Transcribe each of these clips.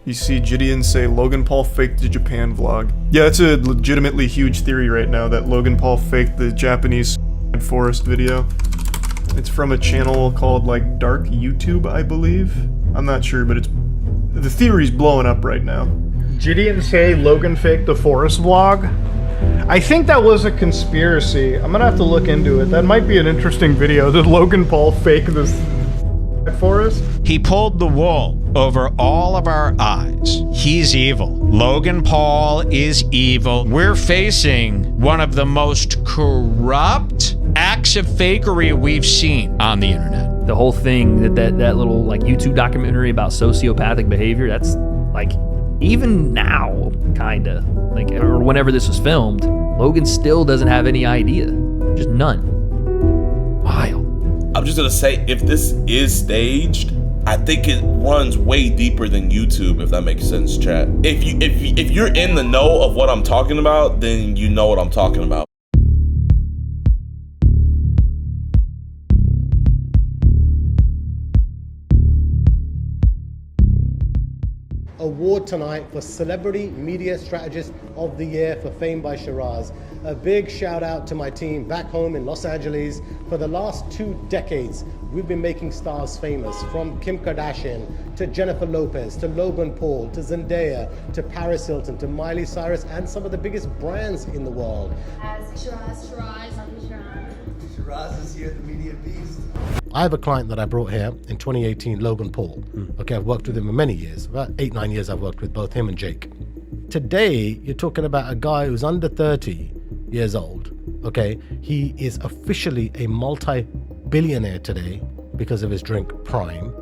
You see JiDion say Logan Paul faked the Japan vlog. Yeah, it's a legitimately huge theory right now that Logan Paul faked the Japanese forest video. It's from a channel called like Dark YouTube, I believe. I'm not sure, but the theory's blowing up right now. JiDion say Logan faked the forest vlog? I think that was a conspiracy. I'm gonna have to look into it. That might be an interesting video. Did Logan Paul fake this forest? He pulled the wool over all of our eyes. He's evil. Logan Paul is evil. We're facing one of the most corrupt acts of fakery we've seen on the internet. The whole thing, that little like YouTube documentary about sociopathic behavior, that's like, even now, kinda, like, or whenever this was filmed, Logan still doesn't have any idea. Just none. Wild. I'm just gonna say, if this is staged, I think it runs way deeper than YouTube, if that makes sense, chat. If you're in the know of what I'm talking about, then you know what I'm talking about. Award tonight for Celebrity Media Strategist of the Year for Fame by Shiraz. A big shout out to my team back home in Los Angeles. For the last 2 decades, we've been making stars famous, from Kim Kardashian to Jennifer Lopez to Logan Paul to Zendaya to Paris Hilton to Miley Cyrus and some of the biggest brands in the world. Shiraz is here, the media beast. I have a client that I brought here in 2018, Logan Paul. Okay, I've worked with him for many years. About 8-9 years I've worked with both him and Jake. Today, you're talking about a guy who's under 30 years old. Okay, he is officially a multi-billionaire today because of his drink Prime.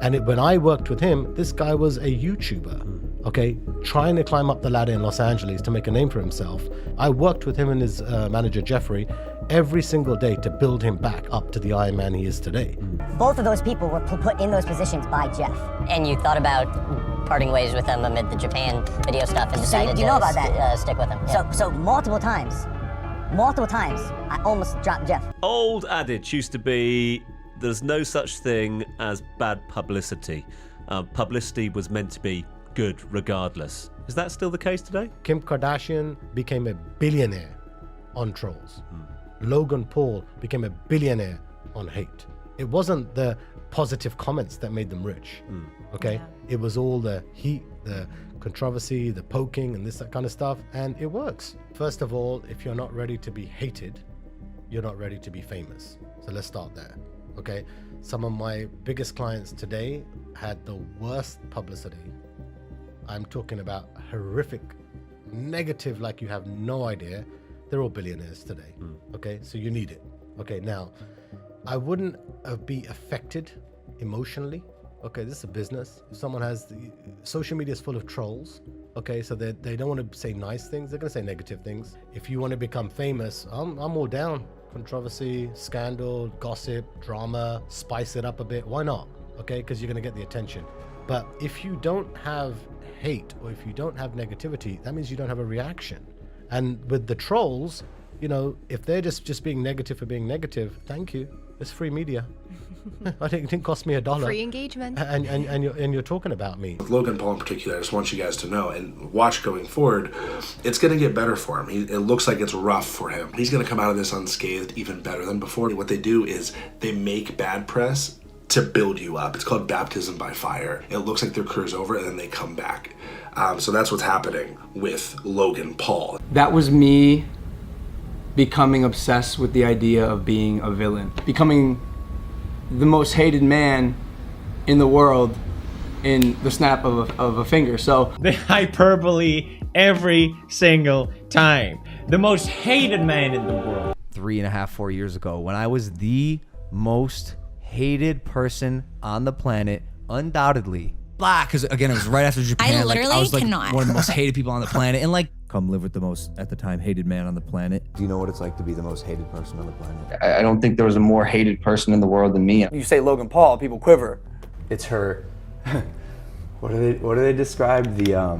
And when I worked with him, this guy was a YouTuber, okay, trying to climb up the ladder in Los Angeles to make a name for himself. I worked with him and his manager, Jeffrey, every single day to build him back up to the Iron Man he is today. Both of those people were put in those positions by Jeff. And you thought about parting ways with them amid the Japan video stuff and decided you know about that? Stick with them. Yeah. So multiple times, I almost dropped Jeff. Old adage used to be, there's no such thing as bad publicity. Publicity was meant to be good regardless. Is that still the case today? Kim Kardashian became a billionaire on trolls. Logan Paul became a billionaire on hate. It wasn't the positive comments that made them rich, okay? Yeah. It was all the heat, the controversy, the poking, and that kind of stuff, and it works. First of all, if you're not ready to be hated, you're not ready to be famous. So let's start there, okay? Some of my biggest clients today had the worst publicity. I'm talking about horrific, negative, like you have no idea. They're all billionaires today, okay? So you need it. Okay, now, I wouldn't be affected emotionally. Okay, this is a business. If someone has, social media is full of trolls, okay? So they don't want to say nice things, they're gonna say negative things. If you want to become famous, I'm all down. Controversy, scandal, gossip, drama, spice it up a bit, why not? Okay, because you're gonna get the attention. But if you don't have hate or if you don't have negativity, that means you don't have a reaction. And with the trolls, you know, if they're just being negative for being negative, thank you. It's free media. I think it didn't cost me $1. Free engagement. And you're talking about me. With Logan Paul in particular, I just want you guys to know and watch going forward, it's going to get better for him. It looks like it's rough for him. He's going to come out of this unscathed even better than before. What they do is they make bad press to build you up. It's called baptism by fire. It looks like their career's over and then they come back. So that's what's happening with Logan Paul. That was me becoming obsessed with the idea of being a villain. Becoming the most hated man in the world in the snap of a finger. So the hyperbole every single time. The most hated man in the world. 3.5, 4 years ago, when I was the most hated person on the planet, undoubtedly. Because again, it was right after Japan. I literally I was like cannot. one of the most hated people on the planet, and like come live with the most, at the time, hated man on the planet. Do you know what it's like to be the most hated person on the planet? I don't think there was a more hated person in the world than me. you say Logan Paul, people quiver. It's her. What do they describe? The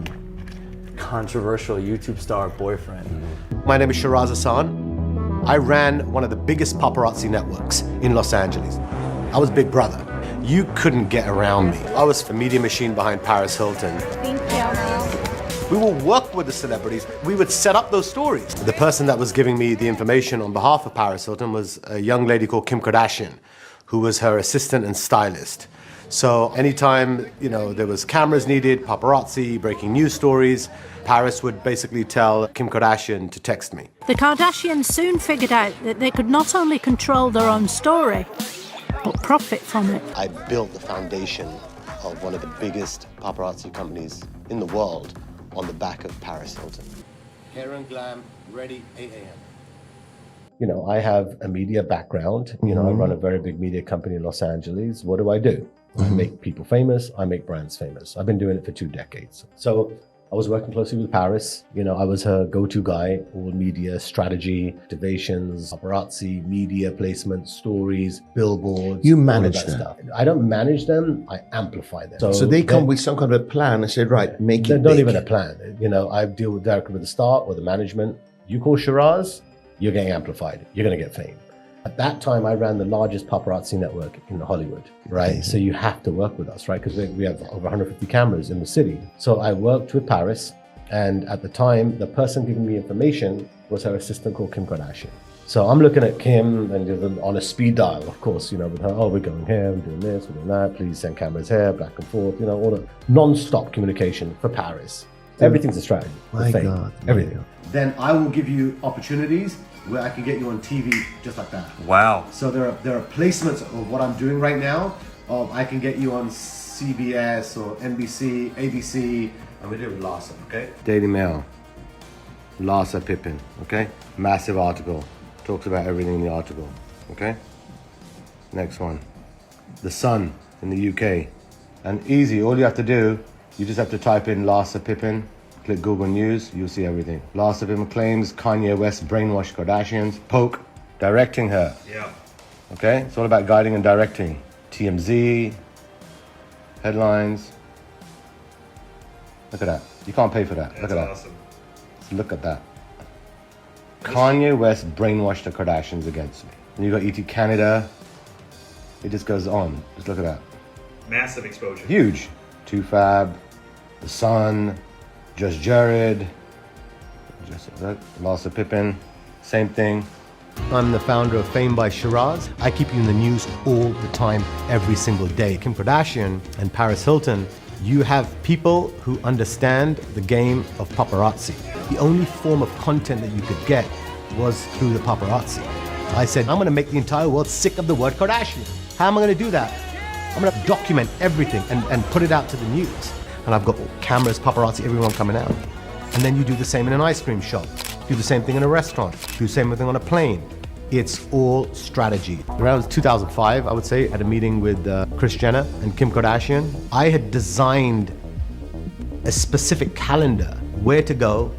controversial YouTube star boyfriend. My name is Shiraz Hassan. I ran one of the biggest paparazzi networks in Los Angeles. I was Big Brother. You couldn't get around me. I was the media machine behind Paris Hilton. Thank you. We will work with the celebrities. We would set up those stories. The person that was giving me the information on behalf of Paris Hilton was a young lady called Kim Kardashian, who was her assistant and stylist. So anytime, there was cameras needed, paparazzi, breaking news stories, Paris would basically tell Kim Kardashian to text me. The Kardashians soon figured out that they could not only control their own story, but profit from it. I built the foundation of one of the biggest paparazzi companies in the world on the back of Paris Hilton. Hair and glam, ready, 8 a.m. I have a media background. I run a very big media company in Los Angeles. What do? I make people famous. I make brands famous. I've been doing it for 2 decades. So I was working closely with Paris. I was her go-to guy, all media, strategy, activations, paparazzi, media placement, stories, billboards. You manage all of that them. stuff. I don't manage them, I amplify them. So they come with some kind of a plan and say, right, make it Not big. even a plan. I deal directly with the start or the management. You call Shiraz, you're getting amplified. You're going to get fame. At that time, I ran the largest paparazzi network in Hollywood, right? So you have to work with us, right? Because we have over 150 cameras in the city. So I worked with Paris, and at the time, the person giving me information was her assistant called Kim Kardashian. So I'm looking at Kim and on a speed dial, of course, with her, we're going here, we're doing this, we're doing that, please send cameras here, back and forth, all the non-stop communication for Paris. Everything's a strategy. My fame, God. everything. Then I will give you opportunities where I can get you on TV just like that. Wow. So there are placements of what I'm doing right now. I can get you on CBS or NBC, ABC, and we do it with Larsa, okay? Daily Mail, Larsa Pippen, okay? Massive article, talks about everything in the article, okay? Next one, The Sun in the UK. And easy, all you have to do, you just have to type in Larsa Pippen, click Google News, you'll see everything. Larsa Pippen claims Kanye West brainwashed Kardashians. Poke, directing her. Yeah. Okay, it's all about guiding and directing. TMZ, headlines. Look at that. You can't pay for that. Look at that. Awesome. Look at that. Kanye West brainwashed the Kardashians against me. And you got ET Canada. It just goes on. Just look at that. Massive exposure. Huge. 2Fab, The Sun, Just Jared, Larsa Pippen, same thing. I'm the founder of Fame by Shiraz. I keep you in the news all the time, every single day. Kim Kardashian and Paris Hilton, you have people who understand the game of paparazzi. The only form of content that you could get was through the paparazzi. I said, I'm gonna make the entire world sick of the word Kardashian. How am I gonna do that? I'm gonna document everything and put it out to the news. And I've got cameras, paparazzi, everyone coming out. And then you do the same in an ice cream shop, do the same thing in a restaurant, do the same thing on a plane. It's all strategy. Around 2005, I would say, at a meeting with Kris Jenner and Kim Kardashian, I had designed a specific calendar, where to go,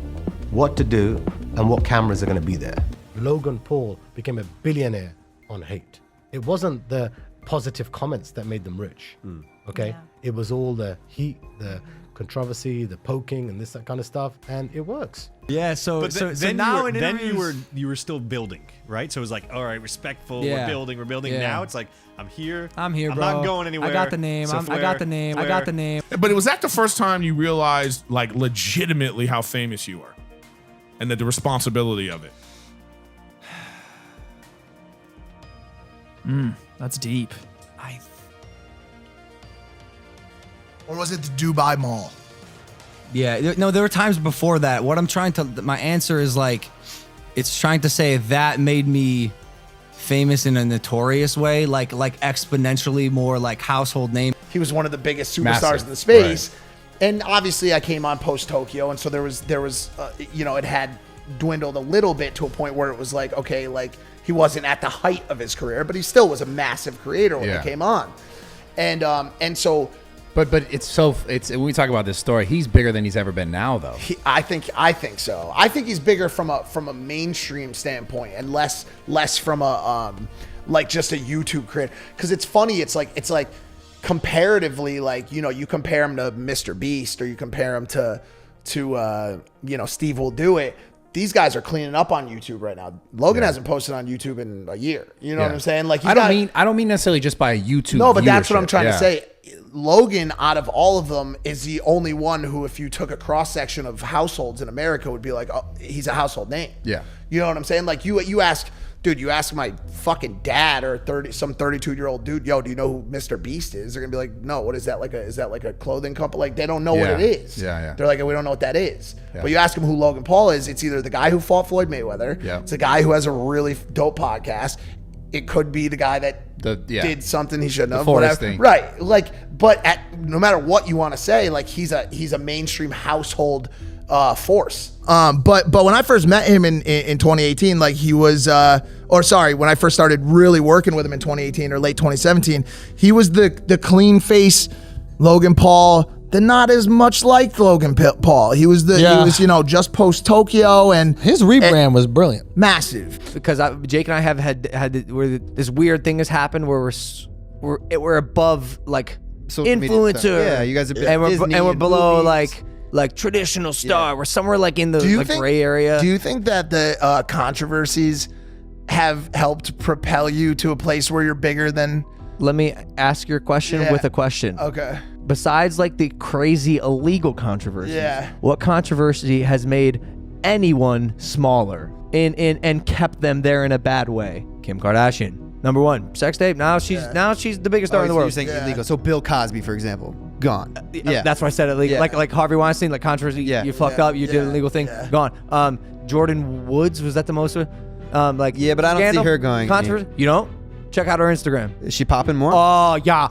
what to do, and what cameras are gonna be there. Logan Paul became a billionaire on hate. It wasn't the positive comments that made them rich, okay? Yeah. It was all the heat, the controversy, the poking, and that kind of stuff, and it works. Yeah, so now you were still building, right? So it was like, all right, respectful, Yeah. we're building. Yeah. Now it's like, I'm here, bro. I'm not going anywhere. I got the name. I got the name. But was that the first time you realized, like, legitimately how famous you were, and that the responsibility of it? That's deep. Or was it the Dubai Mall? Yeah, no, there were times before that. What I'm trying to, my answer is like, it's trying to say that made me famous in a notorious way, like exponentially more like household name. He was one of the biggest superstars Massive. in the space. Right. And obviously I came on post Tokyo, and so there was it had dwindled a little bit to a point where it was like, okay, like he wasn't at the height of his career, but he still was a massive creator when he came on. And so But it's when we talk about this story, he's bigger than he's ever been now, though. I think so. I think he's bigger from a mainstream standpoint and less from a like just a YouTube creator. Because it's funny, it's like comparatively, like, you compare him to Mr. Beast or you compare him to Steve Will Do It. these guys are cleaning up on YouTube right now. Logan hasn't posted on YouTube in a year. You know what I'm saying? Like, I don't mean necessarily just by YouTube. No, but that's what I'm viewership. trying to say. Logan, out of all of them, is the only one who, if you took a cross section of households in America, would be like, oh, he's a household name. Yeah. You know what I'm saying? Like you ask, dude, you ask my fucking dad or some 32-year-old dude, yo, do you know who Mr. Beast is? They're gonna be like, no, what is that? Is that like a clothing company? Like, they don't know what it is. Yeah. They're like, we don't know what that is. Yeah. But you ask them who Logan Paul is, it's either the guy who fought Floyd Mayweather, it's a guy who has a really dope podcast. It could be the guy that did something he shouldn't have. Forest thing. Right. Like, but no matter what you want to say, like, he's a mainstream household force. But when I first met him in 2018, like, he was when I first started really working with him in 2018 or late 2017, he was the clean face Logan Paul, the not as much like Logan Paul. He was just post Tokyo, and his rebrand was brilliant, massive. Because Jake and I have had where this weird thing has happened where we're above like influencer. Yeah, you guys are and we're below like traditional star. We're somewhere like in the gray area. Do you think that the controversies have helped propel you to a place where you're bigger than? Let me ask your question with a question. Okay. Besides like the crazy illegal controversies, what controversy has made anyone smaller and kept them there in a bad way? Kim Kardashian. Number one, sex tape. Now she's the biggest star in the world. You're saying illegal. So Bill Cosby, for example, gone. Yeah, that's why I said illegal. Like Harvey Weinstein, like controversy. You fucked up. You did an illegal thing. Gone. Jordan Woods, was that the most? But I don't see her going. Controversy. You know? Check out her Instagram. Is she popping more? Oh yeah.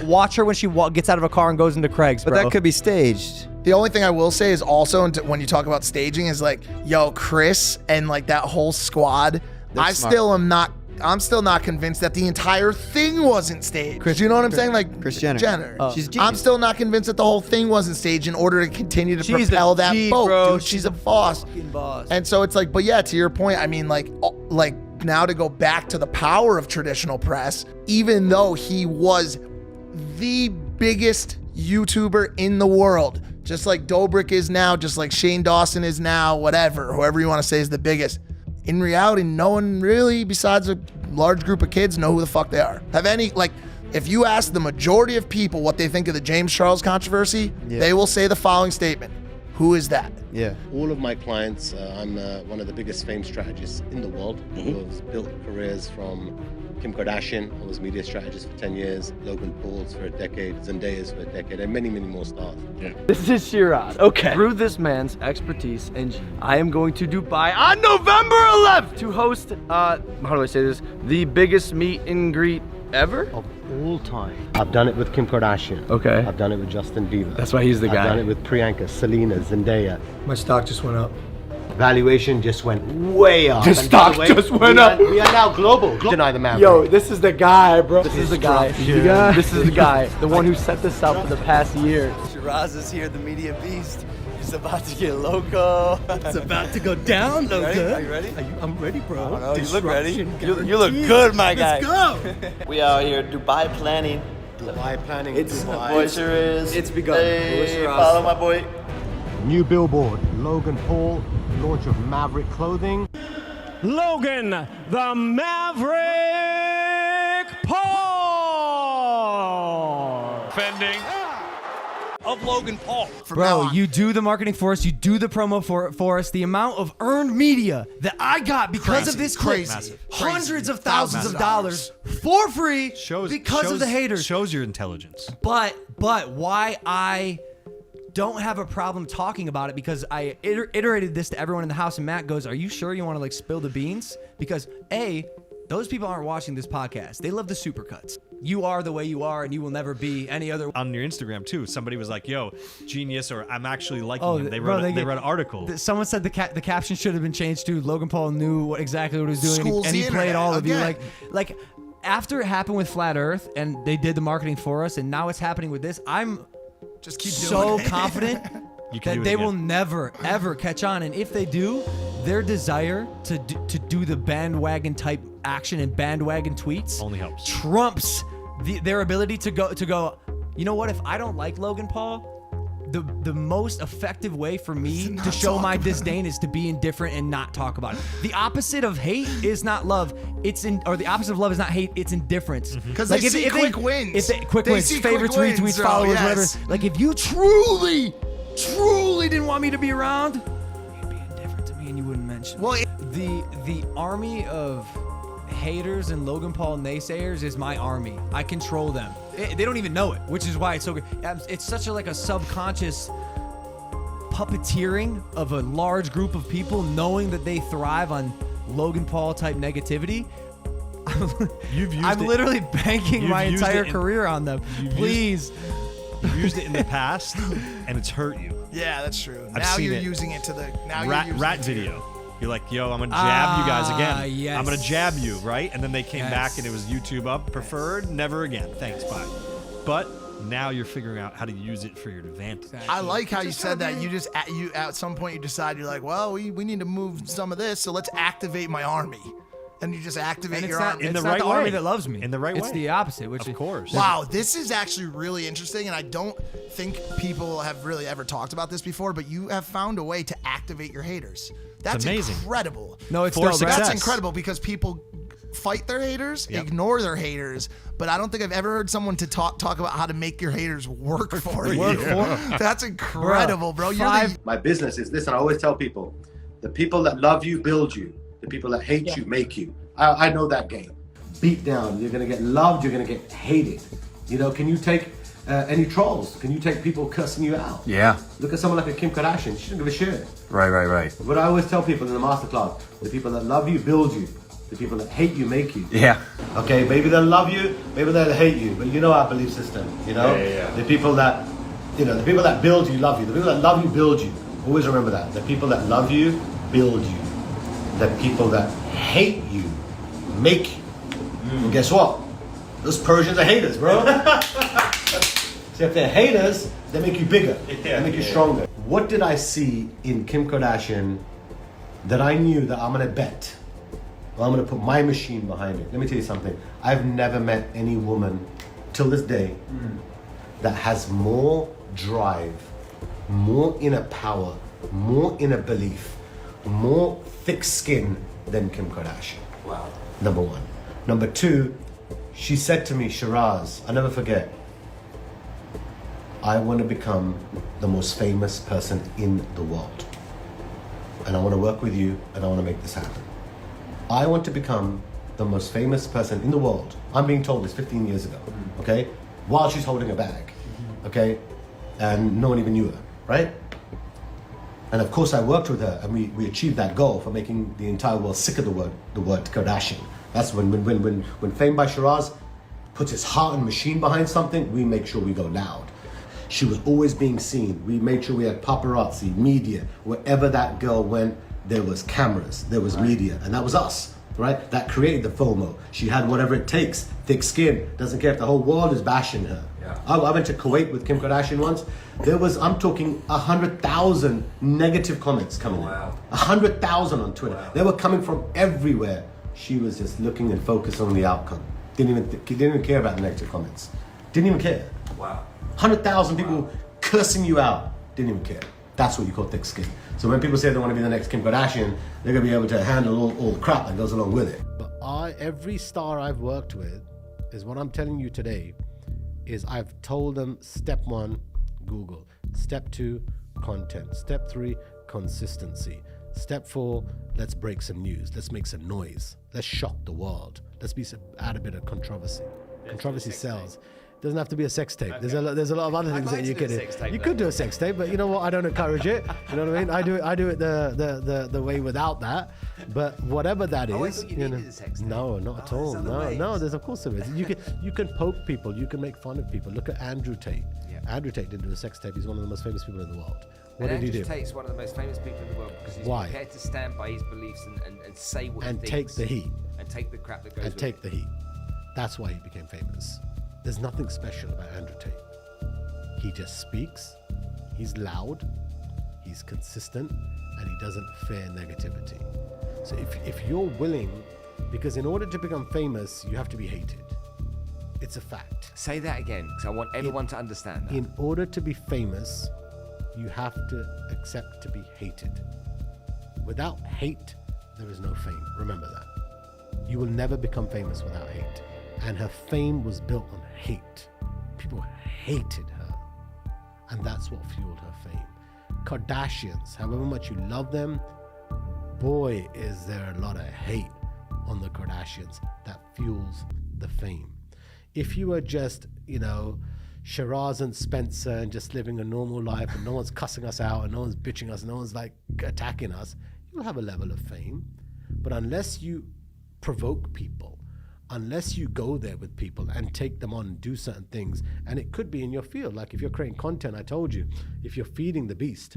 Watch her when she gets out of a car and goes into Craig's. But that could be staged. The only thing I will say is also when you talk about staging is like, yo, Chris and like that whole squad. I'm still not convinced that the entire thing wasn't staged. You know what I'm saying? Like Kris Jenner. She's genius. I'm still not convinced that the whole thing wasn't staged in order to continue to propel that boat, bro. Dude. She's a boss. And so it's like, but yeah, to your point, I mean, like now to go back to the power of traditional press, even though he was the biggest YouTuber in the world, just like Dobrik is now, just like Shane Dawson is now, whoever you want to say is the biggest. In reality, no one really, besides a large group of kids, know who the fuck they are. If you ask the majority of people what they think of the James Charles controversy, they will say the following statement. Who is that? Yeah. All of my clients, I'm one of the biggest fame strategists in the world who has built careers from Kim Kardashian, I was media strategist for 10 years, Logan Paul's for a decade, Zendaya's for a decade, and many, many more stars. Yeah. This is Shiraz. Okay. Through this man's expertise, and I am going to Dubai on November 11th to host, how do I say this? The biggest meet and greet ever? Of all time. I've done it with Kim Kardashian. Okay. I've done it with Justin Bieber. That's why he's the guy. I've done it with Priyanka, Selena, Zendaya. My stock just went up. Valuation just went way up. The stock just went up. We are now global. Deny the Maverick. Yo, this is the guy, bro. This is the guy. Disruption. This is the guy. The one who set this up for the past year. Shiraz is here, the media beast. He's about to get loco. It's about to go down, Logan. Are you ready? I'm ready, bro. Oh, you look ready. You look good, my guy. Let's go. We out here Dubai planning. It's Dubai. Boy Shiraz. It's begun. Hey, follow my boy. New billboard, Logan Paul, launch of Maverick clothing. Logan, the Maverick Paul. Defending of Logan Paul. Bro, you do the marketing for us, you do the promo for us. The amount of earned media that I got because of this clip, hundreds of thousands of dollars for free because of the haters. Shows your intelligence. But why I don't have a problem talking about it, because I iterated this to everyone in the house, and Matt goes, are you sure you want to like spill the beans? Because those people aren't watching this podcast. They love the supercuts. You are the way you are, and you will never be any other. On your Instagram too, somebody was like, "Yo, genius," or "I'm actually liking him." They wrote an article. Someone said the caption should have been changed to "Logan Paul knew exactly what he was doing, and he played all of you." Like after it happened with Flat Earth, and they did the marketing for us, and now it's happening with this. I'm just keep so confident that they will never ever catch on, and if they do, their desire to do the bandwagon type action and bandwagon tweets only helps trumps their ability to go. You know what? If I don't like Logan Paul, the most effective way for me to show my disdain is to be indifferent and not talk about it. The opposite of hate is not love. Or the opposite of love is not hate. It's indifference. Because they see quick wins. Quick wins, favorites, retweets, followers, whatever. Like if you truly didn't want me to be around, you'd be indifferent to me and you wouldn't mention. Well, the army of haters and Logan Paul naysayers is my army. I control them. They don't even know it, which is why it's so good. It's such a subconscious puppeteering of a large group of people knowing that they thrive on Logan Paul type negativity. I'm literally banking my entire career on them. Please. You've used it in the past, and it's hurt you. Yeah, that's true. I've now seen you're it. using it to the Rat video. You're like, yo, I'm gonna jab you guys again. Yes. I'm gonna jab you, right? And then they came back and it was YouTube up, preferred, never again. Thanks, bye. But now you're figuring out how to use it for your advantage. I like how you said that. You at some point you decide you're like, well, we need to move some of this, so let's activate my army. And you just activate your army. It's not the army that loves me. In the right way. It's the opposite, which of course. Wow, this is actually really interesting, and I don't think people have really ever talked about this before, but you have found a way to activate your haters. That's amazing. Incredible. No, it's That's incredible because people fight their haters, ignore their haters, but I don't think I've ever heard someone to talk about how to make your haters work for you. That's incredible, bro. My business is this, and I always tell people, the people that love you build you. The people that hate you make you. I know that game. Beat down, you're gonna get loved, you're gonna get hated. You know, can you take any trolls? Can you take people cursing you out? Yeah. Look at someone like a Kim Kardashian, she doesn't give a shit. Right. But I always tell people in the masterclass, the people that love you build you. The people that hate you make you. Yeah. Okay, maybe they'll love you, maybe they'll hate you, but you know our belief system, you know? Yeah. The people that, the people that build you love you. The people that love you build you. Always remember that. The people that love you build you. The people that hate you make you. And guess what? Those Persians are haters, bro. So if they're haters, they make you bigger. They make you stronger. What did I see in Kim Kardashian that I knew that I'm gonna bet? Well, I'm gonna put my machine behind it. Let me tell you something. I've never met any woman till this day that has more drive, more inner power, more inner belief, more thick skin than Kim Kardashian. Wow. Number one. Number two, she said to me, Shiraz, I'll never forget, I want to become the most famous person in the world. And I want to work with you and I want to make this happen. I want to become the most famous person in the world. I'm being told this 15 years ago, okay? While she's holding a bag, okay? And no one even knew her, right? And of course I worked with her and we achieved that goal for making the entire world sick of the word Kardashian. That's when Fame by Shiraz puts his heart and machine behind something, we make sure we go loud. She was always being seen. We made sure we had paparazzi, media. Wherever that girl went, there was cameras, there was media, and that was us, right? That created the FOMO. She had whatever it takes, thick skin, doesn't care if the whole world is bashing her. Yeah. I went to Kuwait with Kim Kardashian once. There was, I'm talking 100,000 negative comments coming in. 100,000 on Twitter. They were coming from everywhere. She was just looking and focused on the outcome. Didn't even care about the negative comments. Didn't even care. Wow. 100,000 people cursing you out. Didn't even care. That's what you call thick skin. So when people say they want to be the next Kim Kardashian, they're going to be able to handle all the crap that goes along with it. But every star I've worked with is what I'm telling you today is I've told them step 1, Google. Step 2, content. Step 3, consistency. Step 4, let's break some news. Let's make some noise. Let's shock the world. Add a bit of controversy. Controversy sells. Doesn't have to be a sex tape. Okay. There's a lot of other things that you could do. You could do a sex tape, but you know what? I don't encourage it. You know what I mean? I do it the way without that. But whatever that is, I thought you needed a sex tape. No, not at all. No. There's of course there is. You can poke people. You can make fun of people. Look at Andrew Tate. Yeah. Andrew Tate didn't do a sex tape. He's one of the most famous people in the world. What did he do? Andrew Tate's one of the most famous people in the world because he's prepared to stand by his beliefs and say what he thinks. And take the heat. And take the crap that goes with it. And take the heat. That's why he became famous. There's nothing special about Andrew Tate. He just speaks, he's loud, he's consistent, and he doesn't fear negativity. So if you're willing, because in order to become famous, you have to be hated. It's a fact. Say that again, because I want everyone to understand that. In order to be famous, you have to accept to be hated. Without hate, there is no fame. Remember that. You will never become famous without hate. And her fame was built on hate. People hated her. And that's what fueled her fame. Kardashians, however much you love them, boy, is there a lot of hate on the Kardashians that fuels the fame. If you are just, Shiraz and Spencer and just living a normal life and no one's cussing us out and no one's bitching us and no one's like attacking us, you'll have a level of fame. But unless you provoke people, unless you go there with people and take them on and do certain things, and it could be in your field, like if you're creating content, I told you, if you're feeding the beast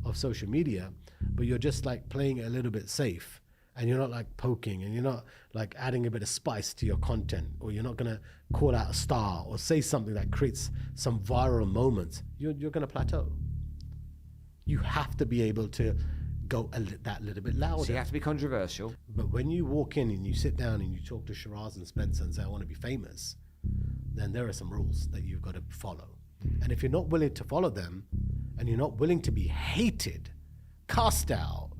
of social media, but you're just like playing it a little bit safe, and you're not like poking, and you're not like adding a bit of spice to your content, or you're not gonna call out a star or say something that creates some viral moments, you're gonna plateau. You have to be able to go that little bit louder. So you have to be controversial. But when you walk in and you sit down and you talk to Shiraz and Spencer and say, I want to be famous, then there are some rules that you've got to follow. And if you're not willing to follow them, and you're not willing to be hated, cast out,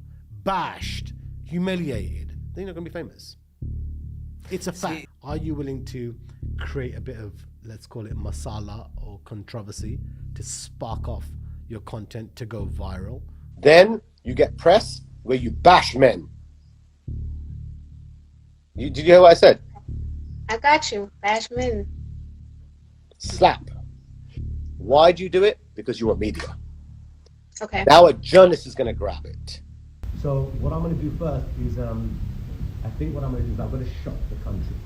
bashed, humiliated, then you're not going to be famous. It's a fact. Are you willing to create a bit of, let's call it masala or controversy, to spark off your content to go viral? Then you get press where you bash men. Did you hear what I said? I got you. Bash men. Slap. Why do you do it? Because you want media. Okay. Now a journalist is going to grab it. So what I'm going to do first is, I think what I'm going to do is I'm going to shock the country.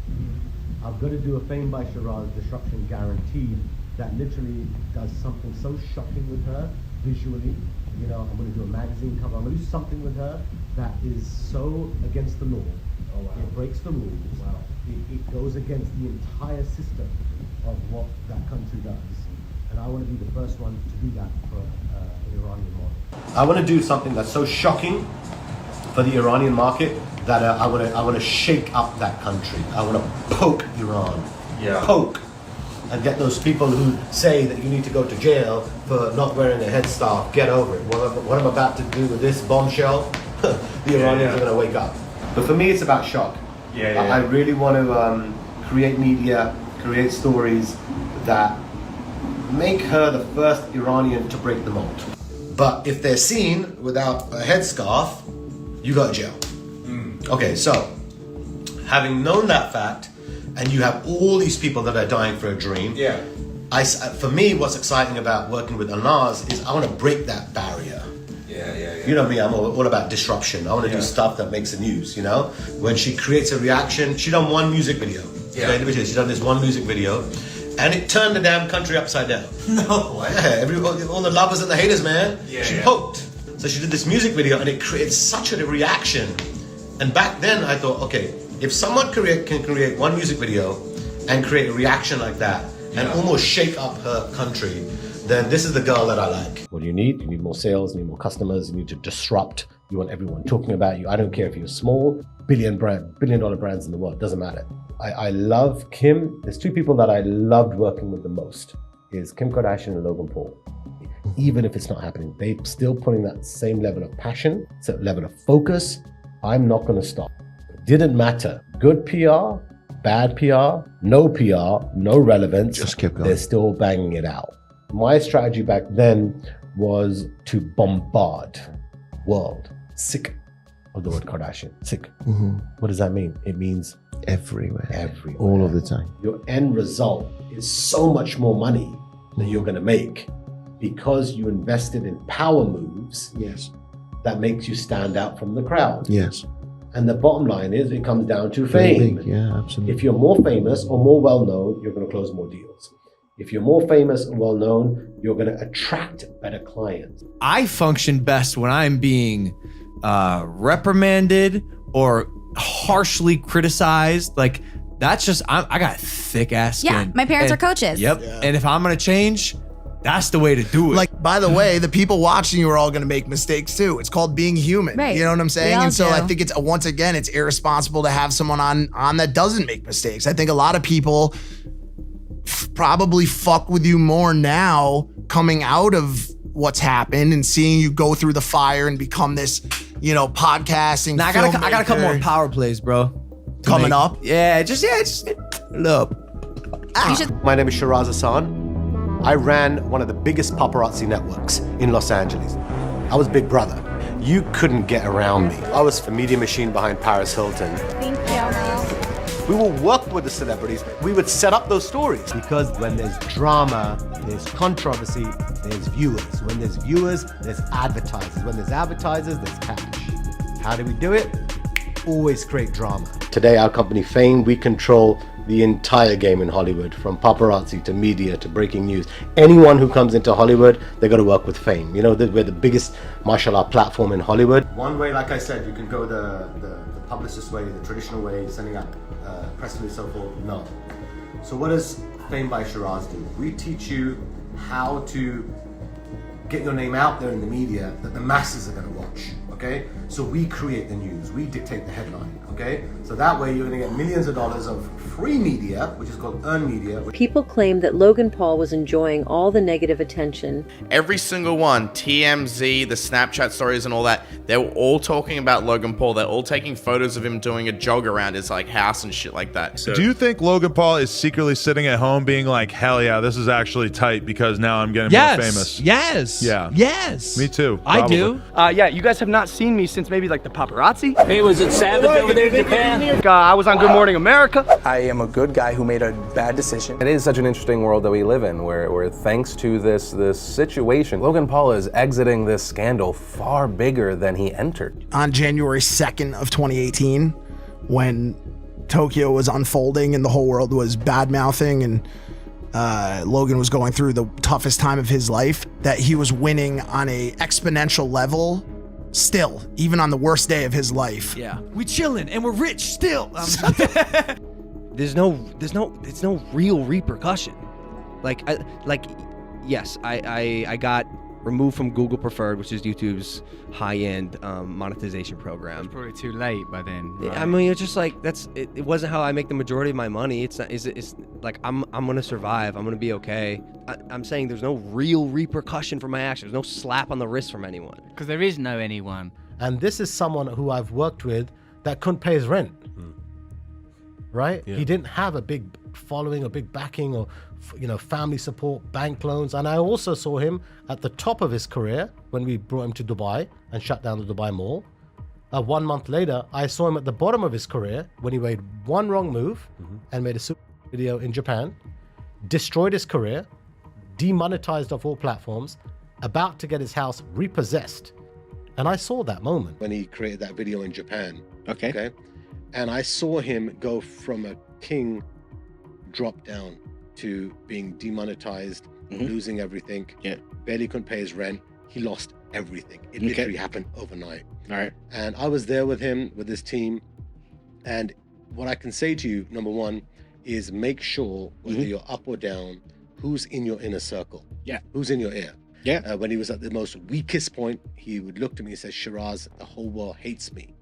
I've got to do a Fame by Shiraz Destruction Guaranteed that literally does something so shocking with her visually. I'm going to do a magazine cover. I'm going to do something with her that is so against the law. Oh, wow. It breaks the rules. Wow. It goes against the entire system of what that country does. And I want to be the first one to do that for an Iranian model. I want to do something that's so shocking for the Iranian market that I want to shake up that country. I want to poke Iran. Yeah. Poke. And get those people who say that you need to go to jail for not wearing a headscarf, get over it. What I'm about to do with this bombshell, the Iranians are going to wake up. But for me, it's about shock. I really want to create media, create stories that make her the first Iranian to break the mold. But if they're seen without a headscarf, you go to jail. Okay, so having known that fact, and you have all these people that are dying for a dream. Yeah. For me, what's exciting about working with Alnaz is I want to break that barrier. Yeah. You know me, I'm all about disruption. I want to do stuff that makes the news, When she creates a reaction, she done one music video. Yeah. She done this one music video, and it turned the damn country upside down. No way. Yeah, all the lovers and the haters, man. She poked. So she did this music video, and it created such a reaction. And back then, I thought, okay, if someone can create one music video and create a reaction like that and almost shake up her country, then this is the girl that I like. What do you need? You need more sales, you need more customers, you need to disrupt. You want everyone talking about you. I don't care if you're small, $1 billion brands in the world, doesn't matter. I love Kim. There's two people that I loved working with the most, is Kim Kardashian and Logan Paul. Even if it's not happening, they're still putting that same level of passion, that level of focus. I'm not gonna stop. Didn't matter. Good PR, bad PR, no PR, no relevance. Just keep going. They're still banging it out. My strategy back then was to bombard world. Sick of the word Kardashian. Sick. Mm-hmm. What does that mean? It means everywhere. Everywhere. All of the time. Your end result is so much more money that you're going to make because you invested in power moves. Yes. That makes you stand out from the crowd. Yes. And the bottom line is it comes down to fame. Yeah, absolutely. If you're more famous or more well-known, you're going to close more deals. If you're more famous and well-known, you're going to attract better clients. I function best when I'm being reprimanded or harshly criticized. Like, that's just, I got thick ass skin. Yeah, my parents are coaches. Yep. Yeah. And if I'm going to change, that's the way to do it. Like, by the way, the people watching you are all going to make mistakes too. It's called being human. Right. You know what I'm saying? And so do. I think it's, once again, it's irresponsible to have someone on that doesn't make mistakes. I think a lot of people probably fuck with you more now coming out of what's happened and seeing you go through the fire and become this, podcasting. Nah, I got a couple more power plays, bro. Coming up? Yeah, just look. My name is Shiraz Hassan. I ran one of the biggest paparazzi networks in Los Angeles. I was Big Brother. You couldn't get around me. I was the media machine behind Paris Hilton. Thank you. We will work with the celebrities. We would set up those stories. Because when there's drama, there's controversy, there's viewers. When there's viewers, there's advertisers. When there's advertisers, there's cash. How do we do it? Always create drama. Today, our company Fame, we control the entire game in Hollywood, from paparazzi to media to breaking news. Anyone who comes into Hollywood, they got to work with Fame. We're the biggest martial art platform in Hollywood. One way, like I said, you can go the publicist way, the traditional way, sending out press release, so forth. No. So what does Fame by Shiraz do? We teach you how to get your name out there in the media that the masses are going to watch. Okay, so we create the news, we dictate the headline, okay? So that way you're gonna get millions of dollars of free media, which is called earned media. People claim that Logan Paul was enjoying all the negative attention. Every single one, TMZ, the Snapchat stories and all that, they were all talking about Logan Paul. They're all taking photos of him doing a jog around his house and shit like that. Do you think Logan Paul is secretly sitting at home being like, hell yeah, this is actually tight because now I'm getting more famous? Yes. Yeah. Yes. Me too. I do. Yeah, you guys have not seen me since maybe like the Paparazzi. Hey, was it Savage over there in Japan? I was on Good Morning America. I am a good guy who made a bad decision. It is such an interesting world that we live in where thanks to this situation, Logan Paul is exiting this scandal far bigger than he entered. On January 2nd of 2018, when Tokyo was unfolding and the whole world was bad-mouthing and Logan was going through the toughest time of his life, that he was winning on a exponential level still, even on the worst day of his life. Yeah. We chilling and we're rich still. There's no real repercussion. Yes, I got removed from Google Preferred, which is YouTube's high-end monetization program. It's probably too late by then. Right? I mean, it's just like it wasn't how I make the majority of my money. It's like I'm gonna survive. I'm gonna be okay. I'm saying there's no real repercussion for my actions. There's no slap on the wrist from anyone. Because there is no anyone. And this is someone who I've worked with that couldn't pay his rent. Right? Yeah. He didn't have a big following, a big backing, or family support, bank loans. And I also saw him at the top of his career when we brought him to Dubai and shut down the Dubai Mall. 1 month later, I saw him at the bottom of his career when he made one wrong move and made a super video in Japan, destroyed his career, demonetized off all platforms, about to get his house repossessed. And I saw that moment. When he created that video in Japan. Okay. And I saw him go from a king drop down to being demonetized, losing everything, barely couldn't pay his rent. He lost everything. It literally happened overnight. All right. And I was there with him, with his team. And what I can say to you, number one, is make sure whether you're up or down, who's in your inner circle. Yeah. Who's in your ear. Yeah. When he was at the most weakest point, he would look to me and say, Shiraz, the whole world hates me.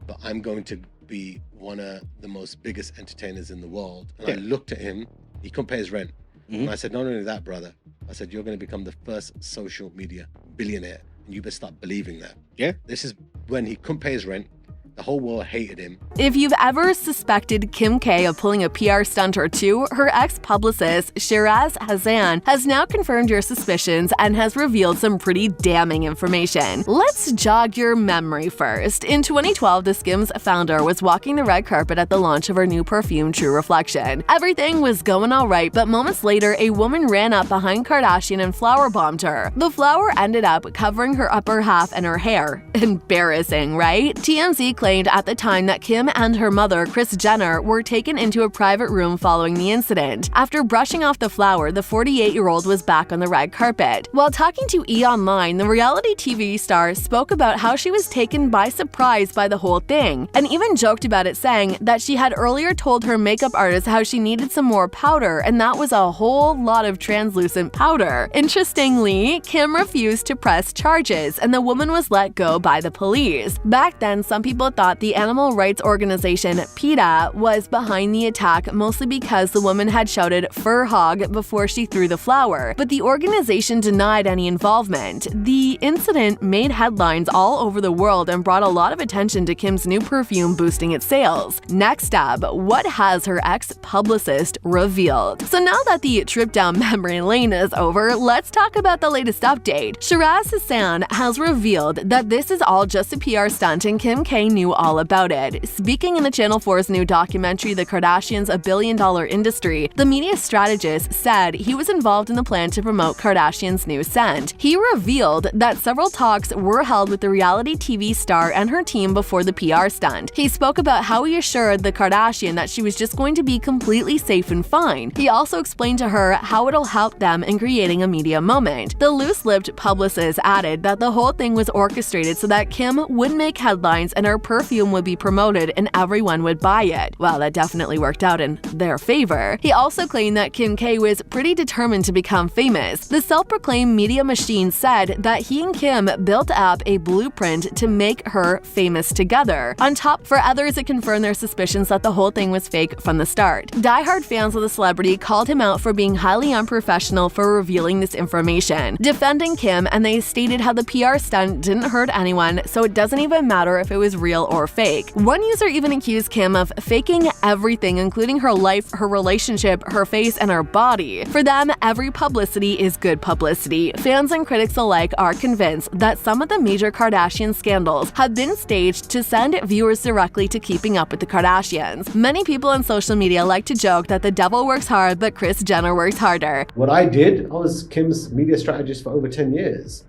But I'm going to be one of the most biggest entertainers in the world. And I looked at him, he couldn't pay his rent. And I said, not only that, brother, I said, you're going to become the first social media billionaire. And you better start believing that. Yeah. This is when he couldn't pay his rent. The whole world hated him. If you've ever suspected Kim K of pulling a PR stunt or two, her ex-publicist, Shiraz Hassan, has now confirmed your suspicions and has revealed some pretty damning information. Let's jog your memory first. In 2012, the Skims founder was walking the red carpet at the launch of her new perfume, True Reflection. Everything was going all right, but moments later, a woman ran up behind Kardashian and flower bombed her. The flower ended up covering her upper half and her hair. Embarrassing, right? TMZ claimed at the time that Kim and her mother, Kris Jenner, were taken into a private room following the incident. After brushing off the flower, the 48-year-old was back on the red carpet. While talking to E! Online, the reality TV star spoke about how she was taken by surprise by the whole thing, and even joked about it, saying that she had earlier told her makeup artist how she needed some more powder, and that was a whole lot of translucent powder. Interestingly, Kim refused to press charges, and the woman was let go by the police. Back then, some people thought the animal rights organization PETA was behind the attack, mostly because the woman had shouted "fur hog" before she threw the flower, but the organization denied any involvement. The incident made headlines all over the world and brought a lot of attention to Kim's new perfume boosting its sales. Next up, what has her ex-publicist revealed? So now that the trip down memory lane is over, let's talk about the latest update. Shiraz Hassan has revealed that this is all just a PR stunt and Kim K knew all about it. Speaking in the Channel 4's new documentary, The Kardashians: A Billion-Dollar Industry, the media strategist said he was involved in the plan to promote Kardashian's new scent. He revealed that several talks were held with the reality TV star and her team before the PR stunt. He spoke about how he assured the Kardashian that she was just going to be completely safe and fine. He also explained to her how it'll help them in creating a media moment. The loose-lipped publicist added that the whole thing was orchestrated so that Kim would make headlines and her perfume would be promoted and everyone would buy it. Well, that definitely worked out in their favor. He also claimed that Kim K was pretty determined to become famous. The self-proclaimed media machine said that he and Kim built up a blueprint to make her famous together. On top, for others, it confirmed their suspicions that the whole thing was fake from the start. Die-hard fans of the celebrity called him out for being highly unprofessional for revealing this information, defending Kim, and they stated how the PR stunt didn't hurt anyone, so it doesn't even matter if it was real or fake. One user even accused Kim of faking everything, including her life, her relationship, her face, and her body. For them, every publicity is good publicity. Fans and critics alike are convinced that some of the major Kardashian scandals have been staged to send viewers directly to Keeping Up with the Kardashians. Many people on social media like to joke that the devil works hard, but Kris Jenner works harder. What I did, I was Kim's media strategist for over 10 years.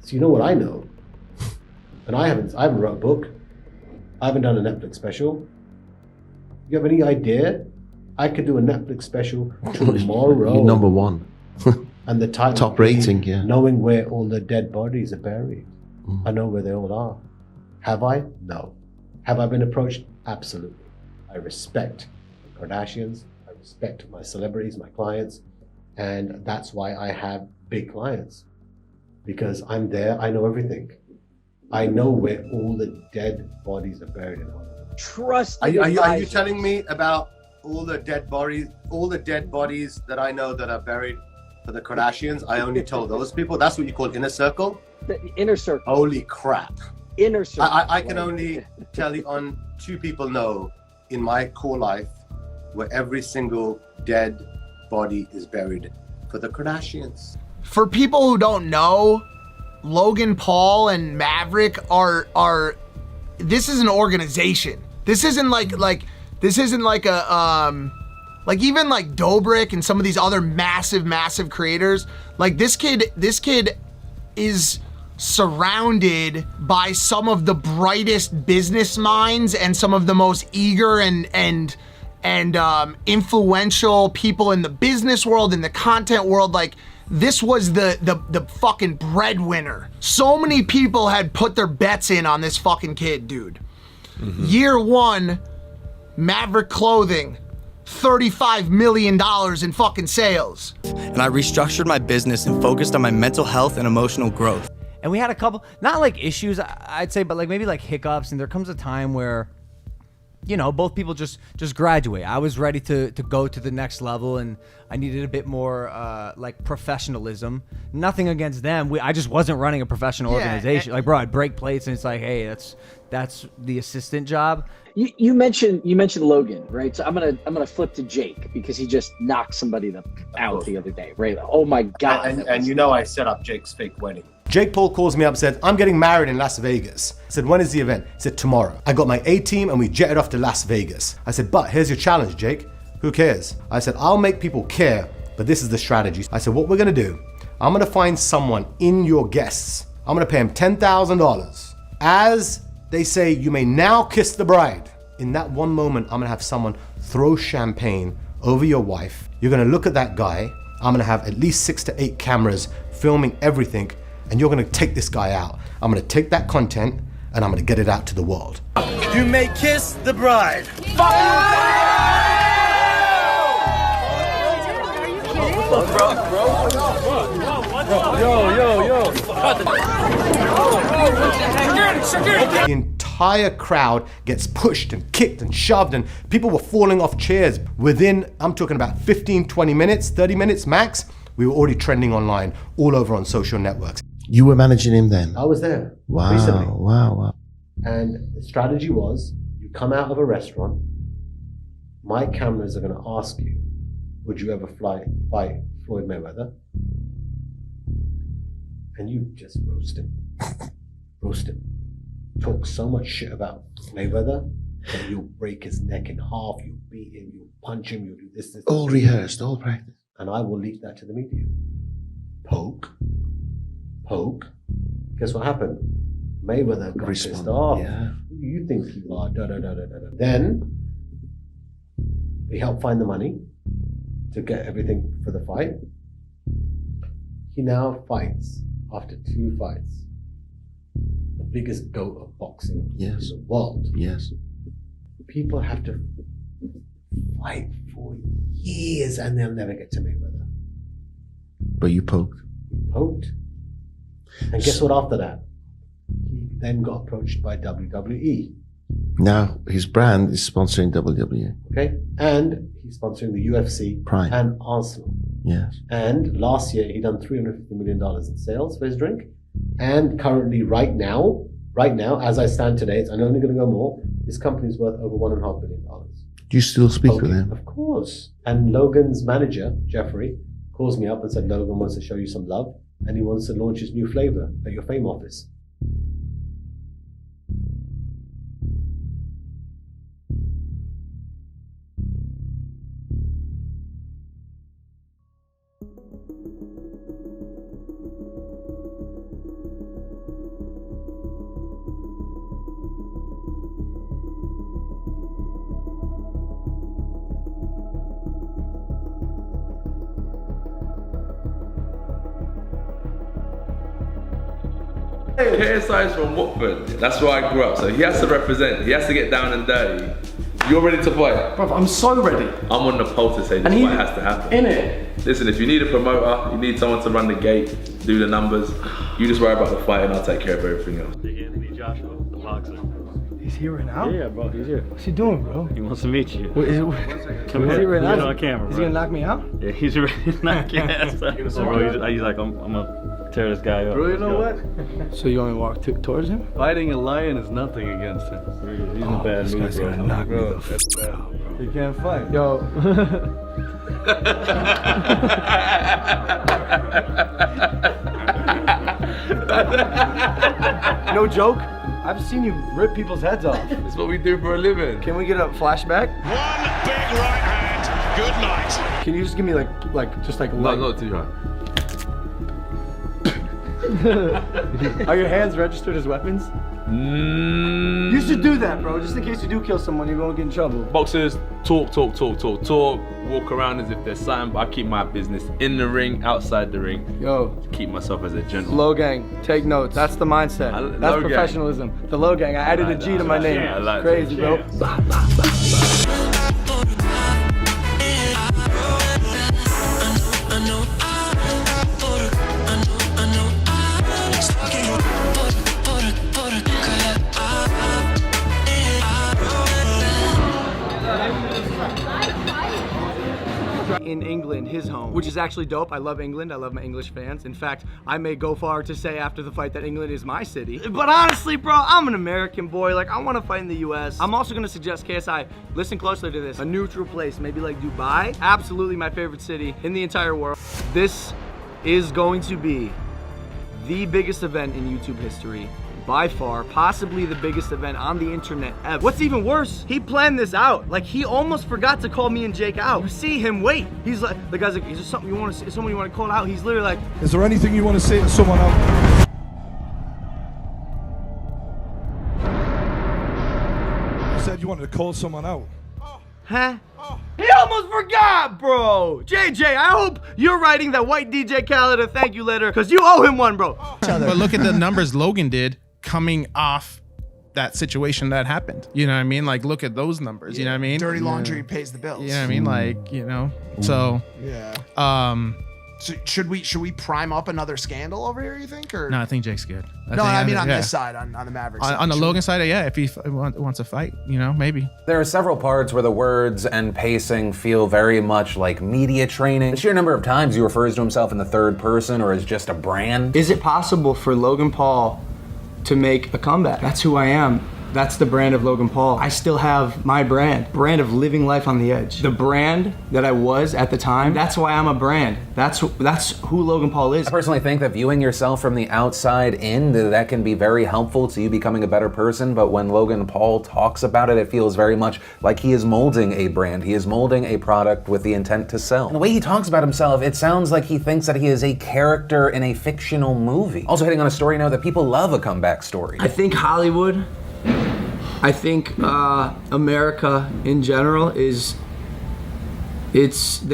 So you know what I know. And I haven't wrote a book. I haven't done a Netflix special. You have any idea? I could do a Netflix special tomorrow. You're number one. And the title Top rating, yeah. Knowing where all the dead bodies are buried. I know where they all are. Have I? No. Have I been approached? Absolutely. I respect the Kardashians. I respect my celebrities, my clients. And that's why I have big clients. Because I'm there, I know everything. I know where all the dead bodies are buried in Hollywood. Trust. Are you telling me about all the dead bodies that I know that are buried for the Kardashians? I only told those people. That's what you call inner circle? The inner circle. Holy crap. Inner circle. I can only tell you on 2 people know in my core life where every single dead body is buried for the Kardashians. For people who don't know, Logan Paul and Maverick are this is an organization. This isn't like even like Dobrik and some of these other massive creators. Like this kid is surrounded by some of the brightest business minds and some of the most eager and influential people in the business world, in the content world. Like, this was the fucking breadwinner. So many people had put their bets in on this fucking kid, dude. Mm-hmm. Year 1, Maverick Clothing, $35 million in fucking sales. And I restructured my business and focused on my mental health and emotional growth. And we had a couple, not like issues, I'd say, but like maybe like hiccups. And there comes a time where, you know, both people just graduate. I was ready to go to the next level, and I needed a bit more like professionalism. Nothing against them. I just wasn't running a professional organization. Like, bro, I'd break plates, and it's like, hey, that's the assistant job. You mentioned Logan, right? So I'm gonna flip to Jake because he just knocked somebody out the other day, right? Oh my god! And you know I set up Jake's fake wedding. Jake Paul calls me up and said, I'm getting married in Las Vegas. I said, when is the event? He said, tomorrow. I got my A-team and we jetted off to Las Vegas. I said, but here's your challenge, Jake. Who cares? I said, I'll make people care, but this is the strategy. I said, what we're gonna do, I'm gonna find someone in your guests. I'm gonna pay him $10,000. As they say, you may now kiss the bride. In that one moment, I'm gonna have someone throw champagne over your wife. You're gonna look at that guy. I'm gonna have at least 6 to 8 cameras filming everything, and you're gonna take this guy out. I'm gonna take that content and I'm gonna get it out to the world. You may kiss the bride. The entire crowd gets pushed and kicked and shoved, and people were falling off chairs. Within, I'm talking about 15, 20 minutes, 30 minutes max, we were already trending online, all over on social networks. You were managing him then? I was there. Wow, recently. wow. And the strategy was, you come out of a restaurant, my cameras are going to ask you, would you ever fight Floyd Mayweather? And you just roast him. Roast him. Talk so much shit about Mayweather that you'll break his neck in half, you'll beat him, you'll punch him, you'll do this. All rehearsed, all practice. And I will leak that to the media. Poke. Guess what happened? Mayweather got pissed off. Yeah. Who do you think you are? Then we helped find the money to get everything for the fight. He now fights, after 2 fights, the biggest GOAT of boxing in the world. Yes. People have to fight for years and they'll never get to Mayweather. But you poked. And guess what after that? He then got approached by WWE. Now his brand is sponsoring WWE. Okay? And he's sponsoring the UFC Prime. and Arsenal. Yes. And last year he done $350 million in sales for his drink. And currently, right now, as I stand today, it's only going to go more. His company's worth over $1.5 billion. Do you still speak with him? Of course. And Logan's manager, Jeffrey, calls me up and said, Logan wants to show you some love and he wants to launch his new flavor at your Fame office. KSI is from Watford. That's where I grew up. So he has to represent. He has to get down and dirty. You're ready to fight? Bro, I'm so ready. I'm on the pole to say this fight has to happen. In it. Listen, if you need a promoter, you need someone to run the gate, do the numbers, you just worry about the fight and I'll take care of everything else. Anthony Joshua, the boxer. He's here right now? Yeah, bro, he's here. What's he doing, bro? He wants to meet you. Come here. He right now? on camera, bro. He's gonna knock me out? Yeah, he's ready to knock your ass out. Bro, he's like, I'm gonna tear this guy up. Bro, you know what? So you want me to walk towards him? Fighting a lion is nothing against him. He's in a bad mood, bro. This guy's gonna knock me the f*** out, bro. He can't fight. Yo. No joke. I've seen you rip people's heads off. It's what we do for a living. Can we get a flashback? One big right hand. Good night. Can you just give me just like No, not too hard. Are your hands registered as weapons? You should do that, bro. Just in case you do kill someone, you won't get in trouble. Boxers talk, walk around as if there's something, but I keep my business in the ring, outside the ring. Yo. Keep myself as a gentleman. Low gang, take notes. That's the mindset. That's Low professionalism. Gang. The low gang. I added a G to my name. Yeah, I like crazy, bro. In England, his home, which is actually dope. I love England. I love my English fans. In fact, I may go far to say after the fight that England is my city. But honestly, bro, I'm an American boy. Like, I want to fight in the US. I'm also going to suggest, KSI, listen closely to this. A neutral place, maybe like Dubai. Absolutely my favorite city in the entire world. This is going to be the biggest event in YouTube history. By far, possibly the biggest event on the internet ever. What's even worse, he planned this out. Like, he almost forgot to call me and Jake out. You see him wait. He's like, the guy's like, is there something you want to say, someone you want to call out? He's literally like, is there anything you want to say to someone else? You said you wanted to call someone out. huh? He almost forgot, bro. JJ, I hope you're writing that white DJ Khaled a thank you letter, because you owe him one, bro. But look at the numbers Logan did coming off that situation that happened. You know what I mean? Like, look at those numbers. You know what I mean? Dirty laundry pays the bills. You know what I mean? Like, you know, so Yeah. So should we prime up another scandal over here, you think? Or No, I think Jake's good. I mean on this side, on the Mavericks side. On the Logan side, yeah, if he wants to fight, maybe. There are several parts where the words and pacing feel very much like media training. The sheer number of times he refers to himself in the third person or as just a brand. Is it possible for Logan Paul to make a comeback? That's who I am. That's the brand of Logan Paul. I still have my brand of living life on the edge. The brand that I was at the time, that's why I'm a brand. That's who Logan Paul is. I personally think that viewing yourself from the outside in, that can be very helpful to you becoming a better person, but when Logan Paul talks about it, it feels very much like he is molding a brand. He is molding a product with the intent to sell. And the way he talks about himself, it sounds like he thinks that he is a character in a fictional movie. Also hitting on a story note that people love a comeback story. I think Hollywood, I think America in general they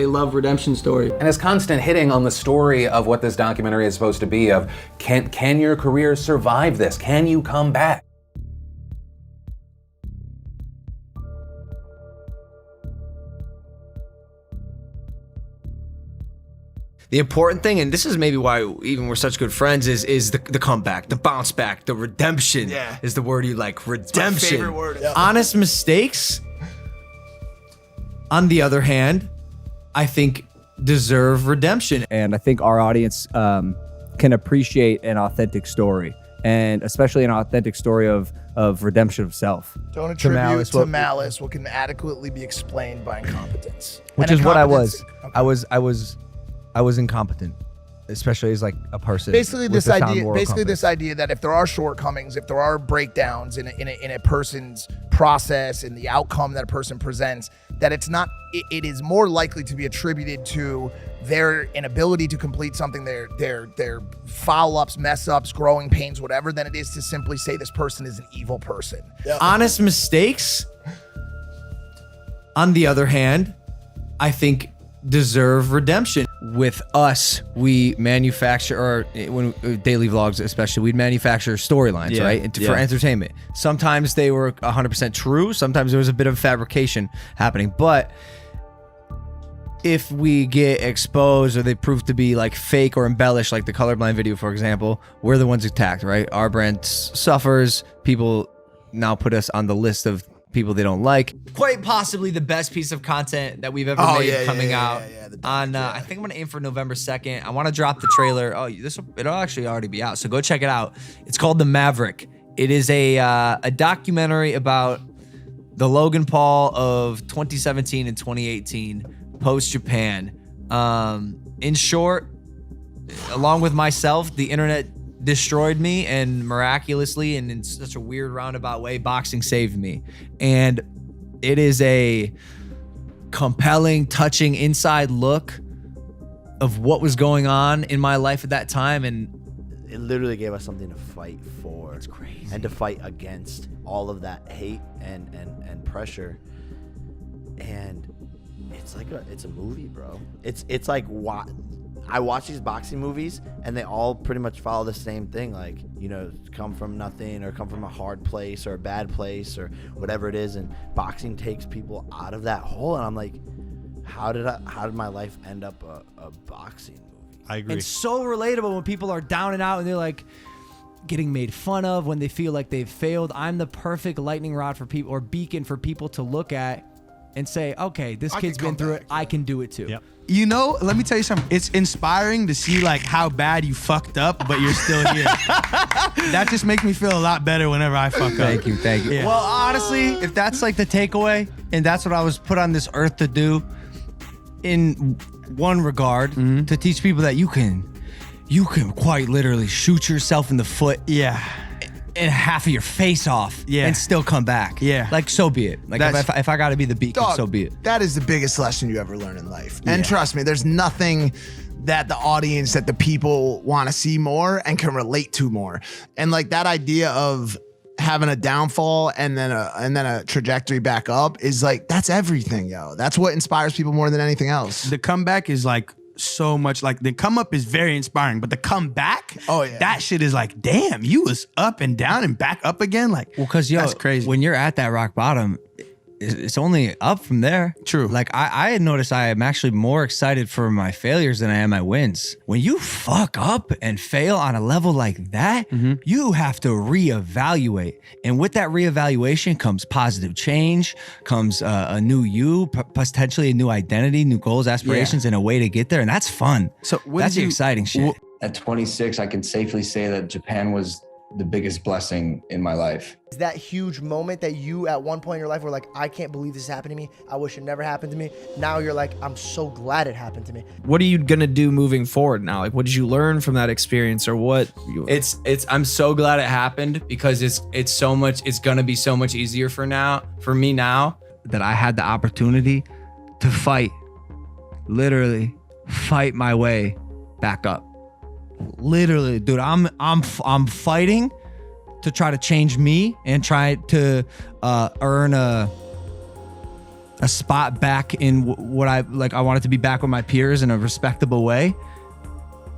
love redemption story. And his constant hitting on the story of what this documentary is supposed to be of, can your career survive this? Can you come back? The important thing, and this is maybe why even we're such good friends, is the comeback, the bounce back, the redemption is the word you like. Redemption. It's my favorite word. Honest mistakes, on the other hand, I think deserve redemption. And I think our audience can appreciate an authentic story, and especially an authentic story of redemption of self. Don't attribute to malice what can adequately be explained by incompetence. Which is what I was. I was incompetent, especially as like a person. Basically, this idea that if there are shortcomings, if there are breakdowns in a person's process and the outcome that a person presents, that it is more likely to be attributed to their inability to complete something, their foul ups, mess ups, growing pains, whatever, than it is to simply say this person is an evil person. Honest mistakes, on the other hand, I think deserve redemption. With us, we manufacture, or when daily vlogs especially, we'd manufacture storylines, right? For entertainment. Sometimes they were 100% true. Sometimes there was a bit of fabrication happening. But if we get exposed or they prove to be like fake or embellished, like the colorblind video, for example, we're the ones attacked, right? Our brand suffers. People now put us on the list of people they don't like. Quite possibly the best piece of content that we've ever made coming out on, I think I'm gonna aim for November 2nd. I wanna drop the trailer. It'll actually already be out, so go check it out. It's called The Maverick. It is a documentary about the Logan Paul of 2017 and 2018, post-Japan. In short, along with myself, the internet destroyed me, and miraculously and in such a weird roundabout way, boxing saved me. And it is a compelling, touching inside look of what was going on in my life at that time. And it literally gave us something to fight for. It's crazy. And to fight against all of that hate and pressure. And it's like it's a movie, bro. It's like what I watch these boxing movies, and they all pretty much follow the same thing, like, come from nothing or come from a hard place or a bad place or whatever it is, and boxing takes people out of that hole, and I'm like, how did my life end up a boxing movie? I agree. It's so relatable when people are down and out and they're like getting made fun of, when they feel like they've failed. I'm the perfect lightning rod for people, or beacon for people to look at and say, okay, this kid's been through it, I can do it too. Yep. Let me tell you something. It's inspiring to see like how bad you fucked up, but you're still here. That just makes me feel a lot better whenever I fuck up. Thank you. Yeah. Well, honestly, if that's like the takeaway, and that's what I was put on this earth to do, in one regard, to teach people that you can quite literally shoot yourself in the foot. And half of your face off, and still come back. Like, so be it. Like, if I got to be the beacon, so be it. That is the biggest lesson you ever learn in life. And trust me, there's nothing that the audience, that the people want to see more and can relate to more. And like that idea of having a downfall and then a trajectory back up is like, that's everything, yo. That's what inspires people more than anything else. The comeback is like so much, like the come up is very inspiring, but the come back, that shit is like, damn, you was up and down and back up again. Like, well, because that's crazy. When you're at that rock bottom, it's only up from there. True. Like I had noticed I am actually more excited for my failures than I am my wins. When you fuck up and fail on a level like that, you have to reevaluate. And with that reevaluation comes positive change, comes a new you, potentially a new identity, new goals, aspirations, and a way to get there. And that's fun. So that's the exciting shit. At 26, I can safely say that Japan was the biggest blessing in my life. Is that huge moment that you at one point in your life were like, I can't believe this happened to me. I wish it never happened to me. Now you're like, I'm so glad it happened to me. What are you gonna do moving forward now? Like, what did you learn from that experience, or what? I'm so glad it happened because it's gonna be so much easier for me now that I had the opportunity to literally fight my way back up. Literally, dude, I'm fighting to try to change me and try to earn a spot back in what I wanted to be back with my peers in a respectable way.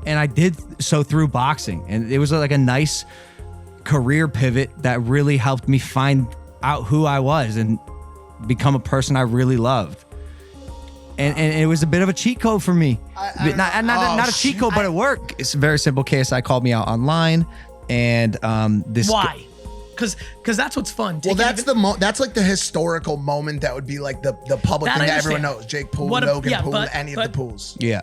And I did so through boxing. And it was like a nice career pivot that really helped me find out who I was and become a person I really loved. And it was a bit of a cheat code for me. Not a cheat code, but it worked. It's a very simple. KSI called me out online, and Why? Because that's what's fun. Well, that's like the historical moment that would be like the public thing that everyone knows. Jake Poole, Logan Poole, any of the Pools. Yeah.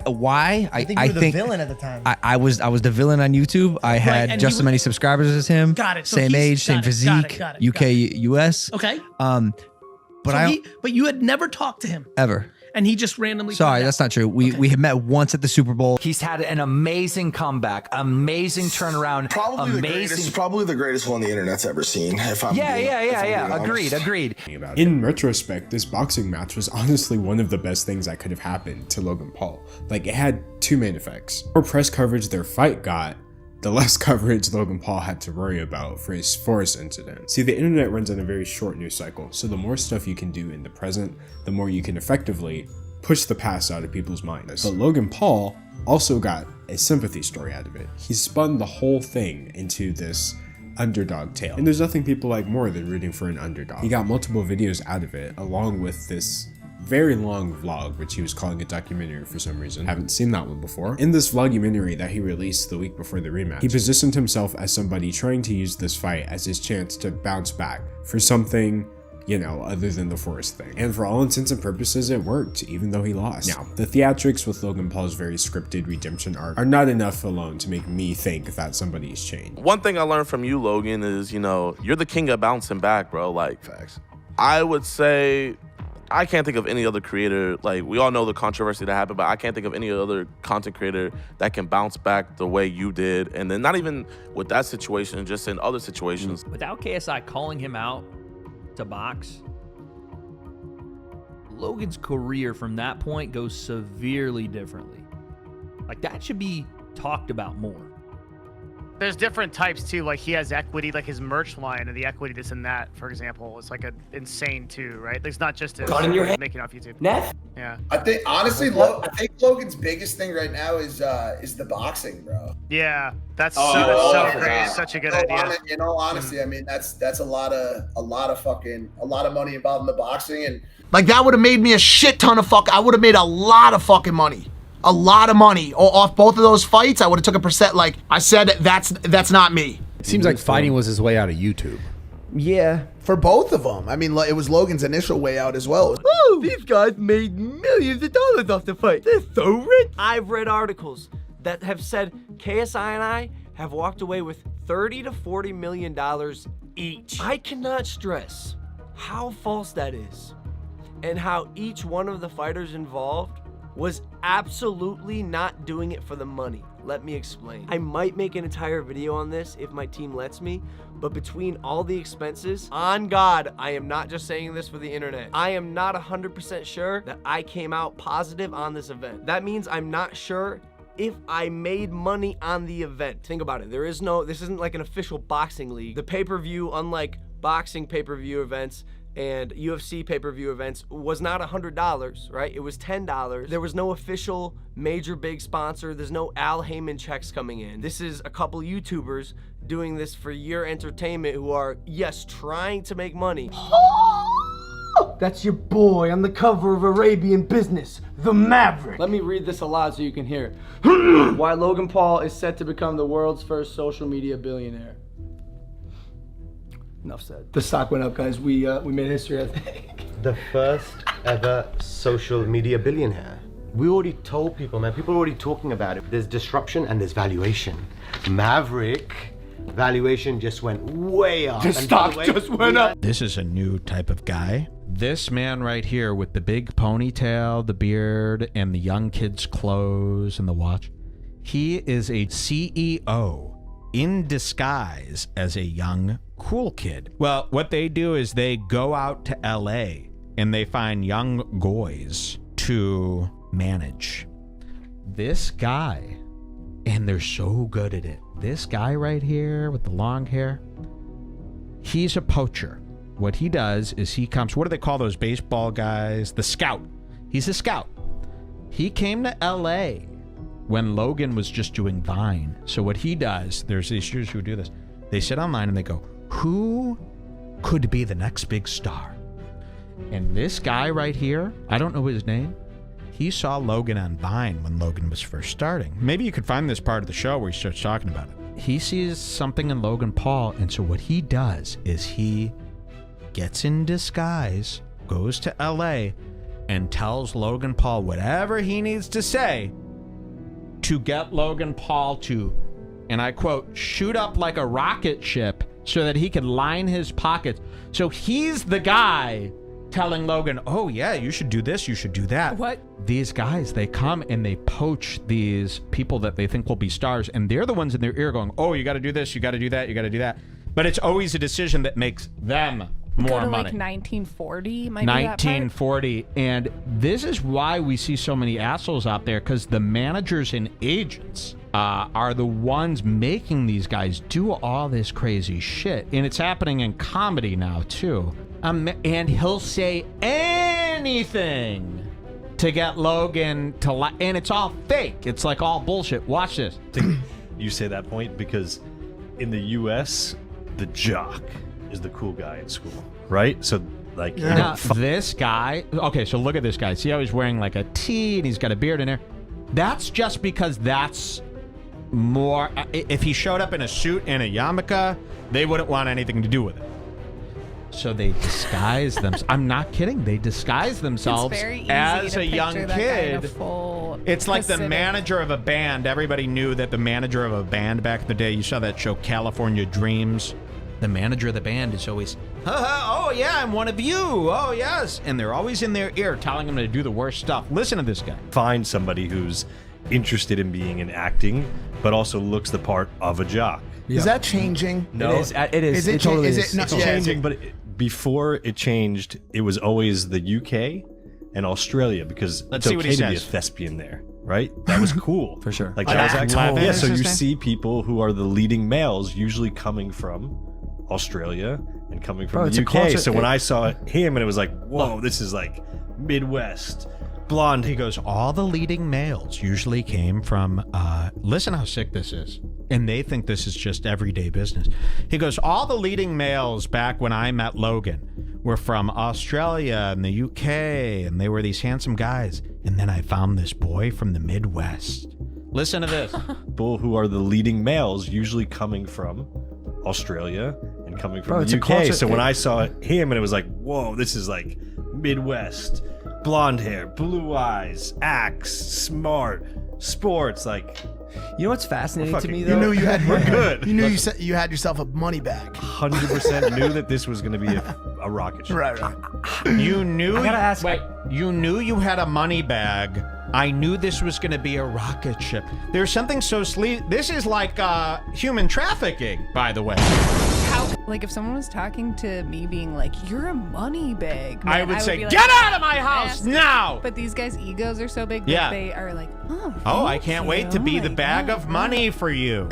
Why? I think you were the villain at the time. I was the villain on YouTube. I had and just as many subscribers as him. Got it. So same age, same physique. UK, US. Okay. But you had never talked to him ever. And he just randomly. Sorry, that's not true. We had met once at the Super Bowl. He's had an amazing comeback, amazing turnaround, Probably the greatest one the internet's ever seen. Agreed. In retrospect, this boxing match was honestly one of the best things that could have happened to Logan Paul. Like, it had two main effects. The more press coverage their fight got, the less coverage Logan Paul had to worry about for his forest incident. See, the internet runs on a very short news cycle, so the more stuff you can do in the present, the more you can effectively push the past out of people's minds. But Logan Paul also got a sympathy story out of it. He spun the whole thing into this underdog tale. And there's nothing people like more than rooting for an underdog. He got multiple videos out of it, along with this very long vlog, which he was calling a documentary for some reason. Haven't seen that one before. In this vlogumentary that he released the week before the rematch, he positioned himself as somebody trying to use this fight as his chance to bounce back for something, you know, other than the forest thing. And for all intents and purposes, it worked, even though he lost. Now, the theatrics with Logan Paul's very scripted redemption arc are not enough alone to make me think that somebody's changed. One thing I learned from you, Logan, is, you know, you're the king of bouncing back, bro. Like, facts. I would say, I can't think of any other creator, like, we all know the controversy that happened, but I can't think of any other content creator that can bounce back the way you did. And then not even with that situation, just in other situations. Without KSI calling him out to box, Logan's career from that point goes severely differently. Like, that should be talked about more. There's different types too. Like, he has equity, like his merch line, and the equity this and that, for example, is like a insane too, right? It's not just his making off YouTube. Neff? Yeah. I think honestly, I think Logan's biggest thing right now is the boxing, bro. Yeah, that's so great. Such a good idea. In all honesty, I mean that's a lot of money involved in the boxing, and Like, that would have made me a shit ton of I would have made a lot of fucking money. A lot of money off both of those fights. I would have took a percent. Like I said, that's not me. It seems like fighting was his way out of YouTube. Yeah, for both of them. I mean, it was Logan's initial way out as well. Oh, these guys made millions of dollars off the fight. They're so rich. I've read articles that have said KSI and I have walked away with $30 to $40 million each. I cannot stress how false that is, and how each one of the fighters involved was absolutely not doing it for the money. Let me explain. I might make an entire video on this if my team lets me, but between all the expenses, on God, I am not just saying this for the internet. I am not 100% sure that I came out positive on this event. That means I'm not sure if I made money on the event. Think about it. This isn't like an official boxing league. The pay-per-view, unlike boxing pay-per-view events and UFC pay-per-view events, was not $100, right? It was $10. There was no official major big sponsor. There's no Al Heyman checks coming in. This is a couple YouTubers doing this for your entertainment who are, yes, trying to make money. up? That's your boy on the cover of Arabian Business, the Maverick. Let me read this aloud so you can hear it. Why Logan Paul is set to become the world's first social media billionaire. Enough said. The stock went up, guys. We made history, I think. The first ever social media billionaire. We already told people, man. People are already talking about it. There's disruption and there's valuation. Maverick valuation just went way up. The stock just went up. This is a new type of guy. This man right here with the big ponytail, the beard, and the young kid's clothes and the watch. He is a CEO in disguise as a young, cool kid. Well, what they do is they go out to LA and they find young goys to manage. This guy, and they're so good at it. This guy right here with the long hair, he's a poacher. What he does is he comes, what do they call those baseball guys? The scout. He's a scout. He came to LA when Logan was just doing Vine. So what he does, there's these dudes who do this. They sit online and they go, who could be the next big star? And this guy right here, I don't know his name. He saw Logan on Vine when Logan was first starting. Maybe you could find this part of the show where he starts talking about it. He sees something in Logan Paul, and so what he does is he gets in disguise, goes to LA, and tells Logan Paul whatever he needs to say to get Logan Paul to, and I quote, shoot up like a rocket ship so that he can line his pockets. So he's the guy telling Logan, oh yeah, you should do this, you should do that. What? These guys, they come and they poach these people that they think will be stars, and they're the ones in their ear going, oh, you got to do this, you got to do that, you got to do that. But it's always a decision that makes them more Go to money. like 1940, might be that part? 1940, and this is why we see so many assholes out there, because the managers and agents are the ones making these guys do all this crazy shit, and it's happening in comedy now too. And he'll say anything to get Logan to and it's all fake. It's like all bullshit. Watch this. You say that point because in the U.S., the jock is the cool guy in school, right? So like, now, this guy. Okay, so look at this guy. See how he's wearing like a tee and he's got a beard in there. That's just because that's more. If he showed up in a suit and a yarmulke, they wouldn't want anything to do with it. So they disguise them. I'm not kidding. They disguise themselves as a young kid. It's like the manager of a band. Everybody knew that the manager of a band back in the day, you saw that show California Dreams. The manager of the band is always, oh yeah, I'm one of you. Oh yes. And they're always in their ear telling them to do the worst stuff. Listen to this guy. Find somebody who's interested in being in acting, but also looks the part of a jock. Is that changing? No, it is. It totally is. It's changing, but before it changed, it was always the UK and Australia because Let's it's see what okay he to be a says. thespian there, right? That was cool. For sure. Like An that was actor. actually, yeah, Is so his you name? see people who are the leading males usually coming from Australia and coming from Bro, it's the a UK. culture- So when I saw him and it was like, whoa, this is like Midwest. Blonde. He goes, all the leading males usually came from, listen how sick this is. And they think this is just everyday business. He goes, all the leading males back when I met Logan were from Australia and the UK, and they were these handsome guys. And then I found this boy from the Midwest. Listen to this. People who are the leading males usually coming from Australia and coming from Bro, it's the a UK. culture- So when I saw him and it was like, whoa, this is like Midwest. Blonde hair, blue eyes, axe, smart, sports, like. You know what's fascinating to me though? You knew you had We're good. You knew you had yourself a money bag. 100% knew that this was going to be a rocket ship. Right. You knew. I gotta ask- Wait, you knew you had a money bag. I knew this was going to be a rocket ship. There's something so sleazy. This is like human trafficking, by the way. Like if someone was talking to me being like, you're a money bag, I man, would say, be like, get out of my house "Yes." now! But these guys' egos are so big that Yeah. they are like, oh, Oh, I thank can't you. wait to be Oh the my bag God. of money for you.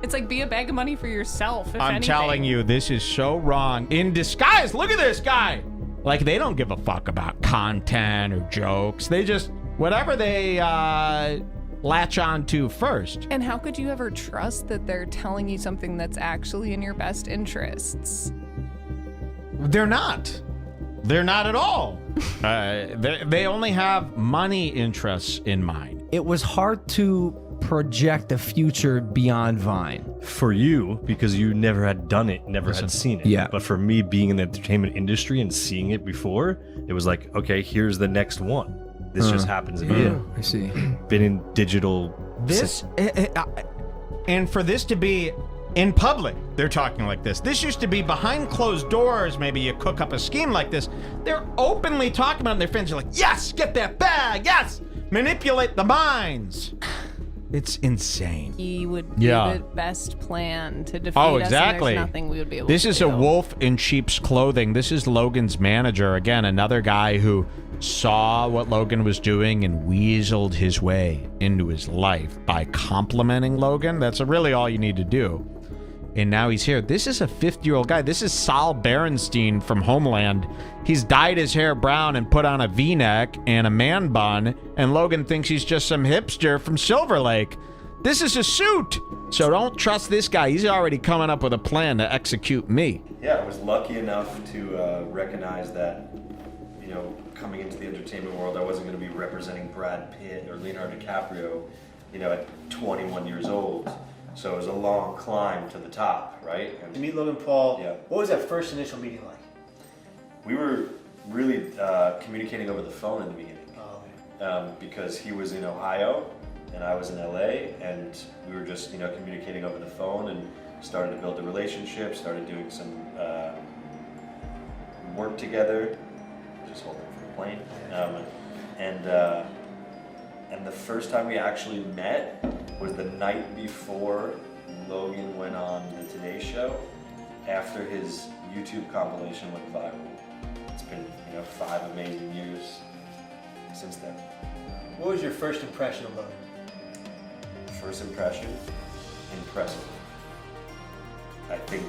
It's like be a bag of money for yourself, if I'm anything. telling you, this is so wrong. In disguise, look at this guy. Like, they don't give a fuck about content or jokes. They just, whatever they latch on to first. And how could you ever trust that they're telling you something that's actually in your best interests? They're not. They're not at all. They only have money interests in mind. It was hard to project a future beyond Vine. For you, because you never had done it, never had seen it. Yeah. But for me, being in the entertainment industry and seeing it before, it was like, okay, here's the next one. This just happens to be it. I see. Been in digital. This, and for this to be in public, they're talking like this. This used to be behind closed doors. Maybe you cook up a scheme like this. They're openly talking about it, and their fans are like, yes, get that bag, yes, manipulate the minds. It's insane. He would be the best plan to defeat Oh, us, exactly. and there's nothing we would be able This to is do. a wolf in sheep's clothing. This is Logan's manager. Again, another guy who saw what Logan was doing and weaseled his way into his life by complimenting Logan. That's really all you need to do. And now he's here. This is a 50-year-old guy. This is Saul Berenstein from Homeland. He's dyed his hair brown and put on a V-neck and a man bun, and Logan thinks he's just some hipster from Silver Lake. This is a suit. So don't trust this guy. He's already coming up with a plan to execute me. Yeah, I was lucky enough to recognize that, coming into the entertainment world, I wasn't going to be representing Brad Pitt or Leonardo DiCaprio, at 21 years old. So it was a long climb to the top, right? And to meet Logan Paul, yeah. What was that first initial meeting like? We were really communicating over the phone in the beginning, because he was in Ohio and I was in LA, and we were just communicating over the phone and started to build a relationship, started doing some work together, just holding for the plane, and the first time we actually met was the night before Logan went on the Today Show, after his YouTube compilation went viral. It's been 5 amazing years since then. What was your first impression of Logan? First impression, impressive. I think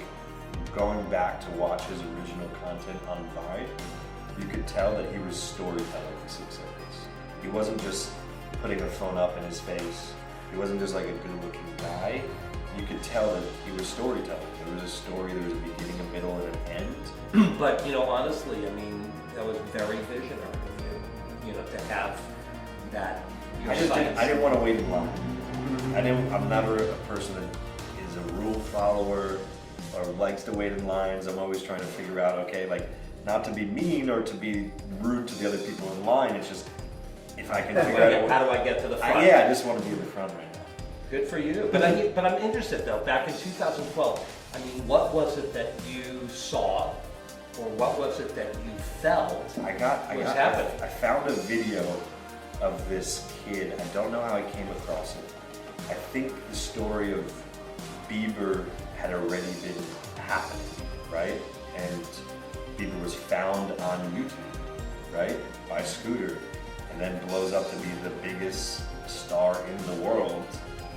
going back to watch his original content on Vine, you could tell that he was storytelling for 6 seconds. He wasn't just putting a phone up in his face. He wasn't just like a good-looking guy. You could tell that he was storytelling. There was a story, there was a beginning, a middle, and an end. But honestly, that was very visionary of you, to have that. I didn't want to wait in line. I'm never a person that is a rule follower or likes to wait in lines. I'm always trying to figure out, not to be mean or to be rude to the other people in line. It's just, if I can figure out how do I get to the front? I just want to be in the front right now. Good for you. But I'm interested though. Back in 2012, what was it that you saw, or what was it that you felt? I found a video of this kid. I don't know how I came across it. I think the story of Bieber had already been happening, right? And Bieber was found on YouTube, right, by Scooter, and then blows up to be the biggest star in the world.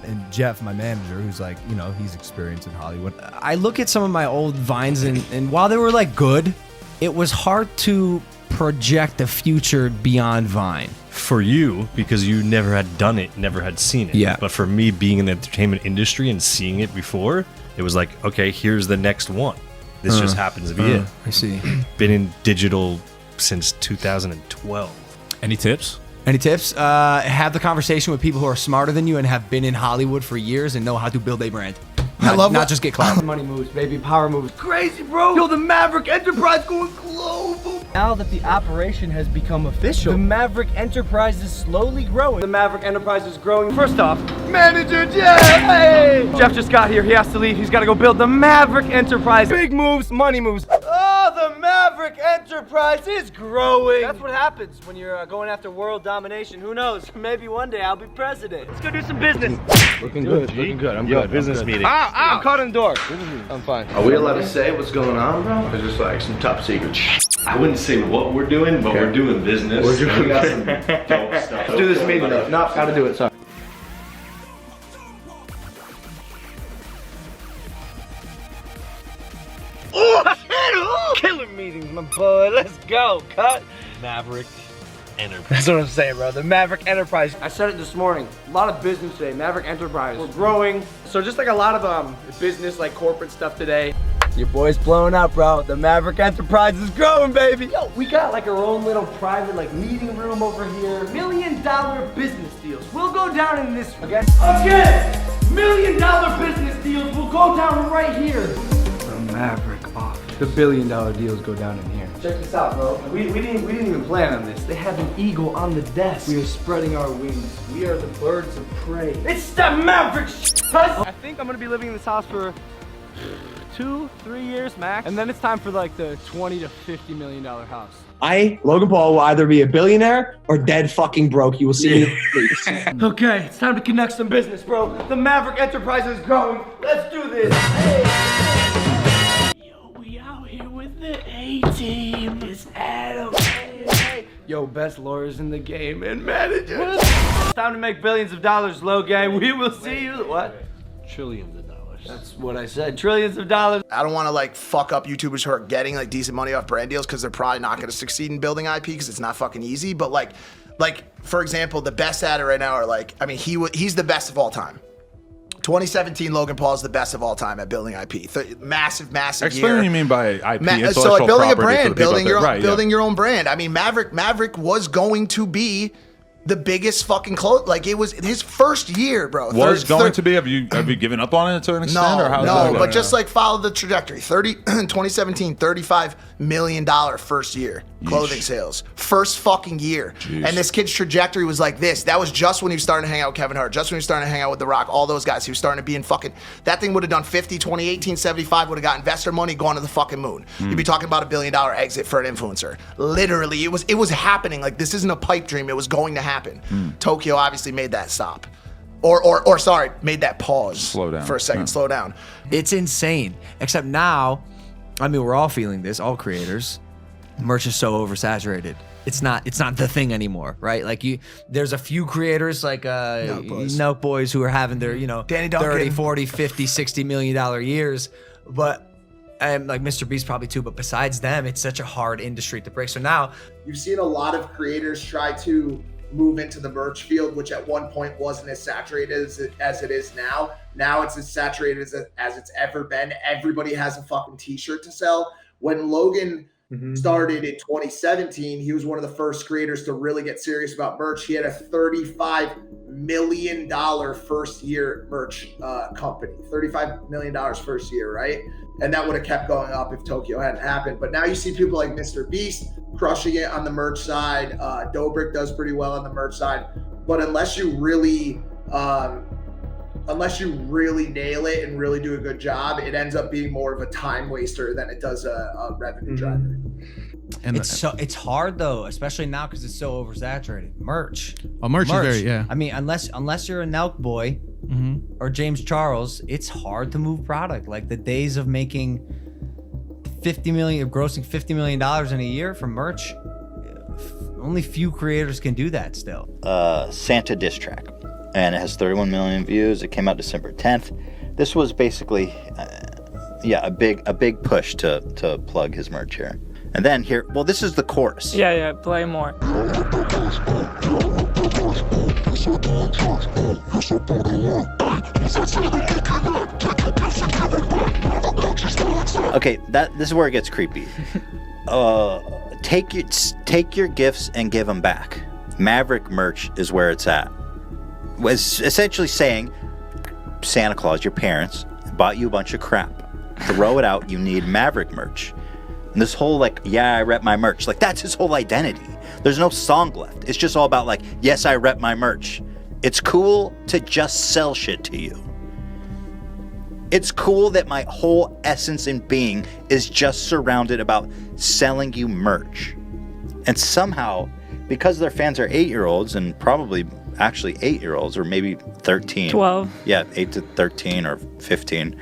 And Jeff, my manager, who's like, he's experienced in Hollywood. I look at some of my old Vines, and while they were good, it was hard to project a future beyond Vine. For you, because you never had done it, never had seen it. Yeah. But for me, being in the entertainment industry and seeing it before, it was like, okay, here's the next one. This just happens to be it. I see. Been in digital since 2012. Any tips? Any tips? Have the conversation with people who are smarter than you and have been in Hollywood for years and know how to build a brand. Not just get clout. Money moves, baby. Power moves. Crazy, bro. Yo, the Maverick Enterprise going global. Now that the operation has become official, the Maverick Enterprise is slowly growing. The Maverick Enterprise is growing. First off, Manager Jeff. Hey! Jeff just got here. He has to leave. He's got to go build the Maverick Enterprise. Big moves, money moves. Oh, the Maverick Enterprise is growing. That's what happens when you're going after world domination. Who knows? Maybe one day I'll be president. Let's go do some business. Looking good. I'm good. Business meeting. I'm caught in the door. I'm fine. Are we allowed to say what's going on, bro? Or just like some top secret shit? I wouldn't say what we're doing, but we're doing business. We're doing we got some dope stuff. Let's do this meeting though. Nope, gotta do it. Sorry. Oh, killer meetings, my boy. Let's go. Cut. Maverick Enterprise. That's what I'm saying, bro. The Maverick Enterprise. I said it this morning. A lot of business today. Maverick Enterprise. We're growing. So just like a lot of business, like corporate stuff today. Your boy's blowing up, bro. The Maverick Enterprise is growing, baby. Yo, we got like our own little private like meeting room over here. $1 million business deals. We'll go down in this again. $1 million business deals will go down right here. The Maverick office. The $1 billion deals go down in here. Check this out, bro. We didn't even plan on this. They have an eagle on the desk. We are spreading our wings. We are the birds of prey. It's the Maverick I think I'm gonna be living in this house for 2-3 years max, and then it's time for like the $20 to $50 million house. Logan Paul, will either be a billionaire or dead fucking broke. You will see me in the streets. Okay, it's time to connect some business, bro. The Maverick Enterprise is growing. Let's do this. Yo, we out here with the A-team. It's Adam. Yo, best lawyers in the game and managers. It's time to make billions of dollars, Logan. We will see you. What? Trillions of dollars. That's what I said. Trillions of dollars. I don't want to like fuck up YouTubers who are getting like decent money off brand deals because they're probably not going to succeed in building IP because it's not fucking easy. But like for example, the best at it right now are like, I mean, he's the best of all time. 2017 Logan Paul is the best of all time at building IP. Massive Explain year. what you mean by IP. So like building a brand, building your own brand. I mean, Maverick was going to be the biggest fucking like it was his first year, bro. To be. Have you given up on it to an extent? No, but just like follow the trajectory. 2017, $35 million first year clothing sales. First fucking year. Jeez. And this kid's trajectory was like this. That was just when he was starting to hang out with Kevin Hart, just when he was starting to hang out with The Rock, all those guys. He was starting to be in fucking, that thing would have done 50, 2018, 75, would have got investor money, gone to the fucking moon. You'd be talking about $1 billion exit for an influencer. Literally, it was happening. Like this isn't a pipe dream. It was going to happen. Tokyo obviously made that stop. Or sorry, made that pause. Slow down. For a second, slow down. It's insane. Except now, I mean, we're all feeling this, all creators. Merch is so oversaturated. It's not the thing anymore, right? Like there's a few creators like Note Boys who are having their, Danny 30, 40, 50, $60 million years. But like Mr. Beast probably too, but besides them, it's such a hard industry to break. So now you've seen a lot of creators try to move into the merch field, which at one point wasn't as saturated as it is now. Now it's as saturated as it's ever been. Everybody has a fucking t-shirt to sell. When Logan started in 2017, he was one of the first creators to really get serious about merch. He had a $35 million first year merch company. $35 million first year, right? And that would have kept going up if Tokyo hadn't happened. But now you see people like Mr. Beast crushing it on the merch side. Dobrik does pretty well on the merch side. But unless you really nail it and really do a good job, it ends up being more of a time waster than it does a revenue driver. And it's hard though, especially now because it's so oversaturated. Merch. Merch is very, I mean, unless you're a Nelk boy or James Charles, it's hard to move product. Like the days of making grossing $50 million in a year from merch, only few creators can do that still. Santa diss track, and it has 31 million views. It came out December 10th. This was basically, a big push to plug his merch here. And then here, well, this is the chorus. Yeah, play more. Okay, this is where it gets creepy. Take your gifts and give them back. Maverick merch is where it's at. Was essentially saying, Santa Claus, your parents, bought you a bunch of crap. Throw it out. You need Maverick merch. And this whole I rep my merch. Like that's his whole identity. There's no song left. It's just all about yes, I rep my merch. It's cool to just sell shit to you. It's cool that my whole essence and being is just surrounded about selling you merch. And somehow, because their fans are 8-year-olds and probably actually 8-year-olds or maybe 13. 12. Yeah, 8 to 13 or 15.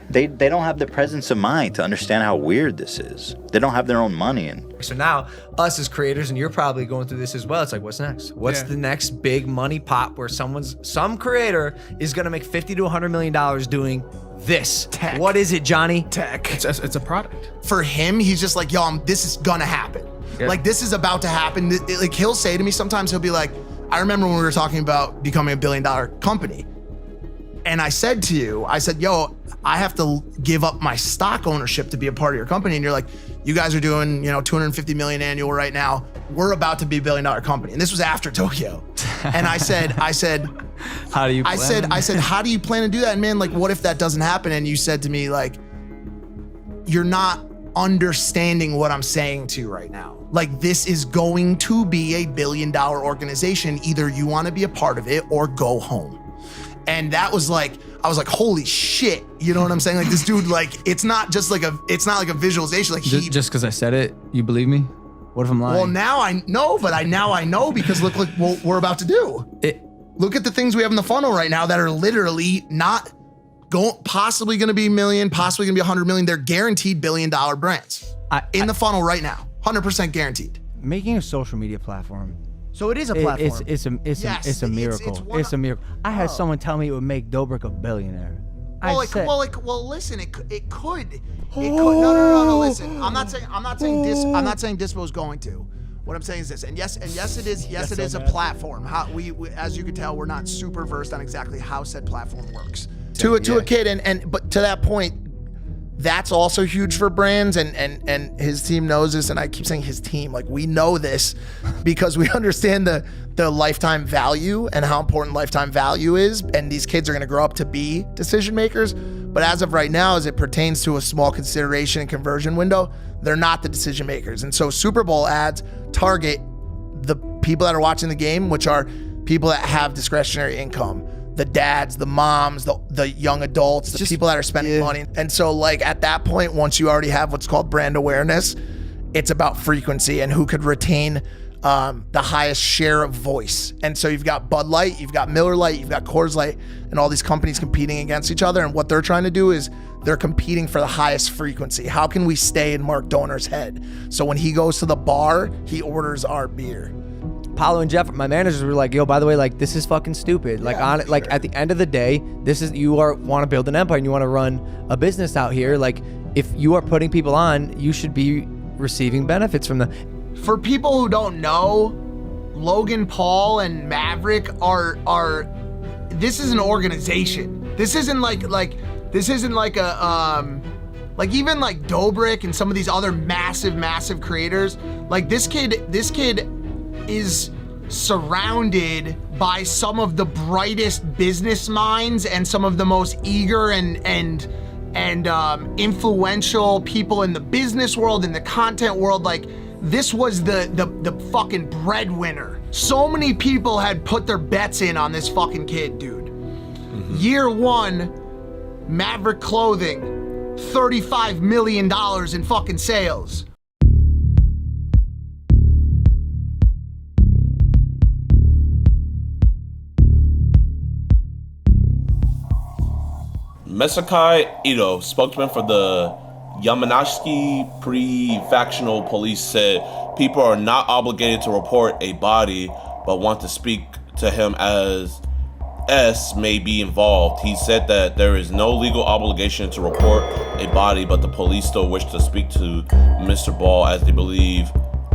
They don't have the presence of mind to understand how weird this is. They don't have their own money. So now, us as creators, and you're probably going through this as well, it's like, what's next? What's the next big money pop where some creator is going to make $50 to $100 million doing this? Tech. What is it, Johnny? Tech. It's a product. For him, he's just like, this is gonna happen. Yeah. Like, this is about to happen. Like, he'll say to me sometimes, he'll be like, I remember when we were talking about becoming $1 billion company. And I said to you, I said, yo, I have to give up my stock ownership to be a part of your company. And you're like, you guys are doing, you know, 250 million annual right now. We're about to be $1 billion company. And this was after Tokyo. And I said, how do you I said, how do you plan to do that? And man, like, what if that doesn't happen? And you said to me, like, you're not understanding what I'm saying to you right now. Like, this is going to be a $1 billion organization. Either you want to be a part of it or go home. And that was like, I was like, holy shit. You know what I'm saying? Like, this dude, like, it's not like a visualization. Like, just because I said it, you believe me? What if I'm lying? Well, now I know, but now I know because look like what we're about to do. Look at the things we have in the funnel right now that are literally not possibly going to be $1 million, possibly going to be $100 million. They're guaranteed $1 billion brands in the funnel right now. 100% guaranteed. Making a social media platform. So it is a platform. It's a miracle. It's a miracle. I had someone tell me it would make Dobrik a billionaire. Well, listen, it could. No, listen. I'm not saying Dispo is going to. What I'm saying is this, and yes, it is a platform. How we as you can tell, we're not super versed on exactly how said platform works. To a kid, but to that point, that's also huge for brands, and his team knows this, and I keep saying his team, like, we know this because we understand the lifetime value and how important lifetime value is, and these kids are gonna grow up to be decision makers. But as of right now, as it pertains to a small consideration and conversion window, they're not the decision makers. And so Super Bowl ads target the people that are watching the game, which are people that have discretionary income. The dads, the moms, the young adults, the people that are spending money. And so, like, at that point, once you already have what's called brand awareness, it's about frequency and who could retain the highest share of voice. And so you've got Bud Light, you've got Miller Lite, you've got Coors Light, and all these companies competing against each other. And what they're trying to do is they're competing for the highest frequency. How can we stay in Mark Doner's head? So when he goes to the bar, he orders our beer. Paulo and Jeff, my managers were like, yo, by the way, like, this is fucking stupid. Like, at the end of the day, you want to build an empire and you want to run a business out here. Like, if you are putting people on, you should be receiving benefits from them. For people who don't know, Logan Paul and Maverick are this is an organization. This isn't like even like Dobrik and some of these other massive creators. Like, this kid is surrounded by some of the brightest business minds and some of the most eager and influential people in the business world, in the content world. Like, this was the fucking breadwinner. So many people had put their bets in on this fucking kid, dude. Year one, Maverick Clothing, $35 million in fucking sales. Mesakai Ito, spokesman for the Yamanashi Prefectural Police, said people are not obligated to report a body, but want to speak to him as S may be involved. He said that there is no legal obligation to report a body, but the police still wish to speak to Mr. Ball as they believe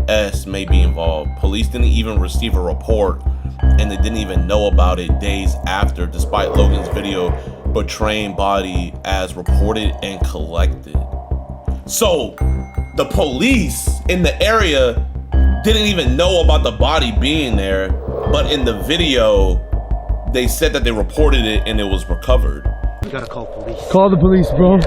S may be involved. Police didn't even receive a report, and they didn't even know about it days after, despite Logan's video portraying body as reported and collected. So the police in the area didn't even know about the body being there, but in the video they said that they reported it and it was recovered. You gotta call police. Call the police, bro.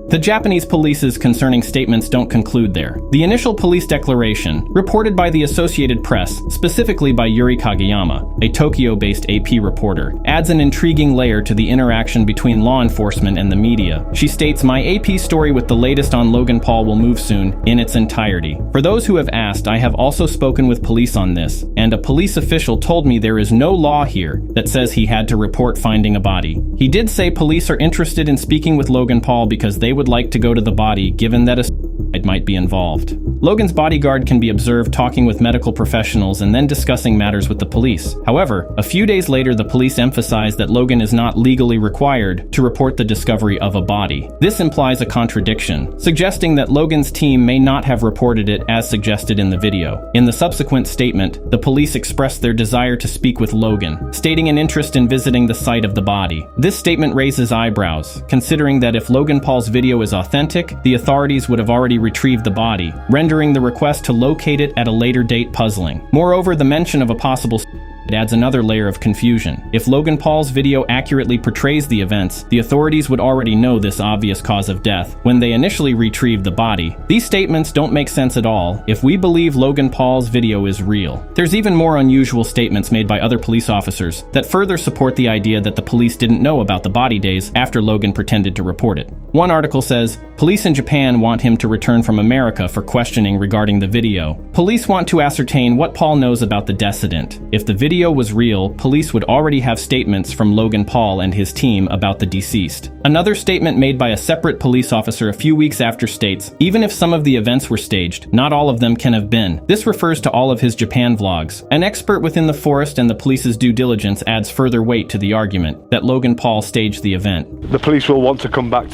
The Japanese police's concerning statements don't conclude there. The initial police declaration, reported by the Associated Press, specifically by Yuri Kageyama, a Tokyo-based AP reporter, adds an intriguing layer to the interaction between law enforcement and the media. She states, "My AP story with the latest on Logan Paul will move soon in its entirety. For those who have asked, I have also spoken with police on this, and a police official told me there is no law here that says he had to report finding a body. He did say police are interested in speaking with Logan Paul because they would like to go to the body, given that a might be involved. Logan's bodyguard can be observed talking with medical professionals and then discussing matters with the police. However, a few days later, the police emphasize that Logan is not legally required to report the discovery of a body. This implies a contradiction, suggesting that Logan's team may not have reported it as suggested in the video. In the subsequent statement, the police expressed their desire to speak with Logan, stating an interest in visiting the site of the body. This statement raises eyebrows, considering that if Logan Paul's video is authentic, the authorities would have already retrieved the body, rendering the request to locate it at a later date puzzling. Moreover, the mention of a possible it adds another layer of confusion. If Logan Paul's video accurately portrays the events, the authorities would already know this obvious cause of death when they initially retrieved the body. These statements don't make sense at all if we believe Logan Paul's video is real. There's even more unusual statements made by other police officers that further support the idea that the police didn't know about the body days after Logan pretended to report it. One article says, police in Japan want him to return from America for questioning regarding the video. Police want to ascertain what Paul knows about the decedent. If the video was real, police would already have statements from Logan Paul and his team about the deceased. Another statement made by a separate police officer a few weeks after states, even if some of the events were staged, not all of them can have been. This refers to all of his Japan vlogs. An expert within the forest and the police's due diligence adds further weight to the argument that Logan Paul staged the event. The police will want to come back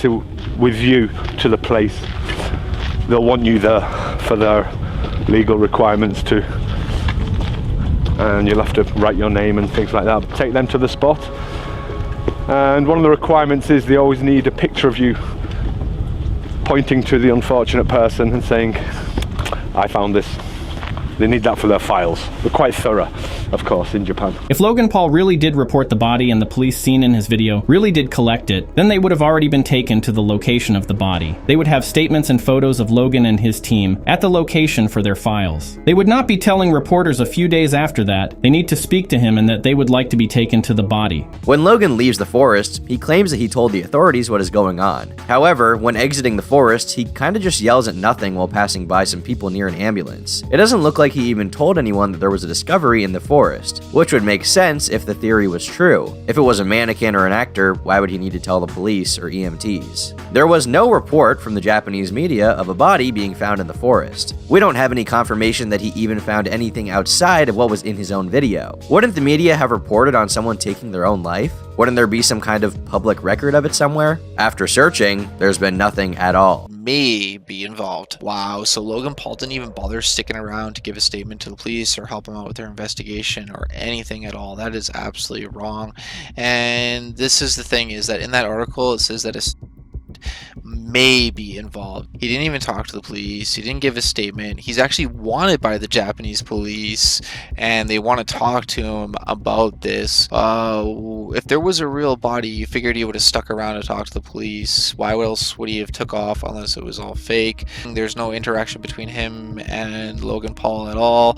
with you to the place. They'll want you there for their legal requirements too. And you'll have to write your name and things like that. Take them to the spot. And one of the requirements is they always need a picture of you pointing to the unfortunate person and saying, I found this. They need that for their files. They're quite thorough, of course, in Japan. If Logan Paul really did report the body and the police seen in his video really did collect it, then they would have already been taken to the location of the body. They would have statements and photos of Logan and his team at the location for their files. They would not be telling reporters a few days after that they need to speak to him and that they would like to be taken to the body. When Logan leaves the forest, he claims that he told the authorities what is going on. However, when exiting the forest, he kinda just yells at nothing while passing by some people near an ambulance. It doesn't look like he even told anyone that there was a discovery in the forest, which would make sense if the theory was true. If it was a mannequin or an actor, why would he need to tell the police or EMTs? There was no report from the Japanese media of a body being found in the forest. We don't have any confirmation that he even found anything outside of what was in his own video. Wouldn't the media have reported on someone taking their own life? Wouldn't there be some kind of public record of it somewhere? After searching, there's been nothing at all. May be involved. Wow, so Logan Paul didn't even bother sticking around to give a statement to the police or help them out with their investigation or anything at all. That is absolutely wrong. And this is the thing, is that in that article it says that may be involved. He didn't even talk to the police. He didn't give a statement. He's actually wanted by the Japanese police and they want to talk to him about this. If there was a real body, you figured he would have stuck around to talk to the police. Why else would he have took off unless it was all fake? There's no interaction between him and Logan Paul at all.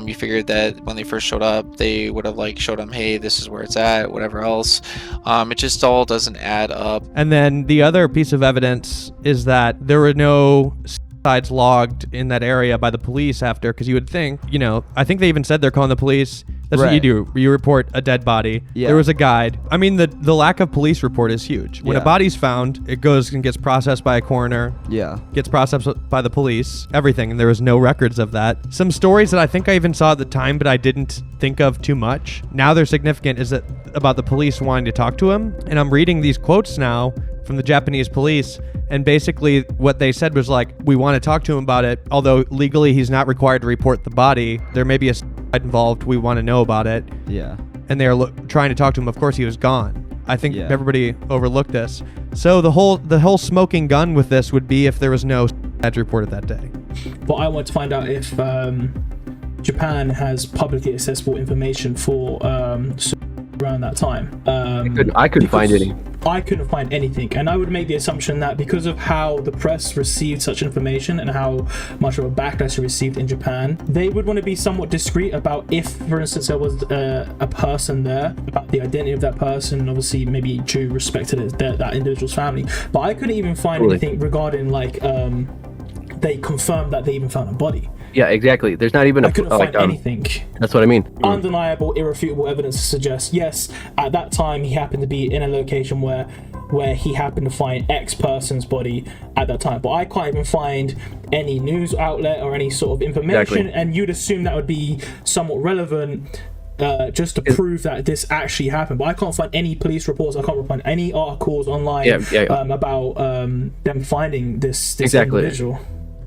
You figured that when they first showed up, they would have like showed him, hey, this is where it's at, whatever else. It just all doesn't add up. And then the other piece of evidence is that there were no suicides logged in that area by the police after, because you would think, you know, I think they even said they're calling the police. That's what you do. You report a dead body. Yeah. There was a guide. I mean, the lack of police report is huge. When a body's found, it goes and gets processed by a coroner. Yeah. Gets processed by the police. Everything. And there was no records of that. Some stories that I think I even saw at the time, but I didn't think of too much. Now they're significant, is that about the police wanting to talk to him. And I'm reading these quotes now from the Japanese police, and basically what they said was like, we want to talk to him about it, although legally he's not required to report the body. There may be a suicide involved, we want to know about it. Yeah. And they're trying to talk to him. Of course he was gone. I think everybody overlooked this. So the whole smoking gun with this would be if there was no suicide reported that day. But I want to find out if Japan has publicly accessible information for around that time. I couldn't find any. I couldn't find anything, and I would make the assumption that because of how the press received such information and how much of a backlash it received in Japan, they would want to be somewhat discreet about if, for instance, there was a person there, about the identity of that person, obviously maybe due respect to that individual's family. But I couldn't even find anything regarding like they confirmed that they even found a body. Yeah, exactly. There's not even I couldn't find anything. That's what I mean. Undeniable, irrefutable evidence to suggest, yes, at that time he happened to be in a location where where he happened to find X person's body at that time. But I can't even find any news outlet or any sort of information, Exactly. and you'd assume that would be somewhat relevant just to prove that this actually happened. But I can't find any police reports, I can't find any articles online about them finding this individual.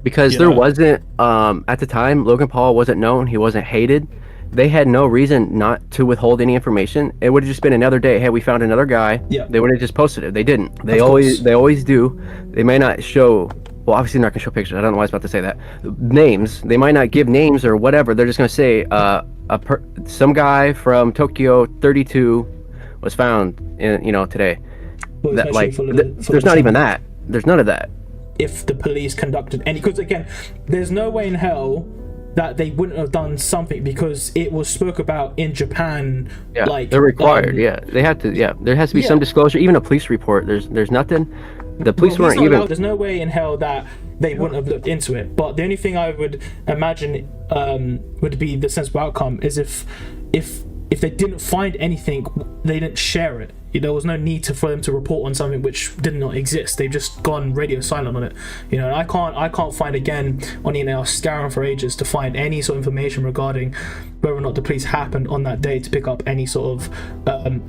Because there wasn't, at the time, Logan Paul wasn't known, he wasn't hated. They had no reason not to withhold any information. It would have just been another day. Hey, we found another guy. Yeah. They would have just posted it. They didn't. They always do. They may not show. Well, obviously they're not gonna show pictures. I don't know why I was about to say that. Names. They might not give names or whatever. They're just gonna say some guy from Tokyo 32 was found in today. Well, That, especially like, for there's not even that. There's none of that. If the police conducted any, because again, there's no way in hell that they wouldn't have done something, because it was spoke about in Japan. Yeah, like they're required. They have to. Yeah, there has to be some disclosure. Even a police report. There's nothing. The police weren't even. There's no way in hell that they wouldn't have looked into it. But the only thing I would imagine would be the sensible outcome is if they didn't find anything, they didn't share it. There was no need for them to report on something which did not exist. They've just gone radio silent on it. And I can't find again on the internet. I was scouring for ages to find any sort of information regarding whether or not the police happened on that day to pick up any sort of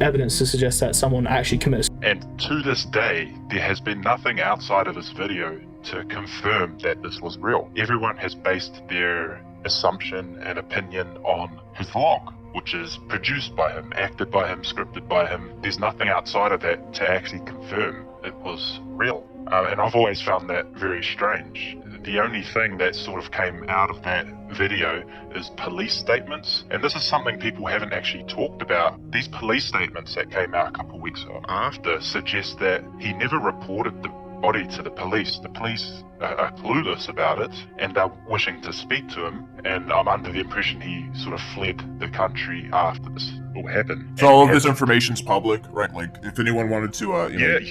evidence to suggest that someone actually committed. And to this day, there has been nothing outside of this video to confirm that this was real. Everyone has based their assumption and opinion on his vlog, which is produced by him, acted by him, scripted by him. There's nothing outside of that to actually confirm it was real. And I've always found that very strange. The only thing that sort of came out of that video is police statements. And this is something people haven't actually talked about. These police statements that came out a couple of weeks after suggest that he never reported the body to the police. The police are clueless about it, and they're wishing to speak to him, and I'm under the impression he sort of fled the country after this all happened. So all of this information's public, right? Like, if anyone wanted to,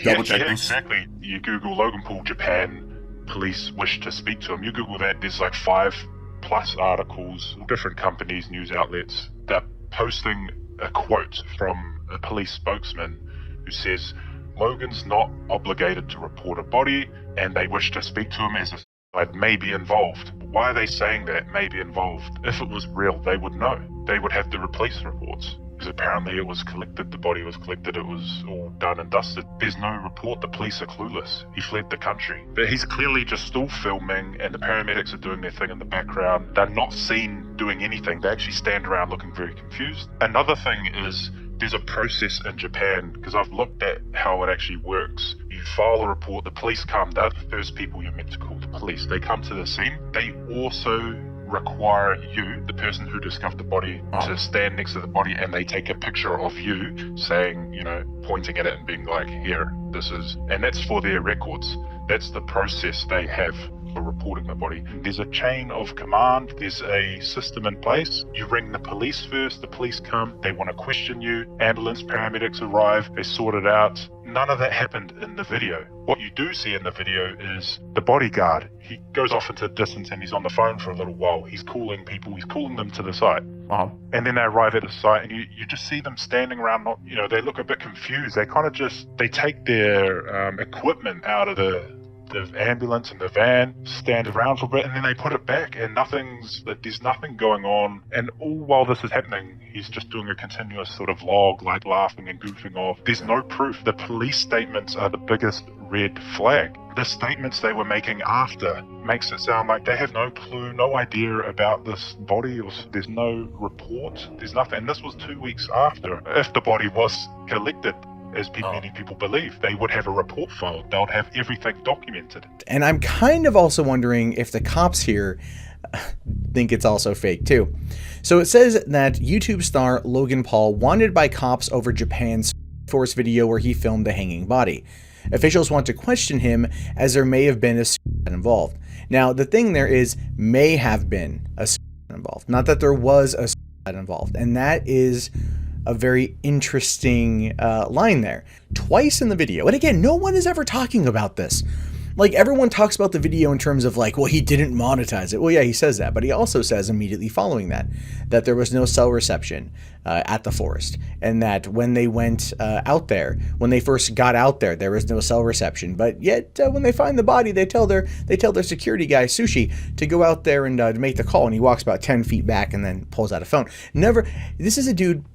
double check this. Exactly. You Google Logan Paul Japan, police wish to speak to him. You Google that, there's like 5+ articles, different companies, news outlets, that posting a quote from a police spokesman who says, Logan's not obligated to report a body, and they wish to speak to him as if I may be involved. Why are they saying that may be involved? If it was real, they would know. They would have the police reports. Because apparently it was collected, the body was collected, it was all done and dusted. There's no report, the police are clueless. He fled the country. But he's clearly just still filming, and the paramedics are doing their thing in the background. They're not seen doing anything. They actually stand around looking very confused. Another thing is, there's a process in Japan, because I've looked at how it actually works. You file a report, the police come, they're the first people you're meant to call the police. They come to the scene. They also require you, the person who discovered the body, to stand next to the body, and they take a picture of you saying, pointing at it and being like, here, this is, and that's for their records. That's the process they have for reporting the body. There's a chain of command, there's a system in place. You ring the police first, the police come, they want to question you, ambulance, paramedics arrive, they sort it out. None of that happened in the video. What you do see in the video is the bodyguard. He goes off into the distance and he's on the phone for a little while. He's calling people, he's calling them to the site. And then they arrive at the site and you just see them standing around, they look a bit confused. They kind of they take their equipment out of the ambulance and the van, stand around for a bit, and then they put it back, and there's nothing going on. And all while this is happening, he's just doing a continuous sort of vlog, like laughing and goofing off. There's no proof. The police statements are the biggest red flag. The statements they were making after makes it sound like they have no clue, no idea about this body, or there's no report, there's nothing. And this was 2 weeks after. If the body was collected, as many people believe, they would have a report filed. They would have everything documented. And I'm kind of also wondering if the cops here think it's also fake too. So it says that YouTube star Logan Paul wanted by cops over Japan's Force video where he filmed the hanging body. Officials want to question him as there may have been a suicide involved. Now, the thing there is may have been a suicide involved, not that there was a suicide involved. And that is a very interesting line there. Twice in the video, and again, no one is ever talking about this. Like, everyone talks about the video in terms of like, well, he didn't monetize it. Well, yeah, he says that, but he also says immediately following that there was no cell reception at the forest, and that when they went out there, when they first got out there, there was no cell reception. But yet, when they find the body, they tell their security guy Sushi to go out there and to make the call, and he walks about 10 feet back and then pulls out a phone. This is a dude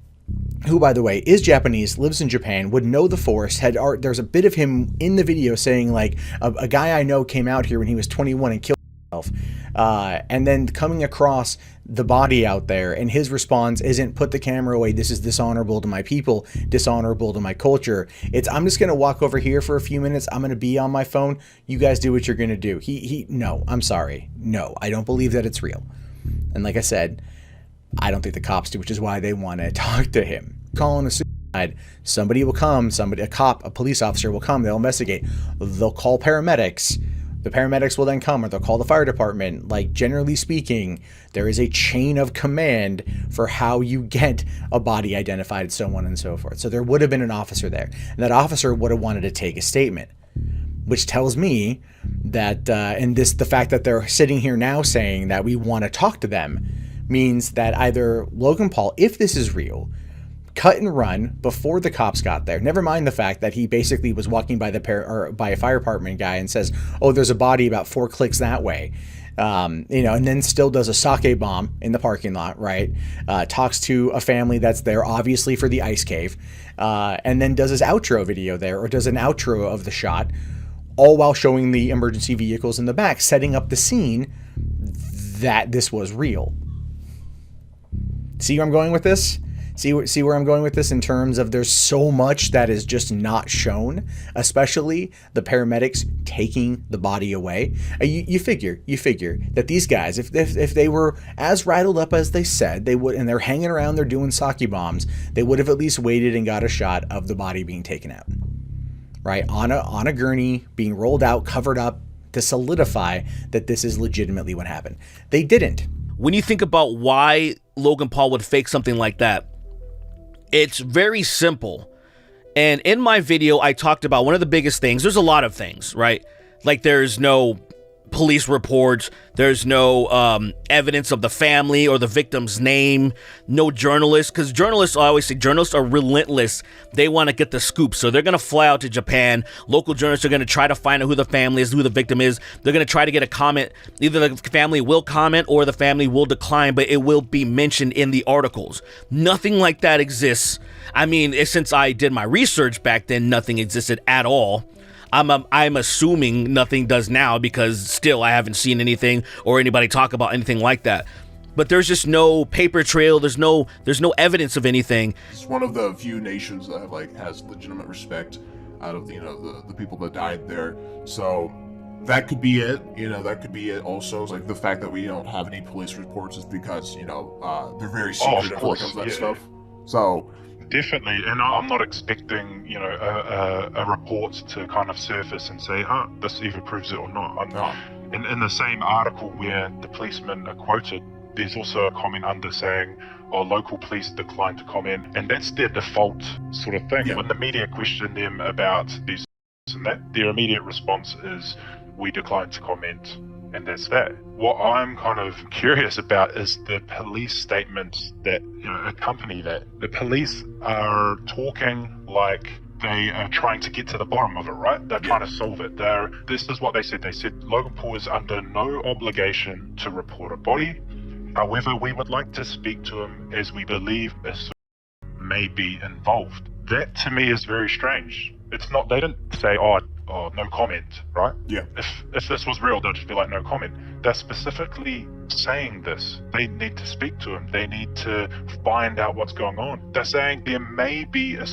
who, by the way, is Japanese, lives in Japan, would know the forest, there's a bit of him in the video saying like, a guy I know came out here when he was 21 and killed himself, and then coming across the body out there, and his response isn't put the camera away, this is dishonorable to my people, dishonorable to my culture. It's, I'm just gonna walk over here for a few minutes, I'm gonna be on my phone, you guys do what you're gonna do. No, I'm sorry, no, I don't believe that it's real. And like I said, I don't think the cops do, which is why they want to talk to him. Calling a suicide, somebody will come, a cop, a police officer will come, they'll investigate, they'll call paramedics, the paramedics will then come, or they'll call the fire department. Like, generally speaking, there is a chain of command for how you get a body identified, so on and so forth. So there would have been an officer there, and that officer would have wanted to take a statement, which tells me that, the fact that they're sitting here now saying that we want to talk to them means that either Logan Paul, if this is real, cut and run before the cops got there. Never mind the fact that he basically was walking by by a fire department guy and says, "Oh, there's a body about 4 clicks that way," and then still does a sake bomb in the parking lot, right? Talks to a family that's there, obviously for the ice cave, and then does his outro video there, or does an outro of the shot, all while showing the emergency vehicles in the back, setting up the scene that this was real. See where I'm going with this? See where I'm going with this in terms of there's so much that is just not shown, especially the paramedics taking the body away. You figure that these guys, if they were as rattled up as they said they would, and they're hanging around, they're doing sake bombs, they would have at least waited and got a shot of the body being taken out, right? On a gurney, being rolled out, covered up, to solidify that this is legitimately what happened. They didn't. When you think about why Logan Paul would fake something like that, it's very simple. And in my video, I talked about one of the biggest things. There's a lot of things, right? Like, there's no police reports, there's no evidence of the family or the victim's name, no journalists, because journalists, I always say journalists are relentless. They want to get the scoop, so they're going to fly out to Japan. Local journalists are going to try to find out who the family is, who the victim is. They're going to try to get a comment. Either the family will comment or the family will decline, but it will be mentioned in the articles. Nothing like that exists. I mean, since I did my research back then, nothing existed at all. I'm assuming nothing does now, because still I haven't seen anything or anybody talk about anything like that. But there's just no paper trail. There's no evidence of anything. It's one of the few nations that has legitimate respect out of the people that died there. So that could be it. That could be it. Also, it's like the fact that we don't have any police reports is because they're very secretive when it comes to that stuff. So. Definitely, and I'm not expecting, a report to kind of surface and say, this either proves it or not. In the same article where the policemen are quoted, there's also a comment under saying, local police declined to comment, and that's their default sort of thing. Yeah. When the media question them about these and that, their immediate response is, we decline to comment. And that's that. What I'm kind of curious about is the police statements that accompany that. The police are talking like they are trying to get to the bottom of it, right? They're trying to solve it. This is what they said. They said Logan Paul is under no obligation to report a body. However, we would like to speak to him as we believe a suspect may be involved. That to me is very strange. It's not. They didn't say, no comment, right? Yeah. If this was real, they'd just be like, no comment. They're specifically saying this. They need to speak to him. They need to find out what's going on. They're saying there may be a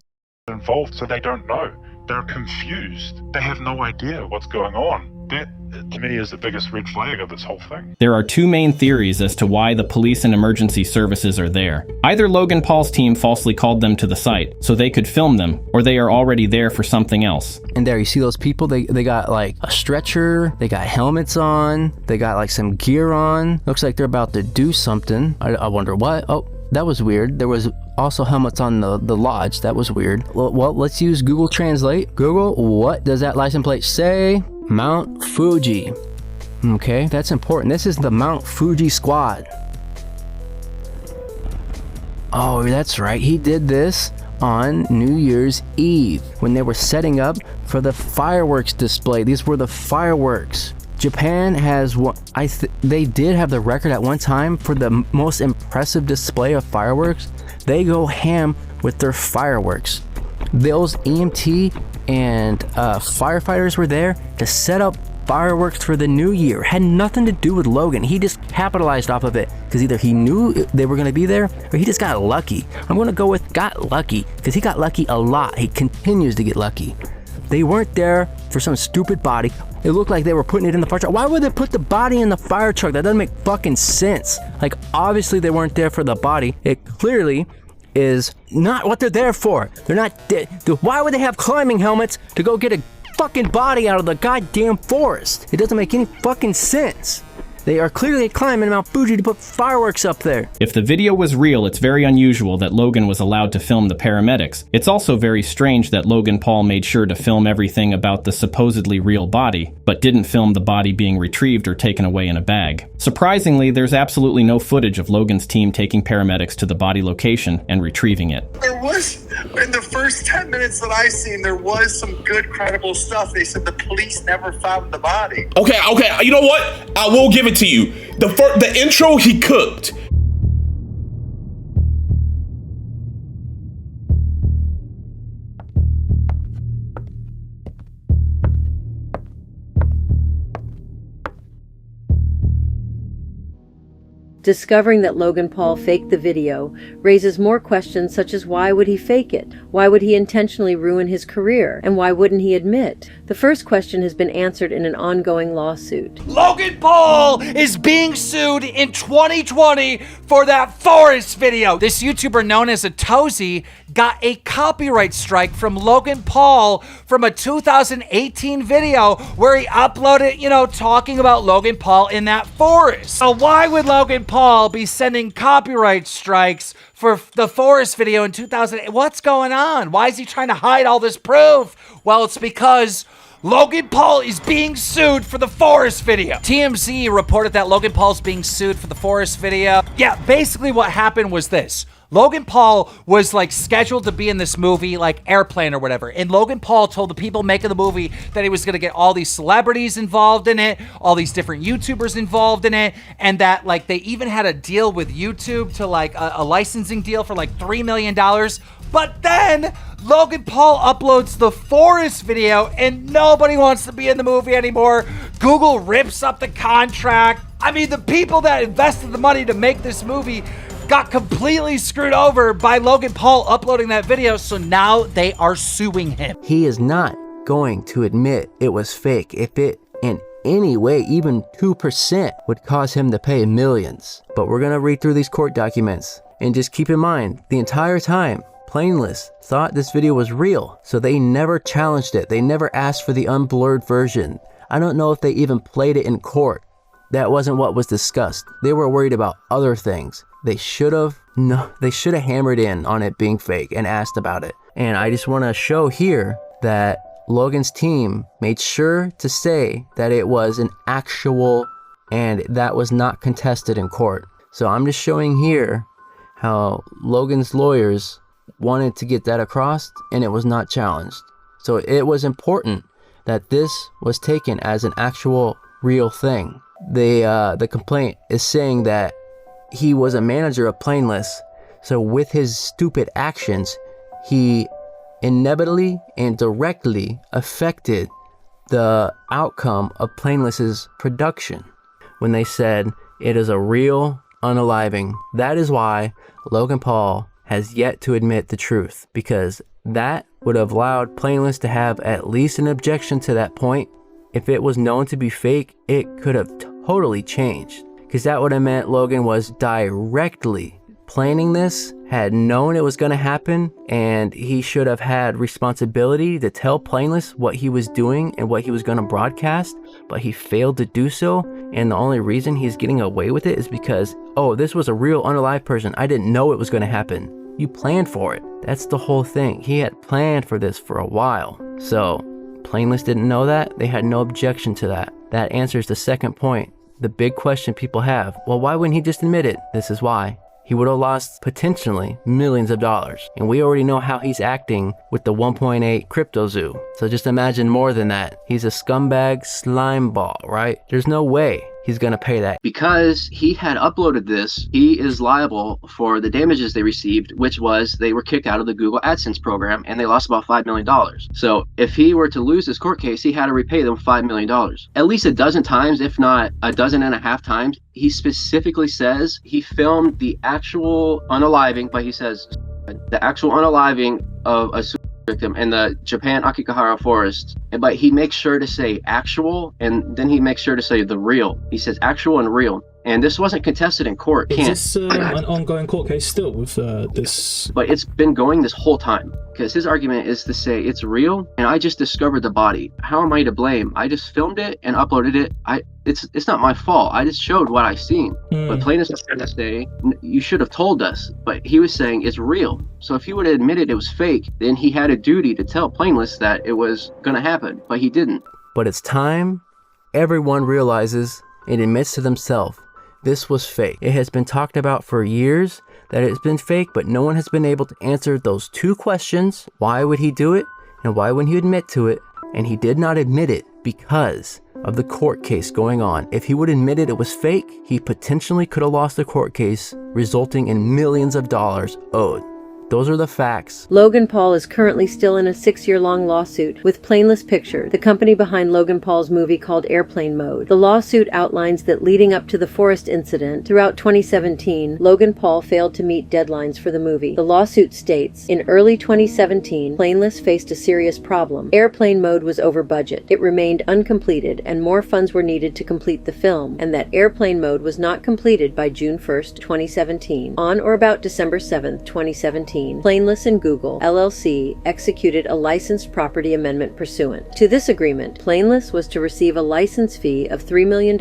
involved, so they don't know. They're confused. They have no idea what's going on. That, to me, is the biggest red flag of this whole thing. There are two main theories as to why the police and emergency services are there. Either Logan Paul's team falsely called them to the site so they could film them, or they are already there for something else. And there you see those people, they got like a stretcher, they got helmets on, they got like some gear on. Looks like they're about to do something. I wonder what. Oh, that was weird. There was also helmets on the lodge. That was weird. Well, let's use Google Translate. Google, what does that license plate say? Mount Fuji. Okay, that's important. This is the Mount Fuji squad. Oh, that's right. He did this on New Year's Eve when they were setting up for the fireworks display. These were the fireworks. Japan has what they did have the record at one time for the most impressive display of fireworks. They go ham with their fireworks. Those EMT and firefighters were there to set up fireworks for the new year. Had nothing to do with Logan. He just capitalized off of it because either he knew they were going to be there or he just got lucky. I'm going to go with got lucky because he got lucky a lot. He continues to get lucky. They weren't there for some stupid body. It looked like they were putting it in the fire truck. Why would they put the body in the fire truck? That doesn't make fucking sense. Like, obviously they weren't there for the body. It clearly is not what they're there for. They're not why would they have climbing helmets to go get a fucking body out of the goddamn forest? It doesn't make any fucking sense. They are clearly climbing Mount Fuji to put fireworks up there. If the video was real, it's very unusual that Logan was allowed to film the paramedics. It's also very strange that Logan Paul made sure to film everything about the supposedly real body, but didn't film the body being retrieved or taken away in a bag. Surprisingly, there's absolutely no footage of Logan's team taking paramedics to the body location and retrieving it. There was, in the first 10 minutes that I seen, there was some good, credible stuff. They said the police never found the body. Okay, you know what? I will give it to you. The intro he cooked. Discovering that Logan Paul faked the video raises more questions such as why would he fake it? Why would he intentionally ruin his career? And why wouldn't he admit? The first question has been answered in an ongoing lawsuit. Logan Paul is being sued in 2020 for that forest video. This YouTuber known as Atozy got a copyright strike from Logan Paul from a 2018 video where he uploaded, talking about Logan Paul in that forest. So why would Logan Paul be sending copyright strikes for the forest video in 2008? What's going on? Why is he trying to hide all this proof? Well, it's because Logan Paul is being sued for the forest video. TMZ reported that Logan Paul's being sued for the forest video. Yeah, basically what happened was this. Logan Paul was scheduled to be in this movie Airplane or whatever. And Logan Paul told the people making the movie that he was going to get all these celebrities involved in it, all these different YouTubers involved in it, and that they even had a deal with YouTube to a licensing deal for $3 million. But then Logan Paul uploads the forest video and nobody wants to be in the movie anymore. Google rips up the contract. I mean, the people that invested the money to make this movie got completely screwed over by Logan Paul uploading that video, so now they are suing him. He is not going to admit it was fake if it in any way, even 2%, would cause him to pay millions. But we're gonna read through these court documents and just keep in mind, the entire time, Plainless thought this video was real, so they never challenged it. They never asked for the unblurred version. I don't know if they even played it in court. That wasn't what was discussed. They were worried about other things. They should have hammered in on it being fake and asked about it. And I just want to show here that Logan's team made sure to say that it was an actual, and that was not contested in court. So I'm just showing here how Logan's lawyers wanted to get that across and it was not challenged. So it was important that this was taken as an actual real thing. The complaint is saying that he was a manager of Plainless, so with his stupid actions, he inevitably and directly affected the outcome of Plainless's production. When they said it is a real unaliving, that is why Logan Paul has yet to admit the truth, because that would have allowed Plainless to have at least an objection to that point. If it was known to be fake, it could have totally changed, because that would have meant Logan was directly planning this, had known it was going to happen, and he should have had responsibility to tell Plainless what he was doing and what he was going to broadcast, but he failed to do so. And the only reason he's getting away with it is because, oh, this was a real unalive person. I didn't know it was going to happen. You planned for it. That's the whole thing. He had planned for this for a while. So Plainless didn't know that. They had no objection to that. That answers the second point. The big question people have, well, why wouldn't he just admit it? This is why. He would have lost potentially millions of dollars. And we already know how he's acting with the 1.8 crypto zoo. So just imagine more than that. He's a scumbag slime ball, right? There's no way he's gonna pay that. Because he had uploaded this, he is liable for the damages they received, which was they were kicked out of the Google AdSense program and they lost about $5 million. So if he were to lose this court case, he had to repay them $5 million. At least a dozen times, if not a dozen and a half times, he specifically says he filmed the actual unaliving, but he says the actual unaliving of a victim in the Japan Akikahara forest, but he makes sure to say actual, and then he makes sure to say the real. He says actual and real, and this wasn't contested in court. Is this an ongoing court case still with this? But it's been going this whole time, because his argument is to say it's real, and I just discovered the body. How am I to blame? I just filmed it and uploaded it. It's not my fault. I just showed what I seen. But plaintiff was trying to say, you should have told us. But he was saying it's real. So if he would have admitted it was fake, then he had a duty to tell plaintiffs that it was going to happen. But he didn't. But it's time everyone realizes and admits to themselves this was fake. It has been talked about for years that it's been fake, but no one has been able to answer those two questions. Why would he do it? And why wouldn't he admit to it? And he did not admit it because of the court case going on. If he would have admitted it was fake, he potentially could have lost the court case, resulting in millions of dollars owed. Those are the facts. Logan Paul is currently still in a 6-year-long lawsuit with Plainless Picture, the company behind Logan Paul's movie called Airplane Mode. The lawsuit outlines that leading up to the forest incident, throughout 2017, Logan Paul failed to meet deadlines for the movie. The lawsuit states, in early 2017, Plainless faced a serious problem. Airplane Mode was over budget. It remained uncompleted, and more funds were needed to complete the film, and that Airplane Mode was not completed by June 1st, 2017. On or about December 7th, 2017, Plainless and Google, LLC, executed a licensed property amendment pursuant. To this agreement, Plainless was to receive a license fee of $3 million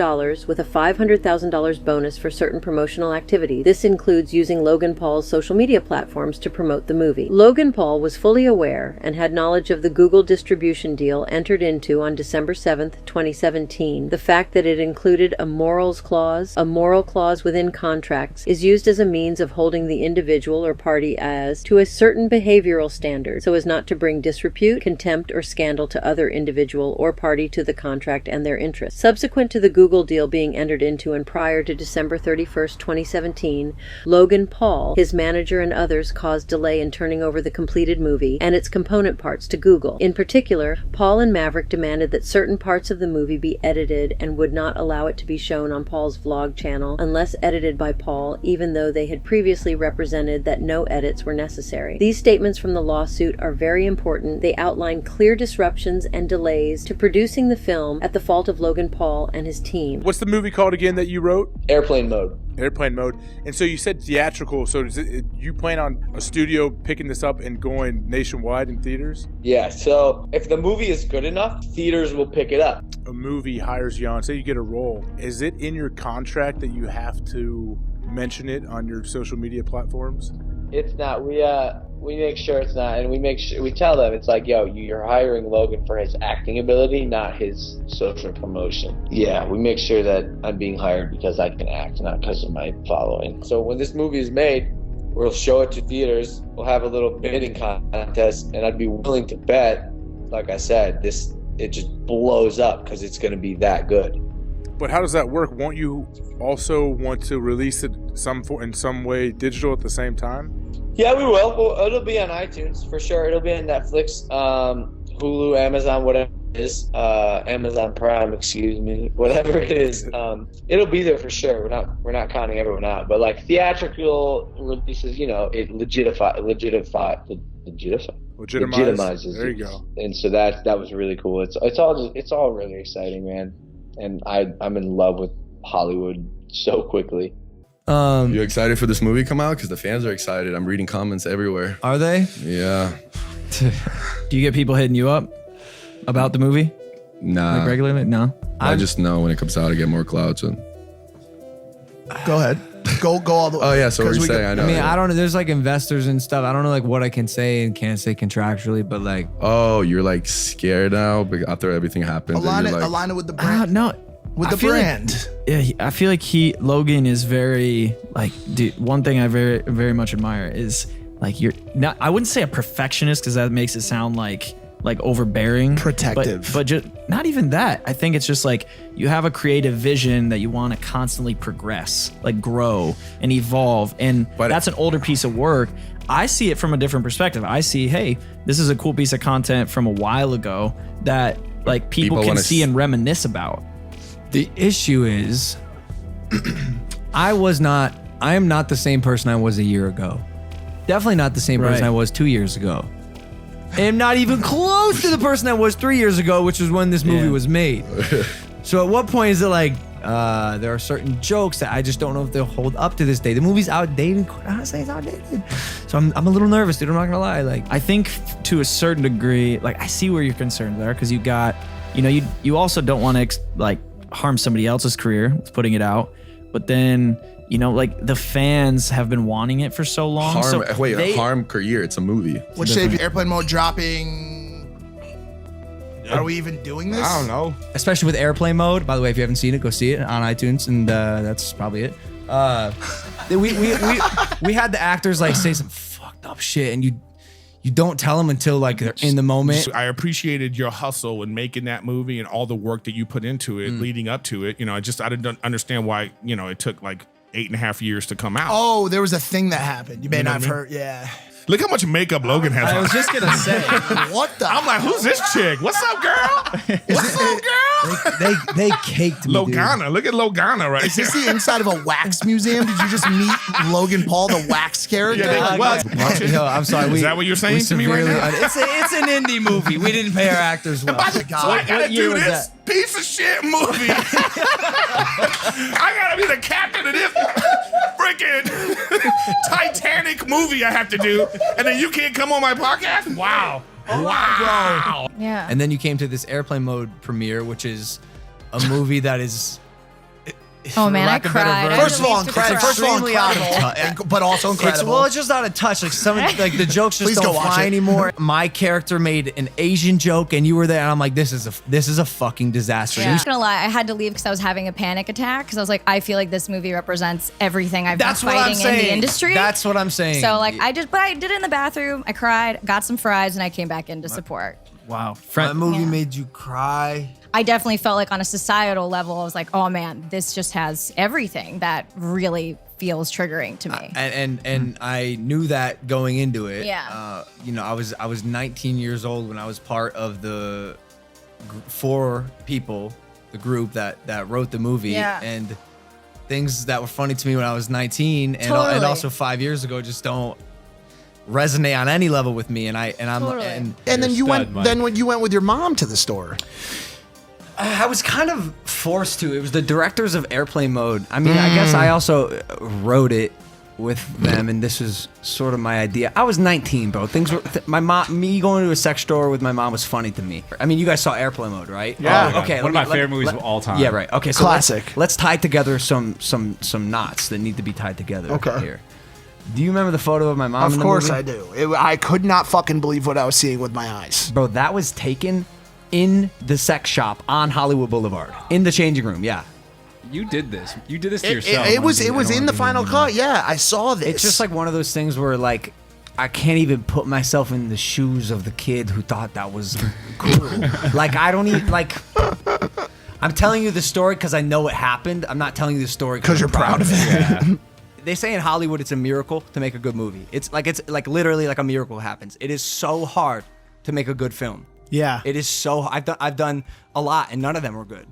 with a $500,000 bonus for certain promotional activities. This includes using Logan Paul's social media platforms to promote the movie. Logan Paul was fully aware and had knowledge of the Google distribution deal entered into on December 7th, 2017. The fact that it included a morals clause, a moral clause within contracts, is used as a means of holding the individual or party as to a certain behavioral standard so as not to bring disrepute, contempt, or scandal to other individual or party to the contract and their interests. Subsequent to the Google deal being entered into and prior to December 31st, 2017, Logan Paul, his manager, and others caused delay in turning over the completed movie and its component parts to Google. In particular, Paul and Maverick demanded that certain parts of the movie be edited and would not allow it to be shown on Paul's vlog channel unless edited by Paul, even though they had previously represented that no edits were necessary. These statements from the lawsuit are very important. They outline clear disruptions and delays to producing the film at the fault of Logan Paul and his team. What's the movie called again that you wrote? Airplane Mode. Airplane Mode. And so you said theatrical, so you plan on a studio picking this up and going nationwide in theaters? Yeah, so if the movie is good enough, theaters will pick it up. A movie hires you on, say you get a role. Is it in your contract that you have to mention it on your social media platforms? It's not. We make sure it's not, and we tell them it's like, yo, you're hiring Logan for his acting ability, not his social promotion. Yeah, we make sure that I'm being hired because I can act, not because of my following. So when this movie is made, we'll show it to theaters. We'll have a little bidding contest, and I'd be willing to bet, like I said, it just blows up because it's going to be that good. But how does that work? Won't you also want to release it in some way digital at the same time? Yeah, we will. Well, it'll be on iTunes for sure. It'll be on Netflix, Hulu, Amazon, whatever it is. Amazon Prime, excuse me, whatever it is. It'll be there for sure. We're not counting everyone out, but like theatrical releases, it legitimizes. There you go. And so that was really cool. It's all really exciting, man. And I'm in love with Hollywood so quickly. You excited for this movie come out? Because the fans are excited. I'm reading comments everywhere. Are they? Yeah. Do you get people hitting you up about the movie? Nah. Like regularly? No. I just know when it comes out, I get more clout. So. Go ahead. Go all the way. Oh yeah, so what you're saying, I know. I mean, I don't know. There's like investors and stuff. I don't know like what I can say and can't say contractually, but like. Oh, you're like scared now after everything happened. Align it with the brand. No. With the brand. Yeah, I feel like Logan is very like, dude, one thing I very, very much admire is like you're not, I wouldn't say a perfectionist because that makes it sound like overbearing, protective, but just not even that. I think it's just like you have a creative vision that you want to constantly progress, like grow and evolve, and that's an older piece of work. I see it from a different perspective. I see, hey, this is a cool piece of content from a while ago that like people can see and reminisce about. The issue is, I am not the same person I was a year ago. Definitely not the same person I was 2 years ago. And not even close to the person I was 3 years ago, which was when this movie was made. So at what point is it like, there are certain jokes that I just don't know if they'll hold up to this day. The movie's outdated. Honestly, it's outdated. So I'm a little nervous, dude. I'm not gonna lie. Like, I think to a certain degree, like I see where your concerns are, because you got, you also don't want to like harm somebody else's career with putting it out, but then like the fans have been wanting it for so long. Harm career. It's a movie. What shape airplane mode dropping? Are we even doing this? I don't know. Especially with airplane mode. By the way, if you haven't seen it, go see it on iTunes, and that's probably it. We had the actors like say some fucked up shit, and you don't tell them until like they're in the moment. I appreciated your hustle in making that movie and all the work that you put into it leading up to it. I didn't understand why it took like 8.5 years to come out. Oh, there was a thing that happened. You may not have heard. Yeah. Look how much makeup Logan has on. I was just gonna say. What the? I'm like, who's this chick? What's up, girl? What's up, girl? They caked me, Logana. dude. Look at Logana right Is this the inside of a wax museum? Did you just meet Logan Paul, the wax character? No, I'm sorry. Is that what you're saying to me right now? It's an indie movie. We didn't pay our actors well. So I gotta do this piece of shit movie. I gotta be the captain of this freaking Titanic movie I have to do, and then you can't come on my podcast? Wow. Wow. Yeah. And then you came to this airplane mode premiere, which is a movie that is. Oh man, I cried. First of all, incredible, but also incredible. It's just out of touch. Like like the jokes just don't fly anymore. My character made an Asian joke, and you were there, and I'm like, this is a fucking disaster. Yeah. I'm not gonna lie, I had to leave because I was having a panic attack. Because I was like, I feel like this movie represents everything I've been fighting in the industry. That's what I'm saying. So like, I did it in the bathroom. I cried, got some fries, and I came back in to support. Wow, that movie made you cry. I definitely felt like on a societal level, I was like, oh man, this just has everything that really feels triggering to me. And I knew that going into it. Yeah. I was 19 years old when I was part of the 4 people, the group that wrote the movie. Yeah. And things that were funny to me when I was 19 and also 5 years ago just don't resonate on any level with me. And then you went when you went with your mom to the store. I was kind of forced to. It was the directors of Airplane Mode. I mean, I guess I also wrote it with them, and this was sort of my idea. I was 19, bro. Things were me going to a sex store with my mom was funny to me. I mean, you guys saw Airplane Mode, right? Yeah. Oh, okay. One of my favorite movies of all time. Yeah, right. Okay, so classic. Let's tie together some knots that need to be tied together here. Do you remember the photo of my mom? Of course I do. I could not fucking believe what I was seeing with my eyes. Bro, that was taken in the sex shop on Hollywood Boulevard, in the changing room. Yeah. You did this. You did this to yourself. It was in the final cut. Yeah, I saw this. It's just like one of those things where like I can't even put myself in the shoes of the kid who thought that was cool. Like I don't even like. I'm telling you the story because I know it happened. I'm not telling you the story because you're proud of it. Yeah. They say in Hollywood it's a miracle to make a good movie. It's like literally like a miracle happens. It is so hard to make a good film. Yeah, it is so. I've done a lot, and none of them were good.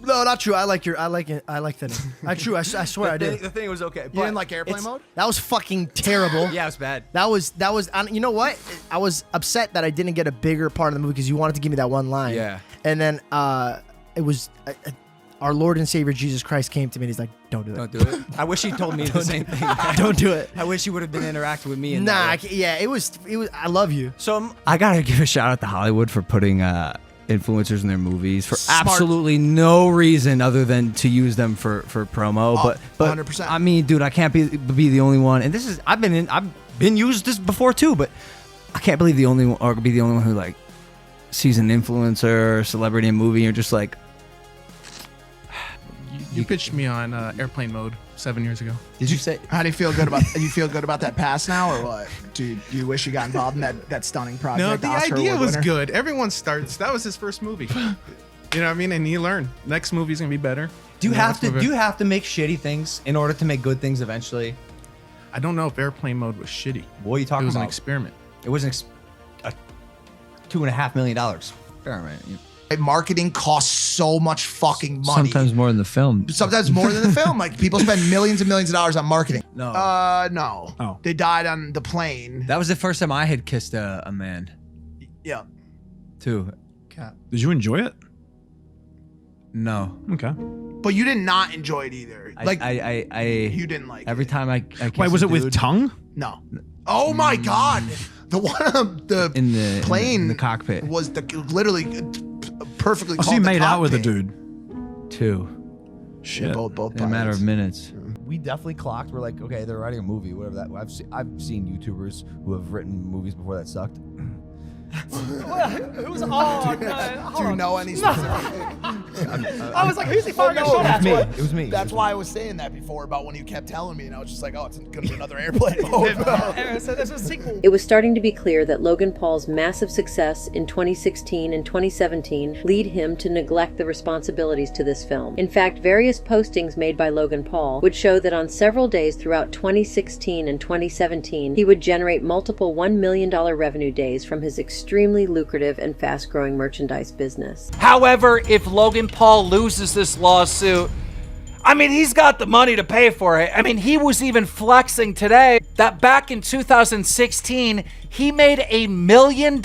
No, not true. I like that. I swear I did. The thing was okay. You didn't like Airplane Mode? That was fucking terrible. Yeah, it was bad. That was. You know what? I was upset that I didn't get a bigger part of the movie because you wanted to give me that one line. Yeah. And then it was. Our Lord and Savior Jesus Christ came to me and he's like, don't do it. Don't do it. I wish he told me the same thing. Don't do it. I wish he would have been interacting with me. It was, I love you. So I got to give a shout out to Hollywood for putting influencers in their movies for Smart. absolutely no reason other than to use them for promo. But 100%. I mean, dude, I can't be the only one. And this is I've been used this before too, but I can't believe the only one or be the only one who like sees an influencer or celebrity in a movie and you're just like. You pitched me on airplane mode 7 years ago. Did you say? How do you feel good about? You feel good about that pass now, or what? Do you wish you got involved in that stunning project? No, the Oscar idea award was winner? good. Everyone starts. That was his first movie. You know what I mean? And you learn. Next movie's gonna be better. Do you have to make shitty things in order to make good things eventually? I don't know if airplane mode was shitty. What are you talking about? It was an experiment. It was a $2.5 million experiment. Marketing costs so much fucking money. Sometimes more than the film. Sometimes more than the film. Like people spend millions and millions of dollars on marketing. No. No. Oh. They died on the plane. That was the first time I had kissed a man. Yeah. Too. Did you enjoy it? No. Okay. But you did not enjoy it either. Like you didn't like every time I kissed Wait, was a it with dude- tongue? No. Oh my god. The one on the plane in the cockpit was literally perfectly. So you called the made out with a cockpit. dude? Two. Shit. Both In a matter of minutes. We definitely clocked. We're like, okay, they're writing a movie, whatever that. I've seen YouTubers who have written movies before that sucked. Who's on? Do you know any specific? I was like, who's he firing a shot at? It was me. That's why I was saying that before about when you kept telling me, and I was just like, oh, it's gonna be another airplane mode. So there's a sequel. It was starting to be clear that Logan Paul's massive success in 2016 and 2017 lead him to neglect the responsibilities to this film. In fact, various postings made by Logan Paul would show that on several days throughout 2016 and 2017, he would generate multiple $1 million revenue days from his extremely lucrative and fast-growing merchandise business. However, if Logan Paul loses this lawsuit, I mean, he's got the money to pay for it. I mean, he was even flexing today that back in 2016, he made $1 million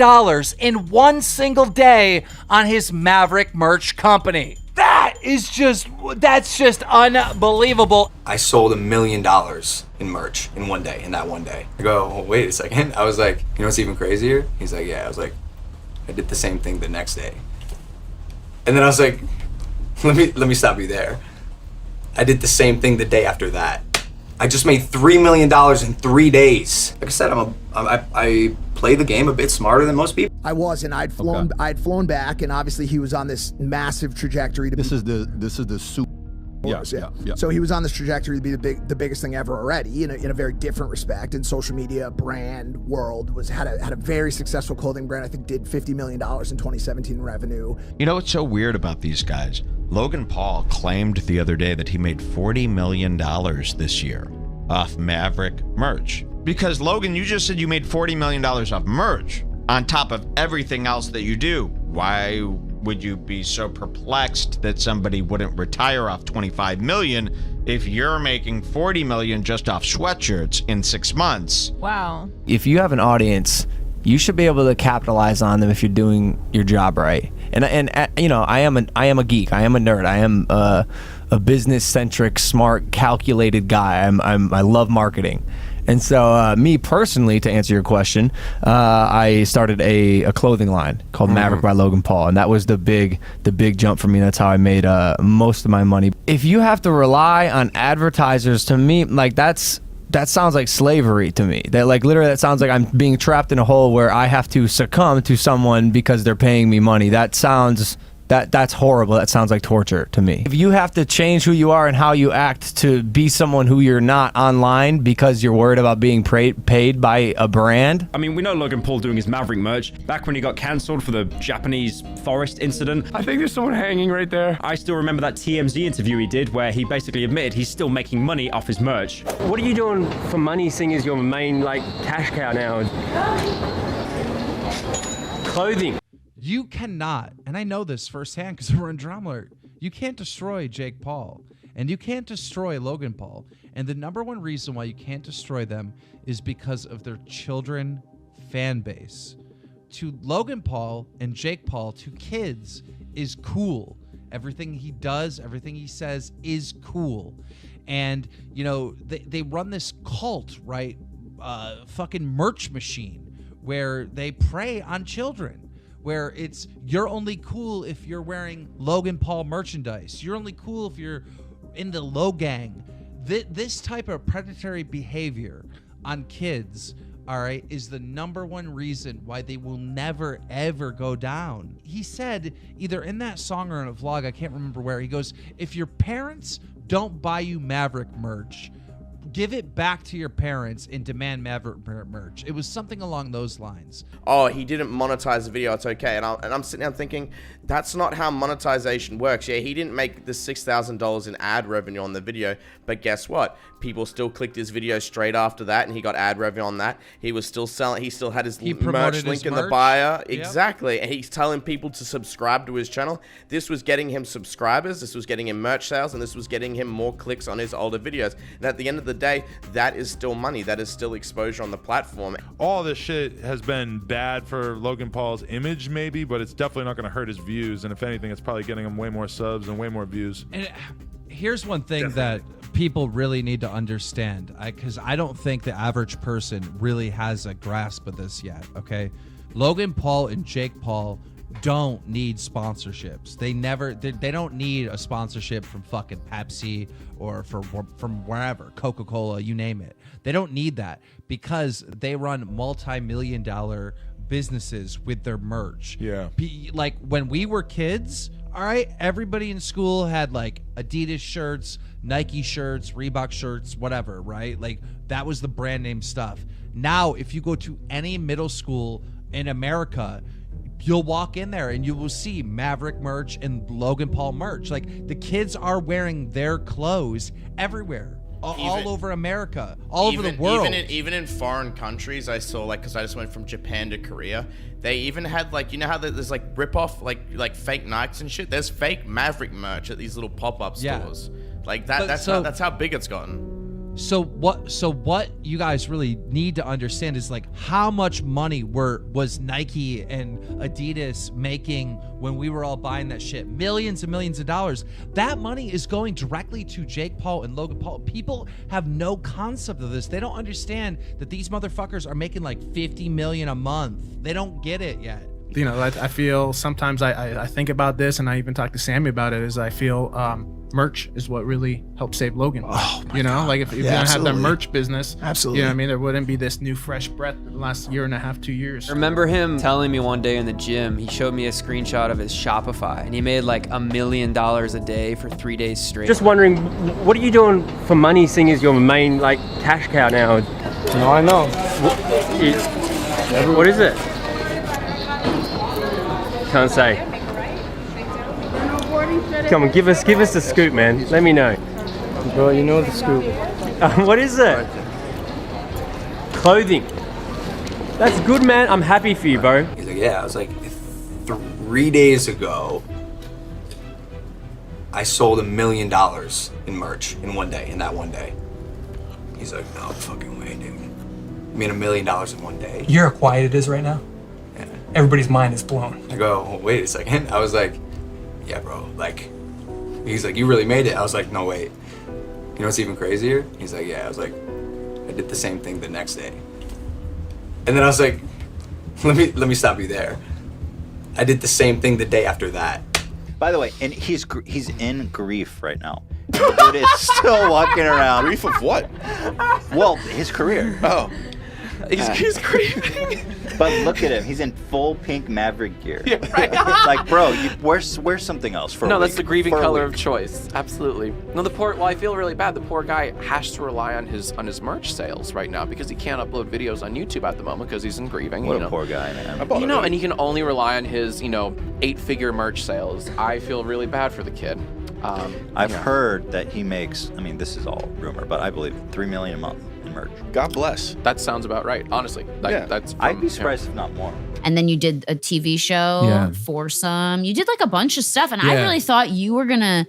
in one single day on his Maverick merch company. That's just unbelievable. I sold $1 million in merch in one day, in that one day. I go, oh, wait a second. I was like, you know what's even crazier? He's like, yeah. I was like, I did the same thing the next day. And then I was like, let me stop you there. I did the same thing the day after that. I just made $3 million in 3 days. Like I said, I play the game a bit smarter than most people. I was, and I'd flown back, and obviously he was on this massive trajectory to This is the super. Yeah. So he was on this trajectory to be the biggest thing ever already, in a very different respect. In social media, brand world had a very successful clothing brand. I think did $50 million in 2017 revenue. You know what's so weird about these guys? Logan Paul claimed the other day that he made $40 million this year off Maverick merch. Because Logan, you just said you made $40 million off merch on top of everything else that you do. Why would you be so perplexed that somebody wouldn't retire off $25 million if you're making $40 million just off sweatshirts in 6 months? Wow. If you have an audience, you should be able to capitalize on them if you're doing your job right. And you know, I am a geek. I am a nerd. I am a business-centric, smart, calculated guy. I love marketing. And so me personally, to answer your question, I started a clothing line called Maverick by Logan Paul, and that was the big jump for me. That's how I made most of my money. If you have to rely on advertisers, to me, like that sounds like slavery to me. That like literally that sounds like I'm being trapped in a hole where I have to succumb to someone because they're paying me money. That's horrible. That sounds like torture to me. If you have to change who you are and how you act to be someone who you're not online because you're worried about being paid by a brand. I mean, we know Logan Paul doing his Maverick merch back when he got cancelled for the Japanese forest incident. I think there's someone hanging right there. I still remember that TMZ interview he did where he basically admitted he's still making money off his merch. What are you doing for money, seeing as your main, like, cash cow now? Clothing. You cannot, and I know this firsthand because we're in Drama Alert, you can't destroy Jake Paul, and you can't destroy Logan Paul. And the number one reason why you can't destroy them is because of their children fan base. To Logan Paul and Jake Paul, to kids, is cool. Everything he does, everything he says is cool. And, you know, they run this cult, right? Fucking merch machine where they prey on children. where it's you're only cool if you're wearing Logan Paul merchandise. You're only cool if you're in the Logang. This type of predatory behavior on kids, all right, is the #1 reason why they will never, ever go down. He said, either in that song or in a vlog, I can't remember where, he goes, if your parents don't buy you Maverick merch, give it back to your parents and demand Maverick merch. It was something along those lines. Oh, he didn't monetize the video, it's okay. And I'm sitting there thinking, that's not how monetization works. Yeah, he didn't make the $6,000 in ad revenue on the video, but guess what? People still clicked his video straight after that, and he got ad revenue on that. He was still selling, he still had his merch link in the bio. Yep. Exactly. And he's telling people to subscribe to his channel. This was getting him subscribers, this was getting him merch sales, and this was getting him more clicks on his older videos. And at the end of the day, that is still money. That is still exposure on the platform. All this shit has been bad for Logan Paul's image, maybe, but it's definitely not going to hurt his views. And if anything, it's probably getting him way more subs and way more views. And here's one thing that people really need to understand, because I don't think the average person really has a grasp of this yet, okay? Logan Paul and Jake Paul don't need sponsorships. They don't need a sponsorship from fucking Pepsi or from wherever, Coca-Cola, you name it. They don't need that because they run multi-million-dollar businesses with their merch. Yeah. Like when we were kids, all right, everybody in school had like Adidas shirts, Nike shirts, Reebok shirts, whatever, right? Like that was the brand name stuff. Now, if you go to any middle school in America, you'll walk in there and you will see Maverick merch and Logan Paul merch. Like the kids are wearing their clothes everywhere. All over America, all over the world. Even in foreign countries, I saw, like, because I just went from Japan to Korea, they even had, like, you know how there's like rip-off, like fake Nikes and shit? There's fake Maverick merch at these little pop-up stores. Like that. That's how big it's gotten. So what you guys really need to understand is like how much money was Nike and Adidas making when we were all buying that shit? Millions and millions of dollars. That money is going directly to Jake Paul and Logan Paul. People have no concept of this. They don't understand that these motherfuckers are making like $50 million a month. They don't get it yet. You know, I feel sometimes I think about this, and I even talk to Sammy about it, is I feel merch is what really helped save Logan. Oh, you know, God. Like if you didn't have the merch business, absolutely, you know what I mean, there wouldn't be this new fresh breath the last year and a half, 2 years. I remember him telling me one day in the gym, he showed me a screenshot of his Shopify, and he made like $1 million a day for 3 days straight. Just wondering, what are you doing for money, seeing as your main like cash cow now? No, I know. What is it? Can't say. Come on, give us the scoop, man. Let me know. Bro, you know the scoop. What is it? Clothing. That's good, man. I'm happy for you, bro. He's like, yeah. I was like, 3 days ago, I sold $1 million in merch in one day, in that one day. He's like, no fucking way, dude. I mean, $1 million in one day. You're how quiet it is right now? Yeah. Everybody's mind is blown. I go, oh, wait a second. I was like, yeah, bro, like, he's like, you really made it. I was like, no, wait. You know what's even crazier? He's like, yeah. I was like, I did the same thing the next day. And then I was like, let me stop you there. I did the same thing the day after that. By the way, and he's in grief right now. The dude is still walking around. Grief of what? Well, his career. Oh. He's grieving. But look at him. He's in full pink Maverick gear. Yeah, right. Like, bro, you wear something else for a week. No, that's the grieving color of choice. Absolutely. No, I feel really bad. The poor guy has to rely on his merch sales right now because he can't upload videos on YouTube at the moment because he's in grieving. What a poor guy, man. You know, and he can only rely on his, 8-figure merch sales. I feel really bad for the kid. I've heard that he makes, I mean, this is all rumor, but I believe $3 million a month in merch. God bless. That sounds about right, honestly. That's I'd be surprised if not more. And then you did a TV show, Foursome. You did like a bunch of stuff. And I really thought you were going to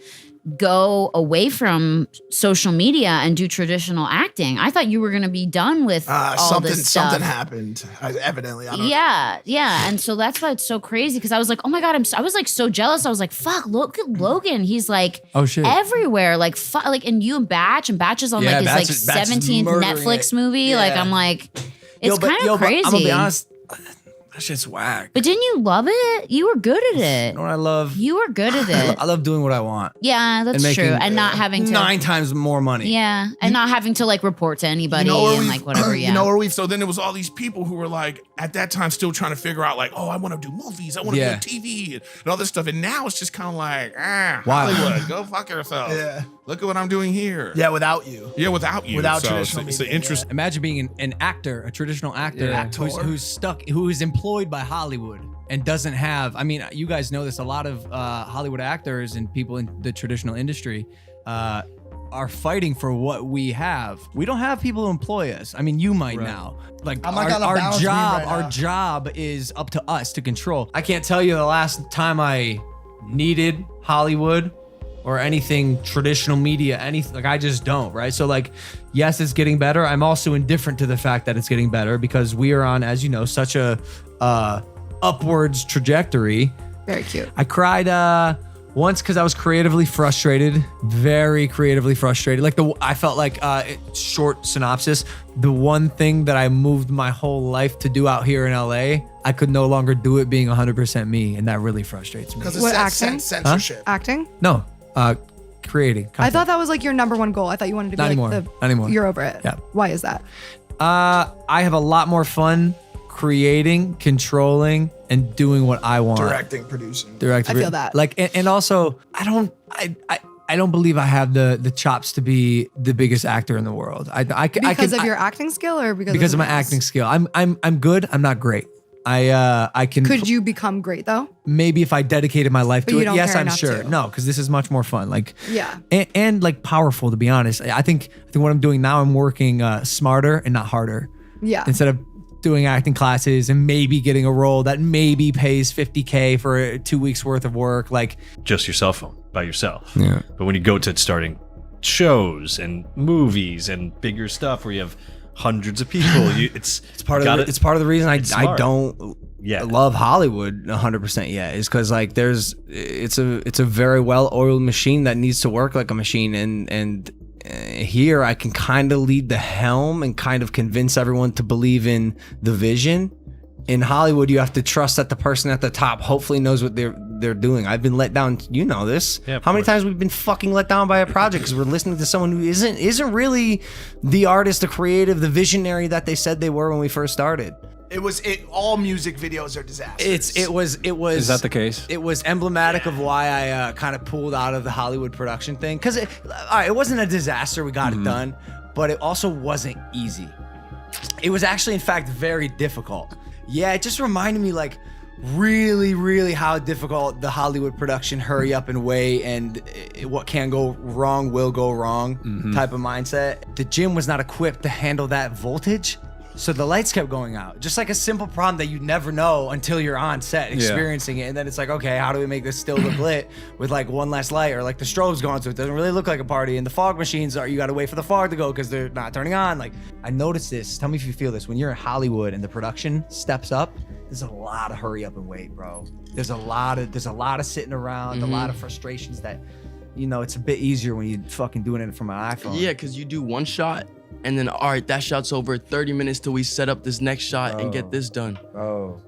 go away from social media and do traditional acting. I thought you were going to be done with all this stuff. Something happened, evidently. I don't know. Yeah. And so that's why it's so crazy because I was like, oh my God, I was like so jealous. I was like, fuck, look at Logan. He's like everywhere. Like, and you and Batch is on like his like 17th Netflix movie. Yeah. Like, I'm like, it's kind of crazy. I'm gonna be honest. That shit's whack. But didn't you love it? You were good at it. You know what I love? You were good at it. I love doing what I want. Yeah, that's and true. making, And not having to 9 times more money. Yeah, and not having to like report to anybody and like whatever. Yeah. You know where we? So then there was all these people who were like at that time still trying to figure out like, oh, I want to do movies, I want to do TV and all this stuff. And now it's just kind of like, Hollywood, go fuck yourself. Yeah. Look at what I'm doing here. Yeah, without you. Yeah, without you. Without so traditional it's media. an interest. Imagine being an actor, a traditional actor who's stuck, who is employed by Hollywood and doesn't have. I mean, you guys know this. A lot of Hollywood actors and people in the traditional industry are fighting for what we have. We don't have people who employ us. I mean, you might now. Like I'm like on a balance beam right now. Our job is up to us to control. I can't tell you the last time I needed Hollywood or anything traditional media, anything. Like I just don't, right? So like, yes, it's getting better. I'm also indifferent to the fact that it's getting better because we are on, as you know, such a upwards trajectory. Very cute. I cried once because I was creatively frustrated, very creatively frustrated. Like I felt like short synopsis. The one thing that I moved my whole life to do out here in LA, I could no longer do it being 100% me, and that really frustrates me. Because What, it's acting? censorship. Acting? No, creating. I thought that was like your number one goal. I thought you wanted to be Not like anymore. Not anymore. You're over it. Yeah. Why is that? I have a lot more fun creating, controlling, and doing what I want. Directing, producing. Directing. I feel that. Like, and also, I don't believe I have the chops to be the biggest actor in the world. Because of your acting skill or because of my acting skill. I'm good. I'm not great. I can. Could you become great though? Maybe if I dedicated my life But to you it. don't Yes, care I'm enough sure. to. No, because this is much more fun. Like, Yeah. and like powerful, to be honest. I think what I'm doing now, I'm working smarter and not harder. Yeah. Instead of doing acting classes and maybe getting a role that maybe pays $50K for 2 weeks worth of work, like just your cell phone by yourself. Yeah. But when you go to starting shows and movies and bigger stuff where you have hundreds of people, it's part of it's part of the reason I don't Yeah. love Hollywood 100% yet is because like it's a very well-oiled machine that needs to work like a machine, and here I can kind of lead the helm and kind of convince everyone to believe in the vision. In Hollywood, you have to trust that the person at the top hopefully knows what they're doing. I've been let down. You know this. Yeah, of How many course. times we've been fucking let down by a project because we're listening to someone who isn't really the artist, the creative, the visionary that they said they were when we first started. All music videos are disasters. It was. Is that the case? It was emblematic of why I kind of pulled out of the Hollywood production thing. Because it wasn't a disaster. We got it done, but it also wasn't easy. It was actually, in fact, very difficult. Yeah, it just reminded me like really, really how difficult the Hollywood production hurry up and wait and what can go wrong will go wrong type of mindset. The gym was not equipped to handle that voltage. So the lights kept going out. Just like a simple problem that you never know until you're on set experiencing it. And then it's like, okay, how do we make this still look lit with like one less light, or like the strobe's going so it doesn't really look like a party, and the fog machines you got to wait for the fog to go because they're not turning on. Like, I noticed this. Tell me if you feel this. When you're in Hollywood and the production steps up, there's a lot of hurry up and wait, bro. There's a lot of sitting around, a lot of frustrations that, it's a bit easier when you're fucking doing it from an iPhone. Yeah, because you do one shot, and then, all right, that shot's over. 30 minutes till we set up this next shot and get this done. Oh.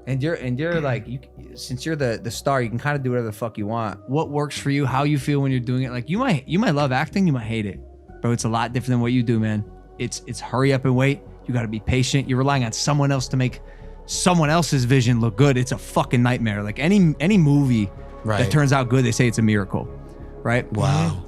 And you're like, since you're the star, you can kind of do whatever the fuck you want. What works for you, how you feel when you're doing it. Like you might love acting, you might hate it. Bro, it's a lot different than what you do, man. It's hurry up and wait. You got to be patient. You're relying on someone else to make someone else's vision look good. It's a fucking nightmare. Like any movie that turns out good, they say it's a miracle, right? Wow.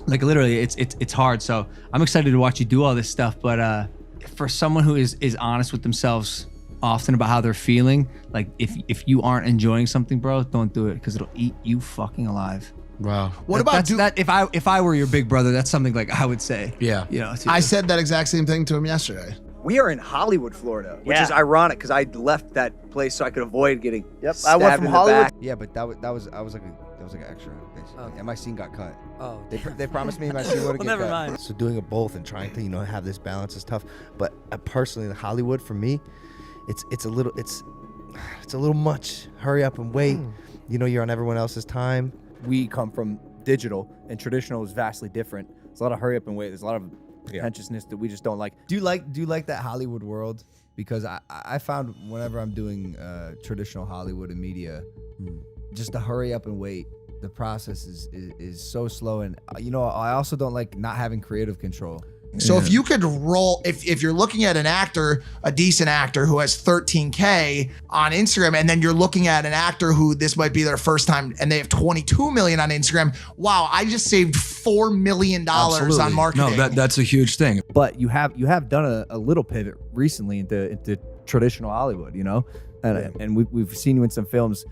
Like literally, it's hard. So I'm excited to watch you do all this stuff. But for someone who is honest with themselves often about how they're feeling, like if you aren't enjoying something, bro, don't do it because it'll eat you fucking alive. Wow. What about that? If I were your big brother, that's something like I would say. Yeah. I said that exact same thing to him yesterday. We are in Hollywood, Florida, which is ironic because I left that place so I could avoid getting I went stabbed from in the Hollywood. back. Yeah, but that was like an extra, basically. And my scene got cut. Oh. They promised me my scene would Well, get never cut. mind. So doing it both and trying to have this balance is tough. But personally, in Hollywood for me, it's a little much. Hurry up and wait. You're on everyone else's time. We come from digital, and traditional is vastly different. There's a lot of hurry up and wait. There's a lot of pretentiousness that we just don't like. Do you like that Hollywood world? because I found whenever I'm doing traditional Hollywood and media, just to hurry up and wait. The process is so slow, and I also don't like not having creative control. So if you could roll, if you're looking at an actor, a decent actor who has 13K on Instagram, and then you're looking at an actor who this might be their first time and they have 22 million on Instagram, wow, I just saved $4 million on marketing. No, that's a huge thing. But you have done a little pivot recently into traditional Hollywood, and we've seen you in some films.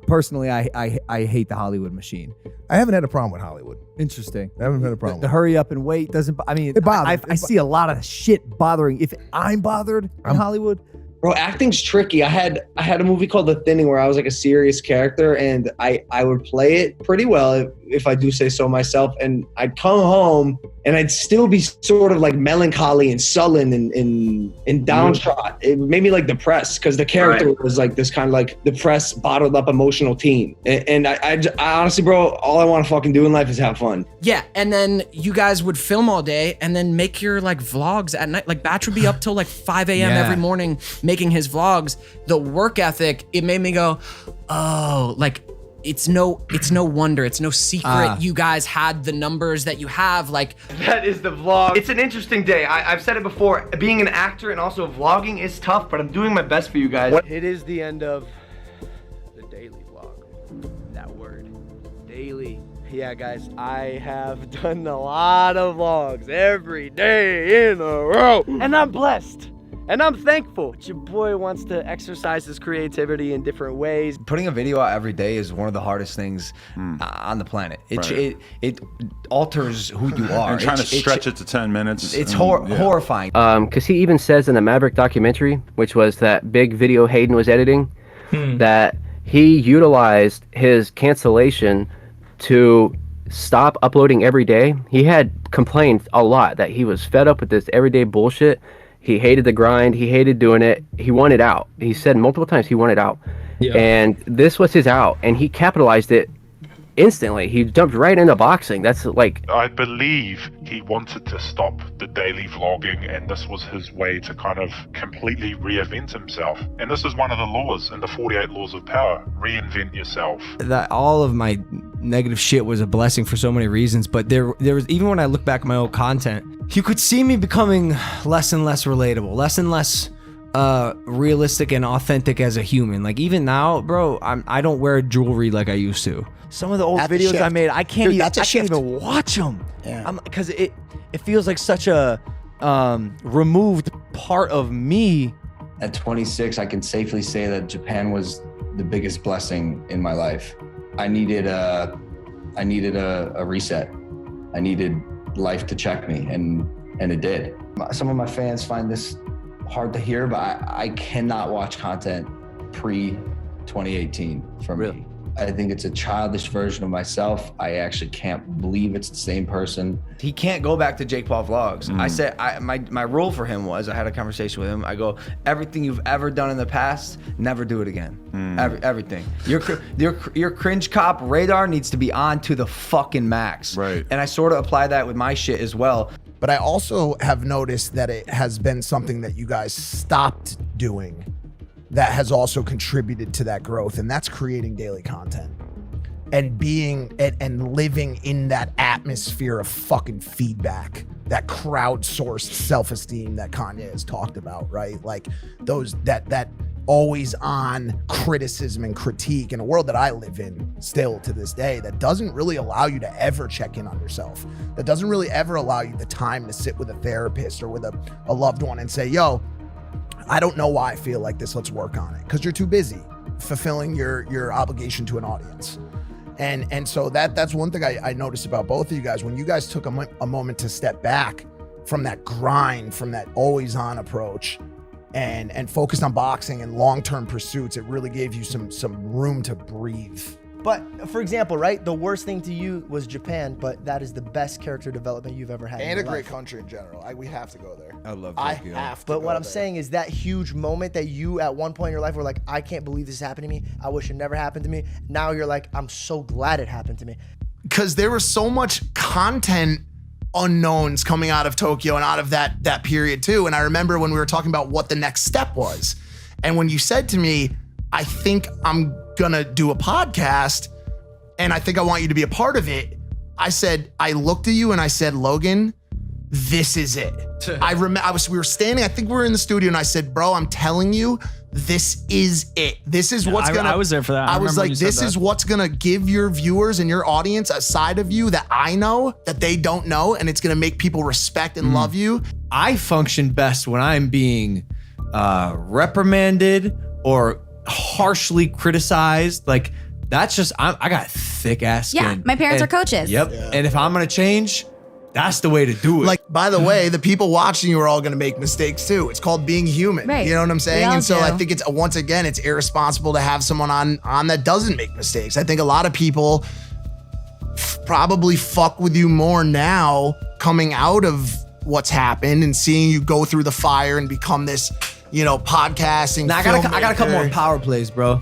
Personally, I hate the Hollywood machine. I haven't had a problem with Hollywood. Interesting. I haven't had a problem. The hurry up and wait doesn't. I mean, I see a lot of shit bothering. If I'm bothered in Hollywood. Bro, acting's tricky. I had a movie called The Thinning where I was like a serious character, and I would play it pretty well if I do say so myself. And I'd come home and I'd still be sort of like melancholy and sullen and downtrodden. It made me like depressed because the character was like this kind of like depressed, bottled up emotional teen. And I honestly, bro, all I want to fucking do in life is have fun. Yeah, and then you guys would film all day and then make your like vlogs at night. Like Batch would be up till like 5 a.m. every morning making his vlogs. The work ethic, it made me go, oh, like it's no wonder, it's no secret you guys had the numbers that you have. Like that is the vlog. It's an interesting day. I've said it before, being an actor and also vlogging is tough, but I'm doing my best for you guys. It is the end of the daily vlog. That word, daily. Yeah, guys, I have done a lot of vlogs every day in a row, and I'm blessed. And I'm thankful. But your boy wants to exercise his creativity in different ways. Putting a video out every day is one of the hardest things on the planet. It alters who you are. And trying to stretch it to 10 minutes. It's horrifying. Because he even says in the Maverick documentary, which was that big video Hayden was editing, that he utilized his cancellation to stop uploading every day. He had complained a lot that he was fed up with this everyday bullshit. He hated the grind. He hated doing it. He wanted out. He said multiple times he wanted out. Yeah. And this was his out, and he capitalized it instantly. He jumped right into boxing. That's like... I believe he wanted to stop the daily vlogging, and this was his way to kind of completely reinvent himself. And this is one of the laws in the 48 laws of power. Reinvent yourself. That all of my negative shit was a blessing for so many reasons, but there was, even when I look back at my old content, you could see me becoming less and less relatable, less and less realistic and authentic as a human. Like even now, bro, I don't wear jewelry like I used to. Some of the old videos I made, I can't even watch them. Yeah. Because it feels like such a removed part of me. At 26, I can safely say that Japan was the biggest blessing in my life. I needed a reset. I needed life to check me, and it did. Some of my fans find this hard to hear, but I cannot watch content pre-2018 from me. I think it's a childish version of myself. I actually can't believe it's the same person. He can't go back to Jake Paul vlogs. I said, my rule for him was, I had a conversation with him. I go, everything you've ever done in the past, never do it again. Everything. Your cringe cop radar needs to be on to the fucking max. Right. And I sort of apply that with my shit as well. But I also have noticed that it has been something that you guys stopped doing that has also contributed to that growth, and that's creating daily content and being and living in that atmosphere of fucking feedback, that crowdsourced self-esteem that Kanye has talked about, right? Like those that always on criticism and critique in a world that I live in still to this day, that doesn't really allow you to ever check in on yourself, that doesn't really ever allow you the time to sit with a therapist or with a loved one and say, yo, I don't know why I feel like this, let's work on it. Because you're too busy fulfilling your obligation to an audience. And so that's one thing I noticed about both of you guys. When you guys took a moment to step back from that grind, from that always on approach, and focused on boxing and long-term pursuits, it really gave you some room to breathe. But for example, right, the worst thing to you was Japan, but that is the best character development you've ever had. And in a great life. country in general. We have to go there. I love Tokyo. But what I'm saying is that huge moment that you at one point in your life were like, I can't believe this happened to me. I wish it never happened to me. Now you're like, I'm so glad it happened to me. Because there was so much content unknowns coming out of Tokyo and out of that period too. And I remember when we were talking about what the next step was. And when you said to me, I think I'm gonna do a podcast and I think I want you to be a part of it, I looked at you and I said, Logan, this is it. We were standing, I think we were in the studio, and I said, bro, I'm telling you, this is it. This is what's gonna. I was there for that. I was like, this is what's gonna give your viewers and your audience a side of you that I know that they don't know, and it's gonna make people respect and love you. I function best when I'm being reprimanded or harshly criticized. Like, that's just, I got thick ass skin. Yeah, my parents are coaches. Yep. Yeah. And if I'm gonna change, that's the way to do it. Like, by the way, the people watching you are all gonna make mistakes too. It's called being human. Right. You know what I'm saying? We all And so do. I think it's, once again, it's irresponsible to have someone on that doesn't make mistakes. I think a lot of people probably fuck with you more now coming out of what's happened and seeing you go through the fire and become this, podcasting. Nah, I got a couple more power plays, bro.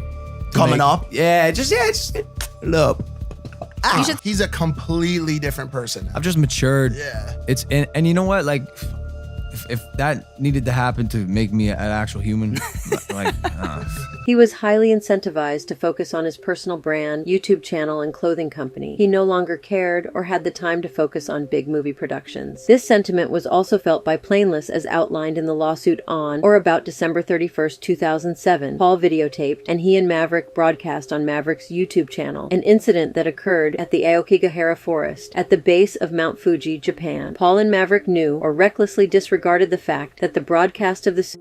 Coming up? Yeah, just look. He's a completely different person. I've just matured. Yeah. It's and you know what? Like, if that needed to happen to make me an actual human, like. He was highly incentivized to focus on his personal brand, YouTube channel, and clothing company. He no longer cared or had the time to focus on big movie productions. This sentiment was also felt by Plainless as outlined in the lawsuit on or about December 31st, 2007. Paul videotaped, and he and Maverick broadcast on Maverick's YouTube channel, an incident that occurred at the Aokigahara Forest at the base of Mount Fuji, Japan. Paul and Maverick knew or recklessly disregarded the fact that the broadcast of the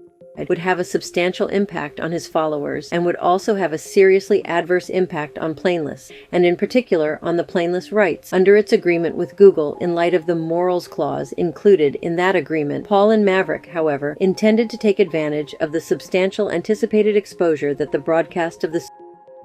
would have a substantial impact on his followers and would also have a seriously adverse impact on Plainless, and in particular on the Plainless rights under its agreement with Google in light of the morals clause included in that agreement. Paul and Maverick, however, intended to take advantage of the substantial anticipated exposure that the broadcast of the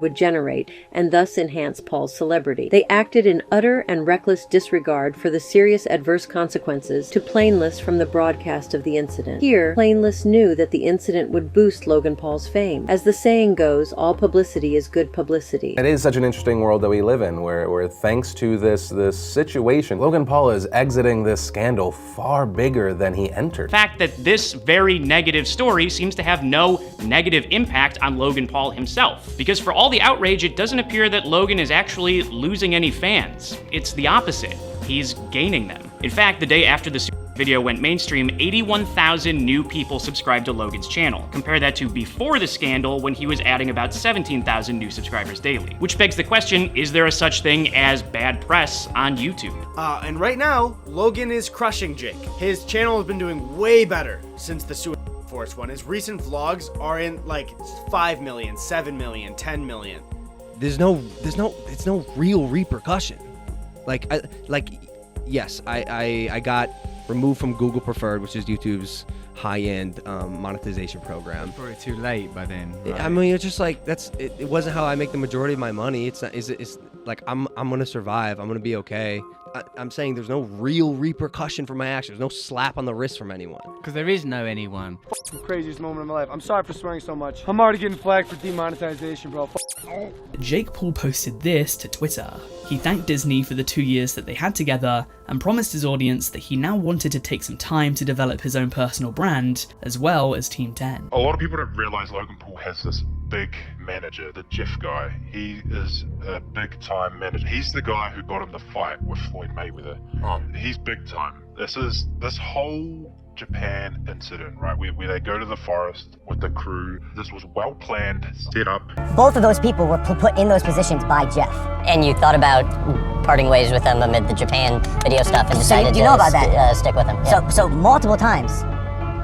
would generate and thus enhance Paul's celebrity. They acted in utter and reckless disregard for the serious adverse consequences to Plainless from the broadcast of the incident. Here, Plainless knew that the incident would boost Logan Paul's fame. As the saying goes, all publicity is good publicity. It is such an interesting world that we live in where thanks to this situation, Logan Paul is exiting this scandal far bigger than he entered. The fact that this very negative story seems to have no negative impact on Logan Paul himself. Because for all the outrage, it doesn't appear that Logan is actually losing any fans. It's the opposite. He's gaining them. In fact, the day after the video went mainstream, 81,000 new people subscribed to Logan's channel. Compare that to before the scandal, when he was adding about 17,000 new subscribers daily. Which begs the question, is there a such thing as bad press on YouTube? And right now, Logan is crushing Jake. His channel has been doing way better since the Force one. His recent vlogs are in like 5 million, 7 million, 10 million. It's no real repercussion. Yes, I got removed from Google Preferred, which is YouTube's high-end monetization program. Probably too late by then. Right? I mean, it's just like it wasn't how I make the majority of my money. It's not. It's like I'm gonna survive. I'm gonna be okay. I'm saying there's no real repercussion for my actions. There's no slap on the wrist from anyone. Because there is no anyone. The craziest moment of my life. I'm sorry for swearing so much. I'm already getting flagged for demonetization, bro. Jake Paul posted this to Twitter. He thanked Disney for the 2 years that they had together and promised his audience that he now wanted to take some time to develop his own personal brand, as well as Team 10. A lot of people don't realize Logan Paul has this big manager, the Jeff guy. He is a big time manager. He's the guy who got him the fight with Floyd Mayweather. He's big time. This whole Japan incident, right, where they go to the forest with the crew. This was well planned, set up. Both of those people were put in those positions by Jeff. And you thought about parting ways with them amid the Japan video stuff and decided do you know about that? Stick with him. Yeah. So multiple times,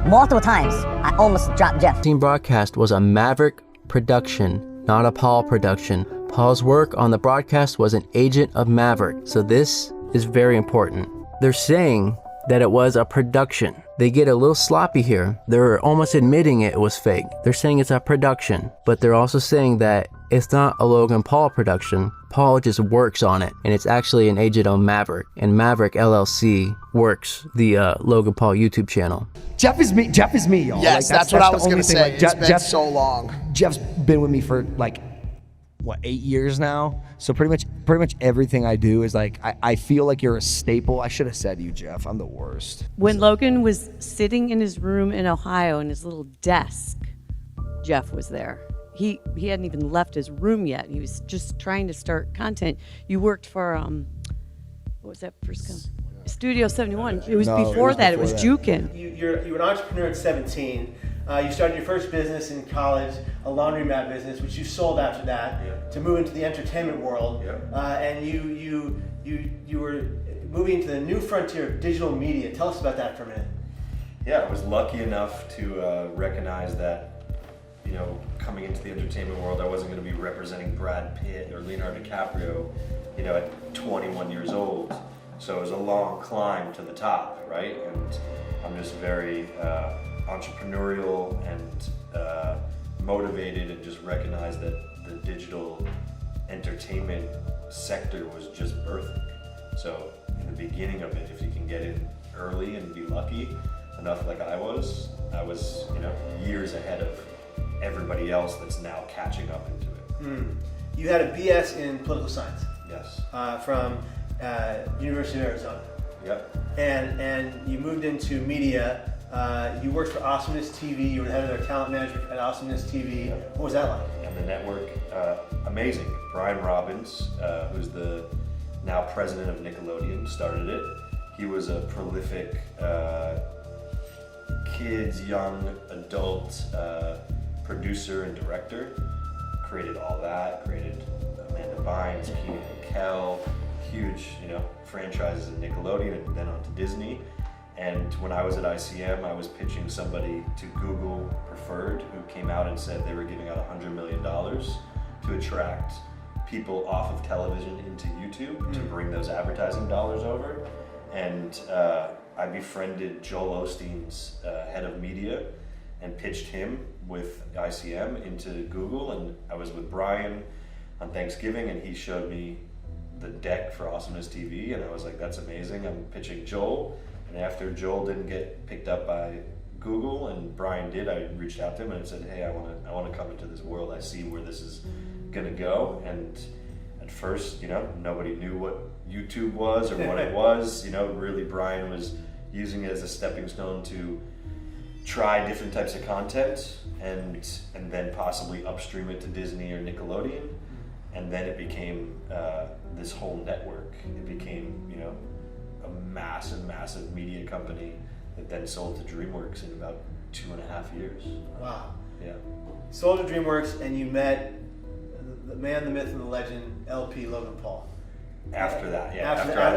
I almost dropped Jeff. Team Broadcast was a Maverick production, not a Paul production. Paul's work on the broadcast was an agent of Maverick, so this is very important. They're saying that it was a production. They get a little sloppy here. They're almost admitting it was fake. They're saying it's a production, but they're also saying that it's not a Logan Paul production. Paul just works on it, and it's actually an agent of Maverick, and Maverick LLC works the Logan Paul YouTube channel. Jeff is me, y'all. Yes, that's what I was gonna say. It's been so long. Jeff's been with me for like 8 years now. So pretty much everything I do is like, I feel like you're a staple. I should have said you, Jeff. I'm the worst. When Logan was sitting in his room in Ohio in his little desk, Jeff was there. He hadn't even left his room yet. He was just trying to start content. You worked for what was that first company? Studio 71. It was before that. It was Jukin. You were an entrepreneur at 17. You started your first business in college, a laundromat business, which you sold after that to move into the entertainment world. And you were moving into the new frontier of digital media. Tell us about that for a minute. Yeah, I was lucky enough to recognize that, coming into the entertainment world, I wasn't going to be representing Brad Pitt or Leonardo DiCaprio, at 21 years old. So it was a long climb to the top, right? And I'm just very entrepreneurial and motivated, and just recognized that the digital entertainment sector was just birthing. So in the beginning of it, if you can get in early and be lucky enough like I was, years ahead of everybody else that's now catching up into it. You had a BS in political science. Yes. From University of Arizona. Yep. And you moved into media. You worked for Awesomeness TV. You were the head of their talent management at Awesomeness TV. Yep. What was that like? And the network, amazing. Brian Robbins, who's the now president of Nickelodeon, started it. He was a prolific kids, young adult producer and director. Created all that. Created Amanda Bynes, Kenan and Kel. Huge, franchises in Nickelodeon and then on to Disney. And when I was at ICM, I was pitching somebody to Google Preferred, who came out and said they were giving out $100 million to attract people off of television into YouTube to bring those advertising dollars over. And I befriended Joel Osteen's head of media and pitched him with ICM into Google. And I was with Brian on Thanksgiving, and he showed me the deck for Awesomeness TV, and I was like, that's amazing. I'm pitching Joel. And after Joel didn't get picked up by Google and Brian did, I reached out to him and said, hey, I want to come into this world. I see where this is gonna go. And at first, nobody knew what YouTube was or what it was. Really Brian was using it as a stepping stone to try different types of content and then possibly upstream it to Disney or Nickelodeon. And then it became this whole network. It became, a massive media company that then sold to DreamWorks in about 2.5 years. Wow. Yeah. Sold to DreamWorks, and you met the man, the myth, and the legend, LP Logan Paul. After that, yeah. After I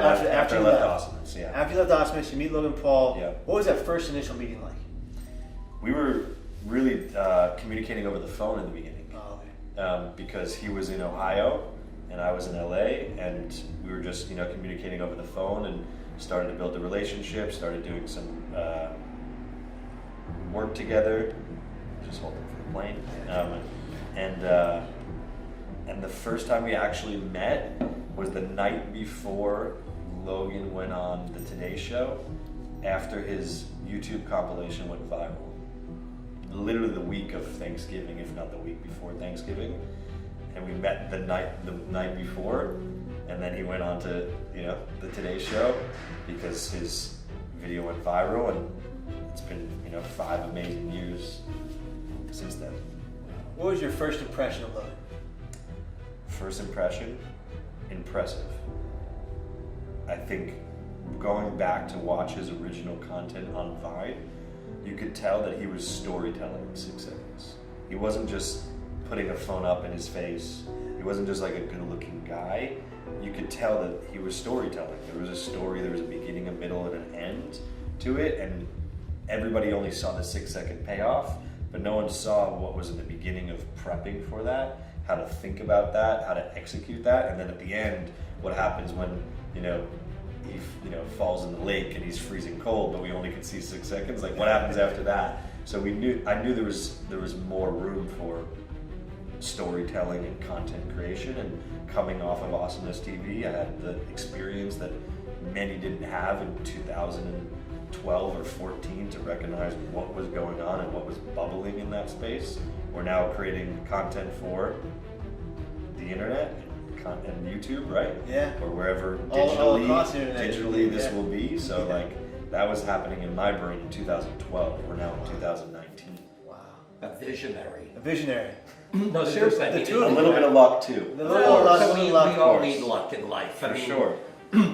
left Awesomeness, yeah. After you left Awesomeness, you meet Logan Paul. Yeah. What was that first initial meeting like? We were really communicating over the phone in the beginning. Because he was in Ohio and I was in LA, and we were just communicating over the phone and started to build a relationship, started doing some work together, just holding for the plane. And the first time we actually met was the night before Logan went on the Today Show, after his YouTube compilation went viral. Literally the week of Thanksgiving, if not the week before Thanksgiving, and we met the night before, and then he went on to the Today Show because his video went viral, and it's been 5 amazing years since then. What was your first impression of Logan? First impression, impressive. I think going back to watch his original content on Vine, you could tell that he was storytelling in 6 seconds. He wasn't just putting a phone up in his face. He wasn't just like a good-looking guy. You could tell that he was storytelling. There was a story, there was a beginning, a middle, and an end to it, and everybody only saw the 6-second payoff, but no one saw what was in the beginning of prepping for that, how to think about that, how to execute that, and then at the end, what happens when, he falls in the lake and he's freezing cold, but we only could see 6 seconds. Like, what happens after that? So I knew there was more room for storytelling and content creation. And coming off of Awesomeness TV, I had the experience that many didn't have in 2012 or 14 to recognize what was going on and what was bubbling in that space. We're now creating content for the internet and YouTube, right? Yeah. Or wherever All across the internet. digitally this Yeah. will be. So like that was happening in my brain in 2012. We're now in 2019. Wow. A visionary. A visionary. No, seriously. The I mean, two A of little you, bit of luck too. The little luck, we little luck, all of need course. luck in life. For sure.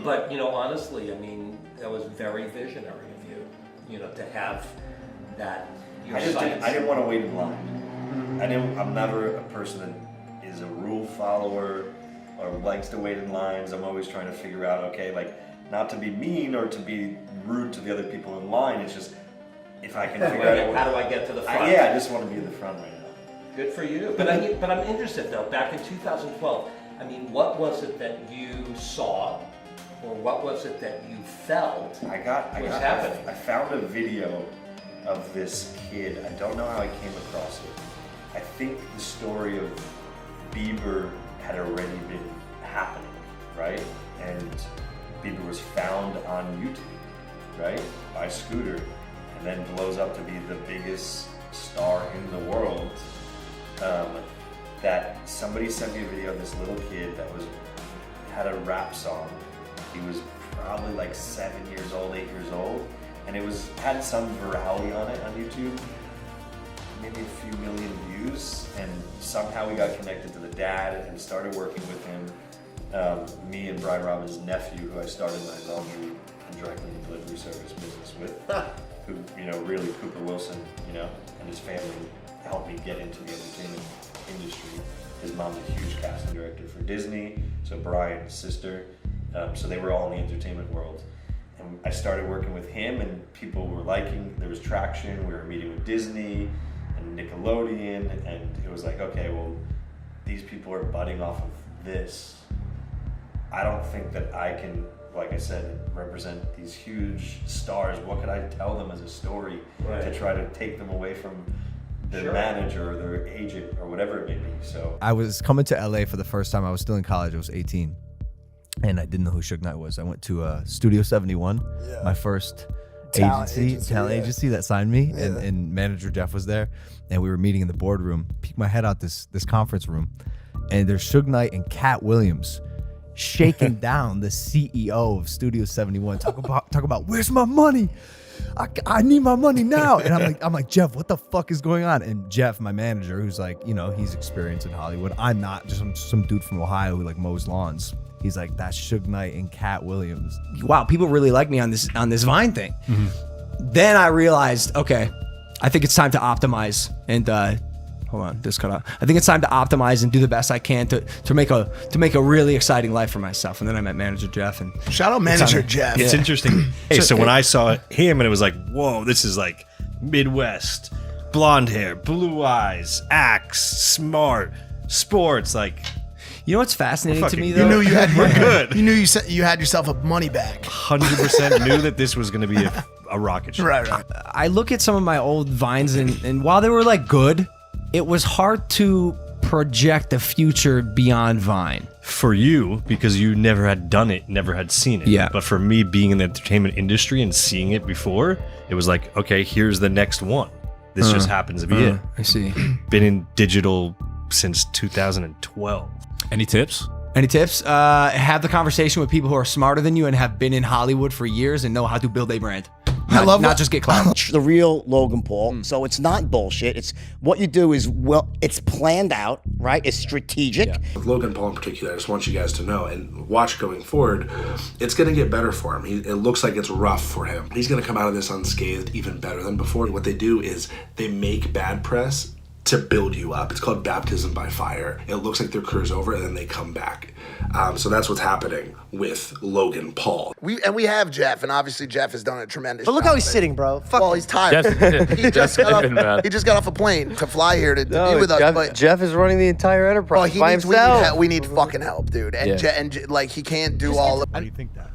But, you know, honestly, I mean, that was very visionary of you, you know, to have that. I didn't want to wait in line. I'm never a person that is a rule follower or likes to wait in lines. I'm always trying to figure out, okay, like not to be mean or to be rude to the other people in line. It's just if I can figure out how do I get to the front? I just want to be in the front right now. Good for you. But I'm interested though. Back in 2012, I mean, what was it that you saw, or what was it that you felt? Happening? I found a video of this kid. I don't know how I came across it. I think the story of Bieber had already been happening, right? And Bieber was found on YouTube, right? By Scooter, and then blows up to be the biggest star in the world. That somebody sent me a video of this little kid that had a rap song. He was probably like 7 years old, 8 years old, and it had some virality on it on YouTube, maybe a few million views, and somehow we got connected to the dad and started working with him. Me and Brian Robbins' nephew, who I started my laundry and dry cleaning delivery service business with, who, really Cooper Wilson, and his family helped me get into the entertainment industry. His mom's a huge casting director for Disney, so Brian's sister, so they were all in the entertainment world. And I started working with him, and people were liking, there was traction, we were meeting with Disney and Nickelodeon, and it was like, okay, well, these people are budding off of this. I don't think that I can, like I said, represent these huge stars. What could I tell them as a story to try to take them away from their manager or their agent or whatever it may be? So I was coming to LA for the first time. I was still in college. I was 18. And I didn't know who Suge Knight was. I went to Studio 71, my first talent agency that signed me, and manager Jeff was there, and we were meeting in the boardroom. Peek my head out this conference room, and there's Suge Knight and Cat Williams shaking down the CEO of Studio 71. Talk about where's my money? I need my money now. And I'm like, Jeff, what the fuck is going on? And Jeff, my manager, who's like, he's experienced in Hollywood. I'm not, just some dude from Ohio who like mows lawns. He's like, that's Suge Knight and Cat Williams. Wow, people really like me on this Vine thing. Then I realized, okay, I think it's time to optimize and hold on, this cut out. I think it's time to optimize and do the best I can to make a really exciting life for myself. And then I met manager Jeff, and shout out manager Jeff. It's interesting. So when I saw him, and it was like, whoa, this is like Midwest, blonde hair, blue eyes, axe, smart, sports, like. You know what's fascinating to me though? You knew you had We're good. You knew you had yourself a money bag. 100% knew that this was going to be a rocket ship. Right. I look at some of my old Vines, and while they were like good, it was hard to project a future beyond Vine. For you, because you never had done it, never had seen it. Yeah. But for me, being in the entertainment industry and seeing it before, it was like, okay, here's the next one. This just happens to be it. I see. Been in digital since 2012. Any tips? Any tips? Have the conversation with people who are smarter than you and have been in Hollywood for years and know how to build a brand. Not just get clout. The real Logan Paul. So it's not bullshit. It's what you do is, it's planned out, right? It's strategic. With Logan Paul in particular, I just want you guys to know and watch going forward, it's going to get better for him. It looks like it's rough for him. He's going to come out of this unscathed even better than before. What they do is they make bad press to build you up. It's called baptism by fire. It looks like their career's over and then they come back. So that's what's happening with Logan Paul. We have Jeff, and obviously Jeff has done a tremendous But look job. how he's sitting, bro. Fuck. Well, he's tired. He just got off a plane to fly here to be with us. But Jeff is running the entire enterprise by himself. We need fucking help, dude. And like he can't do all. How do you think that?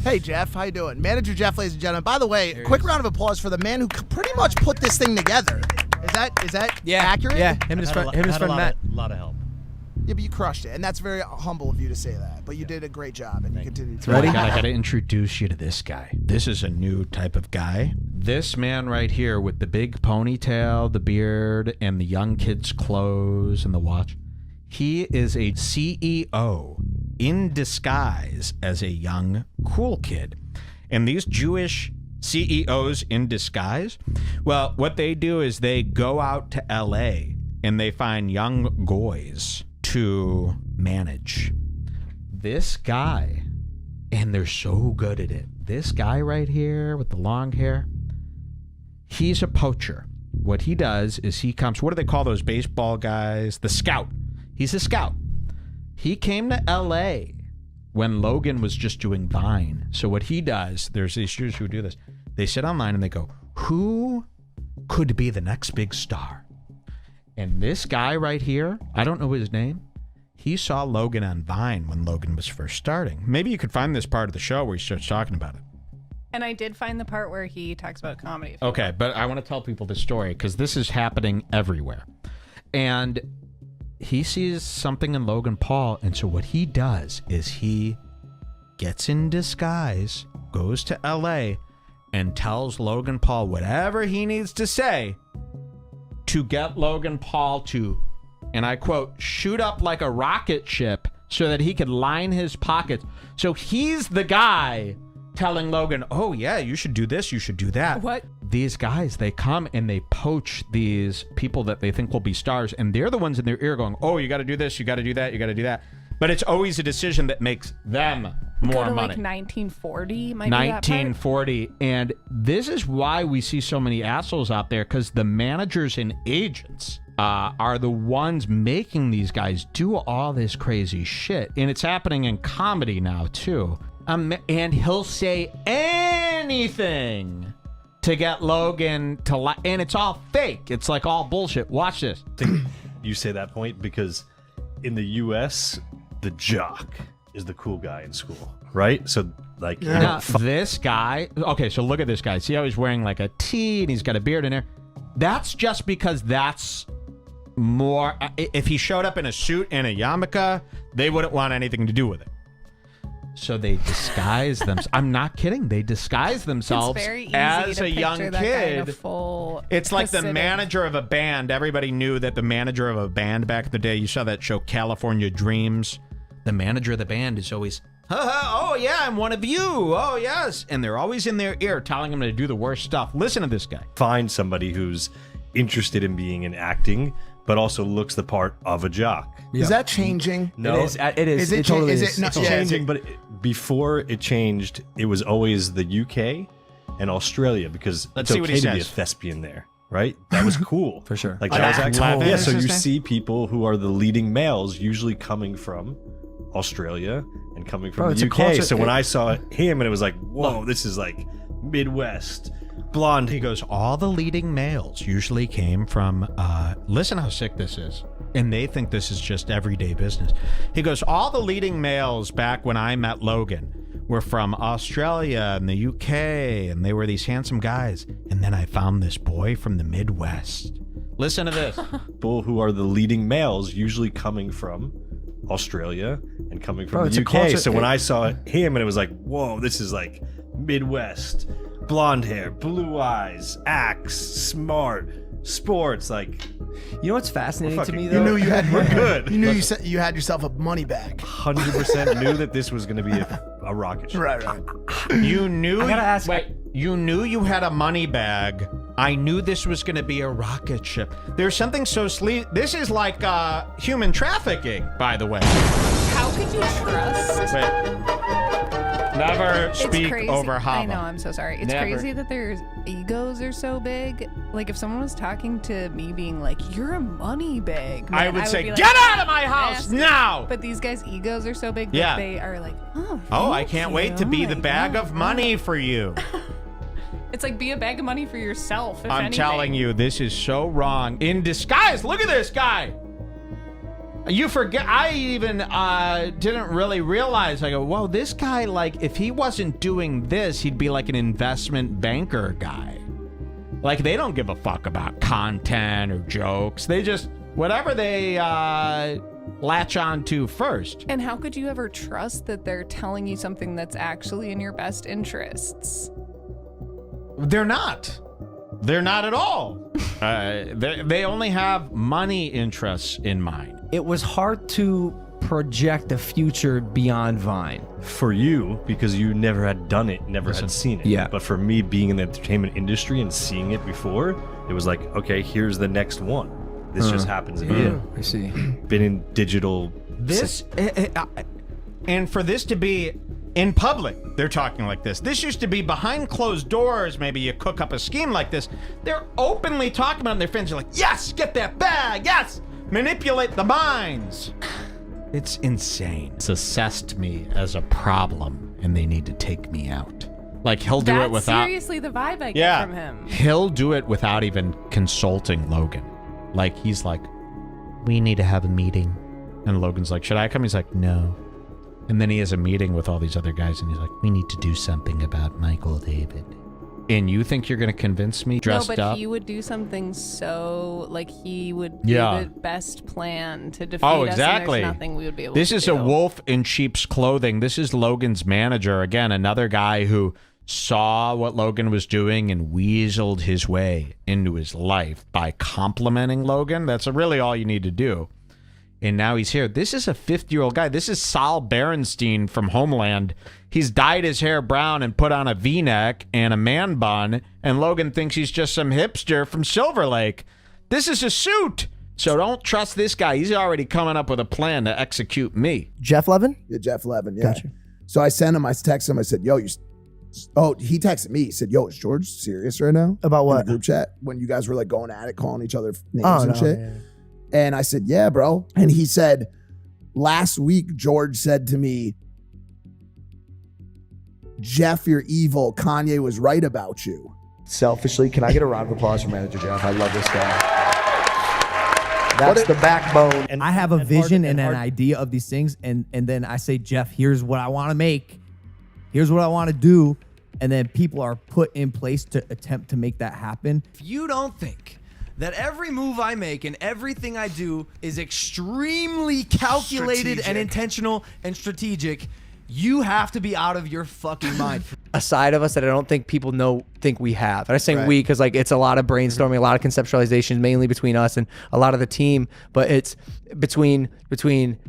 Hey Jeff, how you doing? Manager Jeff, ladies and gentlemen. By the way, quick round of applause for the man who pretty much put this thing together. Is that accurate? Yeah, him and his friend Matt. A lot of help. Yeah, but you crushed it, and that's very humble of you to say that. But you did a great job, and you continue to. Ready? I gotta introduce you to this guy. This is a new type of guy. This man right here with the big ponytail, the beard, and the young kid's clothes and the watch. He is a CEO in disguise as a young, cool kid. And these Jewish CEOs in disguise, well, what they do is they go out to LA and they find young goys to manage. This guy, and they're so good at it. This guy right here with the long hair, he's a poacher. What he does is he comes, what do they call those baseball guys? The scout. He's a scout. He came to LA when Logan was just doing Vine. So what he does, there's these Jews who do this. They sit online and they go, who could be the next big star? And this guy right here, I don't know his name. He saw Logan on Vine when Logan was first starting. Maybe you could find this part of the show where he starts talking about it. And I did find the part where he talks about comedy. Okay, but I want to tell people the story because this is happening everywhere. And he sees something in Logan Paul, and so what he does is he gets in disguise, goes to LA, and tells Logan Paul whatever he needs to say to get Logan Paul to, and I quote, shoot up like a rocket ship so that he could line his pockets. So he's the guy telling Logan, oh yeah, you should do this, you should do that. What? These guys, they come and they poach these people that they think will be stars, and they're the ones in their ear going, oh, you got to do this, you got to do that, you got to do that. But it's always a decision that makes them more Go to money. like 1940, might 1940, and this is why we see so many assholes out there, because the managers and agents are the ones making these guys do all this crazy shit, and it's happening in comedy now too. And he'll say anything to get Logan to and it's all fake. It's like all bullshit. Watch this. You say that point because in the U.S., the jock is the cool guy in school, right? So like, now, this guy. Okay, so look at this guy. See how he's wearing like a tee and he's got a beard in there. That's just because that's more. If he showed up in a suit and a yarmulke, they wouldn't want anything to do with it. So they disguise themselves. I'm not kidding. They disguise themselves as a young kid. It's like the manager of a band. Everybody knew that the manager of a band back in the day, you saw that show California Dreams. The manager of the band is always, oh yeah, I'm one of you. Oh yes. And they're always in their ear telling them to do the worst stuff. Listen to this guy. Find somebody who's interested in being in acting, but also looks the part of a jock. Is that changing? No, it is. It totally is. It's changing, but before it changed, it was always the UK and Australia because Let's it's see what okay he to be a says. thespian there, right? That was cool. For sure. Like An that was actor. yeah, so you Interesting. see people who are the leading males usually coming from Australia and coming from Bro, it's the a UK. culture- So when I saw him and it was like, whoa, this is like Midwest. Blonde. He goes, all the leading males usually came from, listen how sick this is. And they think this is just everyday business. He goes, all the leading males back when I met Logan were from Australia and the UK, and they were these handsome guys. And then I found this boy from the Midwest. Listen to this. People who are the leading males usually coming from Australia and coming from Bro, it's the a UK. culture- So when I saw him and it was like, whoa, this is like Midwest. Blonde hair, blue eyes, axe, smart, sports, like... You know what's fascinating to me, You though? knew you had We're good. You knew you had yourself a money bag. 100% knew that this was going to be a rocket ship. Right. You knew. I gotta ask- Wait, you knew you had a money bag. I knew this was going to be a rocket ship. There's something so sleazy. This is like human trafficking, by the way. How could you trust? Never It's speak crazy. over Hava. I know, I'm so sorry. It's Never. crazy that their egos are so big. Like, if someone was talking to me being like, you're a money bag, man, I would say, be like, get out of my house nasty. now! But these guys' egos are so big that Yeah. they are like, oh, Oh, I thank can't you. wait to be Oh the my bag God. of money for you. It's like, be a bag of money for yourself, if I'm anything. telling you, this is so wrong. In disguise, look at this guy. You forget, I even didn't really realize. I go, whoa, this guy, like, if he wasn't doing this, he'd be like an investment banker guy. Like, they don't give a fuck about content or jokes. They just, whatever they latch on to first. And how could you ever trust that they're telling you something that's actually in your best interests? They're not. They're not at all. They only have money interests in mind. it was hard to project a future beyond Vine. For you, because you never had done it, never had seen it. Yeah. But for me, being in the entertainment industry and seeing it before, it was like, okay, here's the next one. This just happens again. I see. Been in digital. This, and for this to be in public, they're talking like this. This used to be behind closed doors. Maybe you cook up a scheme like this. They're openly talking about it, and their fans are like, yes, get that bag, yes, manipulate the minds. It's insane. It's assessed me as a problem, and they need to take me out. Like, he'll do it without... seriously the vibe I get from him. He'll do it without even consulting Logan. Like, he's like, we need to have a meeting. And Logan's like, should I come? He's like, no. And then he has a meeting with all these other guys, and he's like, we need to do something about Michael David. And you think you're going to convince me dressed up? No, but he would do something so, like, he would do the best plan to defeat Oh, us, exactly. and there's nothing we would be able This to is do. a wolf in sheep's clothing. This is Logan's manager. Again, another guy who saw what Logan was doing and weaseled his way into his life by complimenting Logan. That's really all you need to do. And now he's here. This is a 50-year-old guy. This is Saul Berenstein from Homeland. He's dyed his hair brown and put on a V-neck and a man bun, and Logan thinks he's just some hipster from Silver Lake. This is a suit. So don't trust this guy. He's already coming up with a plan to execute me. Jeff Levin? Yeah, Jeff Levin, yeah. Gotcha. So I sent him, I texted him, I said, yo, he texted me. He said, yo, is George serious right now? About what? In the group chat, when you guys were like going at it, calling each other names Oh, and no, shit. yeah. And I said, yeah, bro. And he said, last week, George said to me, Jeff, you're evil. Kanye was right about you. Selfishly, can I get a round of applause for Manager Jeff? I love this guy. That's the backbone. And I have a vision and an idea of these things, and then I say, Jeff, here's what I want to make. Here's what I want to do. And then people are put in place to attempt to make that happen. If you don't think that every move I make and everything I do is extremely calculated and intentional and strategic, you have to be out of your fucking mind. A side of us that I don't think people think we have. And I'm saying we because like it's a lot of brainstorming, a lot of conceptualization, mainly between us and a lot of the team. But it's between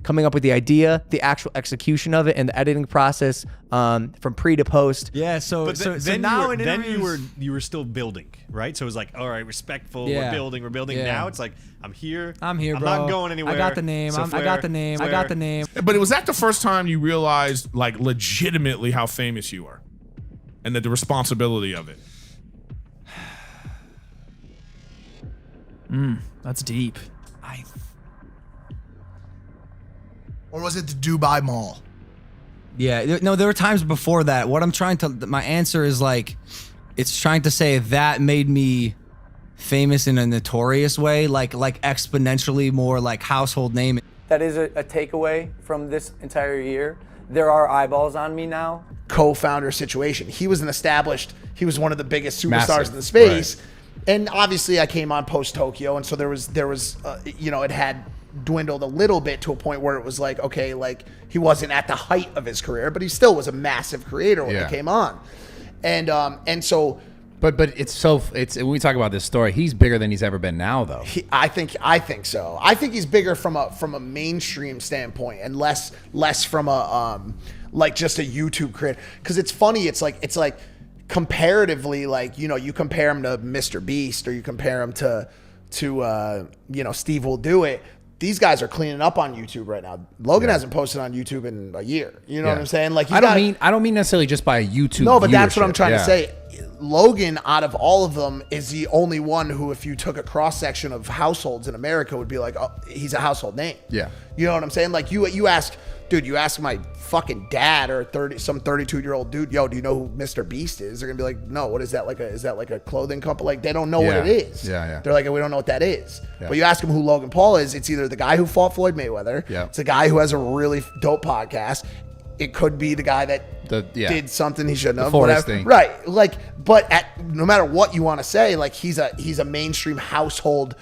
coming up with the idea, the actual execution of it, and the editing process from pre to post. Yeah. So now in interviews, you were still building, right? So it was like, all right, respectful. Yeah. We're building. Yeah. Now it's like, I'm here, bro. I'm not going anywhere. I got the name. I got the name. I got the name. But was that the first time you realized, like, legitimately how famous you are, and that the responsibility of it? That's deep. Or was it the Dubai Mall? Yeah, no, there were times before that. What I'm trying to, my answer is like, it's trying to say that made me famous in a notorious way, like exponentially more like household name. That is a takeaway from this entire year. There are eyeballs on me now. Co-founder situation. He was he was one of the biggest superstars Massive, in the space. Right. And obviously I came on post Tokyo, and so there was it had dwindled a little bit to a point where it was like, okay, like he wasn't at the height of his career, but he still was a massive creator when he came on. And so But it's when we talk about this story, he's bigger than he's ever been now, though. I think so. I think he's bigger from a mainstream standpoint and less from a like just a YouTube creator. Because it's funny, it's like comparatively, like, you know, you compare him to Mr. Beast or you compare him to Steve Will Do It. These guys are cleaning up on YouTube right now. Logan hasn't posted on YouTube in a year. You know what I'm saying? Like, I don't mean necessarily just by YouTube. No, but that's what I'm trying to say. Logan, out of all of them, is the only one who, if you took a cross section of households in America, would be like, oh, he's a household name. Yeah. You know what I'm saying? Like you ask my fucking dad or some 32-year-old dude, yo, do you know who Mr. Beast is? They're gonna be like, no, what is that? Is that like a clothing company? Like, they don't know what it is. Yeah. They're like, we don't know what that is. Yeah. But you ask them who Logan Paul is, it's either the guy who fought Floyd Mayweather, it's a guy who has a really dope podcast. It could be the guy that did something he shouldn't have. Forrest thing. Right. Like, but no matter what you want to say, like, he's a mainstream household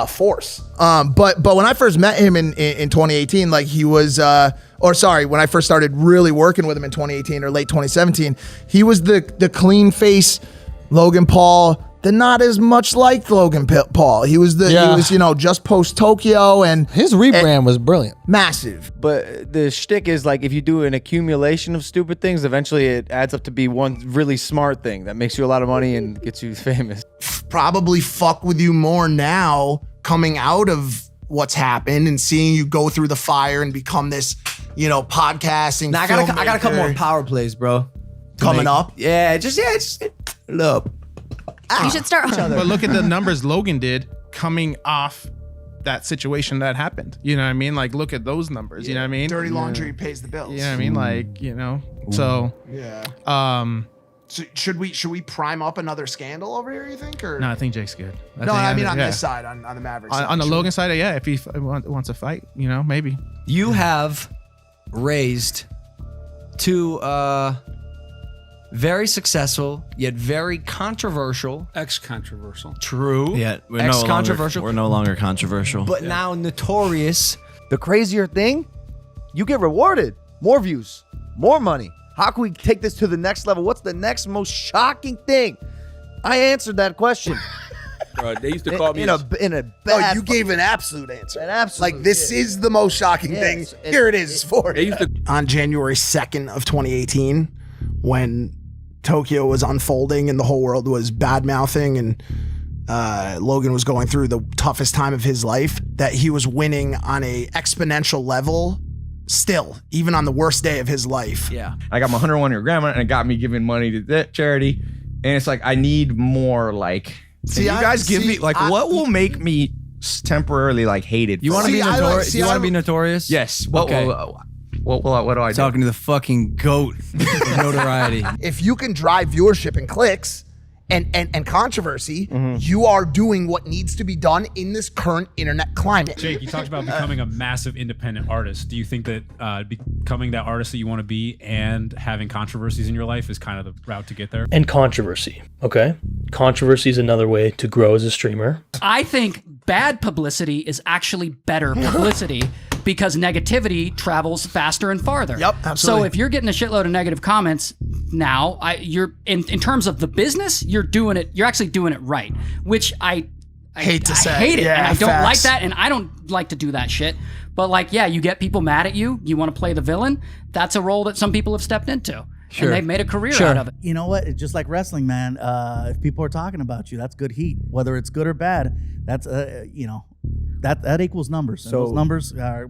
force. But when I first met him in 2018, like, he was when I first started really working with him in 2018 or late 2017, he was the clean face Logan Paul, the not as much like Logan Paul. He was just post Tokyo, and his rebrand was brilliant, massive. But the shtick is like if you do an accumulation of stupid things, eventually it adds up to be one really smart thing that makes you a lot of money and gets you famous. Probably fuck with you more now coming out of what's happened and seeing you go through the fire and become this, podcasting. Nah, I got a couple more power plays, bro. Coming up. Yeah, look. You should start. But look at the numbers Logan did coming off that situation that happened. You know what I mean? Like, look at those numbers. You know what I mean? Dirty laundry pays the bills. You know what I mean? Like, so. Yeah. So should we prime up another scandal over here, you think? Or No, I think Jake's good. I mean on this side, on the Mavericks side. On the Logan side, yeah, if he wants to fight, maybe. You have raised two very successful yet very controversial. Ex-controversial. True. Yeah, Ex-controversial. We're no longer controversial. But now notorious. The crazier thing, you get rewarded. More views, more money. How can we take this to the next level? What's the next most shocking thing? I answered that question. Bro, they used to call me in a bad. Oh, you gave an absolute answer. An absolute. Like this is the most shocking thing. Here it is for They you. used to On January 2nd of 2018, when Tokyo was unfolding and the whole world was bad mouthing and Logan was going through the toughest time of his life, that he was winning on a exponential level still, even on the worst day of his life. Yeah. I got my 101-year grandma, and it got me giving money to that charity. And it's like, I need more, like, See, you guys give me, I- what will make me temporarily, like, hated? You want to be notorious? You want to be notorious? Yes. Okay. What do I do? Talking to the fucking goat of notoriety. If you can drive viewership and clicks and controversy, you are doing what needs to be done in this current internet climate. Jake, you talked about becoming a massive independent artist. Do you think that becoming that artist that you want to be and having controversies in your life is kind of the route to get there? And controversy, okay? Controversy is another way to grow as a streamer. I think bad publicity is actually better publicity because negativity travels faster and farther. Yep, absolutely. So if you're getting a shitload of negative comments now, you're in terms of the business, you're actually doing it right, which I hate to say. I hate it, Yeah, and I don't like facts. that, and I don't like to do that shit. But like, yeah, you get people mad at you. You want to play the villain. That's a role that some people have stepped into. Sure. And they've made a career Sure. out of it. You know what? It's just like wrestling, man. If people are talking about you, that's good heat. Whether it's good or bad, that's that equals numbers. And So- those numbers are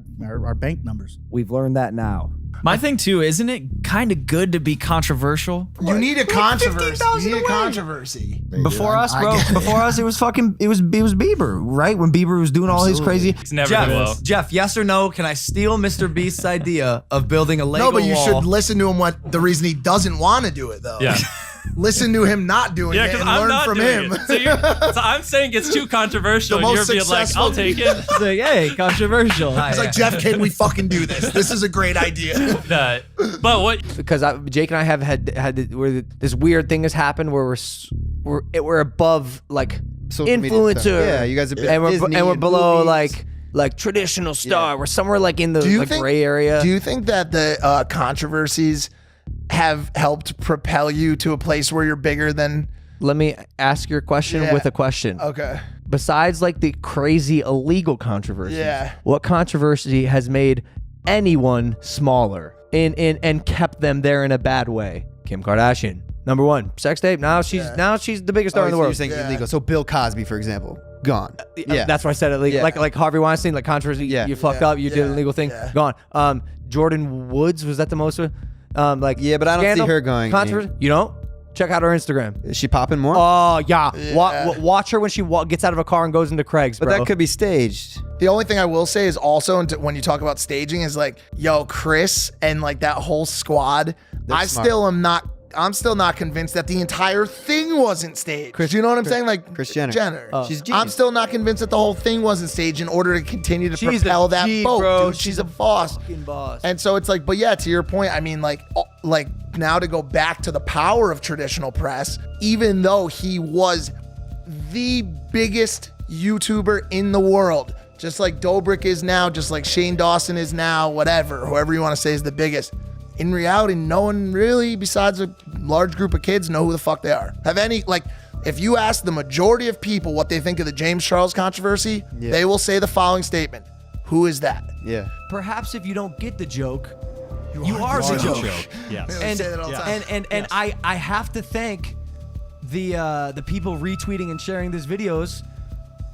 bank numbers. We've learned that now. My thing too, isn't it kind of good to be controversial? You need a controversy. You need a controversy. Before us, bro. Before us, it was Bieber, right? When Bieber was doing all his crazy. It's never been well. Jeff, yes or no? Can I steal Mr. Beast's idea of building a Lego No, but you wall? should listen to him. What the reason he doesn't want to do it though? Yeah. Listen to him not doing it and I'm learn not from doing him. it. So I'm saying it's too controversial, The and most you're being like, successful- I'll take it. It's like, hey, controversial. He's like, Jeff, can we fucking do this? This is a great idea. But what? Because Jake and I have had where this weird thing has happened where we're above like Social media influencer. stuff. Yeah, you guys have been and we're Disney and we're and below movies. like traditional star. We're somewhere like in the gray area. Do you think that the controversies have helped propel you to a place where you're bigger than? Let me ask your question Yeah. with a question. Okay. Besides like the crazy illegal controversies, Yeah. what controversy has made anyone smaller and kept them there in a bad way? Kim Kardashian, number one, sex tape. Now she's the biggest star in the so world. You're saying illegal. So Bill Cosby, for example, gone. Yeah. That's why I said illegal. Yeah. Like Harvey Weinstein, like controversy. You fucked up. You did an illegal thing. Gone. Jordan Woods, was that the most? But I don't scandal? see her going. Controversy. You don't? Check out her Instagram. Is she popping more? Oh yeah. Watch her when she gets out of a car and goes into Craig's. But bro. that could be staged. The only thing I will say is also when you talk about staging is like, yo, Chris and like that whole squad. They're smart. I'm still not convinced that the entire thing wasn't staged. Chris, you know what I'm saying? Like Kris Jenner. She's genius. I'm still not convinced that the whole thing wasn't staged in order to continue to propel that boat. bro. Dude, she's a boss. Fucking boss. And so it's like, but yeah, to your point, I mean, like now to go back to the power of traditional press, even though he was the biggest YouTuber in the world, just like Dobrik is now, just like Shane Dawson is now, whatever, whoever you want to say is the biggest. In reality, no one really, besides a large group of kids, know who the fuck they are. Have any, like If you ask the majority of people what they think of the James Charles controversy, they will say the following statement. Who is that? Yeah. Perhaps if you don't get the joke, you are the joke. Yes. They say that all the time. And I have to thank the people retweeting and sharing these videos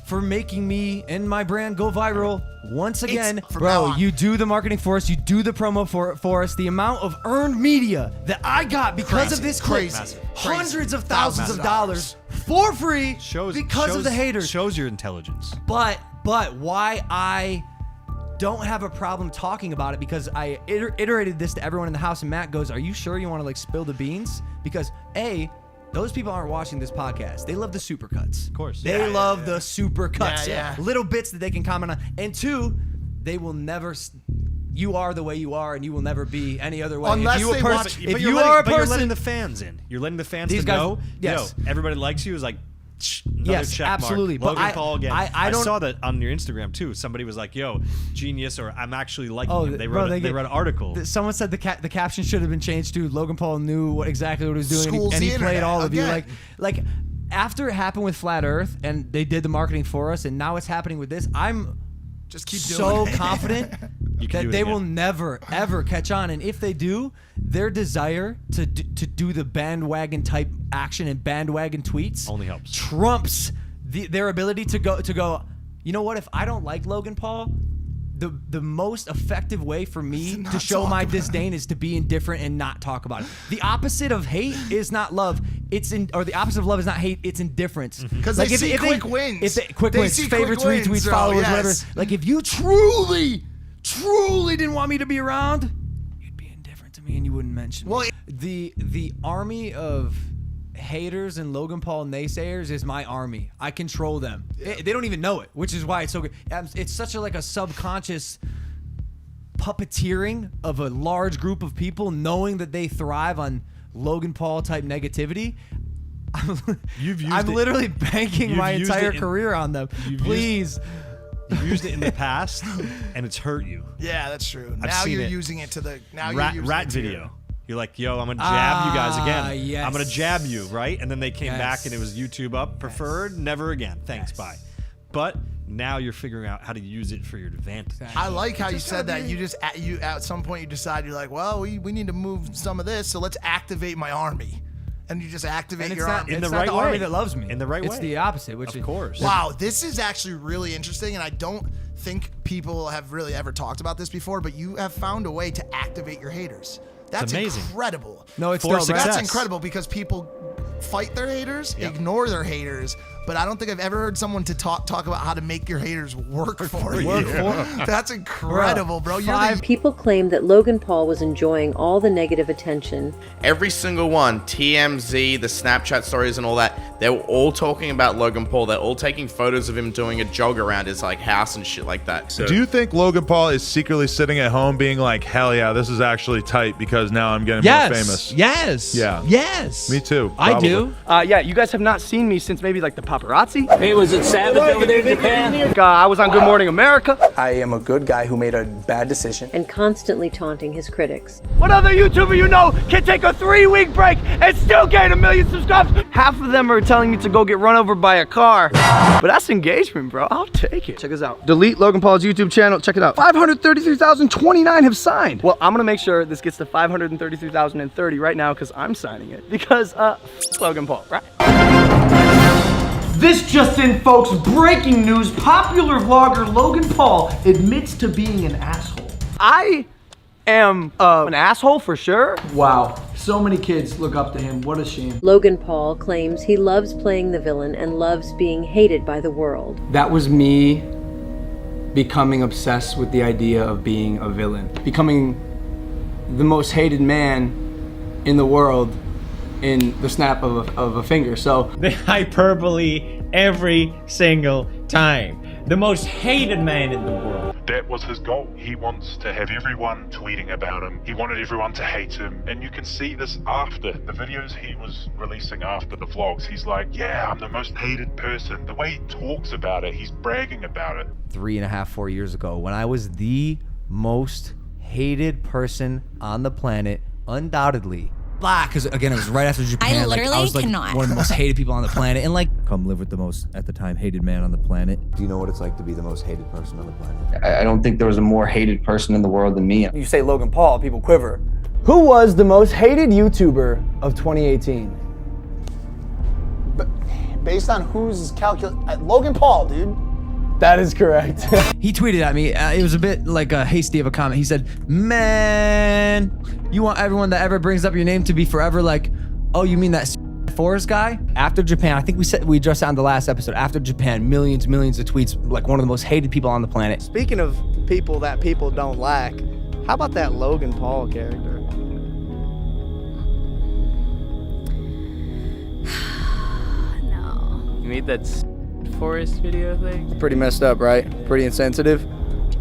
for making me and my brand go viral once again. Bro, you do the marketing for us, you do the promo for us. The amount of earned media that I got because of this clip, hundreds of thousands of dollars for free because of the haters. Shows your intelligence. But why I don't have a problem talking about it, because I iterated this to everyone in the house, and Matt goes, "Are you sure you want to like spill the beans?" Because those people aren't watching this podcast. They love the supercuts. Of course. They love the supercuts. Yeah. Little bits that they can comment on. And two, they will never... You are the way you are, and you will never be any other way. Unless if you they watch, watch... if you are a person... you're letting the fans in. You're letting the fans These to guys- know, yes. yo, everybody likes you is like... Another Yes, check mark. absolutely. But Logan Paul again. I don't... saw that on your Instagram too. Somebody was like, "Yo, genius," or "I'm actually liking him." They bro, wrote an article. Someone said the caption should have been changed to Logan Paul knew exactly what he was doing, Schools and he the played internet all of you. again. Like after it happened with Flat Earth, and they did the marketing for us, and now it's happening with this. I'm just keep so doing it. confident that they will never ever catch on, and if they do, their desire to do the bandwagon type action and bandwagon tweets only helps. Trumps their ability to go. You know what? If I don't like Logan Paul, the most effective way for me to show my disdain is to be indifferent and not talk about it. The opposite of hate is not love. Or the opposite of love is not hate. It's indifference. Because they see quick wins. If they, quick They wins, see favorites, quick wins, retweets, bro, followers, yes. whatever. Like if you truly didn't want me to be around, you'd be indifferent to me and you wouldn't mention me. The army of haters and Logan Paul naysayers is my army. I control them. They don't even know it, which is why it's so good. It's such a subconscious puppeteering of a large group of people knowing that they thrive on Logan Paul type negativity. I'm literally banking my entire career on them. Please. You've used it in the past, and it's hurt you. Yeah, that's true. I've Now seen you're it. using it to the... Now Rat you're using it to video. You're like, yo, I'm gonna jab you guys again. Yes. I'm gonna jab you, right? And then they came Yes. back, and it was YouTube up, preferred, never again. Thanks, bye. But now you're figuring out how to use it for your advantage. I like how you said that. You just at some point you decide you're like, well, we need to move some of this, so let's activate my army, and you just activate And your army it's not the army that loves me. In the right way. It's the opposite, which of course. Wow, this is actually really interesting, and I don't think people have really ever talked about this before, but you have found a way to activate your haters. That's amazing. Incredible. No, it's For dope, success. That's incredible because people fight their haters, ignore their haters, but I don't think I've ever heard someone to talk about how to make your haters work for you. That's incredible, bro. People claim that Logan Paul was enjoying all the negative attention. Every single one, TMZ, the Snapchat stories and all that, they were all talking about Logan Paul. They're all taking photos of him doing a jog around his house and shit like that. So do you think Logan Paul is secretly sitting at home being like, hell yeah, this is actually tight because now I'm getting more famous? Yes. Yeah. Yes. Me too. I do. Yeah, you guys have not seen me since maybe like the Paparazzi. Hey, was it Savage over there in Japan? I was on Good Morning America. I am a good guy who made a bad decision. And constantly taunting his critics. What other YouTuber you know can take a 3-week break and still gain 1 million subscribers? Half of them are telling me to go get run over by a car. But that's engagement, bro. I'll take it. Check us out. Delete Logan Paul's YouTube channel. Check it out. 533,029 have signed. Well, I'm gonna make sure this gets to 533,030 right now because I'm signing it. Because, Logan Paul, right? This just in, folks. Breaking news. Popular vlogger Logan Paul admits to being an asshole. I am an asshole for sure. Wow. So many kids look up to him. What a shame. Logan Paul claims he loves playing the villain and loves being hated by the world. That was me becoming obsessed with the idea of being a villain. Becoming the most hated man in the world in the snap of a finger. So the hyperbole every single time. The most hated man in the world. That was his goal. He wants to have everyone tweeting about him. He wanted everyone to hate him. And you can see this after the videos he was releasing after the vlogs. He's like, yeah, I'm the most hated person. The way he talks about it, he's bragging about it. 3.5, 4 years ago, when I was the most hated person on the planet, undoubtedly, because again, it was right after Japan. I literally I was like cannot. one of the most hated people on the planet, and like, Come live with the most, at the time, hated man on the planet. Do you know what it's like to be the most hated person on the planet? I don't think there was a more hated person in the world than me. You say Logan Paul, people quiver. Who was the most hated YouTuber of 2018? Based on who's Logan Paul, dude. That is correct. he tweeted at me. It was a bit like a hasty of a comment. He said, "Man, you want everyone that ever brings up your name to be forever like, oh, you mean that Forrest guy?" After Japan, I think we addressed that on the last episode. After Japan, millions of tweets, like one of the most hated people on the planet. Speaking of people that people don't like, how about that Logan Paul character? You made that forest video thing? Pretty messed up, right? Pretty insensitive.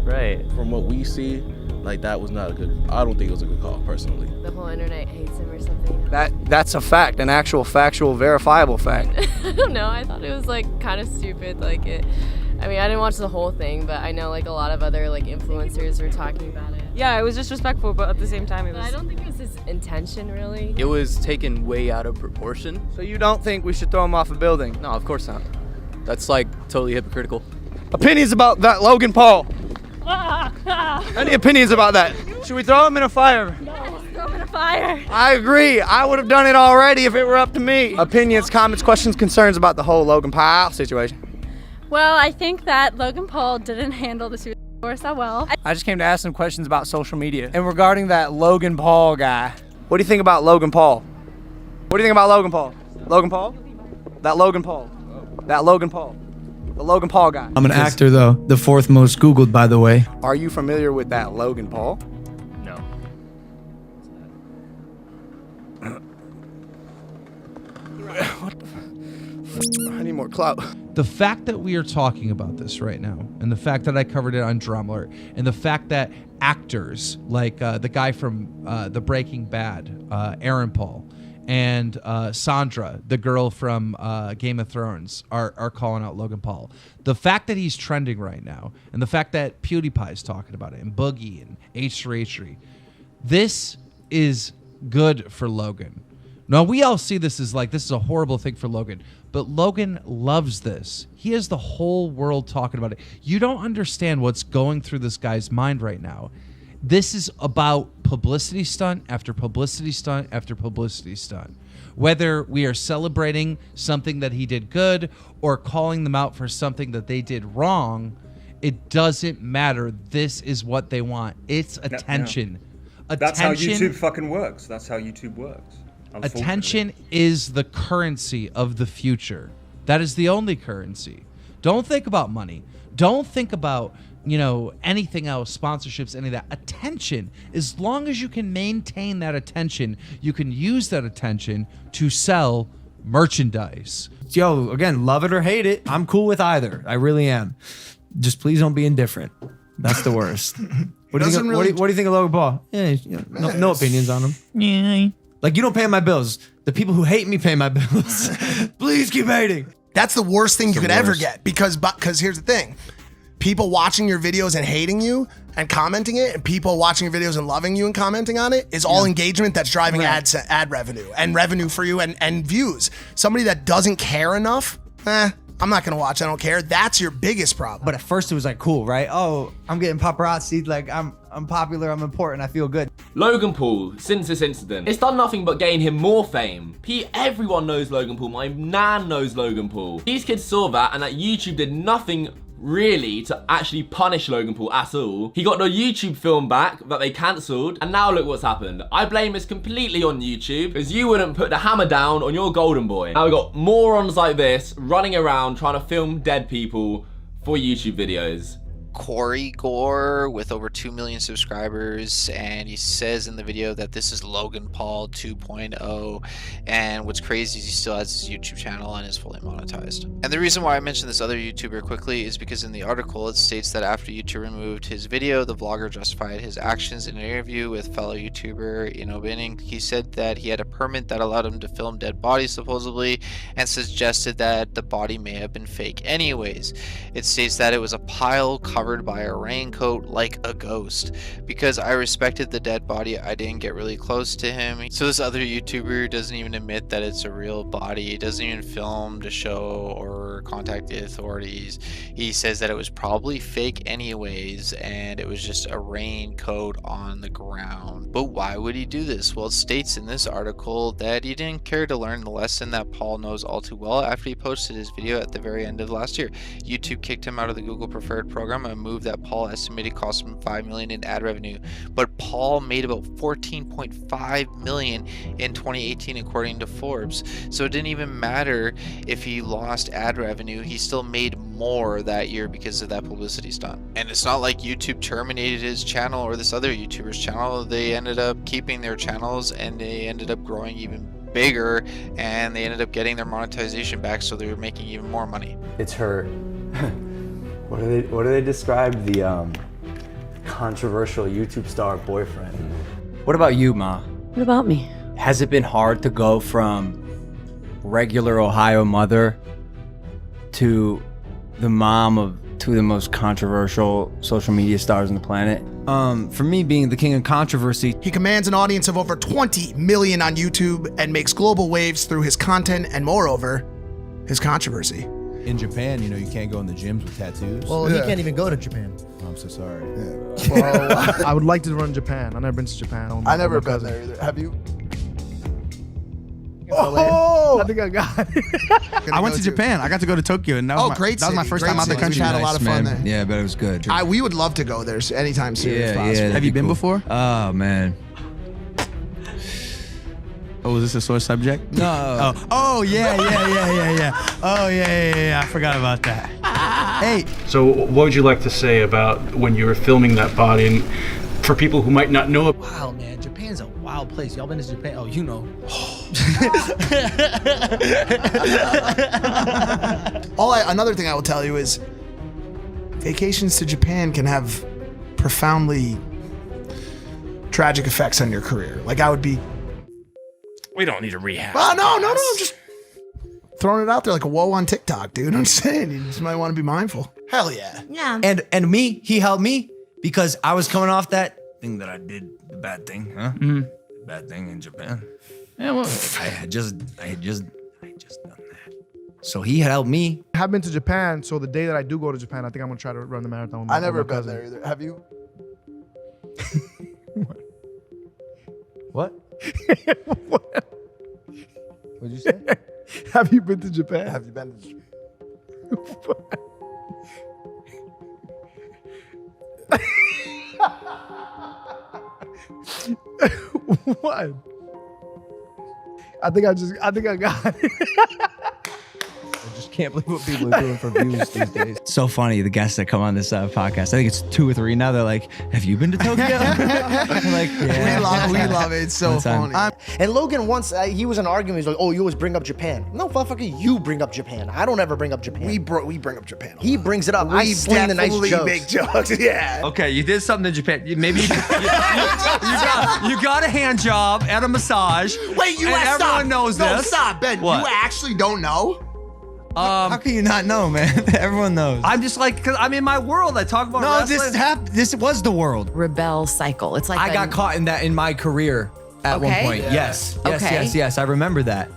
Right. From what we see, like that was not a good, I don't think it was a good call, personally. The whole internet hates him or something. That's a fact, an actual factual, verifiable fact. I don't know, I thought it was like kind of stupid, I didn't watch the whole thing, but I know like a lot of other like influencers were talking about it. Yeah, it was disrespectful, but at the same time I don't think it was his intention, really. It was taken way out of proportion. So you don't think we should throw him off a building? No, of course not. That's like totally hypocritical. Opinions about that Logan Paul? Any opinions about that? Should we throw him in a fire? No, throw him in a fire. I agree. I would have done it already if it were up to me. Opinions, comments, questions, concerns about the whole Logan Paul situation? Well, I think that Logan Paul didn't handle the suicide force that well. I just came to ask some questions about social media. And regarding that Logan Paul guy, what do you think about Logan Paul? What do you think about Logan Paul? Logan Paul? That Logan Paul. That Logan Paul. The Logan Paul guy. I'm an actor though, the 4th most Googled, by the way. Are you familiar with that Logan Paul? No. What the I need more clout. The fact that we are talking about this right now, and the fact that I covered it on Drumler, and the fact that actors like the guy from the Breaking Bad, Aaron Paul, and Sandra, the girl from Game of Thrones, are calling out Logan Paul. The fact that he's trending right now, and the fact that PewDiePie is talking about it, and Boogie, and H3H3, this is good for Logan. Now, we all see this as like, this is a horrible thing for Logan, but Logan loves this. He has the whole world talking about it. You don't understand what's going through this guy's mind right now. This is about publicity stunt after publicity stunt after publicity stunt. Whether we are celebrating something that he did good or calling them out for something that they did wrong, it doesn't matter. This is what they want. It's attention. That's how YouTube fucking works. That's how YouTube works. Attention is the currency of the future. That is the only currency. Don't think about money. Don't think about, anything else, sponsorships, any of that. Attention. As long as you can maintain that attention, you can use that attention to sell merchandise. Yo, again, love it or hate it, I'm cool with either. I really am. Just please don't be indifferent. That's the worst. What do you think of Logan Paul? Yeah, no opinions on him. Yeah. Like, you don't pay my bills. The people who hate me pay my bills. Please keep hating. That's the worst thing you could ever get because here's the thing. People watching your videos and hating you and commenting it, and people watching your videos and loving you and commenting on it is all engagement that's driving ad revenue and revenue for you and views. Somebody that doesn't care enough, I'm not gonna watch, I don't care. That's your biggest problem. But at first it was like, cool, right? Oh, I'm getting paparazzi, like I'm popular, I'm important, I feel good. Logan Paul, since this incident, it's done nothing but gain him more fame. Everyone knows Logan Paul, my nan knows Logan Paul. These kids saw that and that YouTube did nothing really to actually punish Logan Paul at all. He got the YouTube film back that they cancelled, and now look what's happened. I blame this completely on YouTube, because you wouldn't put the hammer down on your golden boy. Now we got morons like this running around trying to film dead people for YouTube videos. Corey Gore with over 2 million subscribers, and he says in the video that this is Logan Paul 2.0, and what's crazy is he still has his YouTube channel and is fully monetized. And the reason why I mentioned this other YouTuber quickly is because in the article it states that after YouTube removed his video, the vlogger justified his actions in an interview with fellow YouTuber YouTuber, Binning. He said that he had a permit that allowed him to film dead bodies supposedly, and suggested that the body may have been fake anyways. It states that it was a pile covered by a raincoat like a ghost. Because I respected the dead body, I didn't get really close to him. So this other YouTuber doesn't even admit that it's a real body. He doesn't even film to show or contact the authorities. He says that it was probably fake anyways, and it was just a raincoat on the ground. But why would he do this? Well, it states in this article that he didn't care to learn the lesson that Paul knows all too well after he posted his video at the very end of last year. YouTube kicked him out of the Google Preferred program, a move that Paul estimated cost him $5 million in ad revenue. But Paul made about $14.5 million in 2018 according to Forbes. So it didn't even matter if he lost ad revenue, he still made more that year because of that publicity stunt. And it's not like YouTube terminated his channel or this other YouTuber's channel. They ended up keeping their channels, and they ended up growing even bigger, and they ended up getting their monetization back, so they were making even more money. It's her. What do they describe? The controversial YouTube star boyfriend. What about you, Ma? What about me? Has it been hard to go from regular Ohio mother to the mom of two of the most controversial social media stars on the planet? For me, being the king of controversy. He commands an audience of over 20 million on YouTube and makes global waves through his content and, moreover, his controversy. In Japan, you can't go in the gyms with tattoos. Well, he can't even go to Japan. Oh, I'm so sorry. Well, I would like to run Japan. I've never been to Japan. I never been there either. Have you? Oh, I think I got it. I went to Japan. I got to go to Tokyo, and that was my first time out the country. We had a lot of fun there. Yeah, but it was good. We would love to go there anytime soon. if possible. Have you been before? Oh, man. Oh, is this a sore subject? No. Oh, yeah. Oh, yeah. I forgot about that. Hey. So what would you like to say about when you were filming that body, and for people who might not know it? Wow, man, Japan's a wild place. Y'all been to Japan? Oh, you know. Another thing I will tell you is vacations to Japan can have profoundly tragic effects on your career. Like, I would be... We don't need a rehab. No, I'm just throwing it out there like a whoa on TikTok, dude. I'm saying you just might want to be mindful. Hell yeah. Yeah. And me, he helped me because I was coming off that thing that I did, the bad thing, huh? Mm-hmm. The bad thing in Japan. Yeah, well, I had just done that. So he helped me. I have been to Japan, so the day that I do go to Japan, I think I'm gonna try to run the marathon with my I never with my been cousin. there either. Have you? What? What'd you say? Have you been to Japan? Have you been to Japan? What? I think I got it. I just can't believe what people are doing for views these days. So funny, the guests that come on this podcast. I think it's 2 or 3 now. They're like, "Have you been to Tokyo?" I'm like, yeah. We love it. It's so funny. And Logan once, he was in an argument. He's like, "Oh, you always bring up Japan." No, motherfucker, you bring up Japan. I don't ever bring up Japan. We bring up Japan. He brings it up. I sling the nice jokes. Make jokes. Yeah. Okay, you did something in Japan. Maybe you got a hand job at a massage. Wait, you and everyone knows no, this. Stop, Ben. What? You actually don't know? How can you not know, man? Everyone knows. I'm just like, because I'm in my world. I talk about wrestling. This was the world. Rebel cycle. It's like I got caught in that in my career at one point. Yeah. Yes. I remember that.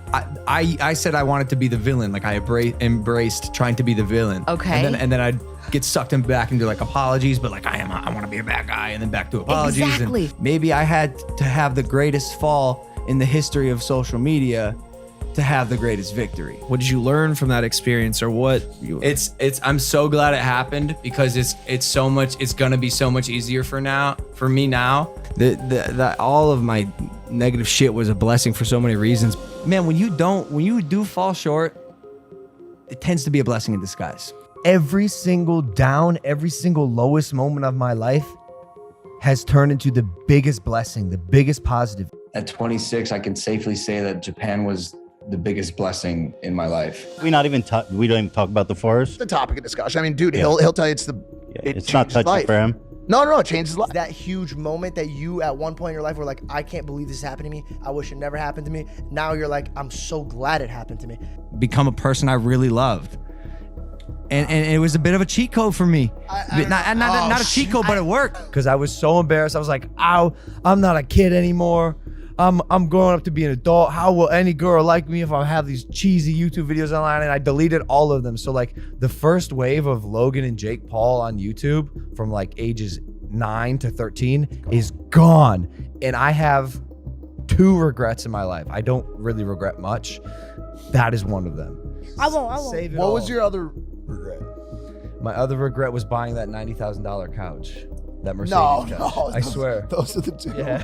I said I wanted to be the villain. Like I embraced trying to be the villain. Okay. And then I'd get sucked back into like apologies, but like I want to be a bad guy, and then back to apologies. Exactly. And maybe I had to have the greatest fall in the history of social media to have the greatest victory. What did you learn from that experience, or what? I'm so glad it happened because it's gonna be so much easier for me now. That all of my negative shit was a blessing for so many reasons. Man, when you do fall short, it tends to be a blessing in disguise. Every single down, every single lowest moment of my life has turned into the biggest blessing, the biggest positive. At 26, I can safely say that Japan was the biggest blessing in my life. We don't even talk about the forest. The topic of discussion. I mean, dude, he'll tell you it's it's not touchy for him. No, it changed his life. That huge moment that you at one point in your life were like, I can't believe this happened to me. I wish it never happened to me. Now you're like, I'm so glad it happened to me. Become a person I really loved. And it was a bit of a cheat code for me. Not a cheat code, but it worked. Because I was so embarrassed. I was like, ow, I'm not a kid anymore. I'm growing up to be an adult. How will any girl like me if I have these cheesy YouTube videos online? And I deleted all of them. So like the first wave of Logan and Jake Paul on YouTube from like ages 9 to 13 is gone. And I have 2 regrets in my life. I don't really regret much. That is one of them. I won't. What was your other regret? My other regret was buying that $90,000 couch. That Mercedes couch. I swear. Those are the 2. Yeah.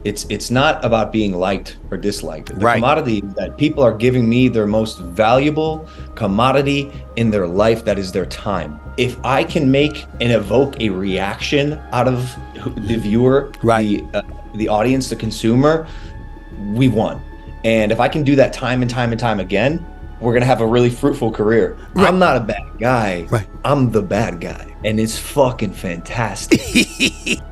It's not about being liked or disliked. The commodity that people are giving me their most valuable commodity in their life, that is their time. If I can make and evoke a reaction out of the viewer, the audience, the consumer, we won. And if I can do that time and time and time again, we're gonna have a really fruitful career. I'm not a bad guy. I'm the bad guy. And it's fucking fantastic.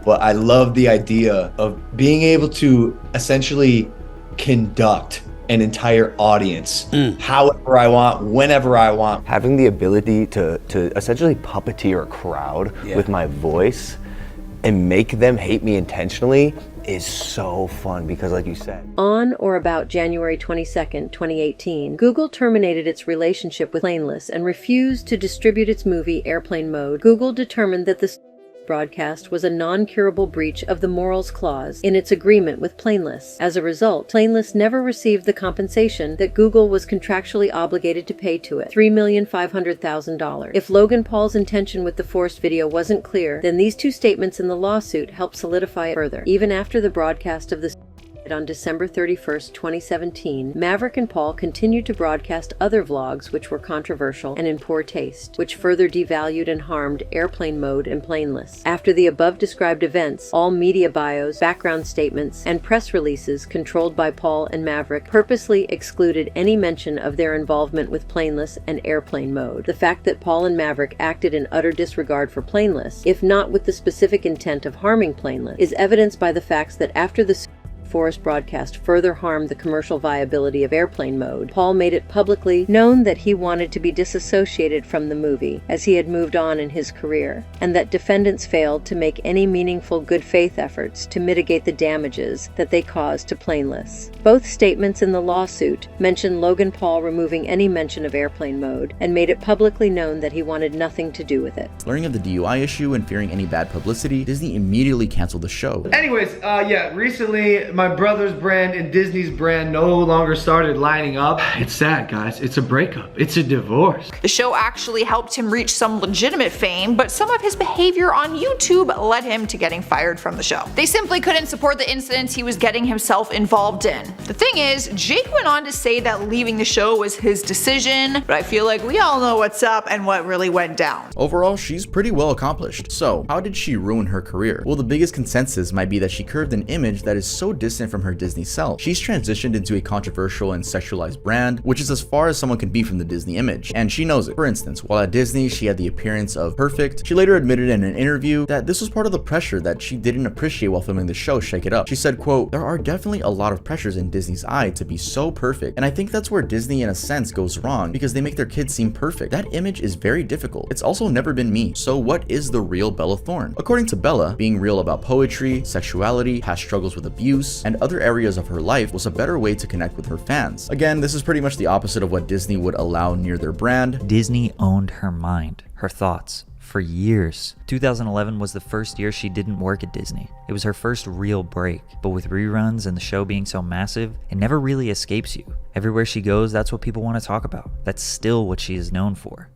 But I love the idea of being able to essentially conduct an entire audience however I want, whenever I want. Having the ability to essentially puppeteer a crowd with my voice and make them hate me intentionally is so fun because, like you said, on or about January 22nd, 2018, Google terminated its relationship with Plainless and refused to distribute its movie Airplane Mode. Google determined that the broadcast was a non-curable breach of the morals clause in its agreement with Plainless. As a result, Plainless never received the compensation that Google was contractually obligated to pay to it, $3,500,000. If Logan Paul's intention with the forced video wasn't clear, then these 2 statements in the lawsuit help solidify it further. Even after the broadcast of the on December 31st, 2017, Maverick and Paul continued to broadcast other vlogs which were controversial and in poor taste, which further devalued and harmed Airplane Mode and Plainless. After the above-described events, all media bios, background statements, and press releases controlled by Paul and Maverick purposely excluded any mention of their involvement with Plainless and Airplane Mode. The fact that Paul and Maverick acted in utter disregard for Plainless, if not with the specific intent of harming Plainless, is evidenced by the facts that after the Forest broadcast further harmed the commercial viability of Airplane Mode, Paul made it publicly known that he wanted to be disassociated from the movie as he had moved on in his career, and that defendants failed to make any meaningful good faith efforts to mitigate the damages that they caused to Plainless. Both statements in the lawsuit mention Logan Paul removing any mention of Airplane Mode and made it publicly known that he wanted nothing to do with it. Learning of the DUI issue and fearing any bad publicity, Disney immediately canceled the show. Anyways, recently my brother's brand and Disney's brand no longer started lining up. It's sad, guys. It's a breakup. It's a divorce. The show actually helped him reach some legitimate fame, but some of his behavior on YouTube led him to getting fired from the show. They simply couldn't support the incidents he was getting himself involved in. The thing is, Jake went on to say that leaving the show was his decision, but I feel like we all know what's up and what really went down. Overall, she's pretty well accomplished. So, how did she ruin her career? Well, the biggest consensus might be that she curved an image that is so distant from her Disney self. She's transitioned into a controversial and sexualized brand, which is as far as someone can be from the Disney image, and she knows it. For instance, while at Disney, she had the appearance of perfect. She later admitted in an interview that this was part of the pressure that she didn't appreciate while filming the show Shake It Up. She said, quote, "There are definitely a lot of pressures in Disney's eye to be so perfect, and I think that's where Disney in a sense goes wrong because they make their kids seem perfect. That image is very difficult. It's also never been me. So what is the real Bella Thorne?" According to Bella, being real about poetry, sexuality, past struggles with abuse, and other areas of her life was a better way to connect with her fans. Again, this is pretty much the opposite of what Disney would allow near their brand. Disney owned her mind, her thoughts, for years. 2011 was the first year she didn't work at Disney. It was her first real break, but with reruns and the show being so massive, it never really escapes you. Everywhere she goes, that's what people want to talk about. That's still what she is known for.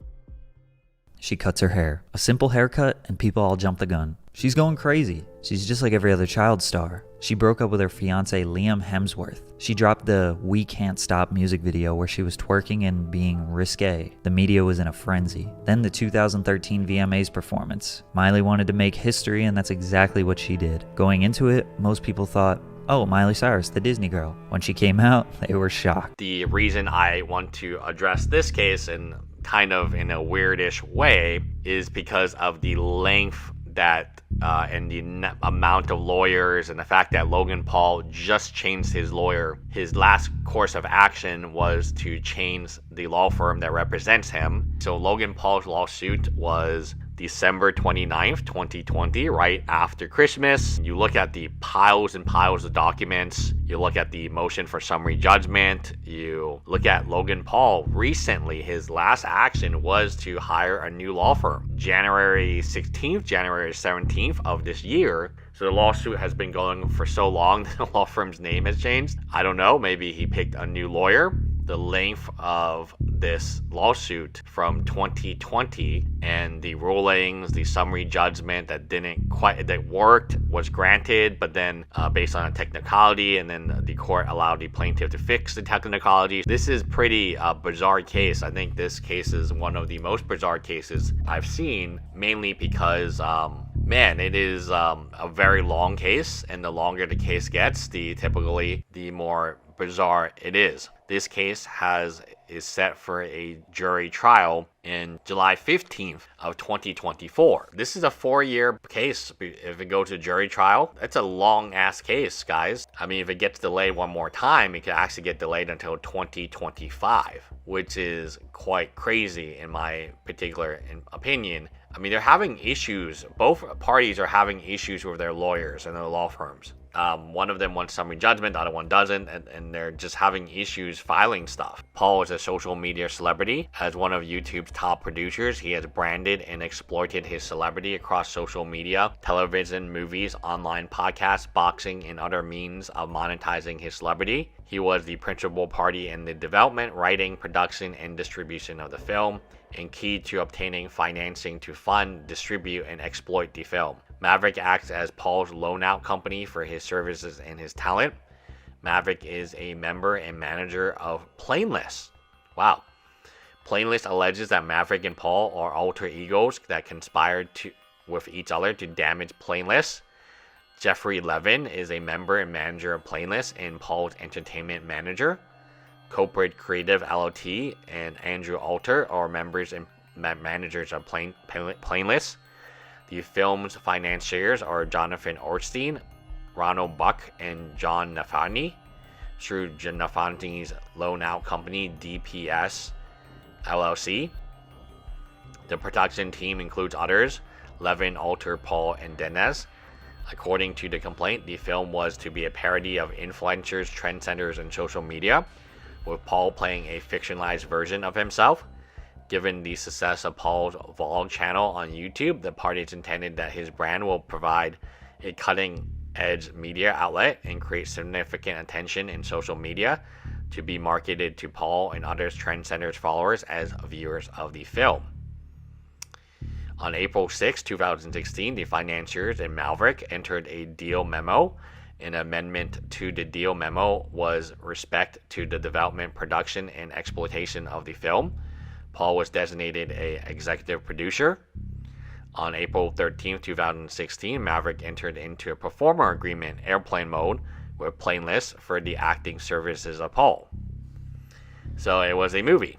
She cuts her hair. A simple haircut and people all jump the gun. She's going crazy. She's just like every other child star. She broke up with her fiance Liam Hemsworth. She dropped the We Can't Stop music video where she was twerking and being risque. The media was in a frenzy. Then the 2013 VMAs performance. Miley wanted to make history and that's exactly what she did. Going into it, most people thought, oh, Miley Cyrus, the Disney girl. When she came out, they were shocked. The reason I want to address this case and kind of in a weirdish way is because of the length that and the amount of lawyers and the fact that Logan Paul just changed his lawyer. His last course of action was to change the law firm that represents him. So Logan Paul's lawsuit was December 29th, 2020, right after Christmas. You look at the piles and piles of documents. You look at the motion for summary judgment. You look at Logan Paul recently. His last action was to hire a new law firm. January 16th, January 17th of this year. So the lawsuit has been going for so long that the law firm's name has changed. I don't know. Maybe he picked a new lawyer. The length of this lawsuit from 2020 and the rulings, the summary judgment that worked was granted, but then based on a technicality, and then the court allowed the plaintiff to fix the technicality. This is pretty bizarre case. I think this case is one of the most bizarre cases I've seen, mainly because man, it is a very long case, and the longer the case gets, the more bizarre it is. This case is set for a jury trial in July 15th of 2024. This is a 4-year case. If it goes to jury trial, that's a long ass case, guys. I mean, if it gets delayed one more time, it could actually get delayed until 2025, which is quite crazy in my particular opinion. I mean, they're having issues. Both parties are having issues with their lawyers and their law firms. One of them wants summary judgment, the other one doesn't, and they're just having issues filing stuff. Paul is a social media celebrity. As one of YouTube's top producers, he has branded and exploited his celebrity across social media, television, movies, online podcasts, boxing, and other means of monetizing his celebrity. He was the principal party in the development, writing, production, and distribution of the film, and key to obtaining financing to fund, distribute, and exploit the film. Maverick acts as Paul's loan-out company for his services and his talent. Maverick is a member and manager of Plainlist. Wow. Plainlist alleges that Maverick and Paul are alter egos that conspired with each other to damage Plainlist. Jeffrey Levin is a member and manager of Plainlist and Paul's entertainment manager. Corporate Creative LLT and Andrew Alter are members and managers of Plainlist. The film's financiers are Jonathan Ornstein, Ronald Buck, and John Nafani, through Nafani's loan-out company DPS LLC. The production team includes others, Levin, Alter, Paul, and Denez. According to the complaint, the film was to be a parody of influencers, trendsetters, and social media, with Paul playing a fictionalized version of himself. Given the success of Paul's vlog channel on YouTube, the parties intended that his brand will provide a cutting-edge media outlet and create significant attention in social media to be marketed to Paul and other trendsetters' followers as viewers of the film. On April 6, 2016, the financiers and Maverick entered a deal memo. An amendment to the deal memo was respect to the development, production, and exploitation of the film. Paul was designated an executive producer. On April 13, 2016, Maverick entered into a performer agreement, airplane mode, with Plainlist for the acting services of Paul. So it was a movie.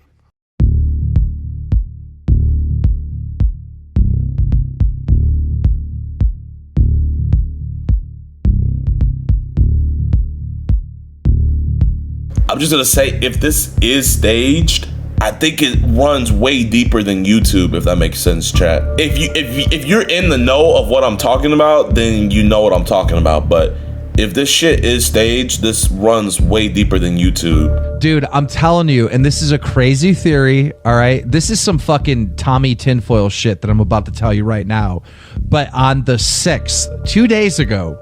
I'm just gonna say, if this is staged, I think it runs way deeper than YouTube, if that makes sense, chat. If you're in the know of what I'm talking about, then you know what I'm talking about. But if this shit is staged, this runs way deeper than YouTube. Dude, I'm telling you, and this is a crazy theory, all right? This is some fucking Tommy tinfoil shit that I'm about to tell you right now. But on the 6th, 2 days ago,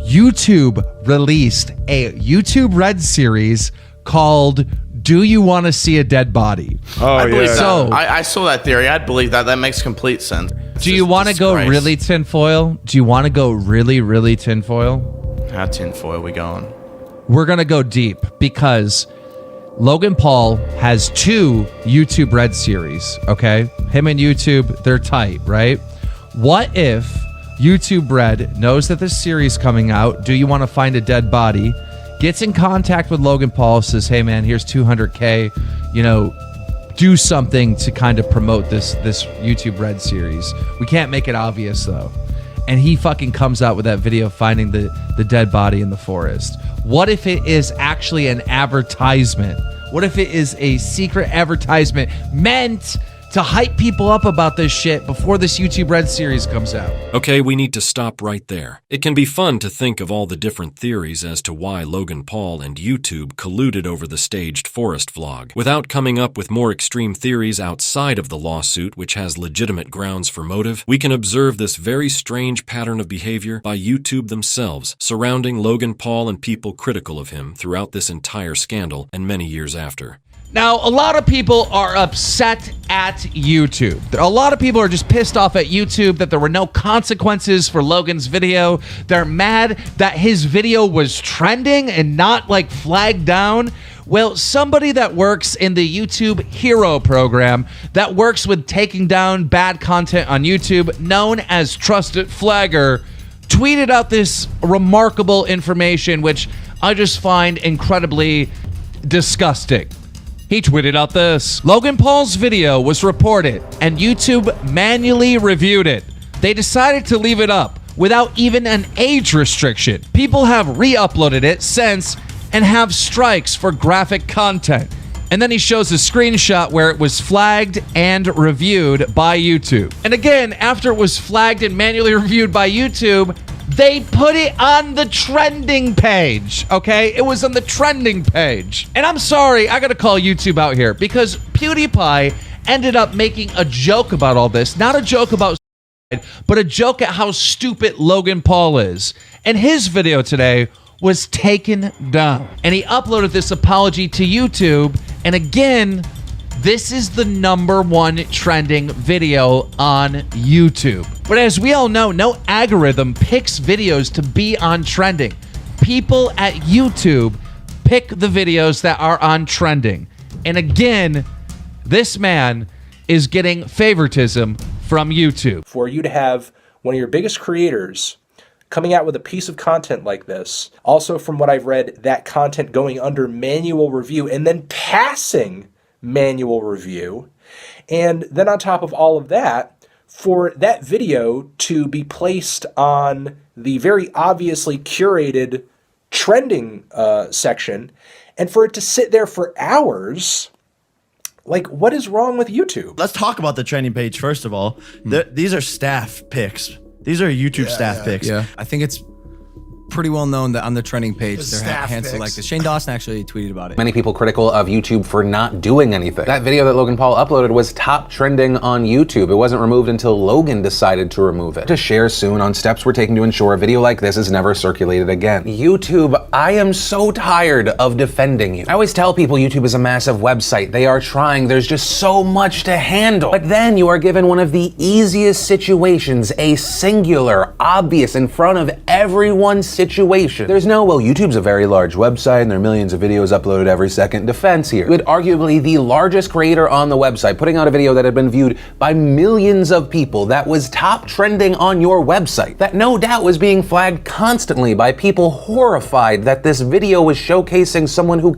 YouTube released a YouTube Red series called Do You Want to See a Dead Body? Oh, I believe yeah. So I saw that theory. I'd believe that. That makes complete sense. Do you want to go really tinfoil? Do you want to go really, really tinfoil? How tinfoil we going? We're going to go deep because Logan Paul has 2 YouTube Red series, okay? Him and YouTube, they're tight, right? What if YouTube Red knows that this series is coming out, Do You Want to Find a Dead Body, gets in contact with Logan Paul, says, hey man, here's $200K, you know, do something to kind of promote this YouTube Red series. We can't make it obvious though. and he fucking comes out with that video finding the dead body in the forest. What if it is actually an advertisement? What if it is a secret advertisement meant to hype people up about this shit before this YouTube Red series comes out? Okay, we need to stop right there. It can be fun to think of all the different theories as to why Logan Paul and YouTube colluded over the staged forest vlog. Without coming up with more extreme theories outside of the lawsuit, which has legitimate grounds for motive, we can observe this very strange pattern of behavior by YouTube themselves, surrounding Logan Paul and people critical of him throughout this entire scandal and many years after. Now, a lot of people are upset at YouTube. A lot of people are just pissed off at YouTube that there were no consequences for Logan's video. They're mad that his video was trending and not like flagged down. Well, somebody that works in the YouTube Hero program that works with taking down bad content on YouTube, known as Trusted Flagger, tweeted out this remarkable information, which I just find incredibly disgusting. He tweeted out this: Logan Paul's video was reported and YouTube manually reviewed it. They decided to leave it up without even an age restriction. People have re-uploaded it since and have strikes for graphic content. And then he shows a screenshot where it was flagged and reviewed by YouTube. And again, after it was flagged and manually reviewed by YouTube, they put it on the trending page, okay? It was on the trending page. And I'm sorry, I gotta call YouTube out here because PewDiePie ended up making a joke about all this. Not a joke about but a joke at how stupid Logan Paul is. And his video today was taken down. And he uploaded this apology to YouTube. And again, this is the #1 trending video on YouTube. But as we all know, no algorithm picks videos to be on trending. People at YouTube pick the videos that are on trending. And again, this man is getting favoritism from YouTube. For you to have one of your biggest creators coming out with a piece of content like this, also from what I've read, that content going under manual review and then passing manual review, and then on top of all of that, for that video to be placed on the very obviously curated trending section, and for it to sit there for hours. Like, what is wrong with YouTube? Let's talk about the trending page first of all. These are staff picks. These are YouTube staff picks. Yeah, I think it's pretty well known that on the trending page there are hands like this. Shane Dawson actually tweeted about it. Many people critical of YouTube for not doing anything. That video that Logan Paul uploaded was top trending on YouTube. It wasn't removed until Logan decided to remove it. To share soon on steps we're taking to ensure a video like this is never circulated again. YouTube, I am so tired of defending you. I always tell people YouTube is a massive website. They are trying. There's just so much to handle. But then you are given one of the easiest situations, a singular, obvious, in front of everyone's situation. There's no, well, YouTube's a very large website and there are millions of videos uploaded every second defense here. You had arguably the largest creator on the website putting out a video that had been viewed by millions of people that was top trending on your website, that no doubt was being flagged constantly by people horrified that this video was showcasing someone who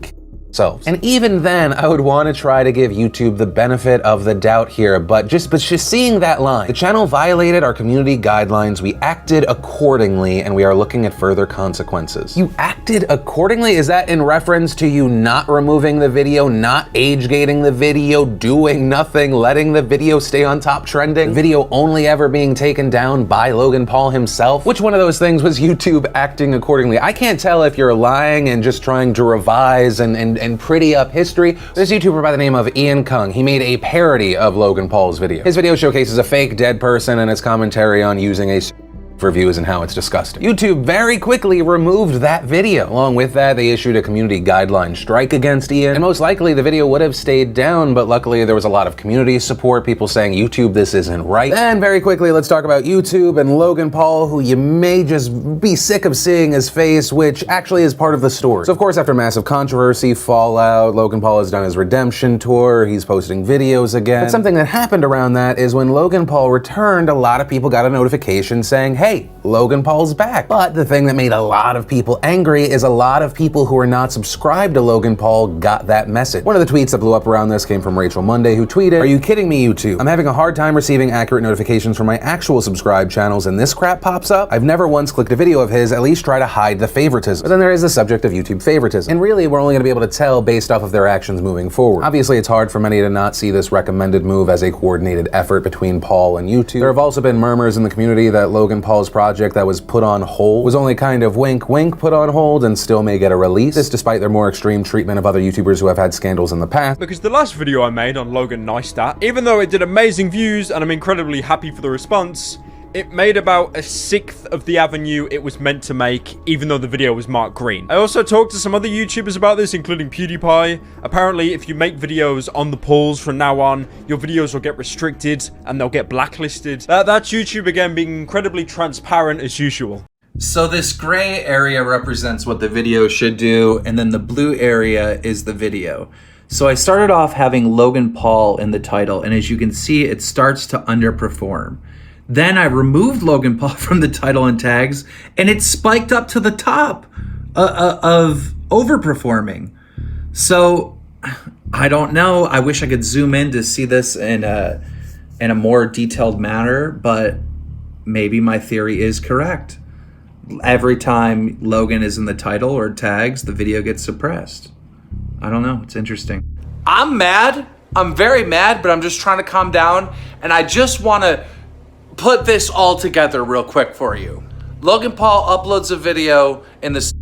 themselves. And even then, I would want to try to give YouTube the benefit of the doubt here, but just seeing that line, the channel violated our community guidelines, we acted accordingly, and we are looking at further consequences. You acted accordingly? Is that in reference to you not removing the video, not age gating the video, doing nothing, letting the video stay on top trending, the video only ever being taken down by Logan Paul himself? Which one of those things was YouTube acting accordingly? I can't tell if you're lying and just trying to revise and pretty up history. This YouTuber by the name of Ian Kung, he made a parody of Logan Paul's video. His video showcases a fake dead person and his commentary on using a for views and how it's disgusting. YouTube very quickly removed that video. Along with that, they issued a community guideline strike against Ian, and most likely the video would have stayed down, but luckily there was a lot of community support, people saying, YouTube, this isn't right. Then very quickly, let's talk about YouTube and Logan Paul, who you may just be sick of seeing his face, which actually is part of the story. So of course, after massive controversy, fallout, Logan Paul has done his redemption tour, he's posting videos again. But something that happened around that is when Logan Paul returned, a lot of people got a notification saying, hey, hey, Logan Paul's back. But the thing that made a lot of people angry is a lot of people who are not subscribed to Logan Paul got that message. One of the tweets that blew up around this came from Rachel Monday, who tweeted, "Are you kidding me, YouTube? I'm having a hard time receiving accurate notifications from my actual subscribed channels and this crap pops up. I've never once clicked a video of his, at least try to hide the favoritism." But then there is the subject of YouTube favoritism. And really, we're only going to be able to tell based off of their actions moving forward. Obviously, it's hard for many to not see this recommended move as a coordinated effort between Paul and YouTube. There have also been murmurs in the community that Logan Paul's project that was put on hold was only kind of wink wink put on hold and still may get a release. This despite their more extreme treatment of other YouTubers who have had scandals in the past. Because the last video I made on Logan Neistat, even though it did amazing views and I'm incredibly happy for the response, it made about 1/6 of the avenue it was meant to make, even though the video was marked green. I also talked to some other YouTubers about this, including PewDiePie. Apparently, if you make videos on the polls from now on, your videos will get restricted and they'll get blacklisted. That's YouTube again being incredibly transparent as usual. So this gray area represents what the video should do, and then the blue area is the video. So I started off having Logan Paul in the title, and as you can see, it starts to underperform. Then I removed Logan Paul from the title and tags, and it spiked up to the top of overperforming. So I don't know. I wish I could zoom in to see this in a more detailed manner, but maybe my theory is correct. Every time Logan is in the title or tags, the video gets suppressed. I don't know. It's interesting. I'm mad. I'm very mad, but I'm just trying to calm down, and I just want to put this all together real quick for you. Logan Paul uploads a video in the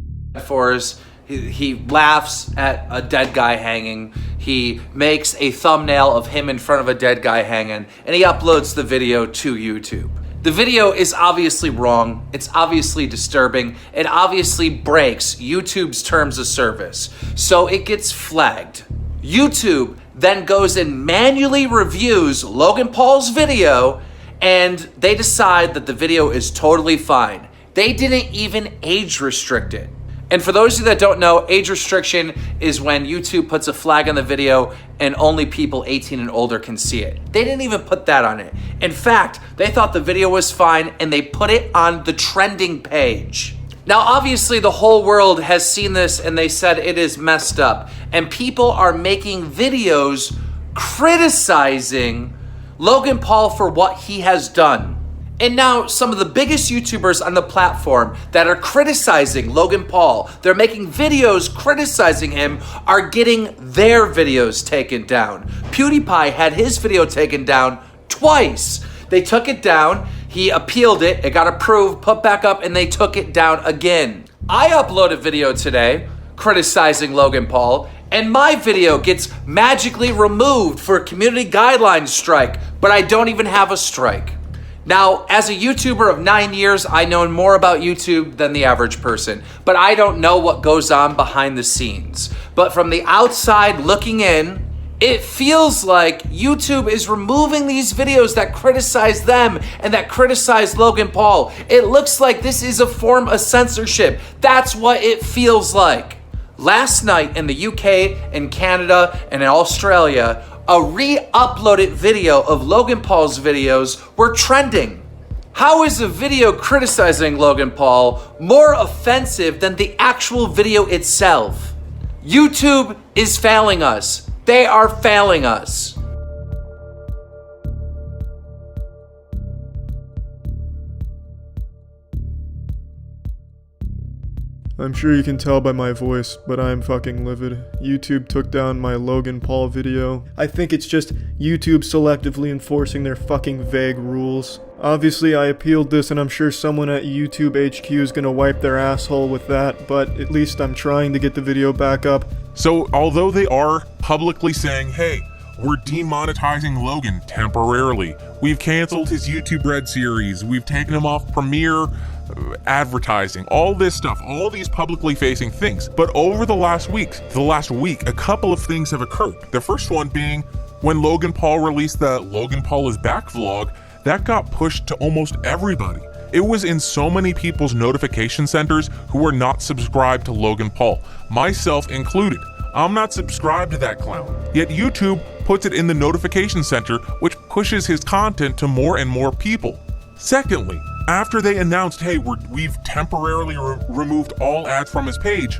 forest. He laughs at a dead guy hanging. He makes a thumbnail of him in front of a dead guy hanging, and he uploads the video to YouTube. The video is obviously wrong. It's obviously disturbing. It obviously breaks YouTube's terms of service. So it gets flagged. YouTube then goes and manually reviews Logan Paul's video, and they decide that the video is totally fine. They didn't even age restrict it. And for those of you that don't know, age restriction is when YouTube puts a flag on the video and only people 18 and older can see it. They didn't even put that on it. In fact, they thought the video was fine and they put it on the trending page. Now, obviously, the whole world has seen this and they said it is messed up. And people are making videos criticizing Logan Paul for what he has done. And now some of the biggest YouTubers on the platform that are criticizing Logan Paul, they're making videos criticizing him, are getting their videos taken down. PewDiePie had his video taken down twice. They took it down, he appealed it, it got approved, put back up, and they took it down again. I uploaded a video today criticizing Logan Paul, and my video gets magically removed for a community guidelines strike, but I don't even have a strike. Now, as a YouTuber of 9 years, I know more about YouTube than the average person, but I don't know what goes on behind the scenes. But from the outside looking in, it feels like YouTube is removing these videos that criticize them and that criticize Logan Paul. It looks like this is a form of censorship. That's what it feels like. Last night in the UK, in Canada, and in Australia, a re-uploaded video of Logan Paul's videos were trending. How is a video criticizing Logan Paul more offensive than the actual video itself? YouTube is failing us. They are failing us. I'm sure you can tell by my voice, but I'm fucking livid. YouTube took down my Logan Paul video. I think it's just YouTube selectively enforcing their fucking vague rules. Obviously, I appealed this and I'm sure someone at YouTube HQ is gonna wipe their asshole with that, but at least I'm trying to get the video back up. So, although they are publicly saying, hey, we're demonetizing Logan temporarily, we've canceled his YouTube Red series, we've taken him off Premiere advertising, all this stuff, all these publicly facing things. But over the last week, a couple of things have occurred. The first one being when Logan Paul released the Logan Paul is Back vlog, that got pushed to almost everybody. It was in so many people's notification centers who were not subscribed to Logan Paul, myself included. I'm not subscribed to that clown. Yet YouTube puts it in the notification center, which pushes his content to more and more people. Secondly, After they announced, hey, we've temporarily removed all ads from his page,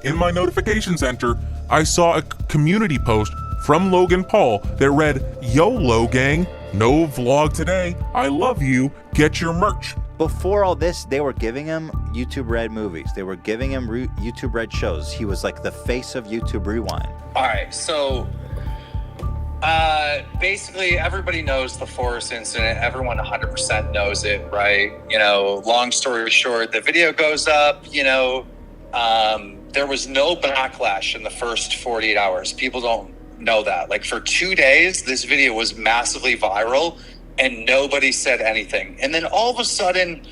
in my notification center, I saw a community post from Logan Paul that read, "Yo, Logang, no vlog today. I love you. Get your merch." Before all this, they were giving him YouTube Red movies. They were giving him YouTube Red shows. He was like the face of YouTube Rewind. All right, so basically everybody knows the Forest incident. Everyone 100% knows it, right? You know, long story short, the video goes up, you know, there was no backlash in the first 48 hours. People don't know that. Like for 2 days, this video was massively viral and nobody said anything. And then all of a sudden,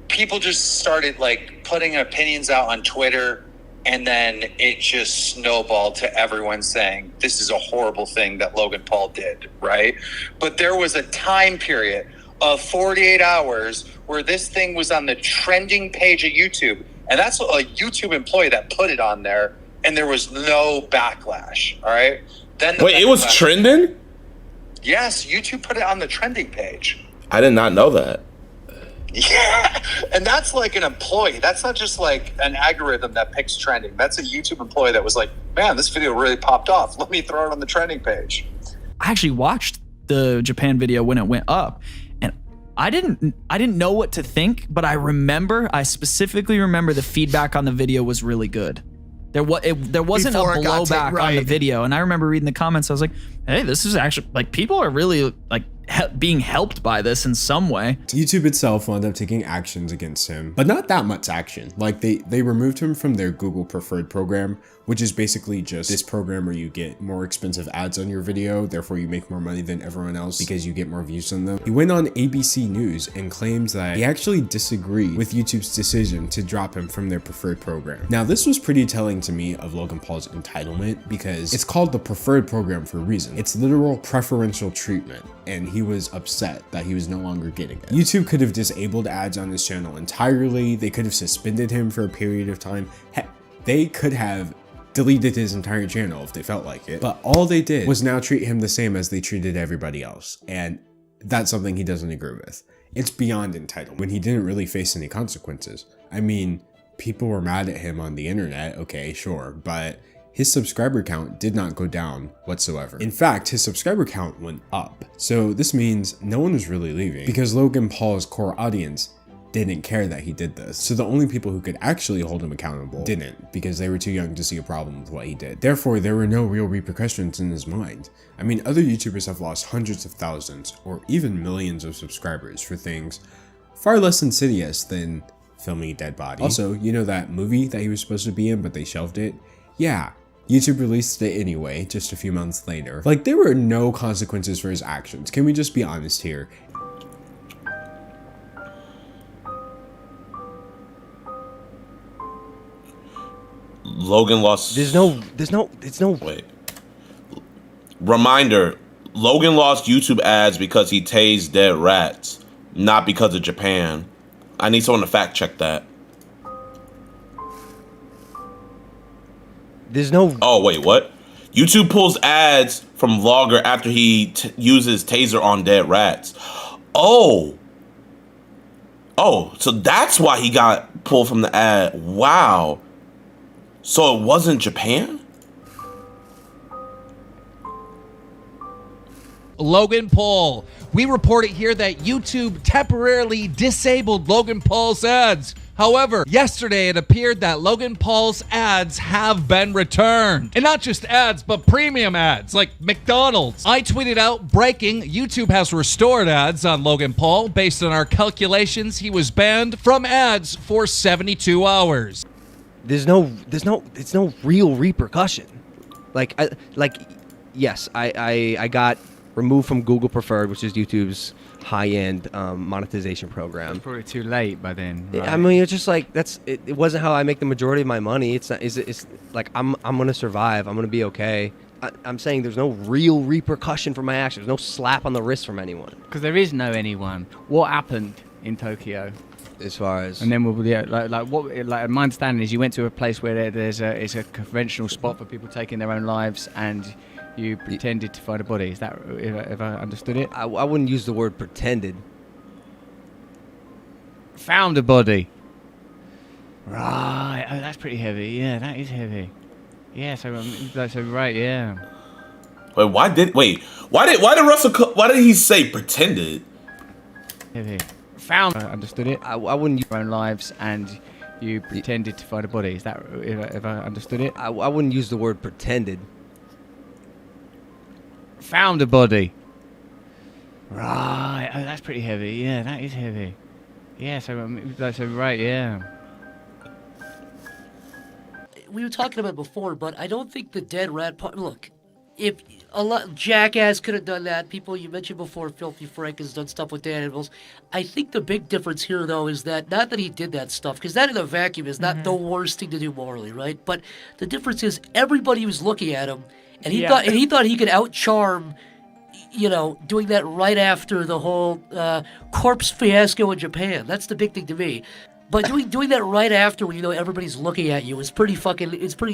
people just started like putting opinions out on Twitter, and then it just snowballed to everyone saying, this is a horrible thing that Logan Paul did, right? But there was a time period of 48 hours where this thing was on the trending page of YouTube. And that's a YouTube employee that put it on there, and there was no backlash, all right? Then Wait, it was trending? Yes, YouTube put it on the trending page. I did not know that. Yeah, and that's like an employee. That's not just like an algorithm that picks trending. That's a YouTube employee that was like, man, this video really popped off. Let me throw it on the trending page. I actually watched the Japan video when it went up, and I didn't know what to think, but I specifically remember the feedback on the video was really good. There wasn't Before a it got blowback on the right. video, and I remember reading the comments. I was like, "Hey, this is actually like people are really like being helped by this in some way." YouTube itself wound up taking actions against him, but not that much action. Like they removed him from their Google Preferred program, which is basically just this program where you get more expensive ads on your video, therefore you make more money than everyone else because you get more views on them. He went on ABC News and claims that he actually disagreed with YouTube's decision to drop him from their preferred program. Now, this was pretty telling to me of Logan Paul's entitlement because it's called the preferred program for a reason. It's literal preferential treatment, and he was upset that he was no longer getting it. YouTube could have disabled ads on his channel entirely. They could have suspended him for a period of time. Heck, they could have deleted his entire channel if they felt like it. But all they did was now treat him the same as they treated everybody else. And that's something he doesn't agree with. It's beyond entitlement when he didn't really face any consequences. I mean, people were mad at him on the internet, okay, sure, but his subscriber count did not go down whatsoever. In fact, his subscriber count went up. So this means no one was really leaving because Logan Paul's core audience didn't care that he did this. So the only people who could actually hold him accountable didn't, because they were too young to see a problem with what he did. Therefore, there were no real repercussions in his mind. I mean, other YouTubers have lost hundreds of thousands or even millions of subscribers for things far less insidious than filming a dead body. Also, you know that movie that he was supposed to be in but they shelved it? Yeah, YouTube released it anyway, just a few months later. Like, there were no consequences for his actions. Can we just be honest here? Logan lost. There's no. Wait. Reminder: Logan lost YouTube ads because he tased dead rats, not because of Japan. I need someone to fact check that. There's no. Oh wait, what? YouTube pulls ads from vlogger after he uses taser on dead rats. Oh, so that's why he got pulled from the ad. Wow. So it wasn't Japan? Logan Paul. We reported here that YouTube temporarily disabled Logan Paul's ads. However, yesterday it appeared that Logan Paul's ads have been returned. And not just ads, but premium ads like McDonald's. I tweeted out, breaking, YouTube has restored ads on Logan Paul. Based on our calculations, he was banned from ads for 72 hours. There's no real repercussion. Yes, I got removed from Google Preferred, which is YouTube's high-end monetization program. Probably too late by then. Right? I mean, it's just like it wasn't how I make the majority of my money. It's not. It's like I'm gonna survive. I'm gonna be okay. I'm saying there's no real repercussion for my actions. There's no slap on the wrist from anyone. Because there is no anyone. What happened in Tokyo? As far as and then my understanding is you went to a place where it's a conventional spot for people taking their own lives, and you pretended to find a body. Is that if I understood it? I wouldn't use the word pretended. Found a body. Right. Oh, that's pretty heavy. Yeah, that is heavy. Yeah. So right. Yeah. Wait, why did he say pretended? Heavy. Found. I understood it. I wouldn't use your own lives, and you pretended to find a body. Is that if I understood it? I wouldn't use the word pretended. Found a body. Right. Oh, that's pretty heavy. Yeah, that is heavy. Yeah. So right. Yeah. We were talking about it before, but I don't think the dead rat part. Look, if a lot Jackass could have done that. People you mentioned before, Filthy Frank has done stuff with dead animals. I think the big difference here, though, is that not that he did that stuff, because that in a vacuum is not the worst thing to do morally, right? But the difference is everybody was looking at him, and he thought he could outcharm, you know, doing that right after the whole corpse fiasco in Japan. That's the big thing to me. But doing that right after when you know everybody's looking at you is pretty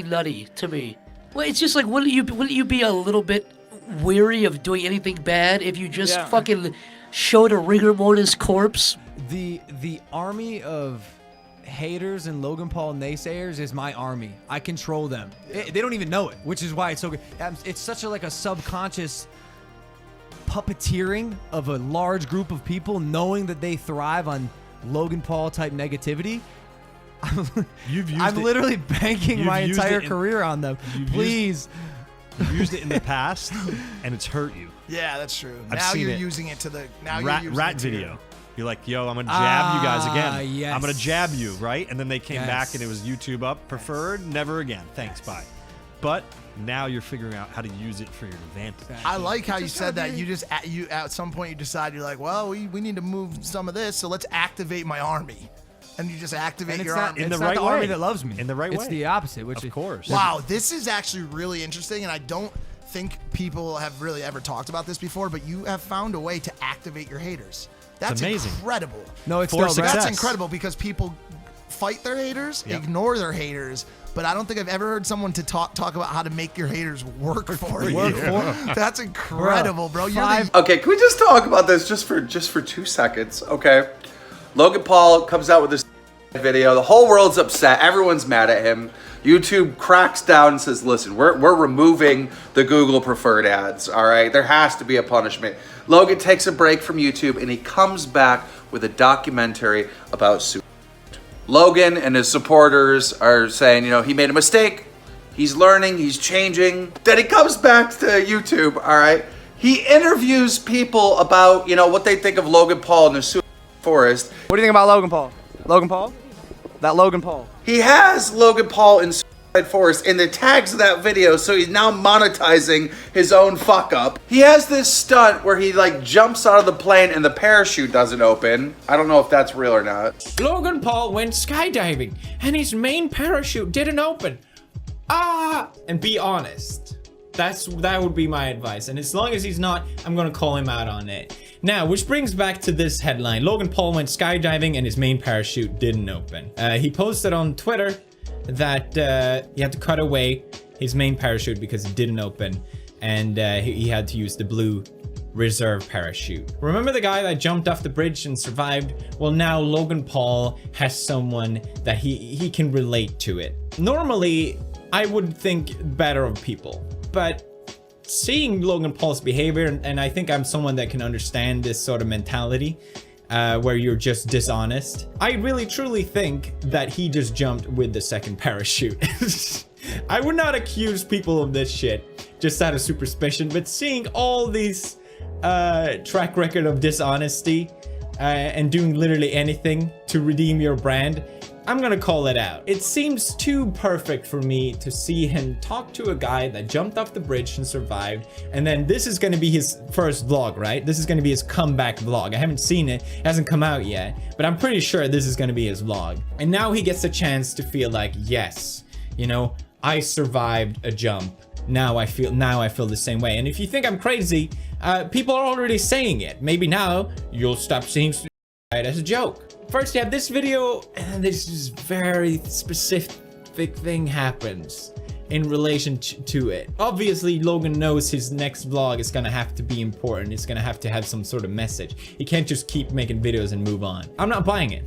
nutty to me. Well, it's just like wouldn't you be a little bit weary of doing anything bad if you just fucking showed a rigor mortis corpse? The army of haters and Logan Paul naysayers is my army. I control them. They don't even know it, which is why it's so good. It's such a subconscious puppeteering of a large group of people knowing that they thrive on Logan Paul type negativity. I'm literally banking my entire career on them. Please. You've used it in the past, and it's hurt you. Yeah, that's true. I've now seen you're it. using it to the Rat video. You're like, yo, I'm gonna jab you guys again. Yes. I'm gonna jab you, right? And then they came back, Yes. and it was YouTube up, preferred, never again. Thanks, bye. But now you're figuring out how to use it for your advantage. I like how you said that. You at some point you decide you're like, well, we need to move some of this, so let's activate my army. And you just activate your army. It's not the army that loves me. In the right way. It's the opposite. Of course. Wow, this is actually really interesting, and I don't think people have really ever talked about this before, but you have found a way to activate your haters. That's amazing. Incredible. No, it's That's incredible because people fight their haters, ignore their haters, but I don't think I've ever heard someone to talk about how to make your haters work for you. That's incredible, bro. Okay, can we just talk about this just for 2 seconds? Okay, Logan Paul comes out with this video. The whole world's upset. Everyone's mad at him. YouTube cracks down and says, "Listen, we're removing the Google preferred ads. All right, there has to be a punishment." Logan takes a break from YouTube and he comes back with a documentary about suicide. Logan and his supporters are saying, you know, he made a mistake. He's learning. He's changing. Then he comes back to YouTube. All right, he interviews people about, you know, what they think of Logan Paul in the suicide forest. What do you think about Logan Paul? Logan Paul? That Logan Paul. He has Logan Paul in Suicide Forest in the tags of that video, so he's now monetizing his own fuck up. He has this stunt where he like jumps out of the plane and the parachute doesn't open. I don't know if that's real or not. Logan Paul went skydiving and his main parachute didn't open. And be honest. That would be my advice. And as long as he's not, I'm gonna call him out on it. Now, which brings back to this headline. Logan Paul went skydiving and his main parachute didn't open. He posted on Twitter that he had to cut away his main parachute because it didn't open. And he had to use the blue reserve parachute. Remember the guy that jumped off the bridge and survived? Well, now Logan Paul has someone that he can relate to it. Normally, I would think better of people. But seeing Logan Paul's behavior, and I think I'm someone that can understand this sort of mentality where you're just dishonest. I really truly think that he just jumped with the second parachute. I would not accuse people of this shit just out of superstition, but seeing all these track record of dishonesty and doing literally anything to redeem your brand, I'm gonna call it out. It seems too perfect for me to see him talk to a guy that jumped off the bridge and survived, and then this is gonna be his first vlog, right? This is gonna be his comeback vlog. I haven't seen it, it hasn't come out yet, but I'm pretty sure this is gonna be his vlog. And now he gets a chance to feel like, yes, you know, I survived a jump. Now I feel the same way. And if you think I'm crazy, people are already saying it. Maybe now you'll stop seeing suicide as a joke. First, you have this video, and this is very specific thing happens in relation to it. Obviously, Logan knows his next vlog is gonna have to be important. It's gonna have to have some sort of message. He can't just keep making videos and move on. I'm not buying it.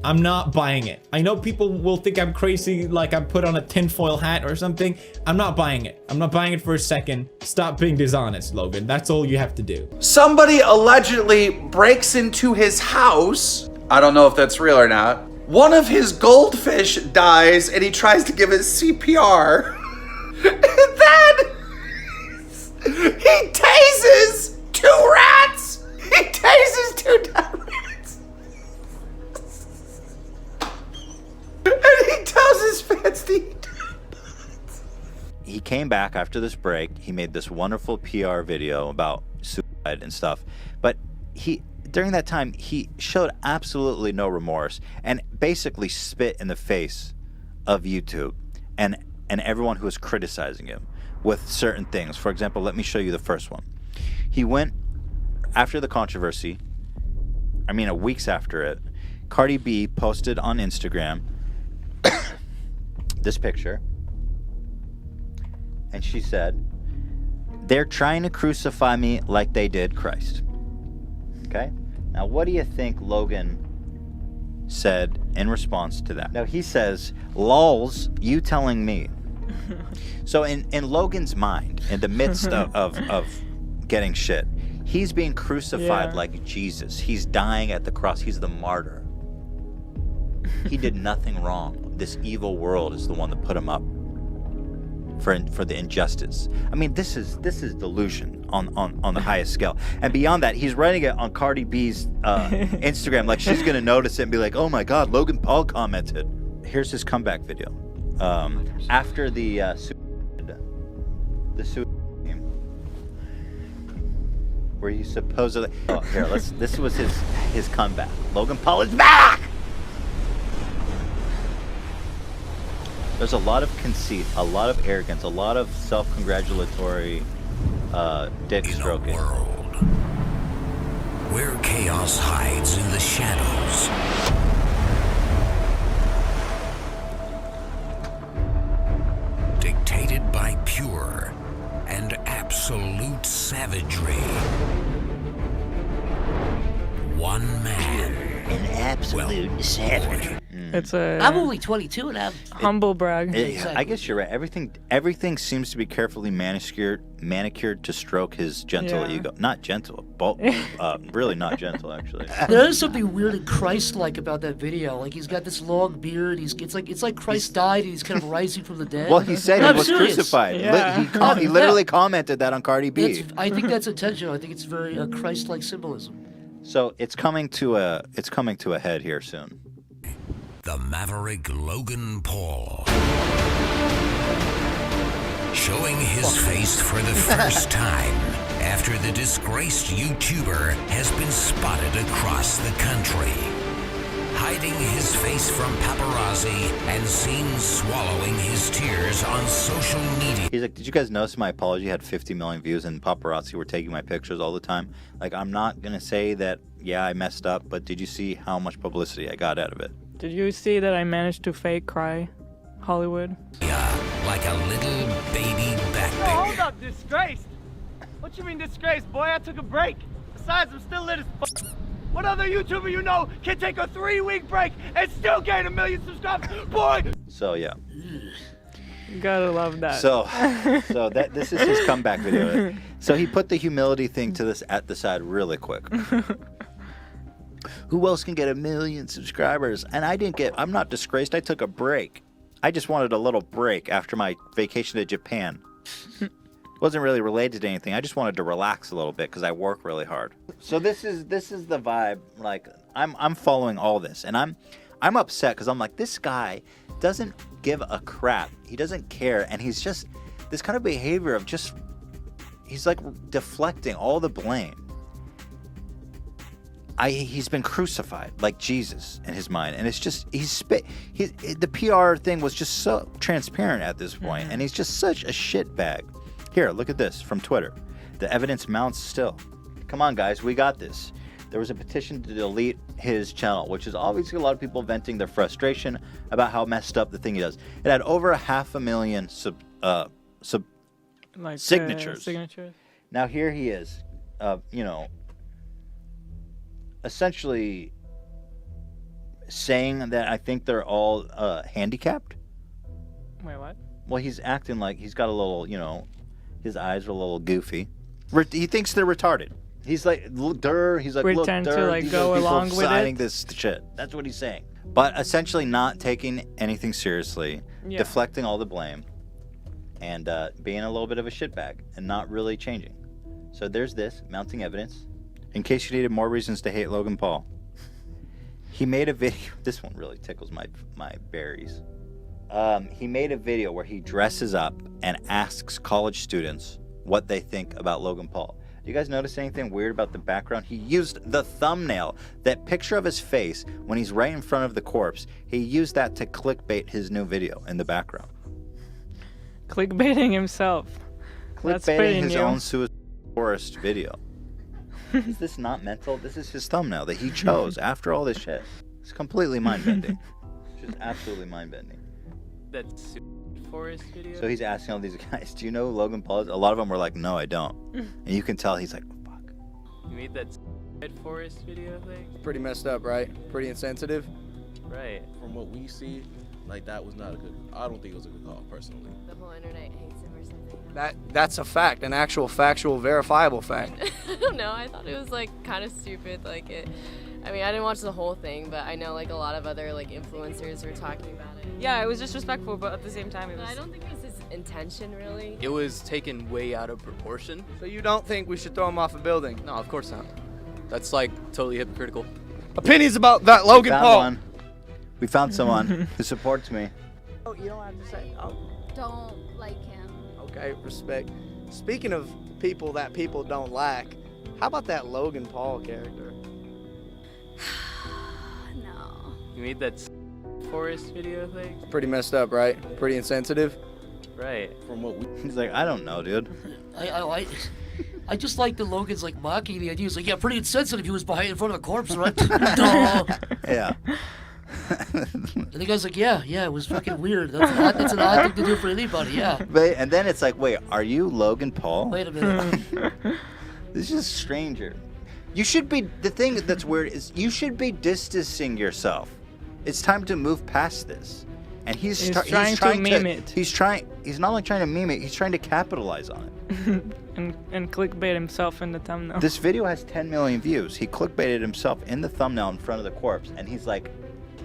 I'm not buying it. I know people will think I'm crazy, like I'm put on a tinfoil hat or something. I'm not buying it. I'm not buying it for a second. Stop being dishonest, Logan. That's all you have to do. Somebody allegedly breaks into his house. I don't know if that's real or not. One of his goldfish dies and he tries to give it CPR. And then he tases 2 rats. He tases 2 dead rats. And he tells his fans to eat. He came back after this break. He made this wonderful PR video about suicide and stuff. But during that time, he showed absolutely no remorse and basically spit in the face of YouTube and everyone who was criticizing him with certain things. For example, let me show you the first one. He went after the controversy, weeks after it, Cardi B posted on Instagram this picture, and she said, "They're trying to crucify me like they did Christ." Okay? Now, what do you think Logan said in response to that? Now, he says, "Lols, you telling me." So in Logan's mind, in the midst of getting shit, he's being crucified like Jesus. He's dying at the cross. He's the martyr. He did nothing wrong. This evil world is the one that put him up for the injustice. This is delusion on the highest scale. And beyond that, he's writing it on Cardi B's Instagram like she's gonna notice it and be like, "Oh my God, Logan Paul commented." Here's his comeback video after the suicide game, where he supposedly. Oh, here, this was his comeback. Logan Paul is back. There's a lot of conceit, a lot of arrogance, a lot of self-congratulatory dick stroking. In a world where chaos hides in the shadows, dictated by pure and absolute savagery, one man, an absolute savage. It's a. I'm only 22 and I'm humble brag. I guess you're right. Everything seems to be carefully manicured to stroke his gentle ego. Not gentle, really not gentle actually. There is something weird and Christ-like about that video. Like he's got this long beard. It's like Christ died and he's kind of rising from the dead. Well, he said he was serious. crucified. Yeah. He literally commented that on Cardi B. I think that's intentional. I think it's very Christ-like symbolism. So it's coming to a head here soon. The maverick Logan Paul, showing his face for the first time after the disgraced YouTuber has been spotted across the country, hiding his face from paparazzi and seen swallowing his tears on social media. He's like, "Did you guys notice my apology had 50 million views and paparazzi were taking my pictures all the time? Like, I'm not gonna say that, yeah, I messed up, but did you see how much publicity I got out of it?" Did you see that I managed to fake cry Hollywood? Yeah, like a little baby backpack. Hold up, disgraced? What you mean disgraced, boy? I took a break. Besides, I'm still lit as f***. What other YouTuber you know can take a 3-week break and still gain 1 million subscribers, boy? So yeah. You gotta love that. So this is his comeback video. So he put the humility thing at the side really quick. Who else can get 1 million subscribers? And I'm not disgraced. I took a break. I just wanted a little break after my vacation to Japan. Wasn't really related to anything. I just wanted to relax a little bit because I work really hard. So this is the vibe. Like I'm following all this, and I'm upset because I'm like, this guy doesn't give a crap. He doesn't care, and he's just this kind of behavior of he's like deflecting all the blame. He's been crucified like Jesus in his mind, and it's just the PR thing was just so transparent at this point, and he's just such a shitbag. Here, look at this from Twitter. The evidence mounts still. Come on, guys, we got this. There was a petition to delete his channel, which is obviously a lot of people venting their frustration about how messed up the thing he does. It had over 500,000 signatures. Now here he is, essentially saying that I think they're all handicapped. Wait, what? Well, he's acting like he's got a little, his eyes are a little goofy. He thinks they're retarded. He's like, he's like, Pretend to, like, these go are people along with signing it? this shit. That's what he's saying. But essentially not taking anything seriously, Yeah. deflecting all the blame, and being a little bit of a shitbag and not really changing. So there's this, mounting evidence. In case you needed more reasons to hate Logan Paul, he made a video. This one really tickles my berries. He made a video where he dresses up and asks college students what they think about Logan Paul. Do you guys notice anything weird about the background? He used the thumbnail, that picture of his face when he's right in front of the corpse. He used that to clickbait his new video in the background. Clickbaiting himself. That's Clickbaiting pretty his new. own Suicide Forest video. Is this not mental? This is his thumbnail that he chose after all this shit. It's completely mind-bending. Just absolutely mind-bending. That's Forest video. So he's asking all these guys, do you know who Logan Paul is? A lot of them were like, no, I don't. And you can tell he's like, You made that Forest video thing? Pretty messed up, right? Pretty insensitive. Right. From what we see, like that was not a good. I don't think it was a good call, personally. The whole internet hates him or something. That's a fact, an actual factual, verifiable fact. I don't know. I thought it was like kind of stupid. Like it. I mean, I didn't watch the whole thing, but I know like a lot of other like influencers were talking about it. Yeah, it was disrespectful, but at the same time, it was. I don't think it was his intention, really. It was taken way out of proportion. So you don't think we should throw him off a building? No, of course not. That's like totally hypocritical. Opinions about that Logan Paul. We found someone who supports me. Oh, you don't have to say. Oh. Don't like him. Okay, respect. Speaking of people that people don't like, how about that Logan Paul character? No. You made that Forest video thing? Pretty messed up, right? Pretty insensitive. Right. From what we. He's like, I don't know, dude. I just like that Logan's like mocking the idea. He's like, yeah, pretty insensitive. He was behind in front of a corpse, right? Duh. Yeah. And the guy's like, yeah, it was fucking weird. That's an odd thing to do for anybody, yeah. But, and then it's like, wait, are you Logan Paul? Wait a minute. This is stranger. You should be, the thing that's weird is you should be distancing yourself. It's time to move past this. And he's trying to meme it. He's not only trying to meme it, he's trying to capitalize on it. and clickbait himself in the thumbnail. This video has 10 million views. He clickbaited himself in the thumbnail in front of the corpse, and he's like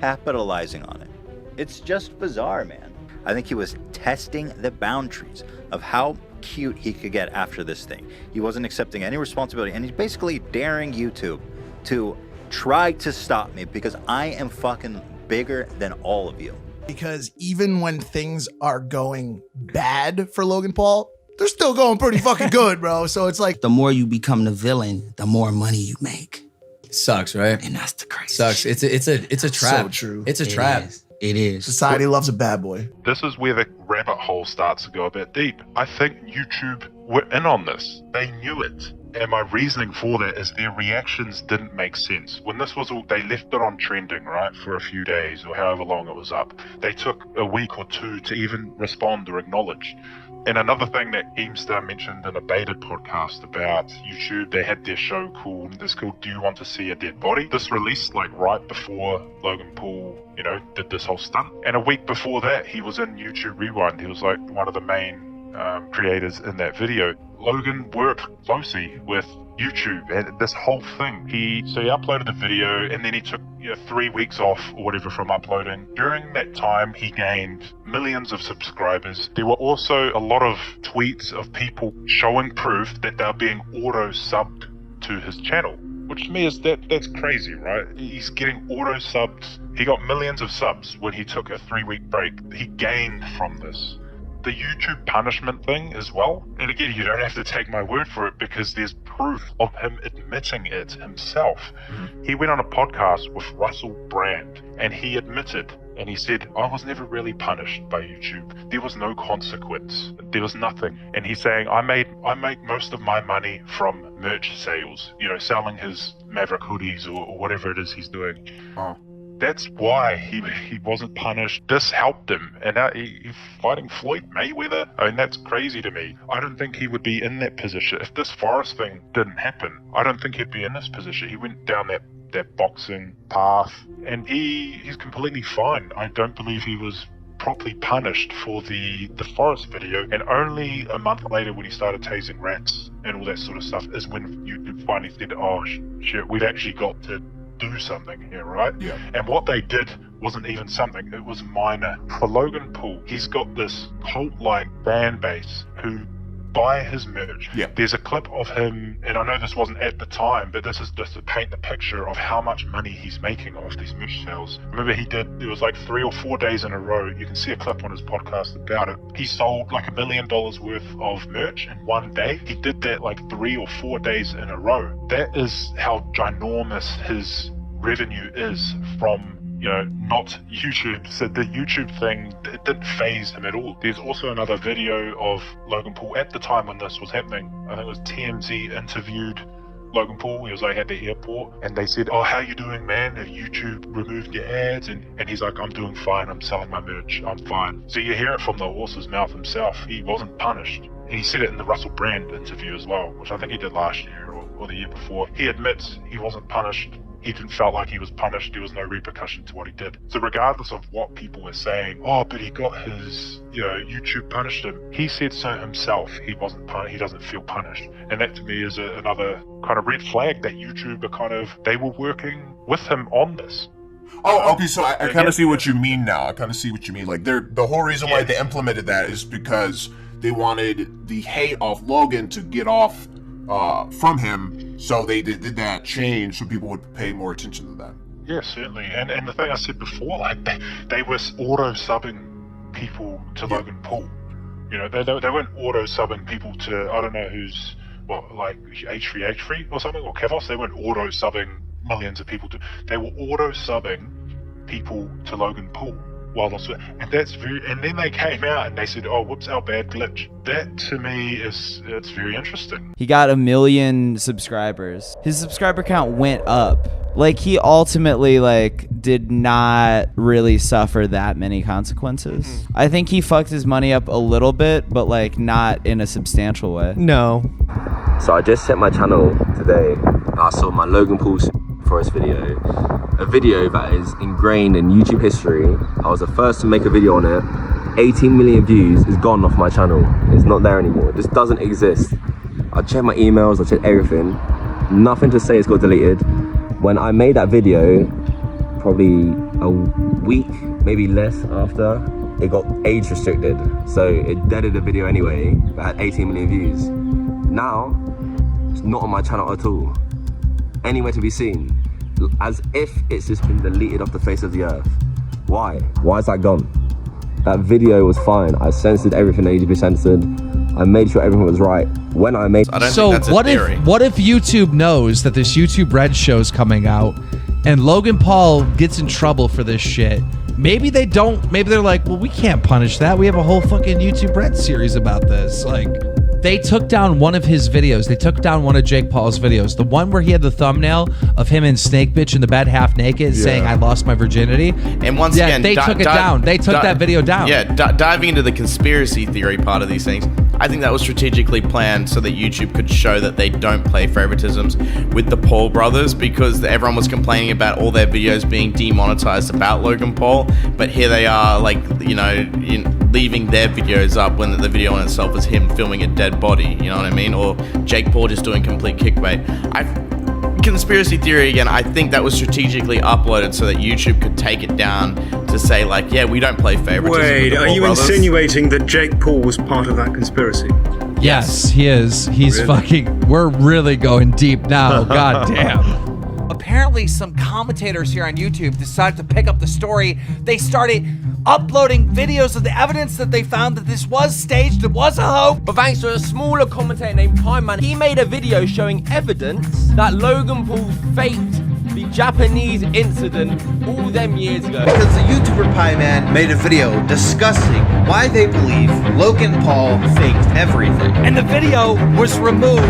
capitalizing on it. It's just bizarre, man. I think he was testing the boundaries of how cute he could get after this thing. He wasn't accepting any responsibility, and he's basically daring YouTube to try to stop me because I am fucking bigger than all of you. Because even when things are going bad for Logan Paul, they're still going pretty fucking good, bro. So it's like the more you become the villain, the more money you make. Sucks, right? And that's the crazy Sucks. shit. It's a trap. So true. It's a trap. It is. Society loves a bad boy. This is where the rabbit hole starts to go a bit deep. I think YouTube were in on this. They knew it. And my reasoning for that is their reactions didn't make sense. When this was all, they left it on trending, right, for a few days or however long it was up. They took a week or two to even respond or acknowledge. And another thing that Keemstar mentioned in a Baited podcast about YouTube, they had their show called Do You Want to See a Dead Body? This released like right before Logan Paul, did this whole stunt. And a week before that, he was in YouTube Rewind. He was like one of the main creators in that video. Logan worked closely with YouTube and this whole thing. He uploaded the video and then he took 3 weeks off or whatever from uploading. During that time, he gained millions of subscribers. There were also a lot of tweets of people showing proof that they're being auto-subbed to his channel, which to me is that's crazy, right? He's getting auto-subbed. He got millions of subs when he took a 3-week break. He gained from this. The YouTube punishment thing as well. And again, you don't have to take my word for it because there's proof of him admitting it himself. He went on a podcast with Russell Brand and he admitted and he said, I was never really punished by YouTube. There was no consequence. There was nothing. And he's saying, I make most of my money from merch sales, selling his Maverick hoodies or whatever it is he's doing. That's why he wasn't punished. This helped him. And now he's fighting Floyd Mayweather? I mean, that's crazy to me. I don't think he would be in that position. If this Forest thing didn't happen, I don't think he'd be in this position. He went down that boxing path, and he's completely fine. I don't believe he was properly punished for the forest video, and only a month later when he started tasing rats and all that sort of stuff is when you finally said, oh shit, we've actually got to do something here, right? Yeah. And what they did wasn't even something, it was minor. For Logan Paul, he's got this cult-like fan base who buy his merch. Yeah. There's a clip of him, and I know this wasn't at the time, but this is just to paint the picture of how much money he's making off these merch sales. Remember it was like 3 or 4 days in a row. You can see a clip on his podcast about it. He sold like $1 million worth of merch in one day. He did that like 3 or 4 days in a row. That is how ginormous his revenue is from, not YouTube. So the YouTube thing, it didn't faze him at all. There's also another video of Logan Paul at the time when this was happening. I think it was TMZ interviewed Logan Paul. He was like at the airport, and they said, oh, how you doing, man? Have YouTube removed your ads? And he's like, I'm doing fine. I'm selling my merch. I'm fine. So you hear it from the horse's mouth himself. He wasn't punished. And he said it in the Russell Brand interview as well, which I think he did last year or the year before. He admits he wasn't punished. He didn't felt like he was punished. There was no repercussion to what he did. So regardless of what people were saying, oh, but he got his, YouTube punished him. He said so himself. He wasn't punished. He doesn't feel punished. And that to me is another kind of red flag that YouTube are they were working with him on this. Oh, okay, so I kind of see what you mean now. I kind of see what you mean. Like, the whole reason why they implemented that is because they wanted the hate of Logan to get off from him, so they did that change so people would pay more attention to that. Yeah, certainly. And the thing I said before, like they were auto-subbing people to Logan Paul. They weren't auto-subbing people to, I don't know who's, like H3 or something, or Kavos. They weren't auto-subbing millions of people to, they were auto-subbing people to Logan Paul. And that's and then they came out and they said, oh, whoops, our bad glitch. That to me it's very interesting. He got 1 million subscribers. His subscriber count went up. Like, he ultimately did not really suffer that many consequences. I think he fucked his money up a little bit, but not in a substantial way. No. So I just set my channel today. I saw my Logan Paul Forest video, a video that is ingrained in YouTube history. I was the first to make a video on it. 18 million views is gone off my channel. It's not there anymore. It just doesn't exist. I checked my emails, I checked everything. Nothing to say it's got deleted. When I made that video, probably a week, maybe less after, it got age restricted. So it deaded the video anyway, but had 18 million views. Now, it's not on my channel at all. Anywhere to be seen, as if it's just been deleted off the face of the earth. Why? Why is that gone? That video was fine. I censored everything that needed to be censored. I made sure everything was right. When I made So what if YouTube knows that this YouTube Red show's coming out and Logan Paul gets in trouble for this shit? Maybe they don't. Maybe they're like, well, we can't punish that. We have a whole fucking YouTube Red series about this. They took down one of his videos. They took down one of Jake Paul's videos. The one where he had the thumbnail of him and Snake Bitch in the bed half naked saying, I lost my virginity. And once again, they took it down. They took that video down. Yeah, diving into the conspiracy theory part of these things, I think that was strategically planned so that YouTube could show that they don't play favoritisms with the Paul brothers, because everyone was complaining about all their videos being demonetized about Logan Paul, but here they are, leaving their videos up when the video in itself is him filming a dead body, you know what I mean? Or Jake Paul just doing complete clickbait. Conspiracy theory again, I think that was strategically uploaded so that YouTube could take it down to say yeah, we don't play favoritism. Wait, are you insinuating that Jake Paul was part of that conspiracy? Yes, he is. He's really? We're really going deep now. God damn. Apparently, some commentators here on YouTube decided to pick up the story. They started uploading videos of the evidence that they found that this was staged, it was a hoax. But thanks to a smaller commentator named Time Man, he made a video showing evidence that Logan Paul faked the Japanese incident all them years ago. Because the YouTuber Pie Man made a video discussing why they believe Logan Paul faked everything. And the video was removed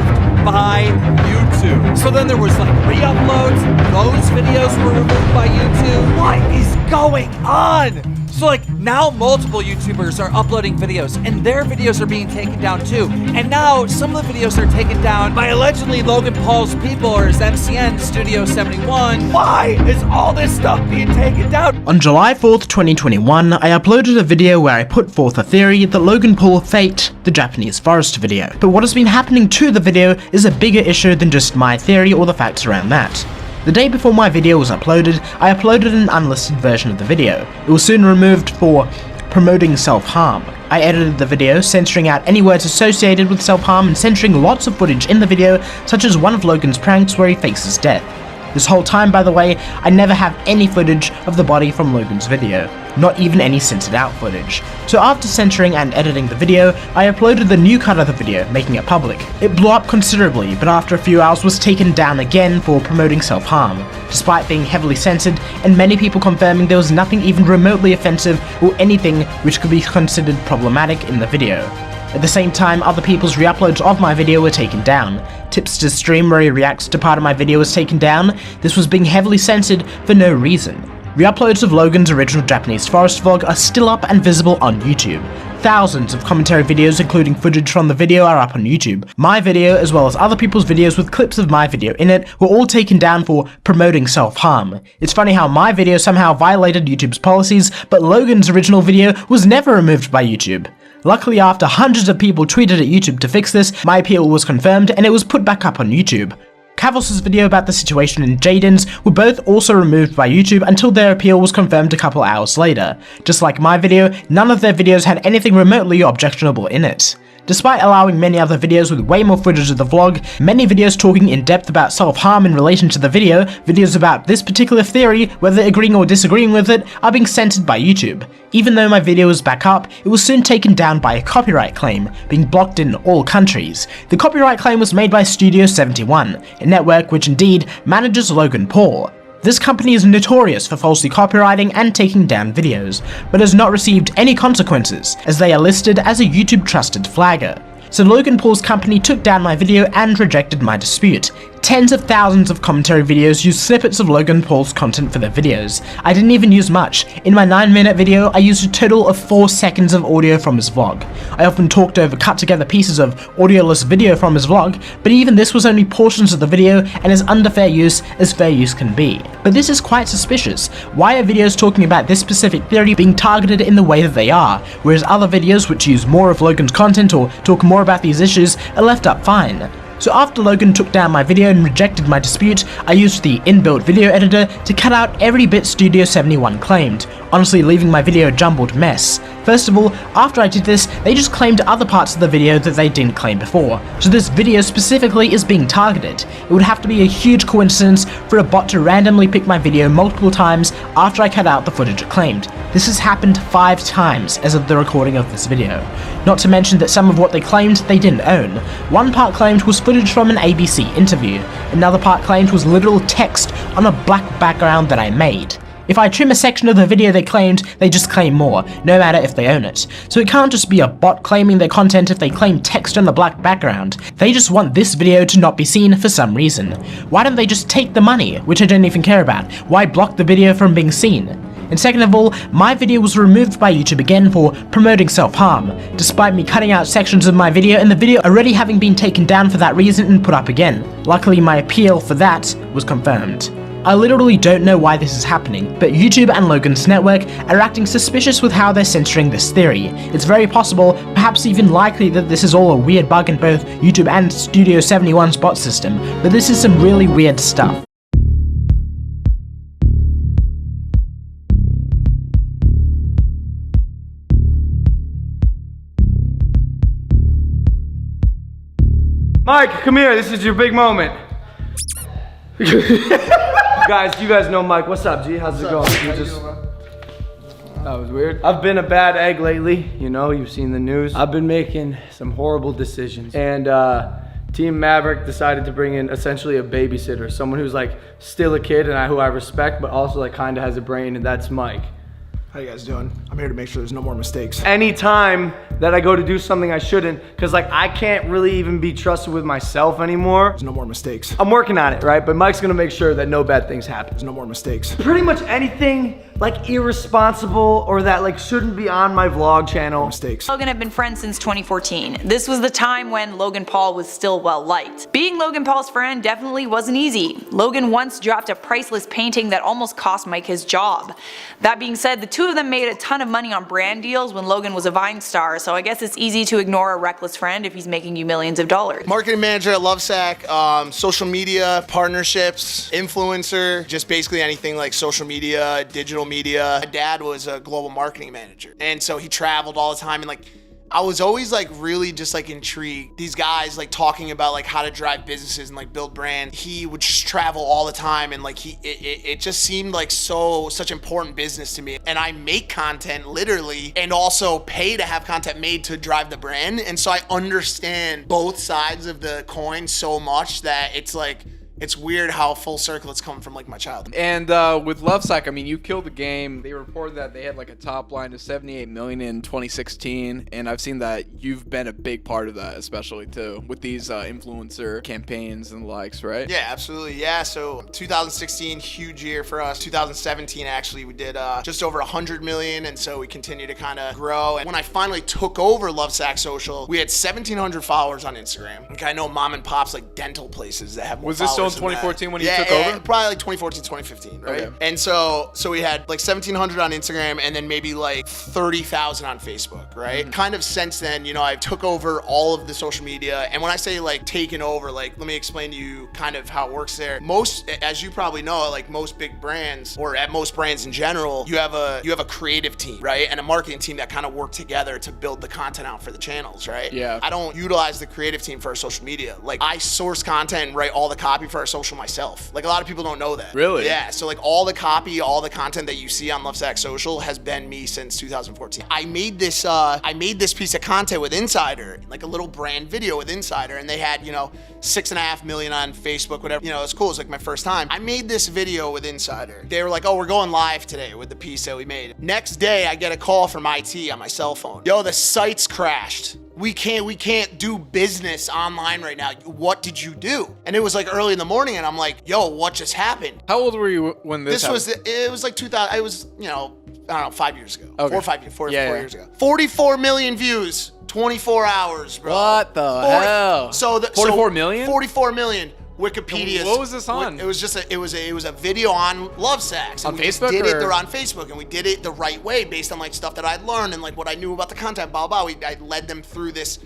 by YouTube. So then there was re-uploads, those videos were removed by YouTube. What is going on? So like now multiple YouTubers are uploading videos and their videos are being taken down too. And now some of the videos are taken down by allegedly Logan Paul's people or his MCN Studio 71. Why is all this stuff being taken down? On July 4th, 2021, I uploaded a video where I put forth a theory that Logan Paul faked the Japanese forest video. But what has been happening to the video is a bigger issue than just my theory or the facts around that. The day before my video was uploaded, I uploaded an unlisted version of the video. It was soon removed for promoting self-harm. I edited the video, censoring out any words associated with self-harm and censoring lots of footage in the video, such as one of Logan's pranks where he fakes his death. This whole time, by the way, I never have any footage of the body from Logan's video, not even any censored out footage. So after censoring and editing the video, I uploaded the new cut of the video, making it public. It blew up considerably, but after a few hours was taken down again for promoting self-harm, despite being heavily censored and many people confirming there was nothing even remotely offensive or anything which could be considered problematic in the video. At the same time, other people's re-uploads of my video were taken down. Tipster's stream where he reacts to part of my video was taken down. This was being heavily censored for no reason. Re-uploads of Logan's original Japanese forest vlog are still up and visible on YouTube. Thousands of commentary videos including footage from the video are up on YouTube. My video, as well as other people's videos with clips of my video in it, were all taken down for promoting self-harm. It's funny how my video somehow violated YouTube's policies, but Logan's original video was never removed by YouTube. Luckily, after hundreds of people tweeted at YouTube to fix this, my appeal was confirmed and it was put back up on YouTube. Cavos' video about the situation and JiDion's were both also removed by YouTube until their appeal was confirmed a couple hours later. Just like my video, none of their videos had anything remotely objectionable in it. Despite allowing many other videos with way more footage of the vlog, many videos talking in depth about self-harm in relation to the video, videos about this particular theory, whether agreeing or disagreeing with it, are being censored by YouTube. Even though my video was back up, it was soon taken down by a copyright claim, being blocked in all countries. The copyright claim was made by Studio 71, a network which indeed manages Logan Paul. This company is notorious for falsely copywriting and taking down videos, but has not received any consequences, as they are listed as a YouTube trusted flagger. So Logan Paul's company took down my video and rejected my dispute. Tens of thousands of commentary videos use snippets of Logan Paul's content for their videos. I didn't even use much. In my 9-minute video, I used a total of 4 seconds of audio from his vlog. I often talked over cut together pieces of audioless video from his vlog, but even this was only portions of the video and as under fair use as fair use can be. But this is quite suspicious. Why are videos talking about this specific theory being targeted in the way that they are, whereas other videos which use more of Logan's content or talk more about these issues are left up fine? So after Logan took down my video and rejected my dispute, I used the inbuilt video editor to cut out every bit Studio 71 claimed, honestly leaving my video a jumbled mess. First of all, after I did this, they just claimed other parts of the video that they didn't claim before, so this video specifically is being targeted. It would have to be a huge coincidence for a bot to randomly pick my video multiple times after I cut out the footage it claimed. This has happened 5 times as of the recording of this video. Not to mention that some of what they claimed they didn't own. One part claimed was footage from an ABC interview, another part claimed was literal text on a black background that I made. If I trim a section of the video they claimed, they just claim more, no matter if they own it. So it can't just be a bot claiming their content if they claim text on a black background. They just want this video to not be seen for some reason. Why don't they just take the money, which I don't even care about? Why block the video from being seen? And second of all, my video was removed by YouTube again for promoting self-harm, despite me cutting out sections of my video and the video already having been taken down for that reason and put up again. Luckily, my appeal for that was confirmed. I literally don't know why this is happening, but YouTube and Logan's network are acting suspicious with how they're censoring this theory. It's very possible, perhaps even likely, that this is all a weird bug in both YouTube and Studio 71's bot system, but this is some really weird stuff. Mike, come here. This is your big moment. Guys, you guys know Mike. What's up, G? How's it going? That was weird. I've been a bad egg lately. You know, you've seen the news. I've been making some horrible decisions. And Team Maverick decided to bring in essentially a babysitter. Someone who's like still a kid and who I respect, but also like kind of has a brain, and that's Mike. How you guys doing? I'm here to make sure there's no more mistakes. Anytime that I go to do something I shouldn't, because like I can't really even be trusted with myself anymore. There's no more mistakes. I'm working on it, right? But Mike's gonna make sure that no bad things happen. There's no more mistakes. Pretty much anything like irresponsible or that like shouldn't be on my vlog channel. Mistakes. Logan had been friends since 2014. This was the time when Logan Paul was still well liked. Being Logan Paul's friend definitely wasn't easy. Logan once dropped a priceless painting that almost cost Mike his job. That being said, the two of them made a ton of money on brand deals when Logan was a Vine star, so I guess it's easy to ignore a reckless friend if he's making you millions of dollars. Marketing manager at Lovesac, social media, partnerships, influencer, just basically anything like social media, digital media. My dad was a global marketing manager, and so he traveled all the time, and like I was always like really just like intrigued. These guys like talking about like how to drive businesses and like build brands. He would just travel all the time, and like it just seemed like such important business to me. And I make content literally and also pay to have content made to drive the brand. And so I understand both sides of the coin so much that it's like, it's weird how full circle it's come from like my childhood. And with Lovesac, I mean, you killed the game. They reported that they had like a top line of 78 million in 2016, and I've seen that you've been a big part of that, especially too with these influencer campaigns and the likes, right? Yeah, absolutely. Yeah, so 2016, huge year for us. 2017, actually, we did just over 100 million, and so we continue to kind of grow. And when I finally took over Lovesac Social, we had 1,700 followers on Instagram. Like I know mom and pops like dental places that have more Was this still in followers than 2014 that. when you Yeah, took yeah, over? Probably like 2014, 2015, right? Okay. And so we had like 1,700 on Instagram and then maybe like 30,000 on Facebook, right? Kind of since then, you know, I took over all of the social media. And when I say like taken over, like let me explain to you kind of how it works there. Most, as you probably know, like most big brands or at most brands in general, you have a creative team, right? And a marketing team that kind of work together to build the content out for the channels, right? Yeah. I don't utilize the creative team for our social media. Like I source content and write all the copy for our social myself. Like a lot of people don't know that. Really? Yeah. So like all the copy, all the content that you see on Lovesac Social has been me since 2014. I made this piece of content with Insider, like a little brand video with Insider, and they had, you know, 6.5 million on Facebook, whatever. You know, it's cool. It's like my first time. I made this video with Insider. They were like, oh, we're going live today with the piece that we made. Next day, I get a call from IT on my cell phone. Yo, the site's crashed. We can't do business online right now. What did you do? And it was like early in the morning, and I'm like, yo, what just happened? How old were you when this happened? It was like 2000. It was, you know, I don't know, 5 years ago. Okay. 4 or 5 years. 4 Yeah. years ago. 44 million views, 24 hours, bro. What the hell? So 44 million? 44 million. Wikipedia. What was this on? It was just it was a video on Lovesac's. On We just Facebook did it. or- They're on Facebook, and we did it the right way based on like stuff that I'd learned and like what I knew about the content. Blah blah. I led them through this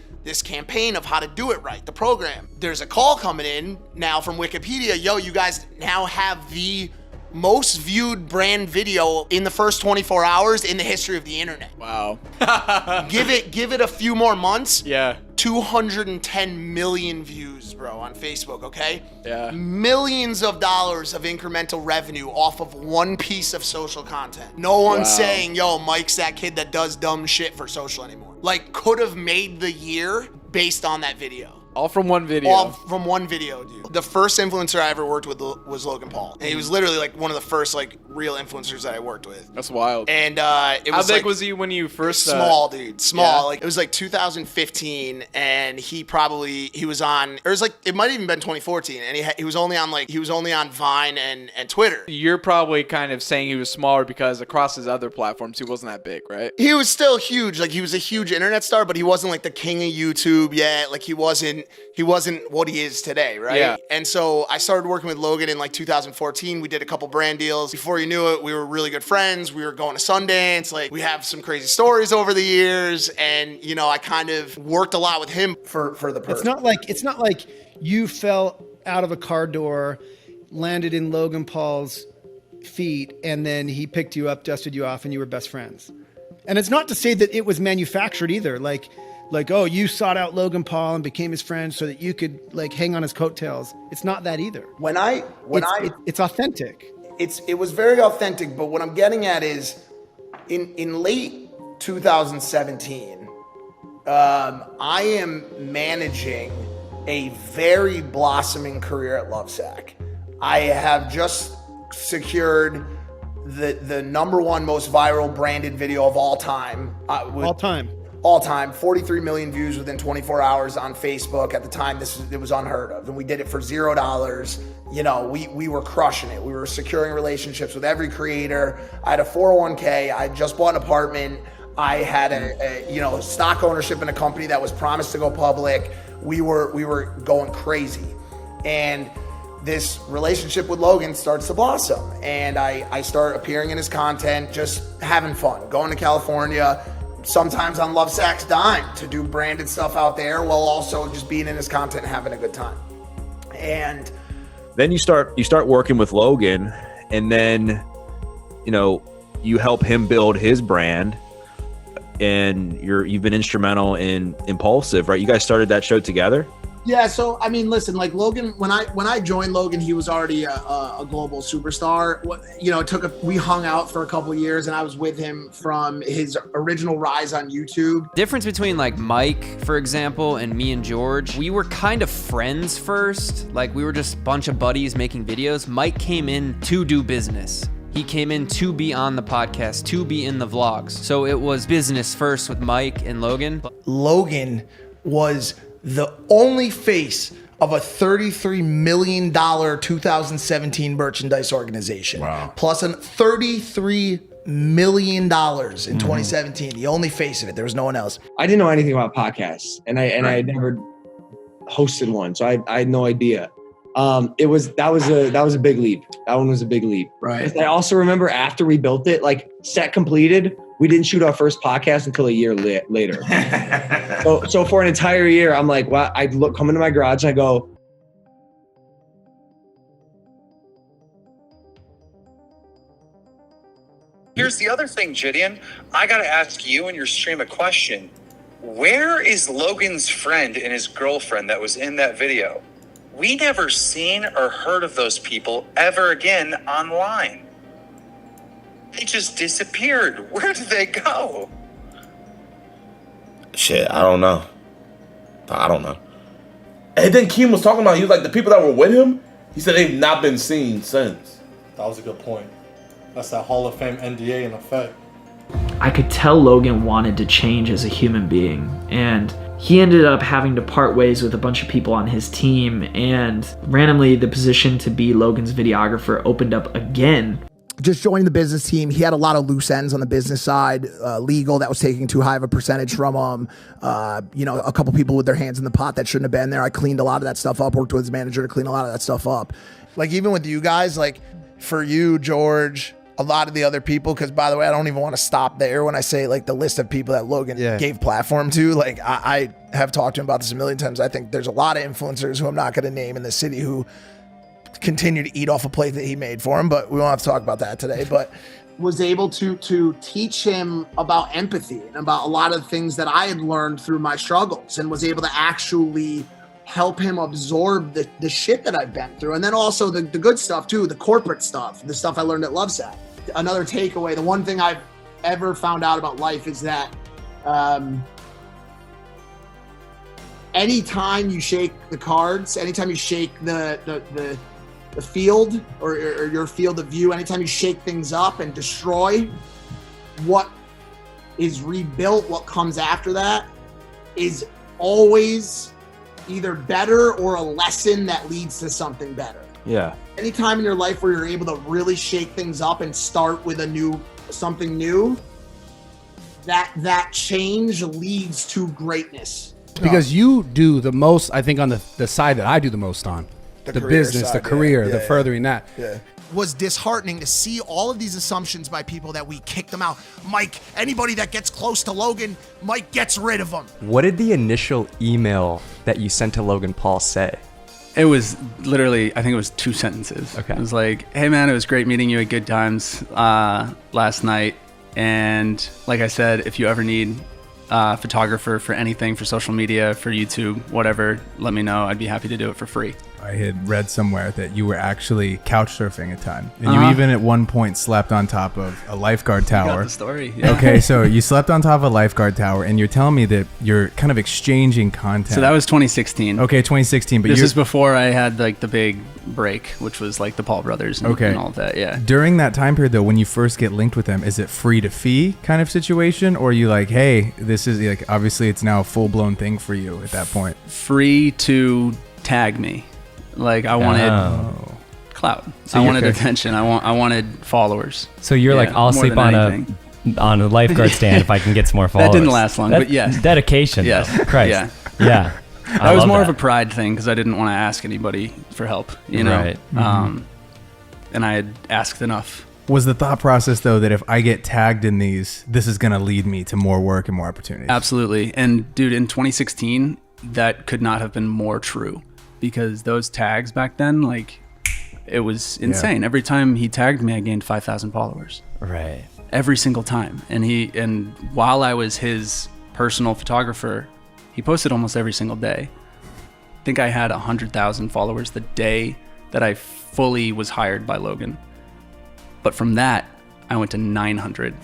campaign of how to do it right, the program. There's a call coming in now from Wikipedia. Yo, you guys now have the most viewed brand video in the first 24 hours in the history of the internet. Wow. Give it a few more months. Yeah. 210 million views, bro, on Facebook, okay? Yeah. Millions of dollars of incremental revenue off of one piece of social content. No one's Wow. saying, yo, Mike's that kid that does dumb shit for social anymore. Like, could have made the year based on that video. All from one video. All from one video, dude. The first influencer I ever worked with was Logan Paul. And he was literally like one of the first like real influencers that I worked with. That's wild. And it How was big like, was he when you first? small, dude. Small. Yeah. Like it was like 2015, and he was on. Or it was like it might have even been 2014, and he was only on Vine and Twitter. You're probably kind of saying he was smaller because across his other platforms he wasn't that big, right? He was still huge. Like he was a huge internet star, but he wasn't like the king of YouTube yet. Like he wasn't what he is today, right? Yeah. And so I started working with Logan in like 2014. We did a couple brand deals. Before you knew it, we were really good friends. We were going to Sundance. Like we have some crazy stories over the years. And you know, I kind of worked a lot with him for the purpose. It's not like you fell out of a car door, landed in Logan Paul's feet, and then he picked you up, dusted you off, and you were best friends. And it's not to say that it was manufactured either. Like, oh, you sought out Logan Paul and became his friend so that you could like hang on his coattails. It's not that either. It's authentic. It was very authentic, but what I'm getting at is in late 2017, I am managing a very blossoming career at Lovesac. I have just secured the number one most viral branded video of all time. All time. 43 million views within 24 hours on Facebook. At the time, it was unheard of. And we did it for $0. You know, we were crushing it. We were securing relationships with every creator. I had a 401k. I just bought an apartment. I had a stock ownership in a company that was promised to go public. We were going crazy. And this relationship with Logan starts to blossom. And I start appearing in his content, just having fun, going to California, sometimes on Lovesack's dime to do branded stuff out there while also just being in his content and having a good time. And then you start working with Logan, and then, you know, you help him build his brand, and you've been instrumental in Impulsive, right? You guys started that show together? Yeah, so I mean, listen, like Logan, when I joined Logan, he was already a global superstar. You know, we hung out for a couple of years, and I was with him from his original rise on YouTube. Difference between like Mike, for example, and me and George, we were kind of friends first. Like we were just a bunch of buddies making videos. Mike came in to do business. He came in to be on the podcast, to be in the vlogs. So it was business first with Mike and Logan. Logan was the only face of a $33 million 2017 merchandise organization. Wow. Plus a $33 million in 2017. The only face of it. There was no one else. I didn't know anything about podcasts, and I had never hosted one, so I had no idea. That was a big leap. That one was a big leap. Right. I also remember after we built it, like set completed, we didn't shoot our first podcast until a year later. So for an entire year, I'm like, wow. I come into my garage and I go, here's the other thing, JiDion. I got to ask you in your stream a question. Where is Logan's friend and his girlfriend that was in that video? We never seen or heard of those people ever again online. They just disappeared. Where did they go? Shit, I don't know. And then Keem was talking about, he was like, the people that were with him, he said they've not been seen since. That was a good point. That's that Hall of Fame NDA in effect. I could tell Logan wanted to change as a human being, and he ended up having to part ways with a bunch of people on his team, and randomly the position to be Logan's videographer opened up again. Just joining the business team, he had a lot of loose ends on the business side, legal that was taking too high of a percentage from him. A couple people with their hands in the pot that shouldn't have been there. I cleaned a lot of that stuff up, worked with his manager to clean a lot of that stuff up. Like even with you guys, like for you, George, a lot of the other people, because by the way, I don't even want to stop there when I say like the list of people that Logan gave platform to. Like I have talked to him about this a million times. I think there's a lot of influencers who I'm not going to name in the city who continue to eat off a plate that he made for him, but we won't have to talk about that today. But was able to teach him about empathy and about a lot of things that I had learned through my struggles, and was able to actually help him absorb the shit that I've been through. And then also the good stuff too, the corporate stuff, the stuff I learned at Lovesack. Another takeaway, the one thing I've ever found out about life is that anytime you shake the cards, anytime you shake the field or your field of view, anytime you shake things up and destroy, what is rebuilt, what comes after that is always either better or a lesson that leads to something better. Yeah. Anytime in your life where you're able to really shake things up and start with something new, that change leads to greatness. Because you do the most, I think, on the side that I do the most on. The business, side, the career, the furthering that. Yeah. Was disheartening to see all of these assumptions by people that we kicked them out. Mike, anybody that gets close to Logan, Mike gets rid of them. What did the initial email that you sent to Logan Paul say? It was literally, I think it was 2 sentences. Okay. It was like, hey man, it was great meeting you at Good Times last night. And like I said, if you ever need photographer for anything, for social media, for YouTube, whatever, let me know. I'd be happy to do it for free. I had read somewhere that you were actually couch surfing a ton, and you even at one point slept on top of a lifeguard tower. You got the story. Yeah. Okay, so you slept on top of a lifeguard tower, and you're telling me that you're kind of exchanging content. So that was 2016. Okay, 2016. But this is before I had like the big break, which was like the Paul brothers and, and all of that. Yeah. During that time period, though, when you first get linked with them, is it free to fee kind of situation, or are you like, hey, this is like obviously it's now a full blown thing for you at that point? Free to tag me. Like I wanted clout. So I wanted attention. I wanted followers. So you're like, I'll sleep on a lifeguard stand if I can get some more followers. That didn't last long, but yes. Dedication. Yes. Christ. Yeah. That was more of a pride thing because I didn't want to ask anybody for help, you know? Right. And I had asked enough. Was the thought process, though, that if I get tagged in these, this is going to lead me to more work and more opportunities? Absolutely. And dude, in 2016, that could not have been more true because those tags back then, like, it was insane. Every time he tagged me, I gained 5,000 followers. Right. Every single time. And while I was his personal photographer, he posted almost every single day. I think I had 100,000 followers the day that I fully was hired by Logan. But from that, I went to 900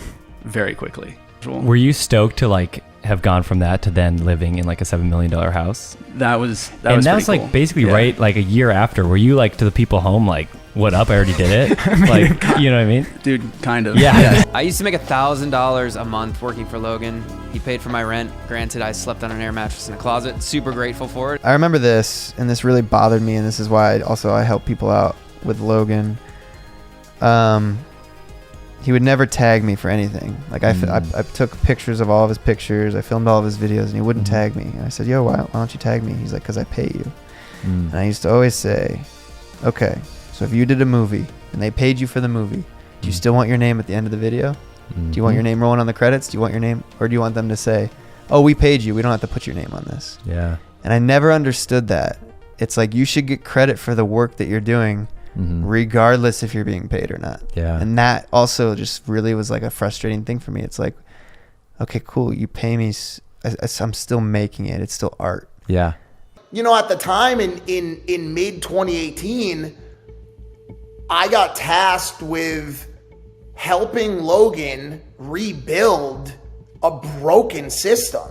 very quickly. Were you stoked to like have gone from that to then living in like a $7 million house? That was like cool. Basically right like a year after. Were you like to the people home like, what up? I already did it. Like, you know what I mean? Dude, kind of. Yeah. I used to make $1,000 a month working for Logan. He paid for my rent. Granted, I slept on an air mattress in a closet. Super grateful for it. I remember this, and this really bothered me, and this is why I help people out with Logan. He would never tag me for anything. Like I took pictures of all of his pictures. I filmed all of his videos, and he wouldn't tag me. And I said, "Yo, why don't you tag me?" He's like, "Cause I pay you." And I used to always say, "Okay, so if you did a movie and they paid you for the movie, do you still want your name at the end of the video? Do you want your name rolling on the credits? Do you want your name, or do you want them to say, "Oh, we paid you. We don't have to put your name on this"?" Yeah. And I never understood that. It's like you should get credit for the work that you're doing, regardless if you're being paid or not. Yeah. And that also just really was like a frustrating thing for me. It's like, okay, cool, you pay me. I'm still making it. It's still art. Yeah. You know, at the time in mid 2018, I got tasked with helping Logan rebuild a broken system.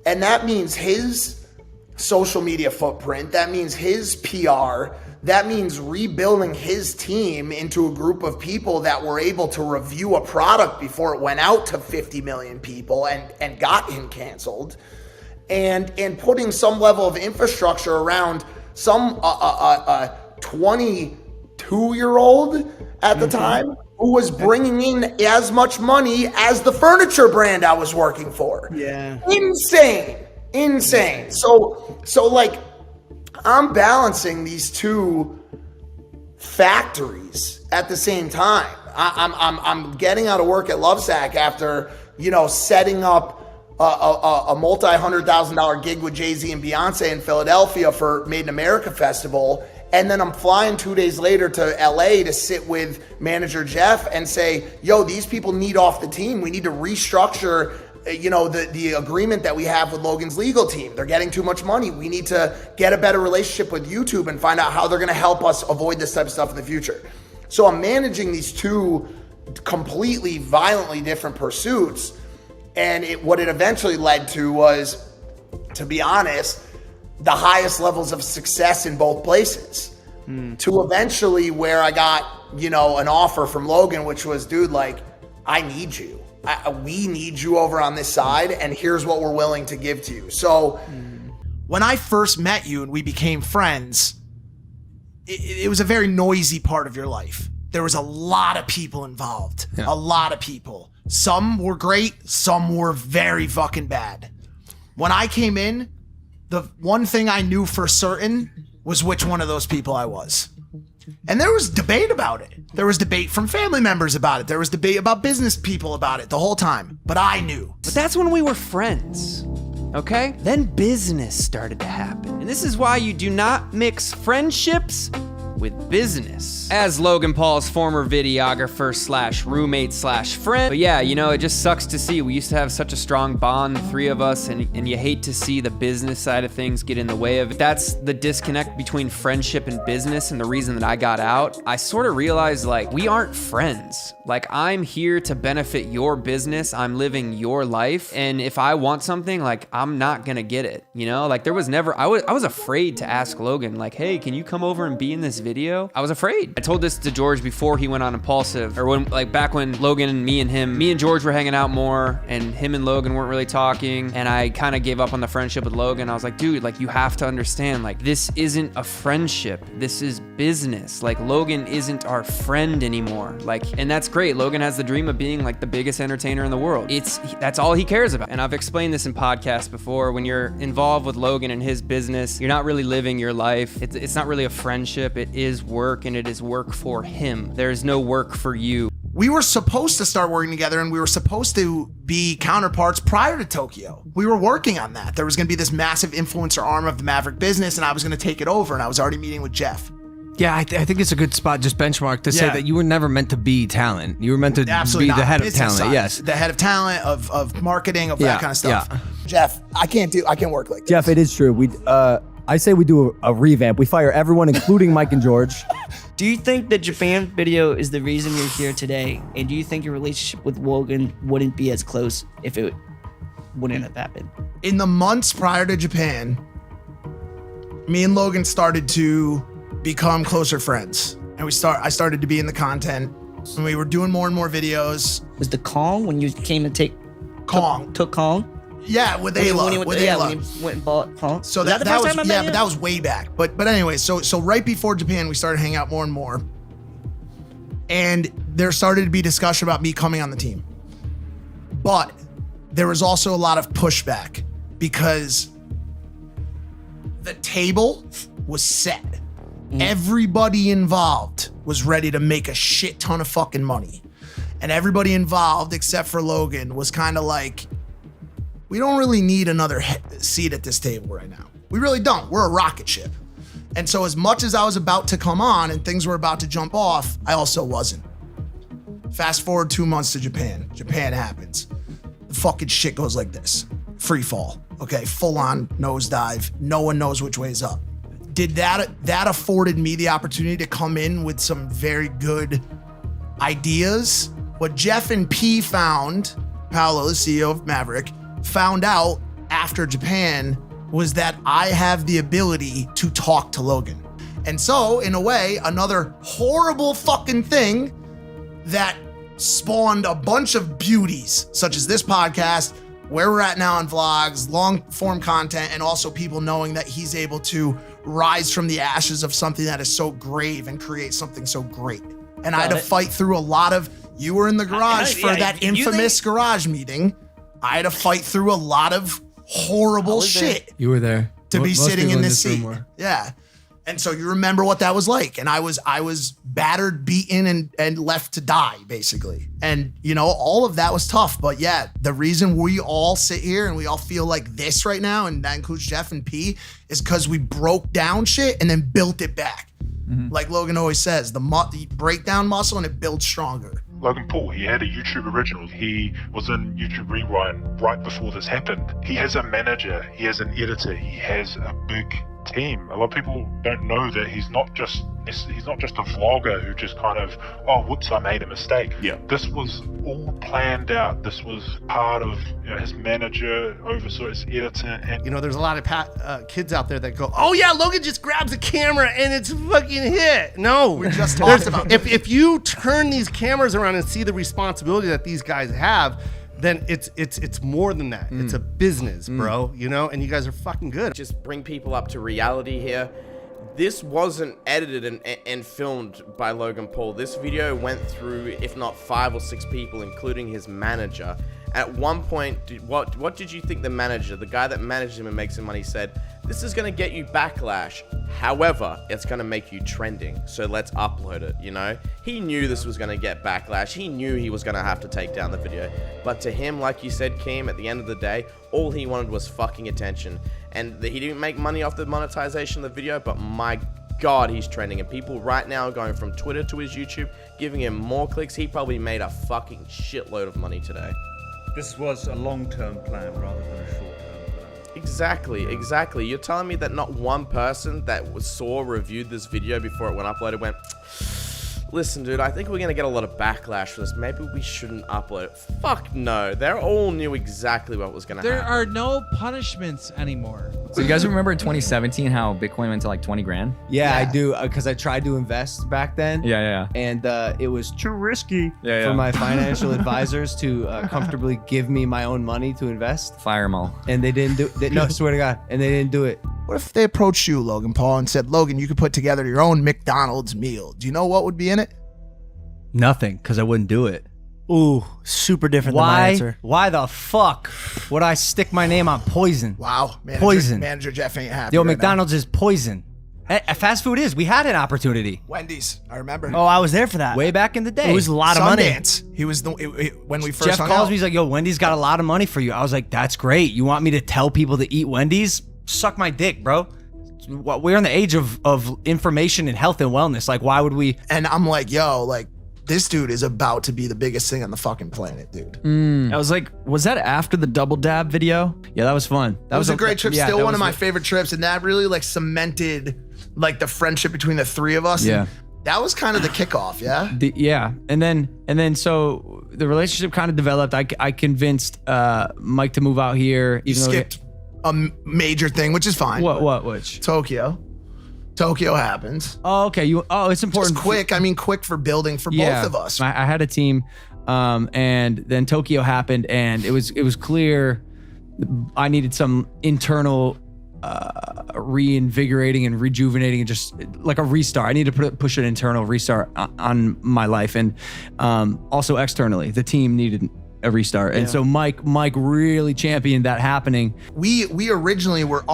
And that means his social media footprint. That means his PR. That means rebuilding his team into a group of people that were able to review a product before it went out to 50 million people and got him canceled. And putting some level of infrastructure around some 22-year-old at the time who was bringing in as much money as the furniture brand I was working for. Yeah. Insane. So like, I'm balancing these two factories at the same time. I'm getting out of work at Lovesac after, you know, setting up a multi-$100,000 gig with Jay-Z and Beyonce in Philadelphia for Made in America Festival. And then I'm flying 2 days later to LA to sit with manager Jeff and say, yo, these people need off the team. We need to restructure, you know, the agreement that we have with Logan's legal team. They're getting too much money. We need to get a better relationship with YouTube and find out how they're going to help us avoid this type of stuff in the future. So I'm managing these two completely violently different pursuits. And what it eventually led to was, to be honest, the highest levels of success in both places. To eventually where I got, you know, an offer from Logan, which was, dude, like, I need you. We need you over on this side, and here's what we're willing to give to you. So when I first met you and we became friends, it was a very noisy part of your life. There was a lot of people involved, a lot of people. Some were great, some were very fucking bad. When I came in, the one thing I knew for certain was which one of those people I was. And there was debate about it. There was debate from family members about it. There was debate about business people about it the whole time. But I knew. But that's when we were friends, okay? Then business started to happen. And this is why you do not mix friendships with business. As Logan Paul's former videographer slash roommate slash friend. But yeah, you know, it just sucks to see. We used to have such a strong bond, the three of us, and you hate to see the business side of things get in the way of it. That's the disconnect between friendship and business, and the reason that I got out. I sort of realized, like, we aren't friends. Like, I'm here to benefit your business. I'm living your life. And if I want something, like, I'm not gonna get it, you know? Like, there was never, I was afraid to ask Logan, like, hey, can you come over and be in this video? I was afraid. I told this to George before he went on Impulsive, or when, like, back when Logan and me and George were hanging out more, and him and Logan weren't really talking, and I kind of gave up on the friendship with Logan. I was like, dude, like, you have to understand, like, this isn't a friendship. This is business. Like, Logan isn't our friend anymore. Like, and that's great. Logan has the dream of being, like, the biggest entertainer in the world. That's all he cares about. And I've explained this in podcasts before. When you're involved with Logan and his business, you're not really living your life. It's not really a friendship. It is work, and it is work for him. There's no work for you. We were supposed to start working together, and we were supposed to be counterparts prior to Tokyo. We were working on that. There was going to be this massive influencer arm of the Maverick business, and I was going to take it over, and I was already meeting with Jeff. Yeah, I think it's a good spot, just benchmark, to say that you were never meant to be talent. You were meant to be the head of talent, yes. The head of talent, of marketing, of that kind of stuff. Yeah. Jeff, I can't work like this. Jeff, it is true. I say we do a revamp. We fire everyone, including Mike and George. Do you think the Japan video is the reason you're here today? And do you think your relationship with Logan wouldn't be as close if it wouldn't have happened? In the months prior to Japan, me and Logan started to become closer friends. And I started to be in the content, and we were doing more and more videos. Was the Kong when you came to take Kong? Took Kong? Yeah, with Ayla. When you went and bought Kong. So that was but that was way back. But anyway, so right before Japan, we started hanging out more and more. And there started to be discussion about me coming on the team. But there was also a lot of pushback because the table was set. Everybody involved was ready to make a shit ton of fucking money. And everybody involved, except for Logan, was kind of like, we don't really need another seat at this table right now. We really don't. We're a rocket ship. And so as much as I was about to come on and things were about to jump off, I also wasn't. Fast forward 2 months to Japan. Japan happens. The fucking shit goes like this. Free fall. Okay, full on nosedive. No one knows which way is up. Did that afforded me the opportunity to come in with some very good ideas? What Jeff and P found, Paolo, the CEO of Maverick, found out after Japan was that I have the ability to talk to Logan. And so, in a way, another horrible fucking thing that spawned a bunch of beauties, such as this podcast, where we're at now on vlogs, long form content, and also people knowing that he's able to rise from the ashes of something that is so grave and create something so great. And I had to fight through a lot of, you were in the garage for that infamous garage meeting. I had to fight through a lot of horrible shit. You were there. To be Most sitting people in this seat. were. Yeah. And so you remember what that was like. And I was battered, beaten, and left to die, basically. And, you know, all of that was tough. But yeah, the reason we all sit here and we all feel like this right now, and that includes Jeff and P, is because we broke down shit and then built it back. Like Logan always says, the breakdown muscle and it builds stronger. Logan Paul, he had a YouTube original. He was in YouTube Rewind right before this happened. He has a manager, he has an editor, he has a big team. A lot of people don't know that he's not just a vlogger who just kind of, oh, whoops, I made a mistake. Yeah. This was all planned out. This was part of his manager, oversaw his editor. And there's a lot of kids out there that go, oh yeah, Logan just grabs a camera and it's a fucking hit. No. We just talked about that. If you turn these cameras around and see the responsibility that these guys have, then it's more than that. It's a business, bro, and you guys are fucking good. Just bring people up to reality here. This wasn't edited and filmed by Logan Paul. This video went through, if not 5 or 6 people, including his manager. At one point, what did you think the manager, the guy that managed him and makes him money, said? This is gonna get you backlash. However, it's gonna make you trending. So let's upload it, He knew this was gonna get backlash. He knew he was gonna have to take down the video. But to him, like you said, Keem, at the end of the day, all he wanted was fucking attention. And he didn't make money off the monetization of the video, but my God, he's trending. And people right now are going from Twitter to his YouTube, giving him more clicks. He probably made a fucking shitload of money today. This was a long-term plan rather than a short-term plan. Exactly. You're telling me that not one person that reviewed this video before it went uploaded went, listen, dude, I think we're going to get a lot of backlash for this. Maybe we shouldn't upload it. Fuck no. They all knew exactly what was going to happen. There are no punishments anymore. So you guys remember in 2017 how Bitcoin went to like 20 grand? Yeah, I do, because I tried to invest back then. Yeah. And it was too risky Yeah. for my financial advisors to comfortably give me my own money to invest. Fire them all. And they didn't do it. No, swear to God. And they didn't do it. What if they approached you, Logan Paul, and said, Logan, you could put together your own McDonald's meal? Do you know what would be in it? Nothing, because I wouldn't do it. Ooh, super different than my answer. Why the fuck would I stick my name on poison? Wow. Poison. Manager Jeff ain't happy. Yo, right McDonald's is poison. Fast food is. We had an opportunity. now. Wendy's. I remember. Oh, I was there for that. Way back in the day. It was a lot of money. Sundance. He was when we first Jeff hung calls out. me. He's like, yo, Wendy's got a lot of money for you. I was like, that's great. You want me to tell people to eat Wendy's? Suck my dick, bro. We're in the age of information and health and wellness. Like, why would we? And I'm like, yo, like, this dude is about to be the biggest thing on the fucking planet, dude. I was like, was that after the double dab video? Yeah, that was fun. That was a great trip. Still one of my favorite trips. And that really like cemented like the friendship between the three of us. Yeah. And that was kind of the kickoff. Yeah. Yeah. And then so the relationship kind of developed. I convinced Mike to move out here. You skipped a major thing, which is fine. Which? Tokyo happens. Oh, okay. It's important. Just quick. I mean, quick for building for both of us. I had a team, and then Tokyo happened, and it was clear I needed some internal reinvigorating and rejuvenating, and just like a restart. I need to push an internal restart on my life, and also externally, the team needed a restart. And so Mike really championed that happening. We originally were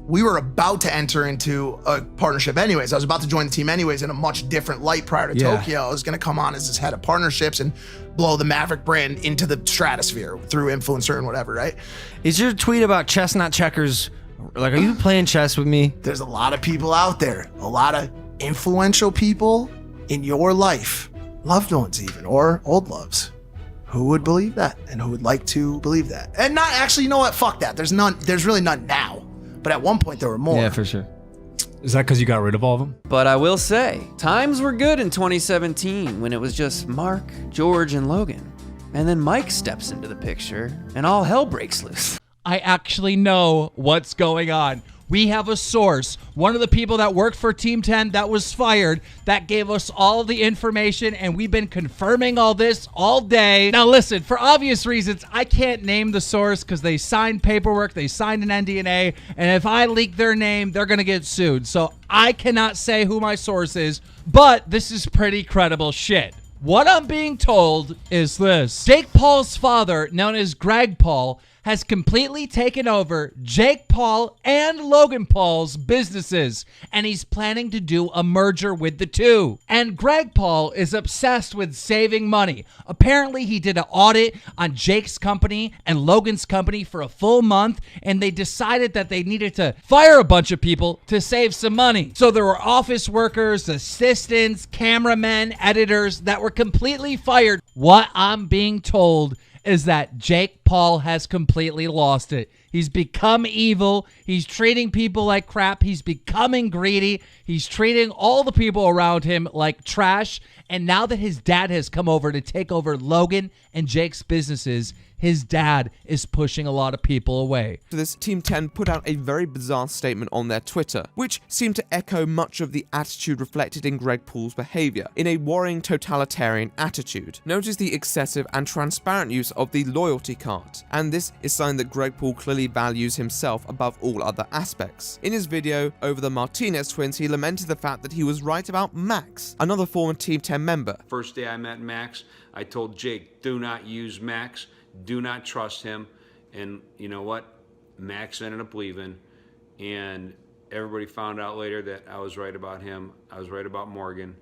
we were about to enter into a partnership anyways. I was about to join the team anyways in a much different light prior to Tokyo. I was going to come on as his head of partnerships and blow the Maverick brand into the stratosphere through influencer and whatever, right? Is your tweet about chess, not checkers, like, are you playing chess with me? There's a lot of people out there, a lot of influential people in your life, loved ones even, or old loves, who would believe that and who would like to believe that. And not actually, you know what? Fuck that. There's really none now. But at one point there were more. Yeah, for sure. Is that because you got rid of all of them? But I will say, times were good in 2017 when it was just Mark, George, and Logan. And then Mike steps into the picture and all hell breaks loose. I actually know what's going on. We have a source, one of the people that worked for Team 10 that was fired, that gave us all the information, and we've been confirming all this all day. Now listen, for obvious reasons, I can't name the source because they signed paperwork, they signed an NDA, and if I leak their name, they're gonna get sued. So I cannot say who my source is, but this is pretty credible shit. What I'm being told is this. Jake Paul's father, known as Greg Paul, has completely taken over Jake Paul and Logan Paul's businesses, and he's planning to do a merger with the two. And Greg Paul is obsessed with saving money. Apparently, he did an audit on Jake's company and Logan's company for a full month, and they decided that they needed to fire a bunch of people to save some money. So there were office workers, assistants, cameramen, editors that were completely fired. What I'm being told is that Jake Paul has completely lost it. He's become evil. He's treating people like crap. He's becoming greedy. He's treating all the people around him like trash. And now that his dad has come over to take over Logan and Jake's businesses, his dad is pushing a lot of people away. This, Team 10 put out a very bizarre statement on their Twitter, which seemed to echo much of the attitude reflected in Greg Paul's behavior, in a worrying totalitarian attitude. Notice the excessive and transparent use of the loyalty card, and this is something that Greg Paul clearly values himself above all other aspects. In his video over the Martinez twins, he lamented the fact that he was right about Max, another former Team 10 member. First day I met Max, I told Jake, do not use Max. Do not trust him. And you know what? Max ended up leaving, and everybody found out later that I was right about him. I was right about Morgan.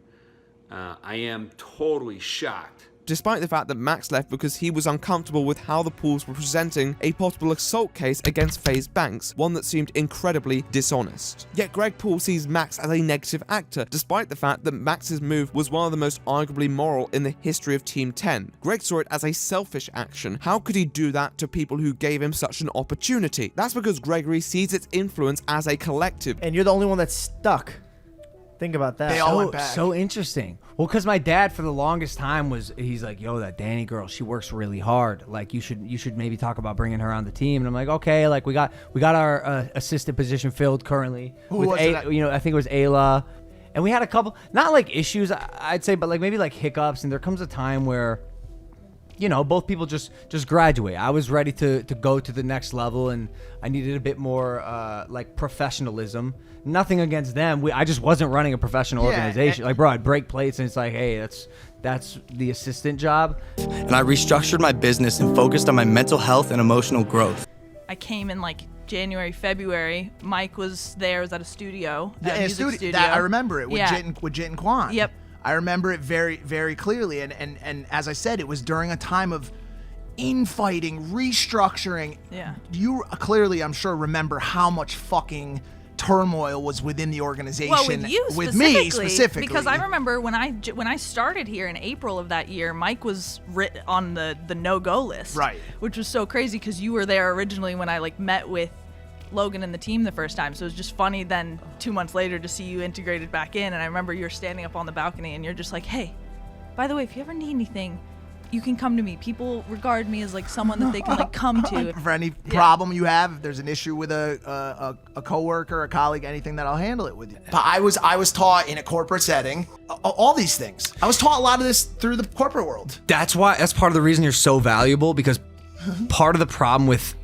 I am totally shocked despite the fact that Max left because he was uncomfortable with how the pools were presenting a possible assault case against FaZe Banks, one that seemed incredibly dishonest. Yet Greg Paul sees Max as a negative actor, despite the fact that Max's move was one of the most arguably moral in the history of Team 10. Greg saw it as a selfish action. How could he do that to people who gave him such an opportunity? That's because Gregory sees its influence as a collective. And you're the only one that's stuck. Think about that. They all went back. So interesting. Well, because my dad for the longest time he's like, yo, that Danny girl, she works really hard. Like you should maybe talk about bringing her on the team. And I'm like, okay, like we got our assistant position filled currently. Who with was it? I think it was Ayla. And we had a couple, not like issues, I'd say, but like maybe like hiccups. And there comes a time where, both people just graduate. I was ready to go to the next level, and I needed a bit more like professionalism. Nothing against them. I just wasn't running a professional organization. Like, bro, I'd break plates, and it's like, hey, that's the assistant job. And I restructured my business and focused on my mental health and emotional growth. I came in like January, February. Mike was there, was at a studio. Studio. I remember it with Yeah. Jit and Quan. Yep. I remember it very, very clearly. And as I said, it was during a time of infighting, restructuring. Yeah. You clearly, I'm sure, remember how much fucking turmoil was within the organization. Well, with you with me specifically. because I remember when I started here in April of that year, Mike was on the no-go list, right? Which was so crazy because you were there originally when I like met with Logan and the team the first time. So it was just funny then 2 months later to see you integrated back in. And I remember you're standing up on the balcony and you're just like, hey, by the way, if you ever need anything, you can come to me. People regard me as like someone that they can like come to. For any problem you have, if there's an issue with a coworker, a colleague, anything, that I'll handle it with you. But I was taught in a corporate setting all these things. I was taught a lot of this through the corporate world. That's part of the reason you're so valuable, because part of the problem with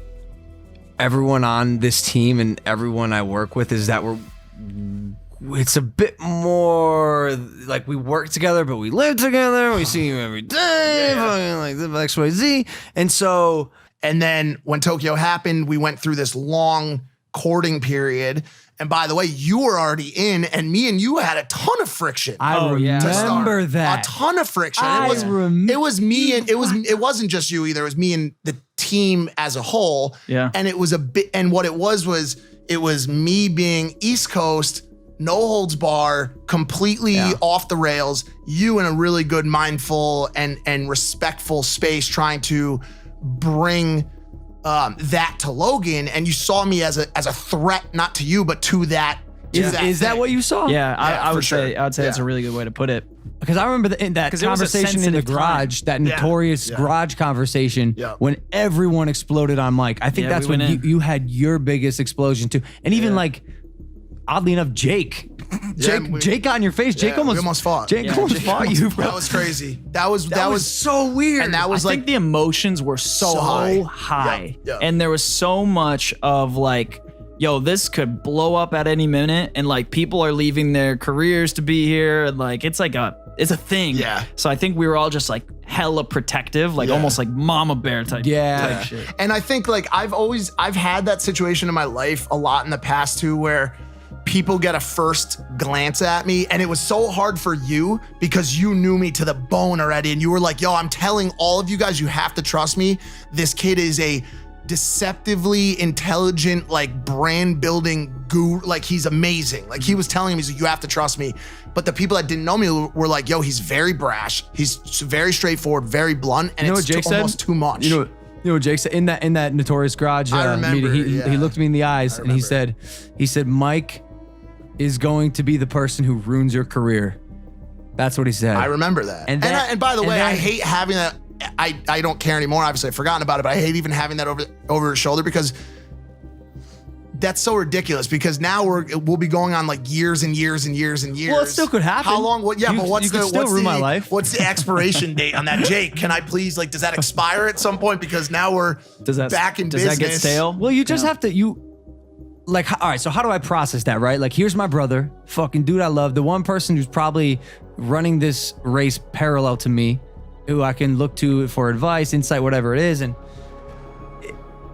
everyone on this team and everyone I work with is that it's a bit more like we work together, but we live together. We see you every day, fucking like XYZ. And then when Tokyo happened, we went through this long courting period. And by the way, you were already in, and me and you had a ton of friction. I remember that. A ton of friction. It was me, and it wasn't just you either. It was me and the team as a whole. Yeah. And it was a bit, and what it was me being East Coast, no holds bar, completely off the rails. You in a really good, mindful and respectful space, trying to bring that to Logan, and you saw me as a threat, not to you, but to that. Is that what you saw? Yeah, I would sure. say that's a really good way to put it. Because I remember in that conversation in the garage, that notorious garage conversation, when everyone exploded on Mike. I think that's when you had your biggest explosion too. And even like, oddly enough, Jake got in your face. Jake almost fought. Jake almost fought you, bro. That was crazy. That was so weird. And that was I think the emotions were so high. Yeah. And there was so much of like, yo, this could blow up at any minute, and like people are leaving their careers to be here, and like it's a thing. Yeah. So I think we were all just like hella protective, like almost like mama bear type shit. And I think like I've had that situation in my life a lot in the past too, where people get a first glance at me, and it was so hard for you because you knew me to the bone already, and you were like, yo, I'm telling all of you guys, you have to trust me. This kid is a deceptively intelligent, like brand building guru. Like he's amazing. Like he was telling me, you have to trust me. But the people that didn't know me were like, yo, he's very brash. He's very straighthtforward, very blunt, and it's almost too much. You know what Jake said in that notorious garage meeting? He looked me in the eyes and he said, Mike is going to be the person who ruins your career. That's what he said. I remember that. And by the way, I hate having that. I don't care anymore. Obviously, I've forgotten about it, but I hate even having that over his shoulder, because that's so ridiculous. Because now we'll be going on like years and years and years and years. Well, it still could happen. How long? But what's my life? What's the expiration date on that, Jake? Can I please, like, does that expire at some point? Because now we're back in business. Does that get stale? Well, you just have to all right, so how do I process that, right? Like, here's my brother, fucking dude I love, the one person who's probably running this race parallel to me, who I can look to for advice, insight, whatever it is. And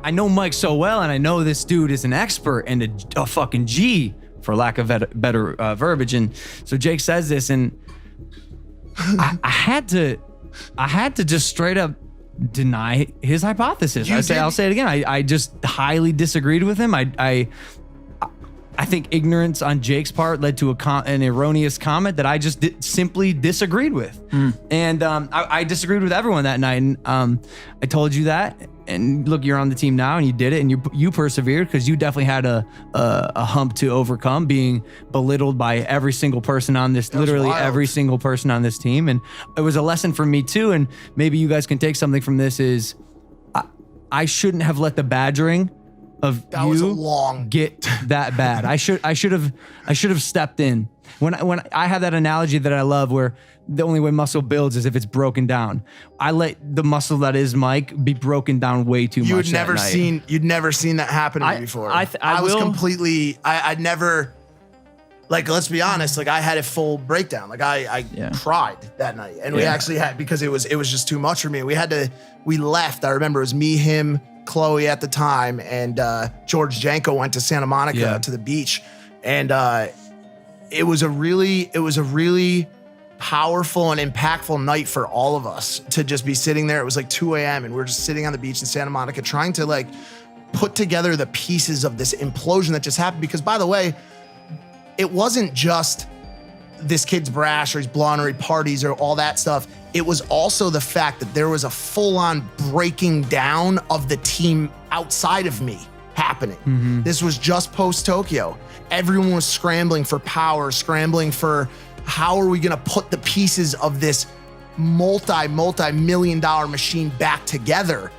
I know Mike so well, and I know this dude is an expert and a fucking G, for lack of better verbiage. And so Jake says this, and I had to I had to just straight up deny his hypothesis. I'll say it again. I just highly disagreed with him. I think ignorance on Jake's part led to an erroneous comment that I just simply disagreed with. And I disagreed with everyone that night. And I told you that. And look, you're on the team now, and you did it, and you persevered because you definitely had a hump to overcome, being belittled by every single person on this, literally every single person on this team. And it was a lesson for me too. And maybe you guys can take something from this: is I shouldn't have let the badgering of you get that bad. I should have stepped in. When I have that analogy that I love, where the only way muscle builds is if it's broken down. I let the muscle that is Mike be broken down way too much. You'd never seen that happen to me before. I was completely. I'd never. Like, let's be honest. Like, I had a full breakdown. Like, I cried that night, and we actually had, because it was just too much for me. We left. I remember it was me, him, Chloe at the time, and George Janko went to Santa Monica to the beach, and it was a really powerful and impactful night for all of us to just be sitting there. It was like 2 a.m. and we're just sitting on the beach in Santa Monica trying to like put together the pieces of this implosion that just happened. Because, by the way, it wasn't just this kid's brash or he's blonde or he parties or all that stuff. It was also the fact that there was a full-on breaking down of the team outside of me happening. This was just post-Tokyo. Everyone was scrambling for power, scrambling for how are we gonna put the pieces of this multi-million-dollar machine back together.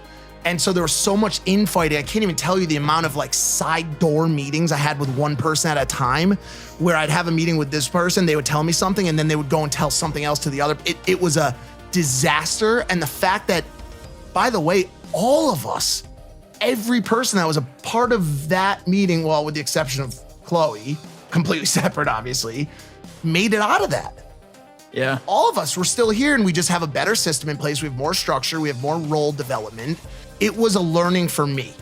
And so there was so much infighting. I can't even tell you the amount of like side door meetings I had with one person at a time, where I'd have a meeting with this person, they would tell me something, and then they would go and tell something else to the other. It was a disaster. And the fact that, by the way, all of us, every person that was a part of that meeting, well, with the exception of Chloe, completely separate, obviously, made it out of that. Yeah. All of us were still here, and we just have a better system in place. We have more structure. We have more role development. It was a learning for me.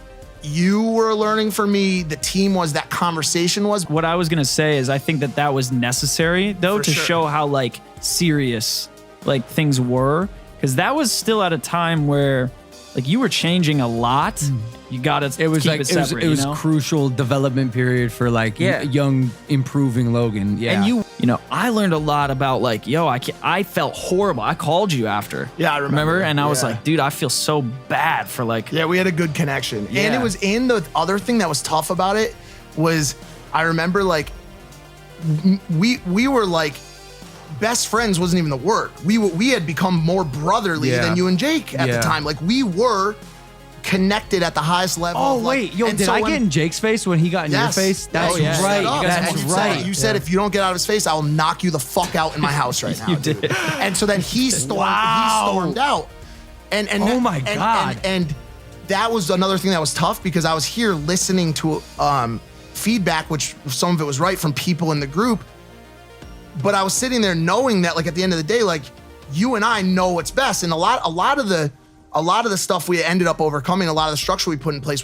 You were a learning for me. The team was, that conversation was. What I was going to say is I think that was necessary, though, to show how like serious like things were. Because that was still at a time where like you were changing a lot. You got to keep it separate. It was crucial development period for like young, improving Logan. Yeah. And you know, I learned a lot about like, I felt horrible. I called you after. Yeah, I remember. And I was like, dude, I feel so bad for like. Yeah, we had a good connection. Yeah. And it was in the other thing that was tough about it was I remember like we were like best friends wasn't even the word. We had become more brotherly than you and Jake at the time. Like we were connected at the highest level. Oh, wait, did I get in Jake's face when he got in your face? That's right. That's right. You said if you don't get out of his face, I will knock you the fuck out in my house right now. You did. And so then he stormed out. And oh my God. And that was another thing that was tough, because I was here listening to feedback, which some of it was right from people in the group. But I was sitting there knowing that, like, at the end of the day, like, you and I know what's best. And a lot of the stuff we ended up overcoming, a lot of the structure we put in place,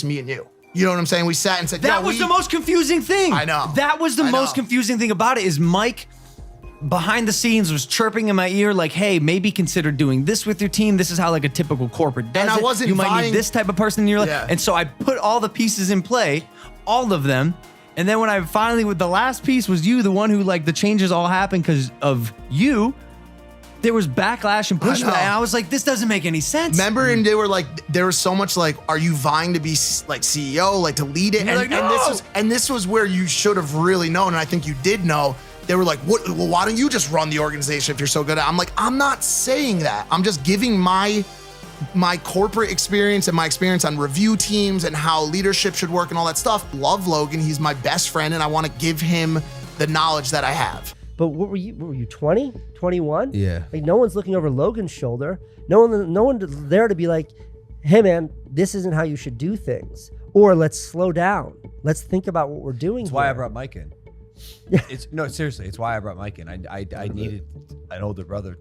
me and you. You know what I'm saying? We sat and said, that was the most confusing thing. I know. That was the most confusing thing about it, is Mike behind the scenes was chirping in my ear like, hey, maybe consider doing this with your team. This is how like a typical corporate does and I wasn't You might need this type of person in your life. Yeah. And so I put all the pieces in play, all of them. And then when I finally, with the last piece was you, the one who like the changes all happened because of you, there was backlash and pushback. And I was like, this doesn't make any sense. Remember, and they were like, there was so much like, are you vying to be like CEO, like to lead it? And this was where you should have really known, and I think you did know. They were like, what? Well, why don't you just run the organization if you're so good at it? I'm like, I'm not saying that. I'm just giving my corporate experience and my experience on review teams and how leadership should work and all that stuff. Love Logan. He's my best friend, and I want to give him the knowledge that I have. But what were you 20, 21? Yeah. Like no one's looking over Logan's shoulder. No one there to be like, hey man, this isn't how you should do things. Or let's slow down. Let's think about what we're doing. That's why I brought Mike in. Seriously, it's why I brought Mike in. I needed an older brother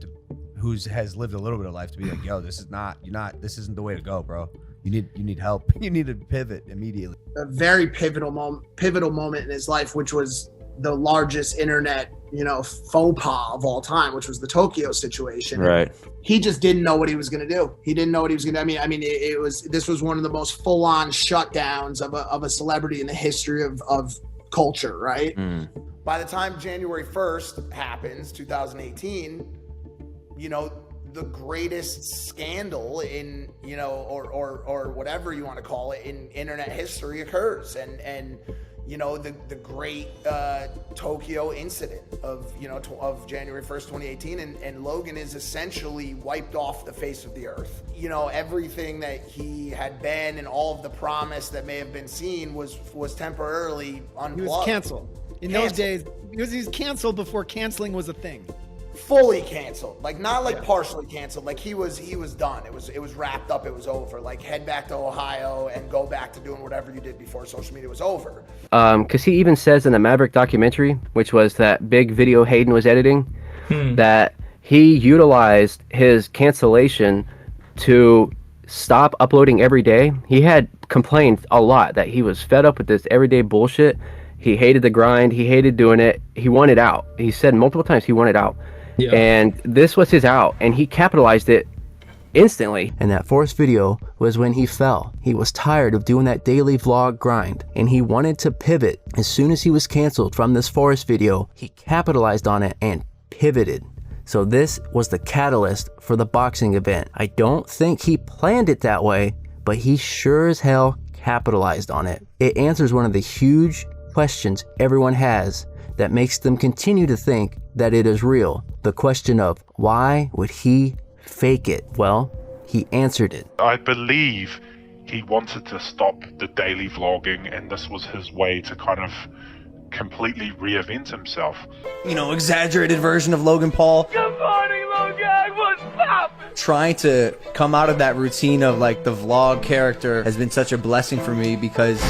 who has lived a little bit of life to be like, yo, this isn't the way to go, bro. You need help. You need to pivot immediately. A very pivotal moment in his life, which was the largest internet faux pas of all time, which was the Tokyo situation. Right. He just didn't know what he was going to do. He didn't know what he was going to. I mean, this was one of the most full-on shutdowns of a celebrity in the history of culture, right? By the time January 1st happens, 2018, the greatest scandal in, or whatever you want to call it, in internet history occurs. And the great Tokyo incident of January 1st, 2018, and Logan is essentially wiped off the face of the earth. Everything that he had been and all of the promise that may have been seen was temporarily unplugged. He was canceled. In those days, he was canceled before canceling was a thing. Fully canceled, not partially canceled. He was done. It was wrapped up. It was over. Head back to Ohio and go back to doing whatever you did before social media was over. Because he even says in the Maverick documentary, which was that big video Hayden was editing, that he utilized his cancellation to stop uploading every day. He had complained a lot that he was fed up with this everyday bullshit. He hated the grind. He hated doing it. He wanted out. He said multiple times he wanted out. Yeah. And this was his out, and he capitalized it instantly. And that forced video was when he fell. He was tired of doing that daily vlog grind, and he wanted to pivot. As soon as he was canceled from this forest video, he capitalized on it and pivoted. So this was the catalyst for the boxing event. I don't think he planned it that way, but he sure as hell capitalized on it. It answers one of the huge questions everyone has that makes them continue to think that it is real. The question of why would he fake it? Well, he answered it. I believe he wanted to stop the daily vlogging, and this was his way to kind of completely reinvent himself. Exaggerated version of Logan Paul. Good morning, Logan. What's poppin'? Trying to come out of that routine of the vlog character has been such a blessing for me, because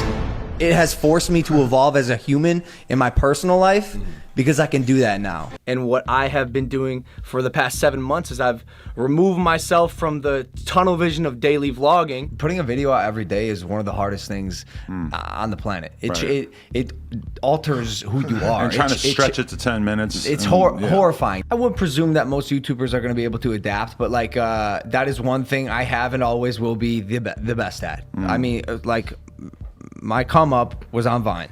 it has forced me to evolve as a human in my personal life, because I can do that now. And what I have been doing for the past 7 months is I've removed myself from the tunnel vision of daily vlogging. Putting a video out every day is one of the hardest things on the planet. It alters who you are. And trying to stretch it to 10 minutes. It's horrifying. I would presume that most YouTubers are going to be able to adapt, but that is one thing I have and always will be the best at. I mean, my come up was on Vine,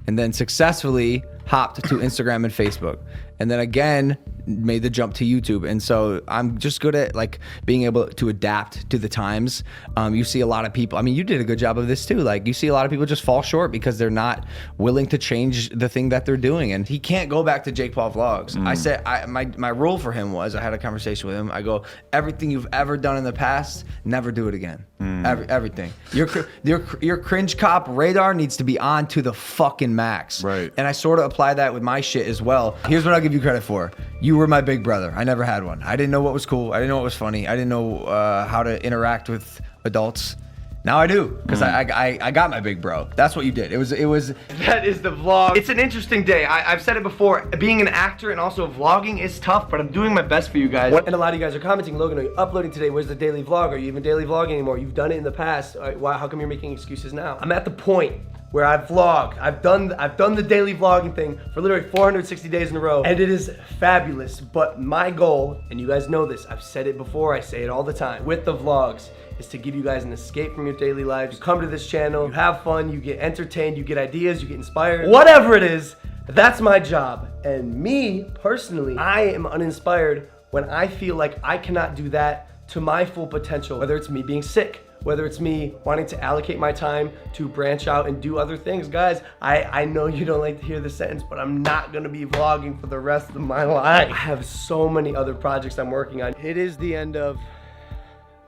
and then successfully hopped to Instagram and Facebook, and then again made the jump to YouTube. And so I'm just good at being able to adapt to the times. You see a lot of people, you did a good job of this too. You see a lot of people just fall short because they're not willing to change the thing that they're doing. And he can't go back to Jake Paul vlogs. I said, my rule for him was, I had a conversation with him. I go, everything you've ever done in the past, never do it again. Everything. Your cringe cop radar needs to be on to the fucking max. Right. And I sort of apply that with my shit as well. Here's what I'll give you credit for. You were my big brother. I never had one. I didn't know what was cool. I didn't know what was funny. I didn't know how to interact with adults. Now I do, because I got my big bro. That's what you did. It was. That is the vlog. It's an interesting day. I've said it before. Being an actor and also vlogging is tough, but I'm doing my best for you guys. And a lot of you guys are commenting, Logan, are you uploading today? Where's the daily vlog? Are you even daily vlogging anymore? You've done it in the past. How come you're making excuses now? I'm at the point where I vlog. I've done the daily vlogging thing for literally 460 days in a row, and it is fabulous. But my goal, and you guys know this, I've said it before, I say it all the time, with the vlogs, is to give you guys an escape from your daily lives. You come to this channel, you have fun, you get entertained, you get ideas, you get inspired. Whatever it is, that's my job. And me, personally, I am uninspired when I feel like I cannot do that to my full potential, whether it's me being sick, whether it's me wanting to allocate my time to branch out and do other things. Guys, I know you don't like to hear this sentence, but I'm not gonna be vlogging for the rest of my life. I have so many other projects I'm working on. It is the end of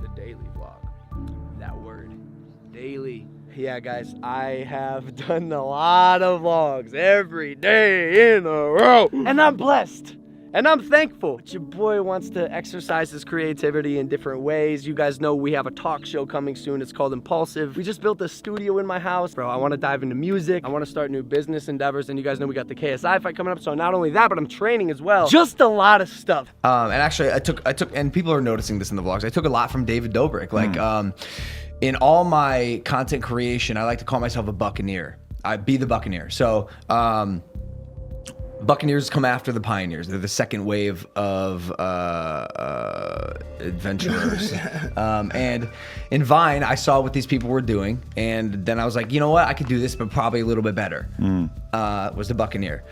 the daily vlog. That word, daily. Yeah, guys, I have done a lot of vlogs every day in a row, and I'm blessed. And I'm thankful. But your boy wants to exercise his creativity in different ways. You guys know we have a talk show coming soon. It's called Impulsive. We just built a studio in my house. Bro, I want to dive into music. I want to start new business endeavors. And you guys know we got the KSI fight coming up. So not only that, but I'm training as well. Just a lot of stuff. And actually, I took, and people are noticing this in the vlogs. I took a lot from David Dobrik. In all my content creation, I like to call myself a buccaneer. I be the buccaneer. So, Buccaneers come after the Pioneers. They're the second wave of adventurers. And in Vine, I saw what these people were doing, and then I was like, you know what? I could do this, but probably a little bit better. Was the Buccaneer.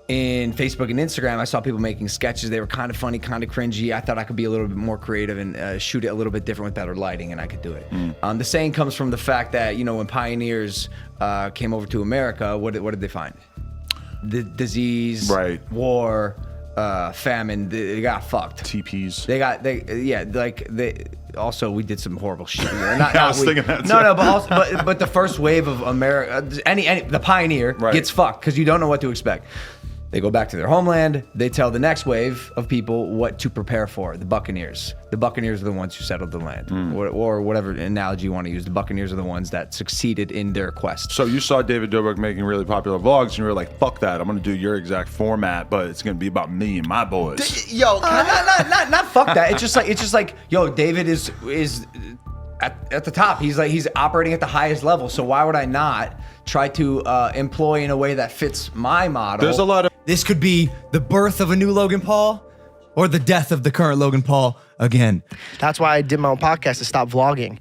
In Facebook and Instagram, I saw people making sketches. They were kind of funny, kind of cringy. I thought I could be a little bit more creative and shoot it a little bit different with better lighting, and I could do it. The saying comes from the fact that, you know, when pioneers came over to America, what did they find? The disease, war, famine. They got fucked. TPs. Also, we did some horrible shit. I was thinking that too. But the first wave of America, the pioneer gets fucked because you don't know what to expect. They go back to their homeland. They tell the next wave of people what to prepare for. The Buccaneers. The Buccaneers are the ones who settled the land, or whatever analogy you want to use. The Buccaneers are the ones that succeeded in their quest. So you saw David Dobrik making really popular vlogs, and you were like, "Fuck that! I'm gonna do your exact format, but it's gonna be about me and my boys." Yo, not fuck that. It's just like, yo, David is at the top. He's operating at the highest level. So why would I not try to employ in a way that fits my model? There's a lot of. This could be the birth of a new Logan Paul or the death of the current Logan Paul again. That's why I did my own podcast to stop vlogging,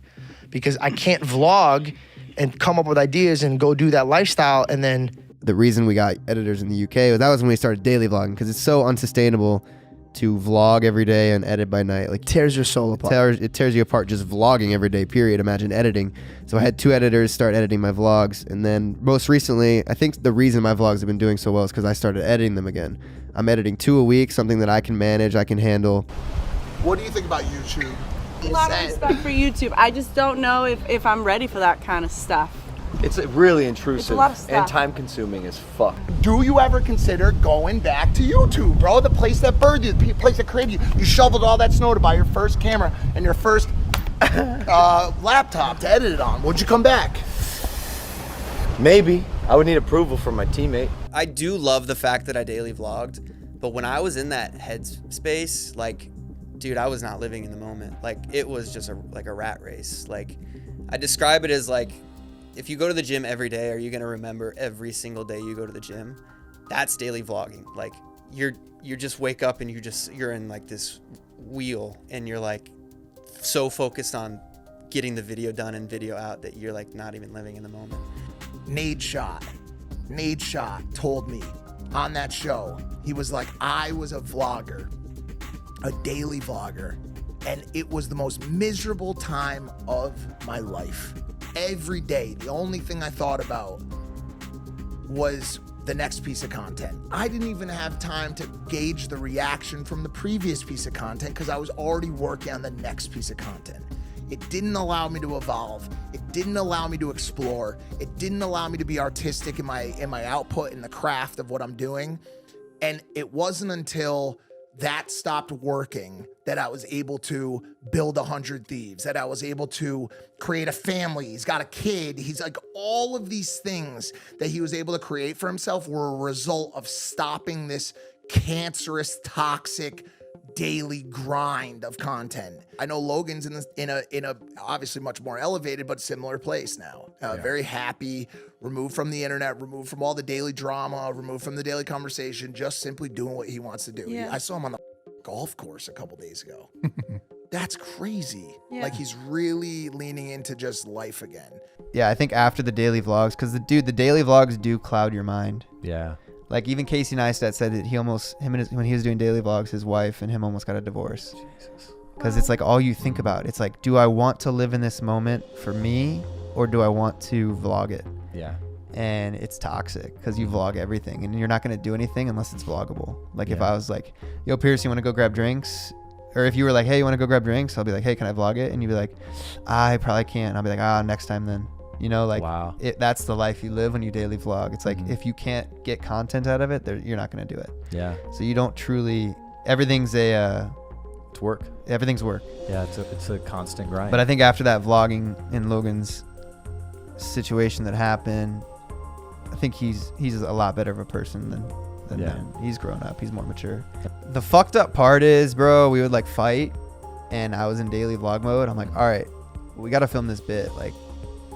because I can't vlog and come up with ideas and go do that lifestyle and then. The reason we got editors in the UK was when we started daily vlogging, because it's so unsustainable to vlog every day and edit by night. Like, tears your soul apart. It tears you apart just vlogging every day, period. Imagine editing. So I had 2 editors start editing my vlogs, and then most recently, I think the reason my vlogs have been doing so well is because I started editing them again. I'm editing 2 a week, something that I can manage, I can handle. What do you think about YouTube? A lot of respect for YouTube. I just don't know if I'm ready for that kind of stuff. It's really intrusive. It's a lot of stuff. And time consuming as fuck. Do you ever consider going back to YouTube, bro? The place that birthed you, the place that created you. You shoveled all that snow to buy your first camera and your first laptop to edit it on. Would you come back? Maybe. I would need approval from my teammate. I do love the fact that I daily vlogged, but when I was in that headspace, like, dude, I was not living in the moment. Like, it was just like a rat race. Like, I describe it as like, if you go to the gym every day, are you gonna remember every single day you go to the gym? That's daily vlogging. Like, you just wake up and you're in like this wheel, and you're like so focused on getting the video done and video out that you're like not even living in the moment. Neistat told me on that show, he was like, I was a vlogger, a daily vlogger, and it was the most miserable time of my life. Every day, the only thing I thought about was the next piece of content. I didn't even have time to gauge the reaction from the previous piece of content because I was already working on the next piece of content. It didn't allow me to evolve. It didn't allow me to explore. It didn't allow me to be artistic in my output in the craft of what I'm doing. And it wasn't until that stopped working that I was able to build 100 Thieves, that I was able to create a family. He's got a kid. He's like, all of these things that he was able to create for himself were a result of stopping this cancerous, toxic, daily grind of content. I know Logan's in a obviously much more elevated but similar place now. Very happy, removed from the internet, removed from all the daily drama, removed from the daily conversation, just simply doing what he wants to do. Yeah. I saw him on the golf course a couple days ago. That's crazy. Yeah. Like, he's really leaning into just life again. Yeah, I think after the daily vlogs, because the daily vlogs do cloud your mind. Yeah. Like, even Casey Neistat said that when he was doing daily vlogs, his wife and him almost got a divorce. Because it's like all you think about. It's like, do I want to live in this moment for me, or do I want to vlog it? Yeah. And it's toxic because you vlog everything, and you're not going to do anything unless it's vloggable. Like, if I was like, yo, Pierce, you want to go grab drinks? Or if you were like, hey, you want to go grab drinks? I'll be like, hey, can I vlog it? And you'd be like, I probably can't. I'll be like, next time then. You know, like, wow. That's the life you live when you daily vlog. It's like, if you can't get content out of it, you're not going to do it. Yeah. So you don't truly, everything's it's work. Everything's work. Yeah, it's a constant grind. But I think after that vlogging in Logan's situation that happened, I think he's a lot better of a person than then. He's grown up. He's more mature. The fucked up part is, bro, we would like fight, and I was in daily vlog mode. I'm like, all right, we got to film this bit. Like,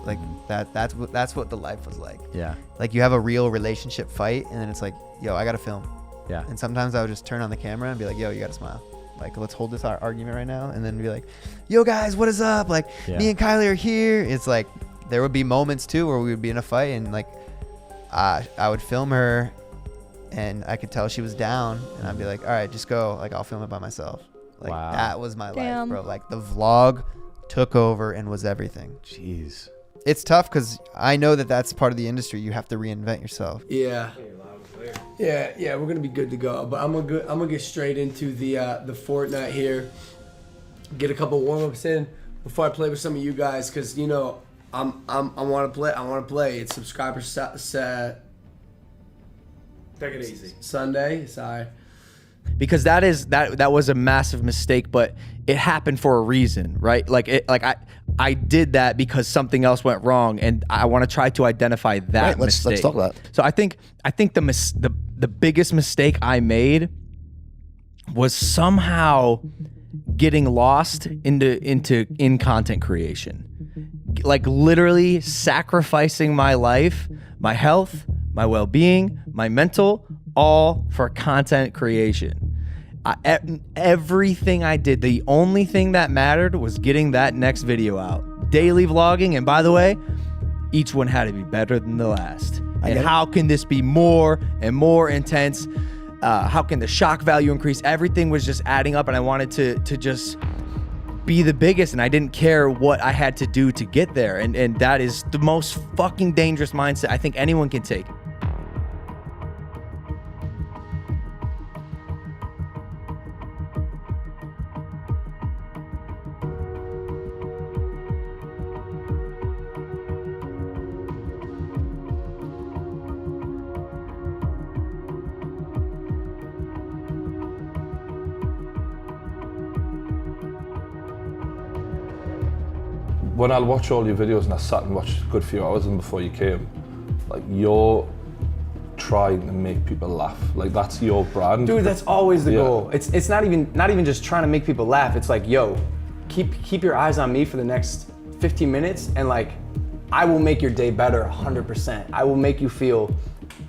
Like that's what the life was like. Yeah. Like you have a real relationship fight, and then it's like, yo, I gotta film. Yeah. And sometimes I would just turn on the camera and be like, yo, you gotta smile. Like, let's hold this argument right now, and then be like, yo guys, what is up? Like, me and Kylie are here. It's like there would be moments too where we would be in a fight, and like I would film her, and I could tell she was down, and I'd be like, all right, just go. Like, I'll film it by myself. Like, that was my life, bro. Like, the vlog took over and was everything. Jeez. It's tough because I know that that's part of the industry. You have to reinvent yourself. Yeah. Yeah, we're gonna be good to go. But I'm gonna get straight into the Fortnite here. Get a couple warm-ups in before I play with some of you guys, because you know I want to play. It's subscriber set. Take it easy. Sunday. Sorry. Because that was a massive mistake, but it happened for a reason, right? I did that because something else went wrong, and I want to try to identify that mistake. Let's talk about it. So I think the biggest mistake I made was somehow getting lost in content creation. Like literally sacrificing my life, my health, my well-being, my mental, all for content creation. Everything I did, the only thing that mattered was getting that next video out. Daily vlogging, and by the way, each one had to be better than the last. And how can this be more and more intense? How can the shock value increase? Everything was just adding up, and I wanted to just be the biggest, and I didn't care what I had to do to get there. And that is the most fucking dangerous mindset I think anyone can take. When I'll watch all your videos, and I sat and watched a good few hours and before you came, like you're trying to make people laugh. Like that's your brand. Dude, that's always the goal. It's not even just trying to make people laugh. It's like, yo, keep your eyes on me for the next 15 minutes, and like I will make your day better 100%. I will make you feel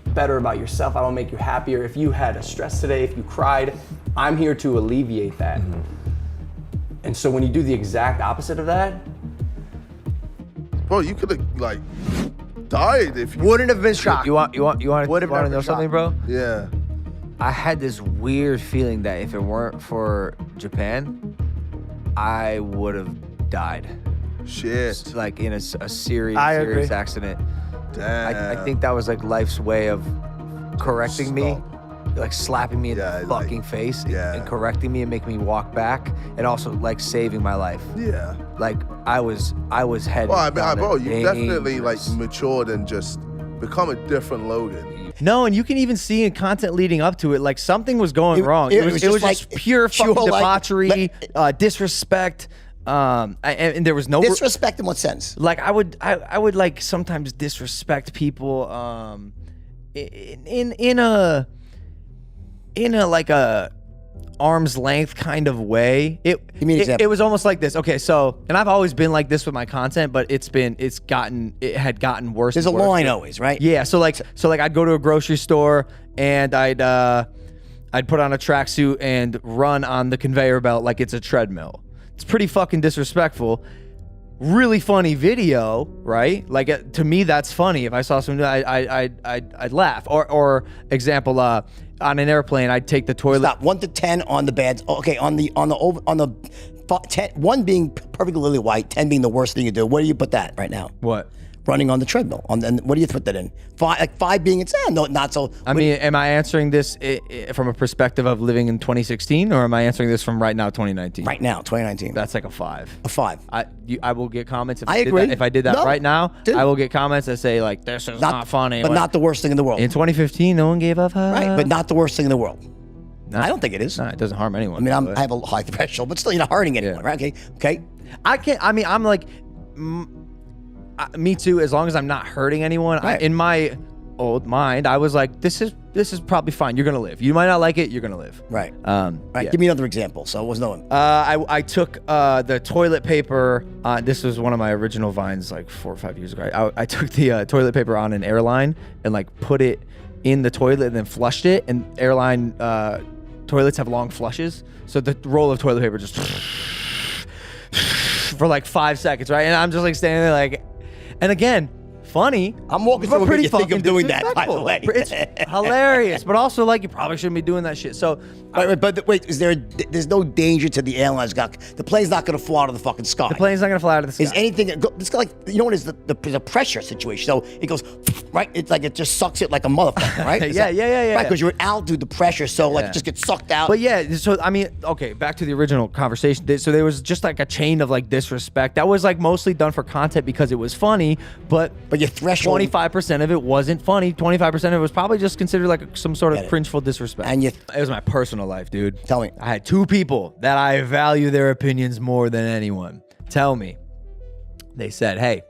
better about yourself. I will make you happier. If you had a stress today, if you cried, I'm here to alleviate that. And so when you do the exact opposite of that, bro, you could have like died if you wouldn't have been shocked. You want to know something, bro? Yeah. I had this weird feeling that if it weren't for Japan, I would have died. Shit. Like in a serious accident. Damn. I think that was like life's way of correcting me, like slapping me in the fucking face and correcting me and making me walk back, and also like saving my life. Yeah. Like I was headed. Well, bro, you dangerous. definitely like matured and just become a different Logan. no, and you can even see in content leading up to it, like something was going wrong. It was just like pure fucking debauchery, disrespect. And there was no disrespect in what sense? Like I would like sometimes disrespect people in a like a arm's length kind of way. It was almost like this. Okay, so, and I've always been like this with my content, but it had gotten worse. There's a line always, right? Yeah. So like I'd go to a grocery store and I'd put on a tracksuit and run on the conveyor belt like it's a treadmill. It's pretty fucking disrespectful. Really funny video, right? Like to me, that's funny. If I saw something, I'd laugh. Or example, on an airplane, I'd take the toilet. Stop. 1 to 10 on the beds. Okay, on the 10, 1 being perfectly white, 10 being the worst thing you do. Where do you put that right now? What? Running on the treadmill. And what do you put that in? 5 being it's no, not so. I mean, am I answering this from a perspective of living in 2016, or am I answering this from right now, 2019? Right now, 2019. That's like a 5. A 5. I will get comments. If I agree. If I did that No, right now, dude. I will get comments that say like, "This is not funny." But not the worst thing in the world. In 2015, no one gave up. Right, but not the worst thing in the world. I don't think it is. No, it doesn't harm anyone. I mean, I have a high threshold, but still, you're not hurting anyone, right? Okay. I can't. I mean, I'm like, me too. As long as I'm not hurting anyone, Right. in my old mind, I was like, this is probably fine. You're gonna live. You might not like it. You're gonna live. Right. Right. Yeah. Give me another example. So it was no one. I took the toilet paper. This was one of my original vines, like 4 or 5 years ago. I took the toilet paper on an airline and like put it in the toilet and then flushed it. And airline toilets have long flushes, so the roll of toilet paper just for like 5 seconds, right? And I'm just like standing there, like, and again. Funny. I'm walking through pretty you think of doing that, by the way. It's hilarious, but also like you probably shouldn't be doing that shit. So, but wait, there's no danger to the airlines? The plane's not going to fly out of the fucking sky. The plane's not going to fly out of the sky. Is anything? This like you know what is the pressure situation? So it goes right. It's like it just sucks it like a motherfucker, right? Yeah. Right, because you're at altitude, the pressure, so like it just gets sucked out. But yeah, so I mean, okay, back to the original conversation. So there was just like a chain of like disrespect that was like mostly done for content because it was funny, but your threshold. 25% of it wasn't funny. 25% of it was probably just considered like some sort of cringeful disrespect. And it was my personal life, dude. Tell me. I had 2 people that I value their opinions more than anyone. Tell me. They said, hey,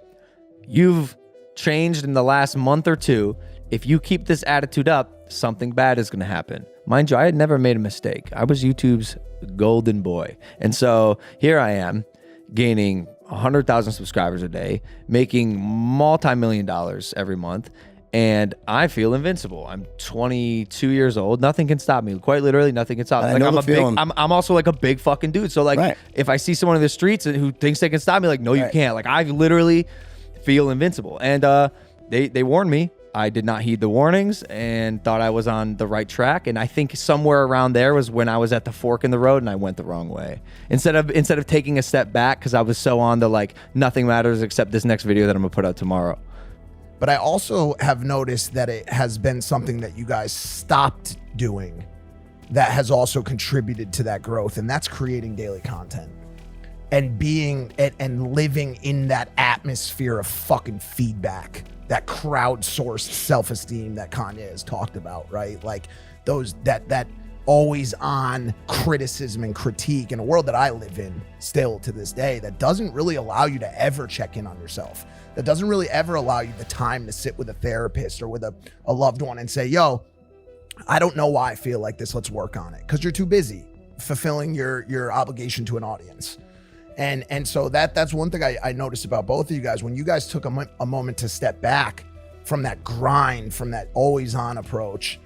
you've changed in the last month or 2. If you keep this attitude up, something bad is going to happen. Mind you, I had never made a mistake. I was YouTube's golden boy. And so here I am gaining 100,000 subscribers a day, making multi-million dollars every month, and I feel invincible. I'm 22 years old. Nothing can stop me. Quite literally, nothing can stop me. Like, I'm also like a big fucking dude. So like, if I see someone in the streets who thinks they can stop me, like, no, you can't. Like, I literally feel invincible. And they warned me. I did not heed the warnings and thought I was on the right track. And I think somewhere around there was when I was at the fork in the road and I went the wrong way. Instead of taking a step back because I was so on the like nothing matters except this next video that I'm gonna put out tomorrow. But I also have noticed that it has been something that you guys stopped doing that has also contributed to that growth, and that's creating daily content and being and living in that atmosphere of fucking feedback. That crowdsourced self-esteem that Kanye has talked about, right? Like those that always on criticism and critique in a world that I live in still to this day that doesn't really allow you to ever check in on yourself. That doesn't really ever allow you the time to sit with a therapist or with a loved one and say, yo, I don't know why I feel like this. Let's work on it. Because you're too busy fulfilling your obligation to an audience. And so that's one thing I noticed about both of you guys. When you guys took a moment to step back from that grind, from that always on approach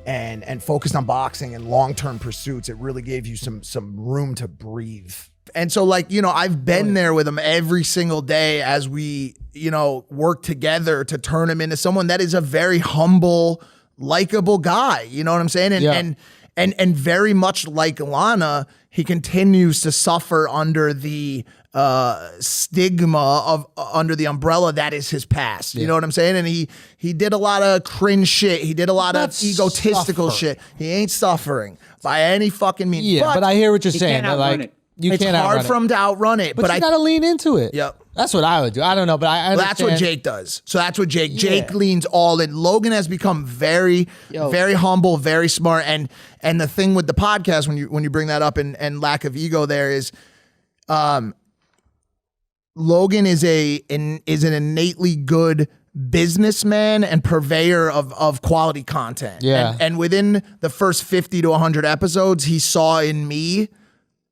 and focused on boxing and long-term pursuits, it really gave you some room to breathe. And so like, you know, I've been there with him every single day as we, you know, work together to turn him into someone that is a very humble, likable guy. You know what I'm saying? And very much like Lana, he continues to suffer under the stigma of under the umbrella that is his past. You know what I'm saying? And he did a lot of cringe shit. He did a lot of egotistical shit. He ain't suffering by any fucking means. Yeah, but I hear what you're saying. Like, it's hard for him to outrun it. But you gotta lean into it. Yep. That's what I would do. I don't know, but I understand. That's what Jake does. So that's what Jake leans all in. Logan has become very humble, very smart. And the thing with the podcast, when you bring that up and lack of ego there is, Logan is an innately good businessman and purveyor of quality content. Yeah. And within the first 50 to 100 episodes, he saw in me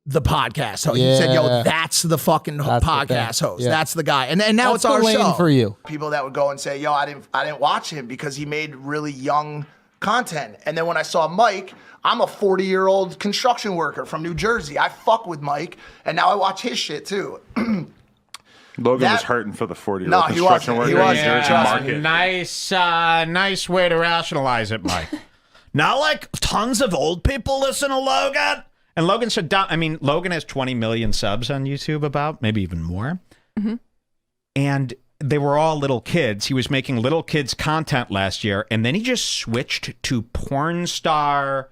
the podcast host. He said, yo, that's the fucking podcast host. Yeah. That's the guy. And now That's it's our the lane show. for you. People that would go and say, yo, I didn't watch him because he made really young content. And then when I saw Mike, I'm a 40-year-old construction worker from New Jersey. I fuck with Mike, and now I watch his shit too. Logan was hurting for the 40-year-old No, he construction wasn't. worker He in wasn't. Jersey market. Nice way to rationalize it, Mike. Not like tons of old people listen to Logan. And Logan said, I mean, Logan has 20 million subs on YouTube, about maybe even more. Mm-hmm. And they were all little kids. He was making little kids content last year, and then he just switched to porn star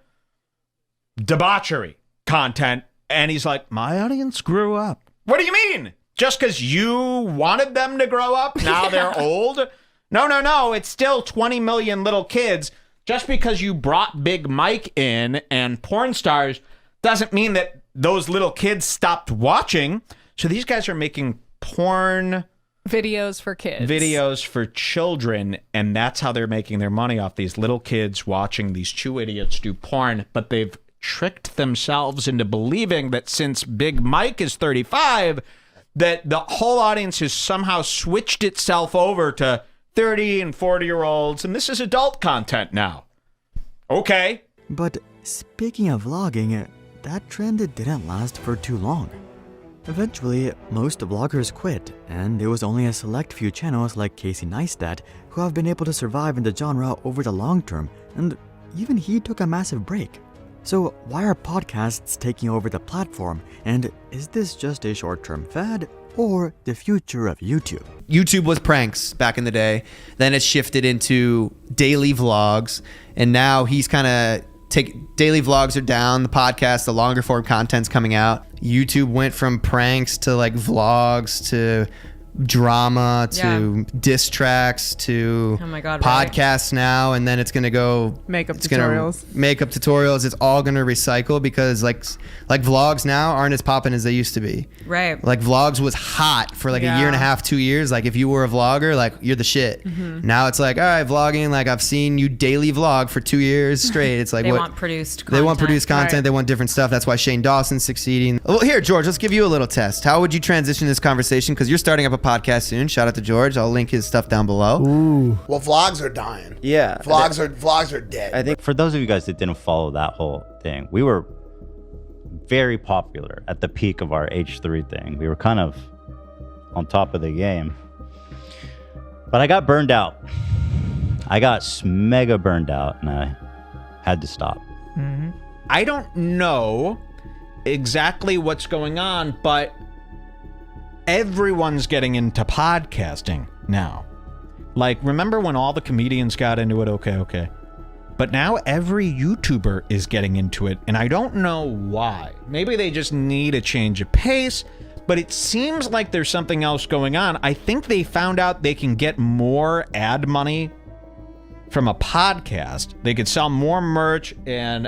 debauchery content. And he's like, my audience grew up. What do you mean? Just because you wanted them to grow up, now they're old? No. It's still 20 million little kids. Just because you brought Big Mike in and porn stars doesn't mean that those little kids stopped watching. So these guys are making porn videos for kids. Videos for children, and that's how they're making their money off these little kids watching these two idiots do porn. But they've tricked themselves into believing that since Big Mike is 35, that the whole audience has somehow switched itself over to 30 and 40-year-olds, and this is adult content now. Okay. But speaking of vlogging, that trend didn't last for too long. Eventually, most vloggers quit, and there was only a select few channels like Casey Neistat who have been able to survive in the genre over the long term, and even he took a massive break. So why are podcasts taking over the platform, and is this just a short-term fad or the future of YouTube? YouTube was pranks back in the day, then it shifted into daily vlogs, and now he's kind of daily vlogs are down, the podcast, the longer form content's coming out. YouTube went from pranks to like vlogs to drama to diss tracks to Oh my God, podcasts now, and then it's gonna go Makeup it's gonna- tutorials. makeup tutorials. It's all gonna recycle because like vlogs now aren't as poppin' as they used to be. Right. Like vlogs was hot for like a year and a half, 2 years. Like if you were a vlogger, like you're the shit. Mhm. Now it's like, all right, vlogging. Like I've seen you daily vlog for 2 years straight. It's like They what want produced They want content. produced content. Right. They want different stuff. That's why Shane Dawson's succeeding. Well, here, George, let's give you a little test. How would you transition this conversation? Because you're starting up a podcast soon. Shout out to George. I'll link his stuff down below. Ooh. Well, vlogs are dying. Yeah. Vlogs are dead. I think for those of you guys that didn't follow that whole thing, we were very popular at the peak of our H3 thing. We were kind of on top of the game. But I got burned out. I got mega burned out, and I had to stop. I don't know exactly what's going on, but everyone's getting into podcasting now. Like, remember when all the comedians got into it? Okay. But now every YouTuber is getting into it, and I don't know why. Maybe they just need a change of pace, but it seems like there's something else going on. I think they found out they can get more ad money from a podcast. They could sell more merch and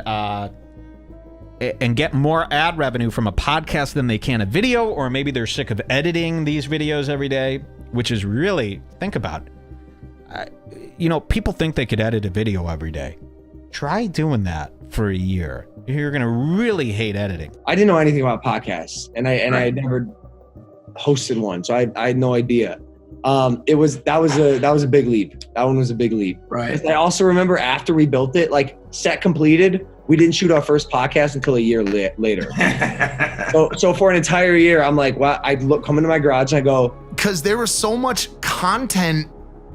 get more ad revenue from a podcast than they can a video, or maybe they're sick of editing these videos every day, which is really, think about it. People think they could edit a video every day. Try doing that for a year. You're going to really hate editing. I didn't know anything about podcasts, and I had never hosted one, so I had no idea. That was a big leap. That one was a big leap. Right. I also remember after we built it, like set completed, we didn't shoot our first podcast until a year later. so for an entire year, I'm like, well, I come into my garage and I go, because there was so much content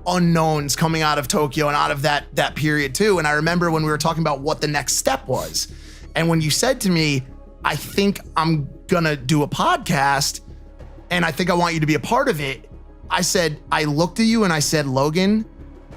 unknowns coming out of Tokyo and out of that period too. And I remember when we were talking about what the next step was, and when you said to me, I think I'm gonna do a podcast and I think I want you to be a part of it, I looked at you and I said, Logan,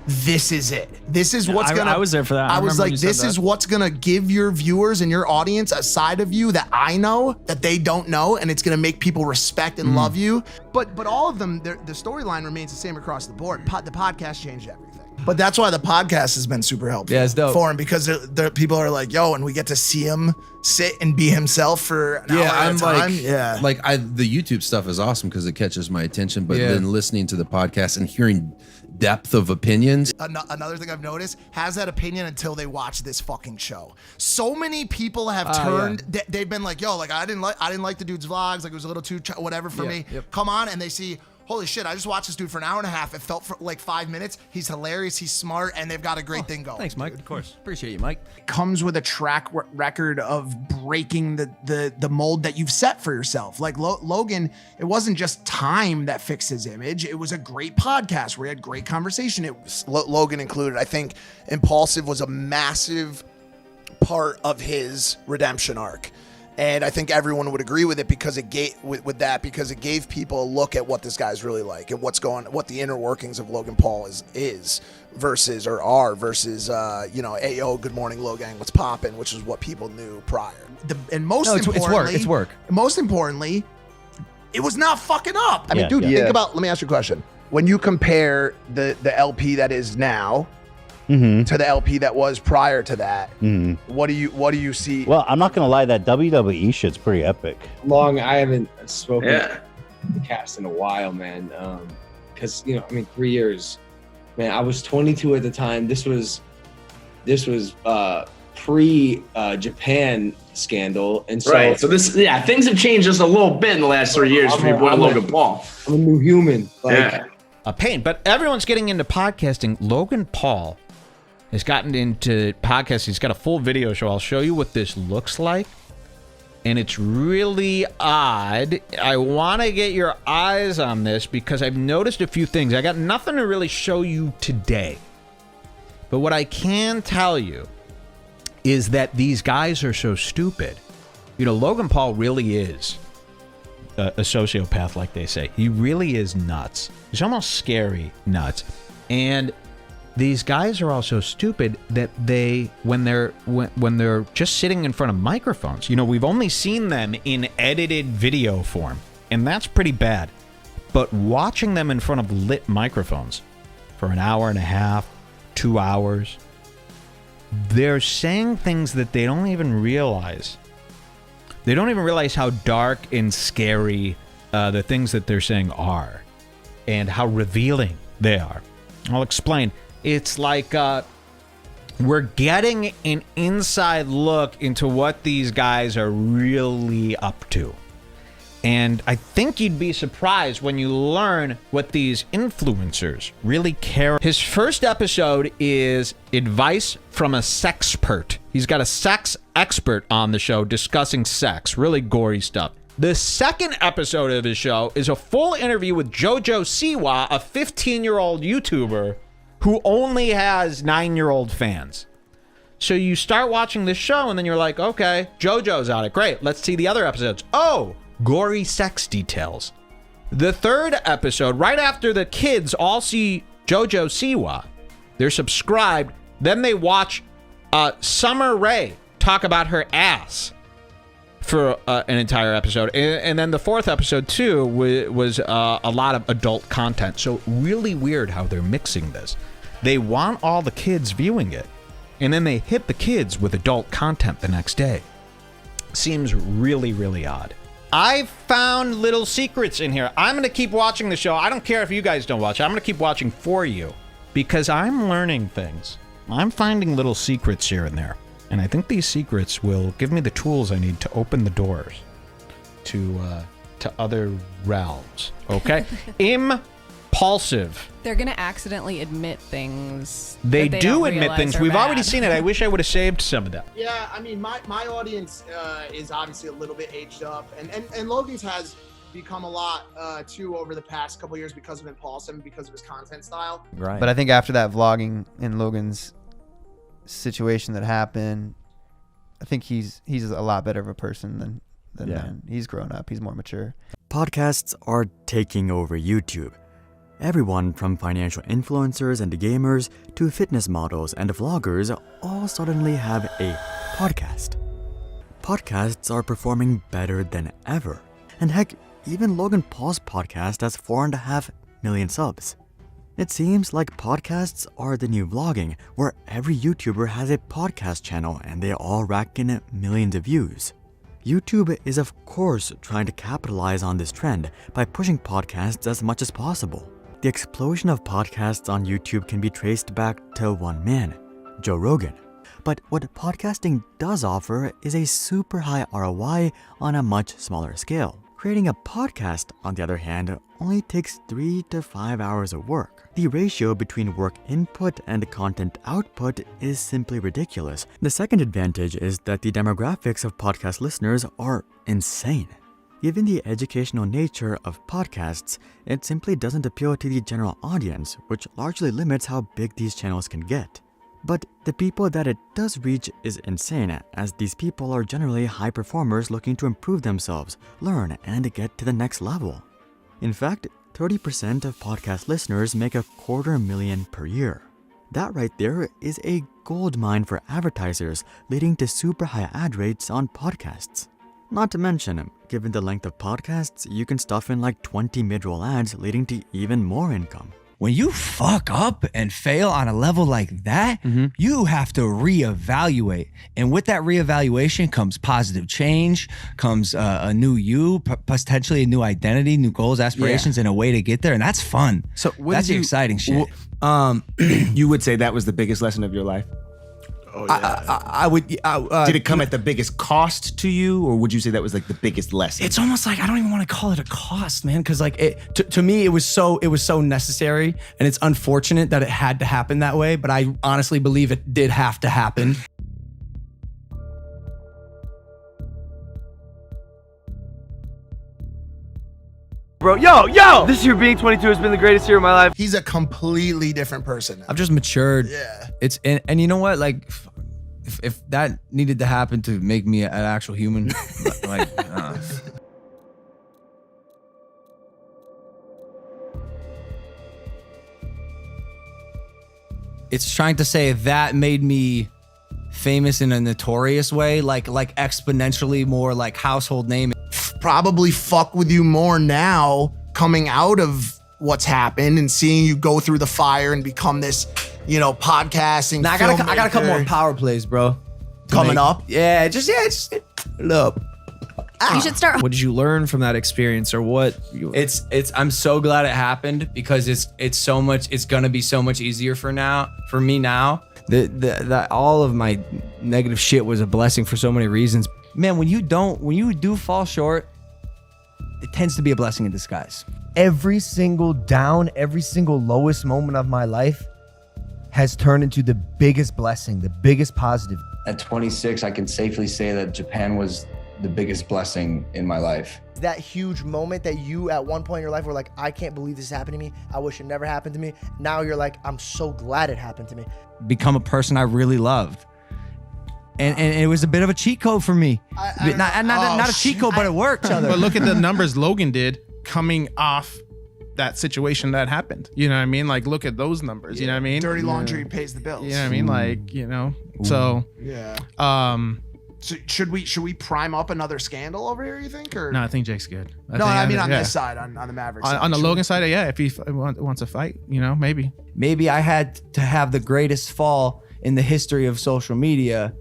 this is it. This is what's gonna. I was there for that. I was remember like, when you said this that. is what's gonna give your viewers and your audience a side of you that I know that they don't know, and it's gonna make people respect and love you. But all of them, the storyline remains the same across the board. The podcast changed everything. But that's why the podcast has been super helpful. Yeah, it's dope. For him, because the people are like, yo, and we get to see him sit and be himself for an hour at a time. The YouTube stuff is awesome because it catches my attention, but Yeah. then listening to the podcast and hearing depth of opinions. Another thing I've noticed, has that opinion until they watch this fucking show. So many people have Oh, turned. They've been like, yo, like I didn't like the dude's vlogs. Like it was a little too whatever for me. Yep. Come on, and they see, holy shit, I just watched this dude for an hour and a half. It felt for like 5 minutes. He's hilarious. He's smart, and they've got a great thing going. Thanks, Mike. Of course. Appreciate you, Mike. Comes with a track record of breaking the mold that you've set for yourself. Like Logan, it wasn't just time that fixed his image. It was a great podcast where he had great conversation. It was Logan included. I think Impulsive was a massive part of his redemption arc. And I think everyone would agree with it because it gave because it gave people a look at what this guy's really like and what the inner workings of Logan Paul is versus Ayo, good morning, Logang, what's poppin', which is what people knew prior. It's work. Most importantly, it was not fucking up. I mean, dude, think about. Let me ask you a question. When you compare the LP that is now to the LP that was prior to that, what do you see? Well, I'm not gonna lie, that WWE shit's pretty epic. I haven't spoken to the cast in a while, man. because 3 years, man. I was 22 at the time. This was pre Japan scandal, and so right. So things have changed just a little bit in the last 3 years for your boy Logan Paul. I'm a new human. A pain, but everyone's getting into podcasting. Logan Paul has gotten into podcasting. He's got a full video show. I'll show you what this looks like. And it's really odd. I want to get your eyes on this because I've noticed a few things. I got nothing to really show you today. But what I can tell you is that these guys are so stupid. Logan Paul really is a sociopath, like they say. He really is nuts. He's almost scary nuts. And these guys are also stupid that when they're just sitting in front of microphones, we've only seen them in edited video form, and that's pretty bad. But watching them in front of lit microphones for an hour and a half, 2 hours, they're saying things that they don't even realize. They don't even realize how dark and scary the things that they're saying are, and how revealing they are. I'll explain. It's like we're getting an inside look into what these guys are really up to. And I think you'd be surprised when you learn what these influencers really care. His first episode is advice from a sexpert. He's got a sex expert on the show discussing sex, really gory stuff. The second episode of his show is a full interview with JoJo Siwa, a 15-year-old YouTuber who only has 9-year-old fans. So you start watching this show and then you're like, okay, JoJo's on it. Great, let's see the other episodes. Oh, gory sex details. The third episode, right after the kids all see JoJo Siwa, they're subscribed, then they watch Summer Rae talk about her ass for an entire episode. And then the fourth episode, too, was a lot of adult content. So really weird how they're mixing this. They want all the kids viewing it, and then they hit the kids with adult content the next day. Seems really, really odd. I found little secrets in here. I'm going to keep watching the show. I don't care if you guys don't watch it. I'm going to keep watching for you because I'm learning things. I'm finding little secrets here and there. And I think these secrets will give me the tools I need to open the doors to other realms. Okay? Impulsive. They're going to accidentally admit things. They do admit things. We've already seen it. I wish I would have saved some of that. Yeah, I mean, my audience is obviously a little bit aged up, and Logan's has become a lot too over the past couple of years because of Impulsive and because of his content style. Right. But I think after that vlogging and Logan's situation that happened, I think he's a lot better of a person than then. He's grown up. He's more mature. Podcasts are taking over YouTube. Everyone from financial influencers and gamers to fitness models and vloggers all suddenly have a podcast. Podcasts are performing better than ever. And heck, even Logan Paul's podcast has 4.5 million subs. It seems like podcasts are the new vlogging, where every YouTuber has a podcast channel and they all rack in millions of views. YouTube is of course trying to capitalize on this trend by pushing podcasts as much as possible. The explosion of podcasts on YouTube can be traced back to one man, Joe Rogan. But what podcasting does offer is a super high ROI on a much smaller scale. Creating a podcast, on the other hand, only takes 3 to 5 hours of work. The ratio between work input and content output is simply ridiculous. The second advantage is that the demographics of podcast listeners are insane. Given the educational nature of podcasts, it simply doesn't appeal to the general audience, which largely limits how big these channels can get. But the people that it does reach is insane, as these people are generally high performers looking to improve themselves, learn, and get to the next level. In fact, 30% of podcast listeners make $250,000 per year. That right there is a gold mine for advertisers, leading to super high ad rates on podcasts. Not to mention, given the length of podcasts, you can stuff in like 20 mid-roll ads, leading to even more income. when you fuck up and fail on a level like that, you have to reevaluate. And with that reevaluation comes positive change, comes a new you, potentially a new identity, new goals, aspirations, and a way to get there. And that's fun. So that's the exciting shit. You would say that was the biggest lesson of your life? Oh, yeah. I would. Did it come at the biggest cost to you, or would you say that was like the biggest lesson? It's almost like I don't even want to call it a cost, man, because like to me it was so necessary, and it's unfortunate that it had to happen that way. But I honestly believe it did have to happen. Bro, yo! This year being 22 has been the greatest year of my life. He's a completely different person. I've just matured. Yeah. It's and you know what? Like, if that needed to happen to make me an actual human, like. It's trying to say that made me famous in a notorious way, like exponentially more like household name. Probably fuck with you more now coming out of what's happened and seeing you go through the fire and become this, podcasting. Nah, I got a couple more power plays, bro. Coming up? Yeah, just look. You should start. What did you learn from that experience, or what? I'm so glad it happened because it's so much. It's gonna be so much easier for me now. The all of my negative shit was a blessing for so many reasons. Man, when you do fall short, it tends to be a blessing in disguise. Every single down, every single lowest moment of my life has turned into the biggest blessing, the biggest positive. At 26, I can safely say that Japan was the biggest blessing in my life. That huge moment that you at one point in your life were like, I can't believe this happened to me. I wish it never happened to me. Now you're like, I'm so glad it happened to me. Become a person I really loved. And it was a bit of a cheat code for me. Not a cheat code, but it worked. But look at the numbers Logan did coming off that situation that happened. You know what I mean? Like, look at those numbers. You know what I mean? Dirty laundry pays the bills. You know what I mean? Like, so. Yeah. So should we prime up another scandal over here, you think? Or no, I think Jake's good. I mean on this side, on the Mavericks side. On the Logan side, yeah, if he wants a fight, maybe. Maybe I had to have the greatest fall in the history of social media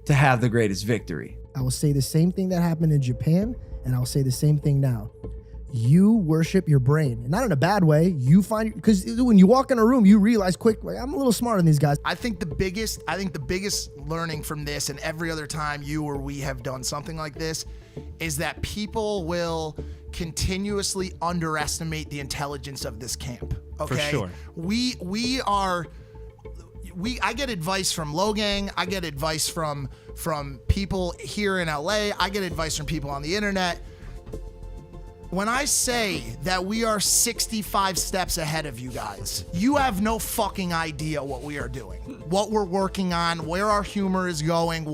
to have the greatest victory. I will say the same thing that happened in Japan, and I'll say the same thing now. You worship your brain, not in a bad way. You find, because when you walk in a room, you realize quick, like, I'm a little smarter than these guys. I think the biggest learning from this and every other time you or we have done something like this is that people will continuously underestimate the intelligence of this camp. Okay. For sure. I get advice from Logan. I get advice from people here in LA. I get advice from people on the internet. When I say that we are 65 steps ahead of you guys, you have no fucking idea what we are doing, what we're working on, where our humor is going,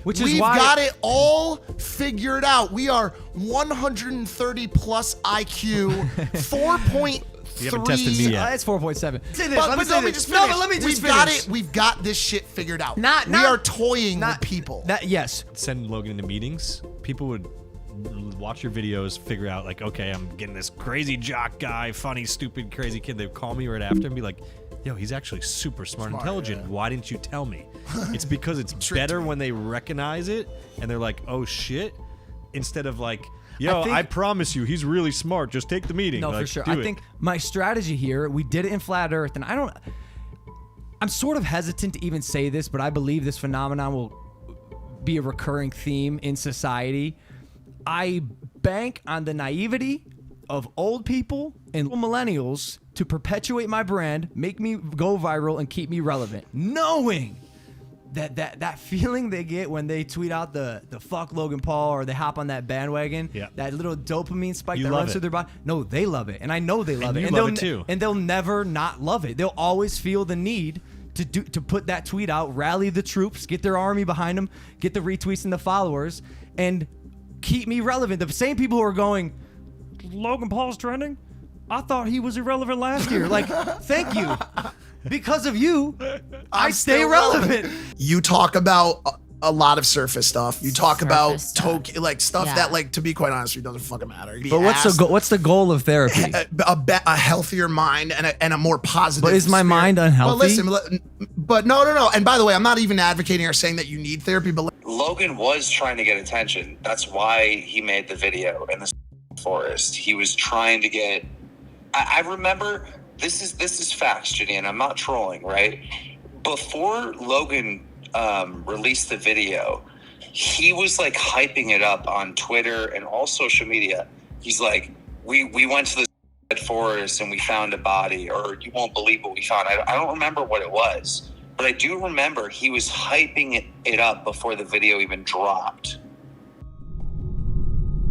we've got it all figured out. We are 130 plus IQ, 4.3. You haven't tested me yet. It's 4.7. Let me just finish. We've got this shit figured out. We are toying with people. Yes. Send Logan into meetings. People would watch your videos, figure out like, okay, I'm getting this crazy jock guy, funny, stupid, crazy kid. They'd call me right after and be like, yo, he's actually super smart, intelligent. Yeah. Why didn't you tell me? It's because it's better when they recognize it and they're like, oh shit, instead of like, yo, I promise you, he's really smart. Just take the meeting. No, for sure. I think my strategy here, we did it in Flat Earth, and I'm sort of hesitant to even say this, but I believe this phenomenon will be a recurring theme in society. I bank on the naivety of old people and millennials to perpetuate my brand, make me go viral, and keep me relevant, knowing that feeling they get when they tweet out the fuck Logan Paul or they hop on that bandwagon, that little dopamine spike that runs through their body. No, they love it, and I know they love it, and love it too. And they'll never not love it. They'll always feel the need to put that tweet out, rally the troops, get their army behind them, get the retweets and the followers, and keep me relevant. The same people who are going, Logan Paul's trending? I thought he was irrelevant last year. Like, thank you. Because of you, I stay relevant. You talk about a lot of surface stuff. You talk about like stuff Yeah. that, like, to be quite honest, it doesn't fucking matter. But what's the goal of therapy? A healthier mind and a more positive. But is my mind unhealthy? Well, listen, but no. And by the way, I'm not even advocating or saying that you need therapy. But Logan was trying to get attention. That's why he made the video in the forest. He was trying to get. I remember this is facts, JiDion. I'm not trolling, right? Before Logan released the video, he was like hyping it up on Twitter and all social media. He's like, we went to the forest and we found a body, or you won't believe what we found. I don't remember what it was, but I do remember he was hyping it up before the video even dropped.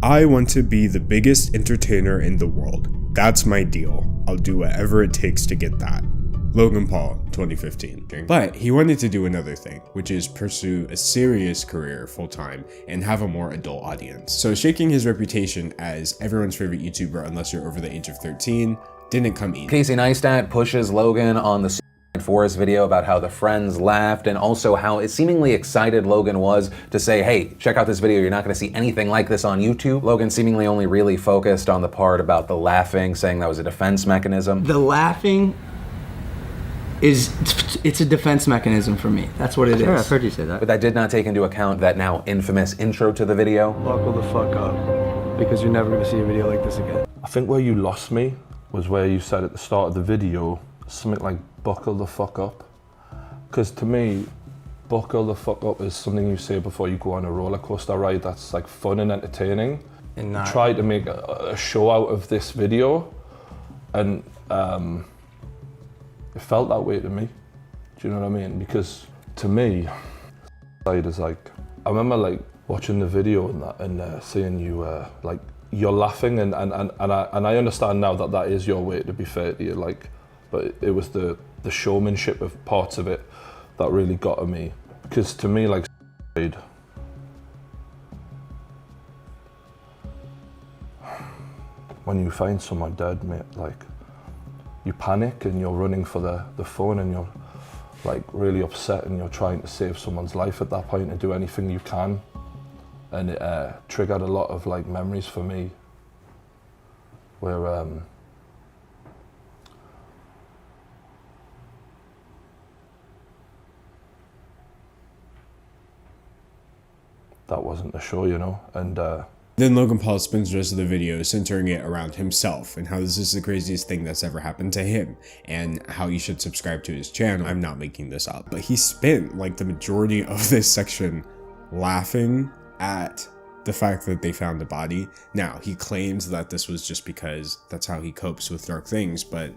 I want to be the biggest entertainer in the world. That's my deal. I'll do whatever it takes to get that. Logan Paul, 2015. But he wanted to do another thing, which is pursue a serious career full-time and have a more adult audience. So shaking his reputation as everyone's favorite YouTuber unless you're over the age of 13 didn't come easy. Casey Neistat pushes Logan on the Forest video about how the friends laughed, and also how seemingly excited Logan was to say, hey, check out this video, you're not going to see anything like this on YouTube. Logan seemingly only really focused on the part about the laughing, saying that was a defense mechanism. The laughing it's a defense mechanism for me. That's what it is. I've heard you say that. But that did not take into account that now infamous intro to the video. Buckle the fuck up, because you're never going to see a video like this again. I think where you lost me was where you said at the start of the video something like buckle the fuck up. Because to me, buckle the fuck up is something you say before you go on a roller coaster ride that's like fun and entertaining. And you try to make a show out of this video, and it felt that way to me. Do you know what I mean? Because to me, side is like, I remember like watching the video and that, and seeing you like you're laughing, and I understand now that that is your way, to be fair to you, like, but it was the showmanship of parts of it that really got to me. Because to me, like, when you find someone dead, mate, like, you panic and you're running for the phone, and you're like really upset, and you're trying to save someone's life at that point and do anything you can. And it triggered a lot of like memories for me where that wasn't the show, you know, and Then Logan Paul spends the rest of the video centering it around himself and how this is the craziest thing that's ever happened to him and how you should subscribe to his channel. I'm not making this up, but he spent like the majority of this section laughing at the fact that they found the body. Now, he claims that this was just because that's how he copes with dark things, but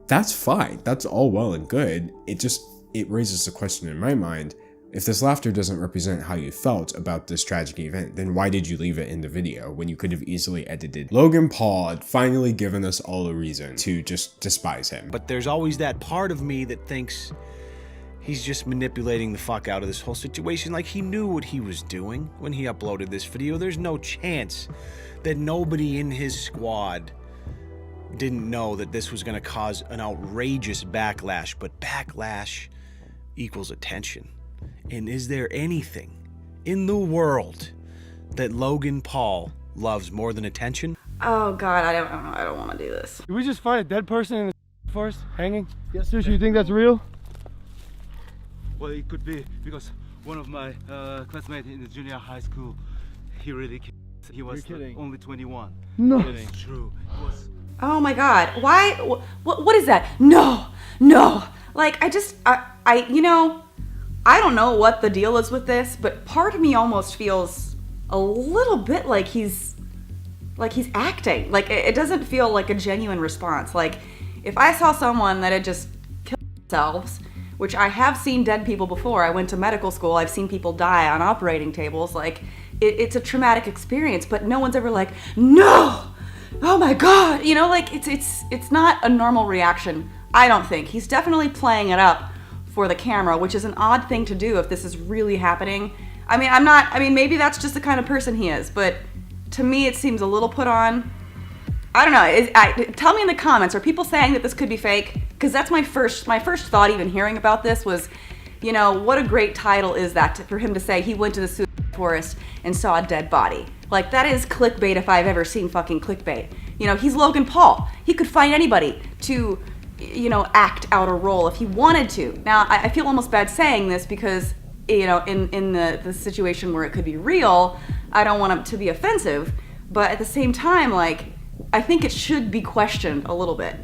that's fine. That's all well and good. It raises a question in my mind. If this laughter doesn't represent how you felt about this tragic event, then why did you leave it in the video when you could have easily edited? Logan Paul had finally given us all a reason to just despise him. But there's always that part of me that thinks he's just manipulating the fuck out of this whole situation. Like, he knew what he was doing when he uploaded this video. There's no chance that nobody in his squad didn't know that this was going to cause an outrageous backlash. But backlash equals attention. And is there anything in the world that Logan Paul loves more than attention? Oh God, I don't want to do this. Did we just find a dead person in the forest hanging? Yes. Seriously, you think that's real? Well, it could be, because one of my classmates in the junior high school, he really killed. He was only 21. No. It's true. It was. Oh my God, why? What is that? No. Like, you know, I don't know what the deal is with this, but part of me almost feels a little bit like he's acting. Like, it doesn't feel like a genuine response. Like, if I saw someone that had just killed themselves, which I have seen dead people before. I went to medical school. I've seen people die on operating tables. Like, it's a traumatic experience, but no one's ever like, no, oh my God. You know, like, it's not a normal reaction. I don't think. He's definitely playing it up for the camera, which is an odd thing to do if this is really happening. I mean, maybe that's just the kind of person he is, but to me it seems a little put on. I don't know. Tell me in the comments, are people saying that this could be fake? Because that's my first thought even hearing about this was, You know, what a great title is that for him to say he went to the forest and saw a dead body. Like, that is clickbait if I've ever seen fucking clickbait. You know, he's Logan Paul. He could find anybody to, you know, act out a role if he wanted to. Now, I feel almost bad saying this because, you know, in the situation where it could be real, I don't want it to be offensive, but at the same time, like, I think it should be questioned a little bit.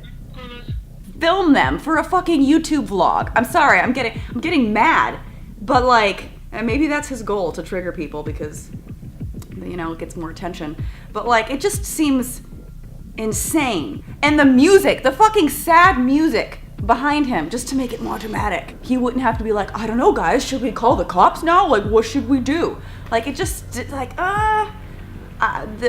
Film them for a fucking YouTube vlog. I'm sorry, I'm getting mad, but like, and maybe that's his goal, to trigger people because, you know, it gets more attention. But like, it just seems insane. And the music, the fucking sad music behind him, just to make it more dramatic. He wouldn't have to be like, I don't know, guys, should we call the cops now? Like, what should we do? Like, it just, like,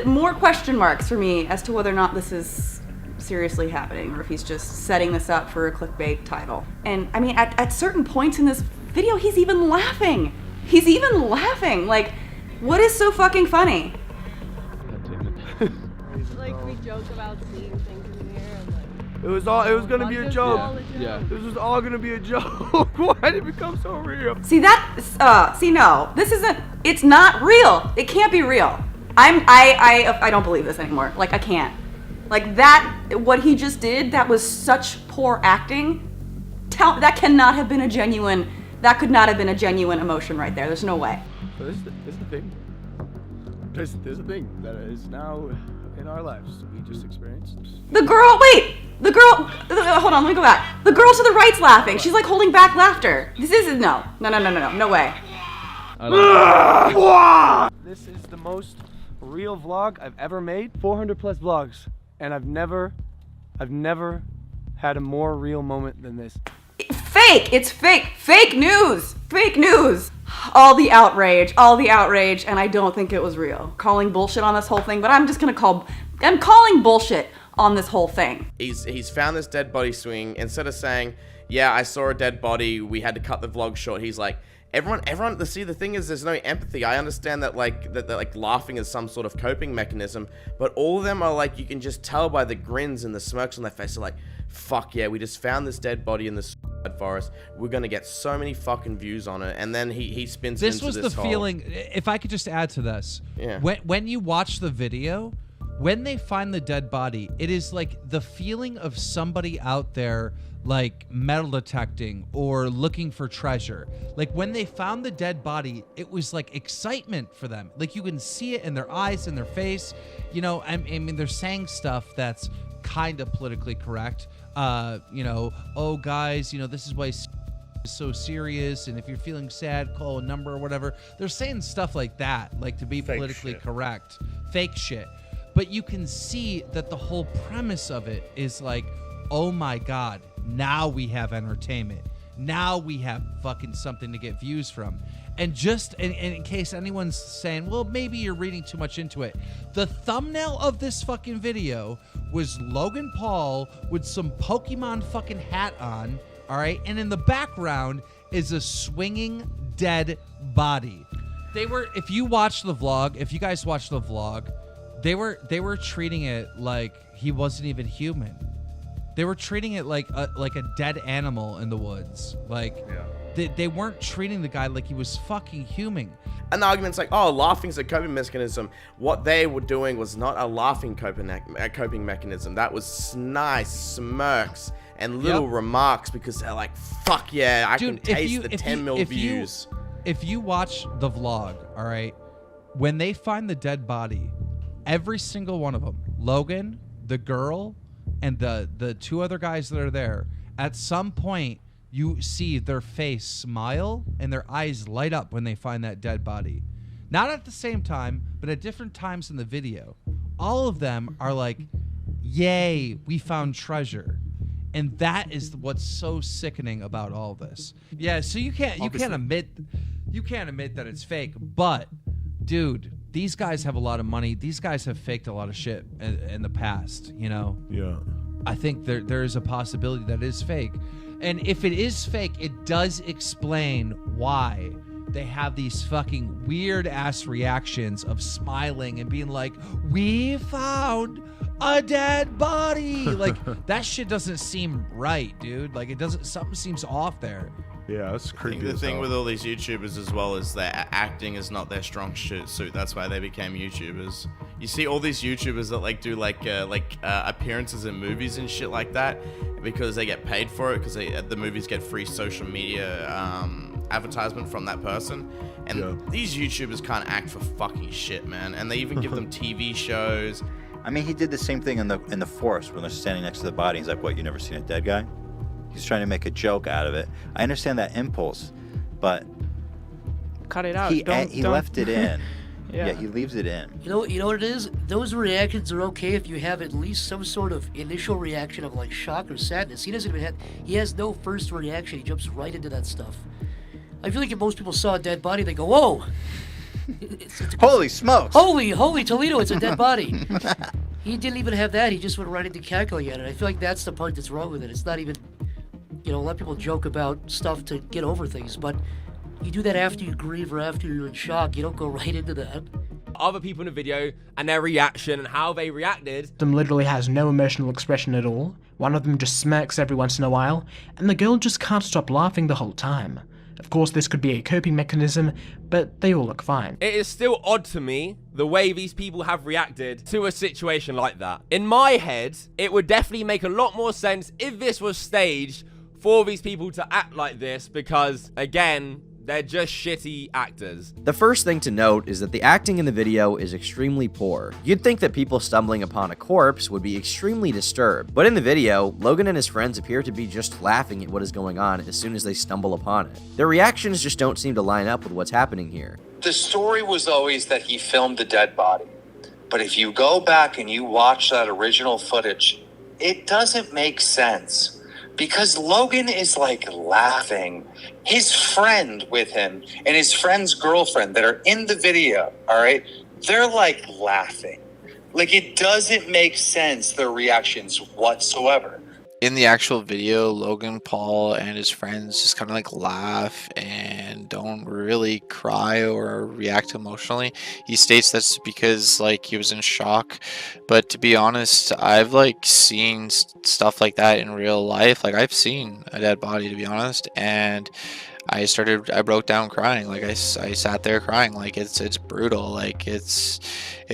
more question marks for me as to whether or not this is seriously happening or if he's just setting this up for a clickbait title. And I mean, at certain points in this video, he's even laughing. He's even laughing. Like, what is so fucking funny? Like, we joke about seeing things in the mirror. It was gonna be a joke. Yeah. This was all gonna be a joke. Why did it become so real? See that? No, this isn't. It's not real. It can't be real. I don't believe this anymore. Like, I can't. Like, that, what he just did, that was such poor acting. That cannot have been a genuine. That could not have been a genuine emotion right there. There's no way. So this is the thing. There's a thing that is now in our lives we just experienced. The girl, wait! The girl, hold on, let me go back. The girl to the right's laughing. She's like holding back laughter. This is, no way. This is the most real vlog I've ever made. 400 plus vlogs. And I've never had a more real moment than this. Fake! It's fake! Fake news! Fake news! All the outrage, and I don't think it was real. Calling bullshit on this whole thing, but I'm calling bullshit on this whole thing. He's found this dead body swing. Instead of saying, yeah, I saw a dead body, we had to cut the vlog short, he's like, everyone, see, the thing is, there's no empathy. I understand that, like laughing is some sort of coping mechanism, but all of them are like, you can just tell by the grins and the smirks on their face. They're like, fuck yeah, we just found this dead body in this forest. We're gonna get so many fucking views on it. And then he spins this into was this the whole feeling. If I could just add to this, yeah. When you watch the video, when they find the dead body, it is like the feeling of somebody out there, like metal detecting or looking for treasure. Like, when they found the dead body, it was like excitement for them. Like, you can see it in their eyes, in their face. You know, I mean, they're saying stuff that's kind of politically correct. You know, oh guys, you know, this is why is so serious, and if you're feeling sad, call a number or whatever. They're saying stuff like that, like to be Fake politically shit. correct. Fake shit. But you can see that the whole premise of it is like, oh my God, now we have entertainment. Now we have fucking something to get views from. And just in case anyone's saying, well, maybe you're reading too much into it, the thumbnail of this fucking video was Logan Paul with some Pokemon fucking hat on, all right? And in the background is a swinging dead body. They were, if you watch the vlog, if you guys watch the vlog, they were treating it like he wasn't even human. They were treating it like a dead animal in the woods. Like, they weren't treating the guy like he was fucking human. And the argument's like, oh, laughing's a coping mechanism. What they were doing was not a laughing coping mechanism. That was nice smirks and little remarks because they're like, fuck yeah, I can taste the 10 mil views. If you watch the vlog, all right, when they find the dead body, every single one of them, Logan, the girl, and the two other guys that are there, at some point you see their face smile and their eyes light up when they find that dead body. Not at the same time, but at different times in the video. All of them are like, yay, we found treasure. And that is what's so sickening about all this. Yeah, so you can't admit that it's fake, but dude, these guys have a lot of money. These guys have faked a lot of shit in the past, you know? Yeah. I think there is a possibility that it is fake. And if it is fake, it does explain why they have these fucking weird ass reactions of smiling and being like, we found a dead body. Like, that shit doesn't seem right, dude. Like, something seems off there. Yeah, that's I creepy. think the as thing hell. with all these YouTubers as well is that acting is not their strong suit. That's why they became YouTubers. You see all these YouTubers that like do appearances in movies and shit like that because they get paid for it, because the movies get free social media advertisement from that person. And these YouTubers can't act for fucking shit, man. And they even give them TV shows. I mean, he did the same thing in the forest when they're standing next to the body. He's like, "What? You never seen a dead guy?" He's trying to make a joke out of it. I understand that impulse, but cut it out. He Don't- left it in. Yeah. Yeah, he leaves it in. You know what it is? Those reactions are okay if you have at least some sort of initial reaction of like shock or sadness. He doesn't even have. He has no first reaction. He jumps right into that stuff. I feel like if most people saw a dead body, they go, "Whoa!" Holy smokes! Holy Toledo! It's a dead body. He didn't even have that. He just went right into cackling at it. I feel like that's the part that's wrong with it. It's not even, a lot of people joke about stuff to get over things, but you do that after you grieve or after you're in shock. You don't go right into that. Other people in the video and their reaction and how they reacted. Them literally has no emotional expression at all. One of them just smirks every once in a while, and the girl just can't stop laughing the whole time. Of course, this could be a coping mechanism, but they all look fine. It is still odd to me the way these people have reacted to a situation like that. In my head, it would definitely make a lot more sense if this was staged for these people to act like this, because again, they're just shitty actors. The first thing to note is that the acting in the video is extremely poor. You'd think that people stumbling upon a corpse would be extremely disturbed, but in the video, Logan and his friends appear to be just laughing at what is going on as soon as they stumble upon it. Their reactions just don't seem to line up with what's happening here. The story was always that he filmed a dead body. But if you go back and you watch that original footage, it doesn't make sense. Because Logan is like laughing. His friend with him and his friend's girlfriend that are in the video, all right, they're like laughing. Like, it doesn't make sense, their reactions whatsoever. In the actual video, Logan Paul and his friends just kind of like laugh and don't really cry or react emotionally. He states that's because like he was in shock, but to be honest, I've like seen stuff like that in real life. Like, I've seen a dead body, to be honest, and I broke down crying. Like, I sat there crying. Like, it's brutal. Like, it's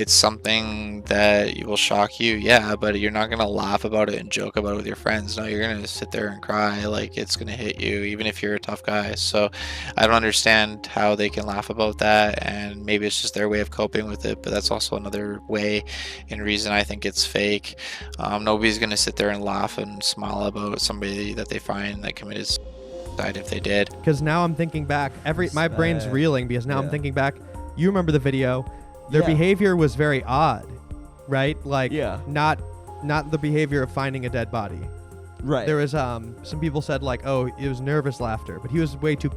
something that will shock you, yeah, but you're not gonna laugh about it and joke about it with your friends. No, you're gonna sit there and cry. Like, it's gonna hit you, even if you're a tough guy. So I don't understand how they can laugh about that, and maybe it's just their way of coping with it, but that's also another way and reason I think it's fake. Nobody's gonna sit there and laugh and smile about somebody that they find that committed suicide if they did. Because now I'm thinking back, my brain's reeling because now I'm thinking back. You remember the video? Their behavior was very odd, right? Like, not the behavior of finding a dead body. Right. There was some people said like, oh, it was nervous laughter, but he was way too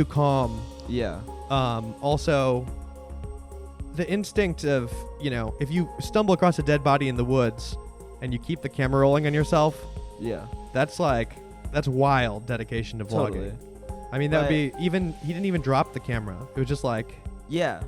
calm. Yeah. Also, the instinct of, if you stumble across a dead body in the woods and you keep the camera rolling on yourself, that's wild dedication to vlogging. Totally. I mean, that would be he didn't even drop the camera. It was just like, yeah.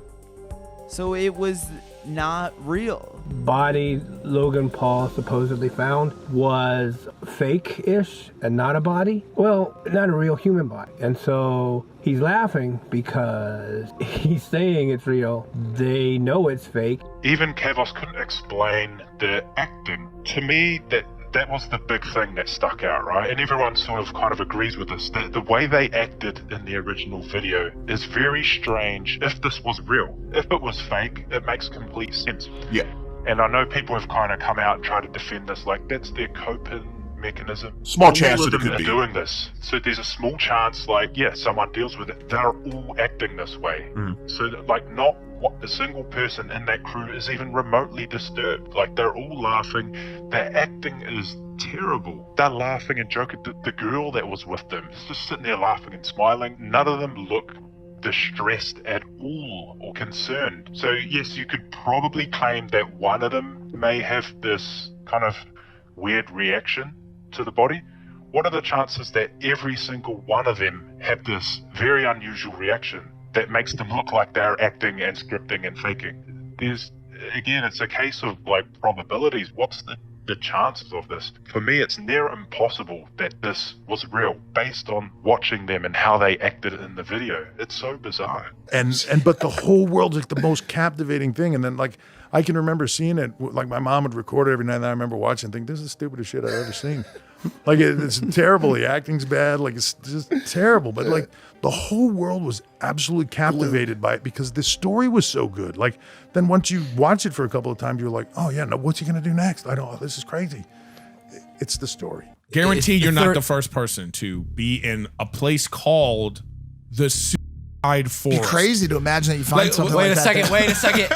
So it was not real. Body Logan Paul supposedly found was fake-ish and not a body. Well, not a real human body. And so he's laughing because he's saying it's real. They know it's fake. Even Kavos couldn't explain the acting. To me, that was the big thing that stuck out, right? And everyone sort of kind of agrees with this, that the way they acted in the original video is very strange if this was real. If it was fake, it makes complete sense. Yeah. And I know people have kind of come out and tried to defend this, like that's their coping mechanism. Small All chance of that it them could are be. doing this. So there's a small chance, like, yeah, someone deals with it. They're all acting this way. So that, like, not a single person in that crew is even remotely disturbed. Like, they're all laughing. Their acting is terrible. They're laughing and joking. The girl that was with them is just sitting there laughing and smiling. None of them look distressed at all or concerned. So yes, you could probably claim that one of them may have this kind of weird reaction to the body. What are the chances that every single one of them have this very unusual reaction that makes them look like they're acting and scripting and faking? There's, again, it's a case of like probabilities. What's the the chances of this. For me, it's near impossible that this was real based on watching them and how they acted in the video. It's so bizarre. But the whole world's like the most captivating thing. And then like, I can remember seeing it, like my mom would record it every night and I remember watching and think, this is the stupidest shit I've ever seen. Like it's terrible. The acting's bad. Like it's just terrible. But like the whole world was absolutely captivated by it because the story was so good. Like then once you watch it for a couple of times, you're like, oh yeah, no, what's he gonna do next? This is crazy. It's the story. Guarantee you're not the first person to be in a place called the Suicide Forest. It'd be crazy to imagine that you find something wait like a second, wait a second.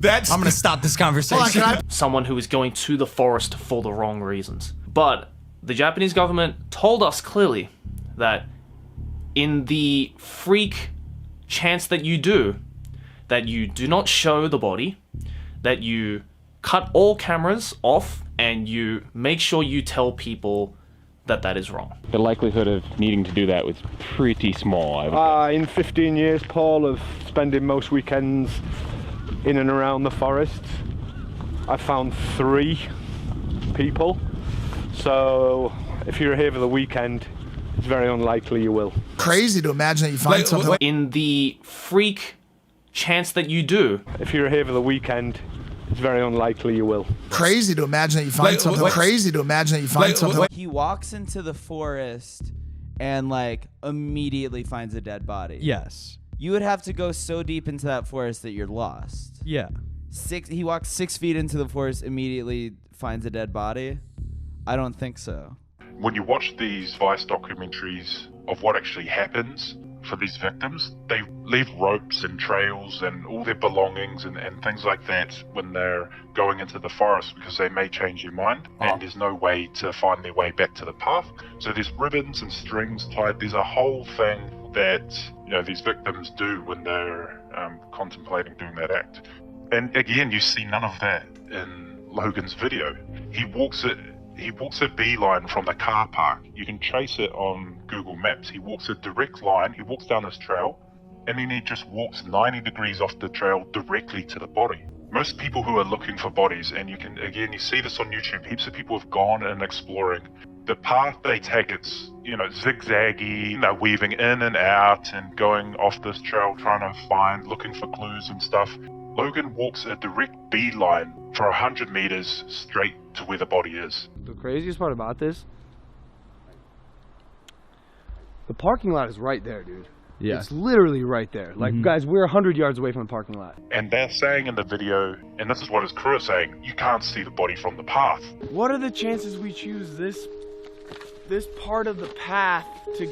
I'm gonna stop this conversation. Someone who is going to the forest for the wrong reasons. But the Japanese government told us clearly that in the freak chance that you do not show the body, that you cut all cameras off, and you make sure you tell people that is wrong. The likelihood of needing to do that was pretty small, I would In 15 years, Paul, of spending most weekends in and around the forest, I found 3 people. So if you're here for the weekend, it's very unlikely you will. Crazy to imagine that you find something. In the freak chance that you do. If you're here for the weekend, it's very unlikely you will. Crazy to imagine that you find something. Crazy to imagine that you find something. He walks into the forest and like immediately finds a dead body. Yes. You would have to go so deep into that forest that you're lost. Yeah. He walks 6 feet into the forest, immediately finds a dead body. I don't think so. When you watch these Vice documentaries of what actually happens for these victims, they leave ropes and trails and all their belongings and things like that when they're going into the forest because they may change their mind and there's no way to find their way back to the path. So there's ribbons and strings tied. There's a whole thing that these victims do when they're contemplating doing that act. And again, you see none of that in Logan's video. He walks a beeline from the car park. You can trace it on Google Maps. He walks a direct line. He walks down this trail, and then he just walks 90 degrees off the trail directly to the body. Most people who are looking for bodies, and you see this on YouTube, heaps of people have gone and exploring. The path they take, it's, zigzaggy, they're weaving in and out and going off this trail, trying to looking for clues and stuff. Logan walks a direct beeline for 100 meters straight to where the body is. The craziest part about this, the parking lot is right there, dude. Yeah. It's literally right there. Like, guys, we're 100 yards away from the parking lot. And they're saying in the video, and this is what his crew is saying, you can't see the body from the path. What are the chances we choose this part of the path to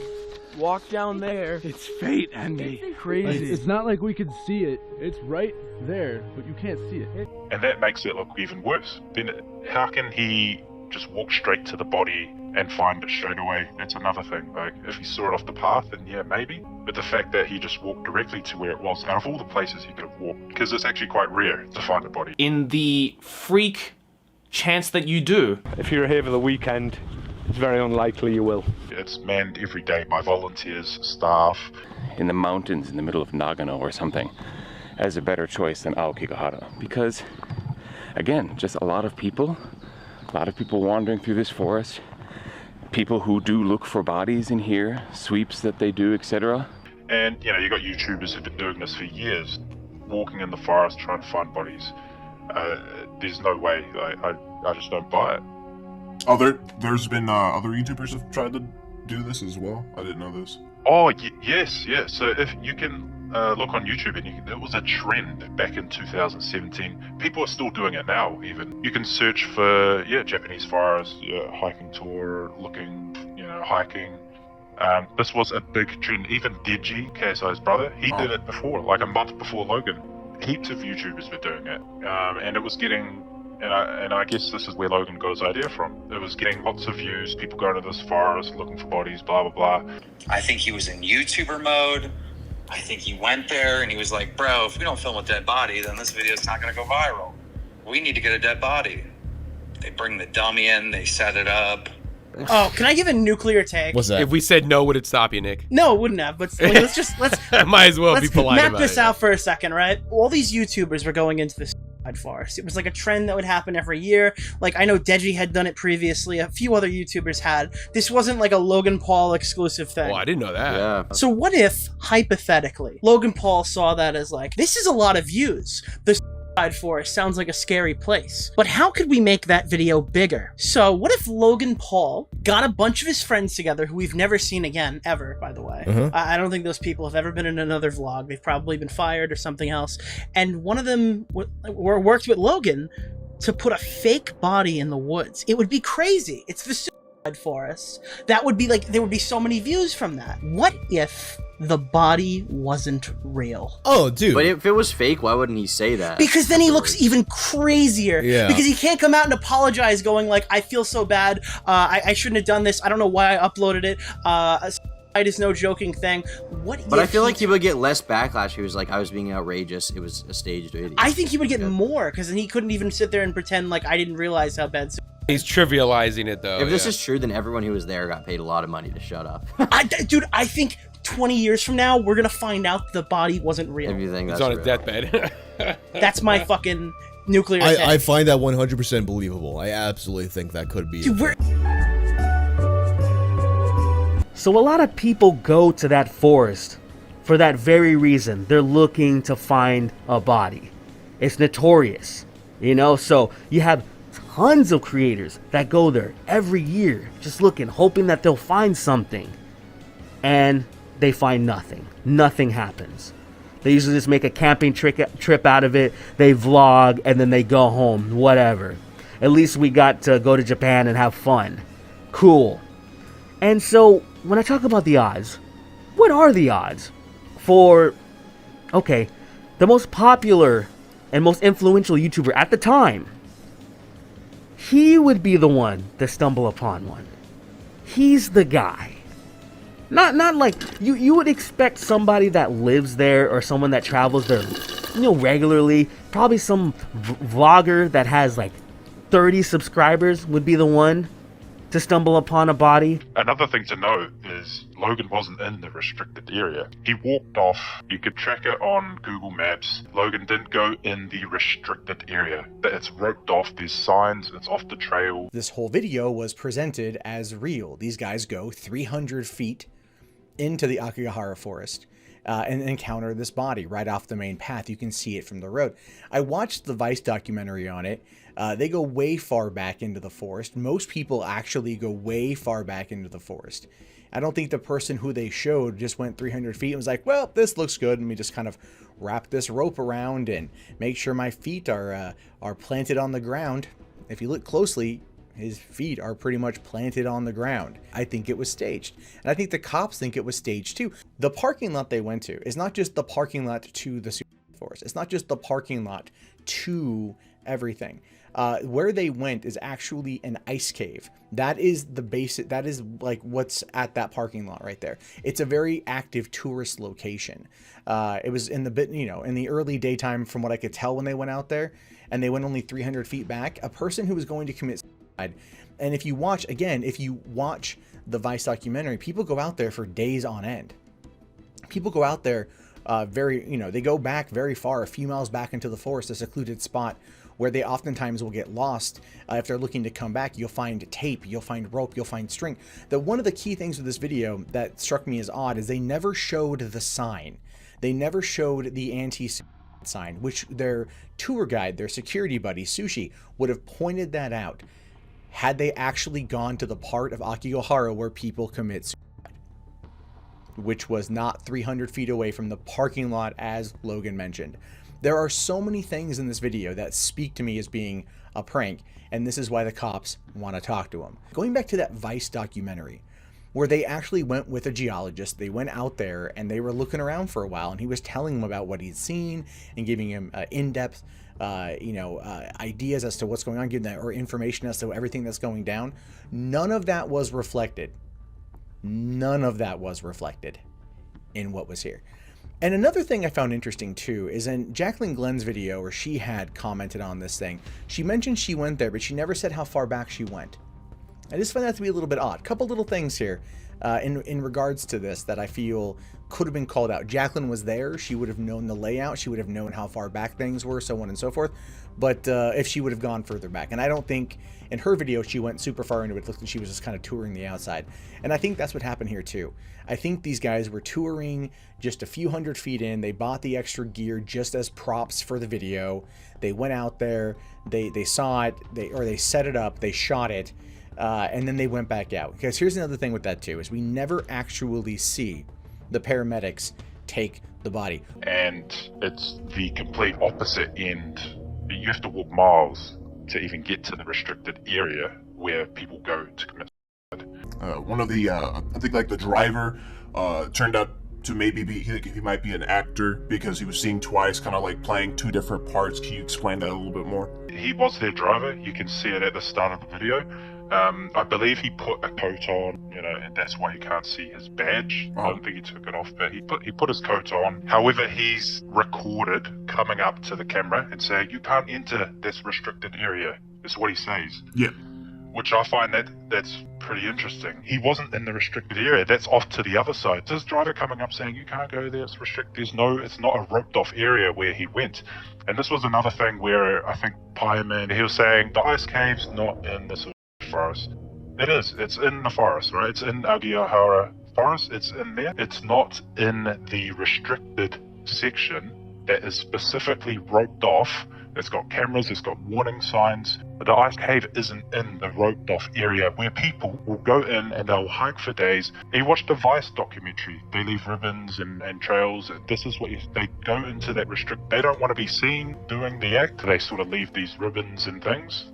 walk down there? It's fate, Andy. Crazy. It's not like we could see it. It's right there, but you can't see it. And that makes it look even worse. Then how can he just walk straight to the body and find it straight away? That's another thing. Like, if he saw it off the path, then yeah, maybe. But the fact that he just walked directly to where it was, out of all the places he could have walked, because it's actually quite rare to find a body. In the freak chance that you do. If you're here for the weekend, it's very unlikely you will. It's manned every day by volunteers, staff. In the mountains in the middle of Nagano or something as a better choice than Aokigahara. Because, again, just a lot of people wandering through this forest, people who do look for bodies in here, sweeps that they do, etc. And, you got YouTubers who've been doing this for years, walking in the forest trying to find bodies. There's no way. I just don't buy it. Oh, there's been other YouTubers have tried to do this as well. I didn't know this. Oh, yes. So if you can look on YouTube, and it was a trend back in 2017. People are still doing it now, even. You can search for, Japanese forest, hiking tour, looking, hiking. This was a big trend. Even Digi, KSI's brother, he did it before, like a month before Logan. Heaps of YouTubers were doing it. And it was getting... And I guess this is where Logan got his idea from. It was getting lots of views, people going to this forest, looking for bodies, blah, blah, blah. I think he was in YouTuber mode. I think he went there and he was like, bro, if we don't film a dead body, then this video is not going to go viral. We need to get a dead body. They bring the dummy in, they set it up. Oh, can I give a nuclear take? What's that? If we said no, would it stop you, Nick? No, it wouldn't have, but let's Might as well be polite map about this it. out for a second, right? All these YouTubers were going into this forest. It was like a trend that would happen every year. Like, I know Deji had done it previously. A few other YouTubers had. This wasn't like a Logan Paul exclusive thing. Oh, I didn't know that. Yeah. So what if, hypothetically, Logan Paul saw that as like, this is a lot of views. The forest sounds like a scary place. But how could we make that video bigger? So what if Logan Paul got a bunch of his friends together, who we've never seen again, ever, by the way. I don't think those people have ever been in another vlog. They've probably been fired or something else. And one of them worked with Logan to put a fake body in the woods. It would be crazy. It's the suicide forest. That would be like, there would be so many views from that. What if the body wasn't real? Oh, dude. But if it was fake, why wouldn't he say that? Because then he looks even crazier. Yeah. Because he can't come out and apologize going like, I feel so bad. I shouldn't have done this. I don't know why I uploaded it. Suicide is no joking thing. But I feel like he would get less backlash. He was like, I was being outrageous. It was a staged video. I think he would get more, because then he couldn't even sit there and pretend like I didn't realize how bad. He's trivializing it, though. If this is true, then everyone who was there got paid a lot of money to shut up. Dude, I think 20 years from now, we're gonna find out the body wasn't real. If you think He's that's on real. his deathbed. That's my fucking nuclear I attack. find that 100% believable. I absolutely think that could be. Dude, So a lot of people go to that forest for that very reason. They're looking to find a body. It's notorious, you know? So you have tons of creators that go there every year, just looking, hoping that they'll find something. And they find nothing. Nothing happens. They usually just make a camping trip out of it. They vlog and then they go home, whatever. At least we got to go to Japan and have fun. Cool. And so when I talk about the odds, what are the odds for, okay, the most popular and most influential YouTuber at the time? He would be the one to stumble upon one. He's the guy. Not like you would expect somebody that lives there or someone that travels there, you know, regularly. Probably some vlogger that has like 30 subscribers would be the one to stumble upon a body. Another thing to note is Logan wasn't in the restricted area. He walked off. You could track it on Google Maps. Logan didn't go in the restricted area. It's roped off. There's signs. It's off the trail. This whole video was presented as real. These guys go 300 feet into the Akigahara forest and encounter this body right off the main path. You can see it from the road. I watched the Vice documentary on it. They go way far back into the forest. Most people actually go way far back into the forest. I don't think the person who they showed just went 300 feet and was like, well, this looks good. Let me just kind of wrap this rope around and make sure my feet are planted on the ground. If you look closely, his feet are pretty much planted on the ground. I think it was staged. And I think the cops think it was staged too. The parking lot they went to is not just the parking lot to the forest. It's not just the parking lot to everything. Where they went is actually an ice cave. That is the basic, that is like what's at that parking lot right there. It's a very active tourist location. It was in the in the early daytime from what I could tell when they went out there, and they went only 300 feet back. A person who was going to commit suicide, and if you watch the Vice documentary, people go out there for days on end. People go out there they go back very far, a few miles back into the forest, a secluded spot where they oftentimes will get lost. If they're looking to come back, you'll find tape, you'll find rope, you'll find string. One of the key things with this video that struck me as odd is they never showed the sign. They never showed the anti-suicide sign, which their tour guide, their security buddy, Sushi, would have pointed that out had they actually gone to the part of Akigahara where people commit suicide, which was not 300 feet away from the parking lot, as Logan mentioned. There are so many things in this video that speak to me as being a prank, and this is why the cops want to talk to him. Going back to that Vice documentary, where they actually went with a geologist, they went out there and they were looking around for a while, and he was telling them about what he'd seen and giving him in-depth ideas as to what's going on, giving that or information as to everything that's going down. None of that was reflected. None of that was reflected in what was here. And another thing I found interesting too is in Jacqueline Glenn's video where she had commented on this thing. She mentioned she went there, but she never said how far back she went. I just find that to be a little bit odd. Couple little things here in regards to this that I feel could have been called out. Jacqueline was there. She would have known the layout. She would have known how far back things were, so on and so forth. But if she would have gone further back. And I don't think in her video she went super far into it. It looked like she was just kind of touring the outside. And I think that's what happened here too. I think these guys were touring just a few hundred feet in. They bought the extra gear just as props for the video. They went out there, they saw it, they set it up, they shot it, and then they went back out. Because here's another thing with that too, is we never actually see the paramedics take the body. And it's the complete opposite end. You have to walk miles to even get to the restricted area where people go to commit suicide. One of the, I think like the driver turned out to maybe be, he might be an actor because he was seen twice, kind of like playing two different parts. Can you explain that a little bit more? He was their driver. You can see it at the start of the video. I believe he put a coat on, and that's why you can't see his badge. I don't think he took it off, but he put his coat on. However, he's recorded coming up to the camera and saying, "You can't enter this restricted area." Is what he says. Yeah. Which I find that's pretty interesting. He wasn't in the restricted area. That's off to the other side. This driver coming up saying, "You can't go there. It's restricted." It's not a roped off area where he went. And this was another thing where I think Pieman, he was saying the ice cave's not in this forest. It is. It's in the forest, right? It's in Aogigahara forest. It's in there. It's not in the restricted section that is specifically roped off. It's got cameras. It's got warning signs. The ice cave isn't in the roped off area where people will go in and they'll hike for days. You watch the Vice documentary. They leave ribbons and trails. This is what they go into that They don't want to be seen doing the act. They sort of leave these ribbons and things.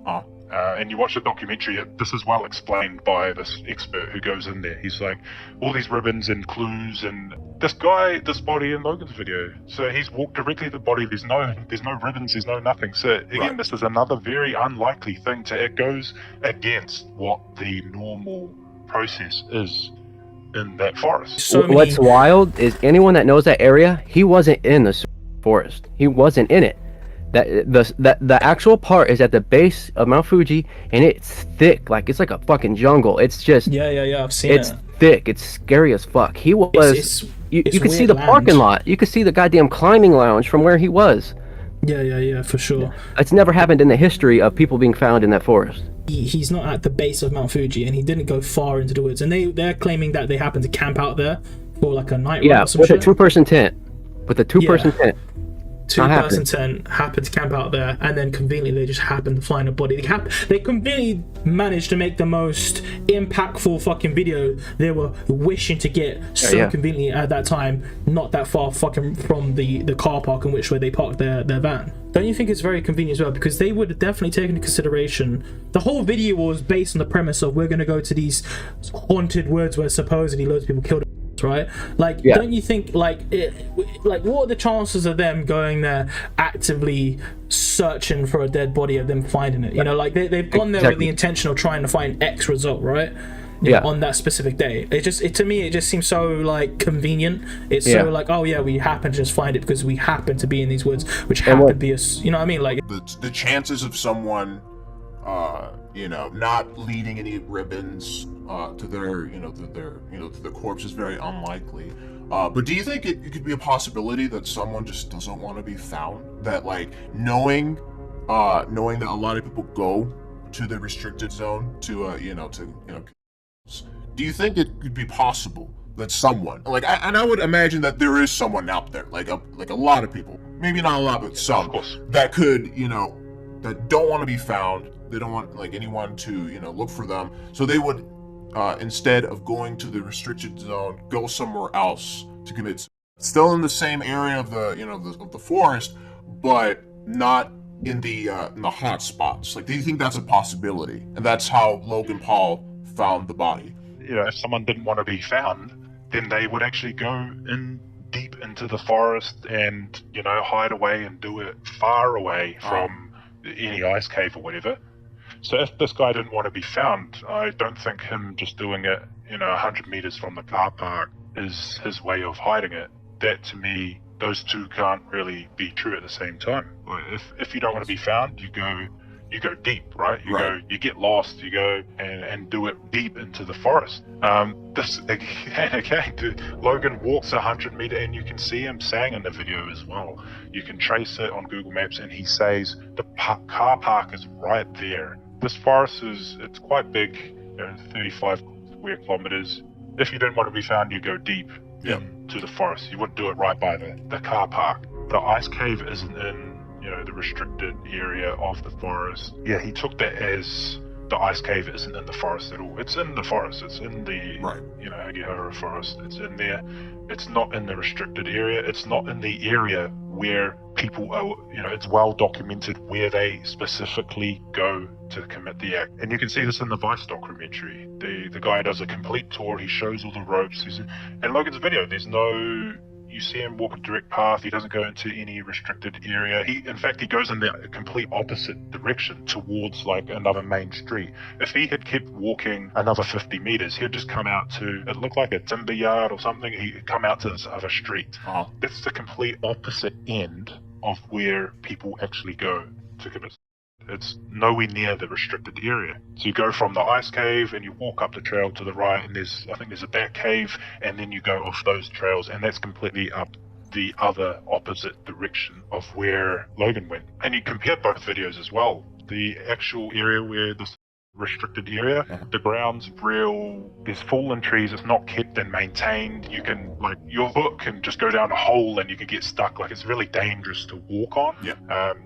And you watch the documentary, this is well explained by this expert who goes in there. He's like, all these ribbons and clues, and this body in Logan's video. So he's walked directly to the body, there's no ribbons, there's no nothing. So again, This is another very unlikely thing it goes against what the normal process is in that forest. What's wild is anyone that knows that area, he wasn't in the forest. He wasn't in it. The actual part is at the base of Mount Fuji, and it's thick, like it's like a fucking jungle. It's just I've seen it. It's thick. It's scary as fuck. He was. You could see the parking lot. You could see the goddamn climbing lounge from where he was. Yeah, for sure. It's never happened in the history of people being found in that forest. He's not at the base of Mount Fuji, and he didn't go far into the woods. And they're claiming that they happened to camp out there for like a night ride or some with shit. a two-person tent. With a two-person tent. Two-person tent happened to camp out there, and then conveniently they just happened to find a body. They conveniently managed to make the most impactful fucking video they were wishing to get conveniently at that time, not that far fucking from the car park in which where they parked their van. Don't you think it's very convenient as well? Because they would have definitely taken into consideration, the whole video was based on the premise of we're going to go to these haunted woods where supposedly loads of people killed, right? Don't you think what are the chances of them going there actively searching for a dead body, of them finding it? They've gone there with the intention of trying to find X result, right? On that specific day. To me it just seems so convenient. It's so we happen to just find it because we happen to be in these woods, which happen to be us. You know what I mean? The chances of someone not leading any ribbons to their to the corpse is very unlikely. But do you think it could be a possibility that someone just doesn't want to be found? That knowing that a lot of people go to the restricted zone to do you think it could be possible that someone and I would imagine that there is someone out there, like a lot of people, maybe not a lot, but some, that could that don't want to be found. They don't want anyone to look for them, so they would instead of going to the restricted zone, go somewhere else to commit suicide. Still in the same area of the forest, but not in the hot spots. Do you think that's a possibility? And that's how Logan Paul found the body. If someone didn't want to be found, then they would actually go in deep into the forest and hide away and do it far away from any ice cave or whatever. So if this guy didn't want to be found, I don't think him just doing it 100 meters from the car park is his way of hiding it. That, to me, those two can't really be true at the same time. If you don't want to be found, you you go deep, right? You get lost, you go and do it deep into the forest. This again, Logan walks 100 meters, and you can see him saying in the video as well. You can trace it on Google Maps, and he says the car park is right there. This forest it's quite big, 35 square kilometers. If you didn't want to be found, you go deep into the forest. You wouldn't do it right by the car park. The ice cave isn't in the restricted area of the forest. Yeah, he took that as the ice cave isn't in the forest at all. It's in the forest. It's in the Agihara forest. It's in there. It's not in the restricted area. It's not in the area where people are, it's well documented where they specifically go to commit the act. And you can see this in the Vice documentary. The guy does a complete tour. He shows all the ropes. And Logan's video, you see him walk a direct path. He doesn't go into any restricted area. In fact, he goes in the complete opposite direction towards like another main street. If he had kept walking another 50 meters, he'd just come out to, it looked like a timber yard or something. He'd come out to this other street. That's the complete opposite end of where people actually go to commit. It's nowhere near the restricted area. So you go from the ice cave and you walk up the trail to the right, and I think there's a bat cave, and then you go off those trails, and that's completely up the other opposite direction of where Logan went. And you compare both videos as well. The actual area where this restricted area, the ground's real, there's fallen trees, it's not kept and maintained. You can, like, your foot can just go down a hole and you can get stuck. Like, it's really dangerous to walk on.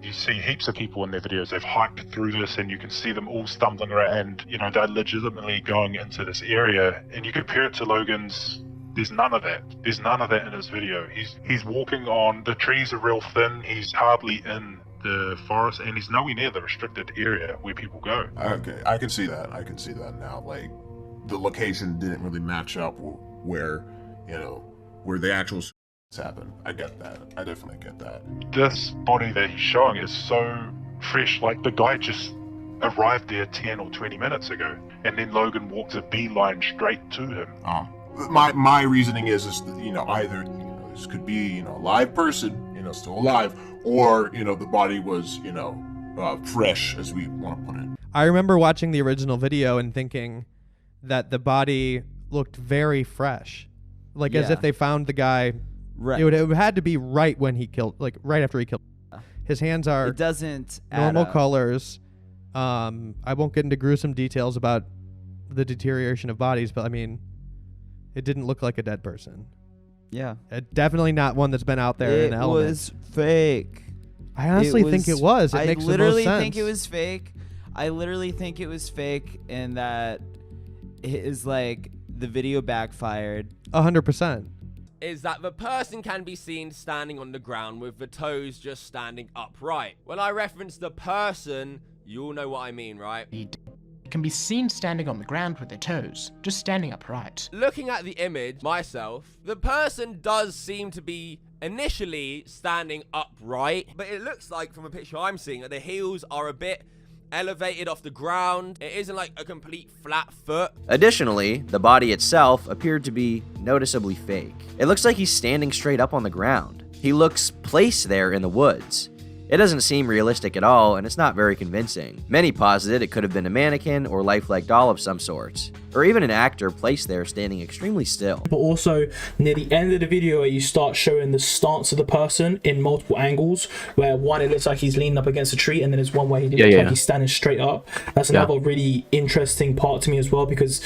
You see heaps of people in their videos, they've hiked through this, and you can see them all stumbling around, and they're legitimately going into this area. And you compare it to Logan's, there's none of that. There's none of that in his video. He's walking on, the trees are real thin, he's hardly in the forest, and he's nowhere near the restricted area where people go. Okay, I can see that. I can see that now. Like, the location didn't really match up where the actual happened. I get that. I definitely get that. This body that he's showing is so fresh. Like, the guy just arrived there 10 or 20 minutes ago, and then Logan walks a beeline straight to him. My reasoning is that, either this could be a live person, still alive, or the body was fresh, as we want to put it. I remember watching the original video and thinking that the body looked very fresh, like as if they found the guy. Right. It had to be right when he killed, like right after he killed. His hands are. It doesn't normal colors. I won't get into gruesome details about the deterioration of bodies, but I mean, it didn't look like a dead person. Yeah. Definitely not one that's been out there in the element. It was fake. I honestly think it was. It makes the most sense. I literally think it was fake. I literally think it was fake, and that it is like the video backfired. 100%. Is that the person can be seen standing on the ground with the toes just standing upright. When I reference the person, you all know what I mean, right? Can be seen standing on the ground with their toes, just standing upright. Looking at the image myself, the person does seem to be initially standing upright, but it looks like from a picture I'm seeing that the heels are a bit elevated off the ground. It isn't like a complete flat foot. Additionally, the body itself appeared to be noticeably fake. It looks like he's standing straight up on the ground. He looks placed there in the woods. It doesn't seem realistic at all, and it's not very convincing. Many posited it could have been a mannequin or lifelike doll of some sort, or even an actor placed there standing extremely still. But also, near the end of the video, you start showing the stance of the person in multiple angles, where one, it looks like he's leaning up against a tree, and then there's one way he looks like he's standing straight up. That's another really interesting part to me as well, because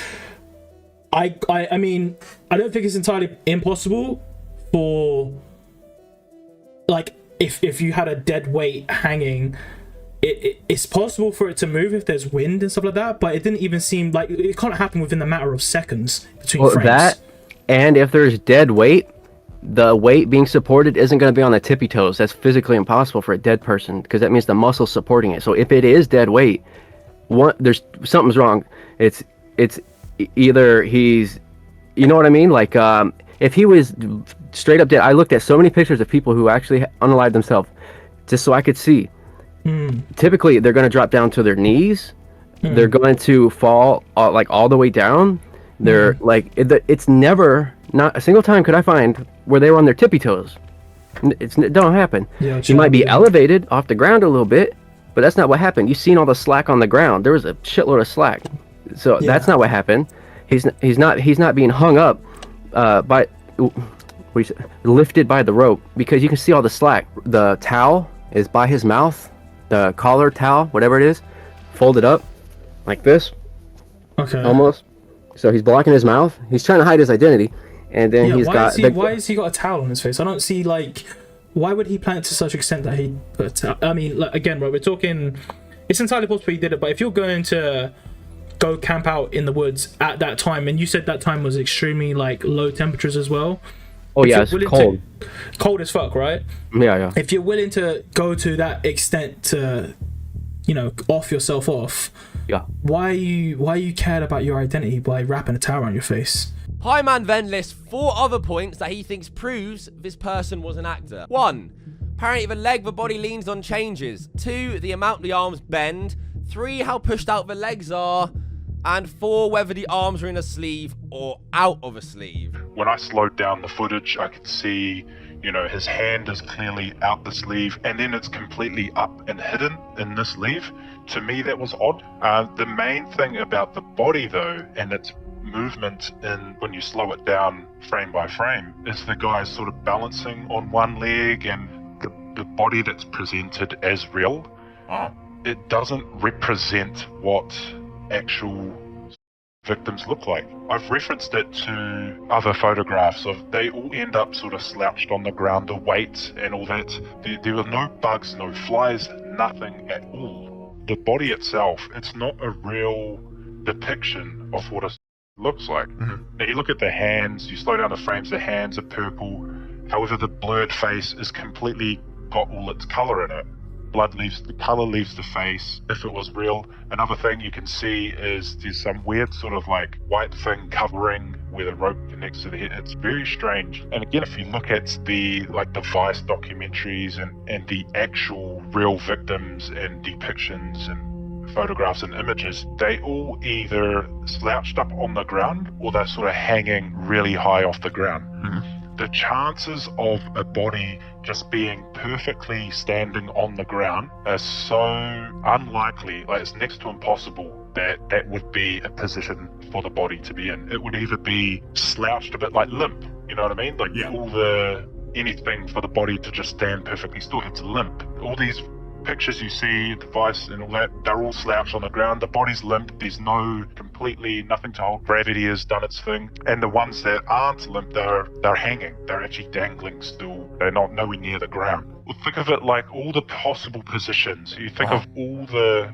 I mean, I don't think it's entirely impossible for, like, if you had a dead weight hanging, it's possible for it to move if there's wind and stuff like that, but it didn't even seem like it can't happen within a matter of seconds between frames. That, and if there's dead weight, the weight being supported isn't going to be on the tippy toes. That's physically impossible for a dead person, because that means the muscle's supporting it. So if it is dead weight, there's something's wrong. It's either he's, you know what I mean? Like, if he was straight up dead, I looked at so many pictures of people who actually unalived themselves just so I could see. Typically, they're going to drop down to their knees. They're going to fall like all the way down. They're like, it's never, not a single time could I find where they were on their tippy toes. It don't happen. You might be elevated off the ground a little bit, But that's not what happened. You've seen all the slack on the ground. There was a shitload of slack. So that's not what happened. He's not being hung up lifted by the rope, because you can see all the slack. The towel is by his mouth, the collar towel, whatever it is, folded up like this. Okay. Almost. So he's blocking his mouth. He's trying to hide his identity, and then he's got. Why has he got a towel on his face? I don't see, like, why would he plan it to such extent that he put a towel? I mean, like, again, right, we're talking. It's entirely possible he did it, but if you're going to go camp out in the woods at that time, and you said that time was extremely, like, low temperatures as well. Oh yeah, it's cold. Cold as fuck, right? Yeah. If you're willing to go to that extent to, you know, off yourself off, yeah. Why you cared about your identity by wrapping a towel on your face? Highman then lists 4 other points that he thinks proves this person was an actor. 1. Apparently the leg the body leans on changes. 2. The amount the arms bend. 3. How pushed out the legs are. And 4. Whether the arms are in a sleeve or out of a sleeve. When I slowed down the footage, I could see, you know, his hand is clearly out the sleeve, and then it's completely up and hidden in the sleeve. To me, that was odd. The main thing about the body, though, and its movement in when you slow it down frame by frame, is the guy sort of balancing on one leg, and the body that's presented as real, it doesn't represent what actual victims look like. I've referenced it to other photographs of they all end up sort of slouched on the ground, the weight and all that. There were no bugs, no flies, nothing at all. The body itself, it's not a real depiction of what it looks like. Now you look at the hands, you slow down the frames, the hands are purple. However, the blurred face is completely got all its color in it. The color leaves the face if it was real. Another thing you can see is there's some weird sort of like white thing covering where the rope connects to the head. It's very strange. And again, if you look at the Vice documentaries and the actual real victims and depictions and photographs and images, they all either slouched up on the ground or they're sort of hanging really high off the ground. The chances of a body just being perfectly standing on the ground are so unlikely, like it's next to impossible that would be a position for the body to be in. It would either be slouched a bit, like limp, you know what I mean? Like anything for the body to just stand perfectly still, it's limp. All these pictures you see, the Vice and all that, they're all slouched on the ground. The body's limp. There's nothing to hold. Gravity has done its thing. And the ones that aren't limp, they're hanging. They're actually dangling still. They're not nowhere near the ground. Well, think of it like all the possible positions. You think of all the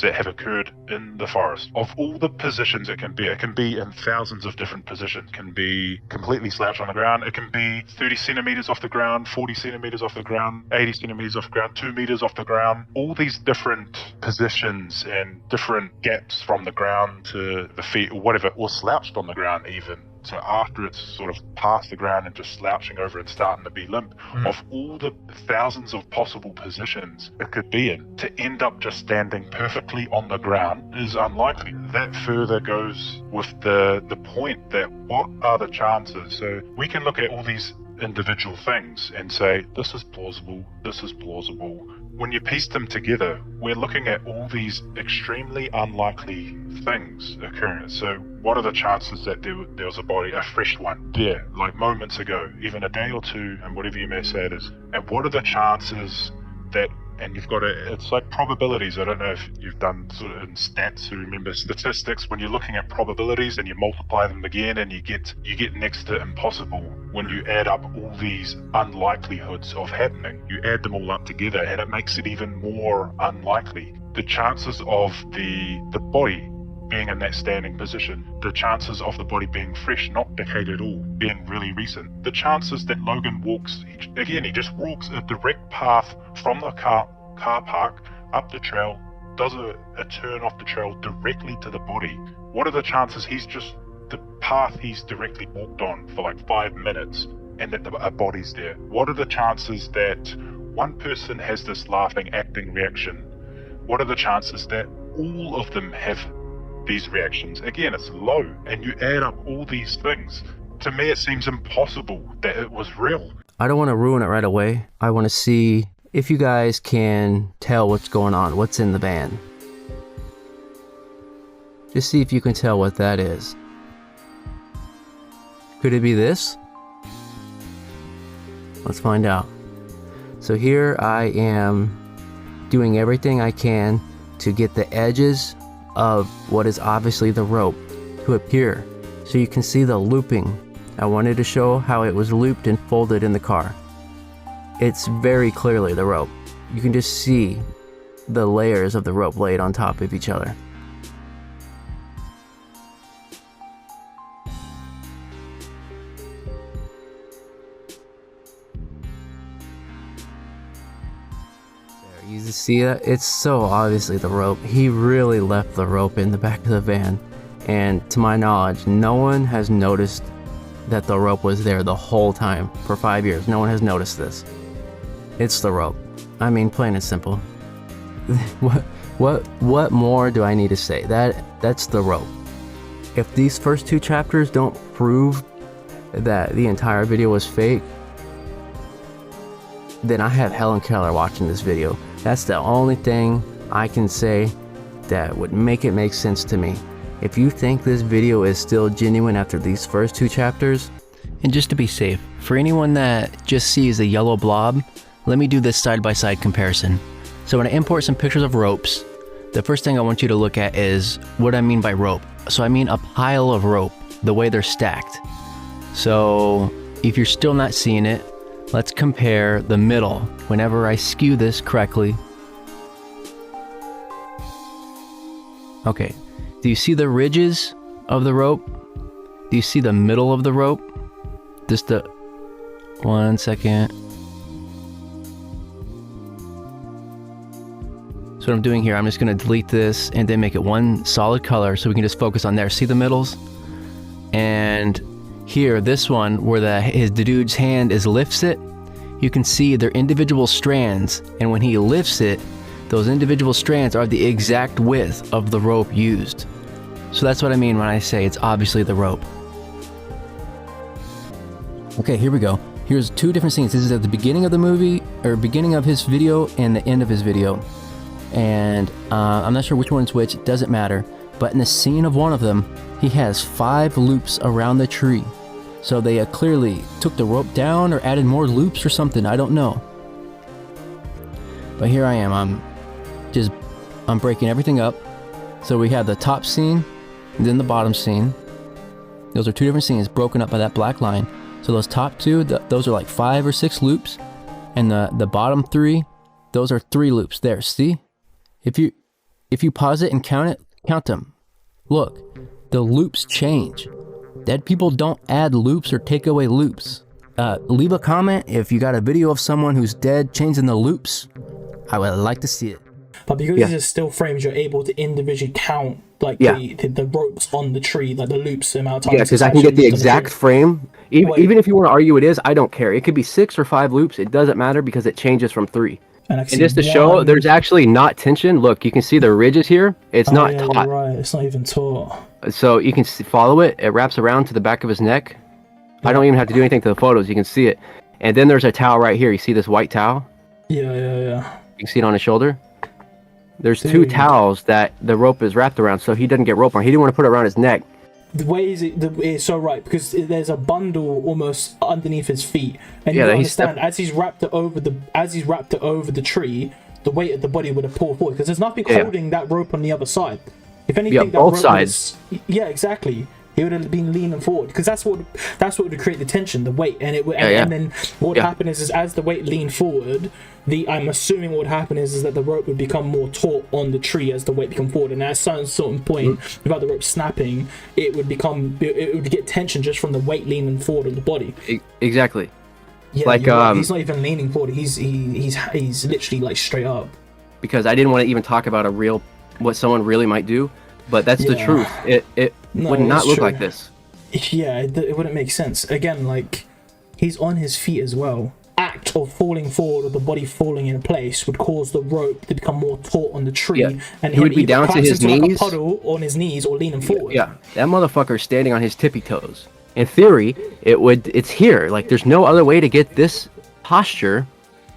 that have occurred in the forest. Of all the positions it can be in thousands of different positions. It can be completely slouched on the ground. It can be 30 centimeters off the ground, 40 centimeters off the ground, 80 centimeters off the ground, 2 meters off the ground. All these different positions and different gaps from the ground to the feet or whatever, or slouched on the ground even. So after it's sort of past the ground and just slouching over and starting to be limp, of all the thousands of possible positions it could be in, to end up just standing perfectly on the ground is unlikely. That further goes with the point that what are the chances? So we can look at all these individual things and say, this is plausible, this is plausible. When you piece them together, we're looking at all these extremely unlikely things occurring. So what are the chances that there was a body, a fresh one, there, like moments ago, even a day or two, and whatever you may say it is? And what are the chances that, and you've got it's like probabilities. I don't know if you've done sort of in stats, you remember statistics, when you're looking at probabilities and you multiply them again and you get next to impossible. When you add up all these unlikelihoods of happening, you add them all up together and it makes it even more unlikely. The chances of the body being in that standing position, the chances of the body being fresh, not decayed at all, being really recent, the chances that Logan walks, he just walks a direct path from the car park up the trail, does a turn off the trail directly to the body. What are the chances the path he's directly walked on for like 5 minutes and that a body's there? What are the chances that one person has this laughing, acting reaction? What are the chances that all of them have these reactions? Again, it's low, and you add up all these things. To me, it seems impossible that it was real. I don't want to ruin it right away. I want to see if you guys can tell what's going on, what's in the van. Just see if you can tell what that is. Could it be this? Let's find out. So here I am doing everything I can to get the edges of what is obviously the rope to appear, so you can see the looping. I wanted to show how it was looped and folded in the car. It's very clearly the rope. You can just see the layers of the rope laid on top of each other. You see that? It's so obviously the rope. He really left the rope in the back of the van. And to my knowledge, no one has noticed that the rope was there the whole time. For 5 years, no one has noticed this. It's the rope. I mean, plain and simple. What more do I need to say? That's the rope. If these first 2 chapters don't prove that the entire video was fake, then I have Helen Keller watching this video. That's the only thing I can say that would make it make sense to me. If you think this video is still genuine after these first 2 chapters, and just to be safe, for anyone that just sees a yellow blob, let me do this side-by-side comparison. So when I import some pictures of ropes, the first thing I want you to look at is what I mean by rope. So I mean a pile of rope, the way they're stacked. So if you're still not seeing it, let's compare the middle. Whenever I skew this correctly. Okay, do you see the ridges of the rope? Do you see the middle of the rope? Just the... 1 second. So what I'm doing here, I'm just gonna delete this and then make it one solid color so we can just focus on there. See the middles? And here, this one, where the dude's hand lifts it, you can see they're individual strands, and when he lifts it, those individual strands are the exact width of the rope used. So that's what I mean when I say it's obviously the rope. Okay, here we go. Here's 2 different scenes. This is at the beginning of the movie, or beginning of his video, and the end of his video. And I'm not sure which one's which, it doesn't matter. But in the scene of one of them, he has 5 loops around the tree. So they clearly took the rope down or added more loops or something, I don't know. But here I am, I'm breaking everything up. So we have the top scene, and then the bottom scene. Those are 2 different scenes broken up by that black line. So those top 2, those are like 5 or 6 loops. And the bottom 3, those are 3 loops. There, see? If you pause it and count them. Look, the loops change. Dead people don't add loops or take away loops. Leave a comment if you got a video of someone who's dead changing the loops. I would like to see it. But because these are still frames, you're able to individually count like the ropes on the tree, like the loops, the amount of time. Yeah, because I can get the exact frame. Even if you want to argue it is, I don't care. It could be 6 or 5 loops. It doesn't matter because it changes from 3. And just to show there's actually not tension, look, you can see the ridges here. It's not taut. Right, it's not even taut. So you can follow it. It wraps around to the back of his neck. I don't even have to do anything to the photos. You can see it. And then there's a towel right here. You see this white towel? Yeah. You can see it on his shoulder. There's 2 towels that the rope is wrapped around, so he doesn't get rope on. He didn't want to put it around his neck. The way it's so right, because there's a bundle almost underneath his feet, and you understand as he's wrapped it over the tree, the weight of the body would have pulled forward because there's nothing holding that rope on the other side. If anything, that both sides. Yeah, exactly. He would have been leaning forward because that's what would create the tension, the weight, and it would. And then what would happen is as the weight leaned forward, I'm assuming what would happen is that the rope would become more taut on the tree as the weight become forward, and at a certain point, without the rope snapping, it would get tension just from the weight leaning forward of the body. Exactly. Yeah, like he's not even leaning forward. He's literally like straight up. Because I didn't want to even talk about what someone really might do, but that's the truth. It would not look like this. Yeah, it wouldn't make sense. Again, like he's on his feet as well. Act of falling forward or the body falling in place would cause the rope to become more taut on the tree, and he would be down to his knees, like a puddle on his knees or leaning forward. Yeah, that motherfucker's standing on his tippy toes. In theory, it's here. Like there's no other way to get this posture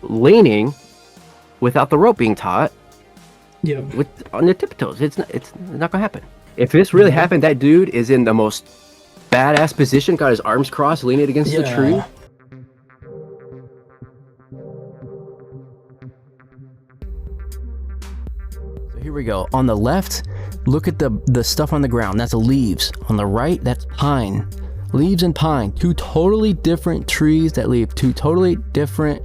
leaning without the rope being taut. Yeah. With on their tiptoes, it's not gonna happen. If this really happened, that dude is in the most badass position, got his arms crossed, leaning against the tree. So here we go. On the left, look at the stuff on the ground. That's leaves. On the right, that's pine. Leaves and pine, two totally different trees that leave two totally different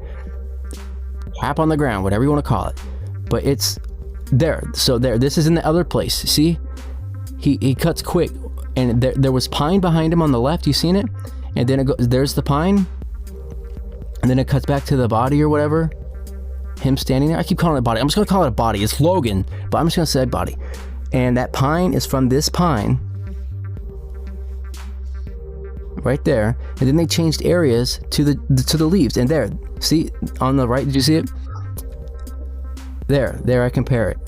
crap on the ground, whatever you want to call it. But it's there. So there, this is in the other place. See, he cuts quick, and there was pine behind him on the left. You seen it? And then it goes. There's the pine, and then it cuts back to the body or whatever. Him standing there. I keep calling it body. I'm just gonna call it a body. It's Logan, but I'm just gonna say body. And that pine is from this pine. Right there, and then they changed areas to the leaves, and there, see on the right, did you see it? There I compare it.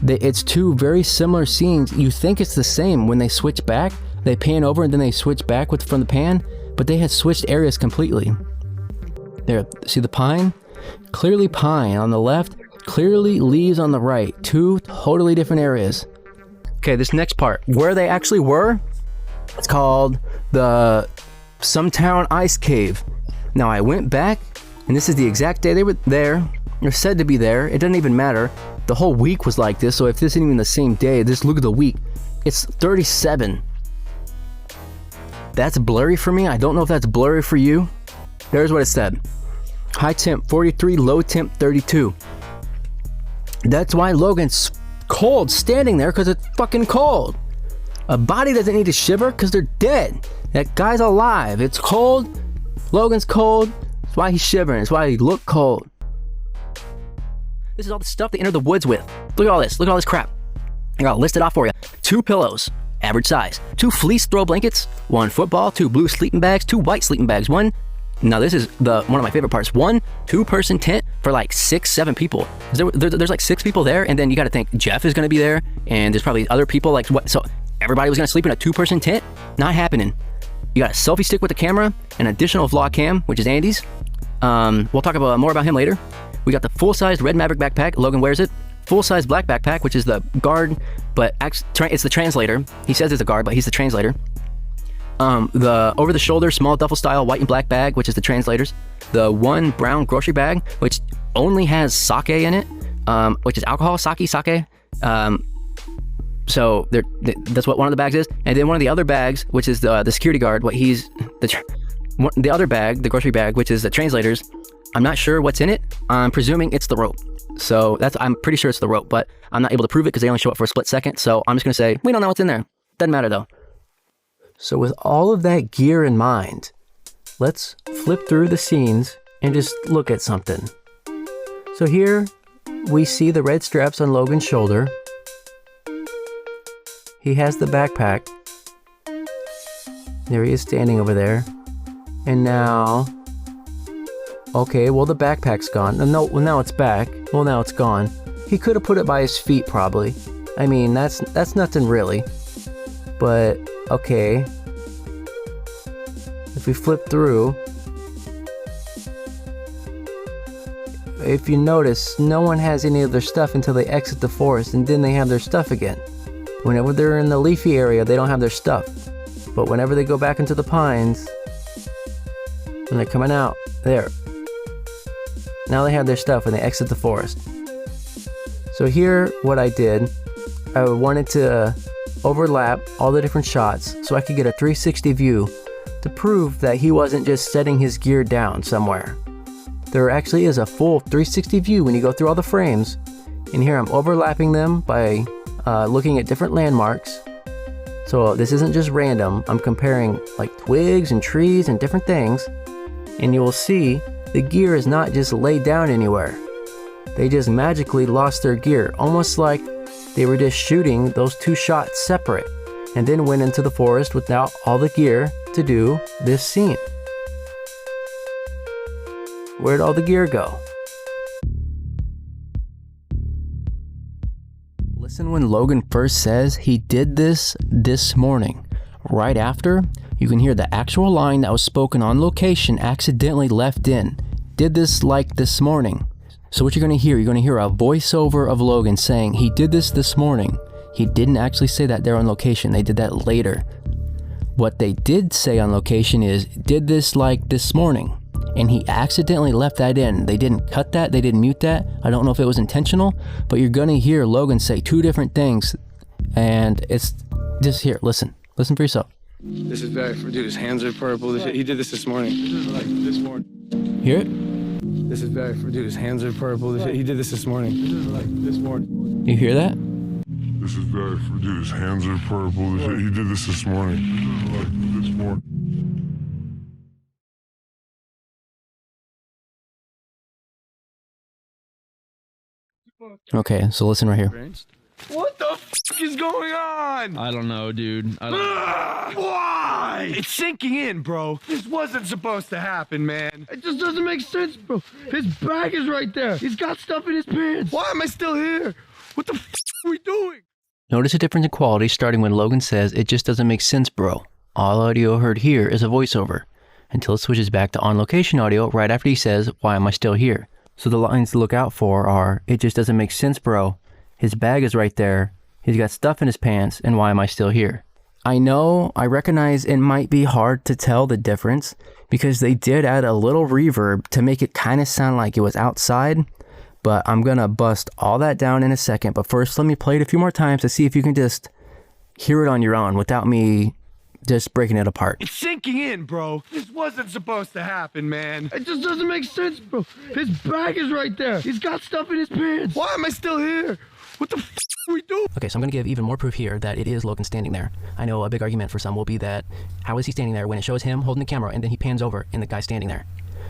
It's two very similar scenes. You think it's the same when they switch back, they pan over and then they switch back from the pan, but they had switched areas completely. There, see the pine? Clearly pine on the left, clearly leaves on the right. Two totally different areas. Okay, this next part, where they actually were, it's called the Sumtown Ice Cave. Now I went back, and this is the exact day they were there. They're said to be there. It doesn't even matter. The whole week was like this, so if this isn't even the same day, just look at the week. It's 37. That's blurry for me. I don't know if that's blurry for you. There's what it said. High temp 43, low temp 32. That's why Logan's cold standing there, because it's fucking cold. A body doesn't need to shiver because they're dead. That guy's alive. It's cold. Logan's cold. That's why he's shivering. That's why he looked cold. This is all the stuff they enter the woods with. Look at all this. Look at all this crap. I got it listed off for you. 2 pillows, average size. 2 fleece throw blankets. 1 football. 2 blue sleeping bags. 2 white sleeping bags. Now this is one of my favorite parts. 1 2-person tent for like 6-7 people. There's like 6 people there, and then you got to think Jeff is going to be there, and there's probably other people like what. So everybody was going to sleep in a 2-person tent? Not happening. You got a selfie stick with the camera, an additional vlog cam, which is Andy's. We'll talk more about him later. We got the full-sized red Maverick backpack. Logan wears it. Full-sized black backpack, which is the guard, but it's the translator. He says it's a guard, but he's the translator. The over-the-shoulder small duffel style white and black bag, which is the translators. The 1 brown grocery bag, which only has sake in it, which is alcohol, sake. So that's what one of the bags is. And then one of the other bags, which is the security guard, the other bag, the grocery bag, which is the translators. I'm not sure what's in it. I'm presuming it's the rope. So I'm pretty sure it's the rope, but I'm not able to prove it because they only show up for a split second. So I'm just gonna say we don't know what's in there. Doesn't matter though. So with all of that gear in mind, let's flip through the scenes and just look at something. So here we see the red straps on Logan's shoulder. He has the backpack. There he is standing over there. And now, okay, well the backpack's gone. No, well now it's back. Well now it's gone. He could have put it by his feet probably. I mean, that's nothing really. But, okay. If we flip through, if you notice, no one has any of their stuff until they exit the forest, and then they have their stuff again. Whenever they're in the leafy area, they don't have their stuff. But whenever they go back into the pines, when they're coming out, there. Now they have their stuff when they exit the forest. So here, what I did, I wanted to overlap all the different shots so I could get a 360 view to prove that he wasn't just setting his gear down somewhere. There actually is a full 360 view when you go through all the frames, and here I'm overlapping them by looking at different landmarks. So this isn't just random. I'm comparing like twigs and trees and different things, and you will see the gear is not just laid down anywhere. They just magically lost their gear, almost like they were just shooting those 2 shots separate, and then went into the forest without all the gear to do this scene. Where'd all the gear go? Listen when Logan first says he did this morning. Right after, you can hear the actual line that was spoken on location accidentally left in. Did this like this morning. So what you're going to hear a voiceover of Logan saying he did this morning. He didn't actually say that there on location. They did that later. What they did say on location is, did this like this morning. And he accidentally left that in. They didn't cut that. They didn't mute that. I don't know if it was intentional, but you're going to hear Logan say two different things. And it's just here. Listen for yourself. This is bad. Dude, his hands are purple. He did this morning. This morning. Hear it? This is bad. Dude, his hands are purple. He did this morning. This morning. You hear that? This is bad. Dude, his hands are purple. He did this morning. This morning. Okay, so listen right here. What the f is going on? I don't know, dude. Why? It's sinking in, bro. This wasn't supposed to happen, man. It just doesn't make sense, bro. His bag is right there. He's got stuff in his pants. Why am I still here? What the f are we doing? Notice a difference in quality starting when Logan says, it just doesn't make sense, bro. All audio heard here is a voiceover, until it switches back to on-location audio right after he says, why am I still here? So the lines to look out for are, it just doesn't make sense, bro. His bag is right there. He's got stuff in his pants, and why am I still here? I recognize it might be hard to tell the difference because they did add a little reverb to make it kind of sound like it was outside, but I'm gonna bust all that down in a second. But first, let me play it a few more times to see if you can just hear it on your own without me just breaking it apart. It's sinking in, bro. This wasn't supposed to happen, man. It just doesn't make sense, bro. His bag is right there. He's got stuff in his pants. Why am I still here? What the f are we doing? Okay, so I'm going to give even more proof here that it is Logan standing there. I know a big argument for some will be that how is he standing there when it shows him holding the camera and then he pans over and the guy's standing there?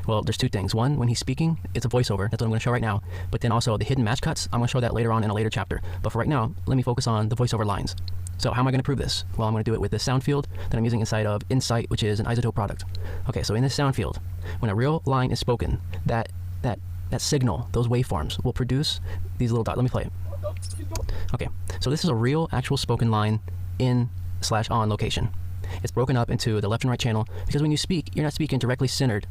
Well, there's two things. One, when he's speaking, it's a voiceover. That's what I'm going to show right now. But then also the hidden match cuts, I'm going to show that later on in a later chapter. But for right now, let me focus on the voiceover lines. So how am I going to prove this? Well, I'm going to do it with this sound field that I'm using inside of Insight, which is an isotope product. Okay, so in this sound field, when a real line is spoken, that signal, those waveforms, will produce these little dots. Let me play it. Okay, so this is a real, actual spoken line in/on location. It's broken up into the left and right channel because when you speak, you're not speaking directly centered.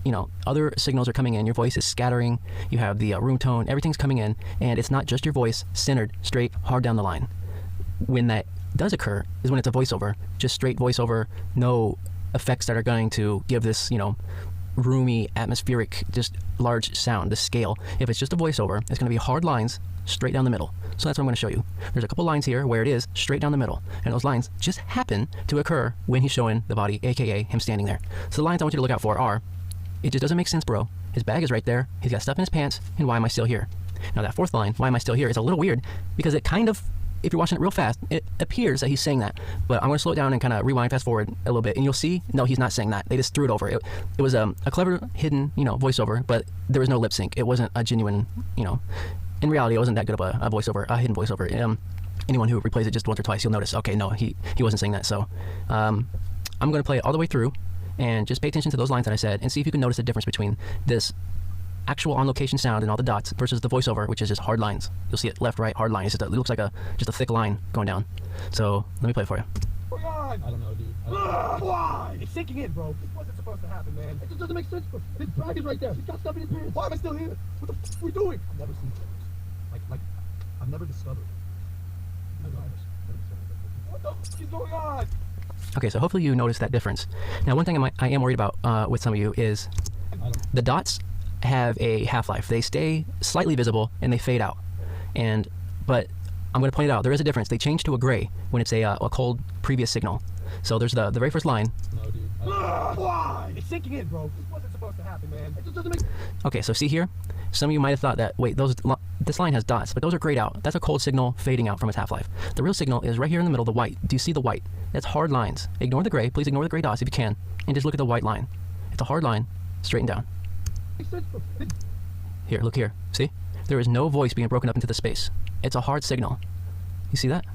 You know, other signals are coming in, your voice is scattering, you have the room tone, everything's coming in, and it's not just your voice centered, straight, hard down the line. When that does occur is when it's a voiceover, just straight voiceover, no effects that are going to give this, you know, roomy, atmospheric, just large sound, the scale. If it's just a voiceover, it's going to be hard lines straight down the middle. So that's what I'm going to show you. There's a couple lines here where it is straight down the middle, and those lines just happen to occur when he's showing the body, aka him standing there. So the lines I want you to look out for are, it just doesn't make sense, bro. His bag is right there, he's got stuff in his pants, and why am I still here? Now that fourth line, why am I still here, is a little weird because it kind of, if you're watching it real fast, it appears that he's saying that. But I'm going to slow it down and kind of rewind, fast forward a little bit, and you'll see, no, he's not saying that. They just threw it over. It was a clever, hidden, you know, voiceover, but there was no lip sync. It wasn't a genuine, you know, in reality, it wasn't that good of a voiceover, a hidden voiceover. Anyone who replays it just once or twice, you'll notice, okay, no, he wasn't saying that. So I'm going to play it all the way through and just pay attention to those lines that I said and see if you can notice the difference between this actual on-location sound and all the dots versus the voiceover, which is just hard lines. You'll see it left, right, hard line. It looks like just a thick line going down. So let me play it for you. I don't know, dude. Why? It's sinking in, bro. This wasn't supposed to happen, man. It just doesn't make sense, bro. His bag is right there. He's got stuff in his pants. Why am I still here? What the f are we doing? I've never seen this. Like, I've never discovered. What the f is going on? Okay, so hopefully you notice that difference. Now, one thing I am worried about with some of you is the dots have a half-life. They stay slightly visible and they fade out. But I'm going to point it out. There is a difference. They change to a gray when it's a cold previous signal. So there's the very first line. No, dude. Why? It's sinking in, bro. This wasn't supposed to happen, man. It just doesn't make. Okay, so see here, some of you might have thought that wait, this line has dots, but those are grayed out. That's a cold signal fading out from its half-life. The real signal is right here in the middle, the white. Do you see the white? That's hard lines. Ignore the gray. Please ignore the gray dots if you can, and just look at the white line. It's a hard line, straightened down. Here, look here. See? There is no voice being broken up into the space. It's a hard signal. You see that?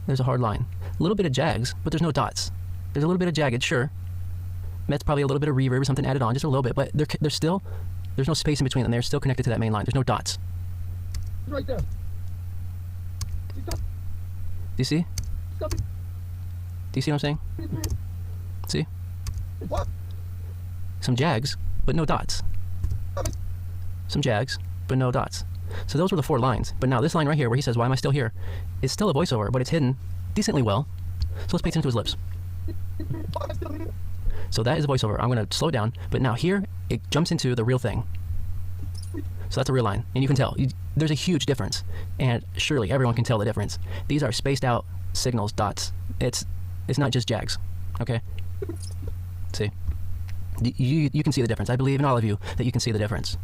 There's a hard line. A little bit of jags, but there's no dots. There's a little bit of jagged, sure. That's probably a little bit of reverb or something added on, just a little bit, but there's no space in between them. They're still connected to that main line. There's no dots. Right there. Do you see? Do you see what I'm saying? See? What? Some jags, but no dots. some jags, but no dots. So those were the 4 lines. But now this line right here where he says, why am I still here, is still a voiceover, but it's hidden decently well. So let's pay attention to his lips. So that is a voiceover. I'm going to slow it down. But now here, it jumps into the real thing. So that's a real line. And you can tell. There's a huge difference. And surely everyone can tell the difference. These are spaced out signals, dots. It's not just jags. Okay? See? You can see the difference. I believe in all of you that you can see the difference.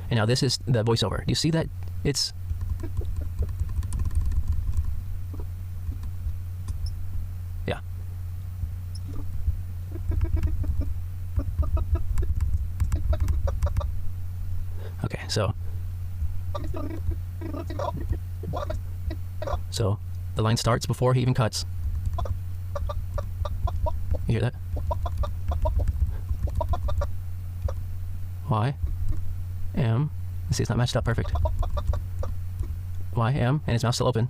And now this is the voiceover. Do you see that? It's... Yeah. Okay, so the line starts before he even cuts. You hear that? Y M. See, it's not matched up perfect. Y M, and his mouth's still open.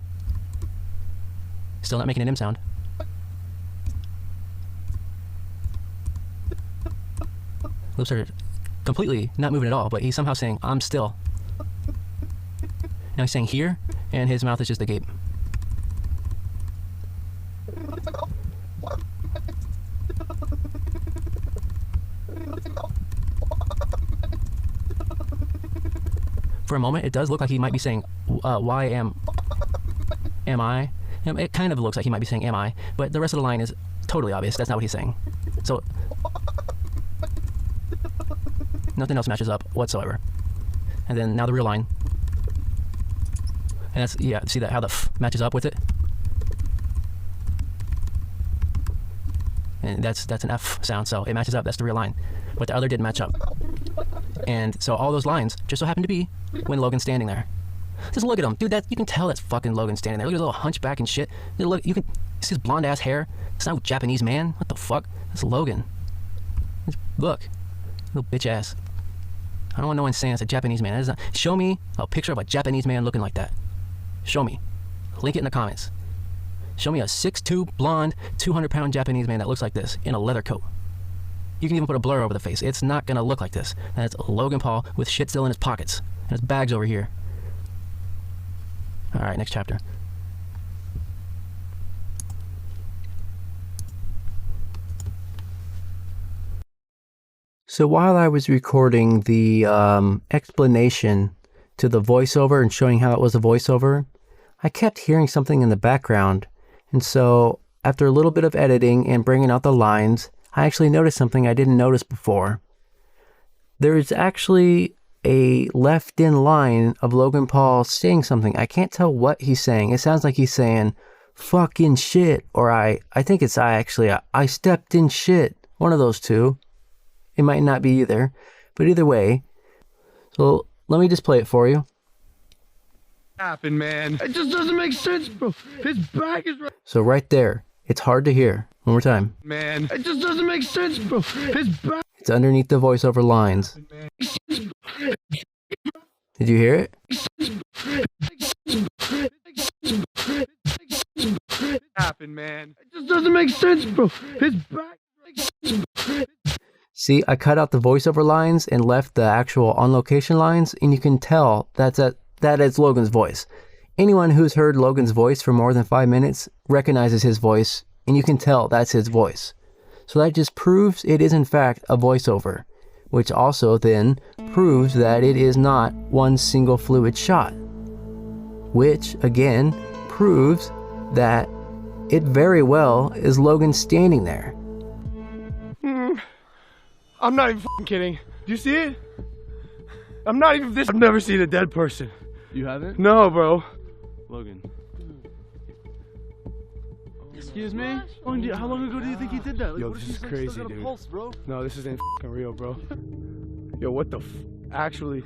Still not making an M sound. Lips are completely not moving at all, but he's somehow saying, I'm still. Now he's saying here, and his mouth is just agape. For a moment, it does look like he might be saying, why am I? It kind of looks like he might be saying, am I? But the rest of the line is totally obvious. That's not what he's saying. So, nothing else matches up whatsoever. And then now the real line. And that's, yeah, see that how the f matches up with it? And that's an F sound, so it matches up. That's the real line. But the other didn't match up. And so all those lines just so happen to be when Logan's standing there. Just look at him, dude. You can tell that's fucking Logan standing there. Look at his little hunchback and shit. Look, you can see his blonde ass hair. It's not a Japanese man. What the fuck? That's Logan. Look, little bitch ass. I don't want no one saying it's a Japanese man. That is not, show me a picture of a Japanese man looking like that. Show me. Link it in the comments. Show me a 6'2", blonde, 200-pound Japanese man that looks like this in a leather coat. You can even put a blur over the face. It's not gonna look like this. That's Logan Paul with shit still in his pockets. And his bag's over here. Alright, next chapter. So while I was recording the explanation to the voiceover and showing how it was a voiceover, I kept hearing something in the background. And so after a little bit of editing and bringing out the lines, I actually noticed something I didn't notice before. There is actually a left-in line of Logan Paul saying something. I can't tell what he's saying. It sounds like he's saying, fucking shit, or I think it's I stepped in shit. One of those two. It might not be either. But either way, so let me just play it for you. Happened, man. It just doesn't make sense, bro. His back is right. So right there, it's hard to hear. One more time. Man, it just doesn't make sense, bro. His back. It's underneath the voiceover lines. Did you hear it? Happened, man. It just doesn't make sense, bro. His back. See, I cut out the voiceover lines and left the actual on-location lines, and you can tell that is Logan's voice. Anyone who's heard Logan's voice for more than 5 minutes recognizes his voice, and you can tell that's his voice. So that just proves it is in fact a voiceover, which also then proves that it is not one single fluid shot, which again proves that it very well is Logan standing there. I'm not even f***ing kidding. Do you see it? I'm not even this. I've never seen a dead person. You haven't? No, bro. Logan. Excuse me? How long ago do you think he did that? Like, Yo, this is crazy, dude. Pulse, bro? No, this isn't f***ing real, bro. Yo, what the f... Actually...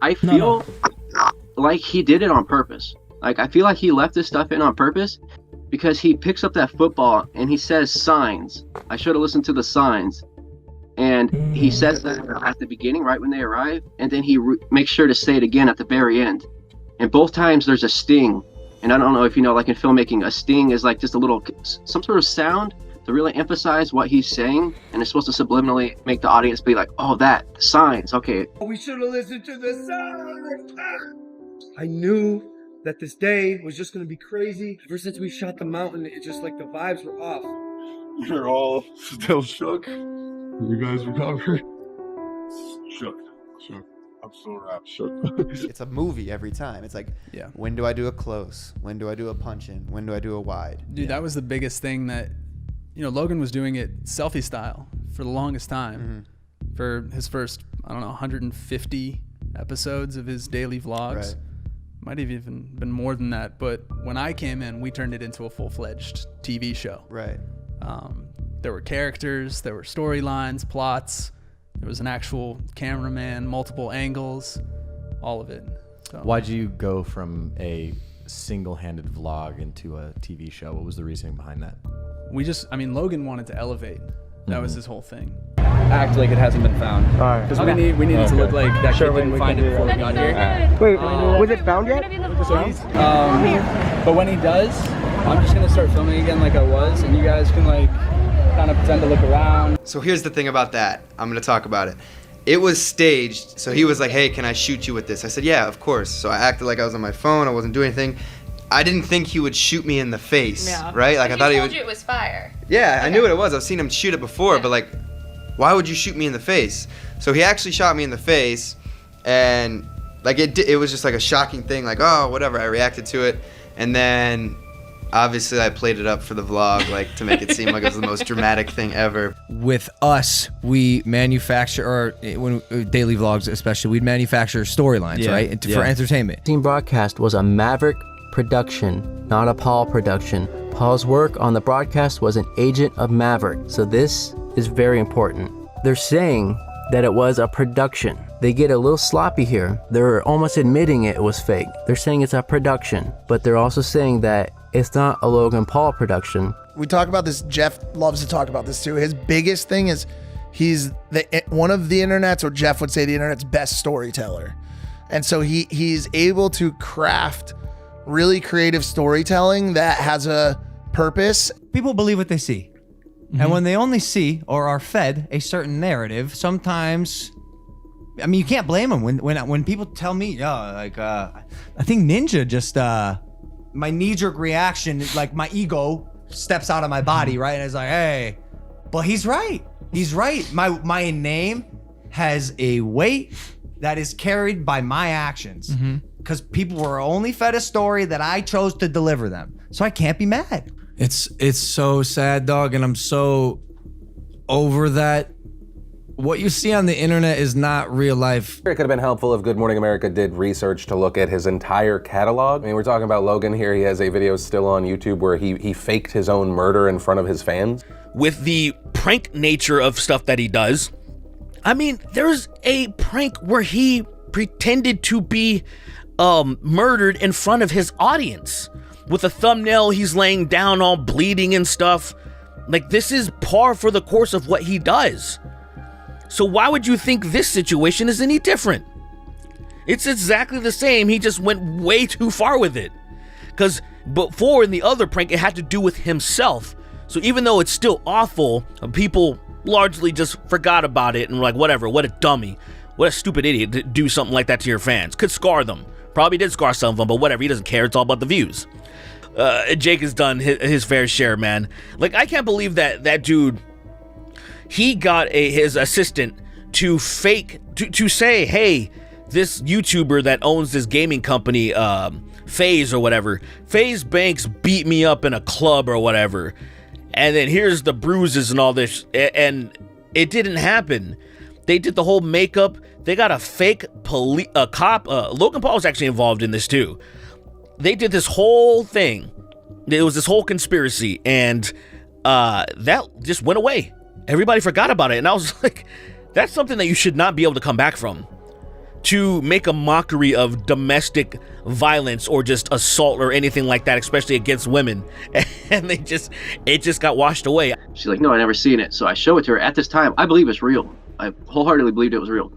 I feel like he did it on purpose. Like, I feel like he left this stuff in on purpose because he picks up that football and he says signs. I should have listened to the signs. And he says that at the beginning, right when they arrive, and then he makes sure to say it again at the very end. And both times there's a sting. And I don't know if you know, like in filmmaking, a sting is like just a little, some sort of sound to really emphasize what he's saying. And it's supposed to subliminally make the audience be like, oh, that, signs, okay. We should have listened to the signs. I knew that this day was just going to be crazy. Ever since we shot the mountain, it just like the vibes were off. We're all still shook. You guys recovered? Shook. I'm so wrapped. Shook. It's a movie every time. It's like, when do I do a close? When do I do a punch in? When do I do a wide? Dude, that was the biggest thing that, you know, Logan was doing it selfie style for the longest time. For his first, I don't know, 150 episodes of his daily vlogs. Right. Might have even been more than that. But when I came in, we turned it into a full-fledged TV show. Right. There were characters, there were storylines, plots. There was an actual cameraman, multiple angles, all of it. So. Why'd you go from a single-handed vlog into a TV show? What was the reasoning behind that? Logan wanted to elevate. That was his whole thing. Act like it hasn't been found. All right. Because we need it to look like that kid didn't find it before we got here. Wait, was it found yet? But when he does, I'm just gonna start filming again like I was, and you guys can like kind of pretend to look around. So here's the thing about that. I'm going to talk about it. It was staged. So he was like, hey, can I shoot you with this? I said, yeah, of course. So I acted like I was on my phone. I wasn't doing anything. I didn't think he would shoot me in the face, right? Like I thought he would. You it was fire. Yeah, I knew what it was. I've seen him shoot it before, but like, why would you shoot me in the face? So he actually shot me in the face, and like it was just like a shocking thing. Like, oh, whatever. I reacted to it, and then obviously I played it up for the vlog, like to make it seem like it was the most dramatic thing ever. With us, we manufacture, or when daily vlogs especially, we'd manufacture storylines, right? For entertainment. Team Broadcast was a Maverick production, not a Paul production. Paul's work on the broadcast was an agent of Maverick, so this is very important. They're saying that it was a production. They get a little sloppy here. They're almost admitting it was fake. They're saying it's a production, but they're also saying that it's not a Logan Paul production. We talk about this. Jeff loves to talk about this too. His biggest thing is he's one of the internet's, or Jeff would say the internet's best storyteller. And so he's able to craft really creative storytelling that has a purpose. People believe what they see. And when they only see or are fed a certain narrative, sometimes, I mean, you can't blame them. When people tell me, I think Ninja just, my knee-jerk reaction, like my ego steps out of my body, right? And it's like, hey, but he's right. He's right. My name has a weight that is carried by my actions. Because people were only fed a story that I chose to deliver them. So I can't be mad. It's so sad, dog, and I'm so over that. What you see on the internet is not real life. It could have been helpful if Good Morning America did research to look at his entire catalog. I mean, we're talking about Logan here. He has a video still on YouTube where he faked his own murder in front of his fans. With the prank nature of stuff that he does, I mean, there's a prank where he pretended to be murdered in front of his audience. With a thumbnail, he's laying down all bleeding and stuff. Like, this is par for the course of what he does. So why would you think this situation is any different? It's exactly the same. He just went way too far with it. Because before, in the other prank, it had to do with himself. So even though it's still awful, people largely just forgot about it and were like, whatever, what a dummy. What a stupid idiot to do something like that to your fans. Could scar them. Probably did scar some of them, but whatever. He doesn't care. It's all about the views. Jake has done his fair share, man. Like, I can't believe that dude, he got his assistant to fake, to say, hey, this YouTuber that owns this gaming company, FaZe or whatever, FaZe Banks beat me up in a club or whatever. And then here's the bruises and all this. And it didn't happen. They did the whole makeup. They got a fake cop. Logan Paul was actually involved in this too. They did this whole thing. It was this whole conspiracy, and that just went away. Everybody forgot about it, and I was like, that's something that you should not be able to come back from. to make a mockery of domestic violence or just assault or anything like that, especially against women. And it just got washed away. She's like, no, I never seen it. So I show it to her. At this time, I believe it's real. I wholeheartedly believed it was real.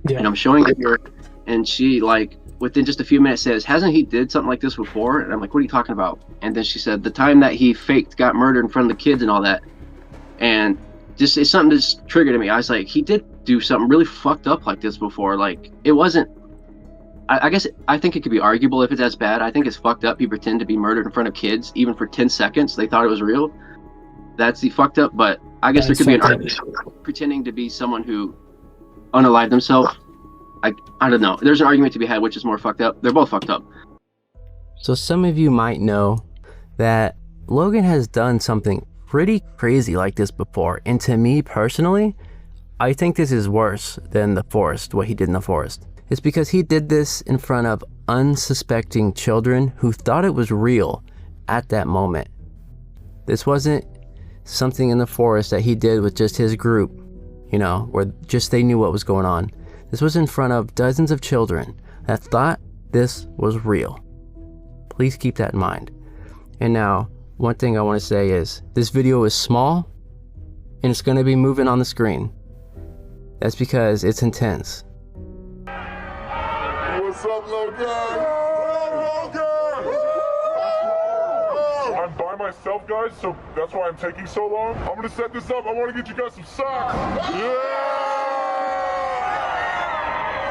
Yeah. And I'm showing it to her, and she, like, within just a few minutes says, hasn't he did something like this before? And I'm like, what are you talking about? And then she said, the time that he got murdered in front of the kids and all that. And just, it's something that just triggered me. I was like, he did do something really fucked up like this before. Like, it wasn't, I guess, I think it could be arguable if it's as bad. I think it's fucked up. He pretended to be murdered in front of kids, even for 10 seconds. They thought it was real. That's the fucked up, but I guess there could be an argument pretending to be someone who unalived themselves. I don't know. There's an argument to be had which is more fucked up. They're both fucked up. So some of you might know that Logan has done something pretty crazy like this before. And to me personally, I think this is worse than the forest, what he did in the forest. It's because he did this in front of unsuspecting children who thought it was real at that moment. This wasn't something in the forest that he did with just his group, you know, where just they knew what was going on. This was in front of dozens of children that thought this was real. Please keep that in mind. And now, one thing I want to say is, this video is small, and it's going to be moving on the screen. That's because it's intense. What's up, Logan? I'm by myself, guys, so that's why I'm taking so long. I'm gonna set this up. I want to get you guys some socks. Yeah!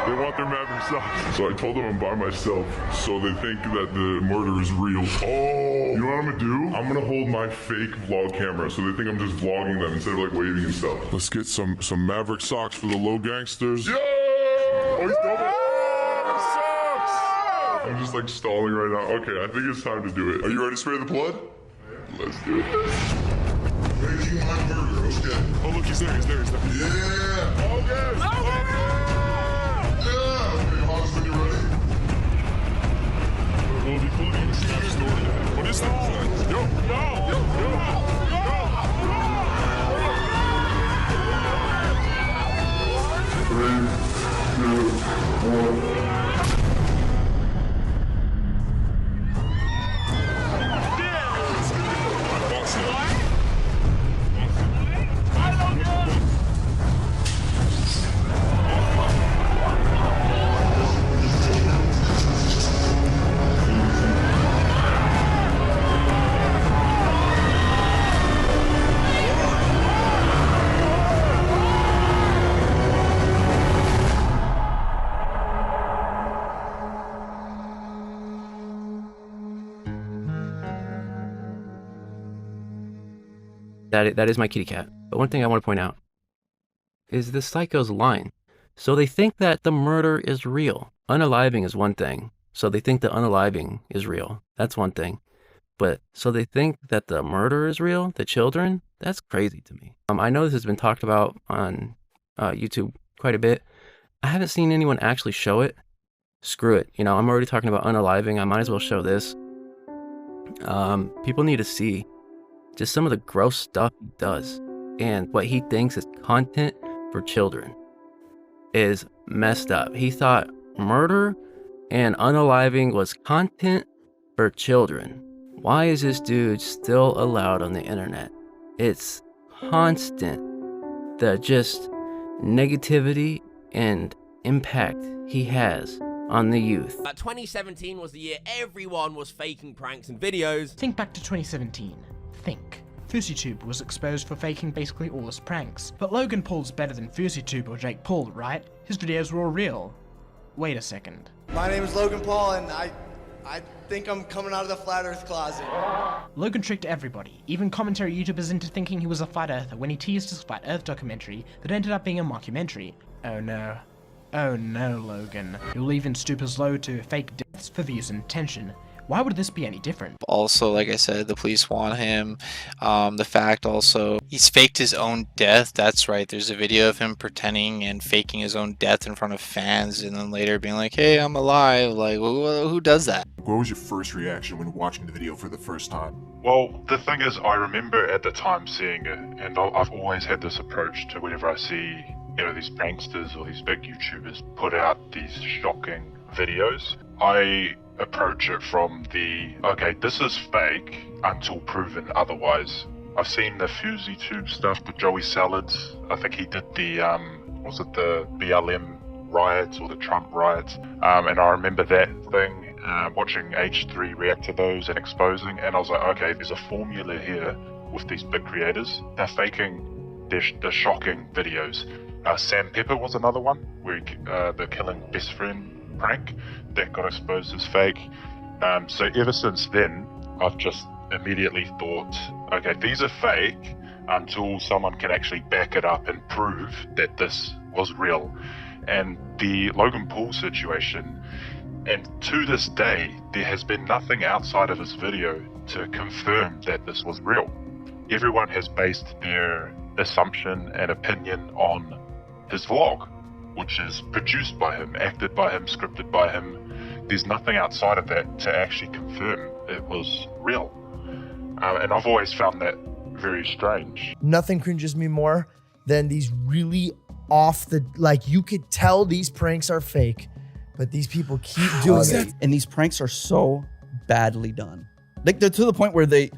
They want their Maverick socks. So I told them I'm by myself, so they think that the murder is real. Oh! You know what I'm gonna do? I'm gonna hold my fake vlog camera, so they think I'm just vlogging them instead of like waving and stuff. Let's get some Maverick socks for the low gangsters. Yeah! Oh, he's double. I'm just like stalling right now. Okay, I think it's time to do it. Are you ready to spray the blood? Let's do it. Making my murder, okay. Oh look, he's there, he's there, he's there. Yeah! Okay! Yeah! Okay, Hans, when you're ready. What is that? Yo! Yo! Yo! 3, 2, 1. That is my kitty cat. But one thing I want to point out is the psycho's line. So they think that the murder is real. Unaliving is one thing. So they think the unaliving is real. That's one thing. But so they think that the murder is real, the children? That's crazy to me. I know this has been talked about on YouTube quite a bit. I haven't seen anyone actually show it. Screw it. You know, I'm already talking about unaliving. I might as well show this. People need to see just some of the gross stuff he does, and what he thinks is content for children is messed up. He thought murder and unaliving was content for children. Why is this dude still allowed on the internet? It's constant. The just negativity and impact he has on the youth. 2017 was the year everyone was faking pranks and videos. Think back to 2017. Think. FouseyTube was exposed for faking basically all his pranks. But Logan Paul's better than FouseyTube or Jake Paul, right? His videos were all real. Wait a second. My name is Logan Paul, and I think I'm coming out of the Flat Earth closet. Logan tricked everybody, even commentary YouTubers, into thinking he was a Flat Earther when he teased his Flat Earth documentary that ended up being a mockumentary. Oh no. Oh no, Logan. You'll even stoop as low to fake deaths for views and attention. Why would this be any different? Also, like I said, the police want him. The fact also, he's faked his own death. That's right. There's a video of him pretending and faking his own death in front of fans and then later being like, hey, I'm alive. Like, who does that? What was your first reaction when watching the video for the first time? Well, the thing is, I remember at the time seeing it, and I've always had this approach to whenever I see these pranksters or these big YouTubers put out these shocking videos, I approach it from the, okay, this is fake until proven otherwise. I've seen the FusiTube stuff with Joey Salads. I think he did the, was it the BLM riots or the Trump riots? And I remember that thing, watching H3 react to those and exposing, and I was like, okay, there's a formula here with these big creators. They're faking their shocking videos. Sam Pepper was another one, where the killing best friend prank that got exposed as fake. So ever since then, I've just immediately thought, okay, these are fake until someone can actually back it up and prove that this was real. And the Logan Paul situation, and to this day, there has been nothing outside of his video to confirm that this was real. Everyone has based their assumption and opinion on his vlog, which is produced by him, acted by him, scripted by him. There's nothing outside of that to actually confirm it was real. And I've always found that very strange. Nothing cringes me more than these really you could tell these pranks are fake, but these people keep doing it. And these pranks are so badly done. Like, they're to the point where they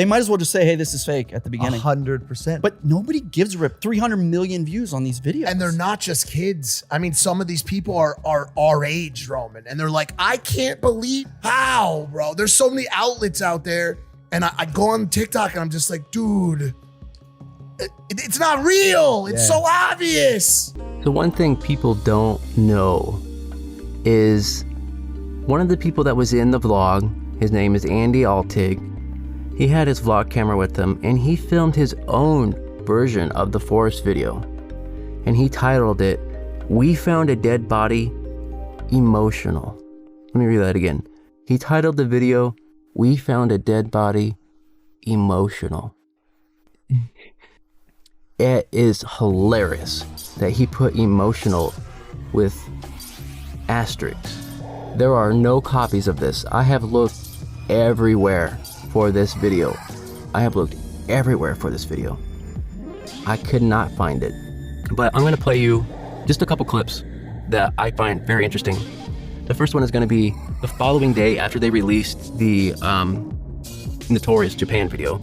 might as well just say, hey, this is fake at the beginning. 100%. But nobody gives a rip. 300 million views on these videos. And they're not just kids. I mean, some of these people are our age, Roman. And they're like, I can't believe how, bro. There's so many outlets out there. And I go on TikTok and I'm just like, dude, it's not real. It's so obvious. The one thing people don't know is one of the people that was in the vlog, his name is Andy Altig. He had his vlog camera with him and he filmed his own version of the forest video. And he titled it, "We Found a Dead Body, Emotional." Let me read that again. He titled the video, "We Found a Dead Body, Emotional." It is hilarious that he put emotional with asterisks. There are no copies of this. I have looked everywhere for this video. I could not find it. But I'm gonna play you just a couple clips that I find very interesting. The first one is gonna be the following day after they released the Notorious Japan video.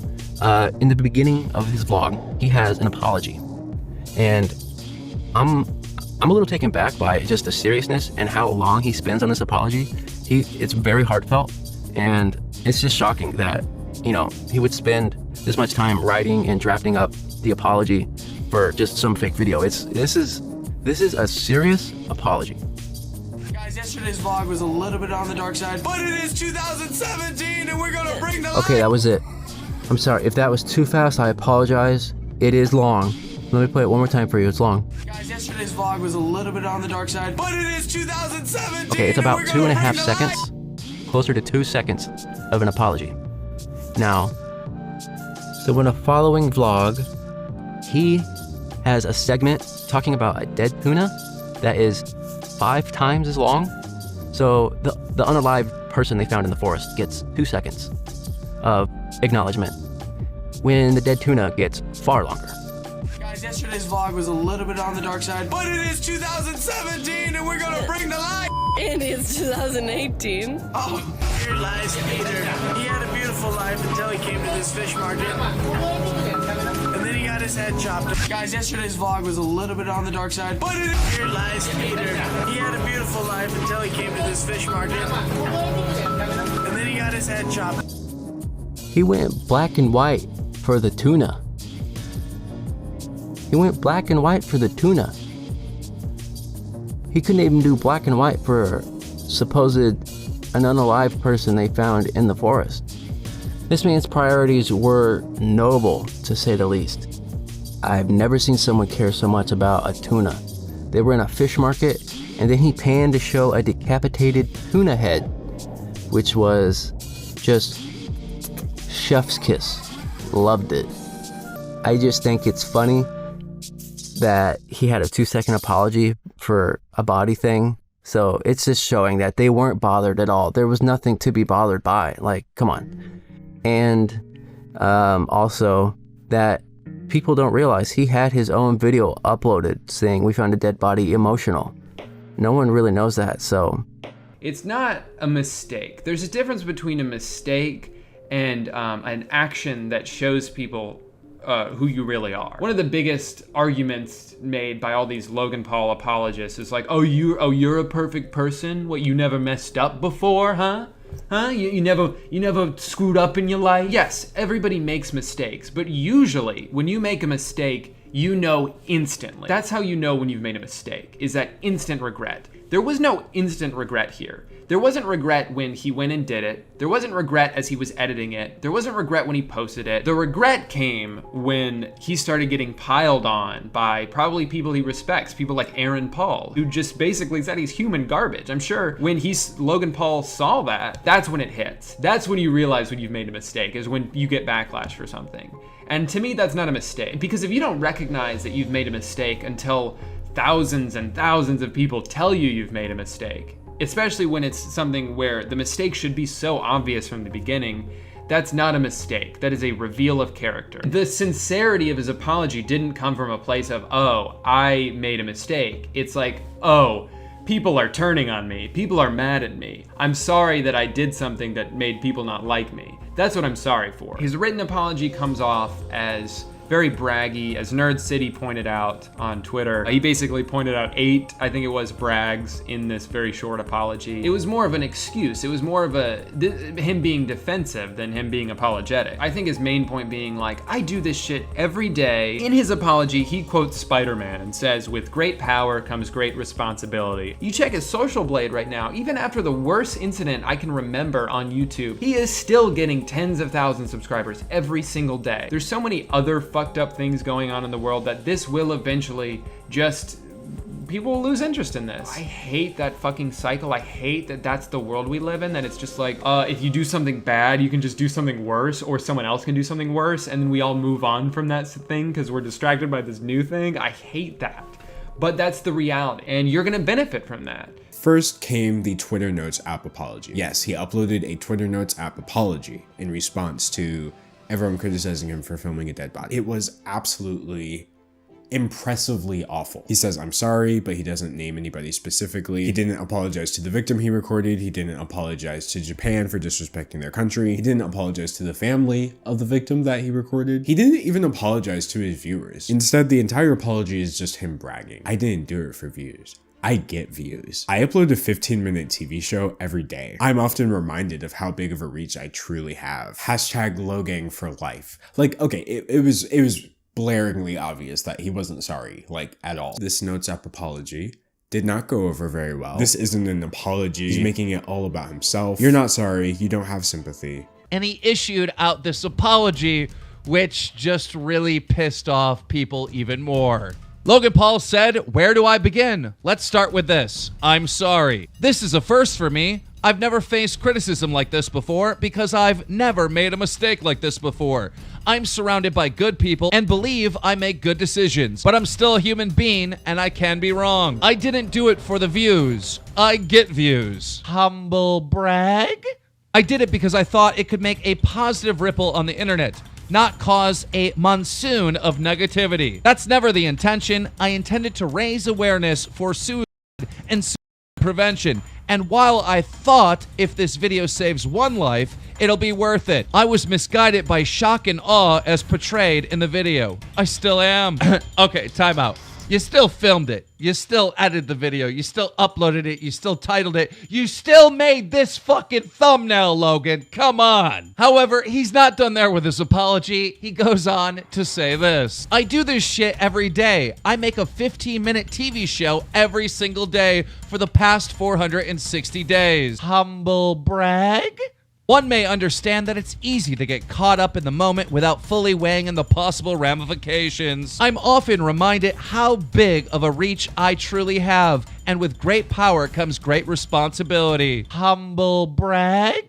In the beginning of his vlog, he has an apology. And I'm a little taken back by just the seriousness and how long he spends on this apology. It's very heartfelt, and it's just shocking that, he would spend this much time writing and drafting up the apology for just some fake video. This is a serious apology. Guys, yesterday's vlog was a little bit on the dark side, but it is 2017 and we're gonna bring the Okay, that was it. I'm sorry, if that was too fast, I apologize. It is long. Let me play it one more time for you, it's long. Guys, yesterday's vlog was a little bit on the dark side, but it is 2017. Okay, it's about 2.5 seconds, closer to 2 seconds of an apology. Now, so in a following vlog, he has a segment talking about a dead tuna that is 5 times as long. So the unalived person they found in the forest gets 2 seconds of acknowledgement, when the dead tuna gets far longer. Guys, yesterday's vlog was a little bit on the dark side, but it is 2017 and we're gonna bring the light. And it's 2018. Oh, here lies Peter. He had a beautiful life until he came to this fish market. And then he got his head chopped. Guys, yesterday's vlog was a little bit on the dark side, but here lies Peter. He had a beautiful life until he came to this fish market. And then he got his head chopped. He went black and white for the tuna. He couldn't even do black and white for supposed an unalived person they found in the forest. This man's priorities were noble, to say the least. I've never seen someone care so much about a tuna. They were in a fish market, and then he panned to show a decapitated tuna head, which was just chef's kiss. Loved it. I just think it's funny that he had a 2-second apology for a body thing. So it's just showing that they weren't bothered at all. There was nothing to be bothered by. Like, come on. And also that People don't realize he had his own video uploaded saying we found a dead body emotional. No one really knows that, so. It's not a mistake. There's a difference between a mistake and an action that shows people who you really are. One of the biggest arguments made by all these Logan Paul apologists is like, you're a perfect person? What, you never messed up before, huh? Huh? You never screwed up in your life? Yes, everybody makes mistakes, but usually when you make a mistake, you know instantly. That's how you know when you've made a mistake, is that instant regret. There was no instant regret here. There wasn't regret when he went and did it. There wasn't regret as he was editing it. There wasn't regret when he posted it. The regret came when he started getting piled on by probably people he respects, people like Aaron Paul, who just basically said he's human garbage. I'm sure when Logan Paul saw that, that's when it hits. That's when you realize when you've made a mistake, is when you get backlash for something. And to me, that's not a mistake, because if you don't recognize that you've made a mistake until thousands and thousands of people tell you you've made a mistake, especially when it's something where the mistake should be so obvious from the beginning, that's not a mistake. That is a reveal of character. The sincerity of his apology didn't come from a place of, oh, I made a mistake. It's like, oh, people are turning on me. People are mad at me. I'm sorry that I did something that made people not like me. That's what I'm sorry for. His written apology comes off as very braggy, as Nerd City pointed out on Twitter. He basically pointed out 8, I think it was, brags in this very short apology. It was more of an excuse. It was more of him being defensive than him being apologetic. I think his main point being like, I do this shit every day. In his apology, he quotes Spider-Man and says, with great power comes great responsibility. You check his social blade right now, even after the worst incident I can remember on YouTube, he is still getting tens of thousands of subscribers every single day. There's so many other fucked up things going on in the world that this will eventually just, people will lose interest in this. I hate that fucking cycle. I hate that that's the world we live in, that it's just like, if you do something bad, you can just do something worse, or someone else can do something worse, and then we all move on from that thing because we're distracted by this new thing. I hate that. But that's the reality, and you're gonna benefit from that. First came the Twitter Notes app apology. Yes, he uploaded a Twitter Notes app apology in response to everyone criticizing him for filming a dead body. It was absolutely impressively awful. He says, I'm sorry, but he doesn't name anybody specifically. He didn't apologize to the victim he recorded. He didn't apologize to Japan for disrespecting their country. He didn't apologize to the family of the victim that he recorded. He didn't even apologize to his viewers. Instead, the entire apology is just him bragging. I didn't do it for views. I get views. I upload a 15-minute TV show every day. I'm often reminded of how big of a reach I truly have. Hashtag Logang for life. Like, okay, it was blaringly obvious that he wasn't sorry, like, at all. This Notes app apology did not go over very well. This isn't an apology. He's making it all about himself. You're not sorry. You don't have sympathy. And he issued out this apology, which just really pissed off people even more. Logan Paul said, "Where do I begin? Let's start with this. I'm sorry. This is a first for me. I've never faced criticism like this before because I've never made a mistake like this before. I'm surrounded by good people and believe I make good decisions, but I'm still a human being and I can be wrong. I didn't do it for the views. I get views. Humble brag? I did it because I thought it could make a positive ripple on the internet, not cause a monsoon of negativity. That's never the intention. I intended to raise awareness for suicide and suicide prevention. And while I thought if this video saves one life, it'll be worth it, I was misguided by shock and awe as portrayed in the video. I still am." Okay, time out. You still filmed it. You still edited the video. You still uploaded it. You still titled it. You still made this fucking thumbnail, Logan. Come on. However, he's not done there with his apology. He goes on to say this. "I do this shit every day. I make a 15-minute TV show every single day for the past 460 days. Humble brag? One may understand that it's easy to get caught up in the moment without fully weighing in the possible ramifications. I'm often reminded how big of a reach I truly have, and with great power comes great responsibility. Humble brag?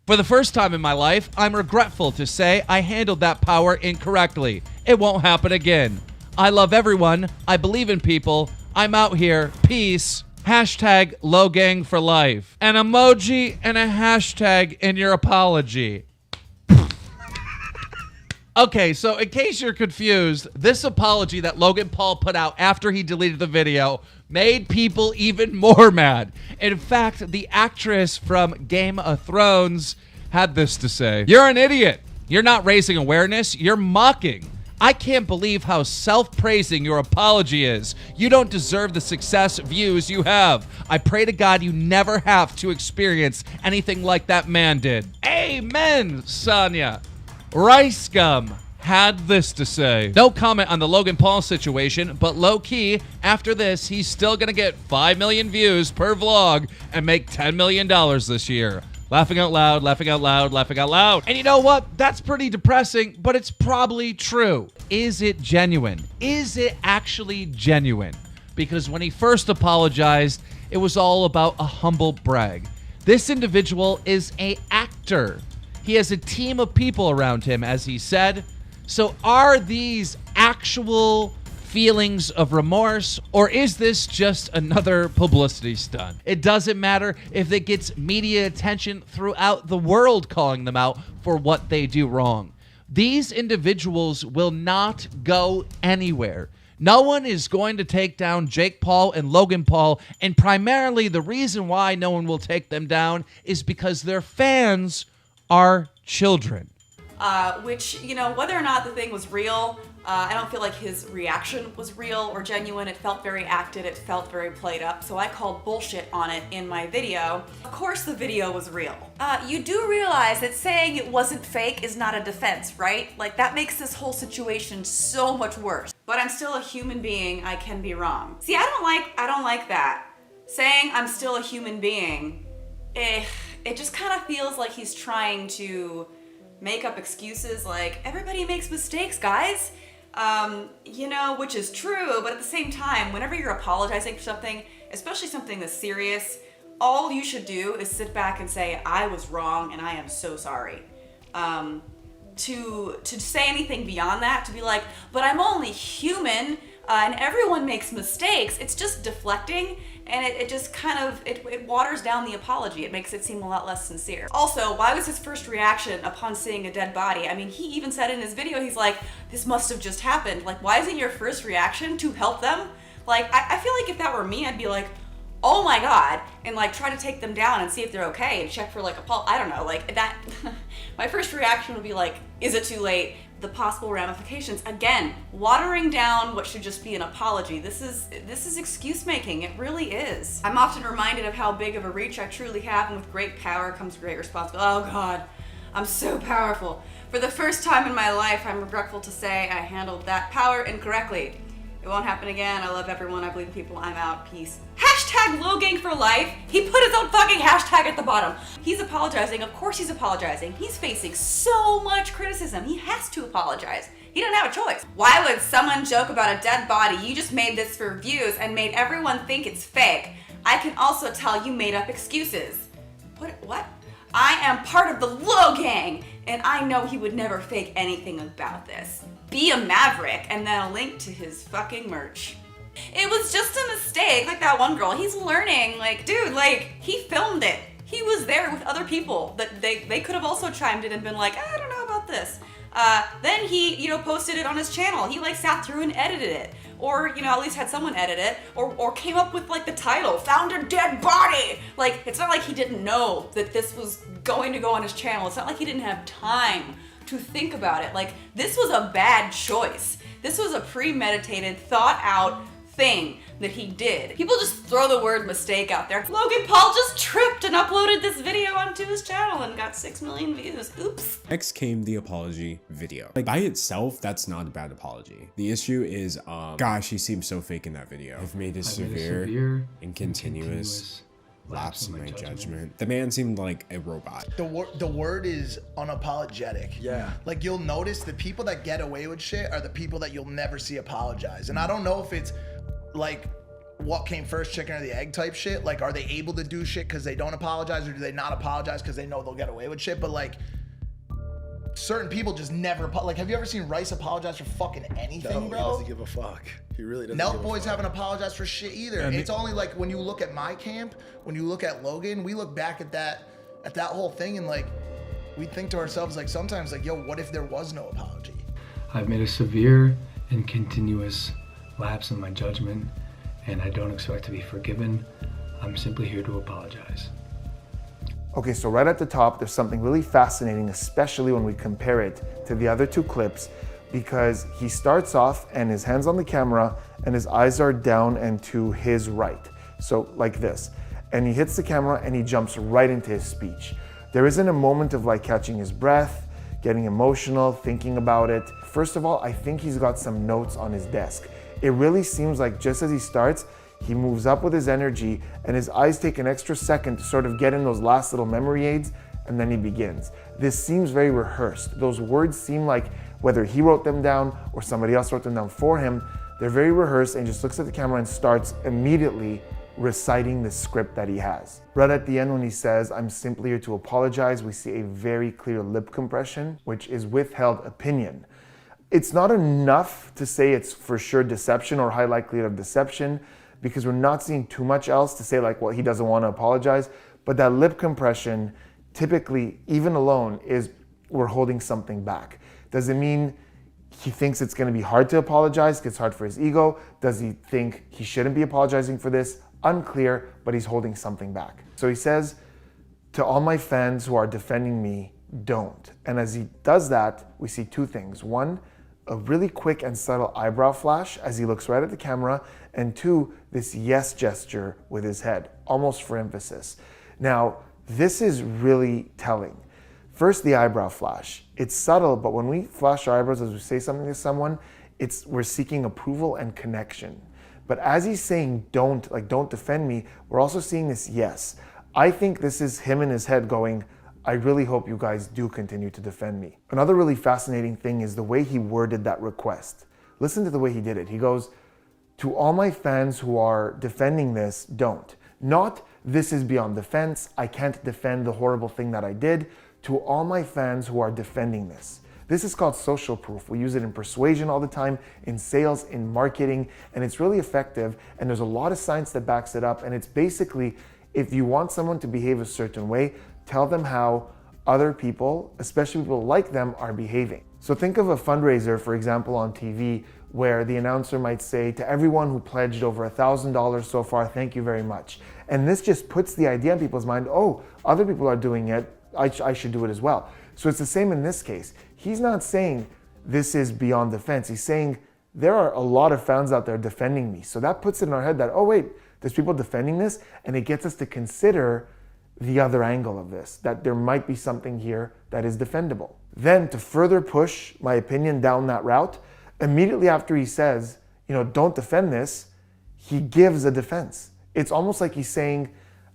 For the first time in my life, I'm regretful to say I handled that power incorrectly. It won't happen again. I love everyone. I believe in people. I'm out here. Peace. Hashtag Logang for life." An emoji and a hashtag in your apology. Okay, so in case you're confused, this apology that Logan Paul put out after he deleted the video made people even more mad. In fact, the actress from Game of Thrones had this to say. "You're an idiot. You're not raising awareness. You're mocking. I can't believe how self-praising your apology is. You don't deserve the success views you have. I pray to God you never have to experience anything like that man did." Amen, Sonya. Rice Gum had this to say. No comment on the Logan Paul situation, but low-key, after this, he's still gonna get 5 million views per vlog and make $10 million this year. Laughing out loud, laughing out loud, laughing out loud. And you know what? That's pretty depressing, but it's probably true. Is it genuine? Is it actually genuine? Because when he first apologized, it was all about a humble brag. This individual is an actor. He has a team of people around him, as he said. So are these actual feelings of remorse, or is this just another publicity stunt? It doesn't matter if it gets media attention throughout the world calling them out for what they do wrong. These individuals will not go anywhere. No one is going to take down Jake Paul and Logan Paul, and primarily the reason why no one will take them down is because their fans are children. Which, you know, whether or not the thing was real, I don't feel like his reaction was real or genuine. It felt very acted, it felt very played up, so I called bullshit on it in my video. Of course the video was real. You do realize that saying it wasn't fake is not a defense, right? Like, that makes this whole situation so much worse. But I'm still a human being, I can be wrong. See, I don't like that. Saying I'm still a human being, it just kind of feels like he's trying to make up excuses like, everybody makes mistakes, guys. You know, which is true, but at the same time, whenever you're apologizing for something, especially something that's serious, all you should do is sit back and say, I was wrong and I am so sorry. To say anything beyond that, to be like, but I'm only human, and everyone makes mistakes, it's just deflecting, and it just kind of, it waters down the apology. It makes it seem a lot less sincere. Also, why was his first reaction upon seeing a dead body? I mean, he even said in his video, he's like, this must have just happened. Like, why isn't your first reaction to help them? Like, I feel like if that were me, I'd be like, oh my God, and like try to take them down and see if they're okay and check for like I don't know, like that. My first reaction would be like, is it too late? The possible ramifications. Again, watering down what should just be an apology. This is excuse making. It really is. I'm often reminded of how big of a reach I truly have, and with great power comes great responsibility. Oh God, I'm so powerful. For the first time in my life, I'm regretful to say I handled that power incorrectly. It won't happen again. I love everyone. I believe in people. I'm out. Peace. Hashtag Logang for life. He put his own fucking hashtag at the bottom. He's apologizing. Of course he's apologizing. He's facing so much criticism. He has to apologize. He doesn't have a choice. Why would someone joke about a dead body? You just made this for views and made everyone think it's fake. I can also tell you made up excuses. What? I am part of the Logang, and I know he would never fake anything about this. Be a maverick, and then a link to his fucking merch. It was just a mistake, like that one girl. He's learning, like, dude, like, he filmed it. He was there with other people that they could have also chimed in and been like, I don't know about this. Then he, you know, posted it on his channel. He like sat through and edited it. Or, you know, at least had someone edit it, or came up with like the title, found a dead body. Like, it's not like he didn't know that this was going to go on his channel. It's not like he didn't have time to think about it. Like, this was a bad choice. This was a premeditated, thought out thing that he did. People just throw the word mistake out there. Logan Paul just tripped and uploaded this video onto his channel and got 6 million views. Oops. Next came the apology video. Like, by itself, that's not a bad apology. The issue is, gosh, he seems so fake in that video. I've made a severe and continuous lapse in my judgment. The man seemed like a robot. The word is unapologetic. Yeah. Like, you'll notice the people that get away with shit are the people that you'll never see apologize. And I don't know if it's like what came first, chicken or the egg type shit. Like, are they able to do shit because they don't apologize, or do they not apologize because they know they'll get away with shit? But like, certain people just never, like, have you ever seen Rice apologize for fucking anything, bro? He doesn't give a fuck. He really doesn't. Nelk Boys haven't apologized for shit either. And it's only like when you look at my camp, when you look at Logan, we look back at that whole thing, and like, we think to ourselves, like, sometimes, like, yo, what if there was no apology? I've made a severe and continuous lapse in my judgment, and I don't expect to be forgiven. I'm simply here to apologize. Okay, so right at the top, there's something really fascinating, especially when we compare it to the other two clips, because he starts off and his hand's on the camera and his eyes are down and to his right. So like this. And he hits the camera and he jumps right into his speech. There isn't a moment of like catching his breath, getting emotional, thinking about it. First of all, I think he's got some notes on his desk. It really seems like just as he starts, he moves up with his energy and his eyes take an extra second to sort of get in those last little memory aids, and then he begins. This seems very rehearsed. Those words seem like whether he wrote them down or somebody else wrote them down for him, they're very rehearsed, and he just looks at the camera and starts immediately reciting the script that he has. Right at the end when he says, "I'm simply here to apologize," we see a very clear lip compression, which is withheld opinion. It's not enough to say it's for sure deception or high likelihood of deception, because we're not seeing too much else to say like, well, he doesn't want to apologize. But that lip compression, typically, even alone, is we're holding something back. Does it mean he thinks it's going to be hard to apologize? It's hard for his ego? Does he think he shouldn't be apologizing for this? Unclear, but he's holding something back. So he says, "To all my fans who are defending me, don't." And as he does that, we see two things. One, a really quick and subtle eyebrow flash as he looks right at the camera, and two, this yes gesture with his head, almost for emphasis. Now, this is really telling. First, the eyebrow flash. It's subtle, but when we flash our eyebrows as we say something to someone, we're seeking approval and connection. But as he's saying don't, like don't defend me, we're also seeing this yes. I think this is him in his head going, I really hope you guys do continue to defend me. Another really fascinating thing is the way he worded that request. Listen to the way he did it. He goes, "To all my fans who are defending this, don't." Not, "This is beyond defense, I can't defend the horrible thing that I did." To all my fans who are defending this. This is called social proof. We use it in persuasion all the time, in sales, in marketing, and it's really effective. And there's a lot of science that backs it up. And it's basically, if you want someone to behave a certain way, tell them how other people, especially people like them, are behaving. So think of a fundraiser, for example, on TV, where the announcer might say, "To everyone who pledged over $1,000 so far, thank you very much." And this just puts the idea in people's mind, oh, other people are doing it, I should do it as well. So it's the same in this case. He's not saying this is beyond defense. He's saying there are a lot of fans out there defending me. So that puts it in our head that, oh wait, there's people defending this, and it gets us to consider the other angle of this, that there might be something here that is defendable. Then to further push my opinion down that route, immediately after he says, don't defend this, he gives a defense. It's almost like he's saying,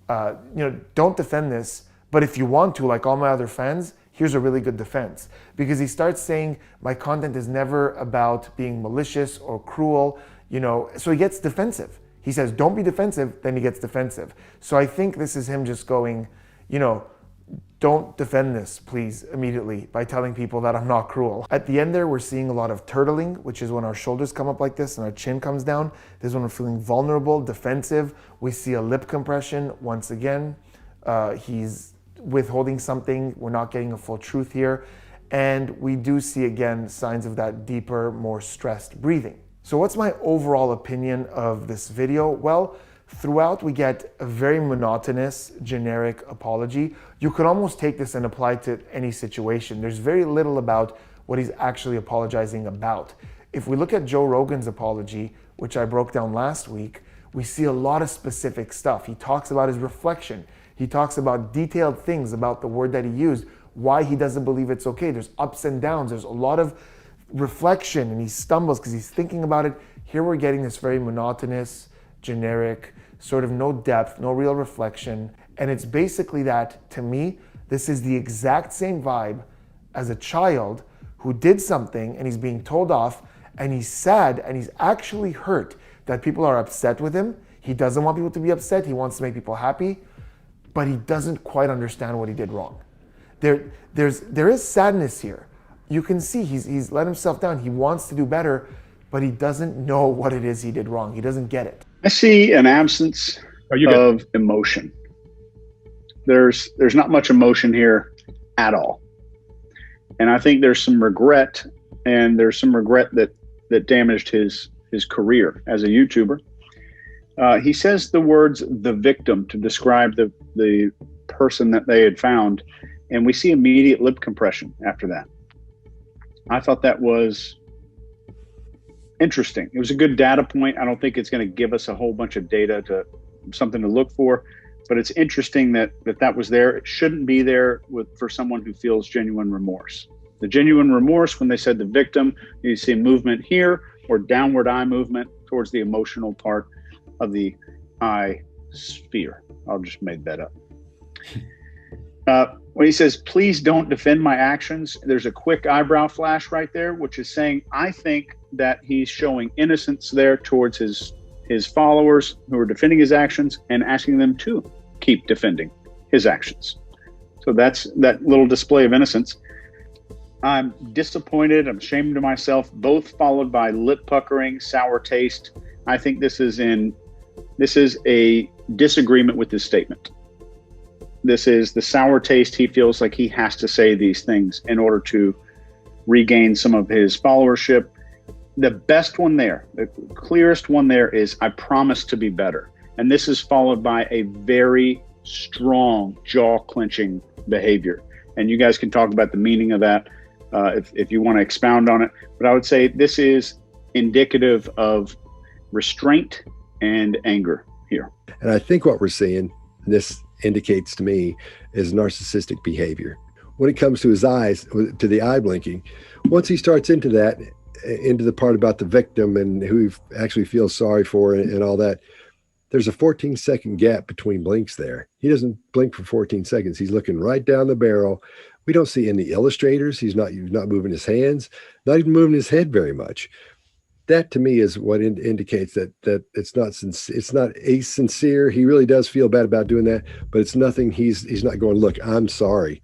don't defend this, but if you want to, like all my other fans, here's a really good defense. Because he starts saying, my content is never about being malicious or cruel, so he gets defensive. He says, don't be defensive, then he gets defensive. So I think this is him just going, don't defend this, please, immediately, by telling people that I'm not cruel. At the end there, we're seeing a lot of turtling, which is when our shoulders come up like this and our chin comes down. This is when we're feeling vulnerable, defensive. We see a lip compression once again. He's withholding something. We're not getting a full truth here. And we do see, again, signs of that deeper, more stressed breathing. So what's my overall opinion of this video? Well, throughout we get a very monotonous, generic apology. You could almost take this and apply it to any situation. There's very little about what he's actually apologizing about. If we look at Joe Rogan's apology, which I broke down last week, we see a lot of specific stuff. He talks about his reflection. He talks about detailed things about the word that he used, why he doesn't believe it's okay. There's ups and downs. There's a lot of reflection, and he stumbles because he's thinking about it. Here we're getting this very monotonous, generic, sort of no depth, no real reflection. And it's basically that, to me, this is the exact same vibe as a child who did something and he's being told off, and he's sad and he's actually hurt that people are upset with him. He doesn't want people to be upset. He wants to make people happy, but he doesn't quite understand what he did wrong. There is sadness here. You can see he's let himself down. He wants to do better, but he doesn't know what it is he did wrong. He doesn't get it. I see an absence of emotion. There's not much emotion here at all. And I think there's some regret and there's some regret that damaged his career as a YouTuber. He says the words "the victim" to describe the person that they had found, and we see immediate lip compression after that. I thought that was interesting. It was a good data point. I don't think it's going to give us a whole bunch of data to something to look for, but it's interesting that was there. It shouldn't be there for someone who feels genuine remorse. The genuine remorse, when they said the victim, you see movement here or downward eye movement towards the emotional part of the eye sphere. I'll just make that up. When he says, "Please don't defend my actions," there's a quick eyebrow flash right there, which is saying, I think that he's showing innocence there towards his followers who are defending his actions and asking them to keep defending his actions. So that's that little display of innocence. I'm disappointed. I'm ashamed of myself, both followed by lip puckering, sour taste. I think this is a disagreement with his statement. This is the sour taste. He feels like he has to say these things in order to regain some of his followership. The best one there, the clearest one there is, "I promise to be better." And this is followed by a very strong jaw-clenching behavior. And you guys can talk about the meaning of that if you want to expound on it. But I would say this is indicative of restraint and anger here. And I think what we're seeing, this indicates to me, is narcissistic behavior. When it comes to his eyes, to the eye blinking, once he starts into that, into the part about the victim and who he actually feels sorry for and all that, there's a 14-second gap between blinks there. He doesn't blink for 14 seconds. He's looking right down the barrel. We don't see any illustrators. He's not moving his hands, not even moving his head very much. That to me is what indicates that it's not sincere. He really does feel bad about doing that, but it's nothing. He's not going, "Look, I'm sorry."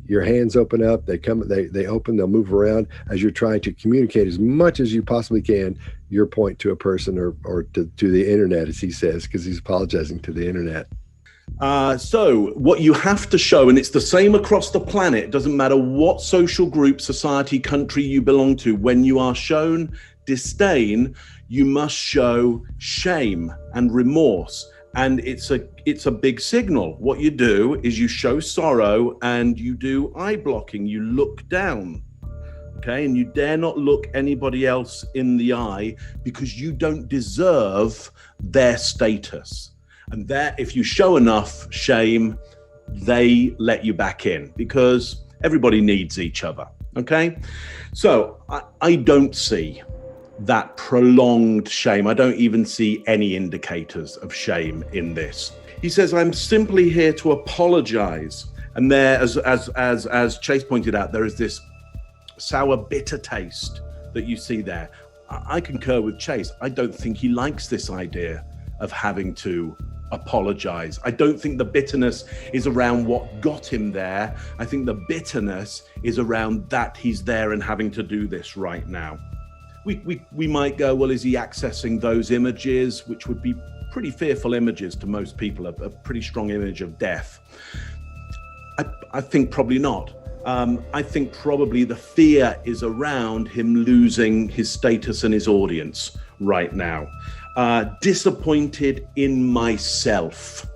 Your hands open up, they open, they'll move around as you're trying to communicate as much as you possibly can your point to a person or to the internet, as he says, because he's apologizing to the internet. So what you have to show, and it's the same across the planet, it doesn't matter what social group, society, country you belong to, when you are shown disdain, you must show shame and remorse. And it's a big signal. What you do is you show sorrow and you do eye blocking. You look down, okay? And you dare not look anybody else in the eye because you don't deserve their status. And that, if you show enough shame, they let you back in because everybody needs each other, okay? So I don't see that prolonged shame. I don't even see any indicators of shame in this. He says, "I'm simply here to apologize." And there, as Chase pointed out, there is this sour, bitter taste that you see there. I concur with Chase. I don't think he likes this idea of having to apologize. I don't think the bitterness is around what got him there. I think the bitterness is around that he's there and having to do this right now. We might go, well, is he accessing those images, which would be pretty fearful images to most people, a pretty strong image of death? I think probably not. I think probably the fear is around him losing his status and his audience right now. Disappointed in myself.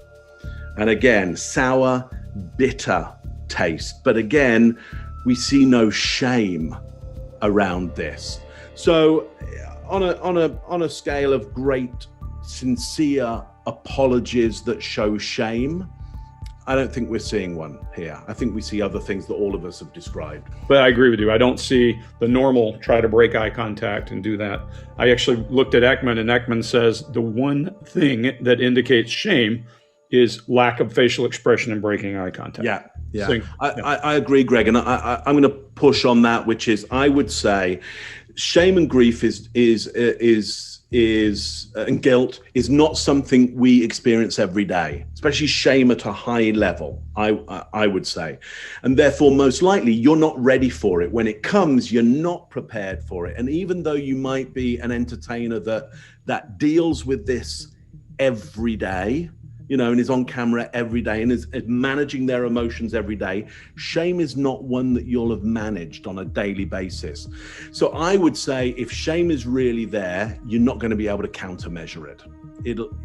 And again, sour, bitter taste. But again, we see no shame around this. So on a scale of great, sincere apologies that show shame, I don't think we're seeing one here. I think we see other things that all of us have described. But I agree with you. I don't see the normal try to break eye contact and do that. I actually looked at Ekman, and Ekman says the one thing that indicates shame is lack of facial expression and breaking eye contact. Yeah. So, I agree, Greg, and I'm going to push on that, which is, I would say shame and grief and guilt is not something we experience every day, especially shame at a high level, I would say. And therefore, most likely, you're not ready for it. When it comes, you're not prepared for it. And even though you might be an entertainer that deals with this every day, you know, and is on camera every day and is managing their emotions every day. Shame is not one that you'll have managed on a daily basis. So I would say if shame is really there, you're not going to be able to countermeasure it.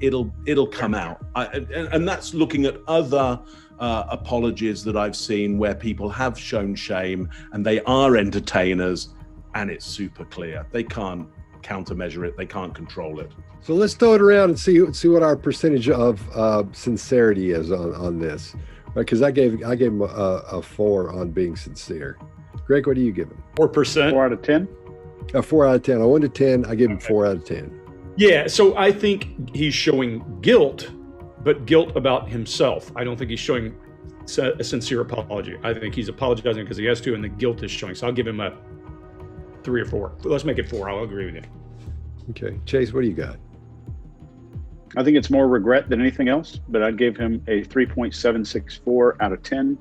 It'll come out. And that's looking at other apologies that I've seen where people have shown shame and they are entertainers and it's super clear. They can't countermeasure it. They can't control it. So let's throw it around and see what our percentage of sincerity is on this, right? Because I gave him a 4 on being sincere. Greg, what do you give him? 4%. 4 out of 10. A 4 out of 10. On 1 to 10, I give him 4 out of 10. Yeah, so I think he's showing guilt, but guilt about himself. I don't think he's showing a sincere apology. I think he's apologizing because he has to, and the guilt is showing. So I'll give him a 3 or 4. Let's make it 4. I'll agree with you. Okay, Chase, what do you got? I think it's more regret than anything else, but I'd give him a 3.764 out of 10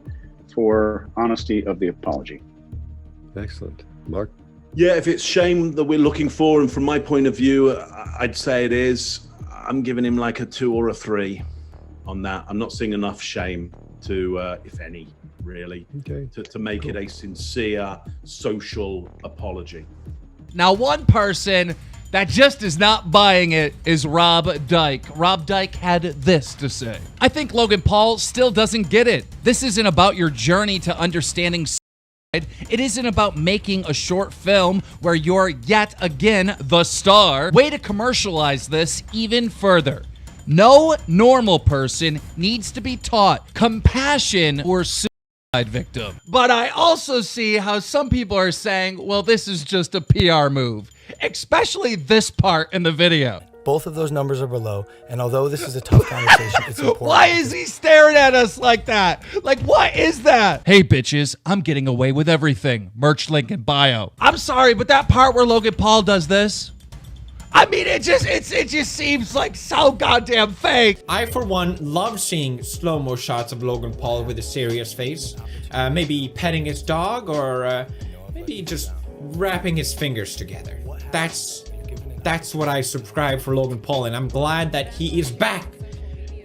for honesty of the apology. Excellent. Mark? Yeah, if it's shame that we're looking for, and from my point of view, I'd say it is. I'm giving him like a 2 or a 3 on that. I'm not seeing enough shame to, if any, really, to make it a sincere social apology. Now, one person that just is not buying it is Rob Dyke. Rob Dyke had this to say. I think Logan Paul still doesn't get it. This isn't about your journey to understanding suicide. It isn't about making a short film where you're yet again the star. Way to commercialize this even further. No normal person needs to be taught compassion for suicide victim. But I also see how some people are saying, well, this is just a PR move. Especially this part in the video. Both of those numbers are below, and although this is a tough conversation, it's important. Why is he staring at us like that? Like, what is that? Hey, bitches, I'm getting away with everything. Merch link in bio. I'm sorry, but that part where Logan Paul does this, I mean, it just seems like so goddamn fake. I, for one, love seeing slow-mo shots of Logan Paul with a serious face. Maybe petting his dog, or maybe just wrapping his fingers together. That's what I subscribe for Logan Paul, and I'm glad that he is back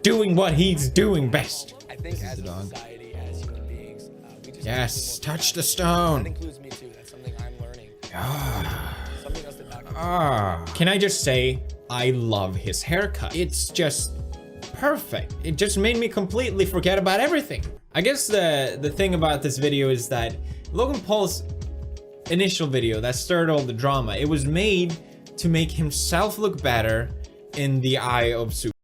doing what he's doing best. This is the dog. Yes, touch the stone. Can I just say, I love his haircut. It's just perfect. It just made me completely forget about everything. I guess the thing about this video is that Logan Paul's initial video that stirred all the drama, it was made to make himself look better in the eye of suicide.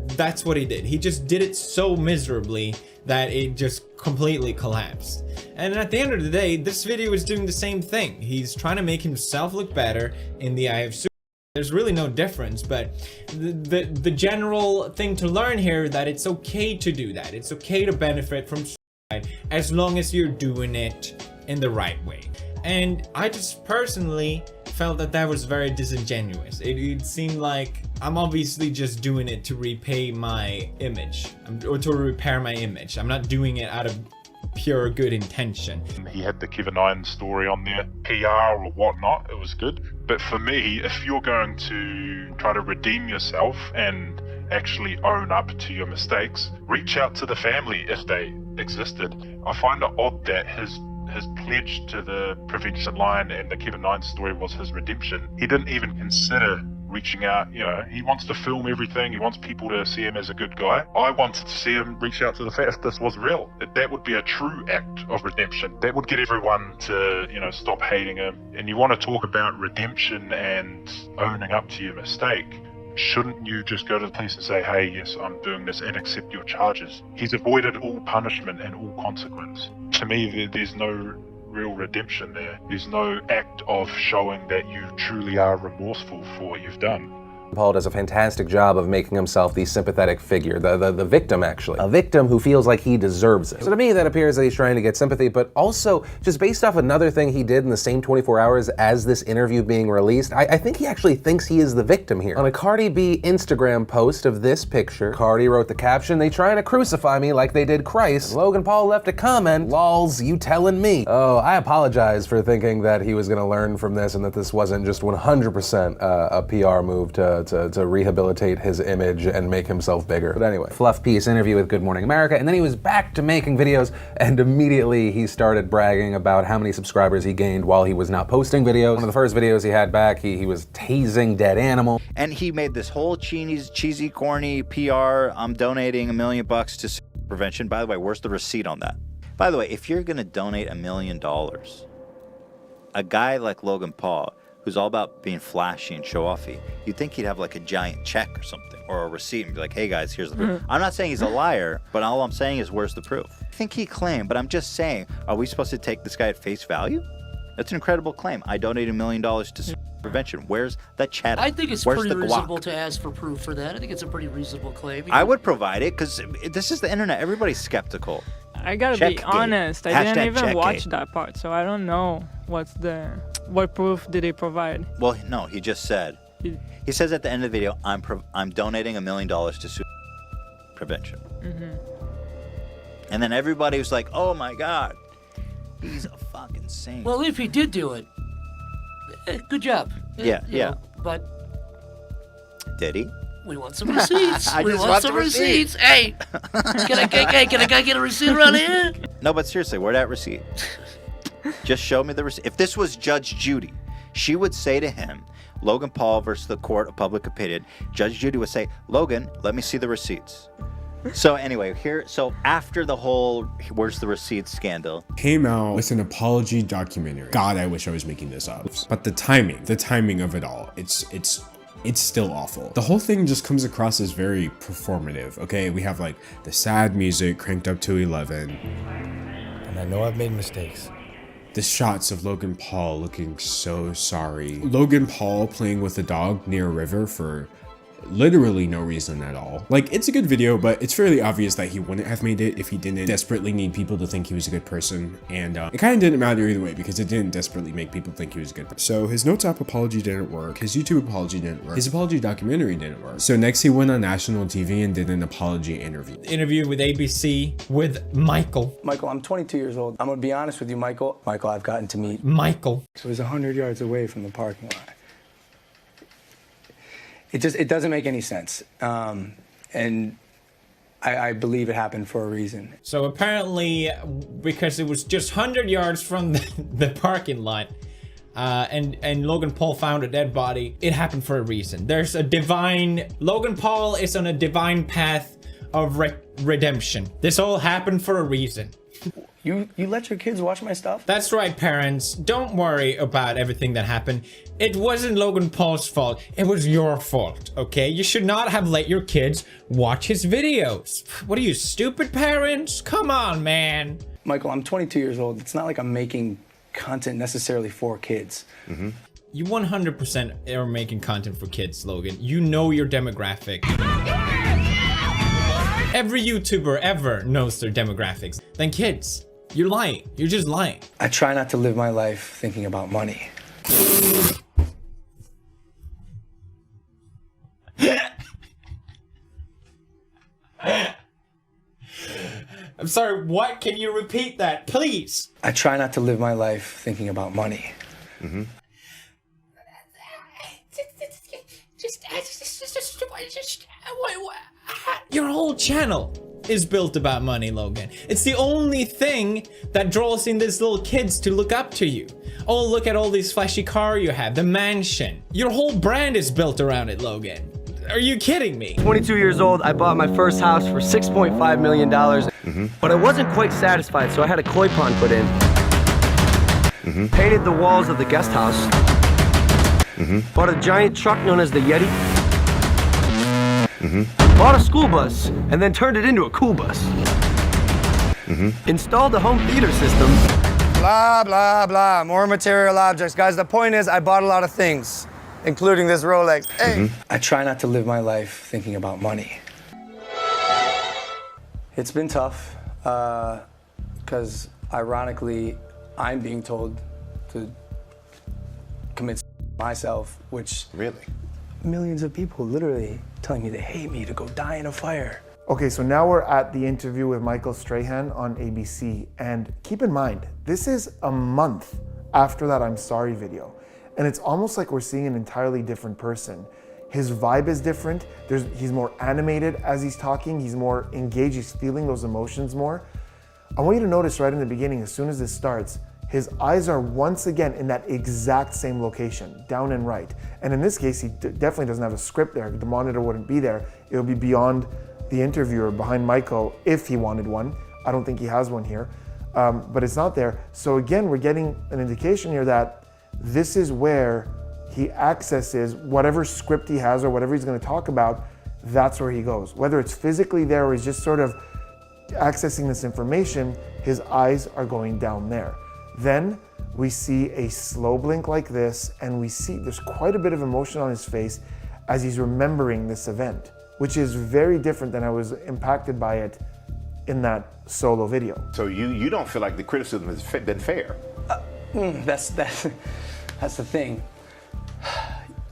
That's what he did. He just did it so miserably that it just completely collapsed. And at the end of the day, this video is doing the same thing. He's trying to make himself look better in the eye of suicide. There's really no difference, but the general thing to learn here is that it's okay to do that. It's okay to benefit from suicide as long as you're doing it in the right way. And I just personally felt that was very disingenuous. It seemed like I'm obviously just doing it to repay my image, or to repair my image. I'm not doing it out of pure good intention. He had the Kevin 9 story on there, PR or whatnot, it was good. But for me, if you're going to try to redeem yourself and actually own up to your mistakes, reach out to the family if they existed. I find it odd that his pledge to the prevention line and the Kevin 9 story was his redemption. He didn't even consider reaching out. You know, he wants to film everything. He wants people to see him as a good guy. I wanted to see him reach out to the family if this was real. That would be a true act of redemption. That would get everyone to, you know, stop hating him. And you want to talk about redemption and owning up to your mistake. Shouldn't you just go to the police and say, hey, yes, I'm doing this, and accept your charges? He's avoided all punishment and all consequence. To me, there's no real redemption there. There's no act of showing that you truly are remorseful for what you've done. Paul does a fantastic job of making himself the sympathetic figure, the victim actually. A victim who feels like he deserves it. So to me that appears that he's trying to get sympathy, but also just based off another thing he did in the same 24 hours as this interview being released, I think he actually thinks he is the victim here. On a Cardi B Instagram post of this picture, Cardi wrote the caption, "They trying to crucify me like they did Christ." And Logan Paul left a comment, "Lols, you telling me." Oh, I apologize for thinking that he was gonna learn from this and that this wasn't just 100% a PR move to to rehabilitate his image and make himself bigger. But anyway, fluff piece interview with Good Morning America, and then he was back to making videos, and immediately he started bragging about how many subscribers he gained while he was not posting videos. One of the first videos he had back, he was tasing dead animals. And he made this whole cheesy, corny PR, I'm donating $1 million to prevention. By the way, where's the receipt on that? By the way, if you're gonna donate $1 million, a guy like Logan Paul, who's all about being flashy and show-offy, you'd think he'd have like a giant check or something, or a receipt, and be like, hey guys, here's the proof. I'm not saying he's a liar, but all I'm saying is, where's the proof? I think he claimed, but I'm just saying, are we supposed to take this guy at face value? That's an incredible claim. I donated $1 million to prevention. Where's the chat? I think it's Where's pretty the reasonable guac? to ask for proof for that. I think it's a pretty reasonable claim. I would provide it, because this is the internet. Everybody's skeptical. I gotta be Checkgate. honest, I Hashtag didn't even Checkgate. watch that part, so I don't know what proof did he provide. Well, no, he just said. He says at the end of the video, I'm donating $1 million to prevention. And then everybody was like, oh my God, he's a fucking saint. Well, if he did do it, good job. Yeah, You yeah. know, but Did he? we want some receipts. I We just want want some the receipt. receipts. Hey, can a guy get a receipt around here? No, but seriously, where that receipt? Just show me the receipt. If this was Judge Judy, she would say to him, Logan Paul versus the court of public opinion, Judge Judy would say, Logan, let me see the receipts. So anyway, so after the whole where's the receipts scandal, came out with an apology documentary. God, I wish I was making this up. But the timing of it all, it's still awful. The whole thing just comes across as very performative, okay? We have like the sad music cranked up to 11. And I know I've made mistakes. The shots of Logan Paul looking so sorry. Logan Paul playing with a dog near a river for literally no reason at all. Like, it's a good video, but it's fairly obvious that he wouldn't have made it if he didn't desperately need people to think he was a good person. And it kind of didn't matter either way, because it didn't desperately make people think he was a good person. So his Notes app apology didn't work. His YouTube apology didn't work. His apology documentary didn't work. So next he went on national TV and did an apology interview. Interview with ABC with Michael. Michael, I'm 22 years old. I'm gonna be honest with you, Michael. Michael, I've gotten to meet Michael. It was 100 yards away from the parking lot. It doesn't make any sense. And I believe it happened for a reason. So apparently, because it was just 100 yards from the parking lot, and Logan Paul found a dead body, it happened for a reason. There's a Logan Paul is on a divine path of redemption. This all happened for a reason. You let your kids watch my stuff? That's right, parents. Don't worry about everything that happened. It wasn't Logan Paul's fault. It was your fault, okay? You should not have let your kids watch his videos. What are you, stupid parents? Come on, man. Michael, I'm 22 years old. It's not like I'm making content necessarily for kids. You 100% are making content for kids, Logan. You know your demographic. Every YouTuber ever knows their demographics. Then kids, you're lying. You're just lying. I try not to live my life thinking about money. I'm sorry, what? Can you repeat that, please? I try not to live my life thinking about money. Your whole channel is built about money, Logan. It's the only thing that draws in these little kids to look up to you. Oh, look at all these flashy cars you have, the mansion. Your whole brand is built around it, Logan. Are you kidding me? 22 years old, I bought my first house for $6.5 million. But I wasn't quite satisfied, so I had a koi pond put in. Painted the walls of the guest house. Bought a giant truck known as the Yeti. Bought a school bus, and then turned it into a cool bus. Installed a home theater system. Blah, blah, blah. More material objects. Guys, the point is I bought a lot of things, including this Rolex. Hey. I try not to live my life thinking about money. It's been tough, because ironically, I'm being told to commit myself, which millions of people literally telling me they hate me to go die in a fire. Okay, so now we're at the interview with Michael Strahan on ABC, and keep in mind, this is a month after that I'm sorry video, and it's almost like we're seeing an entirely different person. His vibe is different. He's more animated as he's talking. He's more engaged. He's feeling those emotions more. I want you to notice right in the beginning, as soon as this starts, his eyes are once again in that exact same location, down and right. And in this case, he definitely doesn't have a script there. The monitor wouldn't be there. It would be beyond the interviewer, behind Michael, if he wanted one. I don't think he has one here, but it's not there. So again, we're getting an indication here that this is where he accesses whatever script he has or whatever he's going to talk about. That's where he goes. Whether it's physically there or he's just sort of accessing this information, his eyes are going down there. Then we see a slow blink like this, and we see there's quite a bit of emotion on his face as he's remembering this event, which is very different than I was impacted by it in that solo video. So you don't feel like the criticism has been fair? That's the thing.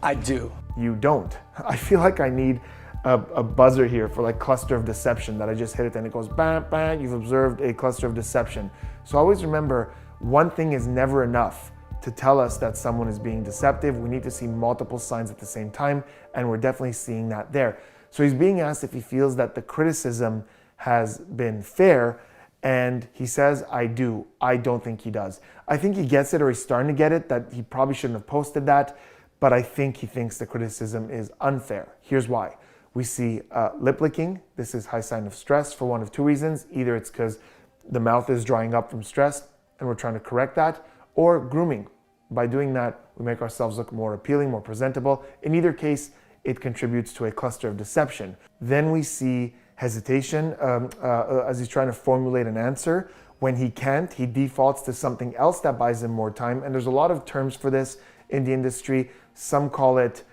I do. You don't. I feel like I need a buzzer here for like cluster of deception, that I just hit it and it goes bam, bam, you've observed a cluster of deception. So always remember, one thing is never enough to tell us that someone is being deceptive. We need to see multiple signs at the same time, and we're definitely seeing that there. So he's being asked if he feels that the criticism has been fair, and he says, I do. I don't think he does. I think he gets it, or he's starting to get it, that he probably shouldn't have posted that, but I think he thinks the criticism is unfair. Here's why. We see lip licking. This is high sign of stress for one of two reasons. Either it's because the mouth is drying up from stress and we're trying to correct that, or grooming. By doing that, we make ourselves look more appealing, more presentable. In either case, it contributes to a cluster of deception. Then we see hesitation as he's trying to formulate an answer. When he can't, he defaults to something else that buys him more time. And there's a lot of terms for this in the industry. Some call it,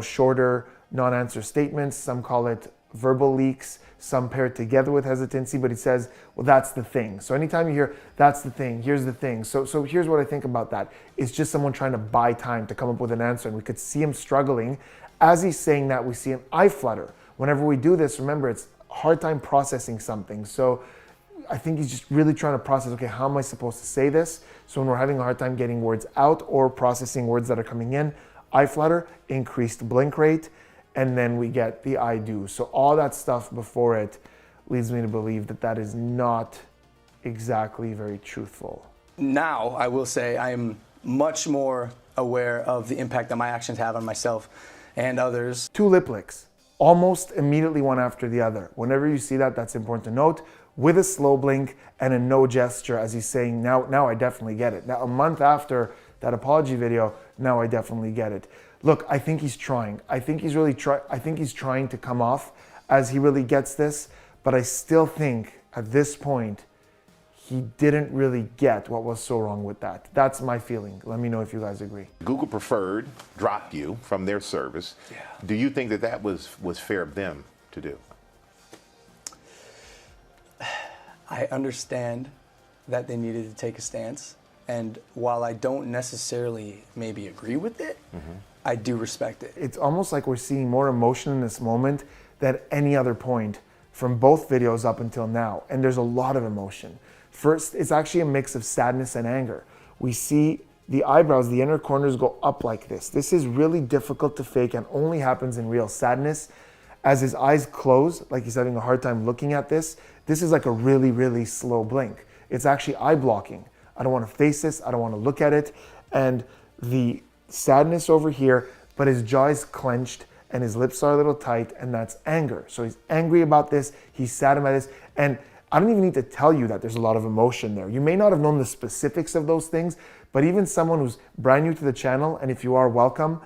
shorter non-answer statements. Some call it verbal leaks. Some pair it together with hesitancy, but he says, well, that's the thing. So anytime you hear, that's the thing, here's the thing. So here's what I think about that. It's just someone trying to buy time to come up with an answer, and we could see him struggling. As he's saying that, we see an eye flutter. Whenever we do this, remember, it's a hard time processing something. So I think he's just really trying to process, okay, how am I supposed to say this? So when we're having a hard time getting words out or processing words that are coming in, eye flutter, increased blink rate, and then we get the I do. So all that stuff before it leads me to believe that that is not exactly very truthful. Now, I will say I am much more aware of the impact that my actions have on myself and others. Two lip licks, almost immediately one after the other. Whenever you see that, that's important to note, with a slow blink and a no gesture, as he's saying, now I definitely get it. Now, a month after that apology video, now I definitely get it. Look, I think he's trying. I think he's really trying to come off as he really gets this, but I still think at this point, he didn't really get what was so wrong with that. That's my feeling. Let me know if you guys agree. Google Preferred dropped you from their service. Yeah. Do you think that was fair of them to do? I understand that they needed to take a stance, and while I don't necessarily maybe agree with it, I do respect it. It's almost like we're seeing more emotion in this moment than any other point from both videos up until now. And there's a lot of emotion. First, it's actually a mix of sadness and anger. We see the eyebrows, the inner corners go up like this. This is really difficult to fake and only happens in real sadness. As his eyes close, like he's having a hard time looking at this, this is like a really, really slow blink. It's actually eye blocking. I don't want to face this. I don't want to look at it. And the sadness over here, but his jaw is clenched and his lips are a little tight, and that's anger. So he's angry about this, he's sad about this, and I don't even need to tell you that there's a lot of emotion there. You may not have known the specifics of those things, but even someone who's brand new to the channel, and if you are, welcome,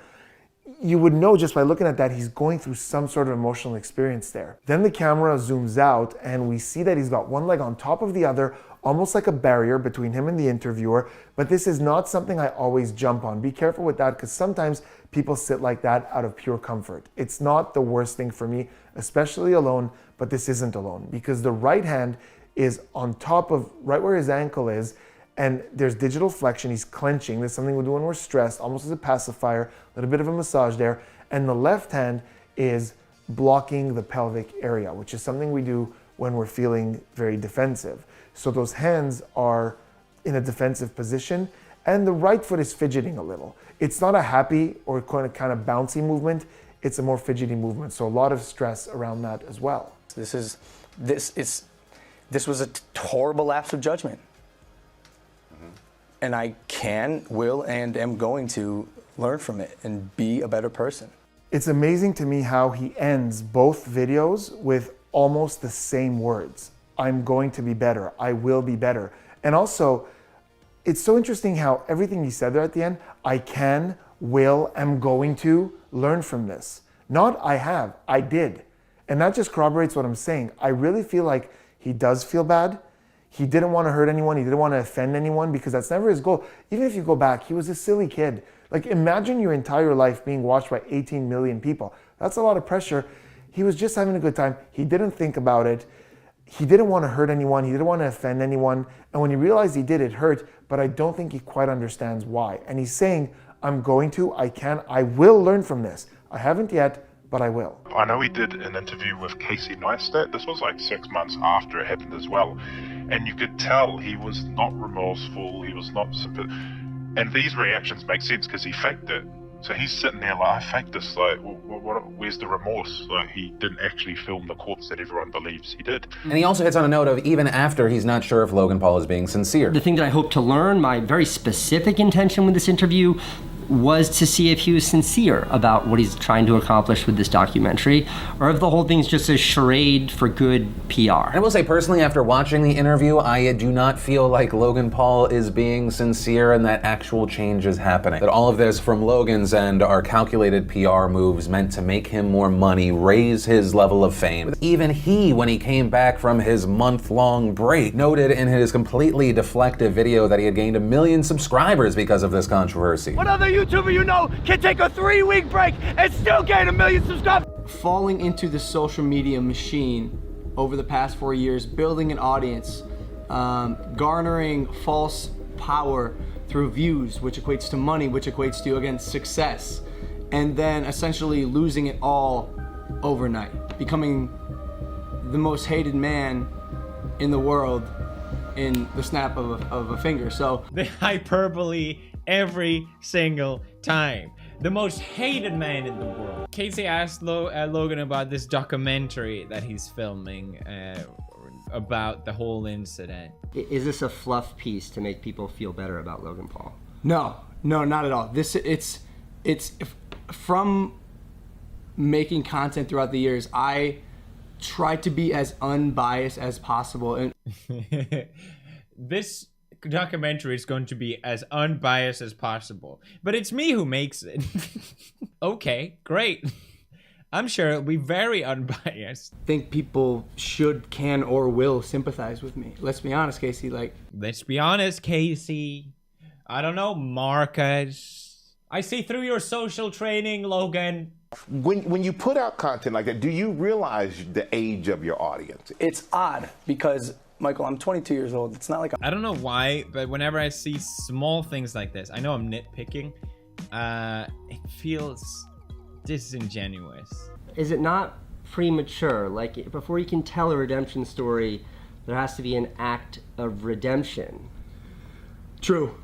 you would know just by looking at that he's going through some sort of emotional experience there. Then the camera zooms out and we see that he's got one leg on top of the other, almost like a barrier between him and the interviewer. But this is not something I always jump on. Be careful with that, because sometimes people sit like that out of pure comfort. It's not the worst thing for me, especially alone, but this isn't alone, because the right hand is on top of right where his ankle is, and there's digital flexion. He's clenching. There's something we do when we're stressed, almost as a pacifier, a little bit of a massage there. And the left hand is blocking the pelvic area, which is something we do when we're feeling very defensive. So those hands are in a defensive position, and the right foot is fidgeting a little. It's not a happy or kind of bouncy movement. it's a more fidgety movement. So a lot of stress around that as well. This was a horrible lapse of judgment. And I can, will, and am going to learn from it and be a better person. It's amazing to me how he ends both videos with almost the same words. I'm going to be better. I will be better. And also, it's so interesting how everything he said there at the end, I can, will, am going to learn from this. Not I have, I did. And that just corroborates what I'm saying. I really feel like he does feel bad. He didn't want to hurt anyone. He didn't want to offend anyone because that's never his goal. Even if you go back, he was a silly kid. Like imagine your entire life being watched by 18 million people. That's a lot of pressure. He was just having a good time. He didn't think about it. He didn't want to hurt anyone. He didn't want to offend anyone. And when he realized he did, it hurt, but I don't think he quite understands why. And he's saying, I'm going to, I can, I will learn from this. I haven't yet, but I will. I know he did an interview with Casey Neistat. This was like 6 months after it happened as well. And you could tell he was not remorseful, he was not sympathetic. And these reactions make sense because he faked it. So he's sitting there like, I faked this, like, where's the remorse? Like, he didn't actually film the corpse that everyone believes he did. And he also hits on a note of even after he's not sure if Logan Paul is being sincere. The thing that I hope to learn, my very specific intention with this interview, was to see if he was sincere about what he's trying to accomplish with this documentary, or if the whole thing's just a charade for good PR. I will say personally, after watching the interview, I do not feel like Logan Paul is being sincere and that actual change is happening. That all of this from Logan's end are calculated PR moves meant to make him more money, raise his level of fame. Even he, when he came back from his month-long break, noted in his completely deflective video that he had gained 1 million subscribers because of this controversy. What other YouTuber you know can take a 3-week break and still gain 1 million subscribers? Falling into the social media machine over the past 4 years, building an audience, garnering false power through views, which equates to money, which equates to, again, success, and then essentially losing it all overnight, becoming the most hated man in the world in the snap of a finger. So the hyperbole every single time. The most hated man in the world. Casey asked Logan about this documentary that he's filming about the whole incident. Is this a fluff piece to make people feel better about Logan Paul? No, not at all. It's from making content throughout the years, I try to be as unbiased as possible. And this documentary is going to be as unbiased as possible, but it's me who makes it. Okay, great. I'm sure it'll be very unbiased. I think people should, can, or will sympathize with me. Let's be honest, Casey. Let's be honest, Casey. I don't know, Marcus. I see through your social training, Logan. When you put out content like that, do you realize the age of your audience? It's odd because, Michael, I'm 22 years old. It's not like I don't know why, but whenever I see small things like this, I know I'm nitpicking, it feels disingenuous. Is it not premature? Like, before you can tell a redemption story, there has to be an act of redemption. True.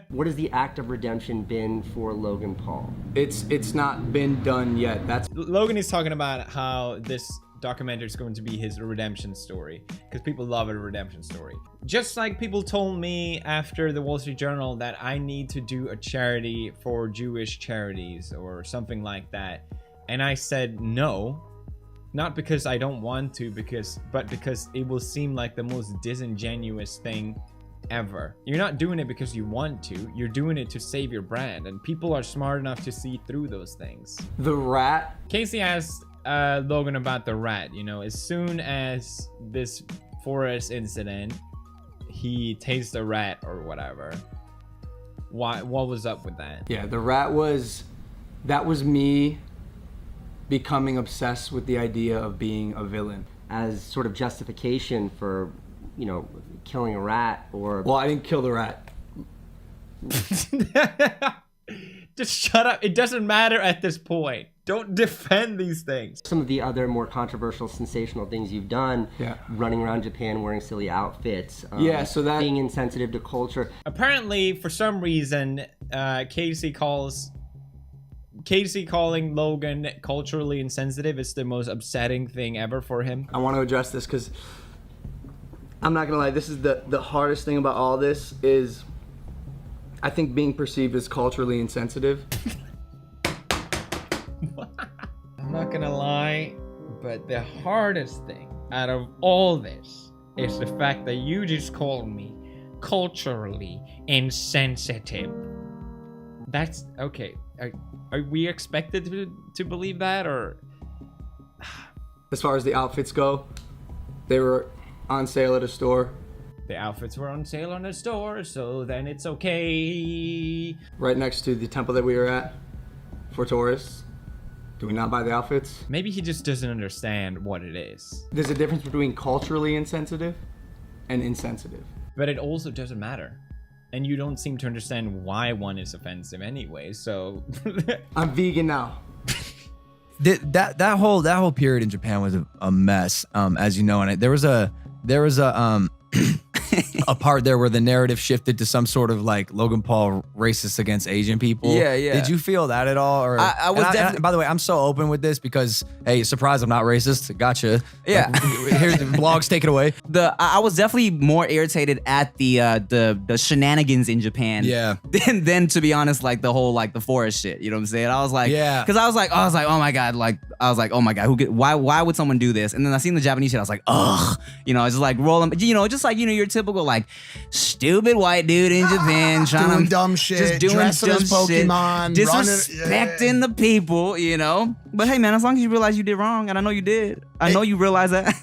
What has the act of redemption been for Logan Paul? It's not been done yet. Logan is talking about how this documentary is going to be his redemption story because people love a redemption story. Just like people told me after the Wall Street Journal that I need to do a charity for Jewish charities or something like that, and I said no, not because I don't want to, but because it will seem like the most disingenuous thing ever. You're not doing it because you want to, you're doing it to save your brand, and people are smart enough to see through those things. The rat. Casey asked Logan about the rat. You know, as soon as this forest incident, he tastes a rat or whatever. What was up with that? Yeah, the rat that was me becoming obsessed with the idea of being a villain. As sort of justification for, you know, killing a rat or... Well, I didn't kill the rat. Just shut up. It doesn't matter at this point. Don't defend these things. Some of the other more controversial, sensational things you've done, running around Japan wearing silly outfits, so that being insensitive to culture. Apparently, for some reason, Casey calls Casey calling Logan culturally insensitive is the most upsetting thing ever for him. I want to address this because I'm not gonna lie, this is the hardest thing about all this is I think being perceived as culturally insensitive. I'm not gonna lie, but the hardest thing out of all this is the fact that you just called me culturally insensitive. That's okay. Are we expected to believe that, or? As far as the outfits go, they were on sale at a store. The outfits were on sale on a store, so then it's okay. Right next to the temple that we were at for tourists. Do we not buy the outfits? Maybe he just doesn't understand what it is. There's a difference between culturally insensitive and insensitive. But it also doesn't matter. And you don't seem to understand why one is offensive anyway, so... I'm vegan now. That whole period in Japan was a mess, as you know, and there was a a part there where the narrative shifted to some sort of like Logan Paul racist against Asian people. Yeah. Did you feel that at all? Or I was definitely. By the way, I'm so open with this because hey, surprise, I'm not racist. Gotcha. Yeah. Like, here's the blogs. Take it away. I was definitely more irritated at the shenanigans in Japan. Yeah. Than to be honest, like the whole like the forest shit. You know what I'm saying? I was like, yeah. Because I was like, oh my god, oh my god, why would someone do this? And then I seen the Japanese shit. I was like, ugh. You know, it's just like rolling. You know, just like your typical like stupid white dude in Japan trying doing to dumb shit, just doing dressing dumb as Pokemon, shit, running, disrespecting the people. You know, but hey man, as long as you realize you did wrong, and I know you did, I know you realize that.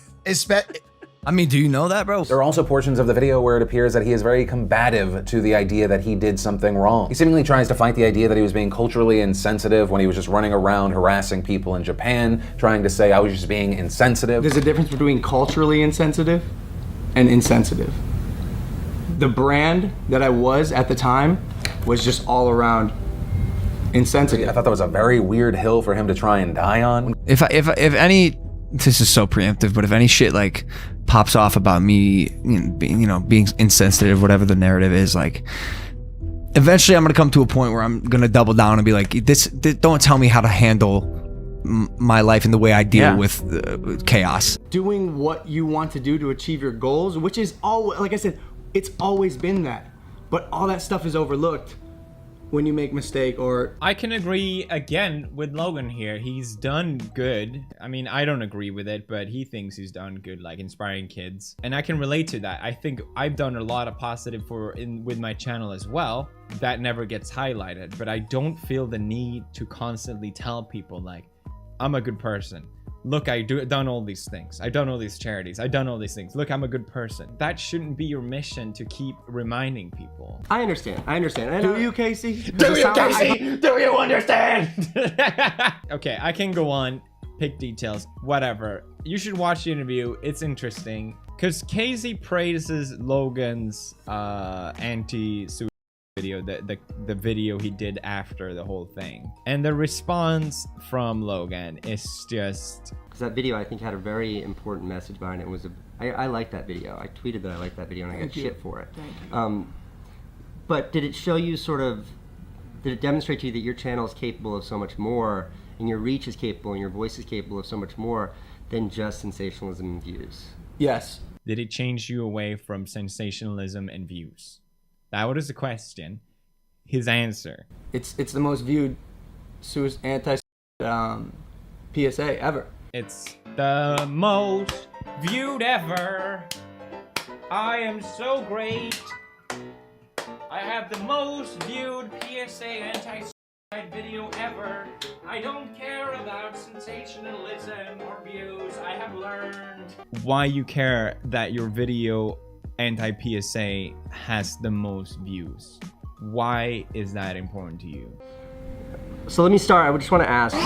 I mean, do you know that, bro? There are also portions of the video where it appears that he is very combative to the idea that he did something wrong. He seemingly tries to fight the idea that he was being culturally insensitive when he was just running around harassing people in Japan, trying to say I was just being insensitive. There's a difference between culturally insensitive and insensitive. The brand that I was at the time was just all around insensitive. I thought that was a very weird hill for him to try and die on. If any, this is so preemptive, but if any shit like pops off about me, being insensitive, whatever the narrative is, like, eventually I'm gonna come to a point where I'm gonna double down and be like, this don't tell me how to handle my life and the way I deal with chaos. Doing what you want to do to achieve your goals, which is always, like I said, it's always been that. But all that stuff is overlooked when you make a mistake or... I can agree again with Logan here. He's done good. I mean, I don't agree with it, but he thinks he's done good, like inspiring kids. And I can relate to that. I think I've done a lot of positive with my channel as well. That never gets highlighted, but I don't feel the need to constantly tell people like, I'm a good person. Look, done all these things. I've done all these charities. I've done all these things. Look, I'm a good person. That shouldn't be your mission to keep reminding people. I understand. Do you, Casey? Do you, Casey? Do you understand? Okay, I can go on. Pick details. Whatever. You should watch the interview. It's interesting. Because Casey praises Logan's anti-suicide video, the video he did after the whole thing, and the response from Logan is just because that video I think had a very important message behind it. I liked that video. I tweeted that I liked that video and I got shit for it. But did it show you did it demonstrate to you that your channel is capable of so much more, and your reach is capable and your voice is capable of so much more than just sensationalism and views? Yes. Did it change you away from sensationalism and views? That was the question. His answer. It's the most viewed anti PSA ever. It's the most viewed ever. I am so great. I have the most viewed PSA anti-suicide video ever. I don't care about sensationalism or views. I have learned. Why you care that your video anti-PSA has the most views? Why is that important to you? So let me start. I just want to ask.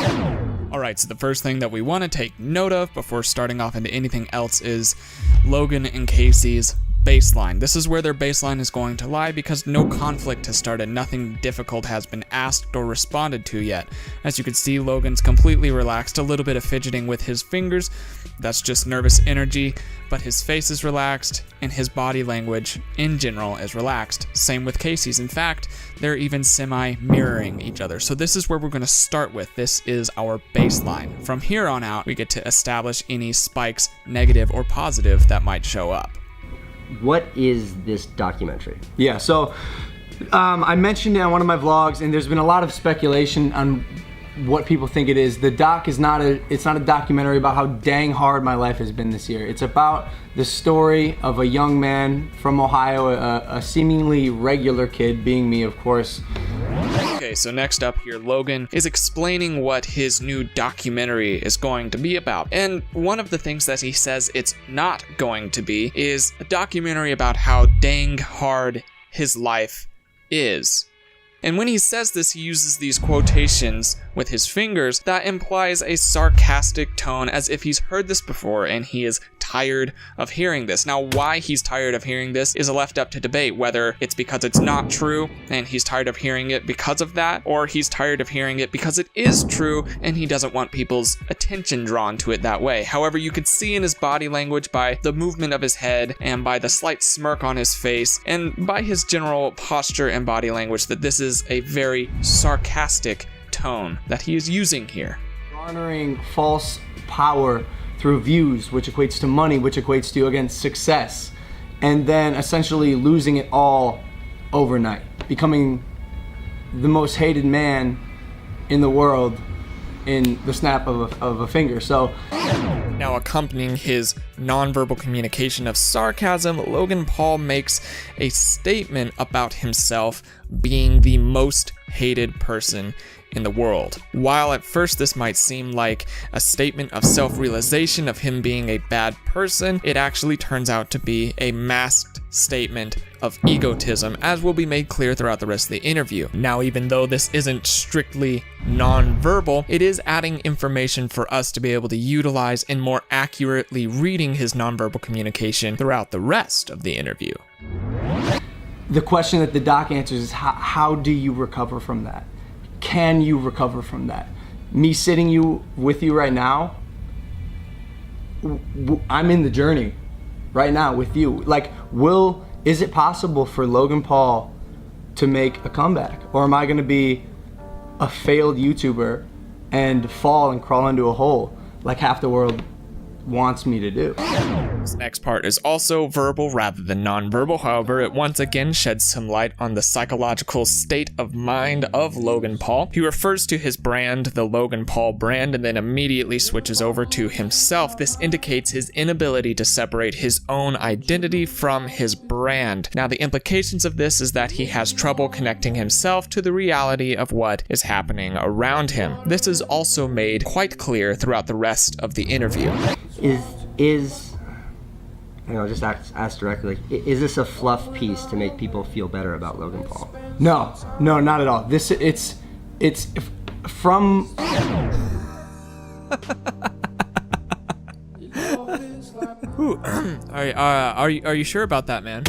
Alright, so the first thing that we want to take note of before starting off into anything else is Logan and Casey's baseline. This is where their baseline is going to lie because no conflict has started. Nothing difficult has been asked or responded to yet. As you can see, Logan's completely relaxed, a little bit of fidgeting with his fingers. That's just nervous energy, but his face is relaxed and his body language in general is relaxed. Same with Casey's. In fact, they're even semi-mirroring each other. So this is where we're going to start with. This is our baseline. From here on out, we get to establish any spikes, negative or positive, that might show up. What is this documentary? Yeah, so I mentioned it on one of my vlogs, and there's been a lot of speculation on what people think it is. The doc is not a documentary about how dang hard my life has been this year. It's about the story of a young man from Ohio, a seemingly regular kid, being me, of course. Okay, so next up here, Logan is explaining what his new documentary is going to be about. And one of the things that he says it's not going to be is a documentary about how dang hard his life is. And when he says this, he uses these quotations with his fingers that implies a sarcastic tone, as if he's heard this before and he is tired of hearing this. Now, why he's tired of hearing this is left up to debate, whether it's because it's not true and he's tired of hearing it because of that, or he's tired of hearing it because it is true and he doesn't want people's attention drawn to it that way. However, you could see in his body language, by the movement of his head and by the slight smirk on his face and by his general posture and body language, that this is a very sarcastic tone that he is using here. Garnering false power through views, which equates to money, which equates to, again, success, and then essentially losing it all overnight, becoming the most hated man in the world in the snap of a finger. So now, accompanying his nonverbal communication of sarcasm, Logan Paul makes a statement about himself being the most hated person in the world. While at first this might seem like a statement of self-realization of him being a bad person, it actually turns out to be a masked statement of egotism, as will be made clear throughout the rest of the interview. Now, even though this isn't strictly non-verbal, it is adding information for us to be able to utilize in more accurately reading his non-verbal communication throughout the rest of the interview. the question that the doc answers is how do you recover from that? Can you recover from that? Me sitting with you right now, I'm in the journey right now with you. Like, is it possible for Logan Paul to make a comeback? Or am I gonna be a failed YouTuber and fall and crawl into a hole like half the world wants me to do? This next part is also verbal rather than non-verbal. However, it once again sheds some light on the psychological state of mind of Logan Paul. He refers to his brand, the Logan Paul brand, and then immediately switches over to himself. This indicates his inability to separate his own identity from his brand. Now, the implications of this is that he has trouble connecting himself to the reality of what is happening around him. This is also made quite clear throughout the rest of the interview. Just ask directly, is this a fluff piece to make people feel better about Logan Paul? No, not at all. It's from... Ooh, are you sure about that, man?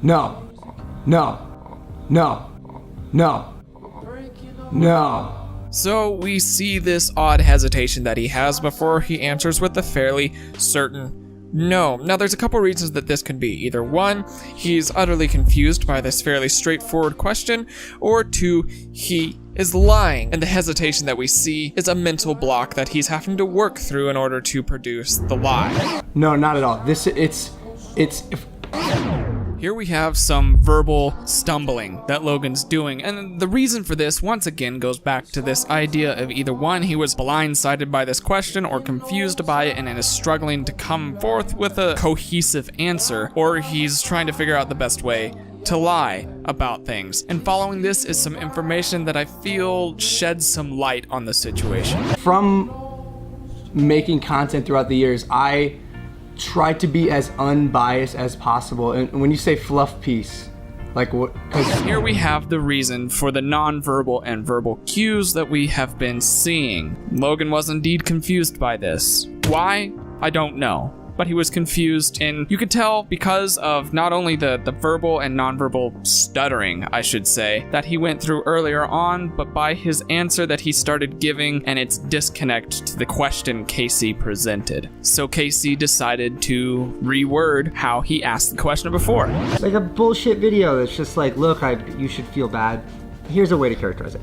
No. So we see this odd hesitation that he has before he answers with a fairly certain no. Now, there's a couple reasons that this could be. Either one, he's utterly confused by this fairly straightforward question, or two, he is lying, and the hesitation that we see is a mental block that he's having to work through in order to produce the lie. No, not at all. Here we have some verbal stumbling that Logan's doing, and the reason for this once again goes back to this idea of either one, he was blindsided by this question or confused by it and is struggling to come forth with a cohesive answer, or he's trying to figure out the best way to lie about things. And following this is some information that I feel sheds some light on the situation. From making content throughout the years, I try to be as unbiased as possible. And when you say fluff piece, like what? Here we have the reason for the non-verbal and verbal cues that we have been seeing. Logan was indeed confused by this. Why? I don't know. but he was confused, and you could tell because of not only the verbal and nonverbal stuttering, I should say, that he went through earlier on, but by his answer that he started giving and its disconnect to the question Casey presented. So Casey decided to reword how he asked the question before. Like a bullshit video that's just like, look, you should feel bad. Here's a way to characterize it.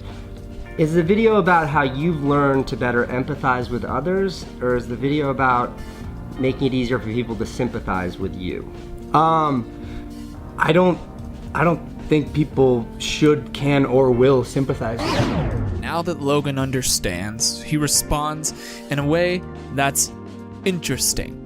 Is the video about how you've learned to better empathize with others, or is the video about making it easier for people to sympathize with you? I don't think people should, can, or will sympathize with you. Now that Logan understands, he responds in a way that's interesting.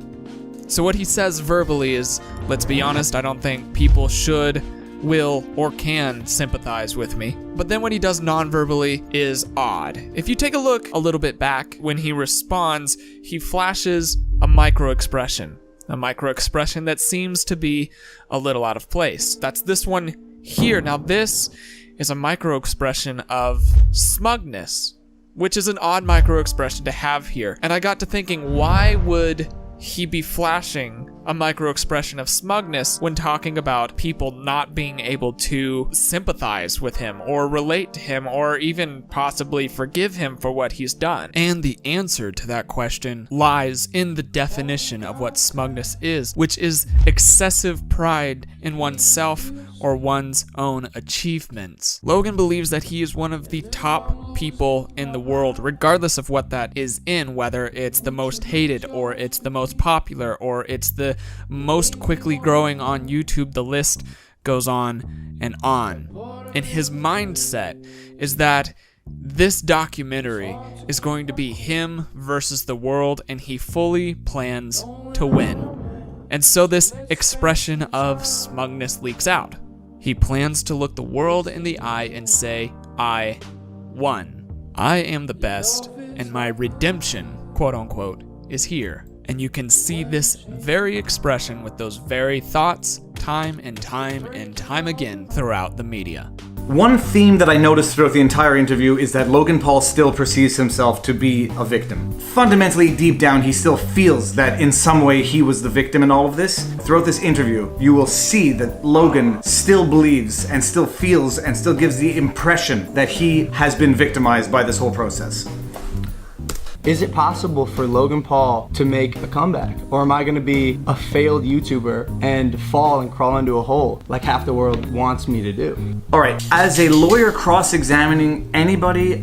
So what he says verbally is, let's be honest, I don't think people should, will, or can sympathize with me. But then what he does non-verbally is odd. If you take a look a little bit back, when he responds, he flashes a micro-expression that seems to be a little out of place. That's this one here. Now this is a micro-expression of smugness, which is an odd micro-expression to have here. And I got to thinking, why would he be flashing a micro-expression of smugness when talking about people not being able to sympathize with him or relate to him or even possibly forgive him for what he's done? And the answer to that question lies in the definition of what smugness is, which is excessive pride in oneself or one's own achievements. Logan believes that he is one of the top people in the world, regardless of what that is in, whether it's the most hated or it's the most popular or it's the most quickly growing on YouTube. The list goes on and on. And his mindset is that this documentary is going to be him versus the world, and he fully plans to win. And so this expression of smugness leaks out. He plans to look the world in the eye and say, I won. I am the best, and my redemption, quote unquote, is here. And you can see this very expression with those very thoughts time and time and time again throughout the media. One theme that I noticed throughout the entire interview is that Logan Paul still perceives himself to be a victim. Fundamentally, deep down, he still feels that in some way he was the victim in all of this. Throughout this interview, you will see that Logan still believes and still feels and still gives the impression that he has been victimized by this whole process. Is it possible for Logan Paul to make a comeback? Or am I gonna be a failed YouTuber and fall and crawl into a hole like half the world wants me to do? All right, as a lawyer cross-examining anybody,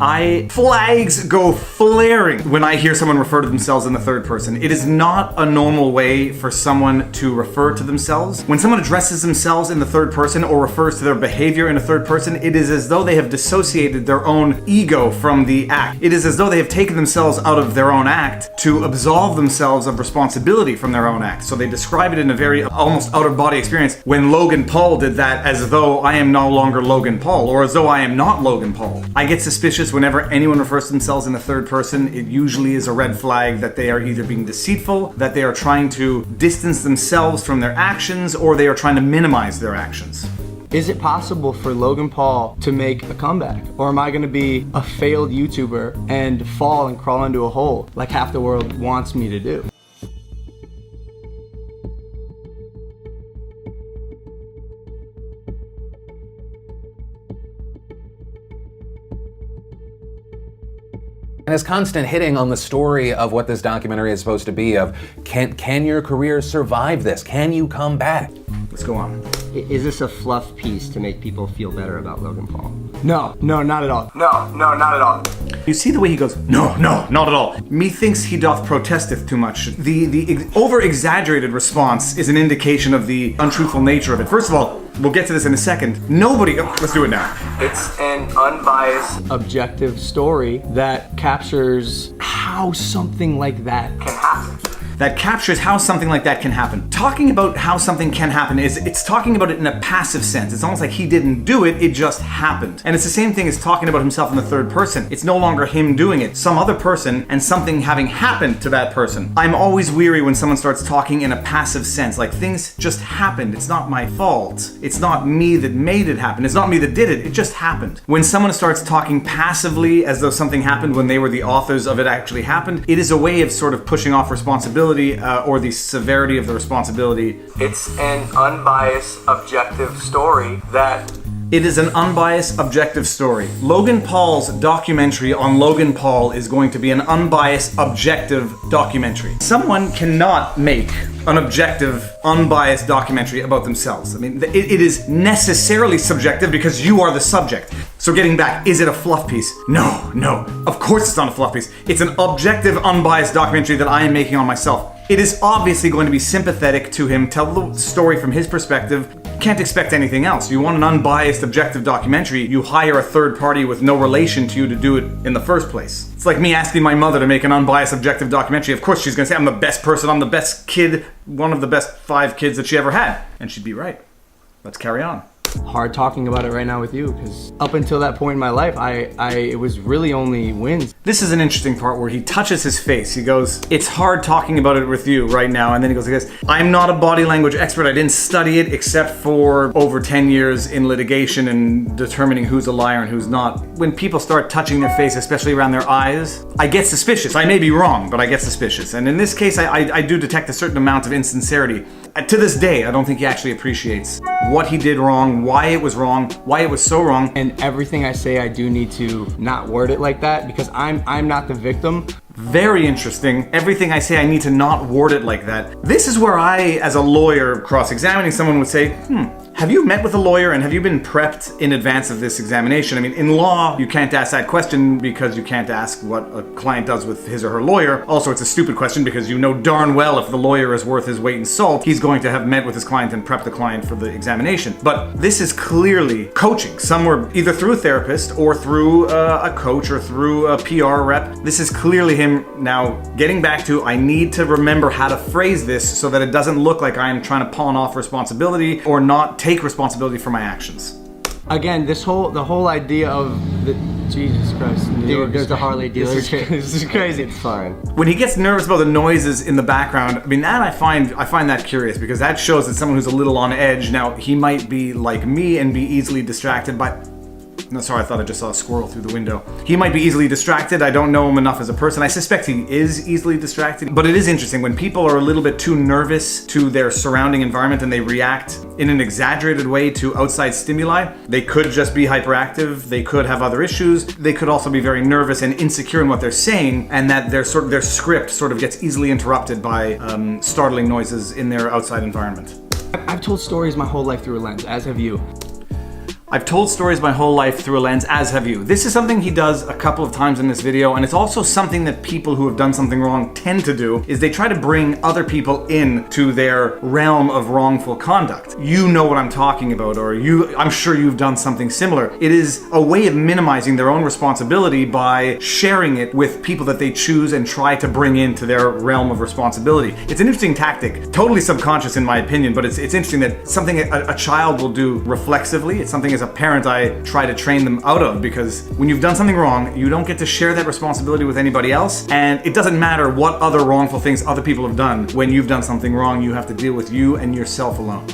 flags go flaring when I hear someone refer to themselves in the third person. It is not a normal way for someone to refer to themselves. When someone addresses themselves in the third person or refers to their behavior in a third person, it is as though they have dissociated their own ego from the act. It is as though they have taken themselves out of their own act to absolve themselves of responsibility from their own act. So they describe it in a very almost out-of-body experience. When Logan Paul did that, as though I am no longer Logan Paul, or as though I am not Logan Paul. I get suspicious whenever anyone refers to themselves in the third person. It usually is a red flag that they are either being deceitful, that they are trying to distance themselves from their actions, or they are trying to minimize their actions. Is it possible for Logan Paul to make a comeback? Or am I gonna be a failed YouTuber and fall and crawl into a hole like half the world wants me to do? And his constant hitting on the story of what this documentary is supposed to be of, can your career survive this? Can you come back? Let's go on. Is this a fluff piece to make people feel better about Logan Paul? No, not at all. No, not at all. You see the way he goes, no, not at all. Methinks he doth protesteth too much. The over-exaggerated response is an indication of the untruthful nature of it. First of all, we'll get to this in a second. Let's do it now. It's an unbiased, objective story that captures how something like that can happen. That captures how something like that can happen. Talking about how something can happen it's talking about it in a passive sense. It's almost like he didn't do it, it just happened. And it's the same thing as talking about himself in the third person. It's no longer him doing it, some other person and something having happened to that person. I'm always weary when someone starts talking in a passive sense, like things just happened. It's not my fault. It's not me that made it happen. It's not me that did it. It just happened. When someone starts talking passively as though something happened when they were the authors of it actually happened, it is a way of sort of pushing off responsibility responsibility or the severity of the responsibility. It's an unbiased, objective story that... It is an unbiased, objective story. Logan Paul's documentary on Logan Paul is going to be an unbiased, objective documentary. Someone cannot make an objective, unbiased documentary about themselves. I mean, it is necessarily subjective because you are the subject. So getting back, is it a fluff piece? No, of course it's not a fluff piece. It's an objective, unbiased documentary that I am making on myself. It is obviously going to be sympathetic to him, tell the story from his perspective. Can't expect anything else. You want an unbiased, objective documentary, you hire a third party with no relation to you to do it in the first place. It's like me asking my mother to make an unbiased, objective documentary. Of course she's gonna say I'm the best person, I'm the best kid, one of the best 5 kids that she ever had. And she'd be right. Let's carry on. Hard talking about it right now with you, because up until that point in my life, it was really only wins. This is an interesting part where he touches his face. He goes, it's hard talking about it with you right now. And then he goes, I'm not a body language expert. I didn't study it except for over 10 years in litigation and determining who's a liar and who's not. When people start touching their face, especially around their eyes, I get suspicious. I may be wrong, but I get suspicious. And in this case, I do detect a certain amount of insincerity. To this day, I don't think he actually appreciates what he did wrong, why it was so wrong. And everything I say, I do need to not word it like that because I'm not the victim. Very interesting. Everything I say, I need to not word it like that. This is where I, as a lawyer, cross-examining someone would say, have you met with a lawyer and have you been prepped in advance of this examination? I mean, in law, you can't ask that question because you can't ask what a client does with his or her lawyer. Also, it's a stupid question because you know darn well if the lawyer is worth his weight in salt, he's going to have met with his client and prepped the client for the examination. But this is clearly coaching, somewhere either through a therapist or through a coach or through a PR rep. This is clearly him now getting back to, I need to remember how to phrase this so that it doesn't look like I am trying to pawn off responsibility or not take responsibility for my actions. Again, the whole idea of Jesus Christ, dude, there's a Harley dealer. This is crazy. It's fine. When he gets nervous about the noises in the background, I mean, that I find that curious because that shows that someone who's a little on edge. Now, he might be like me and be easily distracted by... No, sorry, I thought I just saw a squirrel through the window. He might be easily distracted. I don't know him enough as a person. I suspect he is easily distracted. But it is interesting when people are a little bit too nervous to their surrounding environment and they react in an exaggerated way to outside stimuli. They could just be hyperactive. They could have other issues. They could also be very nervous and insecure in what they're saying, and that their script sort of gets easily interrupted by startling noises in their outside environment. I've told stories my whole life through a lens, as have you. I've told stories my whole life through a lens, as have you. This is something he does a couple of times in this video, and it's also something that people who have done something wrong tend to do, is they try to bring other people in to their realm of wrongful conduct. You know what I'm talking about, or I'm sure you've done something similar. It is a way of minimizing their own responsibility by sharing it with people that they choose and try to bring into their realm of responsibility. It's an interesting tactic, totally subconscious in my opinion, but it's interesting that something a child will do reflexively. It's something as a parent I try to train them out of, because when you've done something wrong, you don't get to share that responsibility with anybody else, and it doesn't matter what other wrongful things other people have done. When you've done something wrong, you have to deal with you and yourself alone.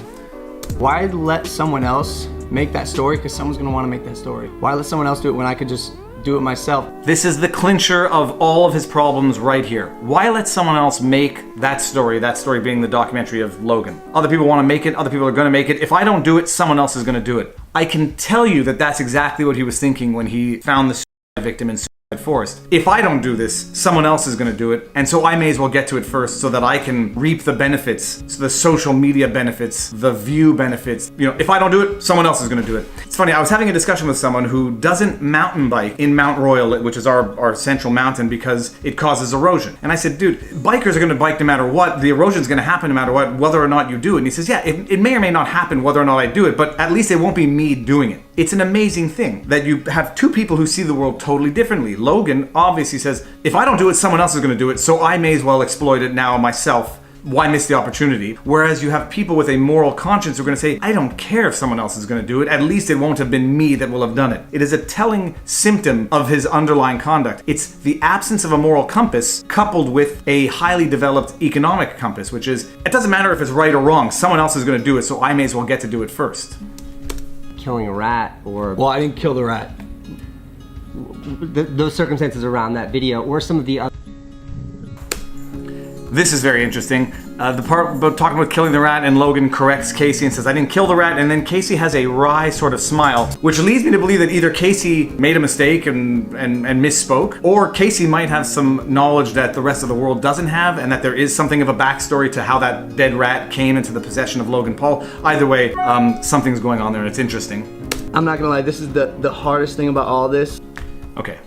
Why let someone else make that story? Because someone's gonna want to make that story. Why let someone else do it when I could just do it myself? This is the clincher of all of his problems right here. Why let someone else make that story being the documentary of Logan? Other people want to make it, other people are going to make it. If I don't do it, someone else is going to do it. I can tell you that that's exactly what he was thinking when he found the suicide victim in Forest. If I don't do this, someone else is going to do it, and so I may as well get to it first so that I can reap the benefits, so the social media benefits, the view benefits. You know, if I don't do it, someone else is going to do it. It's funny, I was having a discussion with someone who doesn't mountain bike in Mount Royal, which is our central mountain, because it causes erosion. And I said, dude, bikers are going to bike no matter what. The erosion's going to happen no matter what, whether or not you do it. And he says, yeah, it may or may not happen whether or not I do it, but at least it won't be me doing it. It's an amazing thing that you have two people who see the world totally differently. Logan obviously says, if I don't do it, someone else is going to do it, so I may as well exploit it now myself. Why miss the opportunity? Whereas you have people with a moral conscience who are going to say, I don't care if someone else is going to do it, at least it won't have been me that will have done it. It is a telling symptom of his underlying conduct. It's the absence of a moral compass coupled with a highly developed economic compass, which is, it doesn't matter if it's right or wrong, someone else is going to do it, so I may as well get to do it first. Killing a rat, or... Well, I didn't kill the rat. Those circumstances around that video, or some of the other... This is very interesting. The part about talking about killing the rat, and Logan corrects Casey and says, I didn't kill the rat, and then Casey has a wry sort of smile, which leads me to believe that either Casey made a mistake and misspoke, or Casey might have some knowledge that the rest of the world doesn't have, and that there is something of a backstory to how that dead rat came into the possession of Logan Paul. Either way, something's going on there, and it's interesting. I'm not gonna lie, this is the hardest thing about all this. Okay.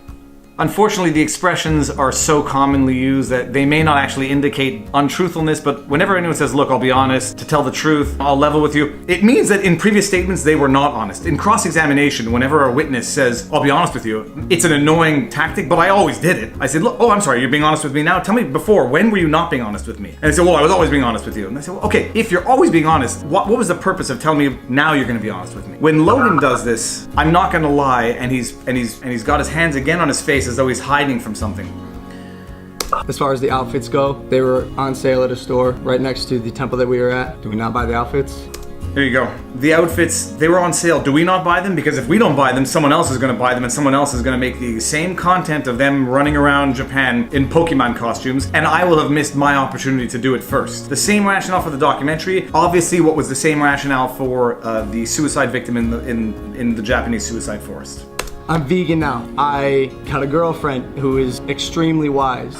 Unfortunately, the expressions are so commonly used that they may not actually indicate untruthfulness, but whenever anyone says, look, I'll be honest, to tell the truth, I'll level with you, it means that in previous statements they were not honest. In cross-examination, whenever a witness says, I'll be honest with you, it's an annoying tactic, but I always did it. I said, look, oh, I'm sorry, you're being honest with me now? Tell me before, when were you not being honest with me? And they said, well, I was always being honest with you. And I said, well, okay, if you're always being honest, what was the purpose of telling me now you're gonna be honest with me? When Logan does this, I'm not gonna lie, and he's got his hands again on his face as though he's hiding from something. As far as the outfits go, they were on sale at a store right next to the temple that we were at. Do we not buy the outfits? There you go. The outfits, they were on sale. Do we not buy them? Because if we don't buy them, someone else is going to buy them, and someone else is going to make the same content of them running around Japan in Pokemon costumes, and I will have missed my opportunity to do it first. The same rationale for the documentary, obviously what was the same rationale for the suicide victim in the Japanese suicide forest. I'm vegan now. I got a girlfriend who is extremely wise.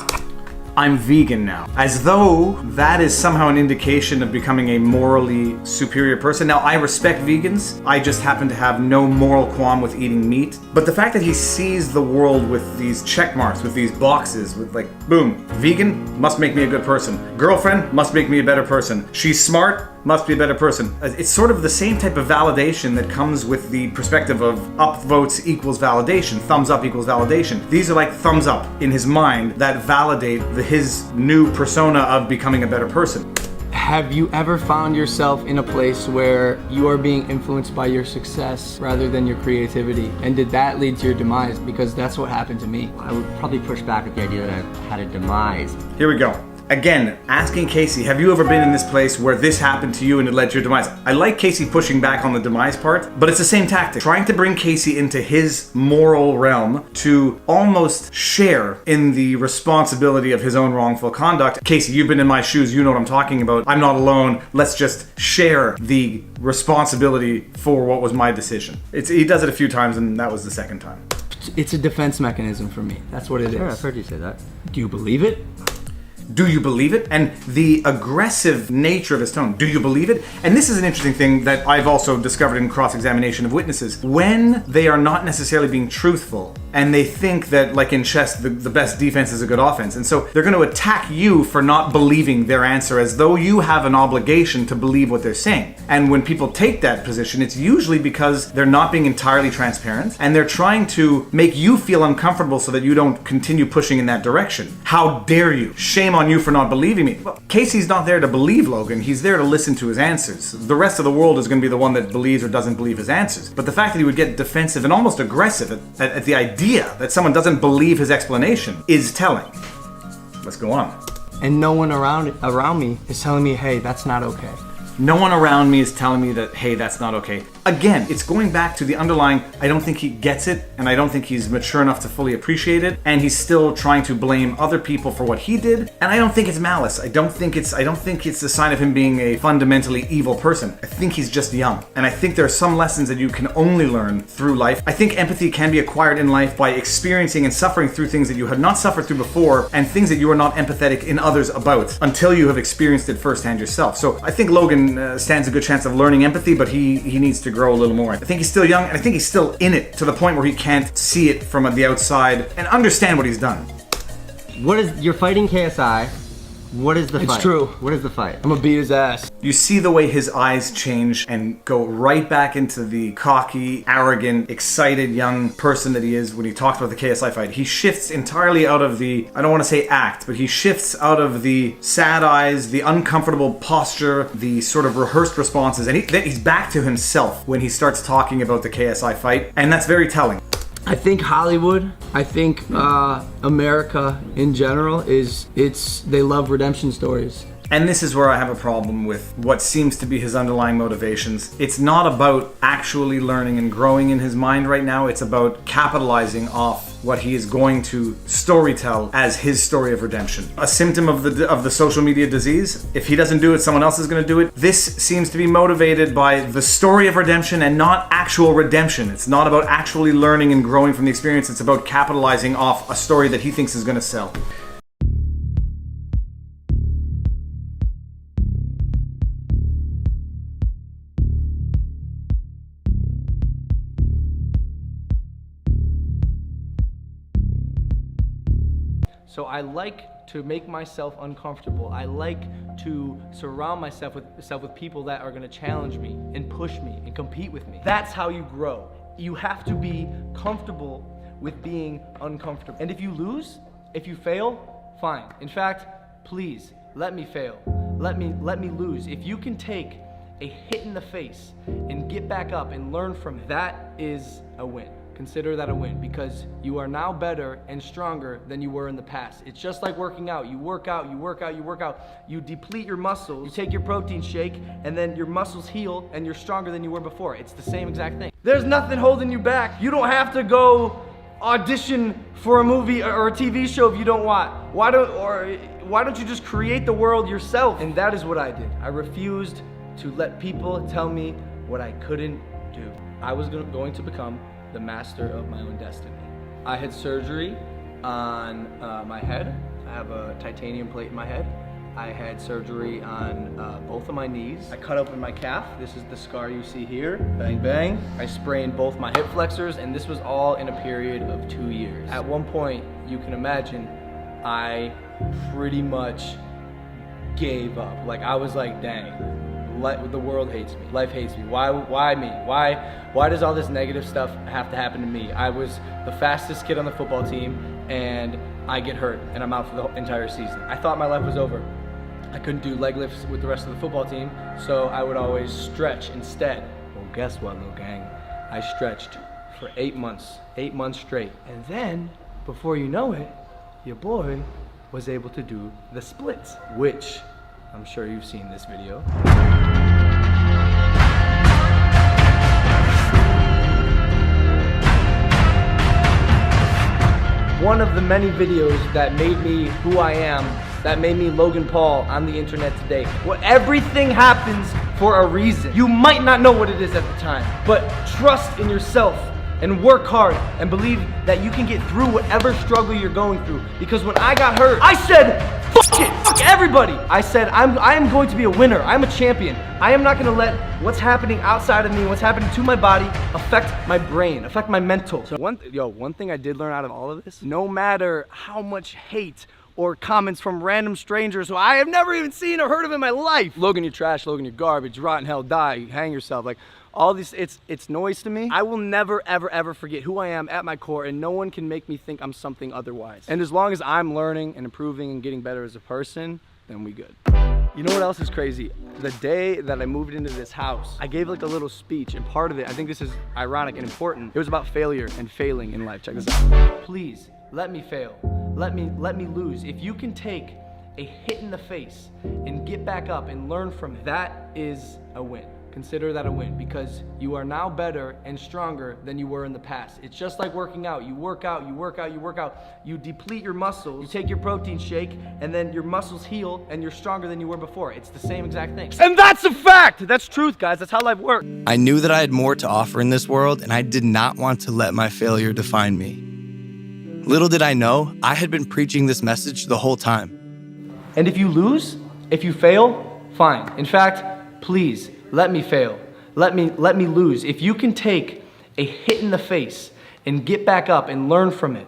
I'm vegan now. As though that is somehow an indication of becoming a morally superior person. Now, I respect vegans. I just happen to have no moral qualm with eating meat. But the fact that he sees the world with these check marks, with these boxes, with like, boom, vegan must make me a good person. Girlfriend must make me a better person. She's smart, must be a better person. It's sort of the same type of validation that comes with the perspective of upvotes equals validation, thumbs up equals validation. These are like thumbs up in his mind that validate his new persona of becoming a better person. Have you ever found yourself in a place where you are being influenced by your success rather than your creativity? And did that lead to your demise? Because that's what happened to me. I would probably push back with the idea that I had a demise. Here we go. Again, asking Casey, have you ever been in this place where this happened to you and it led to your demise? I like Casey pushing back on the demise part, but it's the same tactic. Trying to bring Casey into his moral realm to almost share in the responsibility of his own wrongful conduct. Casey, you've been in my shoes, you know what I'm talking about. I'm not alone. Let's just share the responsibility for what was my decision. He does it a few times, and that was the second time. It's a defense mechanism for me. That's what it is. I've heard you say that. Do you believe it? Do you believe it? And the aggressive nature of his tone. Do you believe it? And this is an interesting thing that I've also discovered in cross-examination of witnesses. When they are not necessarily being truthful, and they think that, like in chess, the best defense is a good offense. And so they're going to attack you for not believing their answer as though you have an obligation to believe what they're saying. And when people take that position, it's usually because they're not being entirely transparent, and they're trying to make you feel uncomfortable so that you don't continue pushing in that direction. How dare you? Shame on you for not believing me. Well, Casey's not there to believe Logan. He's there to listen to his answers. The rest of the world is going to be the one that believes or doesn't believe his answers. But the fact that he would get defensive and almost aggressive at the idea that someone doesn't believe his explanation is telling. Let's go on. And no one around me is telling me, hey, that's not okay. No one around me is telling me that, hey, that's not okay. Again, it's going back to the underlying, I don't think he gets it, and I don't think he's mature enough to fully appreciate it, and he's still trying to blame other people for what he did, and I don't think it's malice. I don't think it's a sign of him being a fundamentally evil person. I think he's just young, and I think there are some lessons that you can only learn through life. I think empathy can be acquired in life by experiencing and suffering through things that you had not suffered through before, and things that you are not empathetic in others about, until you have experienced it firsthand yourself. So I think Logan stands a good chance of learning empathy, but he needs to grow a little more. I think he's still young, and I think he's still in it to the point where he can't see it from the outside and understand what he's done. You're fighting KSI. What is the fight? It's true. What is the fight? I'm gonna beat his ass. You see the way his eyes change and go right back into the cocky, arrogant, excited young person that he is when he talks about the KSI fight. He shifts entirely out of the, I don't want to say act, but he shifts out of the sad eyes, the uncomfortable posture, the sort of rehearsed responses, and he's back to himself when he starts talking about the KSI fight, and that's very telling. I think Hollywood, I think America in general they love redemption stories. And this is where I have a problem with what seems to be his underlying motivations. It's not about actually learning and growing in his mind right now. It's about capitalizing off what he is going to storytell as his story of redemption. A symptom of the social media disease. If he doesn't do it, someone else is going to do it. This seems to be motivated by the story of redemption and not actual redemption. It's not about actually learning and growing from the experience. It's about capitalizing off a story that he thinks is going to sell. So I like to make myself uncomfortable. I like to surround myself with people that are gonna challenge me and push me and compete with me. That's how you grow. You have to be comfortable with being uncomfortable. And if you lose, if you fail, fine. In fact, please, let me fail. Let me lose. If you can take a hit in the face and get back up and learn from it, that is a win. Consider that a win, because you are now better and stronger than you were in the past. It's just like working out. You work out, you work out, you work out. You deplete your muscles, you take your protein shake, and then your muscles heal and you're stronger than you were before. It's the same exact thing. There's nothing holding you back. You don't have to go audition for a movie or a TV show if you don't want. Why don't you just create the world yourself? And that is what I did. I refused to let people tell me what I couldn't do. I was going to become the master of my own destiny. I had surgery on my head. I have a titanium plate in my head. I had surgery on both of my knees. I cut open my calf. This is the scar you see here. Bang, bang. I sprained both my hip flexors, and this was all in a period of 2 years. At one point, you can imagine, I pretty much gave up. Like, I was like, dang. The world hates me. Life hates me. Why me? Why does all this negative stuff have to happen to me? I was the fastest kid on the football team, and I get hurt, and I'm out for the entire season. I thought my life was over. I couldn't do leg lifts with the rest of the football team, so I would always stretch instead. Well, guess what, little gang? I stretched for 8 months. 8 months straight. And then, before you know it, your boy was able to do the splits, which I'm sure you've seen this video. One of the many videos that made me who I am, that made me Logan Paul on the internet today. Well, everything happens for a reason. You might not know what it is at the time, but trust in yourself and work hard and believe that you can get through whatever struggle you're going through. Because when I got hurt, I said, fuck it, fuck everybody. I said, I am going to be a winner. I'm a champion. I am not gonna let what's happening outside of me, what's happening to my body, affect my brain, affect my mental. So one thing I did learn out of all of this, no matter how much hate or comments from random strangers who I have never even seen or heard of in my life. Logan, you're trash. Logan, you're garbage. Rotten hell, die, hang yourself. Like, all this, it's noise to me. I will never, ever, ever forget who I am at my core, and no one can make me think I'm something otherwise. And as long as I'm learning and improving and getting better as a person, then we good. You know what else is crazy? The day that I moved into this house, I gave like a little speech, and part of it, I think this is ironic and important, it was about failure and failing in life. Check this out. Please, let me fail. Let me lose. If you can take a hit in the face and get back up and learn from it, that is a win. Consider that a win, because you are now better and stronger than you were in the past. It's just like working out. You work out, you work out, you work out. You deplete your muscles, you take your protein shake, and then your muscles heal and you're stronger than you were before. It's the same exact thing. And that's a fact! That's truth, guys. That's how life works. I knew that I had more to offer in this world, and I did not want to let my failure define me. Little did I know, I had been preaching this message the whole time. And if you lose, if you fail, fine. In fact, please, let me fail. Let me lose. If you can take a hit in the face and get back up and learn from it,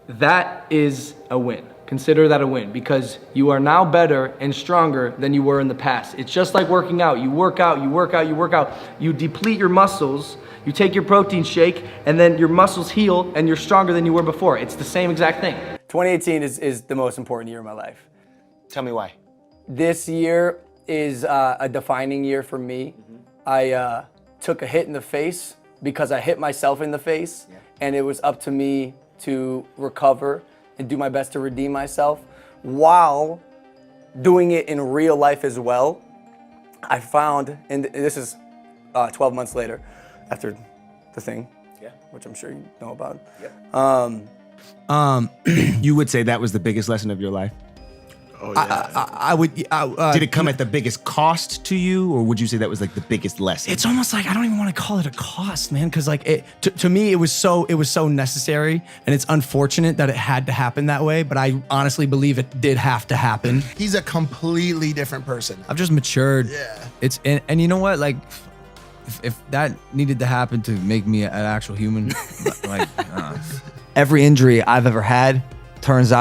that is a win. Consider that a win, because you are now better and stronger than you were in the past. It's just like working out. You work out, you work out, you work out. You deplete your muscles, you take your protein shake, and then your muscles heal and you're stronger than you were before. It's the same exact thing. 2018 is the most important year of my life. Tell me why. This year is a defining year for me. I took a hit in the face because I hit myself in the face, and it was up to me to recover and do my best to redeem myself while doing it in real life as well, I found, and this is 12 months later after the thing, which I'm sure you know about. You would say that was the biggest lesson of your life? Oh, I would. Did it come at the biggest cost to you, or would you say that was like the biggest lesson? It's almost like I don't even want to call it a cost, man, because like to me it was so necessary, and it's unfortunate that it had to happen that way. But I honestly believe it did have to happen. He's a completely different person. I've just matured. Yeah. It's and you know what? Like, if that needed to happen to make me an actual human, like every injury I've ever had turns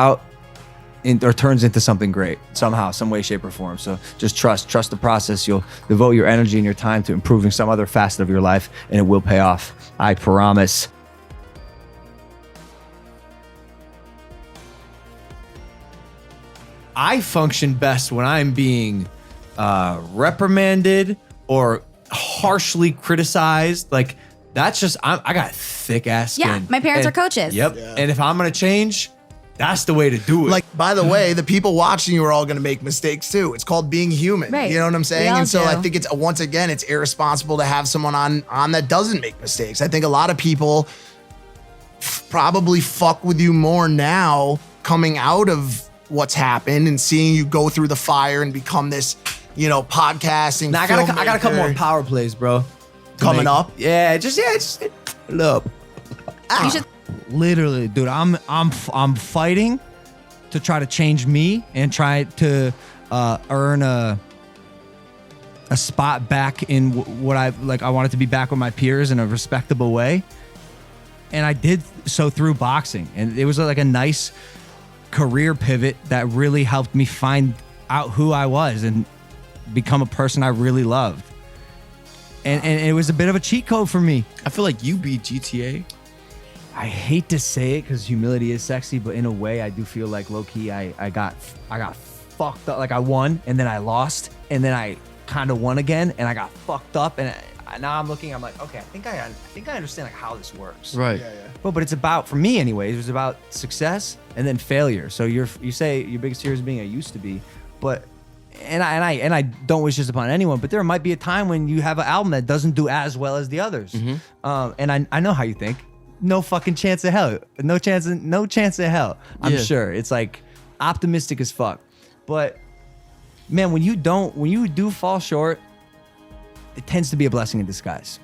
into something great somehow, some way, shape, or form. So just trust the process. You'll devote your energy and your time to improving some other facet of your life, and it will pay off. I promise. I function best when I'm being reprimanded or harshly criticized. Like that's just I got thick ass skin. Yeah, my parents are coaches. Yep. And if I'm gonna change, that's the way to do it. Like, by the way, the people watching you are all going to make mistakes too. It's called being human. Right. You know what I'm We saying? all And so do. I think it's, once again, it's irresponsible to have someone on that doesn't make mistakes. I think a lot of people probably fuck with you more now coming out of what's happened and seeing you go through the fire and become this, podcasting. Now, I got a couple more power plays, bro. Coming up? Yeah, just look. You should. Literally, dude, I'm fighting to try to change me and try to earn a spot back in what I wanted to be back with my peers in a respectable way. And I did so through boxing, and it was like a nice career pivot that really helped me find out who I was and become a person I really loved. And it was a bit of a cheat code for me. I feel like you beat GTA. I hate to say it because humility is sexy, but in a way, I do feel like low key, I got fucked up. Like I won and then I lost and then I kind of won again and I got fucked up and now I'm looking. I'm like, okay, I think I understand like how this works. Right. But it's about, for me anyways, it was about success and then failure. So you say your biggest fear is being a used to be, but and I don't wish this upon anyone, but there might be a time when you have an album that doesn't do as well as the others. And I know how you think. No fucking chance of hell. No chance of hell. I'm sure. It's like optimistic as fuck. But man, when you do fall short, it tends to be a blessing in disguise.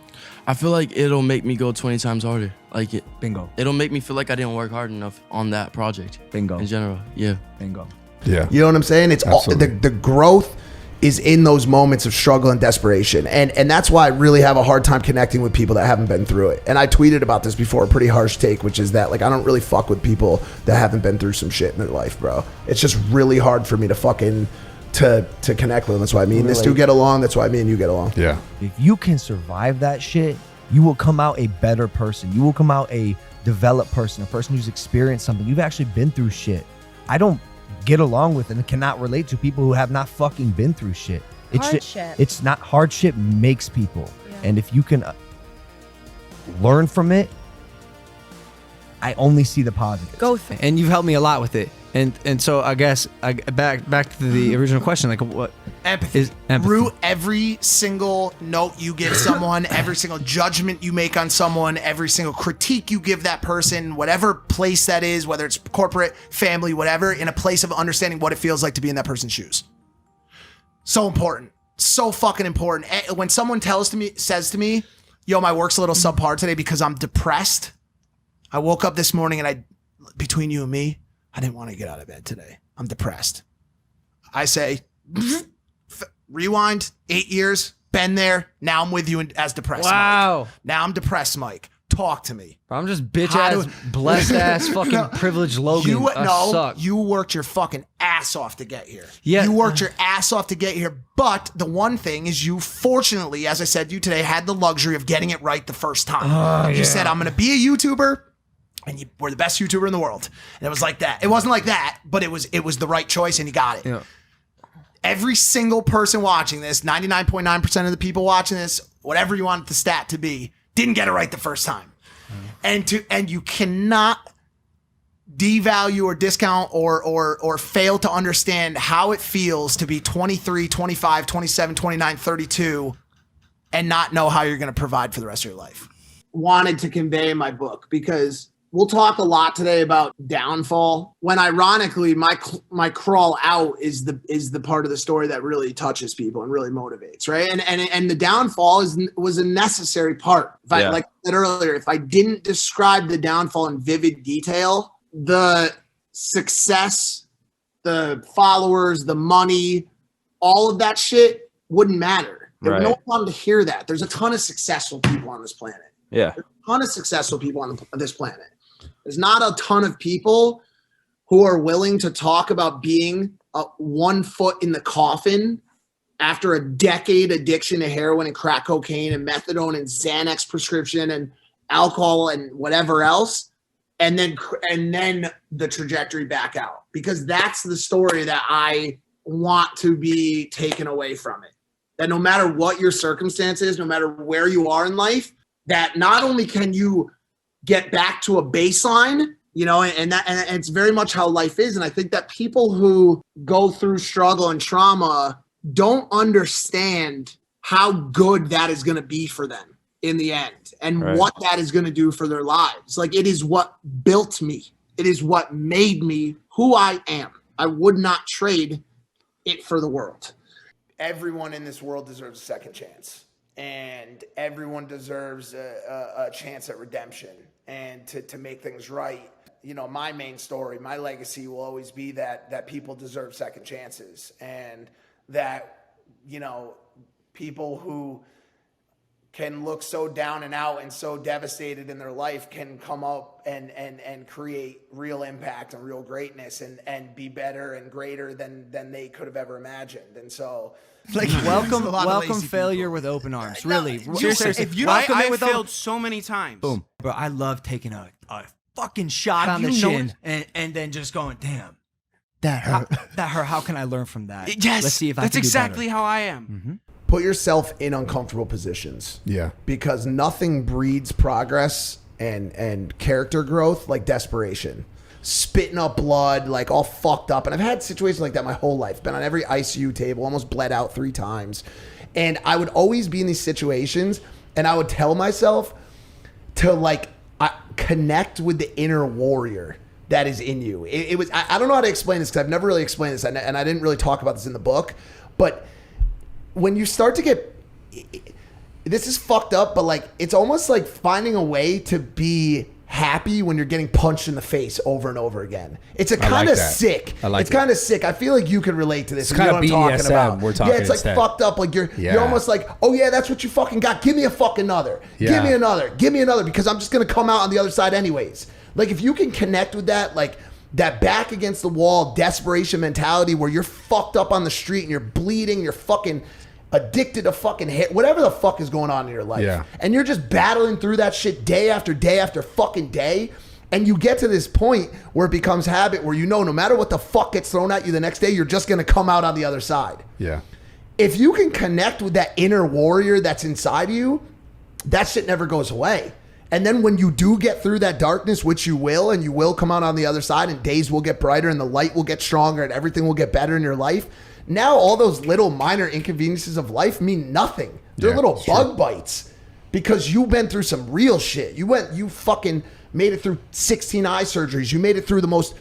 I feel like it'll make me go 20 times harder. Like it. Bingo. It'll make me feel like I didn't work hard enough on that project. Bingo. In general. Yeah. Bingo. Yeah. You know what I'm saying? It's all the growth is in those moments of struggle and desperation. And that's why I really have a hard time connecting with people that haven't been through it. And I tweeted about this before, a pretty harsh take, which is that like I don't really fuck with people that haven't been through some shit in their life, bro. It's just really hard for me to fucking to connect with them. That's why me and this dude get along. That's why me and you get along. Yeah. If you can survive that shit, you will come out a better person. You will come out a developed person, a person who's experienced something. You've actually been through shit. I don't get along with and cannot relate to people who have not fucking been through shit. It's not hardship makes people. And if you can learn from it, I only see the positive. Go and you've helped me a lot with it. And so I guess back to the original question, like what Empathy. is empathy? Root every single note you give someone, every single judgment you make on someone, every single critique you give that person, whatever place that is, whether it's corporate, family, whatever, in a place of understanding what it feels like to be in that person's shoes. So important. So fucking important. When someone says to me, yo, my work's a little subpar today because I'm depressed. I woke up this morning and between you and me, I didn't want to get out of bed today. I'm depressed. I say, rewind 8 years, been there. Now I'm with you as depressed. Wow. Mike. Now I'm depressed, Mike. Talk to me. I'm just bitch ass, blessed ass, fucking privileged Logan. You worked your fucking ass off to get here. Yeah. You worked your ass off to get here. But the one thing is you fortunately, as I said to you today, had the luxury of getting it right the first time. You said, I'm going to be a YouTuber. And you were the best YouTuber in the world. And it was like that. It wasn't like that, but it was the right choice and you got it. Yeah. Every single person watching this, 99.9% of the people watching this, whatever you want the stat to be, didn't get it right the first time. And you cannot devalue or discount or fail to understand how it feels to be 23, 25, 27, 29, 32 and not know how you're going to provide for the rest of your life. Wanted to convey in my book, because we'll talk a lot today about downfall, when ironically my crawl out is the part of the story that really touches people and really motivates, right? And the downfall was a necessary part. Like I said earlier, if I didn't describe the downfall in vivid detail, the success, the followers, the money, all of that shit wouldn't matter. There would no one to hear that. There's a ton of successful people on this planet. Yeah. There's a ton of successful people on this planet. There's not a ton of people who are willing to talk about being 1 foot in the coffin after a decade addiction to heroin and crack cocaine and methadone and Xanax prescription and alcohol and whatever else, and then the trajectory back out. Because that's the story that I want to be taken away from it. That no matter what your circumstances, no matter where you are in life, that not only can you get back to a baseline, you know, and it's very much how life is. And I think that people who go through struggle and trauma don't understand how good that is going to be for them in the end, and what that is going to do for their lives. Like, it is what built me. It is what made me who I am. I would not trade it for the world. Everyone in this world deserves a second chance. And everyone deserves a chance at redemption and to make things right. You know, my main story, my legacy will always be that people deserve second chances, and that, you know, people who can look so down and out and so devastated in their life can come up and create real impact and real greatness and be better and greater than they could have ever imagined. And so, like, welcome failure with open arms. Really, seriously. If you welcome I it with failed so many times. Boom, bro. I love taking a fucking shot on the chin and then just going, damn, that hurt. That hurt. How can I learn from that? Yes, let's see if that's I can exactly do how I am. Mm-hmm. Put yourself in uncomfortable positions. Yeah. Because nothing breeds progress and character growth like desperation. Spitting up blood, like all fucked up. And I've had situations like that my whole life. Been on every ICU table, almost bled out 3 times. And I would always be in these situations and I would tell myself to connect with the inner warrior that is in you. It was, I don't know how to explain this because I've never really explained this and I didn't really talk about this in the book, but when you start to get, this is fucked up, but like, it's almost like finding a way to be happy when you're getting punched in the face over and over again. It's a kind of sick. It's kind of sick. I feel like you can relate to this. It's kind of BDSM. We're talking. Yeah, it's like fucked up. Like you're almost like, oh yeah, that's what you fucking got. Give me a fucking another. Yeah. Give me another. Give me another, because I'm just gonna come out on the other side anyways. Like if you can connect with that, like that back against the wall desperation mentality where you're fucked up on the street and you're bleeding, you're fucking addicted to fucking hit, whatever the fuck is going on in your life. Yeah. And you're just battling through that shit day after day after fucking day. And you get to this point where it becomes habit, where you know no matter what the fuck gets thrown at you the next day, you're just going to come out on the other side. Yeah. If you can connect with that inner warrior that's inside you, that shit never goes away. And then when you do get through that darkness, which you will, and you will come out on the other side and days will get brighter and the light will get stronger and everything will get better in your life, now all those little minor inconveniences of life mean nothing. They're little bug bites because you've been through some real shit. You fucking made it through 16 eye surgeries. You made it through the most,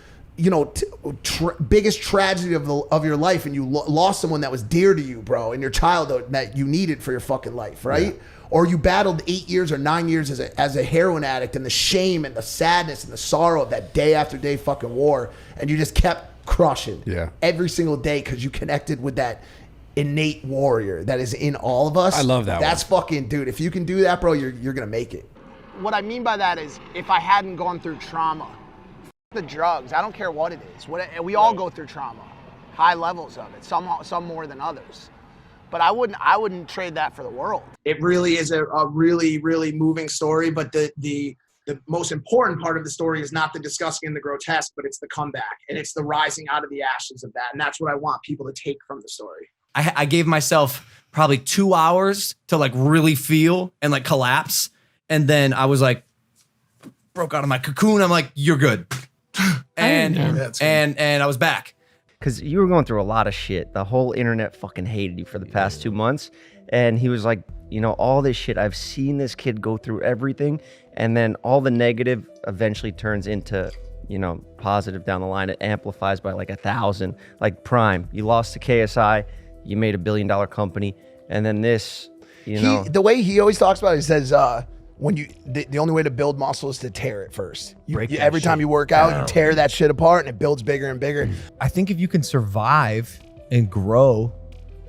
biggest tragedy of your life, and you lost someone that was dear to you, bro, in your childhood that you needed for your fucking life, right? Yeah. Or you battled 8 years or 9 years as a heroin addict, and the shame and the sadness and the sorrow of that day after day fucking war, and you just kept crushing every single day because you connected with that innate warrior that is in all of us. I love that. That's fucking, dude, if you can do that, bro, you're gonna make it. What I mean by that is, if I hadn't gone through trauma, the drugs, I don't care what it is. We all go through trauma, high levels of it, some more than others. But I wouldn't trade that for the world. It really is a really, really moving story, but the most important part of the story is not the disgusting and the grotesque, but it's the comeback, and it's the rising out of the ashes of that. And that's what I want people to take from the story. I gave myself probably 2 hours to like really feel and like collapse. And then I was like, broke out of my cocoon. I'm like, you're good. and I was back. Because you were going through a lot of shit. The whole internet fucking hated you for the past 2 months. And he was like, you know, all this shit, I've seen this kid go through everything. And then all the negative eventually turns into, you know, positive down the line. It amplifies by like 1,000. Like Prime, you lost to KSI, you made $1 billion company. And then this, you know. The way he always talks about it, he says, when you the only way to build muscle is to tear it first. Every time you work out, you tear that shit apart and it builds bigger and bigger. I think if you can survive and grow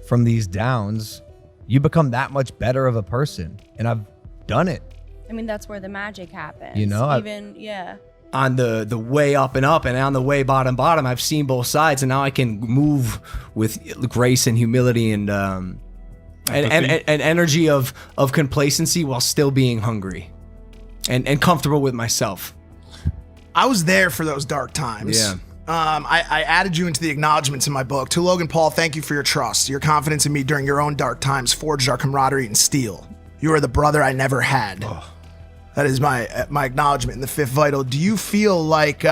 from these downs, you become that much better of a person. And I've done it. I mean, that's where the magic happens. You know, yeah. On the way up and on the way bottom, I've seen both sides, and now I can move with grace and humility and energy of complacency while still being hungry and comfortable with myself. I was there for those dark times. Yeah. I added you into the acknowledgments in my book. To Logan Paul, thank you for your trust. Your confidence in me during your own dark times forged our camaraderie and steel. You are the brother I never had. That is my acknowledgement in the fifth vital. Do you feel like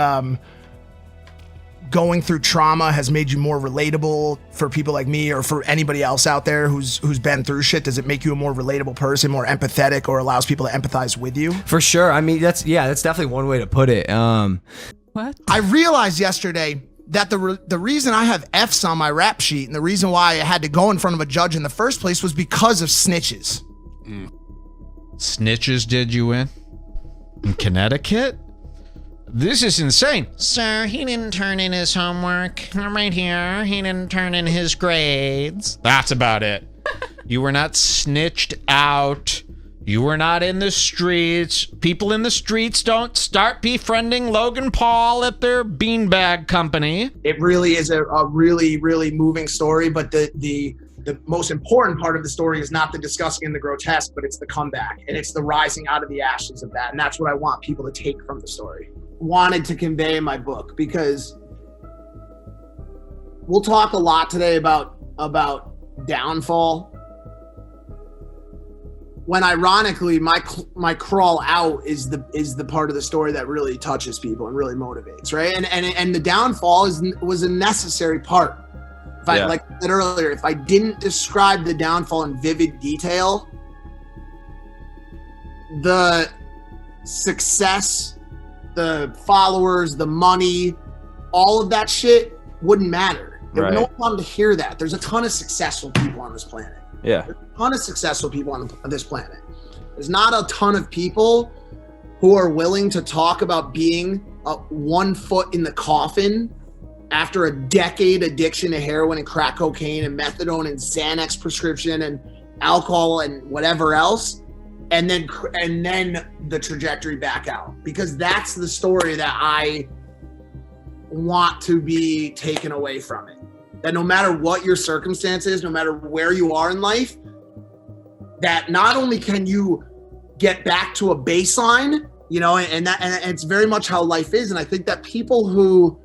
going through trauma has made you more relatable for people like me or for anybody else out there who's been through shit? Does it make you a more relatable person, more empathetic, or allows people to empathize with you? For sure. I mean, that's definitely one way to put it. What? I realized yesterday that the reason I have F's on my rap sheet and the reason why I had to go in front of a judge in the first place was because of snitches. Snitches did you in Connecticut? This is insane. Sir, he didn't turn in his homework. I'm right here. He didn't turn in his grades. That's about it. You were not snitched out. You were not in the streets. People in the streets don't start befriending Logan Paul at their beanbag company. It really is a really, really moving story, but the most important part of the story is not the disgusting and the grotesque, but it's the comeback, and it's the rising out of the ashes of that, and that's what I want people to take from the story. Wanted to convey in my book, because we'll talk a lot today about downfall, when ironically my crawl out is the part of the story that really touches people and really motivates, right? And the downfall was a necessary part. Like I said earlier, if I didn't describe the downfall in vivid detail, the success, the followers, the money, all of that shit wouldn't matter. There would no one to hear that. There's a ton of successful people on this planet. Yeah. There's a ton of successful people on this planet. There's not a ton of people who are willing to talk about being 1 foot in the coffin after a decade addiction to heroin and crack cocaine and methadone and Xanax prescription and alcohol and whatever else, and then the trajectory back out. Because that's the story that I want to be taken away from it. That no matter what your circumstance is, no matter where you are in life, that not only can you get back to a baseline, you know, and it's very much how life is. And I think that people who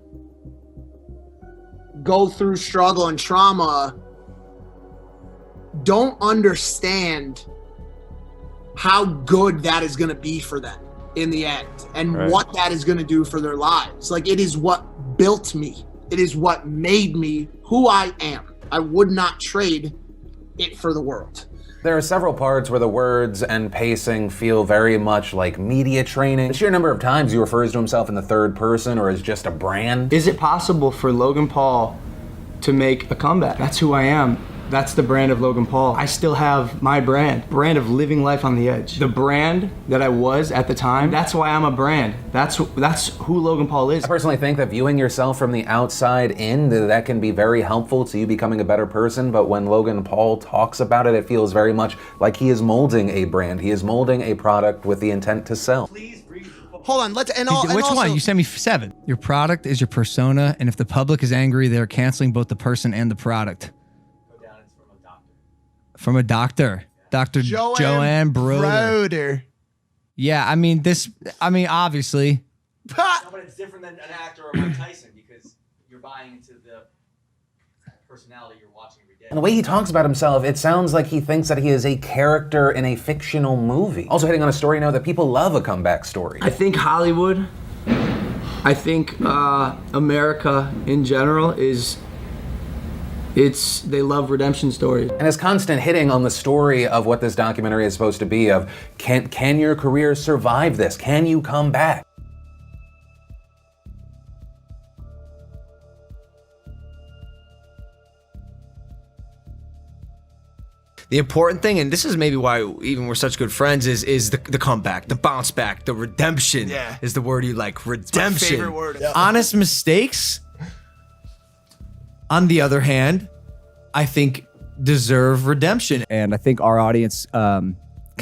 go through struggle and trauma don't understand how good that is going to be for them in the end, and what that is going to do for their lives. Like, it is what built me. It is what made me who I am. I would not trade it for the world. There are several parts where the words and pacing feel very much like media training. The sheer number of times he refers to himself in the third person or as just a brand. Is it possible for Logan Paul to make a comeback? That's who I am. That's the brand of Logan Paul. I still have my brand of living life on the edge. The brand that I was at the time, that's why I'm a brand. That's who Logan Paul is. I personally think that viewing yourself from the outside in, that can be very helpful to you becoming a better person, but when Logan Paul talks about it, it feels very much like he is molding a brand. He is molding a product with the intent to sell. Hold on, Which one? You sent me 7. Your product is your persona, and if the public is angry, they're canceling both the person and the product. From a doctor. Dr. Joanne Broder. Yeah, I mean, obviously. No, but it's different than an actor or Mike Tyson, because you're buying into the personality you're watching every day. And the way he talks about himself, it sounds like he thinks that he is a character in a fictional movie. Also hitting on a story note that people love a comeback story. I think Hollywood I think America in general they love redemption stories. And his constant hitting on the story of what this documentary is supposed to be of, can your career survive this? Can you come back? The important thing, and this is maybe why even we're such good friends, is the comeback, the bounce back, the redemption is the word you like. Redemption. It's my favorite word. Yep. Honest mistakes, on the other hand, I think deserve redemption. And I think our audience can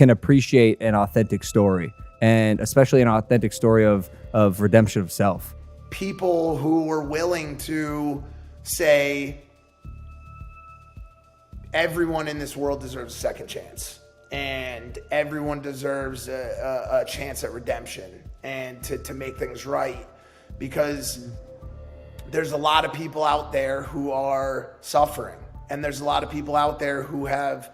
appreciate an authentic story, and especially an authentic story of redemption of self. People who were willing to say, everyone in this world deserves a second chance, and everyone deserves a chance at redemption and to make things right, because there's a lot of people out there who are suffering, and there's a lot of people out there who have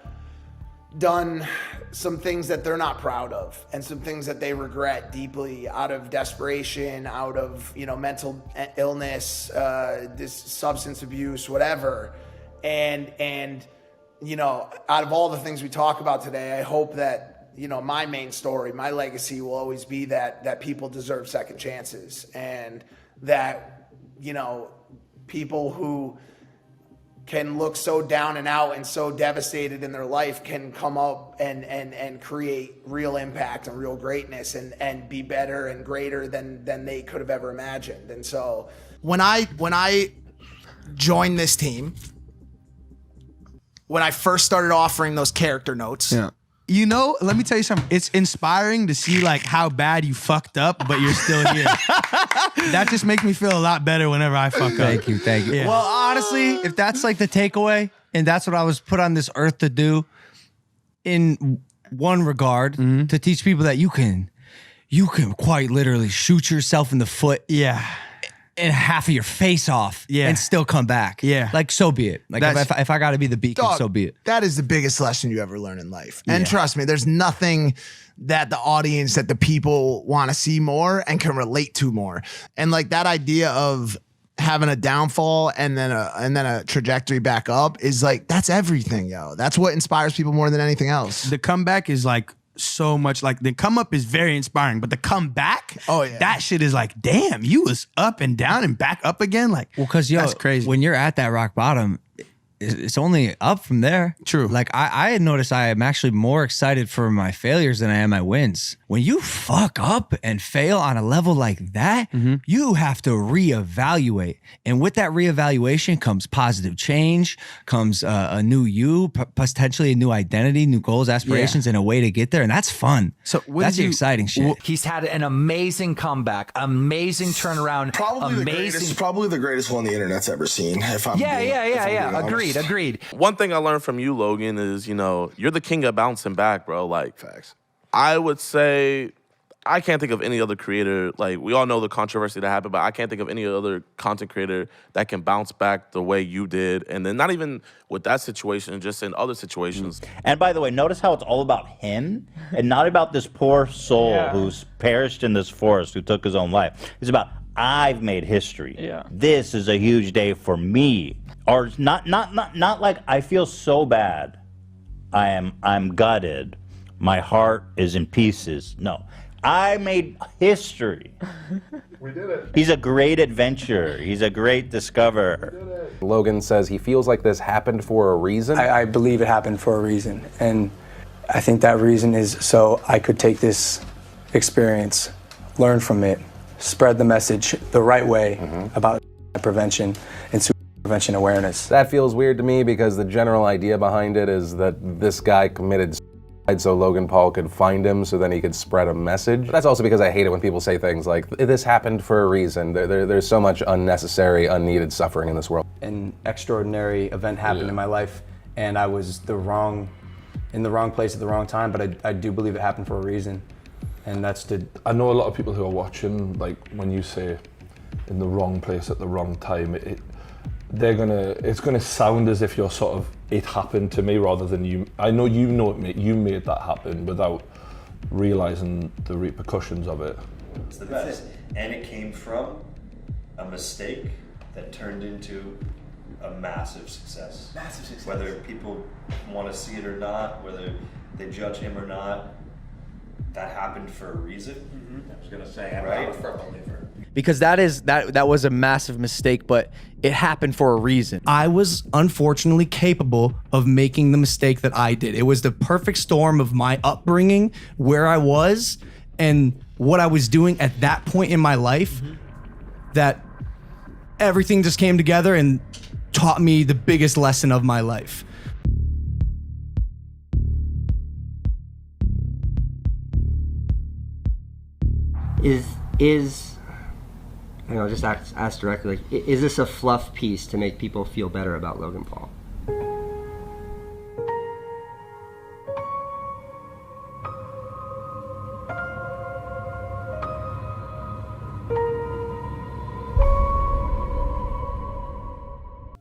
done some things that they're not proud of, and some things that they regret deeply out of desperation, out of mental illness, this substance abuse, whatever, and out of all the things we talk about today, I hope that, my main story, my legacy will always be that people deserve second chances, and that, people who can look so down and out and so devastated in their life can come up and create real impact and real greatness and be better and greater than they could have ever imagined. And so when I joined this team, when I first started offering those character notes. Yeah. Let me tell you something. It's inspiring to see like how bad you fucked up, but you're still here. That just makes me feel a lot better whenever I fuck up. Thank you. Yeah. Well, honestly, if that's like the takeaway, and that's what I was put on this earth to do, in one regard, to teach people that you can quite literally shoot yourself in the foot. Yeah. And half of your face off, and still come back. Yeah. Like, so be it. Like, if I got to be the beacon, so be it. That is the biggest lesson you ever learn in life. And trust me, there's nothing that the audience, that the people want to see more and can relate to more. And like that idea of having a downfall and then a trajectory back up is like, that's everything, yo. That's what inspires people more than anything else. The comeback is like so much, like the come up is very inspiring, but the come back, that shit is like, damn, you was up and down and back up again. Like, well, because that's crazy. When you're at that rock bottom, it's only up from there. True. Like I had noticed I am actually more excited for my failures than I am my wins. When you fuck up and fail on a level like that, you have to reevaluate. And with that reevaluation comes positive change, comes a new you, potentially a new identity, new goals, aspirations, and a way to get there. And that's fun. So that's the exciting shit. He's had an amazing comeback, amazing turnaround. Probably the greatest one the internet's ever seen. If I'm Agreed. One thing I learned from you, Logan, is, you're the king of bouncing back, bro. Like, facts. I would say, I can't think of any other creator, like, we all know the controversy that happened, but I can't think of any other content creator that can bounce back the way you did. And then not even with that situation, just in other situations. And by the way, notice how it's all about him and not about this poor soul who's perished in this forest, who took his own life. It's about, I've made history. Yeah. This is a huge day for me. Or not like I feel so bad. I'm gutted. My heart is in pieces. No. I made history. We did it. He's a great adventurer. He's a great discoverer. Logan says he feels like this happened for a reason. I believe it happened for a reason. And I think that reason is so I could take this experience, learn from it, spread the message the right way about prevention and prevention awareness. That feels weird to me because the general idea behind it is that this guy committed suicide so Logan Paul could find him so then he could spread a message. But that's also because I hate it when people say things like, this happened for a reason. There's so much unnecessary, unneeded suffering in this world. An extraordinary event happened in my life and I was in the wrong place at the wrong time, but I do believe it happened for a reason. And that's I know a lot of people who are watching, like when you say in the wrong place at the wrong time, it's gonna sound as if you're sort of, it happened to me rather than you. I know you made that happen without realizing the repercussions of it. It's the best. And it came from a mistake that turned into a massive success. Massive success. Whether people want to see it or not, whether they judge him or not, that happened for a reason. I was gonna say, right? I'm a firm believer. Because that was a massive mistake, but it happened for a reason. I was unfortunately capable of making the mistake that I did. It was the perfect storm of my upbringing, where I was, and what I was doing at that point in my life, that everything just came together and taught me the biggest lesson of my life. Just ask directly, like, is this a fluff piece to make people feel better about Logan Paul?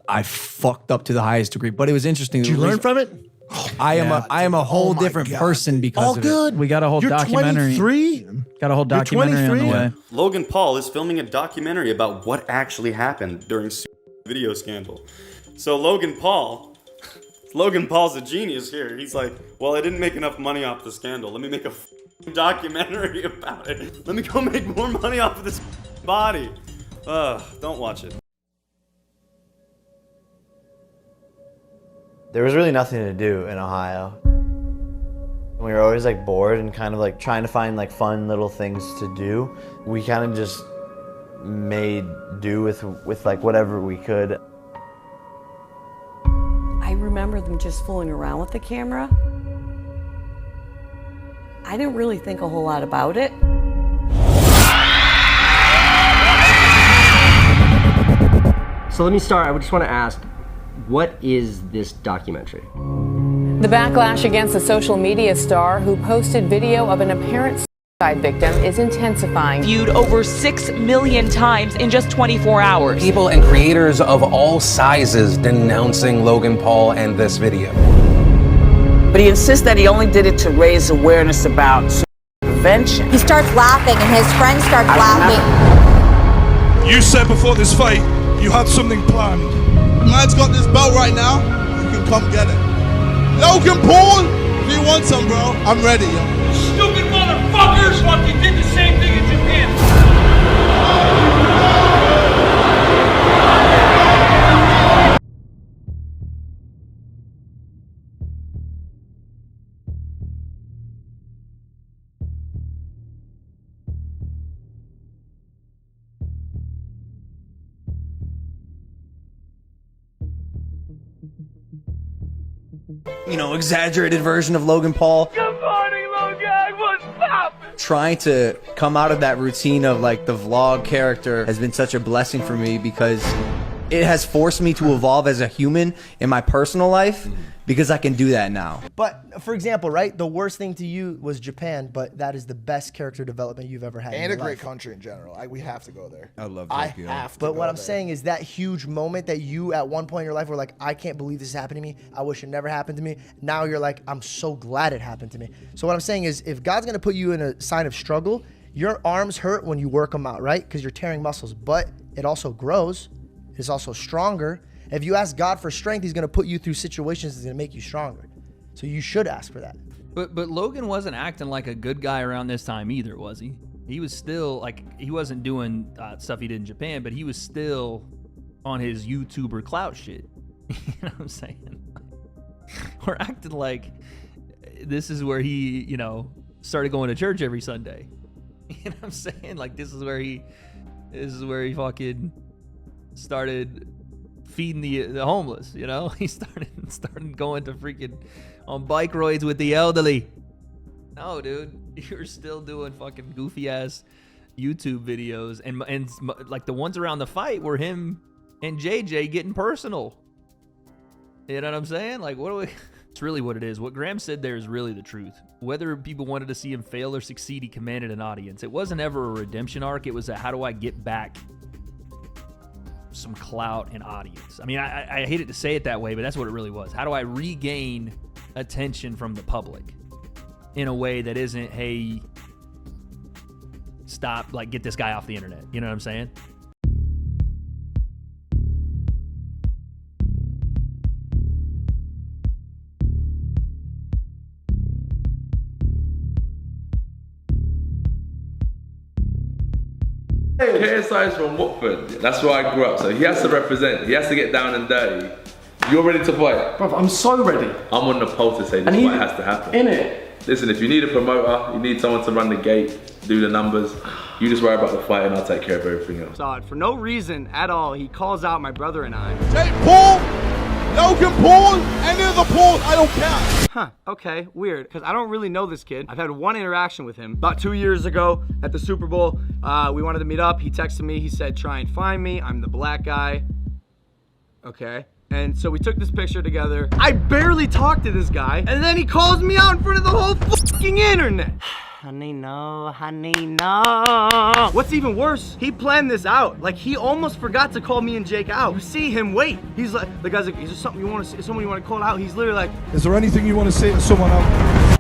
I fucked up to the highest degree, but it was interesting. Did you learn from it? I am a whole different person because of it. We got a whole documentary. 23? Got a whole documentary on the way. Logan Paul is filming a documentary about what actually happened during video scandal. So Logan Paul's a genius here. He's like, well, I didn't make enough money off the scandal. Let me make a documentary about it. Let me go make more money off of this body. Don't watch it. There was really nothing to do in Ohio. We were always like bored and kind of like trying to find like fun little things to do. We kind of just made do with like whatever we could. I remember them just fooling around with the camera. I didn't really think a whole lot about it. So let me start. I just want to ask, what is this documentary? The backlash against the social media star who posted video of an apparent suicide victim is intensifying. Viewed over 6 million times in just 24 hours. People and creators of all sizes denouncing Logan Paul and this video. But he insists that he only did it to raise awareness about prevention. He starts laughing and his friends start laughing. You said before this fight, you had something planned. The man's got this belt right now, you can come get it. Logan Paul, if you want some, bro, I'm ready, yo. Stupid motherfuckers fucking did the same thing in Japan. Exaggerated version of Logan Paul. Good morning, Logan. What's poppin'? Trying to come out of that routine of like the vlog character has been such a blessing for me because it has forced me to evolve as a human in my personal life because I can do that now. But for example, right, the worst thing to you was Japan, but that is the best character development you've ever had. And in a your great life. country in general. We have to go there. I love I Tokyo. have to. But what I'm saying is that huge moment that you at one point in your life were like, I can't believe this happened to me. I wish it never happened to me. Now you're like, I'm so glad it happened to me. So what I'm saying is, if God's gonna put you in a sign of struggle, your arms hurt when you work them out, right? Because you're tearing muscles, but it also grows. It's also stronger. If you ask God for strength, He's gonna put you through situations that's gonna make you stronger. So you should ask for that. But Logan wasn't acting like a good guy around this time either, was he? He was still like, he wasn't doing stuff he did in Japan, but he was still on his YouTuber clout shit. You know what I'm saying? Or acting like this is where he, started going to church every Sunday. You know what I'm saying? Like this is where he fucking started feeding the homeless, He started going to freaking on bike rides with the elderly. No, dude, you're still doing fucking goofy ass YouTube videos, and like the ones around the fight were him and JJ getting personal. You know what I'm saying? Like, what do we? It's really what it is. What Graham said there is really the truth. Whether people wanted to see him fail or succeed, he commanded an audience. It wasn't ever a redemption arc. It was a how do I get back some clout and audience. I mean, I hated to say it that way, but that's what it really was. How do I regain attention from the public in a way that isn't, hey, stop, like, get this guy off the internet. You know what I'm saying? KSI is from Watford. That's where I grew up, so he has to represent. He has to get down and dirty. You're ready to fight? Bro, I'm so ready. I'm on the pole to say this fight has to happen. In it. Listen, if you need a promoter, you need someone to run the gate, do the numbers, you just worry about the fight and I'll take care of everything else. Saw it. For no reason at all, he calls out my brother and I. Jake Paul, Logan Paul, any of the Pauls, I don't care. Huh, okay, weird, because I don't really know this kid. I've had one interaction with him. About 2 years ago at the Super Bowl, we wanted to meet up. He texted me, he said, try and find me. I'm the black guy. Okay. And so we took this picture together. I barely talked to this guy, and then he calls me out in front of the whole fucking internet. Honey, no, honey, no. What's even worse, he planned this out. Like, he almost forgot to call me and Jake out. You see him wait. He's like, the guy's like, is there something you want to say, someone you want to call out? He's literally like, is there anything you want to say to someone else?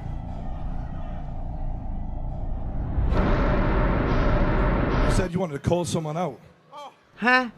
You said you wanted to call someone out. huh?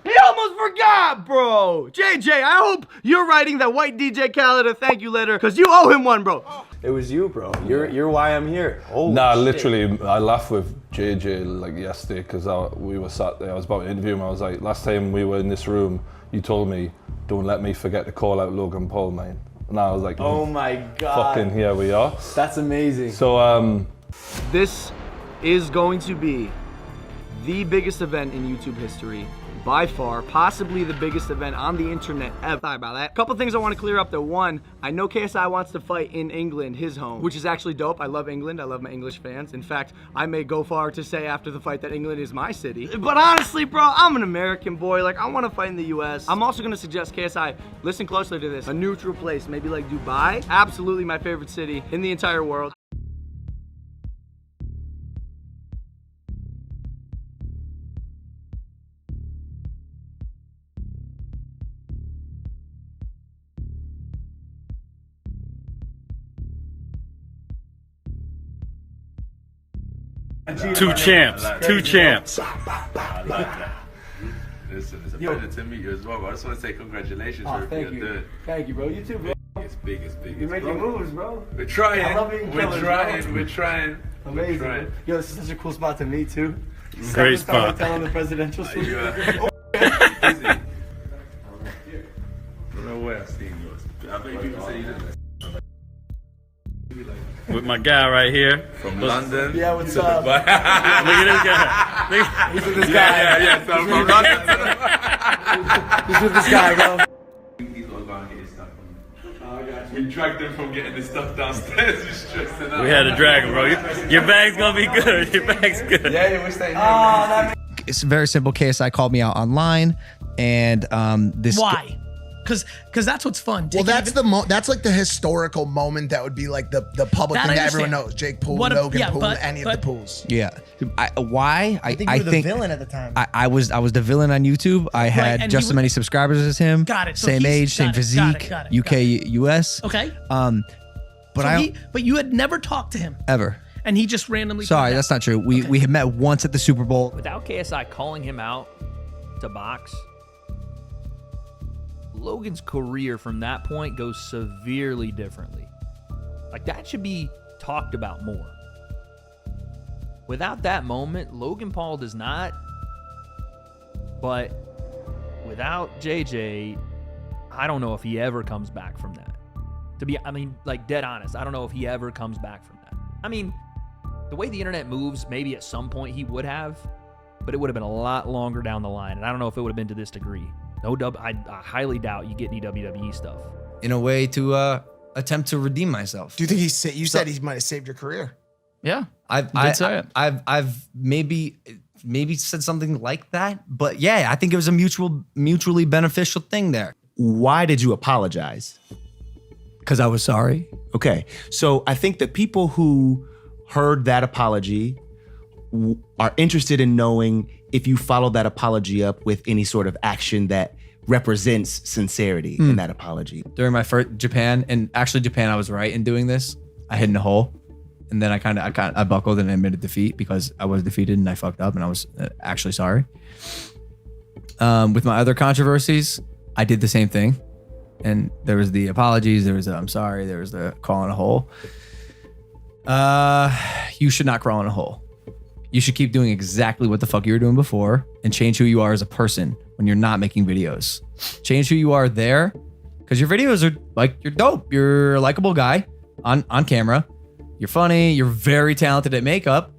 He almost forgot, bro. JJ, I hope you're writing that white DJ Khaled a thank you letter, because you owe him one, bro. It was you, bro. You're why I'm here. Holy Nah, shit. literally, I laughed with JJ like yesterday because we were sat there. I was about to interview him. I was like, last time we were in this room, you told me, don't let me forget to call out Logan Paul, man. And I was like, oh my God. Fucking here we are. That's amazing. So, this is going to be the biggest event in YouTube history. By far, possibly the biggest event on the internet ever. Sorry about that. Couple things I want to clear up though. One, I know KSI wants to fight in England, his home, which is actually dope. I love England. I love my English fans. In fact, I may go far to say after the fight that England is my city. But honestly, bro, I'm an American boy. Like, I want to fight in the US. I'm also going to suggest KSI, listen closely to this. A neutral place, maybe like Dubai. Absolutely my favorite city in the entire world. Two champs. Two champs. I like that. Listen, it's a pleasure to meet you as well, bro. I just want to say congratulations for everything you're doing. Thank you, bro. You too, bro. It's big, it's big. You're making moves, bro. We're trying. I love being killers, bro. We're trying. Amazing. We're trying. Yo, this is such a cool spot to meet, too. Great spot. Telling the presidential suite. Easy. I don't know where I've seen yours. I bet people say you didn't. With my guy right here. From London. Yeah, what's up? Look at this guy. He's with this guy. Yeah. So from London. He's with this guy, bro. He's all going to get his stuff from We dragged him from getting his stuff downstairs. He's stressing out. We had to drag him, bro. Your bag's gonna be good. Your bag's good. Yeah, we're staying here. It's very simple. KSI called me out online, and this. Why? Because that's what's fun. Well, that's that's like the historical moment that would be like the public That thing I that everyone understand. knows. Jake Paul, What a- Logan yeah, Paul, but- any of the Pools. Yeah. Why? I think you were the villain at the time. I was the villain on YouTube. I had and just he as many subscribers as him. Got it. So Same he's- age, same got it, physique. got it, UK, US. Okay. But So but you had never talked to him, ever. and he just randomly. Sorry, that's not true. We had met once at the Super Bowl. Without KSI calling him out to box, Logan's career from that point goes severely differently. Like, that should be talked about more. Without that moment, Logan Paul does not. But without JJ, I don't know if he ever comes back from that. Like, dead honest, I don't know if he ever comes back from that. I mean, the way the internet moves, maybe at some point he would have, but it would have been a lot longer down the line, and I don't know if it would have been to this degree. I highly doubt you get any WWE stuff. In a way to attempt to redeem myself. Do you think you said he might have saved your career? Yeah, I've maybe said something like that, but yeah, I think it was a mutually beneficial thing there. Why did you apologize? Because I was sorry. Okay, so I think that people who heard that apology are interested in knowing if you followed that apology up with any sort of action that represents sincerity in that apology. During my first Japan, I was right in doing this. I hid in a hole and then I buckled and admitted defeat because I was defeated and I fucked up and I was actually sorry. With my other controversies, I did the same thing, and there was the apologies, there was the I'm sorry, there was the crawl in a hole. You should not crawl in a hole. You should keep doing exactly what the fuck you were doing before and change who you are as a person when you're not making videos. Change who you are there, because your videos are like, you're dope. You're a likable guy on camera. You're funny. You're very talented at makeup.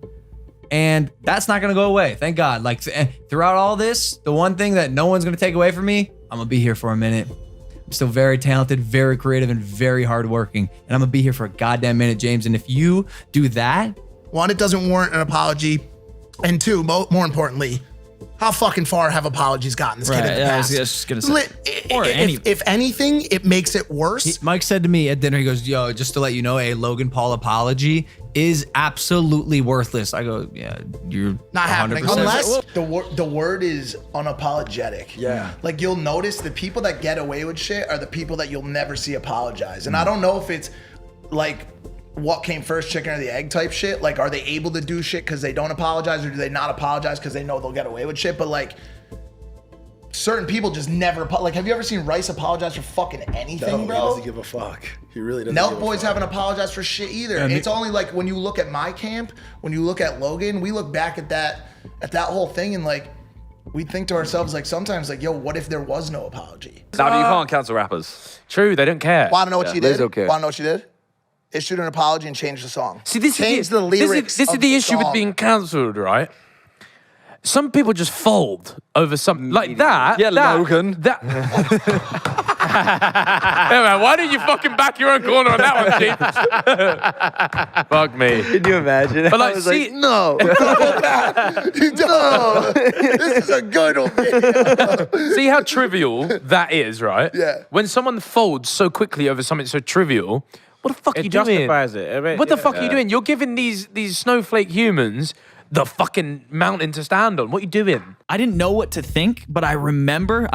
And that's not going to go away. Thank God. Like throughout all this, the one thing that no one's going to take away from me, I'm going to be here for a minute. I'm still very talented, very creative, and very hardworking. And I'm going to be here for a goddamn minute, James. And if you do that, one, it doesn't warrant an apology. And two, more importantly, how fucking far have apologies gotten this kid in the past? I was just gonna say. If anything, it makes it worse. Mike said to me at dinner, he goes, yo, just to let you know, a Logan Paul apology is absolutely worthless. I go, yeah, you're not 100% happening unless the word is unapologetic. Yeah. Like you'll notice the people that get away with shit are the people that you'll never see apologize. And I don't know if it's like what came first, chicken or the egg type shit. Like, are they able to do shit because they don't apologize, or do they not apologize because they know they'll get away with shit? But like, certain people just never like. Have you ever seen Rice apologize for fucking anything, bro? He doesn't give a fuck. He really doesn't. Nelk boys haven't apologized for shit either. It's only like when you look at my camp, when you look at Logan, we look back at that whole thing and like, we think to ourselves like sometimes like, yo, what if there was no apology? Now you can't cancel rappers. True, they don't care. Want to know what she did? Okay. Want to know what she did? Issued an apology and changed the song. See, this changed the lyrics. This is the issue with being cancelled, right? Some people just fold over something like that. Yeah, Logan. That. Hey man, why didn't you fucking back your own corner on that one, Chief? Fuck me. Can you imagine? But like, I was see, no. No. This is a good one. See how trivial that is, right? Yeah. When someone folds so quickly over something so trivial, what the fuck are you doing? justifies it. I mean, What the fuck are you doing? You're giving these snowflake humans the fucking mountain to stand on. What are you doing? I didn't know what to think, but I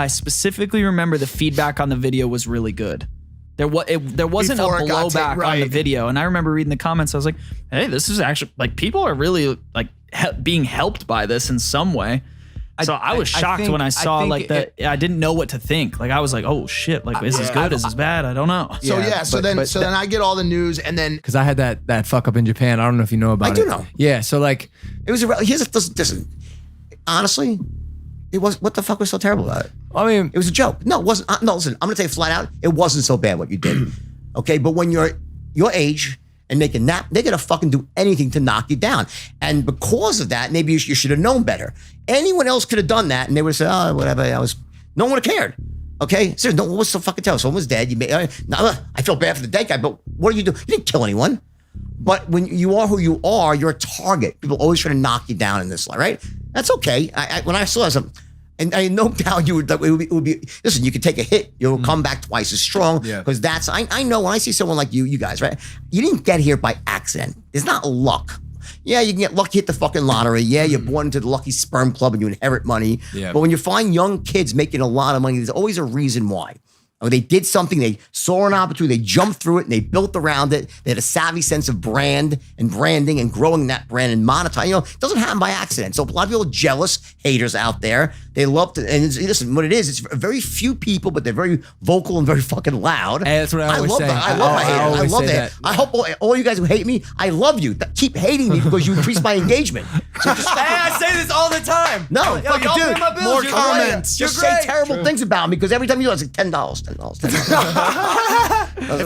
specifically remember the feedback on the video was really good. There wasn't Before a it got blowback on the right. video. And I remember reading the comments, I was like, hey, this is actually, like, people are really like being helped by this in some way. So I was shocked when I saw like that. I didn't know what to think. Like I was like, oh shit, like is this good? Is this bad? I don't know. So then I get all the news and then because I had that fuck up in Japan. I don't know if you know about it. I do know. Yeah, so like it was listen, honestly, it was what the fuck was so terrible about it? I mean, it was a joke. No, it wasn't. No, listen, I'm gonna tell you flat out, it wasn't so bad what you did. Okay, but when you're your age and they can nap, they're gonna fucking do anything to knock you down. And because of that, maybe you should have known better. Anyone else could have done that, and they would have said, "Oh, whatever." No one would have cared. Okay, so no, what's the fucking tell? Someone was dead. I feel bad for the dead guy, but what do? You didn't kill anyone. But when you are who you are, you're a target. People always try to knock you down in this life, right? That's okay. When I saw something, and I no doubt it would be. Listen, you can take a hit, you'll come back twice as strong. Because that's I know when I see someone like you guys, right? You didn't get here by accident. It's not luck. Yeah, you can get lucky, hit the fucking lottery. Yeah, you're born into the lucky sperm club and you inherit money. Yeah. But when you find young kids making a lot of money, there's always a reason why. Or they did something, they saw an opportunity, they jumped through it, and they built around it. They had a savvy sense of brand and branding and growing that brand and monetizing. It doesn't happen by accident. So a lot of people are jealous, haters out there. They love to, and listen, what it is, it's very few people, but they're very vocal and very fucking loud. Hey, that's what I always say. I love my haters. I love say that. I hope all you guys who hate me, I love you. Keep hating me because you increase my engagement. So just Hey, I say this all the time. No, Yo, fucking y'all dude. pay my bills, More you're comments. great. Just You're say great. terrible things about me because every time you do it, it's like $10. if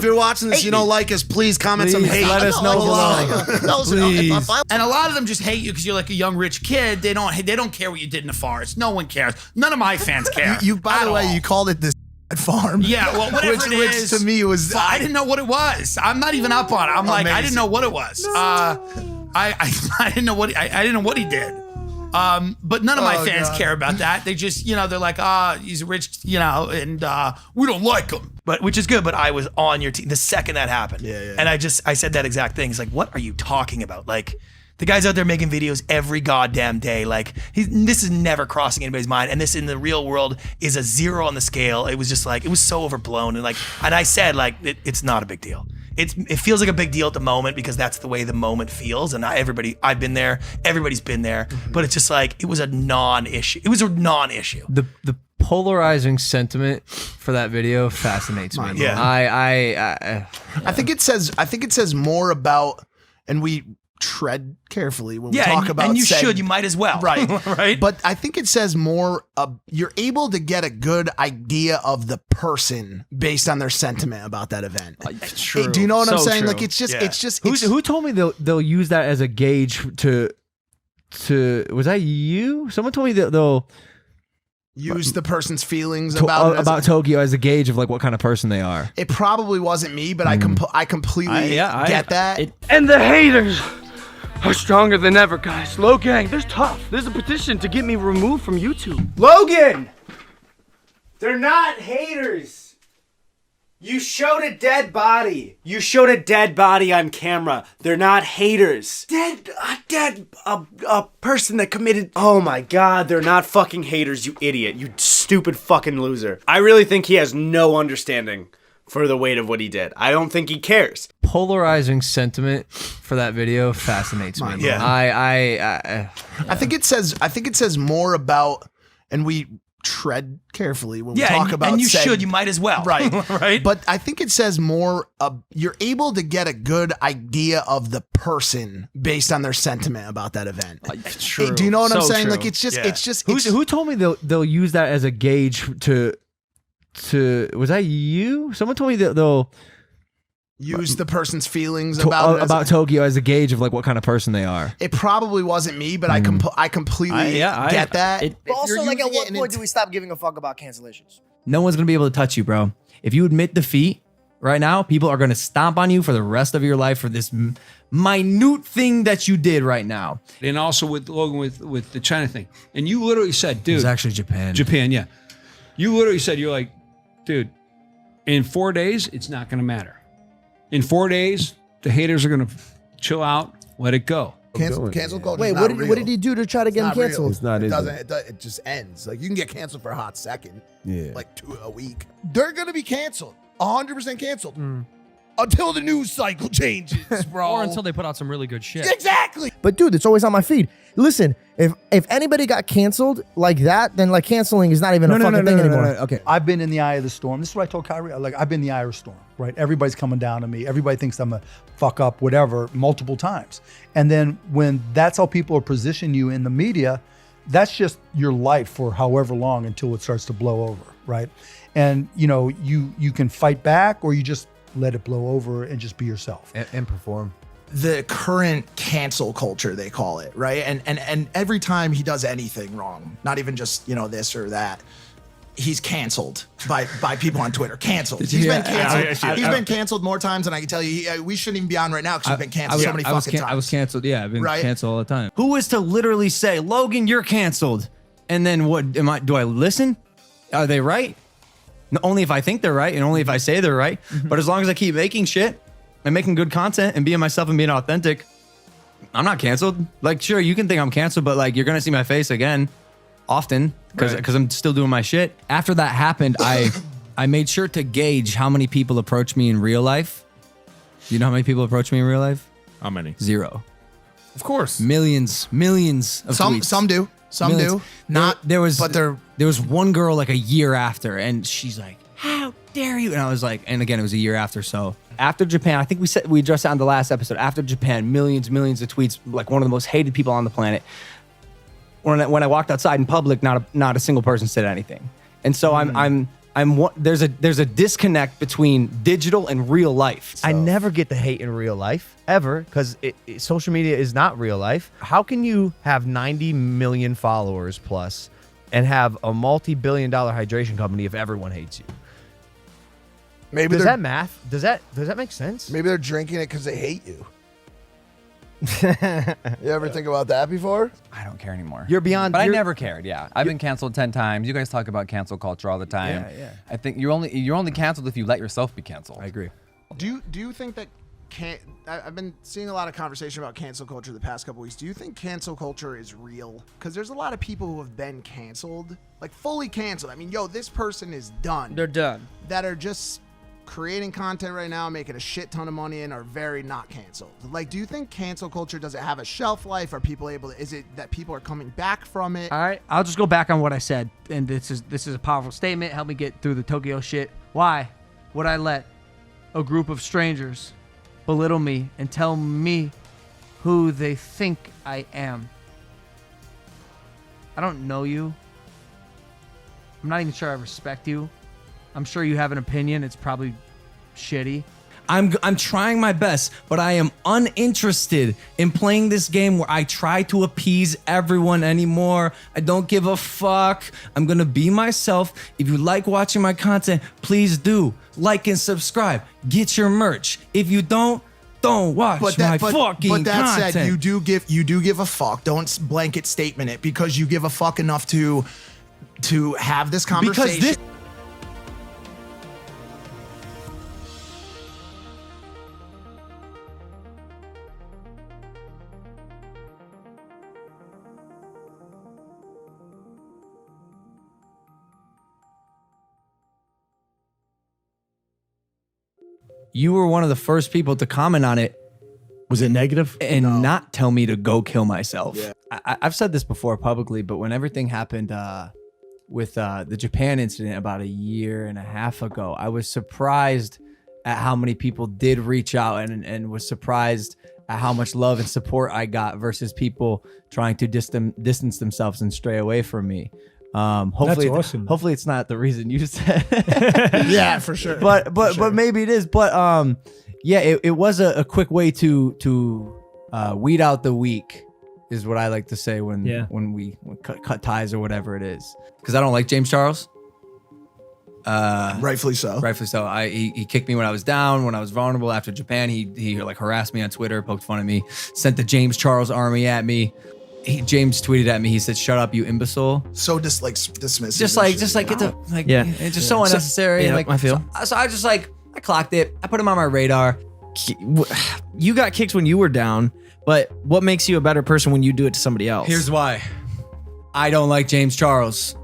you're watching this, you don't like us, please comment some hate. let us know below. No, Please. And a lot of them just hate you because you're like a young rich kid. They don't care what you did in the forest. No one cares. None of my fans care. You by the way, you called it the farm. Yeah, well, whatever it is. Which to me was I didn't know what it was. I'm not even up on it. I'm like, I didn't know what it was. I didn't know what I didn't know what he did. But none of my fans care about that. They just, they're like, he's rich, and we don't like him. But which is good. But I was on your team the second that happened. Yeah. And I said that exact thing. He's like, what are you talking about? Like, the guy's out there making videos every goddamn day. Like, this is never crossing anybody's mind. And this in the real world is a 0 on the scale. It was just like, it was so overblown. And I said, like, it's not a big deal. it feels like a big deal at the moment because that's the way the moment feels. And I've been there, everybody's been there, but it's just like, it was a non-issue. It was a non-issue. The polarizing sentiment for that video fascinates me. Yeah. I think it says more about, and we tread carefully when we talk about and you should, you might as well. Right. Right. But I think it says more, you're able to get a good idea of the person based on their sentiment about that event. True. Do you know what I'm saying? True. Like it's just who told me they'll use that as a gauge to was that you? Someone told me that they'll use the person's feelings about Tokyo as a gauge of like what kind of person they are. It probably wasn't me, but I completely get that. And the haters are stronger than ever, guys. Logan, there's tough. There's a petition to get me removed from YouTube. Logan! They're not haters. You showed a dead body. You showed a dead body on camera. They're not haters. A person that committed. Oh my God, they're not fucking haters, you idiot. You stupid fucking loser. I really think he has no understanding for the weight of what he did. I don't think he cares. Polarizing sentiment for that video fascinates me. Yeah. I think it says more about, and we tread carefully when we talk about, and you should, you might as well. Right. Right. But I think it says more, you're able to get a good idea of the person based on their sentiment about that event. True. Do you know what I'm saying? True. Like it's just who told me they'll use that as a gauge to was that you? Someone told me that they'll use the person's feelings about Tokyo as a gauge of like what kind of person they are. It probably wasn't me, but I completely get that. But also, like, at what point do we stop giving a fuck about cancellations? No one's gonna be able to touch you, bro. If you admit defeat right now, people are gonna stomp on you for the rest of your life for this minute thing that you did right now. And also with Logan with the China thing. And you literally said, dude. It was actually Japan. Japan, yeah. You literally said, you're like, dude, in 4 days, it's not gonna matter. In 4 days, the haters are gonna chill out, let it go. Cancel culture. Wait, what did he do to try to get him canceled? It's not. It just ends. Like you can get canceled for a hot second. Yeah. Like a week. They're gonna be canceled. 100% canceled. Until the news cycle changes, bro. Or until they put out some really good shit. Exactly. But dude, it's always on my feed. Listen, if anybody got canceled like that, then like canceling is not even a fucking thing anymore. Okay, I've been in the eye of the storm. This is what I told Kyrie. Like, I've been in the eye of the storm, right? Everybody's coming down to me. Everybody thinks I'm a fuck up, whatever, multiple times. And then when that's how people are positioning you in the media, that's just your life for however long until it starts to blow over, right? And you know, you can fight back or you just let it blow over and just be yourself and perform. The current cancel culture, they call it, right? And every time he does anything wrong, not even just, you know, this or that, he's canceled by people on Twitter. Canceled. He's been canceled. He's been canceled more times than I can tell you. We shouldn't even be on right now because he's been canceled so many fucking times. I was canceled. Yeah, I've been canceled all the time. Who is to literally say, Logan, you're canceled? And then what do I listen? Are they right? Only if I think they're right and only if I say they're right. But as long as I keep making shit and making good content and being myself and being authentic, I'm not canceled. Like, sure, you can think I'm canceled, but like, you're going to see my face again often because I'm still doing my shit. After that happened, I made sure to gauge how many people approach me in real life. You know how many people approach me in real life? How many? 0. Of course. Millions of tweets. Some do. Some Millions. do. Not, there was one girl like a year after, and she's like, "How dare you?" And I was like, and again, it was a year after. So after Japan, I think we addressed that on the last episode. After Japan, millions of tweets, like one of the most hated people on the planet. When I walked outside in public, not a single person said anything. And so there's a disconnect between digital and real life. I never get the hate in real life, ever, because social media is not real life. How can you have 90 million followers plus and have a multi-billion-dollar hydration company if everyone hates you? Maybe does that math? Does that make sense? Maybe they're drinking it because they hate you. You ever think about that before? I don't care anymore. You're beyond. But I never cared. Yeah, I've been canceled 10 times. You guys talk about cancel culture all the time. Yeah. I think you're only canceled if you let yourself be canceled. I agree. Do you think that I've been seeing a lot of conversation about cancel culture the past couple weeks. Do you think cancel culture is real? Because there's a lot of people who have been canceled, like fully canceled. I mean, this person is done. They're done. That are just creating content right now, making a shit ton of money and are very not canceled. Like, do you think cancel culture, does it have a shelf life? Are people able to, is it that people are coming back from it? All right, I'll just go back on what I said, and this is a powerful statement. Help me get through the Tokyo shit. Why would I let a group of strangers belittle me and tell me who they think I am? I don't know you. I'm not even sure I respect you. I'm sure you have an opinion. It's probably shitty. I'm trying my best, but I am uninterested in playing this game where I try to appease everyone anymore. I don't give a fuck. I'm gonna be myself. If you like watching my content, please do like and subscribe. Get your merch. If you don't watch my fucking But that content. said, you do give a fuck. Don't blanket statement it because you give a fuck enough to have this conversation. Because this. You were one of the first people to comment on it. Was it negative? And not tell me to go kill myself. Yeah. I've said this before publicly, but when everything happened with the Japan incident about a year and a half ago, I was surprised at how many people did reach out and was surprised at how much love and support I got versus people trying to distance themselves and stray away from me. Hopefully, That's awesome. Hopefully it's not the reason you said. Yeah, for sure. But maybe it is. But yeah, it was a quick way to weed out the weak, is what I like to say when we cut ties or whatever it is. Because I don't like James Charles. Rightfully so. Rightfully so. He kicked me when I was down, when I was vulnerable after Japan. He like harassed me on Twitter, poked fun at me, sent the James Charles army at me. James tweeted at me. He said, "Shut up, you imbecile." So dismissive. Just like get the like. Yeah. It's just so unnecessary. Yeah, like I feel. So I just like I clocked it. I put him on my radar. You got kicked when you were down, but what makes you a better person when you do it to somebody else? Here's why. I don't like James Charles.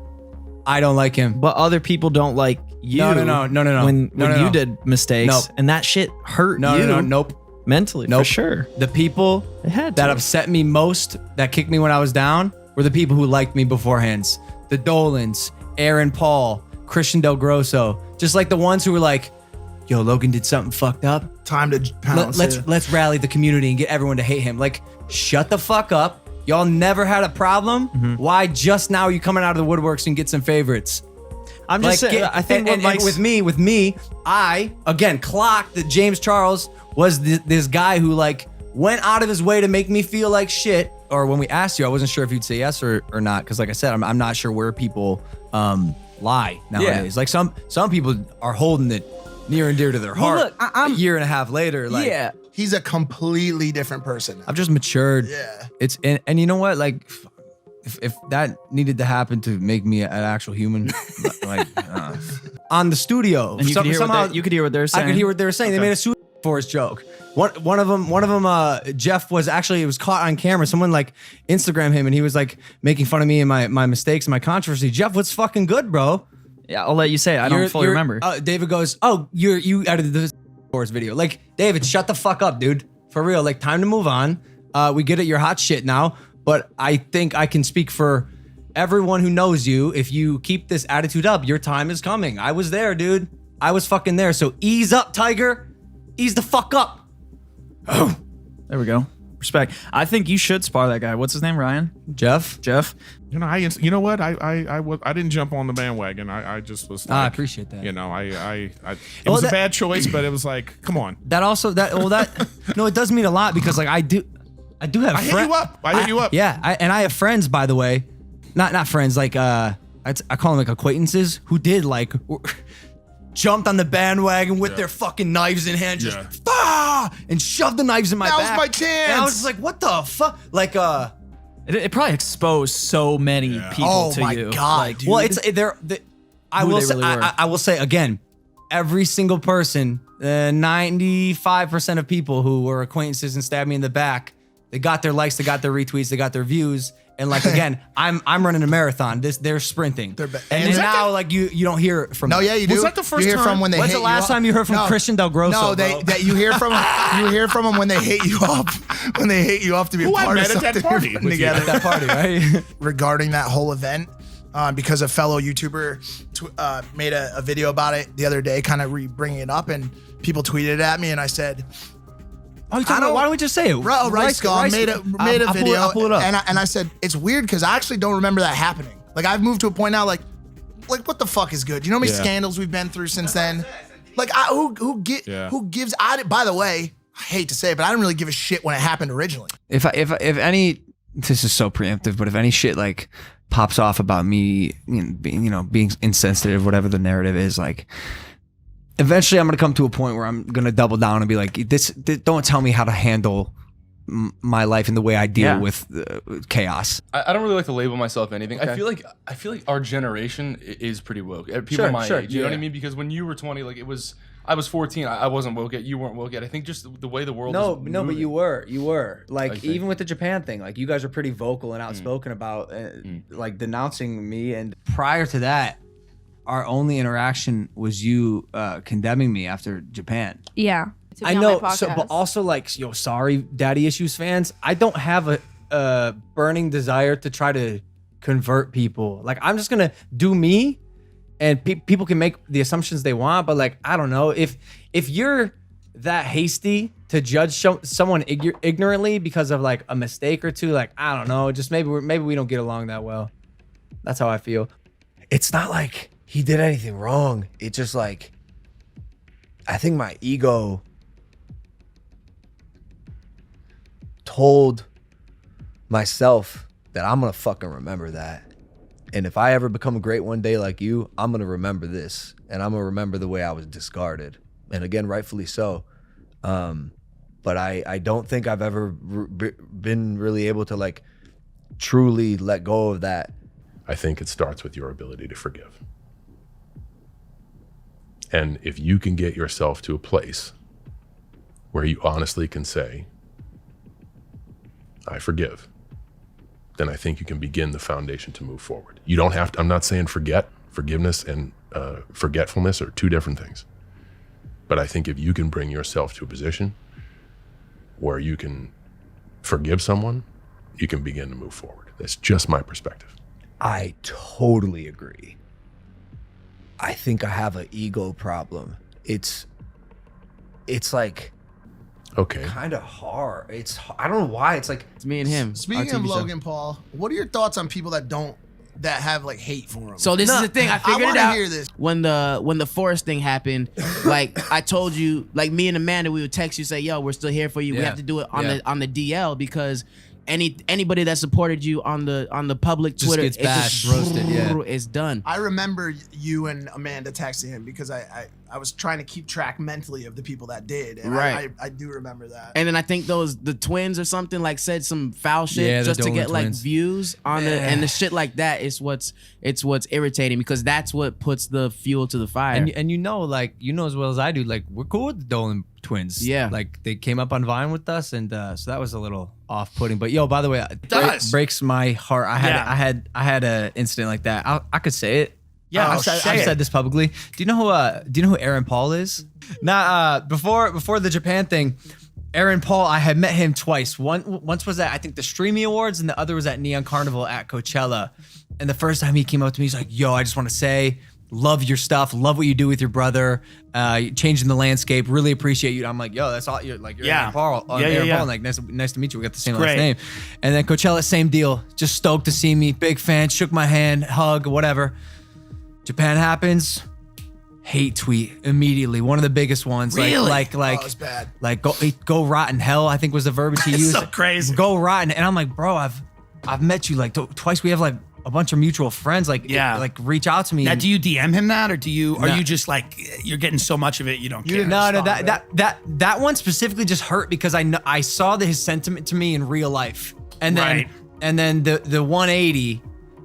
I don't like him. But other people don't like you. No. When you did mistakes and that shit hurt you. Nope. Mentally, for sure. The people that upset me most, that kicked me when I was down, were the people who liked me beforehand. The Dolans, Aaron Paul, Christian Del Grosso. Just like the ones who were like, yo, Logan did something fucked up. Time to pounce. Let's rally the community and get everyone to hate him. Like, shut the fuck up. Y'all never had a problem. Why just now are you coming out of the woodworks and get some favorites? I'm just saying, I think and with me, I, again, clocked that James Charles was this guy who like went out of his way to make me feel like shit. Or when we asked you, I wasn't sure if you'd say yes or not. Cause like I said, I'm not sure where people lie nowadays. Like some people are holding it near and dear to their heart. Look, a year and a half later, like he's a completely different person now. I've just matured. Yeah. It's and you know what? Like if that needed to happen to make me an actual human, like on the studio, and you could hear what they were saying. I could hear what they were saying. They made a Suicide Forest joke. One of them, Jeff was actually, it was caught on camera. Someone like Instagram him and he was like making fun of me and my mistakes and my controversy. Jeff, what's fucking good, bro? Yeah, I'll let you say it. I don't fully remember. David goes, oh, you edited the Forest video. Like, David, shut the fuck up, dude. For real. Like, time to move on. We get it. You're hot shit now. But I think I can speak for everyone who knows you. If you keep this attitude up, your time is coming. I was there, dude. I was fucking there. So ease up, Tiger. Ease the fuck up. Oh, there we go. Respect. I think you should spar that guy. What's his name? Ryan? Jeff. You know what? I didn't jump on the bandwagon. I just was. I appreciate that. You know, it was a bad choice, but it was like, come on. No, it does mean a lot because like I do have. I hit you up. Yeah, I have friends, by the way, not friends, like I call them like acquaintances who did like jumped on the bandwagon with their fucking knives in hand, just and shoved the knives in my back. That was my chance. And I was just like, what the fuck? Like it probably exposed so many people to you. Oh my god, like, dude. Well, I will say again, every single person, 95% of people who were acquaintances and stabbed me in the back, they got their likes, they got their retweets, they got their views, And like again, I'm running a marathon. They're sprinting. And now like you don't hear from. No, them. yeah, you do. Was that the first you hear time? from when they When's hate the last you time you heard from Christian Del Grosso? No, that you hear from them when they hate you up, when they hate you up to be a part of something. At that party you're putting together. At that party, right? Regarding that whole event, because a fellow YouTuber made a video about it the other day, kind of bringing it up, and people tweeted it at me, and I said, why don't we just say it? Rice Gum made a video, I'll pull it up. and I said it's weird because I actually don't remember that happening. Like I've moved to a point now, like what the fuck is good? You know how many scandals we've been through since then? Like who gives? By the way, I hate to say it, but I didn't really give a shit when it happened originally. If any, this is so preemptive, but if any shit like pops off about me, being insensitive, whatever the narrative is, like. Eventually, I'm gonna come to a point where I'm gonna double down and be like, "This don't tell me how to handle my life and the way I deal with chaos." I don't really like to label myself anything. Okay. I feel like our generation is pretty woke. People my age, you know what I mean? Because when you were 20, like I was 14. I wasn't woke yet. You weren't woke yet. I think just the way the world. No, is but you were like even with the Japan thing, like you guys are pretty vocal and outspoken about like denouncing me. And prior to that, our only interaction was you condemning me after Japan. Yeah. I know, but also like, sorry, Daddy Issues fans, I don't have a burning desire to try to convert people. Like, I'm just gonna do me, and people can make the assumptions they want. But like, I don't know if you're that hasty to judge someone ignorantly because of like a mistake or two. Like, I don't know, just maybe we don't get along that well. That's how I feel. It's not like he did anything wrong. It's just like, I think my ego told myself that I'm gonna fucking remember that. And if I ever become great one day like you, I'm gonna remember this. And I'm gonna remember the way I was discarded. And again, rightfully so. But I don't think I've ever been really able to like truly let go of that. I think it starts with your ability to forgive. And if you can get yourself to a place where you honestly can say, I forgive, then I think you can begin the foundation to move forward. You don't have to, I'm not saying forgiveness and forgetfulness are two different things. But I think if you can bring yourself to a position where you can forgive someone, you can begin to move forward. That's just my perspective. I totally agree. I think I have an ego problem. It's like okay, kind of hard. I don't know why. It's like it's me and him. Speaking of Logan Paul, what are your thoughts on people that have like hate for him? So this is the thing. I figured it out. Hear this. When the Forrest thing happened, like I told you, like me and Amanda, we would text you, say, "Yo, we're still here for you. We have to do it on the DL because." Anybody that supported you on the public just Twitter, gets bashed, roasted, it's done. I remember you and Amanda texting him because I was trying to keep track mentally of the people that did, and right. I do remember that. And then I think the twins or something like said some foul shit just to get like views on it, and the shit like that is what's irritating because that's what puts the fuel to the fire. And you know as well as I do, like we're cool with the Dolan twins. Yeah, like they came up on Vine with us, and so that was a little off-putting. But yo, by the way, it breaks my heart. I had an incident like that. I could say it. Yeah, I've said this publicly. Do you know who Aaron Paul is? Before the Japan thing, Aaron Paul, I had met him twice. Once was at I think the Streamy Awards, and the other was at Neon Carnival at Coachella. And the first time he came up to me, he's like, "Yo, I just want to say, love your stuff, love what you do with your brother, changing the landscape. Really appreciate you." I'm like, "Yo, that's all. You're Aaron Paul. Aaron Paul. Like, nice to meet you. We got the same last name." And then Coachella, same deal. Just stoked to see me. Big fan. Shook my hand, hug, whatever. Japan happens. Hate tweet immediately. One of the biggest ones. Really? It was bad. Like go rot in hell, I think was the verbiage he used. So crazy. Go rotten. And I'm like, bro, I've met you like twice. We have like a bunch of mutual friends. Like reach out to me. Now, do you DM him that, or are you just like you're getting so much of it you don't care? No, that one specifically just hurt because I saw his sentiment to me in real life, and then the 180.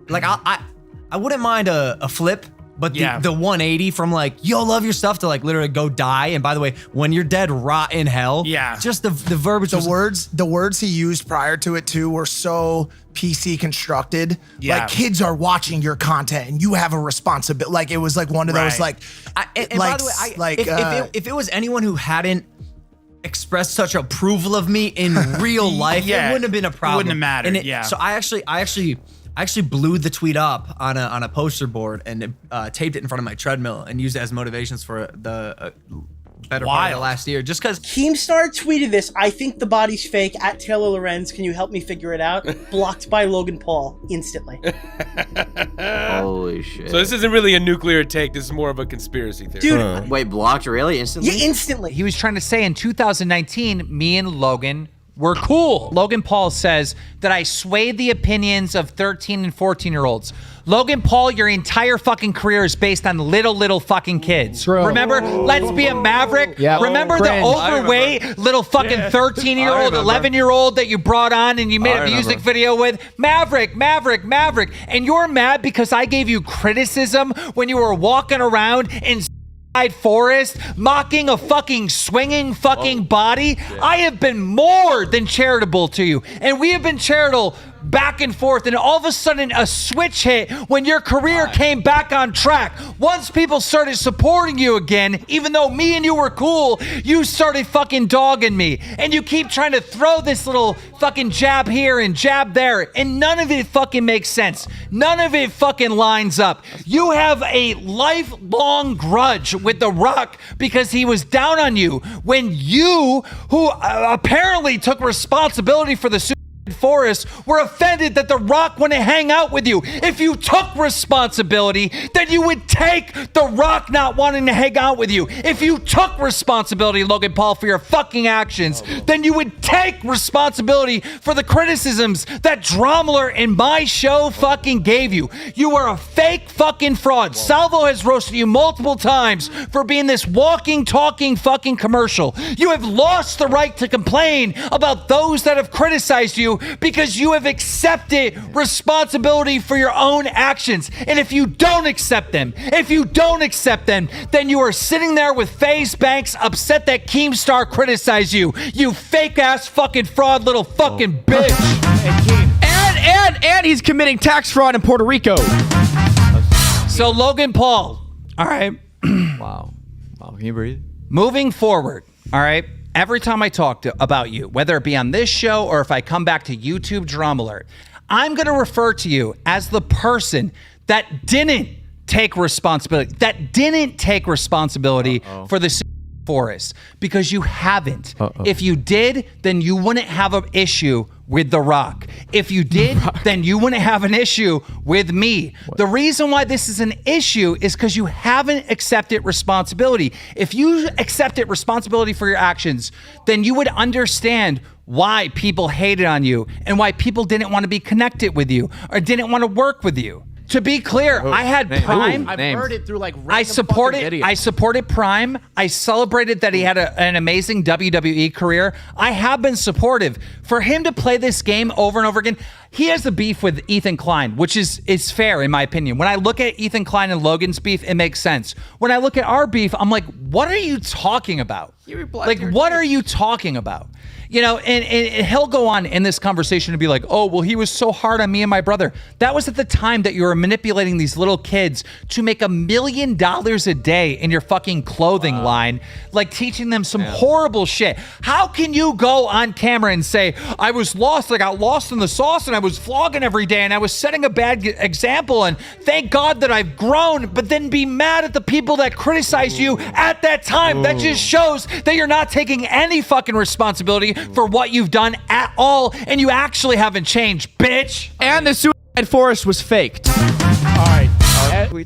Like I wouldn't mind a flip. But the 180 from like, yo, love your stuff to like literally go die. And by the way, when you're dead, rot in hell. Yeah. Just the verbiage. The words he used prior to it too were so PC constructed. Yeah. Like kids are watching your content and you have a responsibility. Like it was like one of those like, by the way, if it was anyone who hadn't expressed such approval of me in real life, it wouldn't have been a problem. It wouldn't have mattered. And so I actually blew the tweet up on a poster board and taped it in front of my treadmill and used it as motivations for the better part of the last year. Just because Keemstar tweeted this, I think the body's fake, at Taylor Lorenz, can you help me figure it out? Blocked by Logan Paul instantly. Holy shit. So this isn't really a nuclear take, this is more of a conspiracy theory. Dude. Wait, blocked really? Instantly? Yeah, instantly. He was trying to say in 2019, me and Logan were cool. Logan Paul says that I swayed the opinions of 13 and 14-year-olds. Logan Paul, your entire fucking career is based on little fucking kids. True. Remember, Let's Be a Maverick? Yeah. Remember the Cringe. overweight little fucking 13-year-old, 11-year-old that you brought on and you made a music video with? Maverick. And you're mad because I gave you criticism when you were walking around in forest mocking a fucking swinging fucking body. I have been more than charitable to you, and we have been charitable back and forth, and all of a sudden a switch hit when your career came back on track. Once people started supporting you again, even though me and you were cool, you started fucking dogging me, and you keep trying to throw this little fucking jab here and jab there, and none of it fucking makes sense. None of it fucking lines up. You have a lifelong grudge with The Rock because he was down on you when you, who apparently took responsibility for the Forest, were offended that The Rock wouldn't hang out with you. If you took responsibility, then you would take The Rock not wanting to hang out with you. If you took responsibility, Logan Paul, for your fucking actions, then you would take responsibility for the criticisms that Dromler in my show fucking gave you. You are a fake fucking fraud. Salvo has roasted you multiple times for being this walking, talking fucking commercial. You have lost the right to complain about those that have criticized you because you have accepted responsibility for your own actions. And if you don't accept them, then you are sitting there with FaZe Banks upset that Keemstar criticized you. You fake ass fucking fraud little fucking bitch. And he's committing tax fraud in Puerto Rico. So Logan Paul, all right. Wow, can you breathe? Moving forward, all right. Every time I talk about you, whether it be on this show or if I come back to YouTube Drama Alert, I'm going to refer to you as the person that didn't take responsibility, for the forest, because you haven't. If you did, then you wouldn't have an issue with The Rock. If you did, then you wouldn't have an issue with me. The reason why this is an issue is because you haven't accepted responsibility. If you accepted responsibility for your actions, then you would understand why people hated on you and why people didn't want to be connected with you or didn't want to work with you. To be clear, I had Prime. I've heard it through like I supported Prime. I celebrated that he had an amazing WWE career. I have been supportive. For him to play this game over and over again, he has a beef with Ethan Klein, which is fair in my opinion. When I look at Ethan Klein and Logan's beef, it makes sense. When I look at our beef, I'm like, what are you talking about? Like, what are you talking about? You know, and he'll go on in this conversation to be like, oh, well, he was so hard on me and my brother. That was at the time that you were manipulating these little kids to make $1 million a day in your fucking clothing line, like teaching them some horrible shit. How can you go on camera and say, I was lost, I got lost in the sauce and I was vlogging every day and I was setting a bad example and thank God that I've grown, but then be mad at the people that criticized you at that time? That just shows that you're not taking any fucking responsibility for what you've done at all, and you actually haven't changed, bitch. And the suicide forest was faked. All right.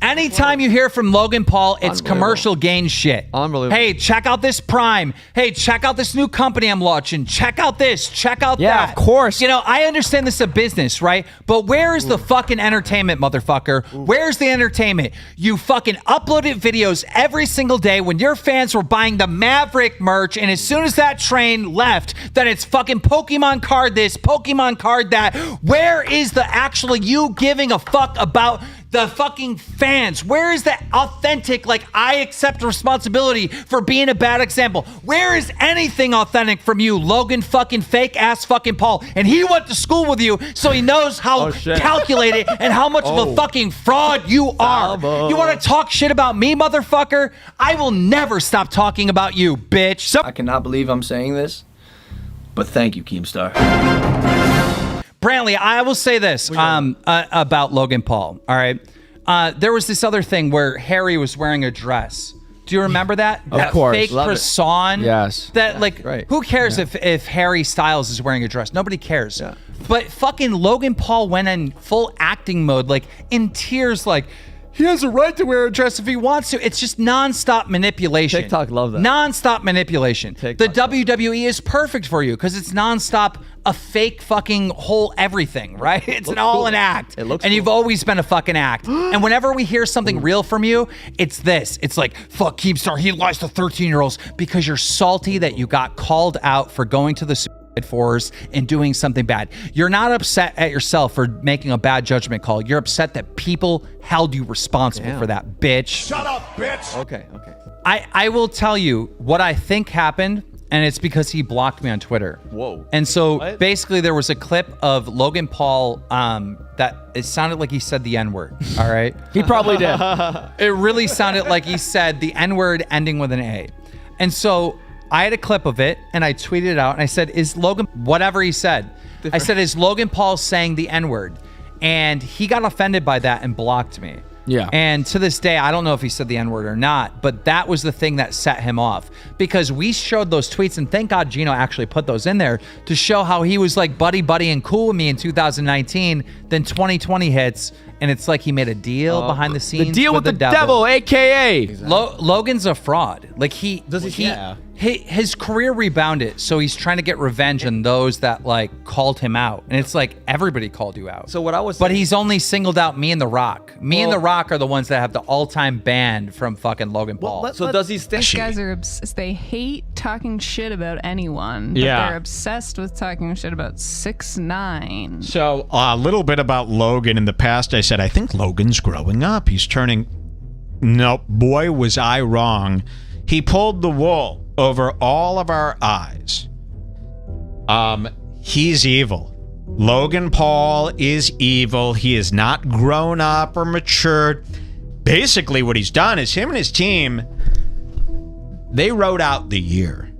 Anytime you hear from Logan Paul, it's commercial gain shit. Unbelievable. Hey, check out this Prime. Hey, check out this new company I'm launching. Check out this. Check out that. Yeah, of course. You know, I understand this is a business, right? But where is the fucking entertainment, motherfucker? Where's the entertainment? You fucking uploaded videos every single day when your fans were buying the Maverick merch, and as soon as that train left, then it's fucking Pokemon card this, Pokemon card that. Where is the actually you giving a fuck about the fucking fans? Where is the authentic, like, I accept responsibility for being a bad example? Where is anything authentic from you, Logan fucking fake ass fucking Paul? And he went to school with you, so he knows how calculated and how much of a fucking fraud you are. You want to talk shit about me, motherfucker? I will never stop talking about you, bitch. I cannot believe I'm saying this, but thank you, Keemstar. Brantley, I will say this about Logan Paul. All right. There was this other thing where Harry was wearing a dress. Do you remember that? Of course. Fake Love croissant. It. Yes. That like, who cares if Harry Styles is wearing a dress? Nobody cares. Yeah. But fucking Logan Paul went in full acting mode, like in tears, like, he has a right to wear a dress if he wants to. It's just nonstop manipulation. TikTok love that. Nonstop manipulation. The WWE is perfect for you because it's nonstop a fake fucking whole everything, right? It's an act. It looks and you've always been a fucking act. And whenever we hear something real from you, it's this. It's like, fuck Keemstar, he lies to 13-year-olds because you're salty that you got called out for going to the force and doing something bad. You're not upset at yourself for making a bad judgment call. You're upset that people held you responsible for that, bitch. Shut up, bitch. Okay. I will tell you what I think happened, and it's because he blocked me on Twitter. Whoa. And so basically there was a clip of Logan Paul that it sounded like he said the N-word, all right? He probably did. It really sounded like he said the N-word ending with an A. And so I had a clip of it and I tweeted it out and I said, is Logan, whatever he said, I said, is Logan Paul saying the N-word? And he got offended by that and blocked me. Yeah. And to this day, I don't know if he said the N-word or not, but that was the thing that set him off because we showed those tweets and thank God Gino actually put those in there to show how he was like buddy and cool with me in 2019. Then 2020 hits and it's like he made a deal behind the scenes. The deal with the devil, AKA. Logan's a fraud. Like his career rebounded, so he's trying to get revenge on those that like called him out. And it's like everybody called you out. So what I was But he's only singled out me and The Rock. Me and The Rock are the ones that have the all-time ban from fucking Logan Paul. So does he think These guys are they hate talking shit about anyone, but they're obsessed with talking shit about 6ix9ine. So a little bit about Logan. In the past, I said, I think Logan's growing up. He's turning... Nope, boy, was I wrong. He pulled the wool over all of our eyes. He's evil. Logan Paul is evil. He is not grown up or matured. Basically, what he's done is him and his team, they wrote out the year.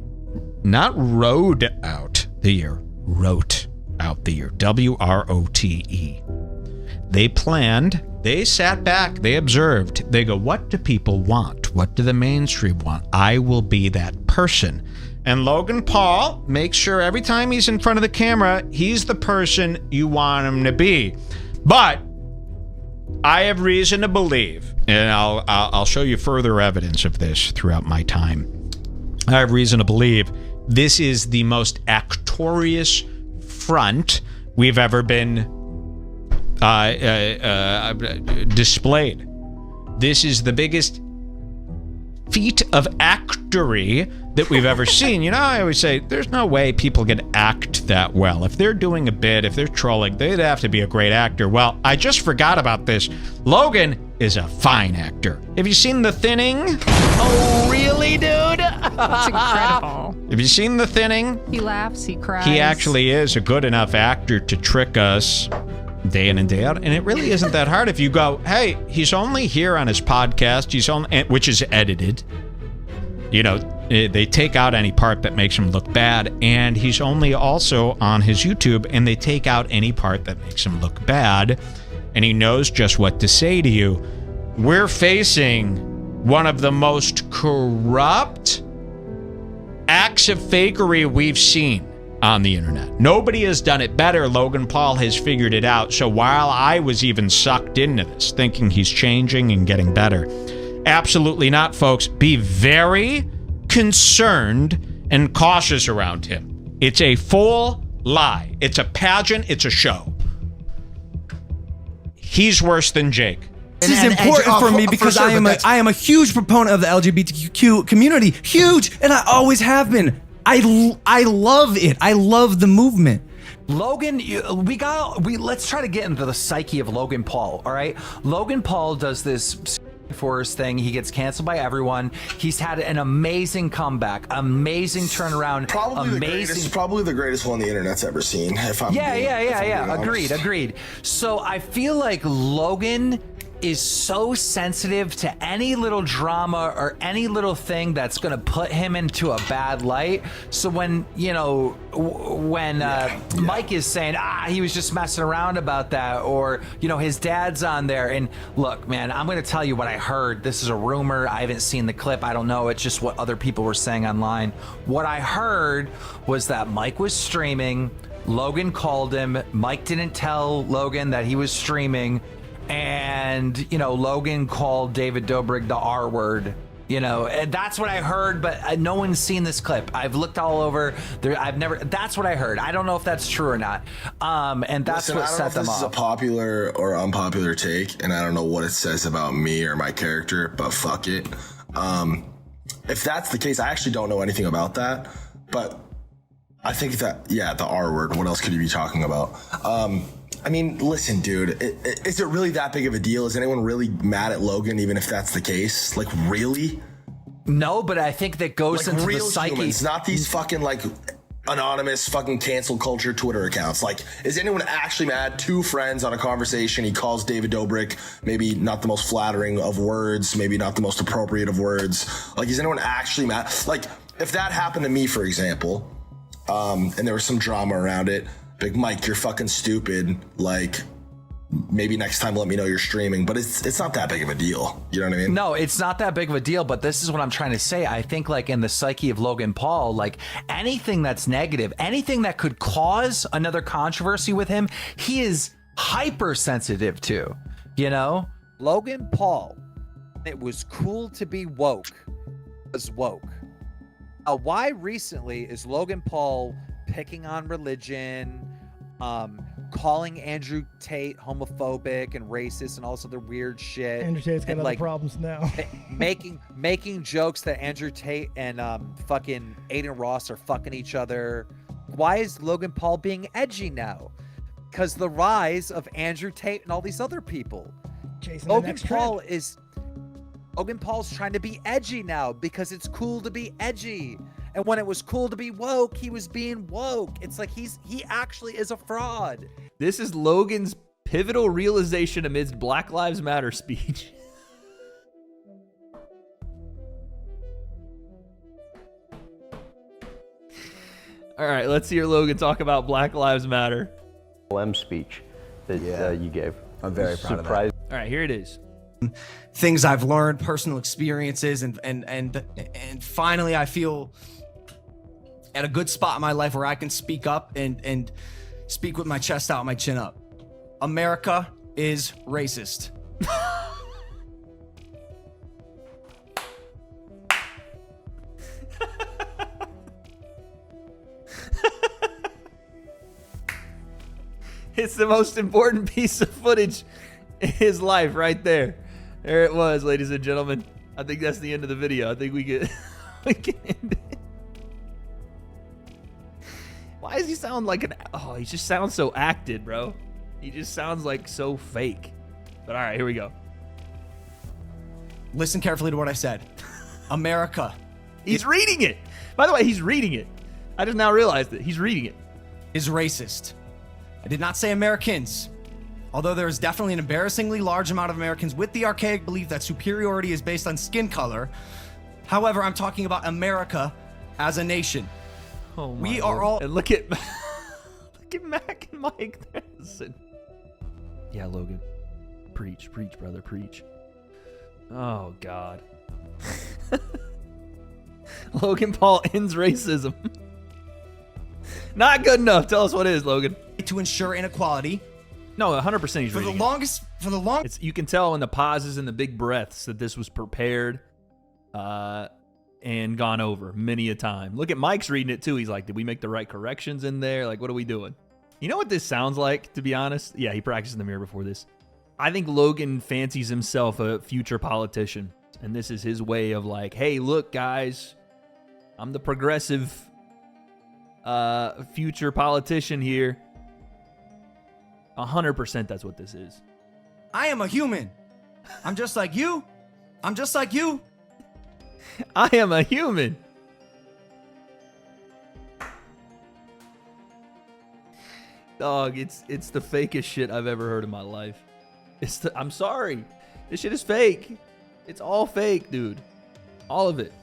Not rode out the year. Wrote out the year. W-R-O-T-E. They planned. They sat back. They observed. They go, what do people want? What do the mainstream want? I will be that person. And Logan Paul makes sure every time he's in front of the camera, he's the person you want him to be. But I have reason to believe, and I'll show you further evidence of this throughout my time. I have reason to believe this is the most actorious front we've ever been displayed. This is the biggest feat of actory that we've ever seen. You know, I always say there's no way people can act that well. If they're doing a bit, if they're trolling, they'd have to be a great actor. Well, I just forgot about this. Logan is a fine actor. Have you seen The Thinning? Oh, really, dude? That's incredible. Have you seen The Thinning? He laughs, he cries. He actually is a good enough actor to trick us day in and day out, and it really isn't that hard if you go, hey, he's only here on his podcast, which is edited. You know, they take out any part that makes him look bad, and he's only also on his YouTube, and they take out any part that makes him look bad, and he knows just what to say to you. We're facing one of the most corrupt acts of fakery we've seen on the internet. Nobody has done it better. Logan Paul has figured it out. So while I was even sucked into this, thinking he's changing and getting better, absolutely not, folks. Be very concerned and cautious around him. It's a full lie. It's a pageant. It's a show. He's worse than Jake. This is important for me because I am a huge proponent of the LGBTQ community. Huge, and I always have been. I love it. I love the movement. Logan, let's try to get into the psyche of Logan Paul, all right? Logan Paul does this Force thing. He gets canceled by everyone. He's had an amazing comeback, amazing turnaround. Probably the greatest one the internet's ever seen. If I'm Agreed. So I feel like Logan is so sensitive to any little drama or any little thing that's going to put him into a bad light. So when, Mike is saying, he was just messing around about that, or, his dad's on there. And look, man, I'm going to tell you what I heard. This is a rumor. I haven't seen the clip. I don't know. It's just what other people were saying online. What I heard was that Mike was streaming. Logan called him. Mike didn't tell Logan that he was streaming. And, Logan called David Dobrik the R word. And that's what I heard, but no one's seen this clip. I've looked all over. That's what I heard. I don't know if that's true or not. And that's what set them off. This is a popular or unpopular take, and I don't know what it says about me or my character, but fuck it. If that's the case, I actually don't know anything about that, but I think that, the R word, what else could you be talking about? I mean, listen, dude, is it really that big of a deal? Is anyone really mad at Logan, even if that's the case? Like, really? No, but I think that goes into the psyche. Humans, not these fucking, anonymous fucking cancel culture Twitter accounts. Like, is anyone actually mad? Two friends on a conversation, he calls David Dobrik maybe not the most flattering of words, maybe not the most appropriate of words. Like, is anyone actually mad? Like, if that happened to me, for example, and there was some drama around it, Big Mike, you're fucking stupid. Like, maybe next time let me know you're streaming, but it's not that big of a deal. You know what I mean? No, it's not that big of a deal, but this is what I'm trying to say. I think in the psyche of Logan Paul, anything that's negative, anything that could cause another controversy with him, he is hypersensitive to, Logan Paul, it was cool to be woke, was woke. Why recently is Logan Paul picking on religion, calling Andrew Tate homophobic and racist and all this other weird shit? Andrew Tate's got other problems now. making jokes that Andrew Tate and fucking Aiden Ross are fucking each other. Why is Logan Paul being edgy now? Because the rise of Andrew Tate and all these other people. Logan Paul's trying to be edgy now because it's cool to be edgy. And when it was cool to be woke, he was being woke. It's like he actually is a fraud. This is Logan's pivotal realization amidst Black Lives Matter speech. All right, let's hear Logan talk about Black Lives Matter. Speech that you gave. I'm very proud of that. All right, here it is. Things I've learned, personal experiences, and finally I feel at a good spot in my life where I can speak up and speak with my chest out, my chin up. America is racist. It's the most important piece of footage in his life right there. There it was, ladies and gentlemen. I think that's the end of the video. I think we can end it. Why does he sound like he just sounds so acted, bro. He just sounds like so fake. But all right, here we go. Listen carefully to what I said. America. He's reading it. By the way, he's reading it. I just now realized it. He's reading it. Is racist. I did not say Americans. Although there is definitely an embarrassingly large amount of Americans with the archaic belief that superiority is based on skin color. However, I'm talking about America as a nation. Oh my we are all. And look at Mac and Mike. Listen. Yeah, Logan. Preach, brother, preach. Oh God. Logan Paul ends racism. Not good enough. Tell us what it is, Logan. To ensure inequality. No, 100% he's for reading the longest. For the long. You can tell in the pauses and the big breaths that this was prepared, and gone over many a time. Look at Mike's reading it too. He's like, "Did we make the right corrections in there? Like, what are we doing?" You know what this sounds like? To be honest, yeah, he practiced in the mirror before this. I think Logan fancies himself a future politician, and this is his way of like, "Hey, look, guys, I'm the progressive future politician here. 100% that's what this is. I am a human. I'm just like you. I'm just like you. I am a human. Dog, it's the fakest shit I've ever heard in my life. I'm sorry. This shit is fake. It's all fake, dude. All of it.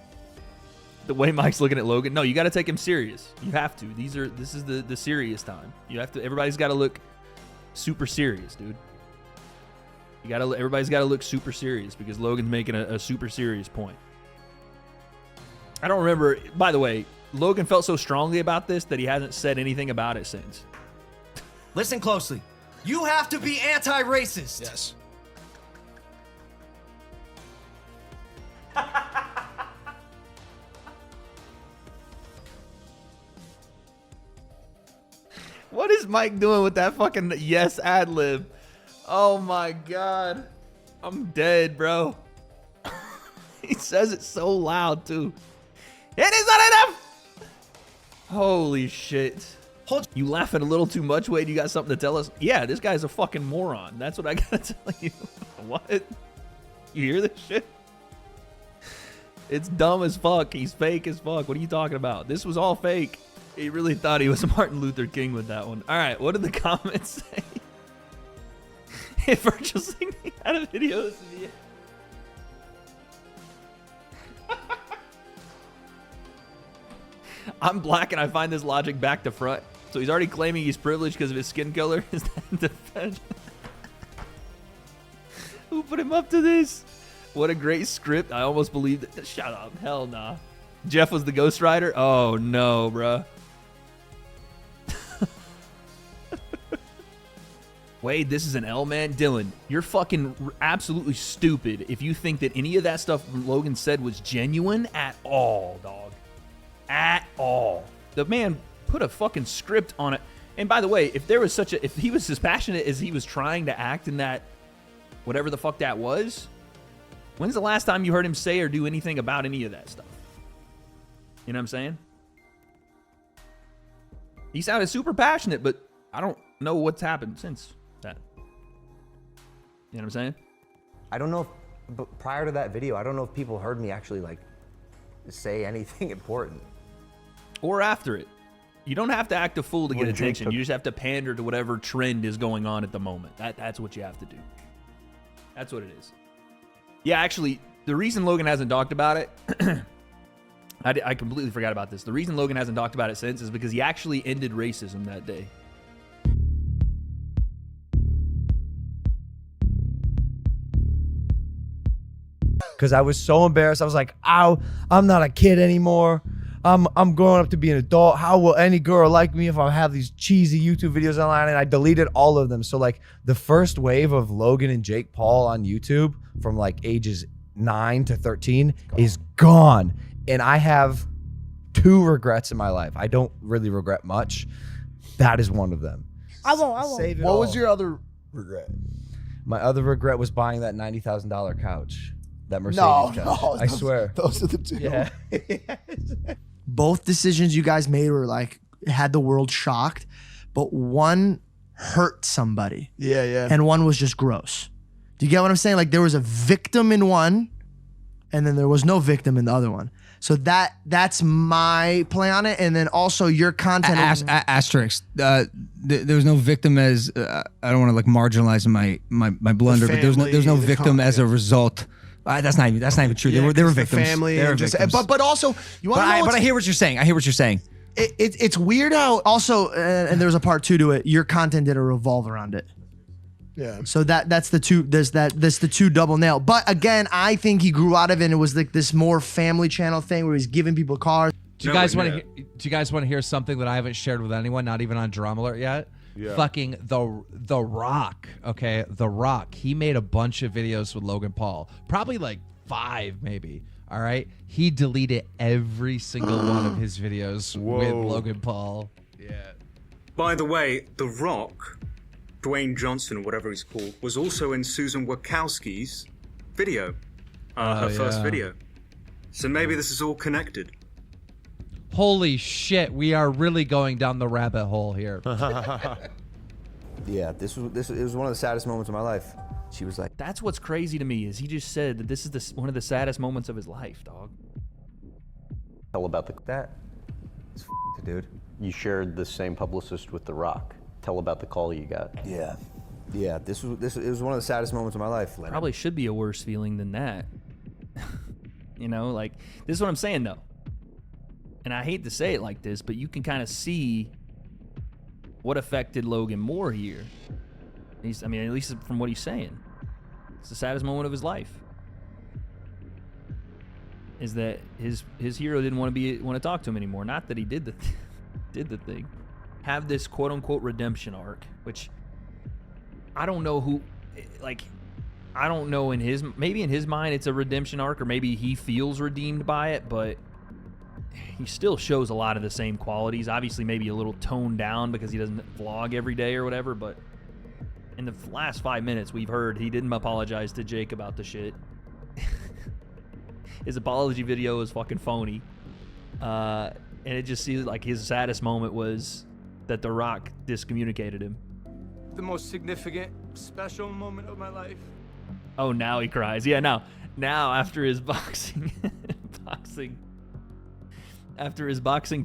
The way Mike's looking at Logan. No, you got to take him serious. You have to. This is the serious time. You have to. Everybody's got to look super serious, dude. Everybody's got to look super serious because Logan's making a super serious point. I don't remember. By the way, Logan felt so strongly about this that he hasn't said anything about it since. Listen closely. You have to be anti-racist. Yes. What is Mike doing with that fucking yes ad lib? Oh my god. I'm dead, bro. He says it so loud too. It is not enough. Holy shit. You laughing a little too much, Wade? You got something to tell us? Yeah, this guy's a fucking moron. That's what I gotta tell you. What? You hear this shit? It's dumb as fuck. He's fake as fuck. What are you talking about? This was all fake. He really thought he was Martin Luther King with that one. All right, what did the comments say? If virtual signaling had a video, this would be it. I'm black and I find this logic back to front. So he's already claiming he's privileged because of his skin color. Is that defense? Who put him up to this? What a great script. I almost believed it. Shut up. Hell nah. Jeff was the ghostwriter? Oh no, bruh. Wade, this is an L, man. Dylan, you're fucking absolutely stupid if you think that any of that stuff Logan said was genuine at all, dog. At all. The man put a fucking script on it. And by the way, if he was as passionate as he was trying to act in that, whatever the fuck that was, when's the last time you heard him say or do anything about any of that stuff? You know what I'm saying? He sounded super passionate, but I don't know what's happened since that. You know what I'm saying? I don't know if, but prior to that video, I don't know if people heard me actually like say anything important. Or after it. You don't have to act a fool to get attention. You just have to pander to whatever trend is going on at the moment. That's what you have to do. That's what it is. Yeah, actually, the reason Logan hasn't talked about it, I completely forgot about this. The reason Logan hasn't talked about it since is because he actually ended racism that day. Because I was so embarrassed. I was like, ow, I'm not a kid anymore. I'm growing up to be an adult. How will any girl like me if I have these cheesy YouTube videos online? And I deleted all of them. So like the first wave of Logan and Jake Paul on YouTube from like ages 9 to 13 is gone. And I have 2 regrets in my life. I don't really regret much. That is one of them. I won't. Save it What all. was your other regret? My other regret was buying that $90,000 couch. That Mercedes couch. I swear. Those are the 2. Yeah. Both decisions you guys made were like, had the world shocked, but one hurt somebody. Yeah. And one was just gross. Do you get what I'm saying? Like there was a victim in one, and then there was no victim in the other one. So that's my play on it. And then also your content. Asterisk. There was no victim as I don't want to like marginalize my blunder, but there's no victim as a result. That's not even true. Yeah, they were the victims. family They were and just, victims. but also you want to know. But I hear what you're saying. It's weird how also and there's a part 2 to it. Your content didn't revolve around it. Yeah. So that's the two. That's the 2 double nail. But again, I think he grew out of it. And it was like this more family channel thing where he's giving people cars. Do you guys want to hear something that I haven't shared with anyone, not even on Drama Alert yet? Yeah. Fucking the Rock, okay? The Rock. He made a bunch of videos with Logan Paul. Probably like 5 maybe. All right? He deleted every single one of his videos with Logan Paul. Yeah. By the way, The Rock, Dwayne Johnson, whatever he's called, was also in Susan Wachowski's video. Her first video. So maybe this is all connected. Holy shit, we are really going down the rabbit hole here. Yeah, it was one of the saddest moments of my life. She was like, That's what's crazy to me is he just said that this is one of the saddest moments of his life, dog. Tell about that. It's dude. You shared the same publicist with The Rock. Tell about the call you got. Yeah. Yeah, it was one of the saddest moments of my life. Probably should be a worse feeling than that. You know, like, this is what I'm saying, though. And I hate to say it like this, but you can kind of see what affected Logan more here. At least from what he's saying. It's the saddest moment of his life. Is that his hero didn't want to talk to him anymore. Not that he did the thing. Have this quote unquote redemption arc, which I don't know who, like, I don't know maybe in his mind it's a redemption arc, or maybe he feels redeemed by it, but he still shows a lot of the same qualities. Obviously, maybe a little toned down because he doesn't vlog every day or whatever, but in the last 5 minutes, we've heard he didn't apologize to Jake about the shit. His apology video is fucking phony. And it just seems like his saddest moment was that The Rock discommunicated him. The most significant, special moment of my life. Oh, now he cries. Yeah, now after his boxing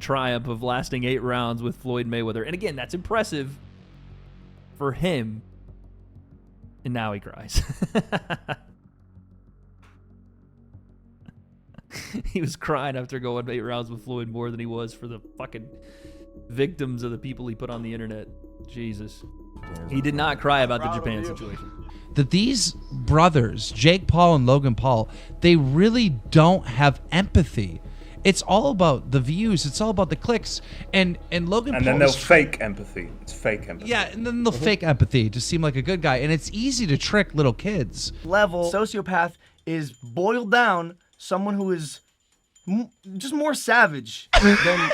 triumph of lasting 8 rounds with Floyd Mayweather. And again, that's impressive for him. And now he cries. He was crying after going 8 rounds with Floyd more than he was for the fucking victims of the people he put on the internet. Jesus. He did not cry about the Japan situation. That these brothers, Jake Paul and Logan Paul, they really don't have empathy. It's all about the views. It's all about the clicks. And Logan Paul. And then they'll fake empathy. It's fake empathy. Yeah, and then they'll fake empathy to seem like a good guy. And it's easy to trick little kids. Level sociopath is boiled down someone who is just more savage than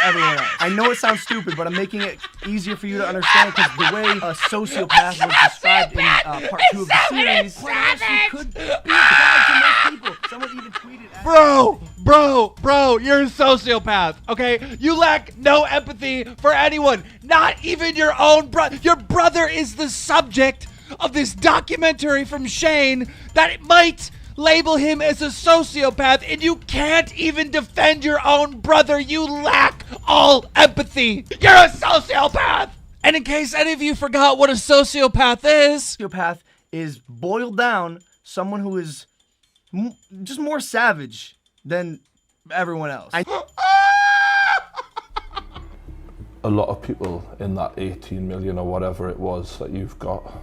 everyone else. I know it sounds stupid, but I'm making it easier for you to understand because the way a sociopath was described in part 2 of the series, quite honestly, could be applied to most people. Someone even tweeted at Bro, you're a sociopath, okay? You lack no empathy for anyone, not even your own brother. Your brother is the subject of this documentary from Shane that might label him as a sociopath, and you can't even defend your own brother. You lack all empathy. You're a sociopath! And in case any of you forgot what a sociopath is... Sociopath is boiled down someone who is just more savage than everyone else. A lot of people in that 18 million or whatever it was that you've got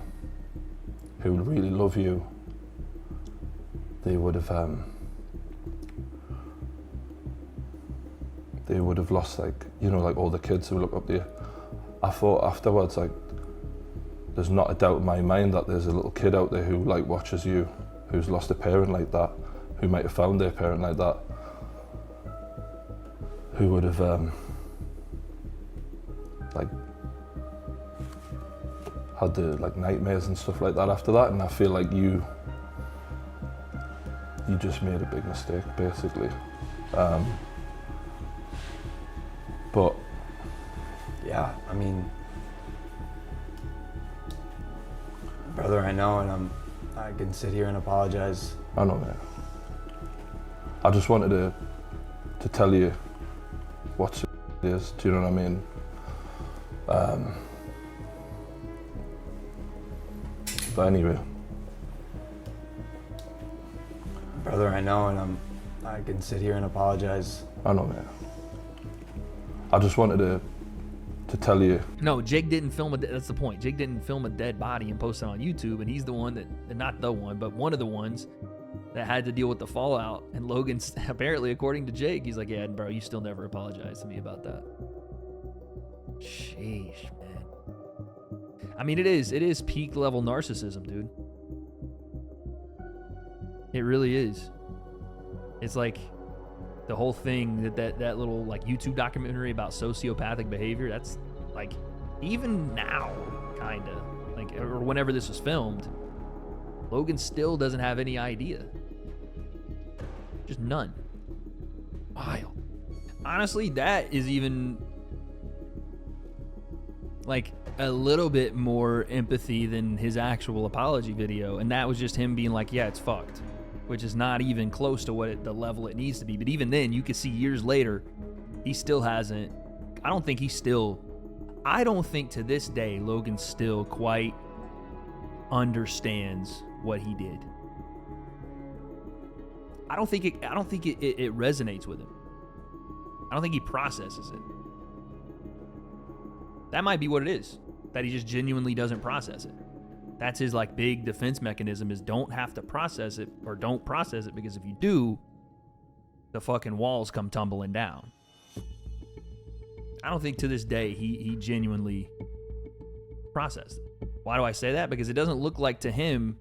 who really love you, they would have lost, like, you know, like all the kids who look up to you. I thought afterwards, like, there's not a doubt in my mind that there's a little kid out there who, like, watches you, who's lost a parent like that, who might have found their parent like that, who would have like had the nightmares and stuff like that after that. And I feel like you just made a big mistake, basically. But yeah, I mean, brother, I know, and I can sit here and apologize. I know, man. I just wanted to tell you what it is. Do you know what I mean? But anyway. Brother, I know, and I can sit here and apologize. I know, man. I just wanted to tell you. No, Jake didn't film that's the point. Jake didn't film a dead body and post it on YouTube, and he's the one not the one, but one of the ones that had to deal with the fallout. And Logan's, apparently, according to Jake, he's like, yeah, bro, you still never apologized to me about that. Sheesh, man. I mean, it is peak level narcissism, dude. It really is. It's like the whole thing that little YouTube documentary about sociopathic behavior. That's like, even now, kind of or whenever this was filmed, Logan still doesn't have any idea. Just none. Wild. Honestly, that is even like a little bit more empathy than his actual apology video, and that was just him being like, yeah, it's fucked, which is not even close to what the level it needs to be. But even then, you could see years later, he still hasn't. I don't think to this day Logan still quite understands what he did. I don't think it resonates with him. I don't think he processes it. That might be what it is, that he just genuinely doesn't process it. That's his like big defense mechanism, is don't have to process it, or don't process it, because if you do, the fucking walls come tumbling down. I don't think to this day he genuinely processed it. Why do I say that? Because it doesn't look like to him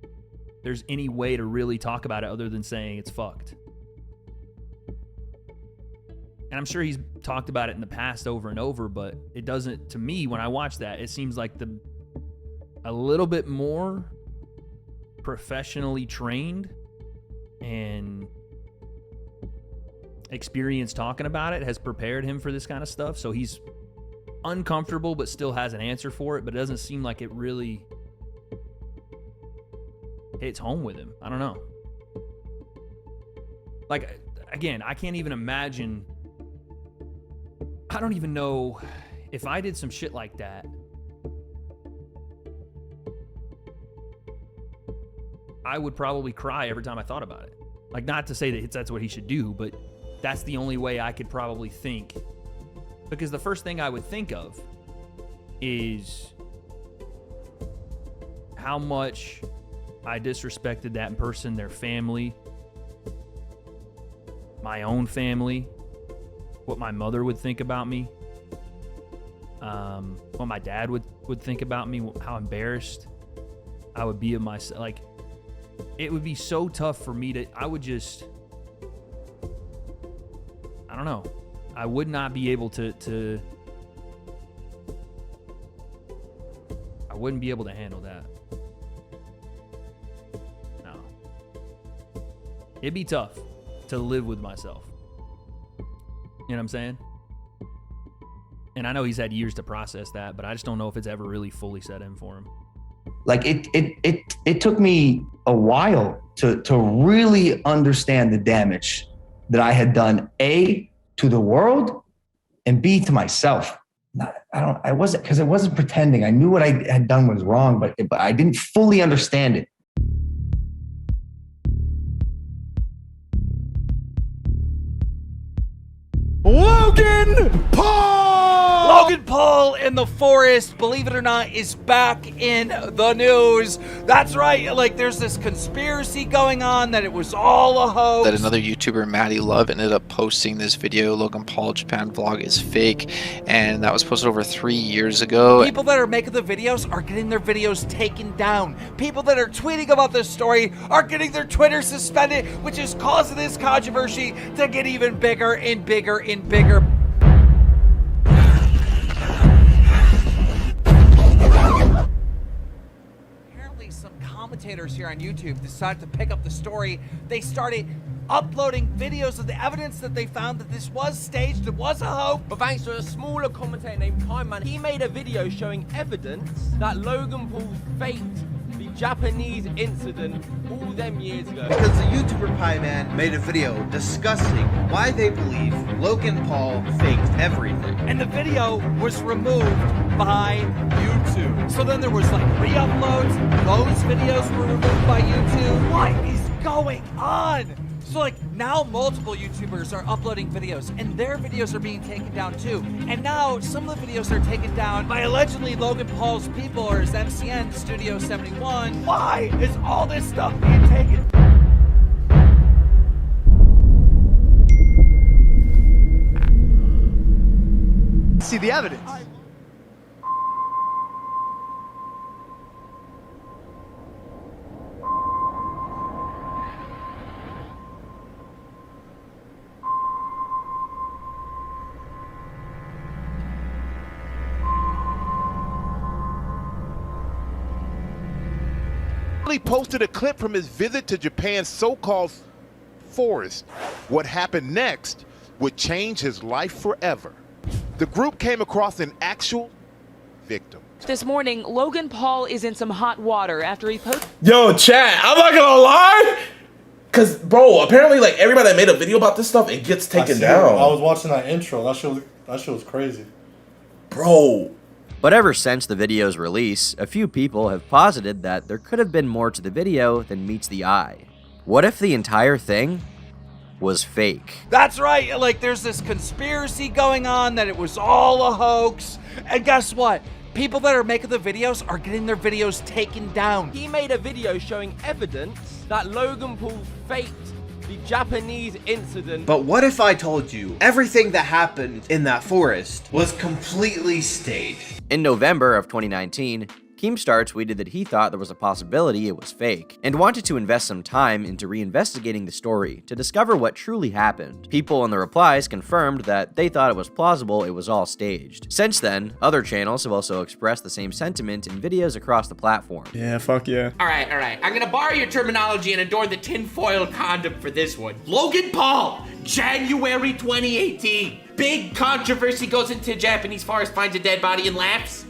there's any way to really talk about it other than saying it's fucked. And I'm sure he's talked about it in the past over and over, but it doesn't, to me, when I watch that, it seems like a little bit more professionally trained and experience talking about it has prepared him for this kind of stuff. So he's uncomfortable but still has an answer for it, but it doesn't seem like it really hits home with him. I don't know. Like, again, I can't even imagine. I don't even know if I did some shit like that. I would probably cry every time I thought about it. Like, not to say that that's what he should do, but that's the only way I could probably think. Because the first thing I would think of is how much I disrespected that person, their family, my own family, what my mother would think about me, what my dad would think about me, how embarrassed I would be of myself. Like, it would be so tough for me to, I don't know. I would not be able to I wouldn't be able to handle that. No. It'd be tough to live with myself. You know what I'm saying? And I know he's had years to process that, but I just don't know if it's ever really fully set in for him. Like it took me a while to really understand the damage that I had done, A, to the world, and B, to myself. I wasn't pretending. I knew what I had done was wrong, but I didn't fully understand it. Logan Paul! Logan Paul in the forest, believe it or not, is back in the news. That's right, like there's this conspiracy going on that it was all a hoax. That another YouTuber, Maddie Love, ended up posting this video, Logan Paul Japan vlog is fake, and that was posted over 3 years ago. People that are making the videos are getting their videos taken down. People that are tweeting about this story are getting their Twitter suspended, which is causing this controversy to get even bigger and bigger and bigger. Apparently some commentators here on YouTube decided to pick up the story. They started uploading videos of the evidence that they found that this was staged, it was a hoax. But thanks to a smaller commentator named Time Man, he made a video showing evidence that Logan Paul faked the Japanese incident all them years ago. Because the YouTuber Pie Man made a video discussing why they believe Logan Paul faked everything. And the video was removed by YouTube. So then there was like re-uploads, those videos were removed by YouTube. What is going on? So like now multiple YouTubers are uploading videos and their videos are being taken down too. And now some of the videos are taken down by allegedly Logan Paul's people or his MCN Studio 71. Why is all this stuff being taken? See the evidence. He posted a clip from his visit to Japan's so-called forest. What happened next would change his life forever. The group came across an actual victim. This morning, Logan Paul is in some hot water after he posted. Yo, chat, I'm not gonna lie. Cause, bro, apparently, like, everybody that made a video about this stuff, it gets taken down. I was watching that intro. That shit was crazy. Bro. But ever since the video's release, a few people have posited that there could have been more to the video than meets the eye. What if the entire thing was fake? That's right. Like, there's this conspiracy going on that it was all a hoax. And guess what? People that are making the videos are getting their videos taken down. He made a video showing evidence that Logan Paul faked the Japanese incident. But what if I told you everything that happened in that forest was completely staged? In November of 2019, Keemstar tweeted that he thought there was a possibility it was fake, and wanted to invest some time into reinvestigating the story to discover what truly happened. People in the replies confirmed that they thought it was plausible it was all staged. Since then, other channels have also expressed the same sentiment in videos across the platform. Yeah, fuck yeah. Alright. I'm gonna borrow your terminology and adorn the tinfoil condom for this one. Logan Paul, January 2018. Big controversy goes into Japanese forest, finds a dead body and laughs.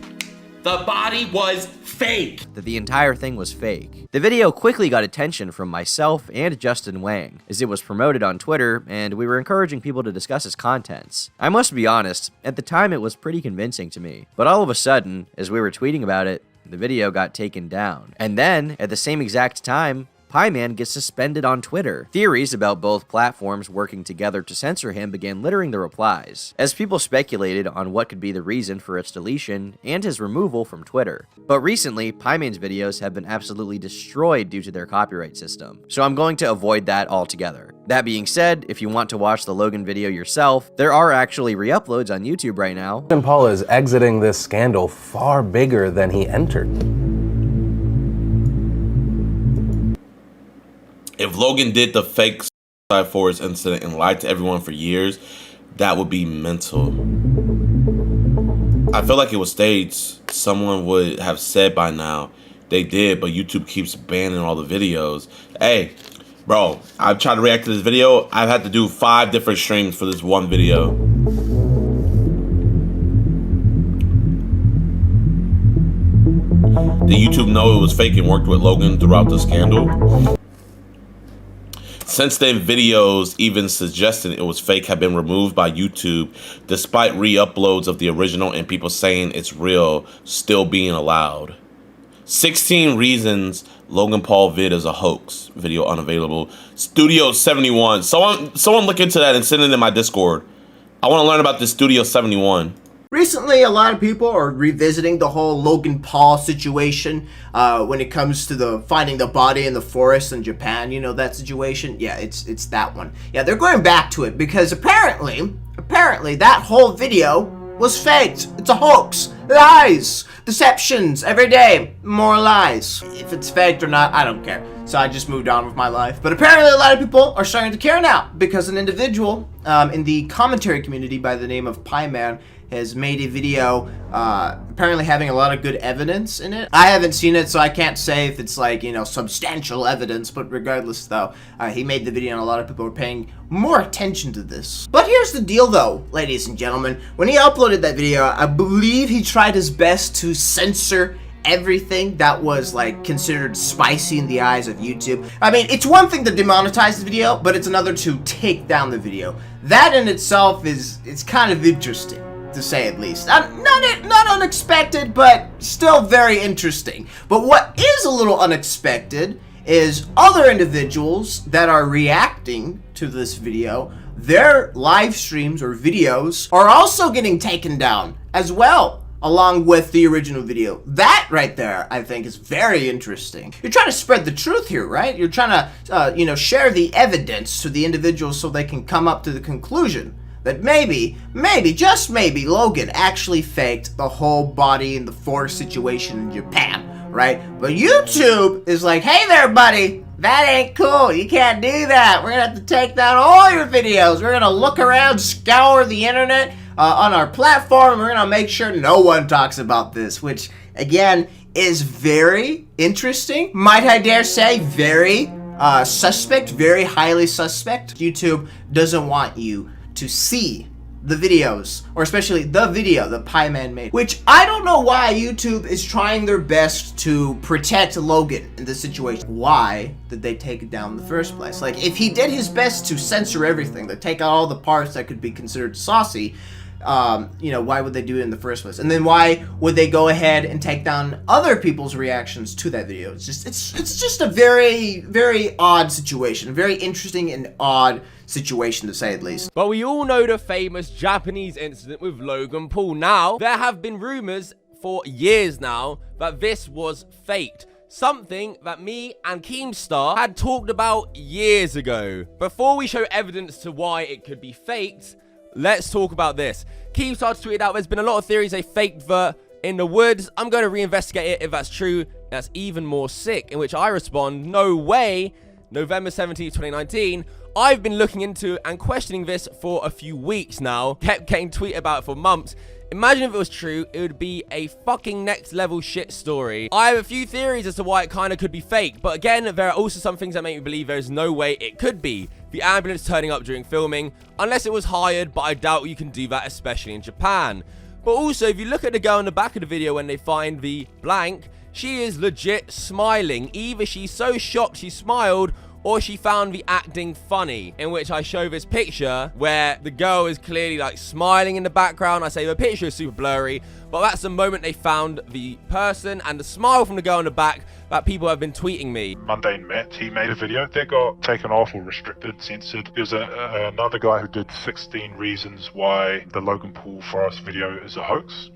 The body was fake. That the entire thing was fake. The video quickly got attention from myself and Justin Wang, as it was promoted on Twitter, and we were encouraging people to discuss its contents. I must be honest, at the time it was pretty convincing to me. But all of a sudden, as we were tweeting about it, the video got taken down. And then, at the same exact time, Pieman gets suspended on Twitter. Theories about both platforms working together to censor him began littering the replies, as people speculated on what could be the reason for its deletion and his removal from Twitter. But recently, Pieman's videos have been absolutely destroyed due to their copyright system, so I'm going to avoid that altogether. That being said, if you want to watch the Logan video yourself, there are actually re-uploads on YouTube right now. Logan Paul is exiting this scandal far bigger than he entered. If Logan did the fake Suicide Forest incident and lied to everyone for years, that would be mental. I feel like it was staged. Someone would have said by now they did, but YouTube keeps banning all the videos. Hey, bro, I've tried to react to this video. I've had to do 5 different streams for this one video. Did YouTube know it was fake and worked with Logan throughout the scandal? Since then, videos even suggesting it was fake have been removed by YouTube, despite re-uploads of the original and people saying it's real still being allowed. 16 reasons Logan Paul vid is a hoax. Video unavailable. Studio 71. Someone look into that and send it in my Discord. I want to learn about this Studio 71. Recently, a lot of people are revisiting the whole Logan Paul situation when it comes to the finding the body in the forest in Japan. You know that situation? Yeah, it's that one. Yeah, they're going back to it because apparently that whole video was faked. It's a hoax. Lies. Deceptions. Every day. More lies. If it's faked or not, I don't care. So I just moved on with my life. But apparently a lot of people are starting to care now because an individual in the commentary community by the name of Pieman has made a video apparently having a lot of good evidence in it. I haven't seen it, so I can't say if it's like, you know, substantial evidence, but regardless though, he made the video and a lot of people are paying more attention to this. But here's the deal though, ladies and gentlemen. When he uploaded that video, I believe he tried his best to censor everything that was like considered spicy in the eyes of YouTube. I mean, it's one thing to demonetize the video, but it's another to take down the video. That in itself it's kind of interesting, to say at least. Not unexpected, but still very interesting. But what is a little unexpected is other individuals that are reacting to this video, their live streams or videos are also getting taken down as well, along with the original video. That right there, I think, is very interesting. You're trying to spread the truth here, right? You're trying to, you know, share the evidence to the individuals so they can come up to the conclusion that maybe, just maybe, Logan actually faked the whole body in the forest situation in Japan, right? But YouTube is like, hey there, buddy, that ain't cool. You can't do that. We're gonna have to take down all your videos. We're gonna look around, scour the internet on our platform, and we're gonna make sure no one talks about this, which, again, is very interesting. Might I dare say, very suspect, very highly suspect. YouTube doesn't want you to see the videos, or especially the video that Pieman made, which I don't know why YouTube is trying their best to protect Logan in this situation. Why did they take it down in the first place? Like, if he did his best to censor everything, to take out all the parts that could be considered saucy, you know, why would they do it in the first place? And then why would they go ahead and take down other people's reactions to that video? It's just a very, very odd situation, very interesting and odd situation to say at least. But we all know the famous Japanese incident with Logan Paul. Now, there have been rumors for years now that this was faked. Something that me and Keemstar had talked about years ago. Before we show evidence to why it could be faked, let's talk about this. Keemstar tweeted out, there's been a lot of theories they faked the in the woods. I'm going to reinvestigate it. If that's true, that's even more sick. In which I respond, no way. November 17th, 2019. I've been looking into and questioning this for a few weeks now. Kept getting tweeted about it for months. Imagine if it was true, it would be a fucking next level shit story. I have a few theories as to why it kind of could be fake, but again, there are also some things that make me believe there's no way it could be. The ambulance turning up during filming, unless it was hired, but I doubt you can do that, especially in Japan. But also, if you look at the girl in the back of the video when they find the blank, she is legit smiling. Either she's so shocked she smiled, or she found the acting funny, in which I show this picture where the girl is clearly like smiling in the background. I say the picture is super blurry, but that's the moment they found the person, and the smile from the girl in the back that people have been tweeting me. Mundane Matt, he made a video that got taken off or restricted, censored. There's another guy who did 16 reasons why the Logan Paul Forest video is a hoax.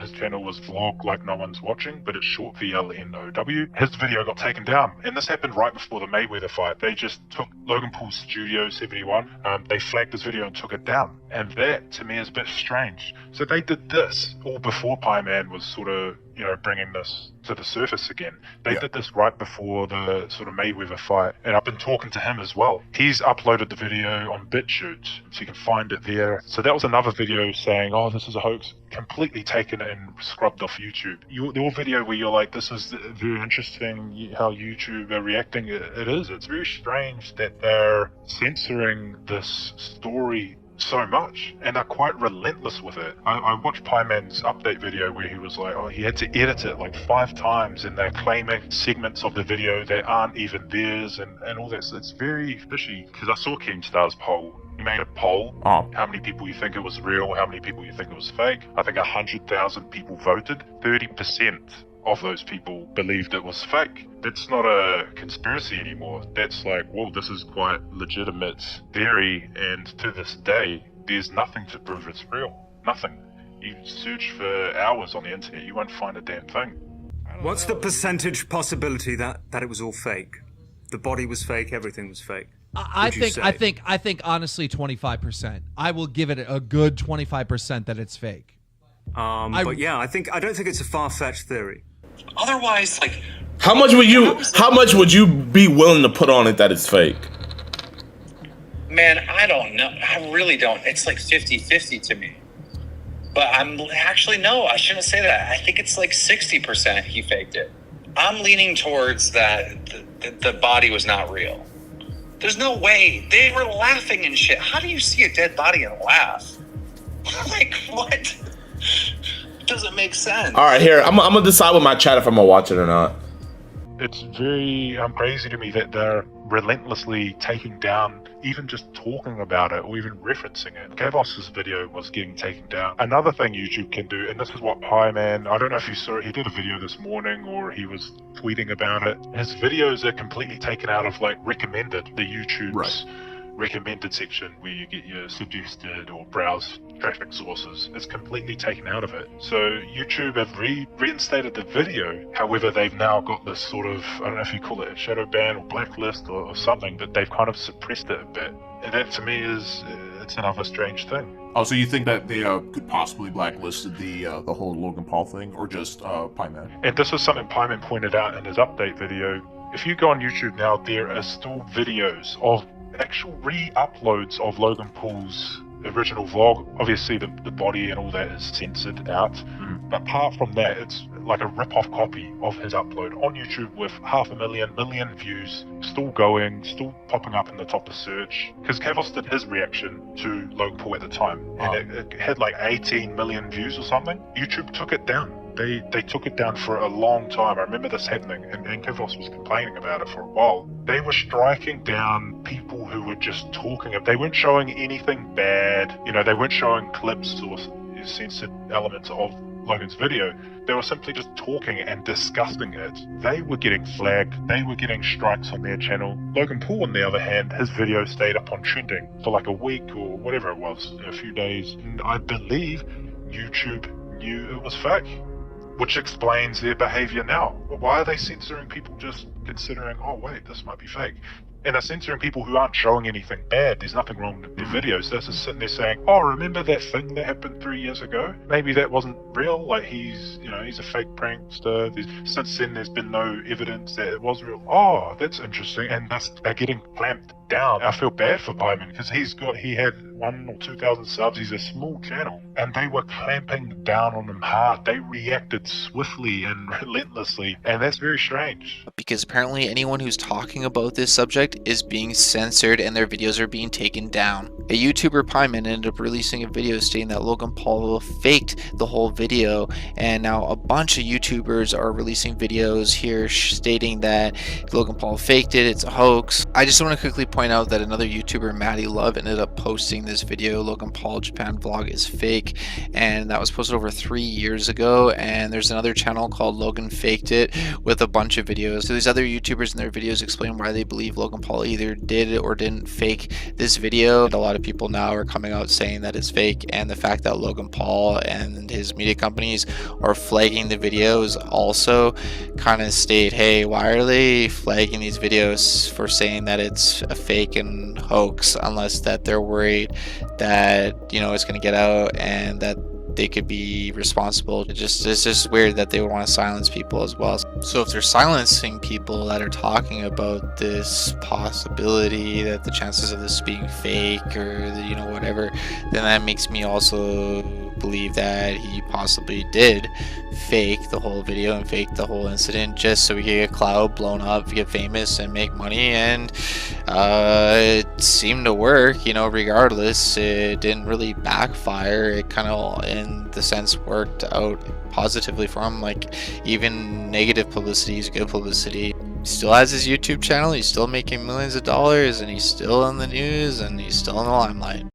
His channel was Vlog Like No One's Watching, but it's short VLNOW. His video got taken down, and this happened right before the Mayweather fight. They just took Logan Paul's Studio 71, they flagged this video and took it down. And that, to me, is a bit strange. So they did this all before Pieman was sort of, you know, bringing this to the surface again. They did this right before the sort of Mayweather fight, and I've been talking to him as well. He's uploaded the video on BitChute, so you can find it there. So that was another video saying, oh, this is a hoax, completely taken and scrubbed off YouTube. Your video where you're like, this is very interesting how YouTube are reacting, it is. It's very strange that they're censoring this story so much, and they're quite relentless with it. I watched Pieman's update video where he was like, oh, he had to edit it like 5 times, and they're claiming segments of the video that aren't even theirs, and all that. So it's very fishy, because I saw Keemstar's poll. He made a poll. How many people you think it was real, how many people you think it was fake. I think 100,000 people voted. 30% of those people believed it was fake. That's not a conspiracy anymore. That's like, well, this is quite legitimate theory, and to this day, there's nothing to prove it's real. Nothing. You search for hours on the internet, you won't find a damn thing. What's the percentage possibility that it was all fake? The body was fake, everything was fake. I think honestly 25%. I will give it a good 25% that it's fake. But yeah, I don't think it's a far-fetched theory. Otherwise, like, how much would you be willing to put on it that it's fake? Man, I don't know. I really don't. It's like 50-50 to me. But no, I shouldn't say that. I think it's like 60% he faked it. I'm leaning towards that the body was not real. There's no way. They were laughing and shit. How do you see a dead body and laugh? Like, what? Doesn't make sense. All right, here, I'm gonna decide with my chat if I'm gonna watch it or not. It's very crazy to me that they're relentlessly taking down, even just talking about it or even referencing it. Kavos's video was getting taken down. Another thing YouTube can do, and this is what Pieman, I don't know if you saw it, he did a video this morning or he was tweeting about it. His videos are completely taken out of like recommended, the YouTube's recommended section where you get your suggested or browse traffic sources. It's completely taken out of it. So YouTube have reinstated the video. However, they've now got this sort of, I don't know if you call it a shadow ban or blacklist or something, but they've kind of suppressed it a bit. And that to me is, it's another strange thing. Oh, so you think that they could possibly blacklisted the whole Logan Paul thing, or just Pieman? And this is something Pieman pointed out in his update video. If you go on YouTube now, there are still videos of actual re-uploads of Logan Paul's original vlog. Obviously the body and all that is censored out, But apart from that, it's like a rip-off copy of his upload on YouTube with 500,000 million views, still going, still popping up in the top of search. Because Kavos did his reaction to Logan Paul at the time, and it had like 18 million views or something. YouTube took it down. They took it down for a long time. I remember this happening, and Kavos was complaining about it for a while. They were striking down people who were just talking. They weren't showing anything bad. You know, they weren't showing clips or censored elements of Logan's video. They were simply just talking and discussing it. They were getting flagged. They were getting strikes on their channel. Logan Paul, on the other hand, his video stayed up on trending for like a week or whatever it was, a few days. And I believe YouTube knew it was fake, which explains their behavior now. Why are they censoring people just considering, oh wait, this might be fake? And they're censoring people who aren't showing anything bad. There's nothing wrong with their videos. They're just sitting there saying, oh, remember that thing that happened 3 years ago? Maybe that wasn't real. Like he's a fake prankster. Since then, there's been no evidence that it was real. Oh, that's interesting. And they're getting clamped down. I feel bad for Byman because he had 1,000 or 2,000 subs. He's a small channel, and they were clamping down on him hard. They reacted swiftly and relentlessly, and that's very strange. Because apparently anyone who's talking about this subject is being censored and their videos are being taken down. A YouTuber, Pyman, ended up releasing a video stating that Logan Paul faked the whole video, and now a bunch of YouTubers are releasing videos here stating that Logan Paul faked it, it's a hoax. I just want to quickly point out that another YouTuber, Maddie Love, ended up posting this video, Logan Paul Japan vlog is fake, and that was posted over 3 years ago. And there's another channel called Logan Faked It with a bunch of videos. So these other YouTubers in their videos explain why they believe Logan Paul either did or didn't fake this video. And a lot of people now are coming out saying that it's fake, and the fact that Logan Paul and his media companies are flagging the videos also kind of state, hey, why are they flagging these videos for saying that it's a fake and hoax, unless that they're worried that it's going to get out and that they could be responsible. It's just weird that they would want to silence people as well. So if they're silencing people that are talking about this possibility that the chances of this being fake or whatever, then that makes me also believe that he possibly did fake the whole video and fake the whole incident just so we could get clout, blown up, get famous, and make money. And it seemed to work, regardless. It didn't really backfire. It kind of, in the sense, worked out positively for him. Like, even negative publicity is good publicity. He still has his YouTube channel, he's still making millions of dollars, and he's still in the news, and he's still in the limelight.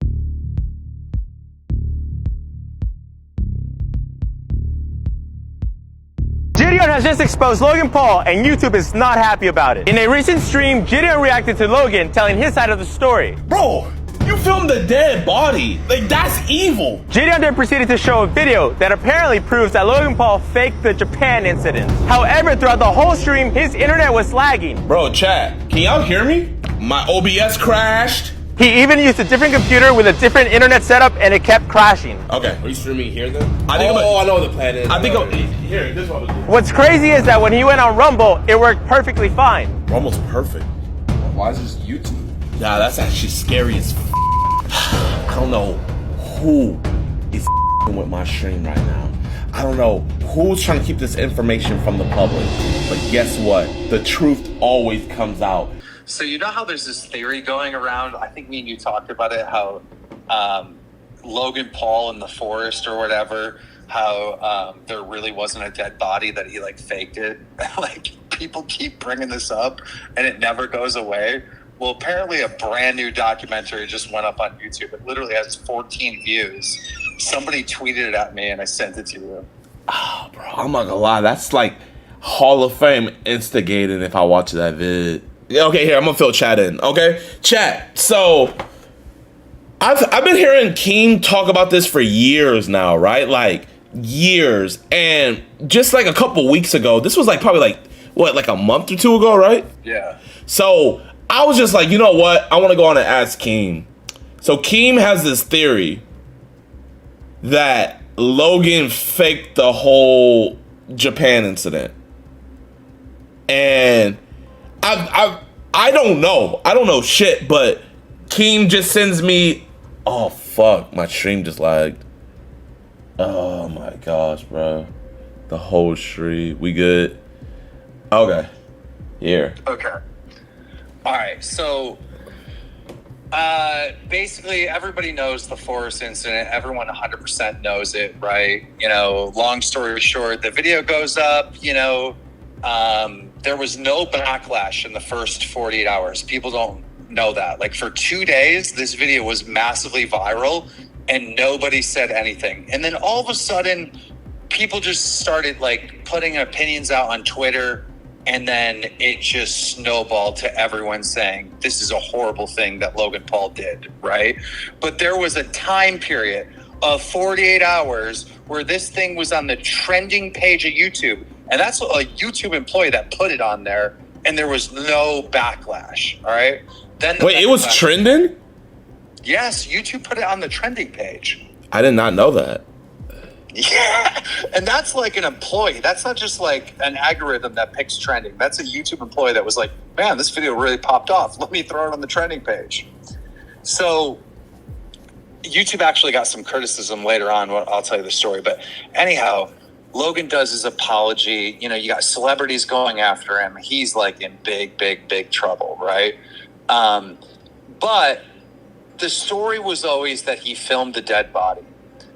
JiDion has just exposed Logan Paul, and YouTube is not happy about it. In a recent stream, JiDion reacted to Logan telling his side of the story. Bro, you filmed a dead body. Like, that's evil. JiDion then proceeded to show a video that apparently proves that Logan Paul faked the Japan incident. However, throughout the whole stream, his internet was lagging. Bro, chat, can y'all hear me? My OBS crashed. He even used a different computer with a different internet setup, and it kept crashing. Okay, are you streaming here then? I know what the plan is. Here, this one. What's crazy is that when he went on Rumble, it worked perfectly fine. Rumble's perfect. Why is this YouTube? Nah, that's actually scary as I don't know who is with my stream right now. I don't know who's trying to keep this information from the public. But guess what? The truth always comes out. So you know how there's this theory going around, I think me and you talked about it, how Logan Paul in the forest or whatever, how there really wasn't a dead body, that he faked it. People keep bringing this up and it never goes away. Well, apparently a brand new documentary just went up on YouTube. It literally has 14 views. Somebody tweeted it at me and I sent it to you. Oh, bro, I'm not gonna lie, that's like Hall of Fame instigating if I watch that vid. Okay, here, I'm gonna fill chat in, okay? Chat, so I've been hearing Keem talk about this for years now, right? Like, years. And just like a couple weeks ago, this was probably a month or two ago, right? Yeah. So I was just like, you know what? I wanna go on and ask Keem. So Keem has this theory that Logan faked the whole Japan incident. And I don't know. I don't know shit, but Keem just sends me. Oh fuck, my stream just lagged. Oh my gosh, bro. The whole street. We good? Okay. Here. Okay. All right. So, basically, everybody knows the Forest incident. Everyone 100% knows it, right? You know, long story short, the video goes up. You know, there was no backlash in the first 48 hours. People don't know that. Like, for 2 days, this video was massively viral, and nobody said anything. And then all of a sudden, people just started like putting opinions out on Twitter, and then it just snowballed to everyone saying this is a horrible thing that Logan Paul did, right? But there was a time period of 48 hours where this thing was on the trending page of YouTube, and that's a YouTube employee that put it on there, and there was no backlash. All right. Then wait, it was trending? Yes, YouTube put it on the trending page. I did not know that. Yeah, and that's like an employee. That's not just like an algorithm that picks trending. That's a YouTube employee that was like, man, this video really popped off. Let me throw it on the trending page. So YouTube actually got some criticism later on. I'll tell you the story. But anyhow, Logan does his apology. You know, you got celebrities going after him. He's like in big trouble, right? But the story was always that he filmed a dead body.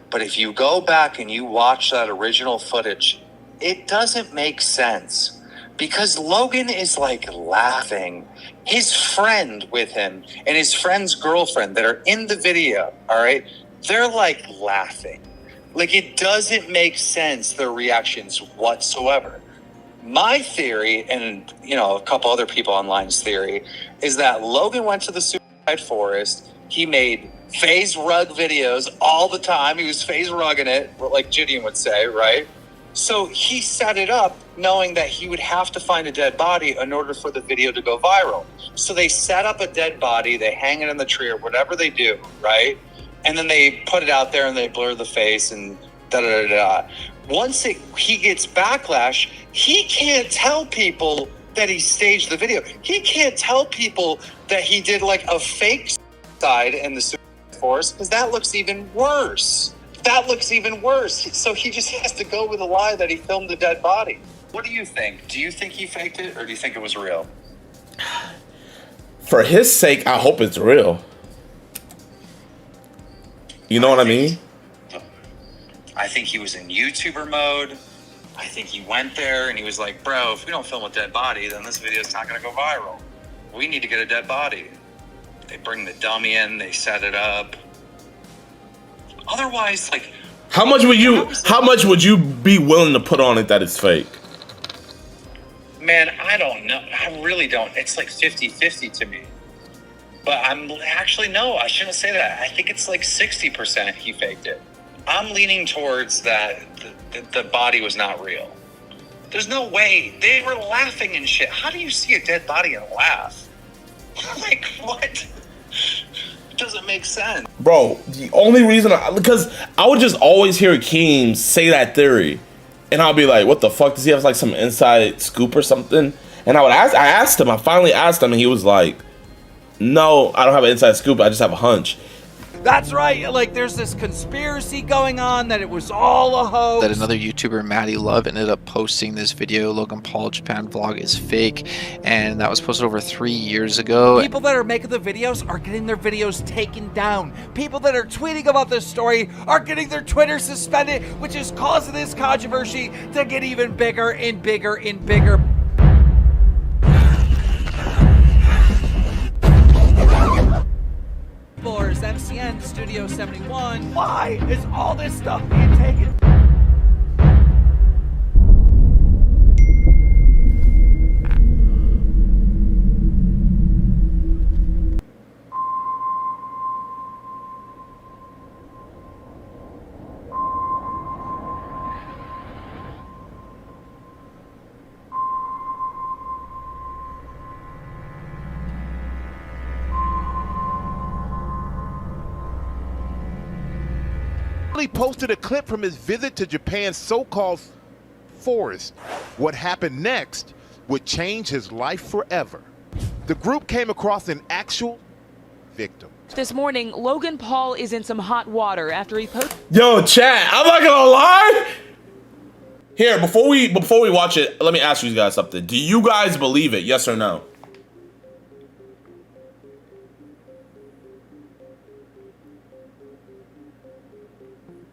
But if you go back and you watch that original footage, it doesn't make sense because Logan is like laughing. His friend with him and his friend's girlfriend that are in the video, all right, they're like laughing. Like it doesn't make sense, their reactions whatsoever. My theory, and you know, a couple other people online's theory, is that Logan went to the suicide forest. He made phase rug videos all the time. He was phase rugging it, like JiDion would say, right? So he set it up knowing that he would have to find a dead body in order for the video to go viral. So they set up a dead body, they hang it in the tree or whatever they do, right? And then they put it out there and they blur the face and da-da-da-da. Once he gets backlash, he can't tell people that he staged the video. He can't tell people that he did like a fake side in the force, because that looks even worse. So he just has to go with a lie that he filmed the dead body. What do you think? Do you think he faked it, or do you think it was real? For his sake, I hope it's real. You know what I mean? I think he was in YouTuber mode. I think he went there and he was like, bro, if we don't film a dead body, then this video is not going to go viral. We need to get a dead body. They bring the dummy in, they set it up. Otherwise, like, how much would you be willing to put on it that it's fake? Man, I don't know. I really don't. It's like 50-50 to me. But no, I shouldn't say that. I think it's like 60% he faked it. I'm leaning towards that the body was not real. There's no way. They were laughing and shit. How do you see a dead body and laugh? Like, what? It doesn't make sense. Bro, the only reason because I would just always hear Keem say that theory. And I'll be like, what the fuck? Does he have like some inside scoop or something? And I finally asked him, and he was like, no, I don't have an inside scoop. I just have a hunch. That's right. Like, there's this conspiracy going on that it was all a hoax. That another YouTuber, Maddie Love, ended up posting this video, Logan Paul Japan vlog is fake, and that was posted over 3 years ago. People that are making the videos are getting their videos taken down. People that are tweeting about this story are getting their Twitter suspended, which is causing this controversy to get even bigger and bigger and bigger. MCN Studio 71. Why is all this stuff being taken? He posted a clip from his visit to Japan's so-called forest. What happened next would change his life forever. The group came across an actual victim. this morning, Logan Paul is in some hot water after he posted. Yo, chat, I'm not gonna lie. Here, before we watch it, let me ask you guys something. Do you guys believe it? Yes or no?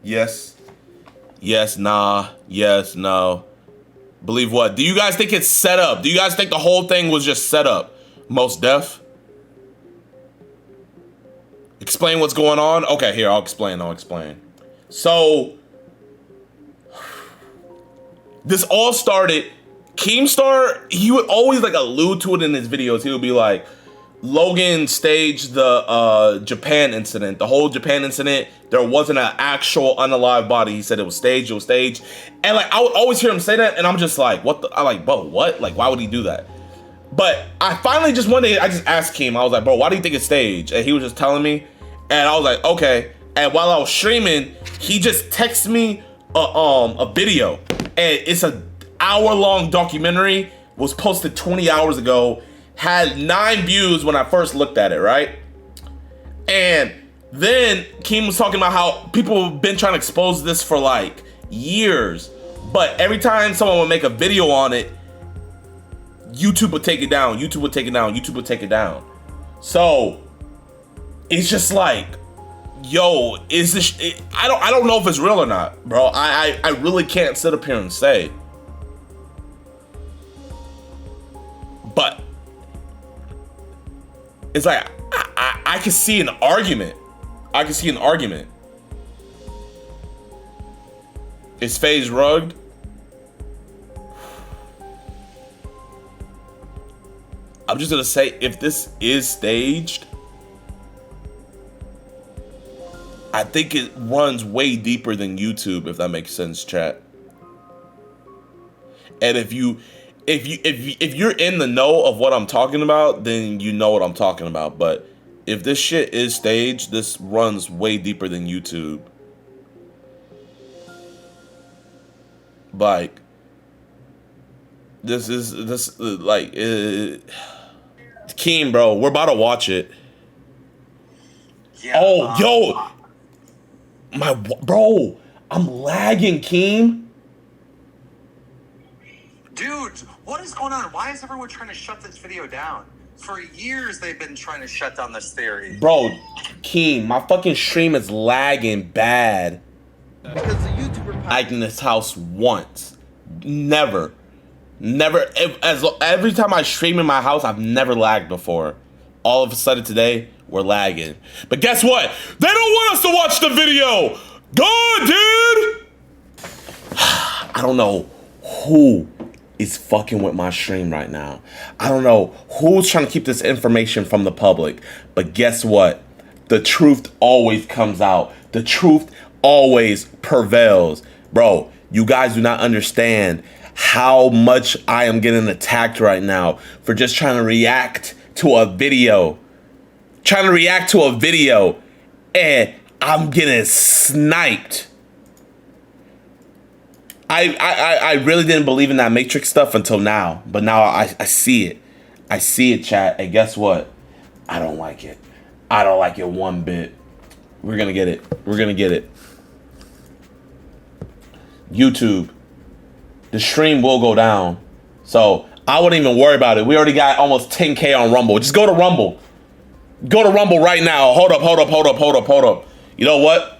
Yes. Yes, nah. Yes, no. Believe what? Do you guys think it's set up? Do you guys think the whole thing was just set up? Most Def? Explain what's going on? Okay, here, I'll explain. So, this all started, Keemstar, he would always like allude to it in his videos. He would be like, Logan staged the Japan incident. The whole Japan incident, there wasn't an actual unalive body. He said it was staged, And like, I would always hear him say that, and I'm just like, what the, I like, bro, what? Like, why would he do that? But I finally just one day, I just asked Keem, I was like, bro, why do you think it's staged? And he was just telling me, and I was like, okay. And while I was streaming, he just texted me a video, and it's an hour-long documentary, was posted 20 hours ago, had 9 views when I first looked at it, right? And then Keem was talking about how people have been trying to expose this for like years, but every time someone would make a video on it, YouTube would take it down, YouTube would take it down, YouTube would take it down. So it's just like, yo, is this, I don't know if it's real or not, bro. I really can't sit up here and say. But it's like, I can see an argument. I can see an argument. Is FaZe rugged? I'm just gonna say, if this is staged, I think it runs way deeper than YouTube, if that makes sense, chat. And if you're in the know of what I'm talking about, then you know what I'm talking about. But if this shit is staged, this runs way deeper than YouTube. Like, this like, Keem, bro, we're about to watch it. Yeah, oh, yo, bro, I'm lagging, Keem. Dude, what is going on? Why is everyone trying to shut this video down? For years, they've been trying to shut down this theory. Bro, Keem, my fucking stream is lagging bad. Because the YouTuber like in this house once. Never. Every time I stream in my house, I've never lagged before. All of a sudden today, we're lagging. But guess what? They don't want us to watch the video. Good, dude. I don't know who is fucking with my stream right now. I don't know who's trying to keep this information from the public. But guess what? The truth always comes out. The truth always prevails. Bro, you guys do not understand how much I am getting attacked right now for just trying to react to a video. And I'm getting sniped. I really didn't believe in that Matrix stuff until now, but now I see it. I see it, chat, and guess what? I don't like it. I don't like it one bit. We're gonna get it. We're gonna get it. YouTube, the stream will go down, so I wouldn't even worry about it. We already got almost 10K on Rumble. Just go to Rumble. Go to Rumble right now. Hold up. You know what?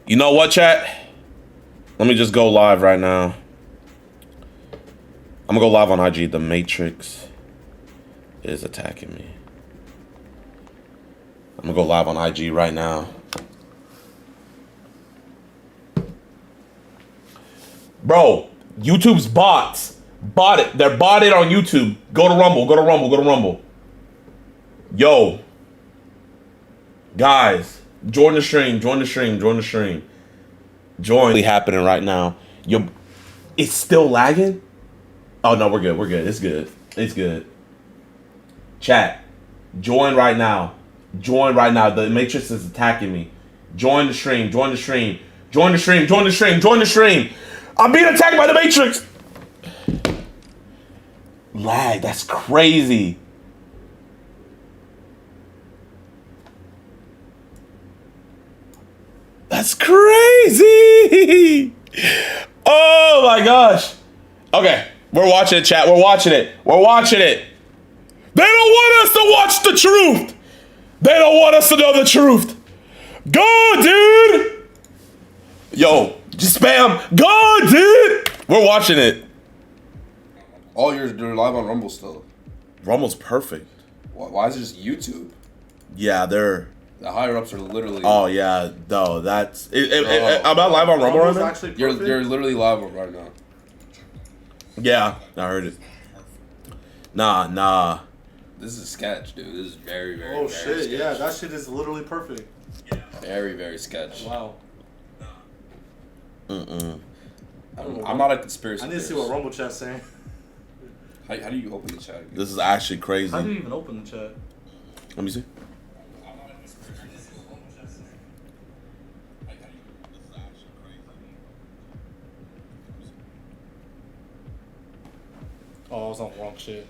You know what, chat? Let me just go live right now. I'm gonna go live on IG. The Matrix is attacking me. I'm gonna go live on IG right now. Bro, YouTube's bots. Bought it. They're botted on YouTube. Go to Rumble. Yo. Guys, join the stream. Join happening right now. Yo, it's still lagging? Oh no, we're good. It's good. Chat, join right now. The Matrix is attacking me. Join the stream. I'm being attacked by the Matrix. Lag, that's crazy. That's crazy. Oh my gosh. Okay, we're watching it, chat. We're watching it. We're watching it. They don't want us to watch the truth. They don't want us to know the truth. Go, dude. Yo, just spam. Go, dude. We're watching it. Oh, they're live on Rumble still. Rumble's perfect. Why is it just YouTube? Yeah, they're... The higher ups are literally... Oh, yeah. No, that's... I'm not live on Rumble right now? You're literally live right now. Yeah, I heard it. Nah. This is sketch, dude. This is very, very, Oh, very shit. sketch. Yeah, that shit is literally perfect. Very, very sketch. Wow. Mm-mm. I'm not a conspiracy I need to see what Rumble chat's saying. How do you open the chat? This is actually crazy. How do you even open the chat? Let me see. Oh, I was on the wrong shit.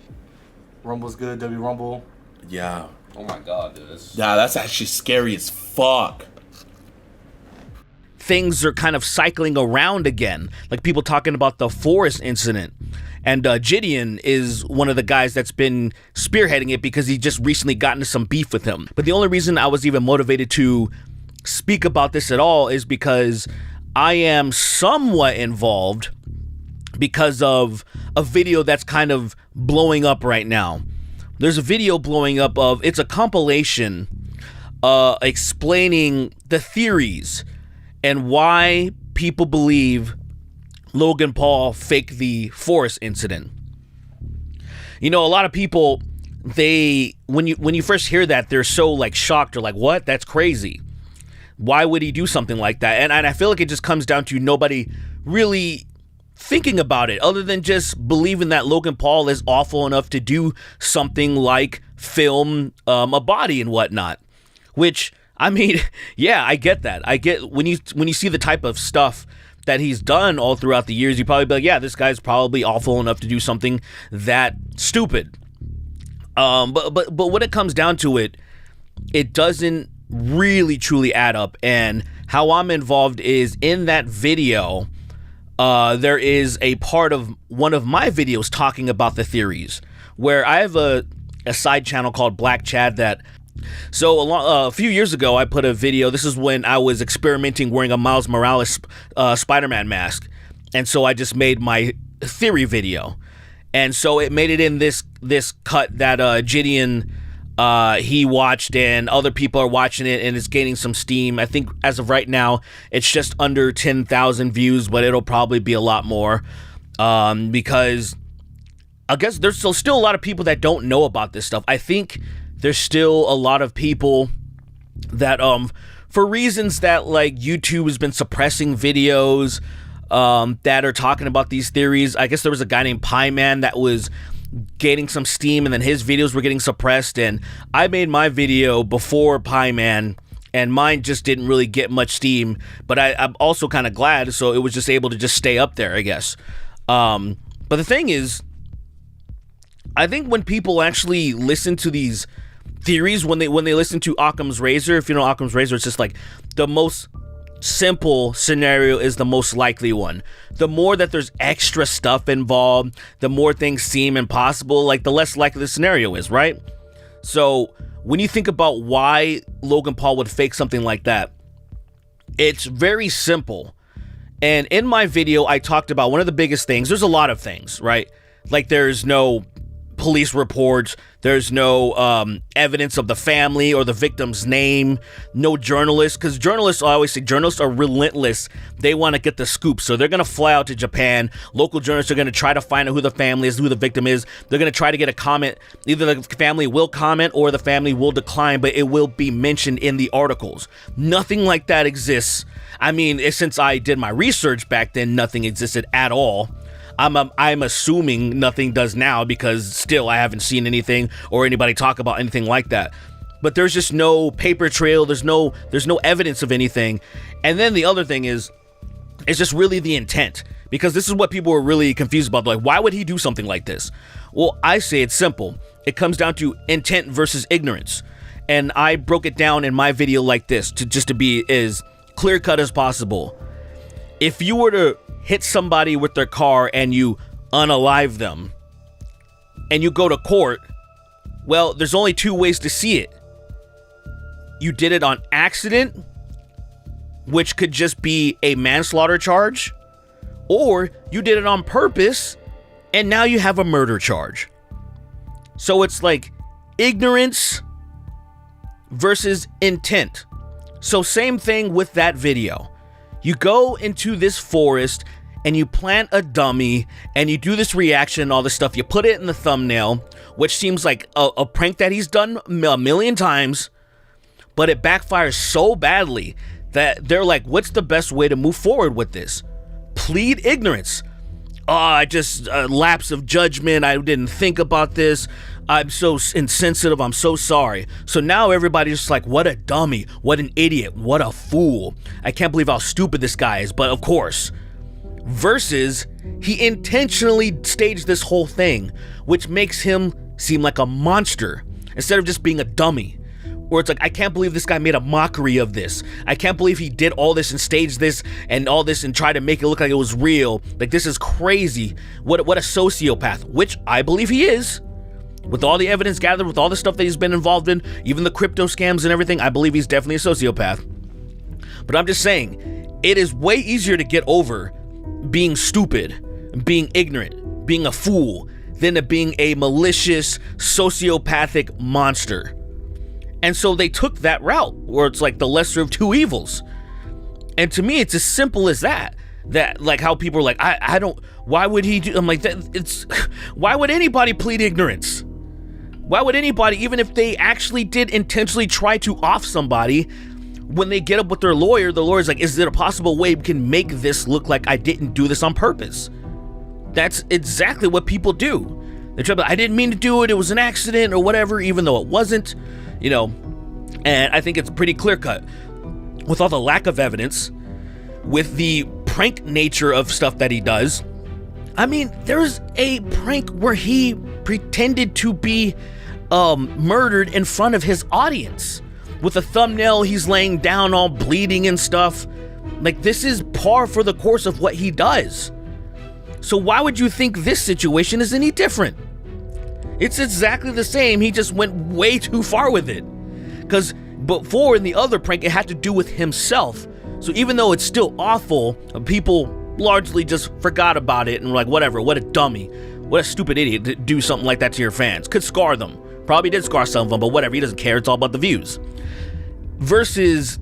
Rumble's good, W Rumble. Yeah. Oh my god, dude. Yeah, that's actually scary as fuck. Things are kind of cycling around again, like people talking about the forest incident. And JiDion is one of the guys that's been spearheading it because he just recently got into some beef with him. But the only reason I was even motivated to speak about this at all is because I am somewhat involved because of a video that's kind of blowing up right now. There's a video blowing up of, it's a compilation explaining the theories and why people believe Logan Paul faked the forest incident. You know, a lot of people, when you first hear that, they're so like shocked or like, what? That's crazy. Why would he do something like that? And I feel like it just comes down to nobody really thinking about it other than just believing that Logan Paul is awful enough to do something like film a body and whatnot. Which, I mean, yeah, I get that. I get when you see the type of stuff that he's done all throughout the years, you probably be like, yeah, this guy's probably awful enough to do something that stupid. But when it comes down to it, it doesn't really truly add up. And how I'm involved is in that video. There is a part of one of my videos talking about the theories, where I have a side channel called Black Chad that. So a few years ago, I put a video. This is when I was experimenting wearing a Miles Morales Spider-Man mask, and so I just made my theory video, and so it made it in this cut that JiDion he watched, and other people are watching it, and it's gaining some steam. I think as of right now, it's just under 10,000 views, but it'll probably be a lot more because I guess there's still a lot of people that don't know about this stuff. I think there's still a lot of people that for reasons that like YouTube has been suppressing videos that are talking about these theories. I guess there was a guy named Pie Man that was gaining some steam, and then his videos were getting suppressed, and I made my video before Pie Man, and mine just didn't really get much steam, but I'm also kind of glad, so it was just able to just stay up there, I guess. But the thing is, I think when people actually listen to these theories, when they listen to Occam's razor, if you know Occam's razor, it's just like the most simple scenario is the most likely one. The more that there's extra stuff involved, the more things seem impossible, like the less likely the scenario is, right? So when you think about why Logan Paul would fake something like that, it's very simple. And in my video, I talked about one of the biggest things. There's a lot of things, right? Like there's no police reports, there's no evidence of the family or the victim's name, no journalists, because journalists, I always say journalists are relentless. They want to get the scoop, so they're going to fly out to Japan. Local journalists are going to try to find out who the family is, who the victim is. They're going to try to get a comment. Either the family will comment or the family will decline, but it will be mentioned in the articles. Nothing like that exists. I mean, since I did my research back then, nothing existed at all. I'm assuming nothing does now because still I haven't seen anything or anybody talk about anything like that. But there's just no paper trail. There's no evidence of anything. And then the other thing is, it's just really the intent, because this is what people were really confused about. Like, why would he do something like this? Well, I say it's simple. It comes down to intent versus ignorance. And I broke it down in my video like this to be as clear cut as possible. If you were to hit somebody with their car and you unalive them and you go to court, well, there's only two ways to see it. You did it on accident, which could just be a manslaughter charge, or you did it on purpose and now you have a murder charge. So it's like ignorance versus intent. So same thing with that video. You go into this forest and you plant a dummy and you do this reaction and all this stuff. You put it in the thumbnail, which seems like a prank that he's done a million times, but it backfires so badly that they're like, what's the best way to move forward with this? Plead ignorance. Oh, I just lapse of judgment. I didn't think about this. I'm so insensitive. I'm so sorry. So now everybody's just like, what a dummy. What an idiot. What a fool. I can't believe how stupid this guy is. But of course, versus he intentionally staged this whole thing, which makes him seem like a monster instead of just being a dummy. Or it's like, I can't believe this guy made a mockery of this. I can't believe he did all this and staged this and all this and tried to make it look like it was real. Like, this is crazy. What a sociopath, which I believe he is. With all the evidence gathered, with all the stuff that he's been involved in, even the crypto scams and everything, I believe he's definitely a sociopath. But I'm just saying, it is way easier to get over being stupid, being ignorant, being a fool, than to being a malicious, sociopathic monster. And so they took that route where it's like the lesser of two evils. And to me, it's as simple as that. That, like, how people are like, I don't, why would he do, I'm like, why would anybody plead ignorance? Why would anybody, even if they actually did intentionally try to off somebody, when they get up with their lawyer, the lawyer's like, is there a possible way we can make this look like I didn't do this on purpose? That's exactly what people do. They try to be like, I didn't mean to do it, it was an accident or whatever, even though it wasn't. You know, and I think it's pretty clear cut with all the lack of evidence, with the prank nature of stuff that he does. I mean, there's a prank where he pretended to be murdered in front of his audience. With a thumbnail, he's laying down all bleeding and stuff. Like, this is par for the course of what he does. So why would you think this situation is any different? It's exactly the same. He just went way too far with it. Because before, in the other prank, it had to do with himself. So even though it's still awful, people largely just forgot about it and were like, whatever, what a dummy. What a stupid idiot to do something like that to your fans. Could scar them. Probably did scar some of them, but whatever. He doesn't care. It's all about the views. Versus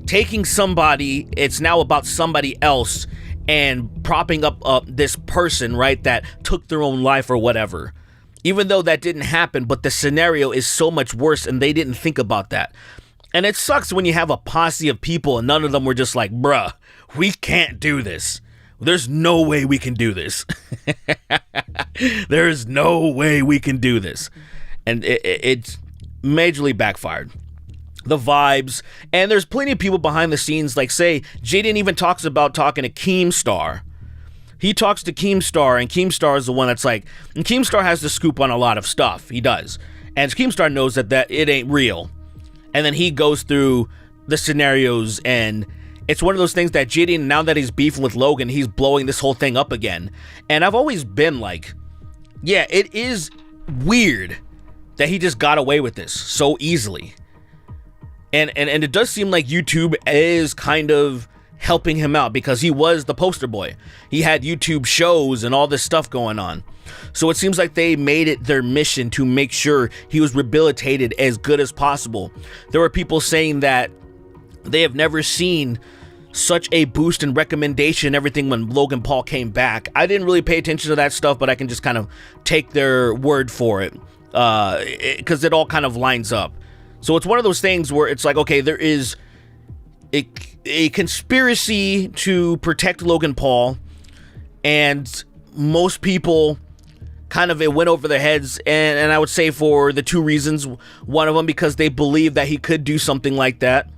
taking somebody, it's now about somebody else, and propping up this person, right, that took their own life or whatever. Even though that didn't happen, but the scenario is so much worse and they didn't think about that. And it sucks when you have a posse of people and none of them were just like, bruh, we can't do this. There's no way we can do this. There's no way we can do this. And it's majorly backfired. The vibes, and there's plenty of people behind the scenes, like, say, JiDion even talks about talking to Keemstar. He talks to Keemstar, and Keemstar is the one that's like, and Keemstar has the scoop on a lot of stuff. He does. And Keemstar knows that it ain't real. And then he goes through the scenarios, and it's one of those things that JiDion, now that he's beefing with Logan, he's blowing this whole thing up again. And I've always been like, yeah, it is weird that he just got away with this so easily. And it does seem like YouTube is kind of helping him out, because he was the poster boy. He had YouTube shows and all this stuff going on. So it seems like they made it their mission to make sure he was rehabilitated as good as possible. There were people saying that they have never seen such a boost in recommendation and everything when Logan Paul came back. I didn't really pay attention to that stuff, but I can just kind of take their word for it, because it all kind of lines up. So it's one of those things where it's like, okay, there is a conspiracy to protect Logan Paul, and most people kind of, it went over their heads, and I would say for the two reasons. One of them, because they believe that he could do something like that,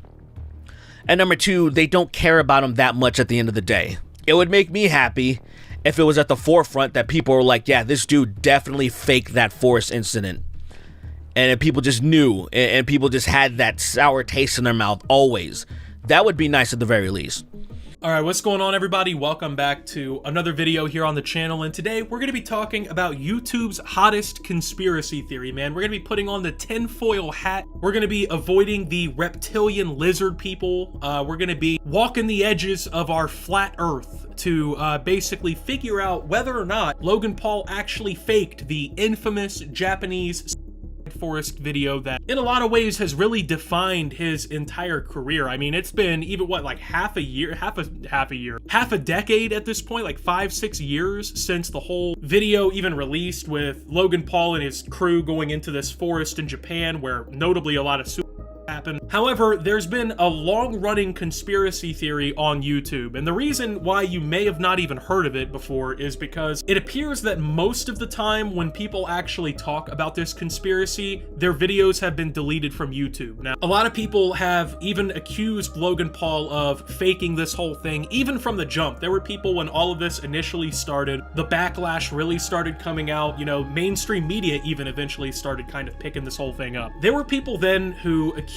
and number two, they don't care about him that much at the end of the day. It would make me happy if it was at the forefront that people were like, yeah, this dude definitely faked that forest incident. And if people just knew, and people just had that sour taste in their mouth always, That would be nice at the very least. Alright, what's going on, everybody? Welcome back to another video here on the channel, and today we're going to be talking about YouTube's hottest conspiracy theory, man. We're going to be putting on the tinfoil hat. We're going to be avoiding the reptilian lizard people. We're going to be walking the edges of our flat earth to basically figure out whether or not Logan Paul actually faked the infamous Japanese forest video that in a lot of ways has really defined his entire career. I mean, it's been even what, like half a decade at this point, like 5-6 years since the whole video even released with Logan Paul and his crew going into this forest in Japan where notably a lot of happened. However, there's been a long-running conspiracy theory on YouTube, and the reason why you may have not even heard of it before is because it appears that most of the time when people actually talk about this conspiracy, their videos have been deleted from YouTube. Now, a lot of people have even accused Logan Paul of faking this whole thing, even from the jump. There were people when all of this initially started, the backlash really started coming out, you know, mainstream media even eventually started kind of picking this whole thing up. There were people then who accused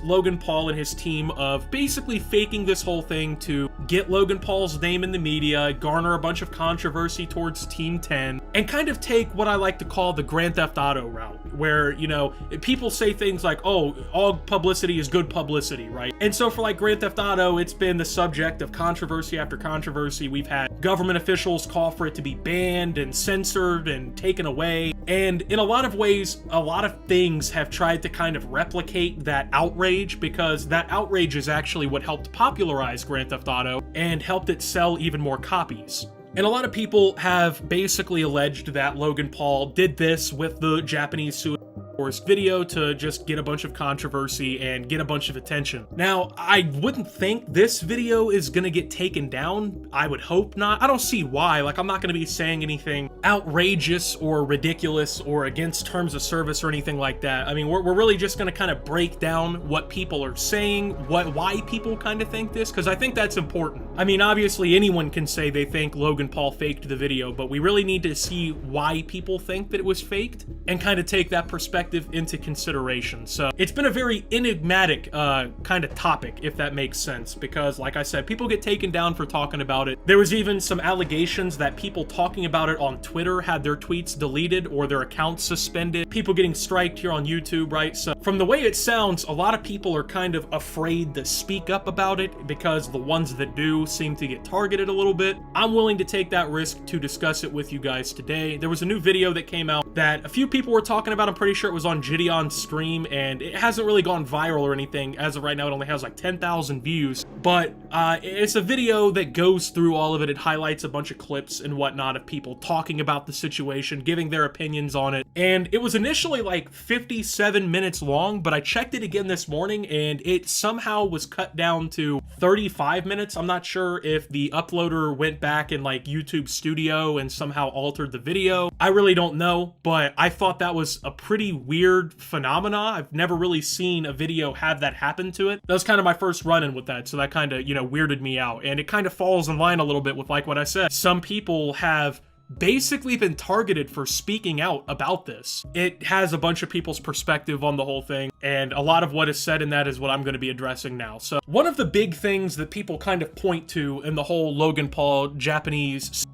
Logan Paul and his team of basically faking this whole thing to get Logan Paul's name in the media, garner a bunch of controversy towards Team 10, and kind of take what I like to call the Grand Theft Auto route, where, you know, people say things like, oh, all publicity is good publicity, right? And so for like Grand Theft Auto, it's been the subject of controversy after controversy. We've had government officials call for it to be banned and censored and taken away. And in a lot of ways, a lot of things have tried to kind of replicate that outrage, because that outrage is actually what helped popularize Grand Theft Auto and helped it sell even more copies. And a lot of people have basically alleged that Logan Paul did this with the Japanese suicide forest video to just get a bunch of controversy and get a bunch of attention. Now, I wouldn't think this video is gonna get taken down. I would hope not. I don't see why. Like, I'm not gonna be saying anything outrageous or ridiculous or against terms of service or anything like that. I mean, we're really just gonna kind of break down what people are saying, why people kind of think this, because I think that's important. I mean, obviously anyone can say they think Logan Paul faked the video, but we really need to see why people think that it was faked and kind of take that perspective into consideration. So it's been a very enigmatic kind of topic, if that makes sense, because like I said, people get taken down for talking about it. There was even some allegations that people talking about it on Twitter had their tweets deleted or their accounts suspended, people getting striked here on YouTube, right? So from the way it sounds, a lot of people are kind of afraid to speak up about it because the ones that do seem to get targeted a little bit. I'm willing to take that risk to discuss it with you guys today. There was a new video that came out that a few people were talking about. I'm pretty sure it was on JiDion's stream, and it hasn't really gone viral or anything. As of right now, it only has like 10,000 views, but it's a video that goes through all of it. It highlights a bunch of clips and whatnot of people talking about the situation, giving their opinions on it, and it was initially like 57 minutes long, but I checked it again this morning, and it somehow was cut down to 35 minutes. I'm not sure if the uploader went back in like YouTube Studio and somehow altered the video. I really don't know, but I thought that was a pretty weird phenomena. I've never really seen a video have that happen to it. That was kind of my first run-in with that, so that kind of, you know, weirded me out. And it kind of falls in line a little bit with like what I said. Some people have basically been targeted for speaking out about this. It has a bunch of people's perspective on the whole thing, and a lot of what is said in that is what I'm going to be addressing now. So one of the big things that people kind of point to in the whole Logan Paul Japanese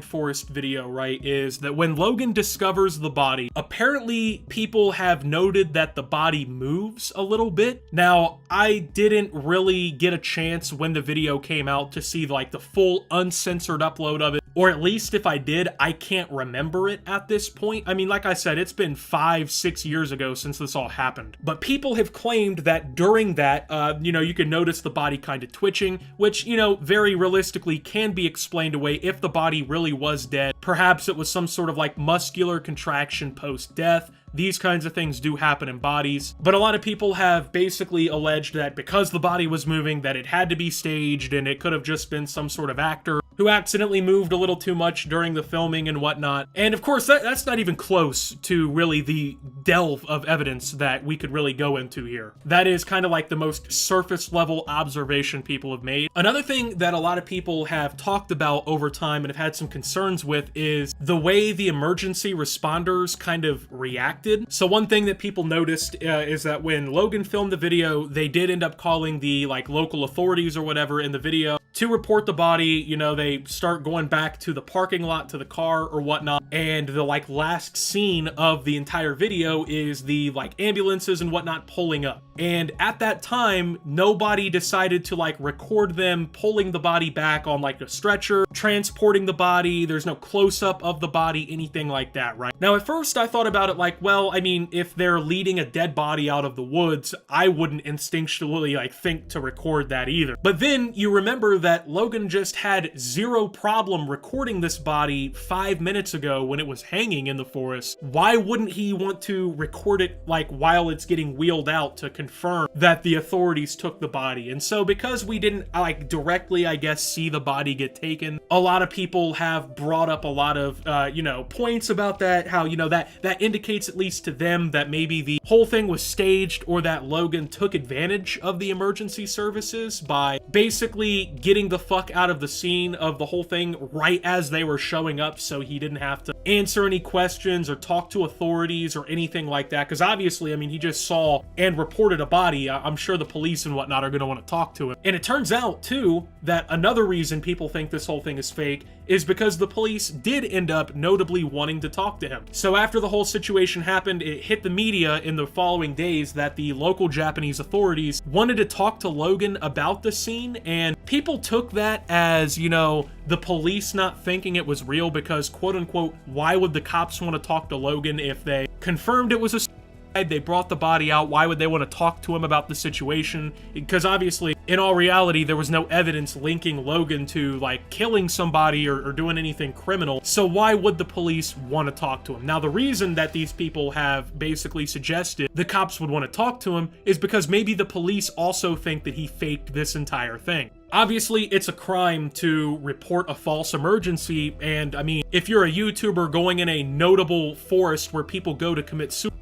forest video, right, is that when Logan discovers the body, apparently people have noted that the body moves a little bit. Now, I didn't really get a chance when the video came out to see like the full uncensored upload of it, or at least if I did, I can't remember it at this point. I mean, like I said, it's been 5-6 years ago since this all happened, but people have claimed that during that, you know, you can notice the body kind of twitching, which, you know, very realistically can be explained away if the body really was dead. Perhaps it was some sort of like muscular contraction post-death. These kinds of things do happen in bodies, but a lot of people have basically alleged that because the body was moving, that it had to be staged and it could have just been some sort of actor who accidentally moved a little too much during the filming and whatnot. And of course, that's not even close to really the delve of evidence that we could really go into here. That is kind of like the most surface level observation people have made. Another thing that a lot of people have talked about over time and have had some concerns with is the way the emergency responders kind of reacted. So one thing that people noticed is that when Logan filmed the video, they did end up calling the like local authorities or whatever in the video to report the body. You know, they start going back to the parking lot, to the car or whatnot, and the like last scene of the entire video is the like ambulances and whatnot pulling up. And at that time, nobody decided to like record them pulling the body back on like a stretcher, transporting the body. There's no close-up of the body, anything like that, right? Now, at first I thought about it like, well, I mean, if they're leading a dead body out of the woods, I wouldn't instinctually like think to record that either. But then you remember that Logan just had zero problem recording this body 5 minutes ago when it was hanging in the forest. Why wouldn't he want to record it like while it's getting wheeled out to confirm that the authorities took the body? And so because we didn't like directly, I guess, see the body get taken, a lot of people have brought up a lot of you know, points about that, how, you know, that indicates, at least to them, that maybe the whole thing was staged, or that Logan took advantage of the emergency services by basically getting the fuck out of the scene of the whole thing right as they were showing up, so he didn't have to answer any questions or talk to authorities or anything like that. Because obviously, I mean, he just saw and reported a body. I'm sure the police and whatnot are going to want to talk to him. And it turns out too that another reason people think this whole thing is fake is because the police did end up notably wanting to talk to him. So after the whole situation happened, it hit the media in the following days that the local Japanese authorities wanted to talk to Logan about the scene, and people took that as, you know, the police not thinking it was real, because quote unquote, why would the cops want to talk to Logan if they confirmed it was a suicide? They brought the body out. Why would they want to talk to him about the situation? Because obviously, in all reality, there was no evidence linking Logan to like killing somebody or doing anything criminal. So why would the police want to talk to him? Now, the reason that these people have basically suggested the cops would want to talk to him is because maybe the police also think that he faked this entire thing. Obviously, it's a crime to report a false emergency, and I mean, if you're a YouTuber going in a notable forest where people go to commit suicide,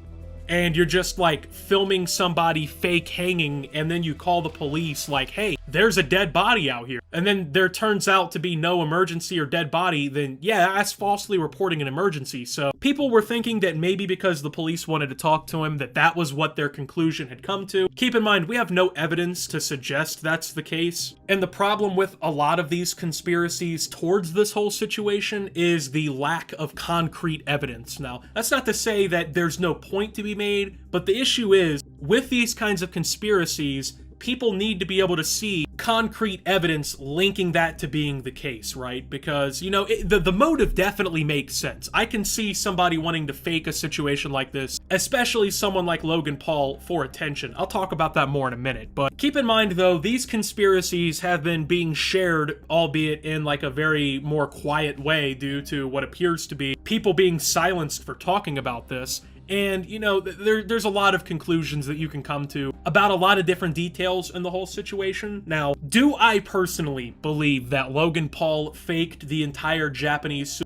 and you're just like filming somebody fake hanging, and then you call the police like, hey, there's a dead body out here, and then there turns out to be no emergency or dead body, then yeah, that's falsely reporting an emergency. So people were thinking that maybe because the police wanted to talk to him, that was what their conclusion had come to. Keep in mind, we have no evidence to suggest that's the case. And the problem with a lot of these conspiracies towards this whole situation is the lack of concrete evidence. Now, that's not to say that there's no point to be made, but the issue is, with these kinds of conspiracies, people need to be able to see concrete evidence linking that to being the case, right? Because, you know, the motive definitely makes sense. I can see somebody wanting to fake a situation like this, especially someone like Logan Paul, for attention. I'll talk about that more in a minute. But keep in mind, though, these conspiracies have been being shared, albeit in like a very more quiet way due to what appears to be people being silenced for talking about this. And, you know, there's a lot of conclusions that you can come to about a lot of different details in the whole situation. Now, do I personally believe that Logan Paul faked the entire Japanese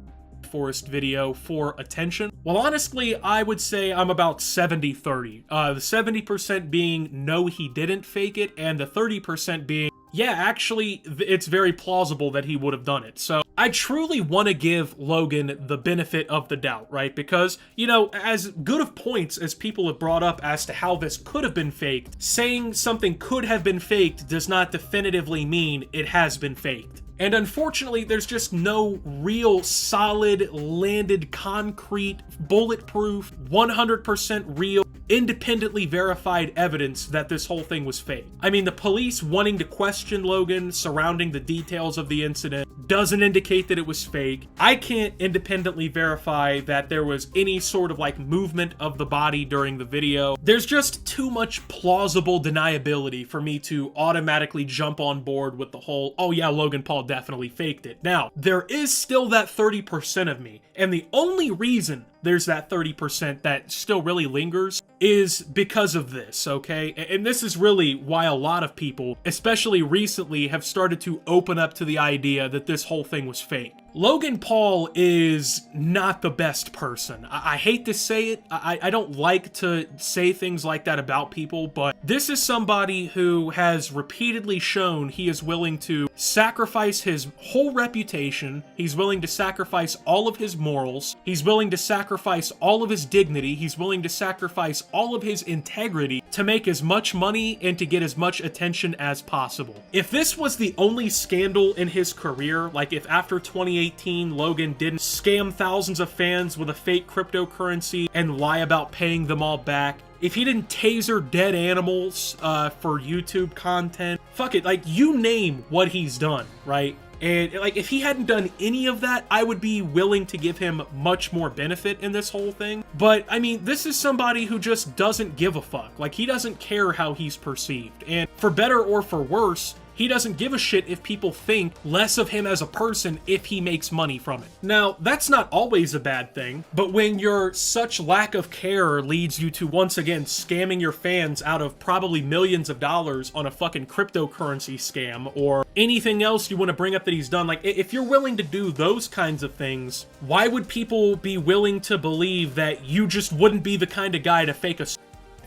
forest video for attention? Well, honestly, I would say I'm about 70-30. The 70% being no, he didn't fake it, and the 30% being, yeah, actually, it's very plausible that he would have done it. So I truly want to give Logan the benefit of the doubt, right? Because, you know, as good of points as people have brought up as to how this could have been faked, saying something could have been faked does not definitively mean it has been faked. And unfortunately, there's just no real solid, landed, concrete, bulletproof, 100% real, independently verified evidence that this whole thing was fake. I mean, the police wanting to question Logan surrounding the details of the incident doesn't indicate that it was fake. I can't independently verify that there was any sort of like movement of the body during the video. There's just too much plausible deniability for me to automatically jump on board with the whole, oh yeah, Logan Paul definitely faked it. Now, there is still that 30% of me, and the only reason there's that 30% that still really lingers, is because of this, okay? And this is really why a lot of people, especially recently, have started to open up to the idea that this whole thing was fake. Logan Paul is not the best person. I hate to say it. I don't like to say things like that about people, but this is somebody who has repeatedly shown he is willing to sacrifice his whole reputation. He's willing to sacrifice all of his morals. He's willing to sacrifice all of his dignity. He's willing to sacrifice all of his integrity to make as much money and to get as much attention as possible. If this was the only scandal in his career, like if after 2018 Logan didn't scam thousands of fans with a fake cryptocurrency and lie about paying them all back, if he didn't taser dead animals for YouTube content, fuck it, like you name what he's done, right? And like if he hadn't done any of that, I would be willing to give him much more benefit in this whole thing. But I mean, this is somebody who just doesn't give a fuck. Like he doesn't care how he's perceived. And for better or for worse, he doesn't give a shit if people think less of him as a person if he makes money from it. Now, that's not always a bad thing, but when your such lack of care leads you to once again scamming your fans out of probably millions of dollars on a fucking cryptocurrency scam or anything else you want to bring up that he's done, like if you're willing to do those kinds of things, why would people be willing to believe that you just wouldn't be the kind of guy to fake a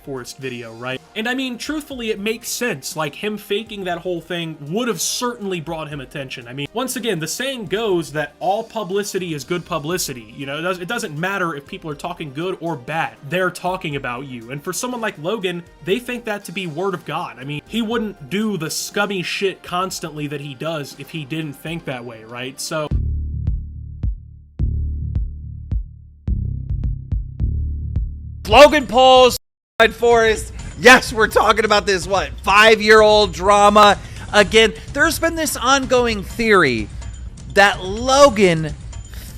Forest video, right? And I mean, truthfully, it makes sense. Like, him faking that whole thing would have certainly brought him attention. I mean, once again, the saying goes that all publicity is good publicity. You know, it doesn't matter if people are talking good or bad. They're talking about you. And for someone like Logan, they think that to be word of God. I mean, he wouldn't do the scummy shit constantly that he does if he didn't think that way, right? So Logan Paul's Forest. Yes, we're talking about this, 5-year-old drama. Again, there's been this ongoing theory that Logan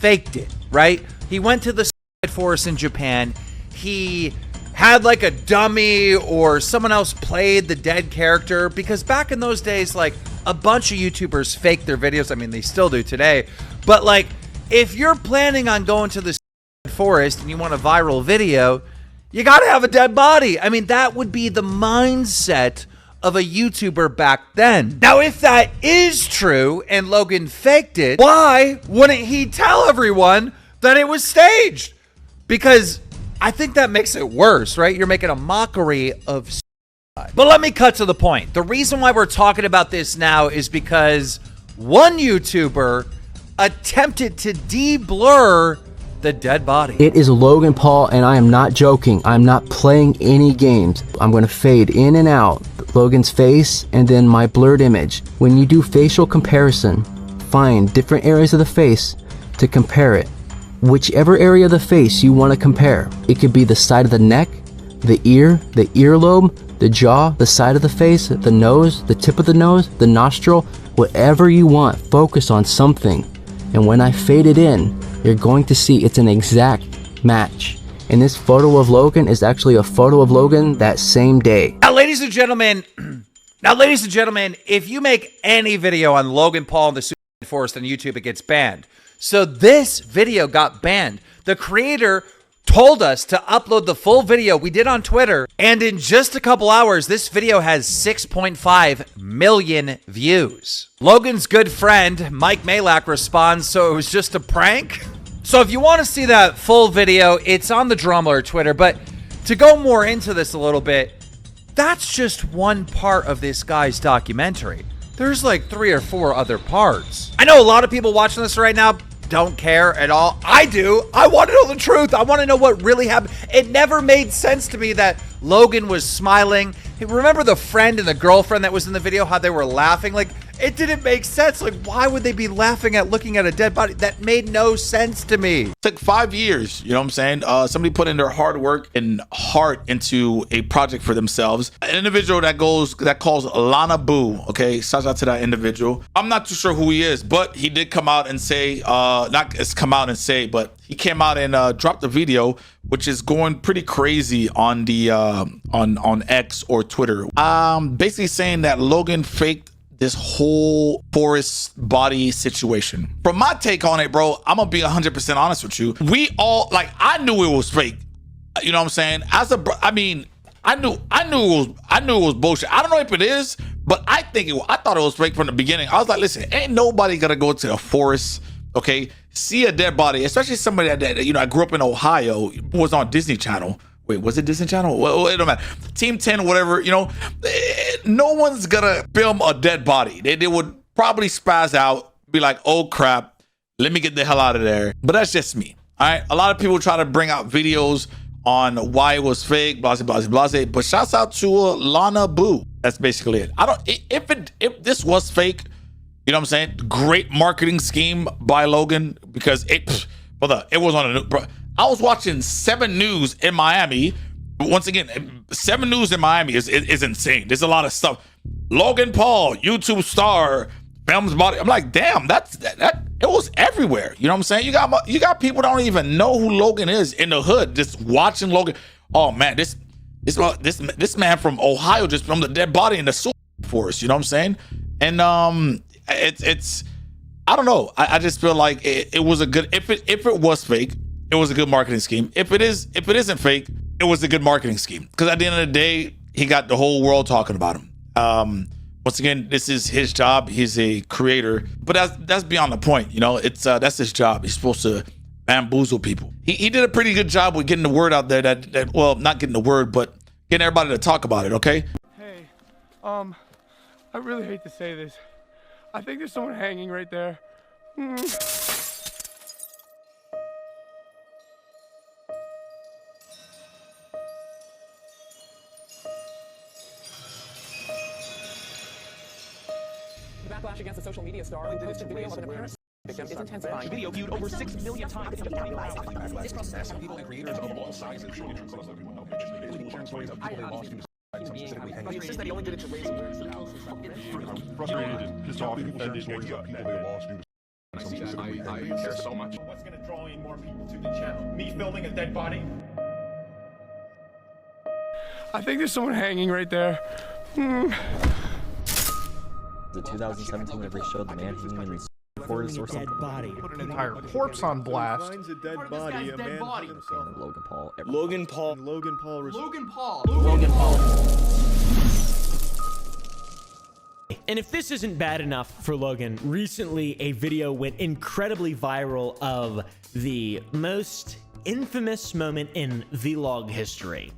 faked it, right? He went to the forest in Japan. He had like a dummy or someone else played the dead character, because back in those days, like a bunch of YouTubers faked their videos. I mean, they still do today. But like, if you're planning on going to the forest and you want a viral video, you gotta have a dead body. I mean, that would be the mindset of a YouTuber back then. Now, if that is true and Logan faked it, why wouldn't he tell everyone that it was staged? Because I think that makes it worse, right? You're making a mockery of suicide. But let me cut to the point. The reason why we're talking about this now is because one YouTuber attempted to de-blur the dead body. It is Logan Paul, and I am not joking. I'm not playing any games. I'm going to fade in and out Logan's face and then my blurred image. When you do facial comparison, find different areas of the face to compare it. Whichever area of the face you want to compare. It could be the side of the neck, the ear, the earlobe, the jaw, the side of the face, the nose, the tip of the nose, the nostril, whatever you want. Focus on something. And when I fade it in, you're going to see it's an exact match. And this photo of Logan is actually a photo of Logan that same day. Now, ladies and gentlemen, if you make any video on Logan Paul in the forest on YouTube, it gets banned. So this video got banned. The creator told us to upload the full video we did on Twitter, and in just a couple hours, this video has 6.5 million views. Logan's good friend, Mike Majlak, responds, so it was just a prank? So if you want to see that full video, it's on the Drumler Twitter, but to go more into this a little bit, that's just one part of this guy's documentary. There's like 3 or 4 other parts. I know a lot of people watching this right now don't care at all. I do. I want to know the truth. I want to know what really happened. It never made sense to me that Logan was smiling. Hey, remember the friend and the girlfriend that was in the video, how they were laughing? Like, it didn't make sense. Like, why would they be laughing at looking at a dead body? That made no sense to me. It took 5 years, you know what I'm saying? Somebody put in their hard work and heart into a project for themselves. An individual that calls Lonabu, okay? Shout out to that individual. I'm not too sure who he is, but he did come out and say, but he came out and dropped a video, which is going pretty crazy on the on X or Twitter. Basically saying that Logan faked this whole forest body situation. From my take on it, bro, I'm gonna be 100% honest with you. We all, like, I knew it was fake. You know what I'm saying? I knew it was bullshit. I don't know if it is, but I thought it was fake from the beginning. I was like, listen, ain't nobody gonna go to a forest, okay, see a dead body, especially somebody that, you know, I grew up in Ohio, was on Disney Channel. Wait, was it Disney Channel? Well, it don't matter. Team 10, whatever, you know, no one's gonna film a dead body. They would probably spaz out, be like, oh crap, let me get the hell out of there. But that's just me, all right? A lot of people try to bring out videos on why it was fake, blase, blase, blase. But shouts out to Lonabu. That's basically it. If this was fake, you know what I'm saying? Great marketing scheme by Logan, because it was on a, I was watching 7 News in Miami. Once again, 7 News in Miami is insane. There's a lot of stuff. Logan Paul, YouTube star, films body. I'm like, damn, that it was everywhere. You know what I'm saying? You got people that don't even know who Logan is in the hood, just watching Logan. Oh man, this man from Ohio just filmed a dead body in the forest. You know what I'm saying? And it's I don't know. I just feel like it was a good, if it was fake, it was a good marketing scheme. If it isn't fake, it was a good marketing scheme. Because at the end of the day, he got the whole world talking about him. Once again, this is his job. He's a creator, but that's beyond the point. You know, that's his job. He's supposed to bamboozle people. He did a pretty good job with getting the word out there. That well, not getting the word, but getting everybody to talk about it. Okay. Hey, I really hate to say this. I think there's someone hanging right there. Backlash against the social media star who posted video of an apparent victim is intensifying. Video viewed over 6 million times. This process, people and creators of all sizes show interest across everyone. Including sharing stories of people they lost due to he insists that he only did it to raise awareness. Frustrated and pissed off people sharing stories about people they lost due to I care so much. What's gonna draw in more people to the channel? Me filming a dead body? I think there's someone hanging right there. The 2017 whenever he showed the man hanging in the forest or something. Body. Put an entire corpse on blast. Finds a dead body. A man hung himself. Logan Paul. Logan Paul. Logan Paul. Logan Paul. Logan Paul. And if this isn't bad enough for Logan, recently a video went incredibly viral of the most infamous moment in vlog history.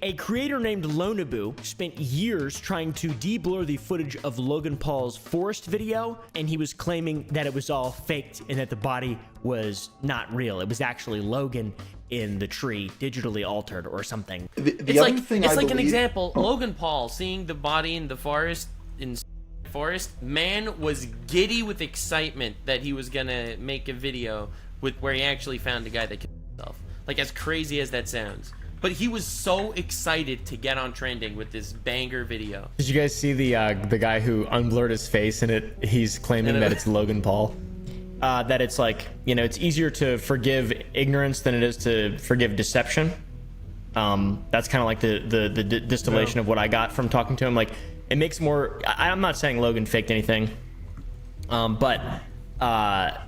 A creator named Lonabu spent years trying to de-blur the footage of Logan Paul's forest video, and he was claiming that it was all faked and that the body was not real. It was actually Logan in the tree, digitally altered or something. It's like an example. Logan Paul seeing the body in the forest, man was giddy with excitement that he was gonna make a video with where he actually found a guy that killed himself. Like, as crazy as that sounds. But he was so excited to get on trending with this banger video. Did you guys see the guy who unblurred his face and he's claiming that it's Logan Paul? That it's like, you know, it's easier to forgive ignorance than it is to forgive deception. That's kind of like the distillation of what I got from talking to him. Like, it makes more, I'm not saying Logan faked anything, but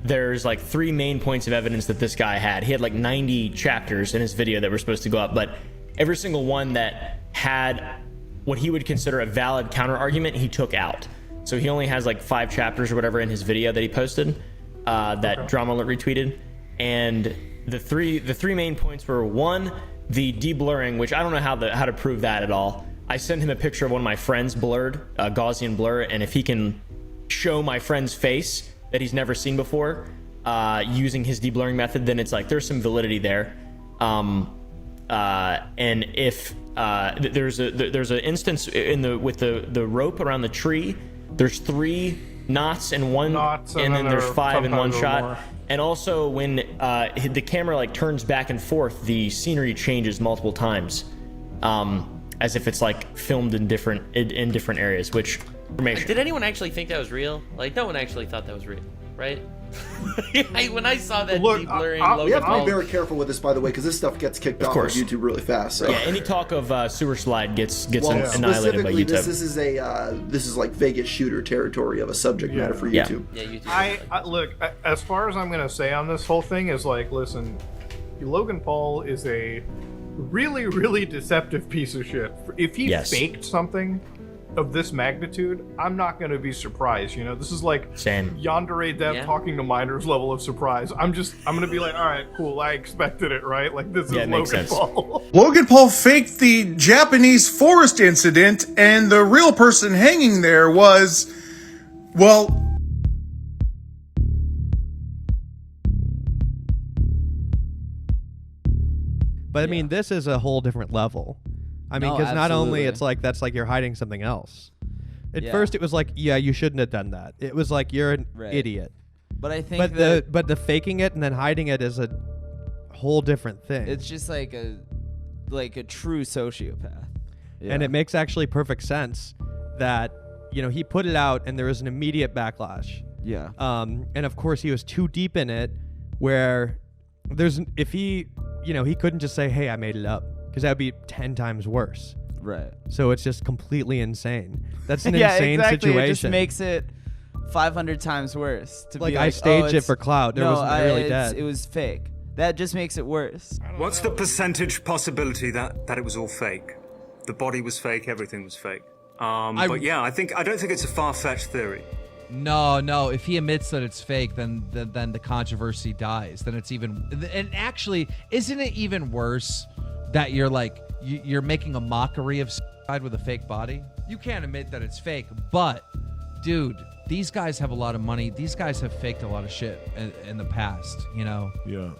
there's like 3 main points of evidence that this guy had. He had like 90 chapters in his video that were supposed to go up, but every single one that had what he would consider a valid counter argument, he took out. So he only has like 5 chapters or whatever in his video that he posted, that Drama Alert retweeted. And the three main points were: 1, the de-blurring, which I don't know how to prove that at all. I sent him a picture of one of my friends blurred, Gaussian blur, and if he can show my friend's face that he's never seen before, using his de-blurring method, then it's like there's some validity there. And if there's an instance with the rope around the tree, there's 3 knots in one, and then there's 5 in one shot. More. And also when the camera like turns back and forth, the scenery changes multiple times, as if it's like filmed in different areas. Which information? Did anyone actually think that was real? Like, no one actually thought that was real. right? When I saw that Look, de-blurring we Logan have to Paul, be very careful with this, by the way, because this stuff gets kicked off of YouTube really fast. So. Yeah, any talk of sewer slide gets well, annihilated by specifically, YouTube. This is like Vegas shooter territory of a subject matter for YouTube. Yeah, YouTube. I look, as far as I'm gonna say on this whole thing is like, listen, Logan Paul is a really, really deceptive piece of shit. If he faked something of this magnitude, I'm not going to be surprised. You know, this is like Yandere Dev talking to minors level of surprise. I'm going to be like, all right, cool. I expected it, right? Like, this is Logan Paul. Logan Paul faked the Japanese forest incident, and the real person hanging there was, well, but I mean, this is a whole different level. I mean, because not only it's like that's like you're hiding something else. At first, it was like, yeah, you shouldn't have done that. It was like you're an idiot. But I think but the faking it and then hiding it is a whole different thing. It's just like a true sociopath. And it makes actually perfect sense that, you know, he put it out and there was an immediate backlash. Yeah. And of course he was too deep in it where if he, you know, he couldn't just say, hey, I made it up, because that would be 10 times worse. Right. So it's just completely insane. That's an yeah, insane exactly. situation. It just makes it 500 times worse. To like, be I staged it for clout. No, wasn't really dead. It was fake. That just makes it worse. What's the percentage possibility that it was all fake? The body was fake, everything was fake. But yeah, I don't think it's a far-fetched theory. No. If he admits that it's fake, then the controversy dies. Then it's even. And actually, isn't it even worse that you're like you're making a mockery of suicide with a fake body? You can't admit that it's fake, but dude, these guys have a lot of money. These guys have faked a lot of shit in the past. You know. Yeah.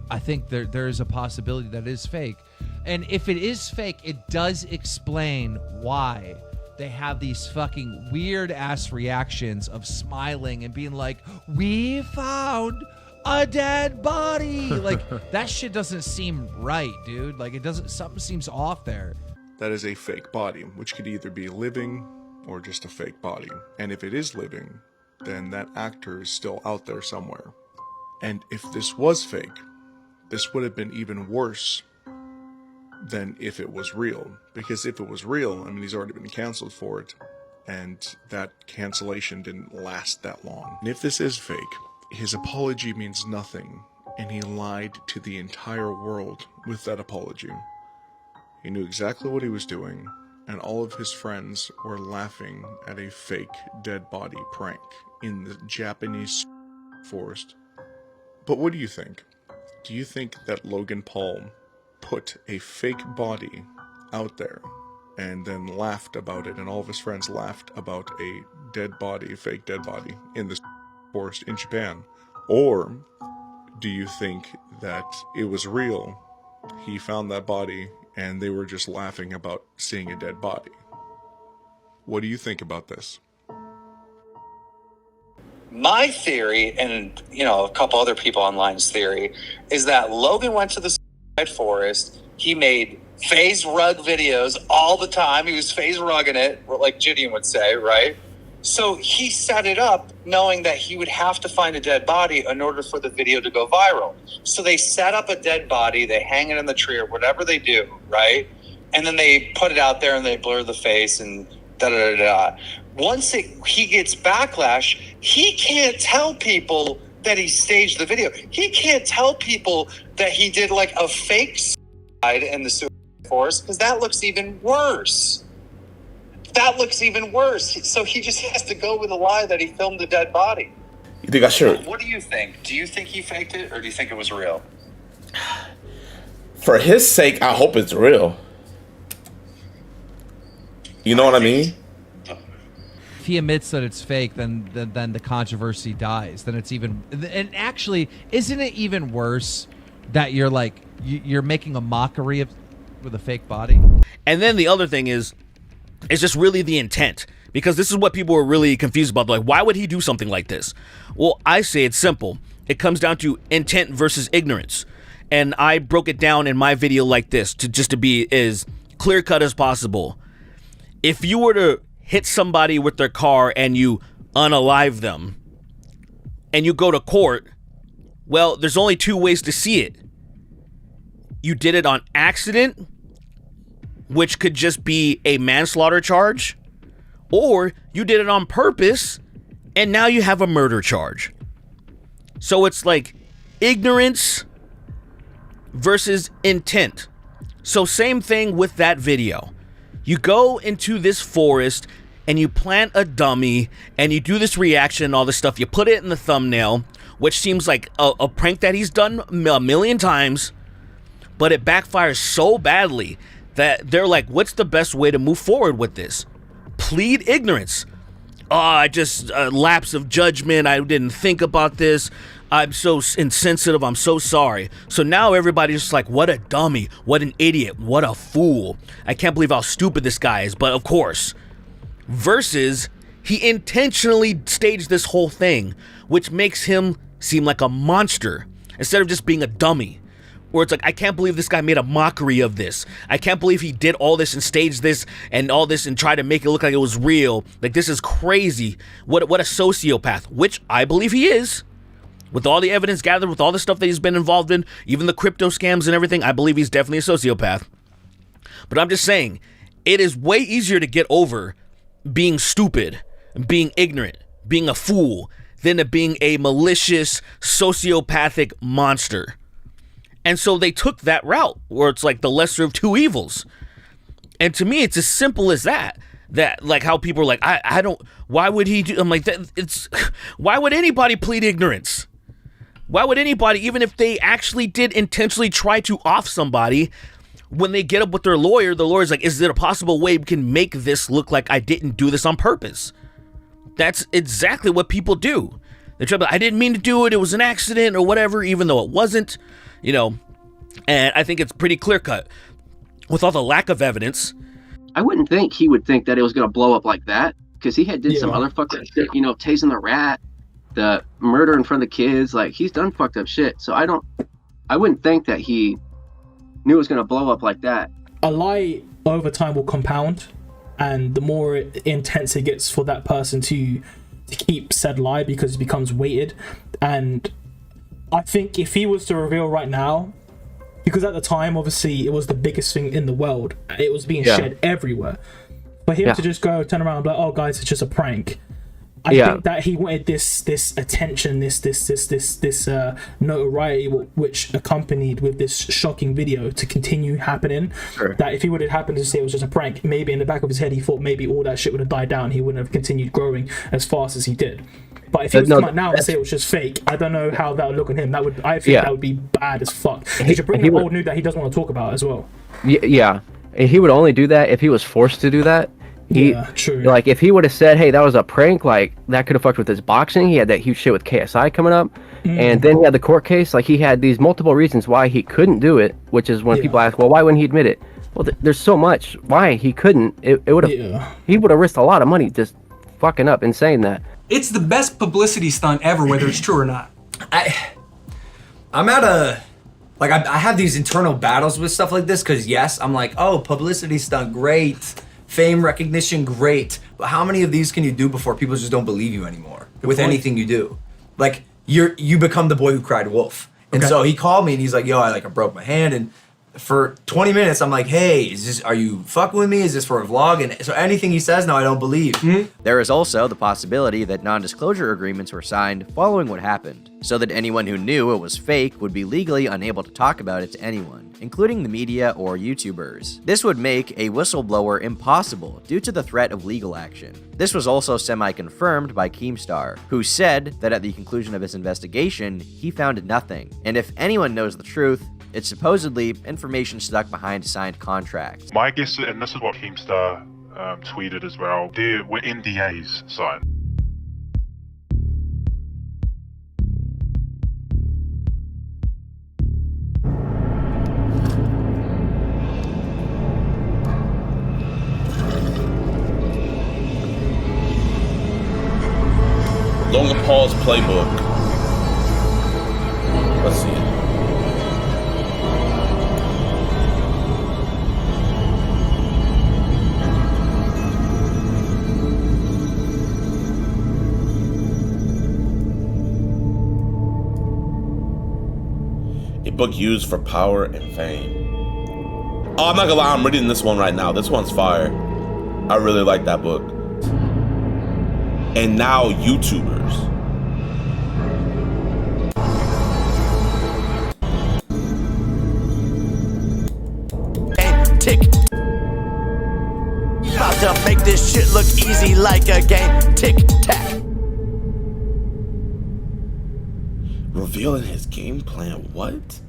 I think there is a possibility that it is fake, and if it is fake, it does explain why they have these fucking weird ass reactions of smiling and being like, we found a dead body. Like, that shit doesn't seem right, dude. Like, something seems off there. That is a fake body, which could either be living or just a fake body. And if it is living, then that actor is still out there somewhere. And if this was fake, this would have been even worse than if it was real. Because if it was real, I mean, he's already been canceled for it, and that cancellation didn't last that long. And if this is fake, his apology means nothing, and he lied to the entire world with that apology. He knew exactly what he was doing, and all of his friends were laughing at a fake dead body prank in the Japanese forest. But what do you think? Do you think that Logan Paul put a fake body out there and then laughed about it, and all of his friends laughed about a dead body, a fake dead body in the forest in Japan? Or do you think that it was real, he found that body, and they were just laughing about seeing a dead body? What do you think about this? My theory, and you know, a couple other people online's theory, is that Logan went to the forest. He made phase rug videos all the time. He was phase rugging it, like JiDion would say, right? So he set it up knowing that he would have to find a dead body in order for the video to go viral. So they set up a dead body, they hang it in the tree or whatever they do, right? And then they put it out there and they blur the face and da-da-da-da. Once he gets backlash, he can't tell people that he staged the video. He can't tell people that he did like a fake suicide in the suicide forest, because that looks even worse. That looks even worse. So he just has to go with a lie that he filmed a dead body. You think I should? What do you think? Do you think he faked it, or do you think it was real? For his sake, I hope it's real. You know what I mean? If he admits that it's fake, then the controversy dies. Then it's even. And actually, isn't it even worse that you're like you're making a mockery of with a fake body? And then the other thing is, it's just really the intent, because this is what people are really confused about. Like, why would he do something like this? Well, I say it's simple. It comes down to intent versus ignorance, and I broke it down in my video like this to be as clear cut as possible. If you were to hit somebody with their car and you unalive them, and you go to court, well, there's only two ways to see it. You did it on accident, which could just be a manslaughter charge, or you did it on purpose, and now you have a murder charge. So it's like ignorance versus intent. So same thing with that video. You go into this forest and you plant a dummy and you do this reaction and all this stuff. You put it in the thumbnail, which seems like a prank that he's done a million times, but it backfires so badly that they're like, what's the best way to move forward with this? Plead ignorance. Oh, I just lapse of judgment. I didn't think about this. I'm so insensitive. I'm so sorry. So now everybody's just like, what a dummy. What an idiot. What a fool. I can't believe how stupid this guy is. But of course, versus he intentionally staged this whole thing, which makes him seem like a monster instead of just being a dummy. Where it's like, I can't believe this guy made a mockery of this. I can't believe he did all this and staged this and all this and tried to make it look like it was real. Like, this is crazy. What a sociopath, which I believe he is. With all the evidence gathered, with all the stuff that he's been involved in, even the crypto scams and everything, I believe he's definitely a sociopath. But I'm just saying, it is way easier to get over being stupid, being ignorant, being a fool, than to being a malicious, sociopathic monster. And so they took that route where it's like the lesser of two evils. And to me, it's as simple as that. That, like, how people are like, I don't, why would he do, I'm like, why would anybody plead ignorance? Why would anybody, even if they actually did intentionally try to off somebody, when they get up with their lawyer, the lawyer's like, is there a possible way we can make this look like I didn't do this on purpose? That's exactly what people do. They try to be like, I didn't mean to do it, it was an accident or whatever, even though it wasn't. You know, and I think it's pretty clear cut with all the lack of evidence. I wouldn't think he would think that it was going to blow up like that, because he had did some other fucked up shit, you know, tasing the rat, the murder in front of the kids. Like, he's done fucked up shit. So I wouldn't think that he knew it was going to blow up like that. A lie over time will compound, and the more intense it gets for that person to keep said lie, because it becomes weighted. And I think if he was to reveal right now, because at the time, obviously, it was the biggest thing in the world. It was being shared everywhere. For him to just go, turn around and be like, oh, guys, it's just a prank. I think that he wanted this attention, this notoriety, which accompanied with this shocking video to continue happening. Sure. That if he would have happened to say it was just a prank, maybe in the back of his head, he thought maybe all that shit would have died down. He wouldn't have continued growing as fast as he did. But if he was to come out now and say it was just fake, I don't know how that would look on him. I think that would be bad as fuck. He should bring up old news that he doesn't want to talk about as well. Yeah, he would only do that if he was forced to do that. True. Like, if he would have said, hey, that was a prank, like, that could have fucked with his boxing. He had that huge shit with KSI coming up. And then he had the court case. Like, he had these multiple reasons why he couldn't do it, which is when people ask, well, why wouldn't he admit it? Well, there's so much why he couldn't. It would have. He would have risked a lot of money just fucking up and saying that. It's the best publicity stunt ever, whether it's true or not. I'm at a... Like, I have these internal battles with stuff like this, because, yes, I'm like, oh, publicity stunt, great. Fame, recognition, great. But how many of these can you do before people just don't believe you anymore with anything you do? Like, you become the boy who cried wolf. And so he called me and he's like, yo, I broke my hand. And for 20 minutes, I'm like, hey, are you fucking with me? Is this for a vlog? And so anything he says now, I don't believe. There is also the possibility that non-disclosure agreements were signed following what happened, so that anyone who knew it was fake would be legally unable to talk about it to anyone, including the media or YouTubers. This would make a whistleblower impossible due to the threat of legal action. This was also semi-confirmed by Keemstar, who said that at the conclusion of his investigation, he found nothing, and if anyone knows the truth, it's supposedly information stuck behind signed contracts. My guess, and this is what Keemstar tweeted as well, there were NDAs signed. Logan Paul's playbook. Let's see. book used for power and fame. Oh, I'm not gonna lie, I'm reading this one right now. This one's fire. I really like that book. And now YouTubers. Tick. About to make this shit look easy like a game. Tick tack. Revealing his game plan, what?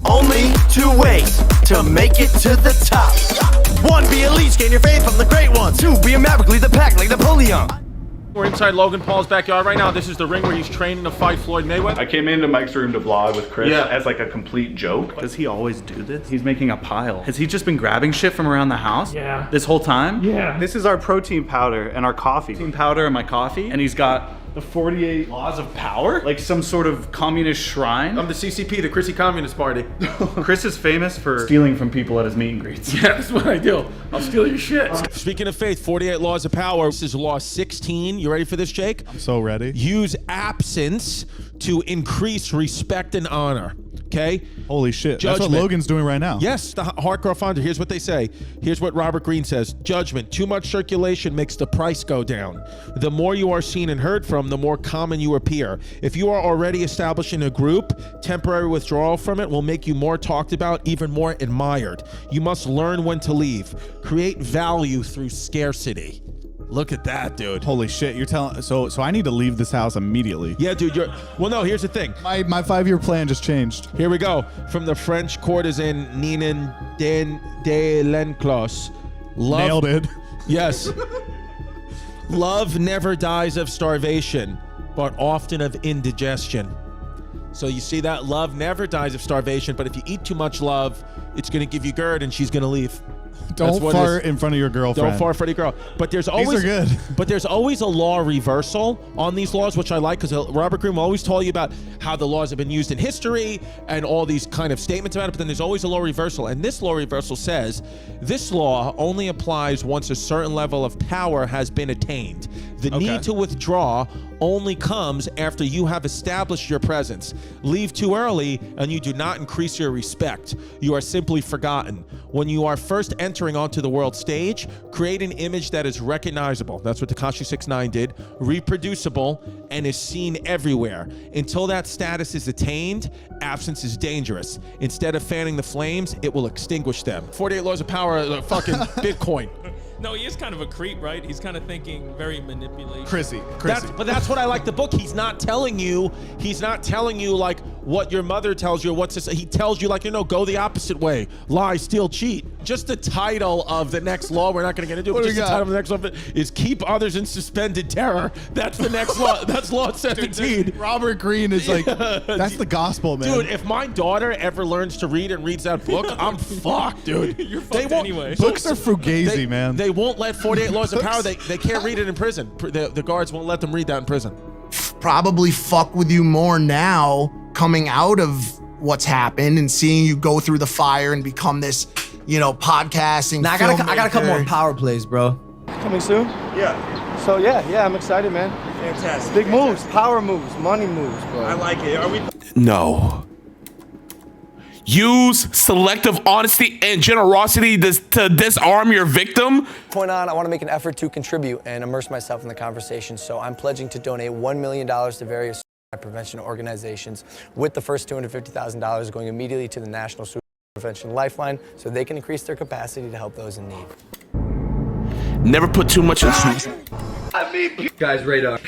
Only 2 ways to make it to the top. 1, be a leech, gain your faith from the great ones. 2, be a maverick, lead the pack like Napoleon. We're inside Logan Paul's backyard right now. This is the ring where he's training to fight Floyd Mayweather. I came into Mike's room to vlog with Chris as like a complete joke. Does he always do this? He's making a pile. Has he just been grabbing shit from around the house? Yeah. This whole time? Yeah. This is our protein powder and our coffee. Protein powder and my coffee. And he's got the 48 laws of power? Like some sort of communist shrine? I'm the CCP, the Chrissy Communist Party. Chris is famous for stealing from people at his meet and greets. Yeah, that's what I do. I'll steal your shit. Speaking of faith, 48 laws of power. This is law 16. You ready for this, Jake? I'm so ready. Use absence to increase respect and honor. Okay? Holy shit. Judgment. That's what Logan's doing right now. Yes, the hardcore founder. Here's what they say. Here's what Robert Greene says. Judgment. Too much circulation makes the price go down. The more you are seen and heard from, the more common you appear. If you are already established in a group, temporary withdrawal from it will make you more talked about, even more admired. You must learn when to leave. Create value through scarcity. Look at that, dude. Holy shit, you're telling so I need to leave this house immediately. Yeah, dude, well, no, here's the thing. My 5-year plan just changed. Here we go. From the French courtesan Ninon de Lenclos. Nailed it. Yes. Love never dies of starvation, but often of indigestion. So you see that? Love never dies of starvation, but if you eat too much love, it's going to give you GERD and she's going to leave. Don't fart in front of your girlfriend. Don't fart in front of your girl. But there's always These are good. But there's always a law reversal on these laws, which I like, because Robert Greene will always tell you about how the laws have been used in history and all these kind of statements about it, but then there's always a law reversal. And this law reversal says, this law only applies once a certain level of power has been attained. The need to withdraw only comes after you have established your presence. Leave too early and you do not increase your respect. You are simply forgotten. When you are first entering onto the world stage, create an image that is recognizable. That's what Tekashi 6ix9ine did. Reproducible and is seen everywhere. Until that status is attained, absence is dangerous. Instead of fanning the flames, it will extinguish them. 48 laws of power, fucking Bitcoin. No, he is kind of a creep, right? He's kind of thinking very manipulation. Chrissy. But that's what I like the book. He's not telling you like what your mother tells you or what to say. He tells you like, go the opposite way. Lie, steal, cheat. Just the title of the next law, we're not going to get into it, but just the title of the next law is keep others in suspended terror. That's the next law. That's law 17. Dude, Robert Greene is like, that's the gospel, man. Dude, if my daughter ever learns to read and reads that book, I'm fucked, dude. You're fucked anyway. Books are fugazi, man. They won't let 48 laws of power. They can't read it in prison. The guards won't let them read that in prison. Probably fuck with you more now coming out of what's happened and seeing you go through the fire and become this, podcasting. Nah, I got a couple more power plays, bro. Coming soon? Yeah. So yeah, I'm excited, man. Fantastic. Big moves, power moves, money moves, bro. I like it. Are we? No. Use selective honesty and generosity to disarm your victim. Point on, I want to make an effort to contribute and immerse myself in the conversation, so I'm pledging to donate $1 million to various suicide prevention organizations, with the first $250,000 going immediately to the National Suicide Prevention Lifeline, so they can increase their capacity to help those in need. Never put too much I mean, guys, radar.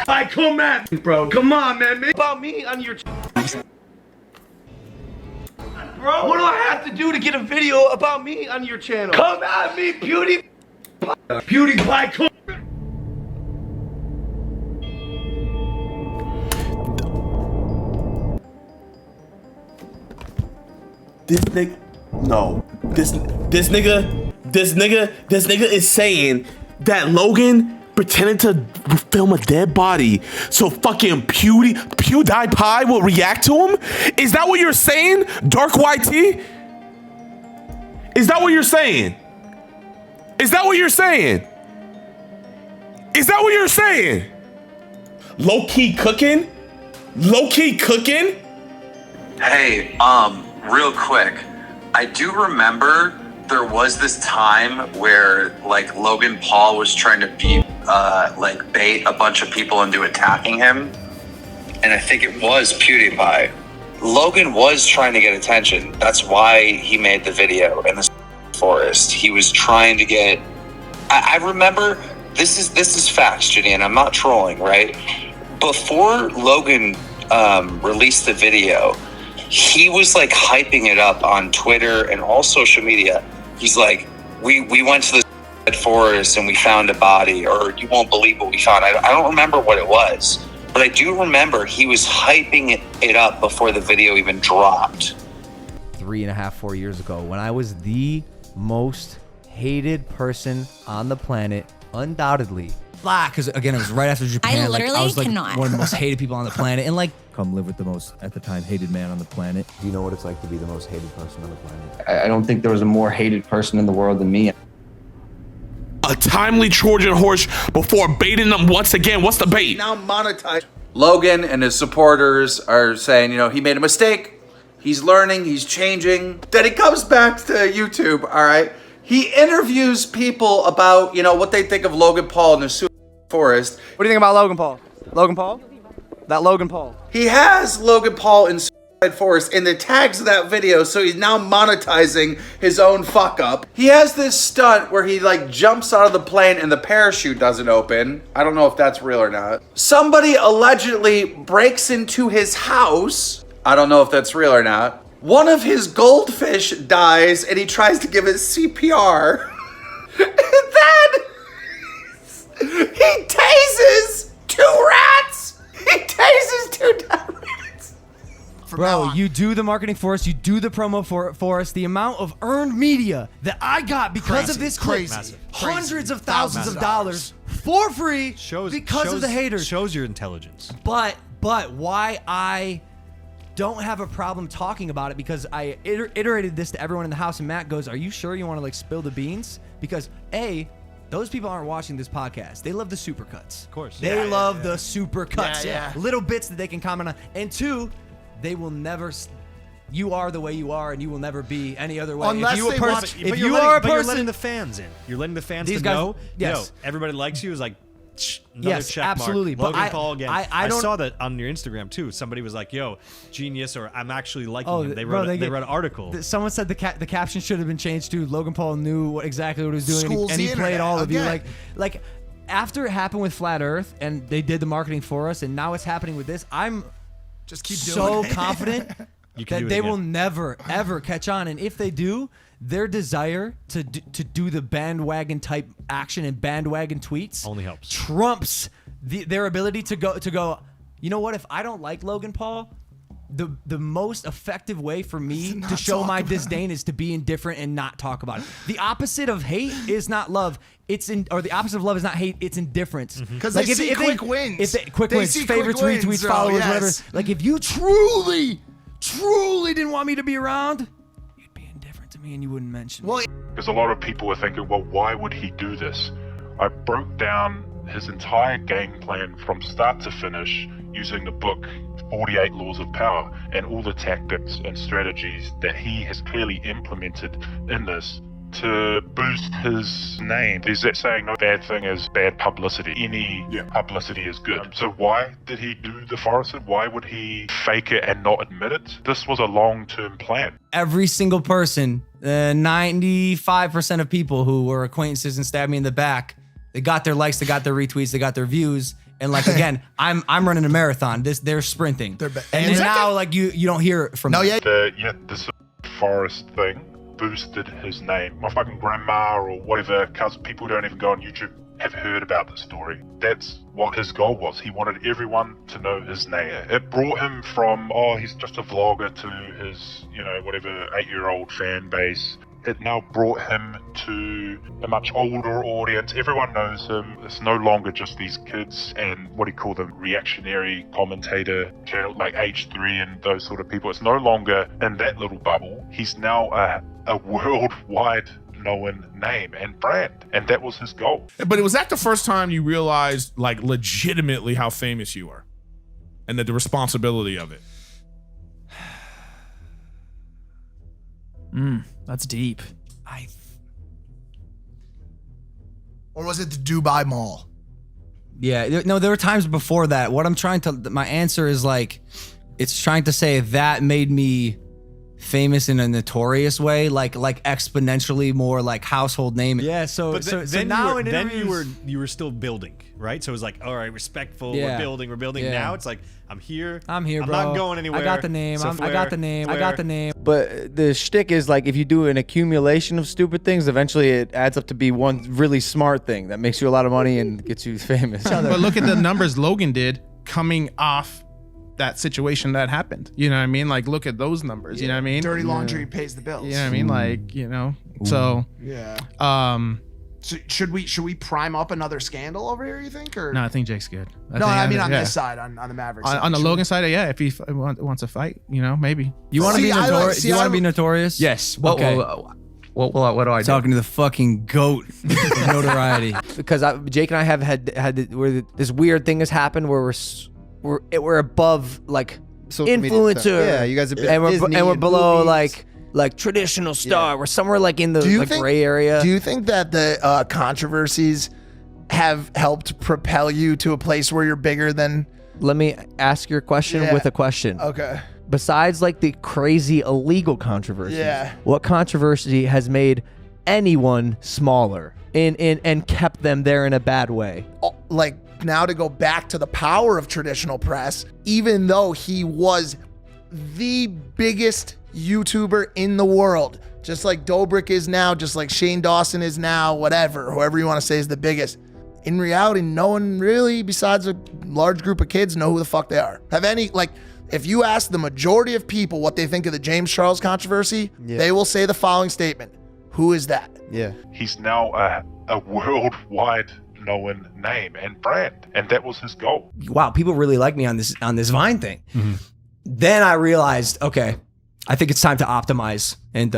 I come at me, bro. Come on, man. About me on your. Bro, what do I have to do to get a video about me on your channel? Come at me, beauty. Beauty pie. This nigga is saying that Logan pretended to film a dead body so fucking PewDiePie will react to him? Is that what you're saying, Dark YT? Is that what you're saying? Is that what you're saying? Is that what you're saying? Low-key cooking? Low-key cooking? Hey, real quick, I do remember there was this time where like Logan Paul was trying to bait a bunch of people into attacking him, and I think it was PewDiePie. Logan was trying to get attention. That's why he made the video in the forest. He was trying to get. I remember this is facts, JiDion. I'm not trolling, right? Before Logan released the video, he was like hyping it up on Twitter and all social media. He's like, we went to the forest and we found a body, or you won't believe what we found. I don't remember what it was, but I do remember he was hyping it up before the video even dropped. 3.5, 4 years ago, when I was the most hated person on the planet, undoubtedly. Because again, it was right after Japan. I literally I was like cannot. one of the most hated people on the planet, and like Come live with the most, at the time, hated man on the planet. Do you know what it's like to be the most hated person on the planet? I don't think there was a more hated person in the world than me. A timely Trojan horse before baiting them once again. What's the bait? Now monetize. Logan and his supporters are saying, you know, he made a mistake. He's learning, he's changing. Then he comes back to YouTube, all right? He interviews people about, you know, what they think of Logan Paul in the forest. What do you think about Logan Paul? Logan Paul? That Logan Paul. He has Logan Paul in Forest in the tags of that video, so he's now monetizing his own fuck up. He has this stunt where he like jumps out of the plane and the parachute doesn't open. I don't know if that's real or not. Somebody allegedly breaks into his house. I don't know if that's real or not. One of his goldfish dies and he tries to give it CPR. And then he tases 2 rats. He tases 2 dead rats. Bro, you do the marketing for us, you do the promo for us. The amount of earned media that I got because of this clip, hundreds of thousands of dollars for free because of the haters. Shows your intelligence. But why I don't have a problem talking about it, because I iterated this to everyone in the house, and Matt goes, are you sure you want to like spill the beans? Because A, those people aren't watching this podcast. They love the supercuts. Of course. They love the supercuts. Yeah. Little bits that they can comment on. And 2, they will never. You are the way you are, and you will never be any other way. Unless if you, they watch, if you are a person, you're letting the fans in. You're letting the fans These to guys, know. yes. Yo, everybody likes you. Is like. Another Yes, check mark. absolutely. But Logan Paul again. I don't, saw that on your Instagram too. Somebody was like, "Yo, genius," or "I'm actually liking him." They bro, wrote an article. Someone said the caption should have been changed to Logan Paul knew exactly what he was doing, and he played all of you. Like after it happened with Flat Earth, and they did the marketing for us, and now it's happening with this. I'm just keep doing so it. confident that they will never ever catch on, and if they do, their desire to do the bandwagon type action and bandwagon tweets only helps, trumps their ability to go. You know what? If I don't like Logan Paul, the most effective way for me to show my disdain is to be indifferent and not talk about it. The opposite of hate is not love. Or the opposite of love is not hate. It's indifference. Because they see quick wins. If they, quick wins, see favorites, quick wins, retweets, bro, followers, yes. whatever. Like if you truly didn't want me to be around, you'd be indifferent to me and you wouldn't mention me. Because a lot of people were thinking, well, why would he do this? I broke down his entire game plan from start to finish using the book 48 Laws of Power and all the tactics and strategies that he has clearly implemented in this to boost his name. There's that saying, no bad thing is bad publicity. Any publicity is good. So why did he do the forest? Why would he fake it and not admit it? This was a long-term plan. Every single person, 95% of people who were acquaintances and stabbed me in the back, they got their likes, they got their retweets, they got their views. And like again, I'm running a marathon. They're sprinting. And now like you don't hear from them. This forest thing boosted his name. My fucking grandma or whatever, cause people who don't even go on YouTube have heard about the story. That's what his goal was. He wanted everyone to know his name. It brought him from, oh, he's just a vlogger, to his, whatever, 8-year-old fan base. It now brought him to a much older audience. Everyone knows him. It's no longer just these kids and what do you call them, reactionary commentator channel like H3 and those sort of people. It's no longer in that little bubble. He's now a worldwide known name and brand, and that was his goal. But was that the first time you realized like legitimately how famous you are and that the responsibility of it? That's deep. Or was it the Dubai Mall? Yeah, no, there were times before that. What I'm trying to, my answer is like, it's trying to say that made me famous in a notorious way, like exponentially more like household name. Yeah, so now you were still building, right? So it was like, all right, respectful. Yeah. We're building. Yeah. Now it's like, I'm here, I'm bro. not going anywhere. I got the name. I got the name. But the shtick is like, if you do an accumulation of stupid things, eventually it adds up to be one really smart thing that makes you a lot of money and gets you famous. But look at the numbers Logan did coming off that situation that happened. You know what I mean? Like, look at those numbers. You know what I mean? Dirty laundry pays the bills. You know what I mean? Like, you know. So Yeah. So should we prime up another scandal over here, you think? Or no, I think Jake's good. I mean on this side, on the Mavericks side. On the Logan side, yeah, if he wants a fight, you know, maybe. You want to be notorious? Do you want to be notorious? Yes. Okay. What do I do? Talking to the fucking goat of notoriety. Because Jake and I have had where this weird thing has happened where we're above like Social media influencer. stuff. Yeah, you guys have been and Disney we're and below movies. like traditional star. We're somewhere like in the gray area. Do you think that the controversies have helped propel you to a place where you're bigger than? Let me ask your question with a question. Okay. Besides like the crazy illegal controversies, what controversy has made anyone smaller and kept them there in a bad way? Like now to go back to the power of traditional press, even though he was the biggest YouTuber in the world, just like Dobrik is now, just like Shane Dawson is now, whoever you want to say is the biggest. In reality, no one really, besides a large group of kids, know who the fuck they are. If you ask the majority of people what they think of the James Charles controversy, they will say the following statement. Who is that? Yeah. He's now a worldwide known name and brand, and that was his goal. Wow, people really like me on this Vine thing. Then I realized, okay, I think it's time to optimize and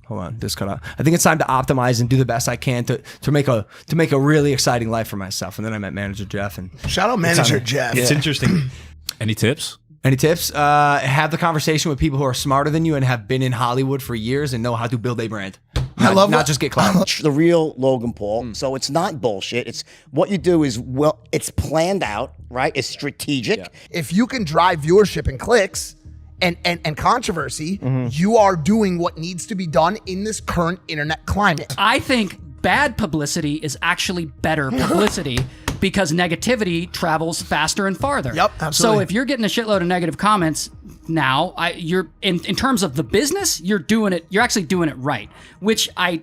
hold on, this cut out. I think it's time to optimize and do the best I can to make a really exciting life for myself. And then I met Manager Jeff and shout out Manager Jeff. It's interesting. Any tips? Any tips? Have the conversation with people who are smarter than you and have been in Hollywood for years and know how to build a brand. Not just get clout. The real Logan Paul. So it's not bullshit. It's what you do is, well, it's planned out, right? It's strategic. If you can drive viewership and clicks and controversy, you are doing what needs to be done in this current internet climate. I think bad publicity is actually better publicity because negativity travels faster and farther. Yep, absolutely. So if you're getting a shitload of negative comments now, you're in terms of the business, you're actually doing it right, which I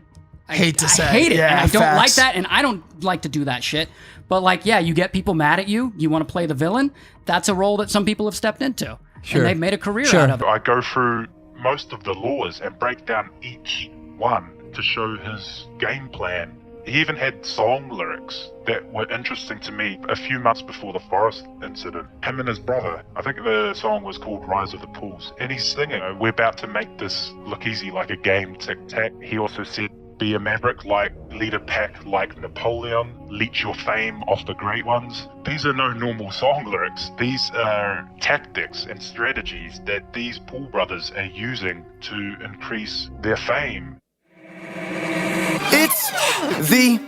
hate to say. I hate it, and I don't like that, and I don't like to do that shit. But you get people mad at you. You want to play the villain. That's a role that some people have stepped into. And they've made a career out of it. I go through most of the laws and break down each one to show his game plan. He even had song lyrics that were interesting to me a few months before the Forest incident. Him and his brother, I think the song was called Rise of the Pools, and he's singing, we're about to make this look easy like a game, tic-tac. He also said, be a maverick, lead a pack like Napoleon, leech your fame off the great ones. These are no normal song lyrics. These are tactics and strategies that these Paul brothers are using to increase their fame. It's the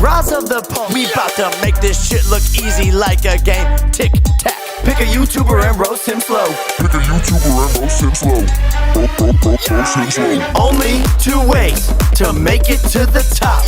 rise of the pole. We bout to make this shit look easy like a game. Tic tac. Pick a YouTuber and roast him slow. Roast him slow. Only two ways to make it to the top.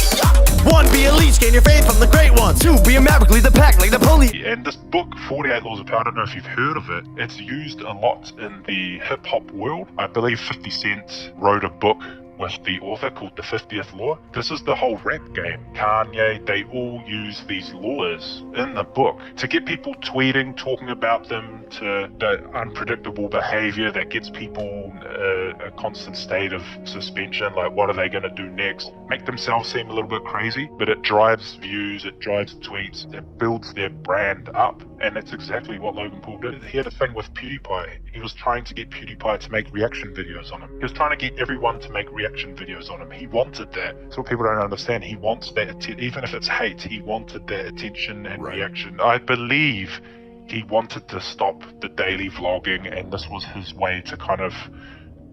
One, be a leech, gain your fame from the great ones. Two, be a maverick, lead the pack like Napoleon. And this book, 48 Laws of Power, I don't know if you've heard of it. It's used a lot in the hip-hop world. I believe 50 Cent wrote a book with the author called The 50th Law. This is the whole rap game. Kanye, they all use these laws in the book to get people tweeting, talking about them, to the unpredictable behavior that gets people a constant state of suspension, like what are they going to do next? Make themselves seem a little bit crazy, but it drives views, it drives tweets, it builds their brand up, and that's exactly what Logan Paul did. He had a thing with PewDiePie. He was trying to get PewDiePie to make reaction videos on him. He was trying to get everyone to make reaction videos on him. He wanted that. That's what people don't understand. He wants that, even if it's hate, he wanted that attention and reaction. I believe he wanted to stop the daily vlogging, and this was his way to kind of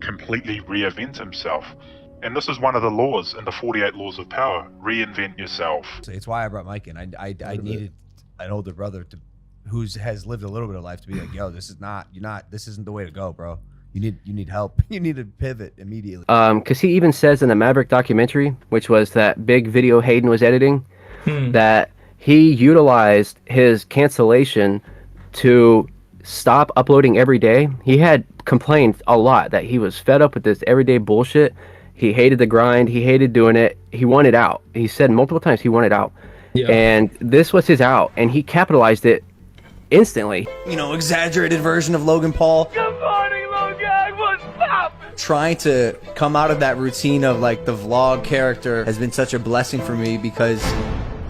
completely reinvent himself. And this is one of the laws in the 48 laws of power. Reinvent yourself. It's why I brought Mike in. I needed an older brother who has lived a little bit of life to be like, yo, this isn't the way to go, bro. You need help. You need to pivot immediately. Because he even says in the Maverick documentary, which was that big video Hayden was editing, that he utilized his cancellation to stop uploading every day. He had complained a lot that he was fed up with this everyday bullshit. He hated the grind. He hated doing it. He wanted out. He said multiple times he wanted out. Yeah. And this was his out, and he capitalized it instantly. You know, exaggerated version of Logan Paul. Good morning, Logan. What's up? Trying to come out of that routine of like the vlog character has been such a blessing for me because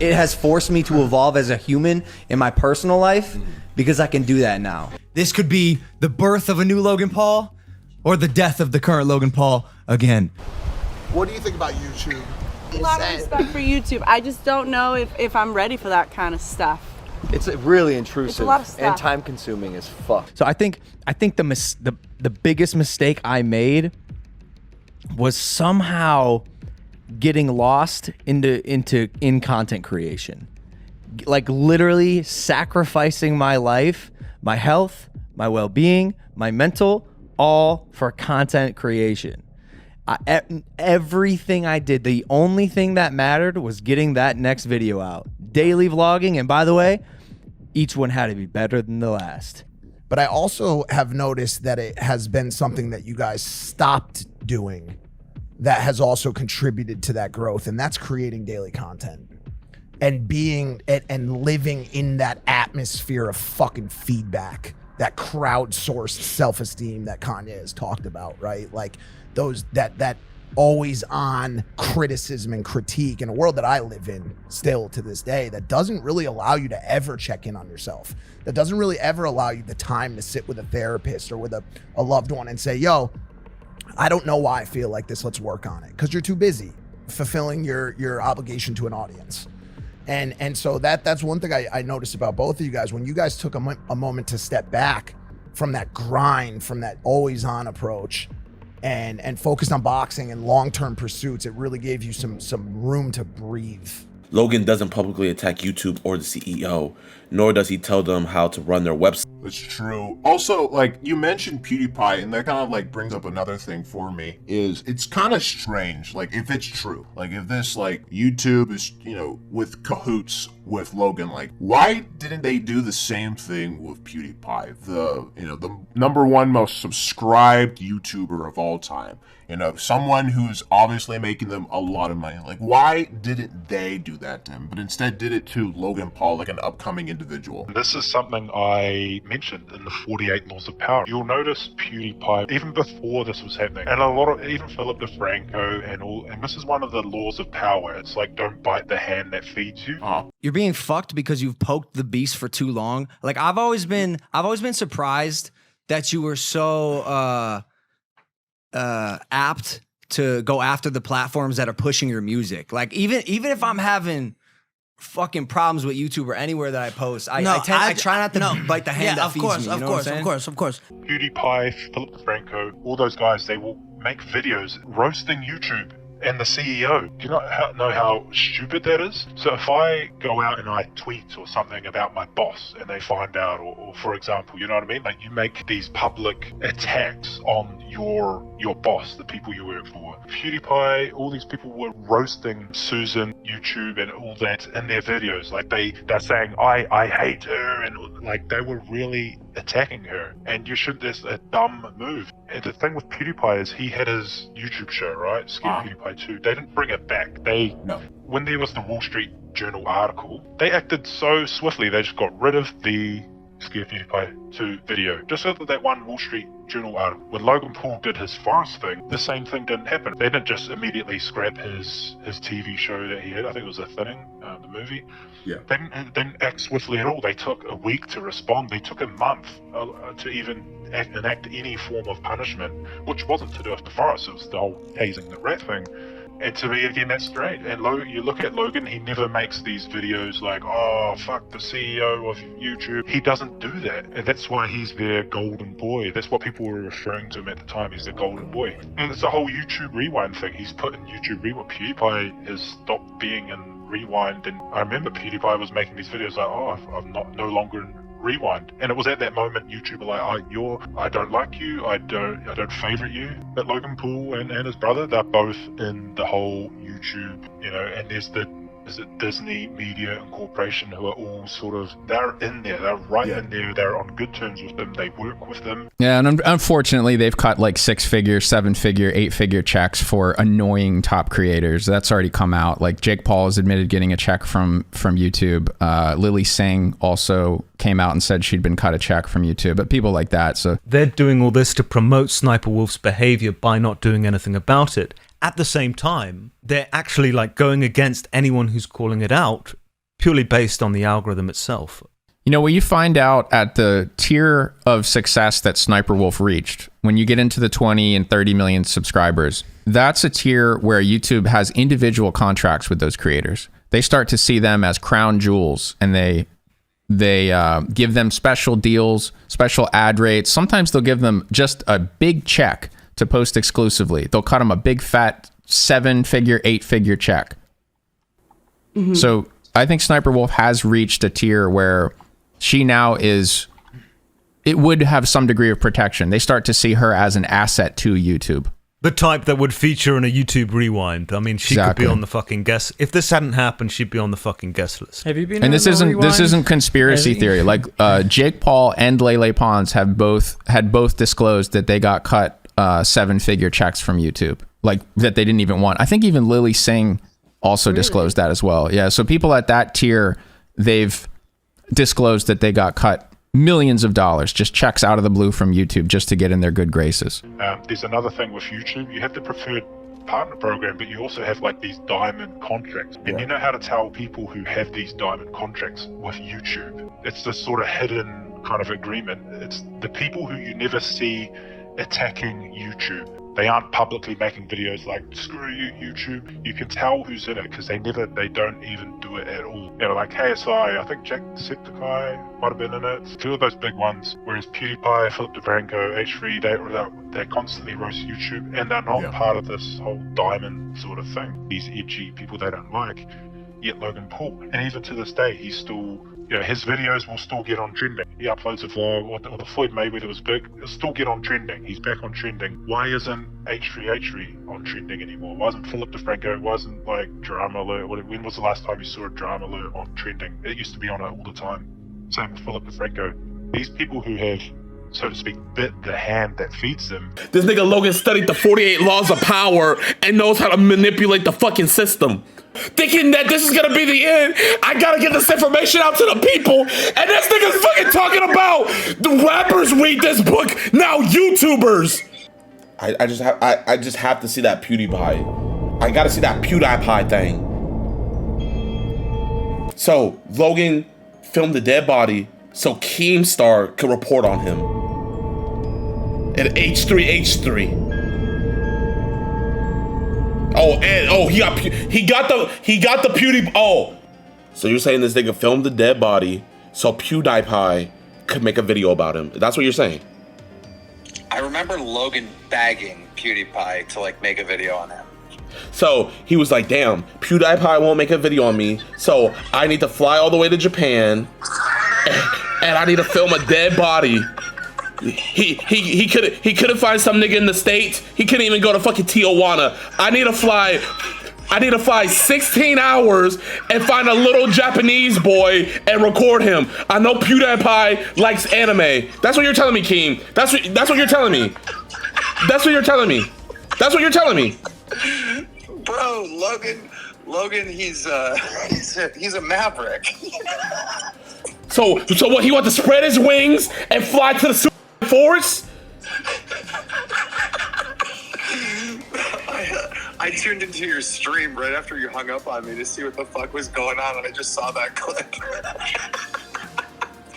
it has forced me to evolve as a human in my personal life because I can do that now. This could be the birth of a new Logan Paul or the death of the current Logan Paul again. What do you think about YouTube? A lot of respect for YouTube. I just don't know if I'm ready for that kind of stuff. It's really intrusive It's a lot of stuff. and time consuming as fuck. So I think the biggest mistake I made was somehow getting lost in content creation. Like literally sacrificing my life, my health, my well-being, my mental, all for content creation. Everything I did, the only thing that mattered was getting that next video out. Daily vlogging, and by the way, each one had to be better than the last. But I also have noticed that it has been something that you guys stopped doing that has also contributed to that growth, and that's creating daily content and being and living in that atmosphere of fucking feedback, that crowdsourced self-esteem that Kanye has talked about, right? Like those that always on criticism and critique in a world that I live in still to this day that doesn't really allow you to ever check in on yourself, that doesn't really ever allow you the time to sit with a therapist or with a loved one and say, yo, I don't know why I feel like this, let's work on it, because you're too busy fulfilling your obligation to an audience. And so that's one thing I noticed about both of you guys. When you guys took a moment to step back from that grind, from that always on approach, and focused on boxing and long-term pursuits, it really gave you some room to breathe. Logan doesn't publicly attack YouTube or the CEO, nor does he tell them how to run their website. It's true. Also, like, you mentioned PewDiePie, and that kind of like brings up another thing for me, is it's kind of strange, like, if it's true. Like, if this, like, YouTube is, you know, with cahoots with Logan, like, why didn't they do the same thing with PewDiePie? The #1 most subscribed YouTuber of all time. You know, someone who's obviously making them a lot of money. Like, why didn't they do that to him, but instead did it to Logan Paul, like an upcoming individual? This is something I mentioned in the 48 Laws of Power. You'll notice PewDiePie, even before this was happening, and a lot of, even Philip DeFranco and this is one of the laws of power. It's like, don't bite the hand that feeds you. You're being fucked because you've poked the beast for too long. Like I've always been surprised that you were so apt to go after the platforms that are pushing your music. Like even if I'm having fucking problems with YouTube or anywhere that I post, I try not to bite the hand that feeds me. Of course. PewDiePie, Philip DeFranco, all those guys, they will make videos roasting YouTube and the CEO. Do you not know how stupid that is? So if I go out and I tweet or something about my boss and they find out, or for example, you know what I mean? Like you make these public attacks on your boss, the people you work for. PewDiePie, all these people were roasting Susan, YouTube and all that in their videos. Like they're saying, I hate her, and like they were really attacking her. And that's a dumb move. And the thing with PewDiePie is he had his YouTube show, right? PewDiePie 2. They didn't bring it back. When there was the Wall Street Journal article, they acted so swiftly. They just got rid of the Scare PewDiePie 2 video. Just so that one Wall Street Journal article. When Logan Paul did his Forest thing, the same thing didn't happen. They didn't just immediately scrap his TV show that he had. I think it was A Thinning, the movie. Yeah. They didn't act swiftly at all. They took a week to respond. They took a month to even enact any form of punishment, which wasn't to do with the forest. It was the whole hazing the rat thing. And to me, again, that's great. And you look at Logan, he never makes these videos like, oh, fuck the CEO of YouTube. He doesn't do that. And that's why he's their golden boy. That's what people were referring to him at the time. He's the golden boy. And it's the whole YouTube Rewind thing. He's put in YouTube Rewind. PewDiePie has stopped being in Rewind. And I remember PewDiePie was making these videos like, oh, I'm no longer in Rewind. And it was at that moment YouTube were like, I don't like you, I don't favorite you. But Logan Paul and his brother, they're both in the whole YouTube, and there's Disney Media and Corporation who are all sort of, they're in there, they're right in there, they're on good terms with them, they work with them. Yeah, and unfortunately they've cut like 6-figure, 7-figure, 8-figure checks for annoying top creators. That's already come out. Like Jake Paul has admitted getting a check from YouTube. Lily Singh also came out and said she'd been cut a check from YouTube, but people like that. So they're doing all this to promote Sniper Wolf's behavior by not doing anything about it. At the same time, they're actually like going against anyone who's calling it out purely based on the algorithm itself. What you find out at the tier of success that Sniper Wolf reached, when you get into the 20 and 30 million subscribers, that's a tier where YouTube has individual contracts with those creators. They start to see them as crown jewels, and they give them special deals, special ad rates. Sometimes they'll give them just a big check to post exclusively. They'll cut them a big fat 7-figure, 8-figure check. Mm-hmm. So I think Sniper Wolf has reached a tier where she now it would have some degree of protection. They start to see her as an asset to YouTube. The type that would feature in a YouTube Rewind. I mean, she could be on the fucking guest. If this hadn't happened, she'd be on the fucking guest list. Have you been? And this isn't conspiracy theory. Like Jake Paul and Lele Pons had both disclosed that they got cut 7-figure checks from YouTube, like that they didn't even want. I think even Lily Singh also disclosed that as well. Yeah. So people at that tier, they've disclosed that they got cut millions of dollars, just checks out of the blue from YouTube just to get in their good graces. There's another thing with YouTube. You have the preferred partner program, but you also have like these diamond contracts. And you know how to tell people who have these diamond contracts with YouTube. It's this sort of hidden kind of agreement. It's the people who you never see attacking YouTube. They aren't publicly making videos like, screw you, YouTube. You can tell who's in it because they don't even do it at all. Like KSI, I think Jacksepticeye might have been in it. A few of those big ones. Whereas PewDiePie, Philip DeFranco, H3, they constantly roast YouTube, and they're not part of this whole diamond sort of thing. These edgy people they don't like. Yet Logan Paul, and even to this day, he's still, his videos will still get on trending. He uploads a vlog, or the Floyd Mayweather was big, it'll still get on trending. He's back on trending. Why isn't H3 on trending anymore? Why isn't Philip DeFranco? Why isn't like Drama Alert? When was the last time you saw a Drama Alert on trending? It used to be on it all the time. Same with Philip DeFranco. These people who have, so to speak, bit the hand that feeds them. This nigga Logan studied the 48 laws of power and knows how to manipulate the fucking system. Thinking that this is gonna be the end, I gotta get this information out to the people, and this nigga's fucking talking about the rappers read this book, now YouTubers. I just have to see that PewDiePie. I gotta see that PewDiePie thing. So Logan filmed the dead body so Keemstar could report on him. And H3. He got the PewDiePie. Oh, so you're saying this nigga filmed the dead body so PewDiePie could make a video about him? That's what you're saying? I remember Logan begging PewDiePie to like make a video on him. So he was like, "Damn, PewDiePie won't make a video on me, so I need to fly all the way to Japan, and I need to film a dead body." He couldn't find some nigga in the States. He couldn't even go to fucking Tijuana. I need to fly 16 hours and find a little Japanese boy and record him. I know PewDiePie likes anime. That's what you're telling me, Keem. That's what you're telling me. That's what you're telling me. That's what you're telling me. Bro, Logan, he's a maverick. So what? He wants to spread his wings and fly to the forest? I tuned into your stream right after you hung up on me to see what the fuck was going on, and I just saw that clip.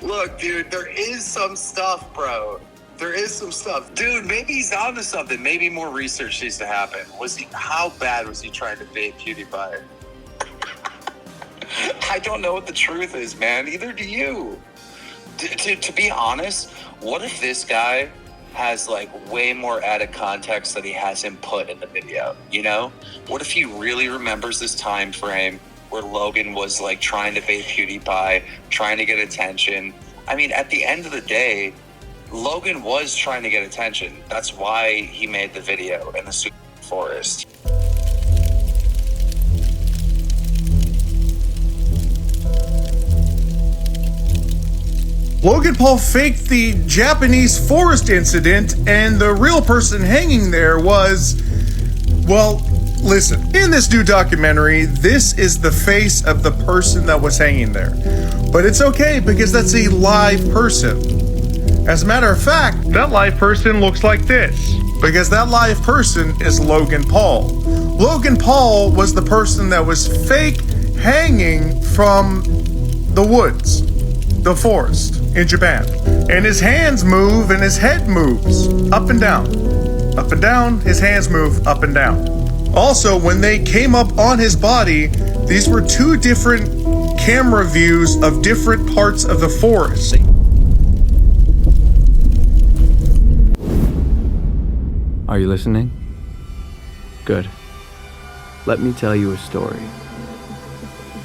Look, dude, there is some stuff, bro. There is some stuff. Dude, maybe he's onto something. Maybe more research needs to happen. How bad was he trying to bait PewDiePie? I don't know what the truth is, man. Neither do you. To be honest, what if this guy has like way more added context that he hasn't put in the video, you know? What if he really remembers this time frame where Logan was like trying to bait PewDiePie, trying to get attention? I mean, at the end of the day, Logan was trying to get attention. That's why he made the video in the forest. Logan Paul faked the Japanese forest incident, and the real person hanging there was, well, listen, in this new documentary, this is the face of the person that was hanging there. But it's okay because that's a live person. As a matter of fact, that live person looks like this, because that live person is Logan Paul. Logan Paul was the person that was fake hanging from the woods, the forest in Japan. And his hands move and his head moves up and down. Up and down, his hands move up and down. Also, when they came up on his body, these were two different camera views of different parts of the forest. Are you listening? Good. Let me tell you a story.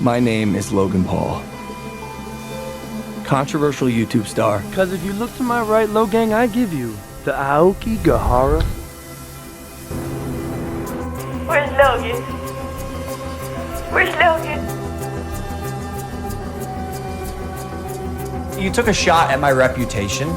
My name is Logan Paul. Controversial YouTube star. Cause if you look to my right, Logang, I give you the Aoki Gahara. Where's Logan? Where's Logan? You took a shot at my reputation.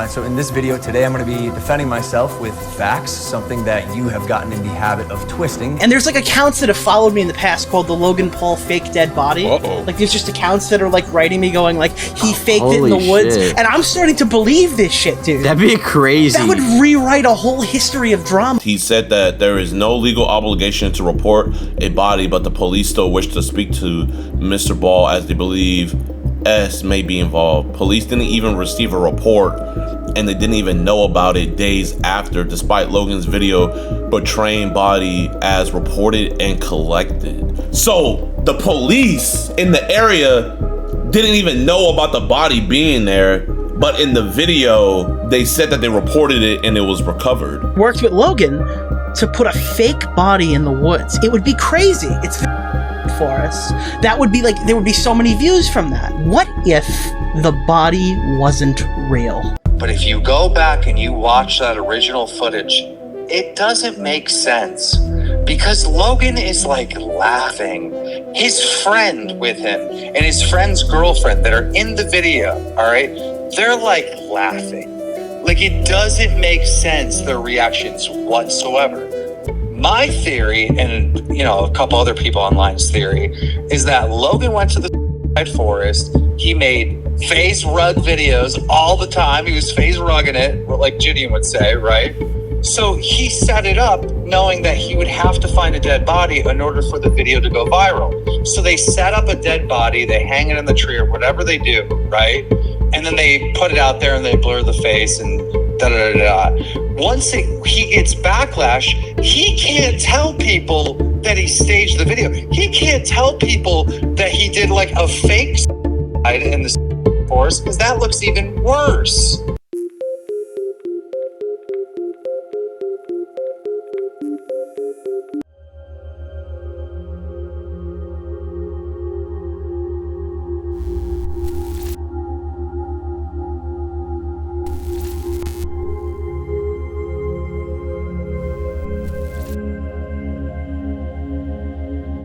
So in this video today, I'm going to be defending myself with facts, something that you have gotten in the habit of twisting. And there's like accounts that have followed me in the past called the Logan Paul fake dead body. Like there's just accounts that are like writing me going like he faked it in the woods. shit. And I'm starting to believe this shit, dude. That'd be crazy. That would rewrite a whole history of drama. He said that there is no legal obligation to report a body, but the police still wish to speak to Mr. Ball as they believe S may be involved. Police didn't even receive a report, and they didn't even know about it days after, despite Logan's video portraying body as reported and collected. So the police in the area didn't even know about the body being there, but in the video they said that they reported it and it was recovered. Worked with Logan to put a fake body in the woods. It would be crazy. It's forest. That would be like, there would be so many views from that. What if the body wasn't real? But if you go back and you watch that original footage, it doesn't make sense. Because Logan is like laughing. His friend with him and his friend's girlfriend that are in the video, all right, they're like laughing. Like it doesn't make sense, their reactions whatsoever. My theory, and you know, a couple other people online's theory, is that Logan went to the forest. He made phase rug videos all the time. He was phase rugging it, like JiDion would say, right? So he set it up knowing that he would have to find a dead body in order for the video to go viral. So they set up a dead body, they hang it in the tree or whatever they do, right? And then they put it out there and they blur the face and da-da-da-da. Once he gets backlash, he can't tell people that he staged the video. He can't tell people that he did like a fake in the forest, because that looks even worse.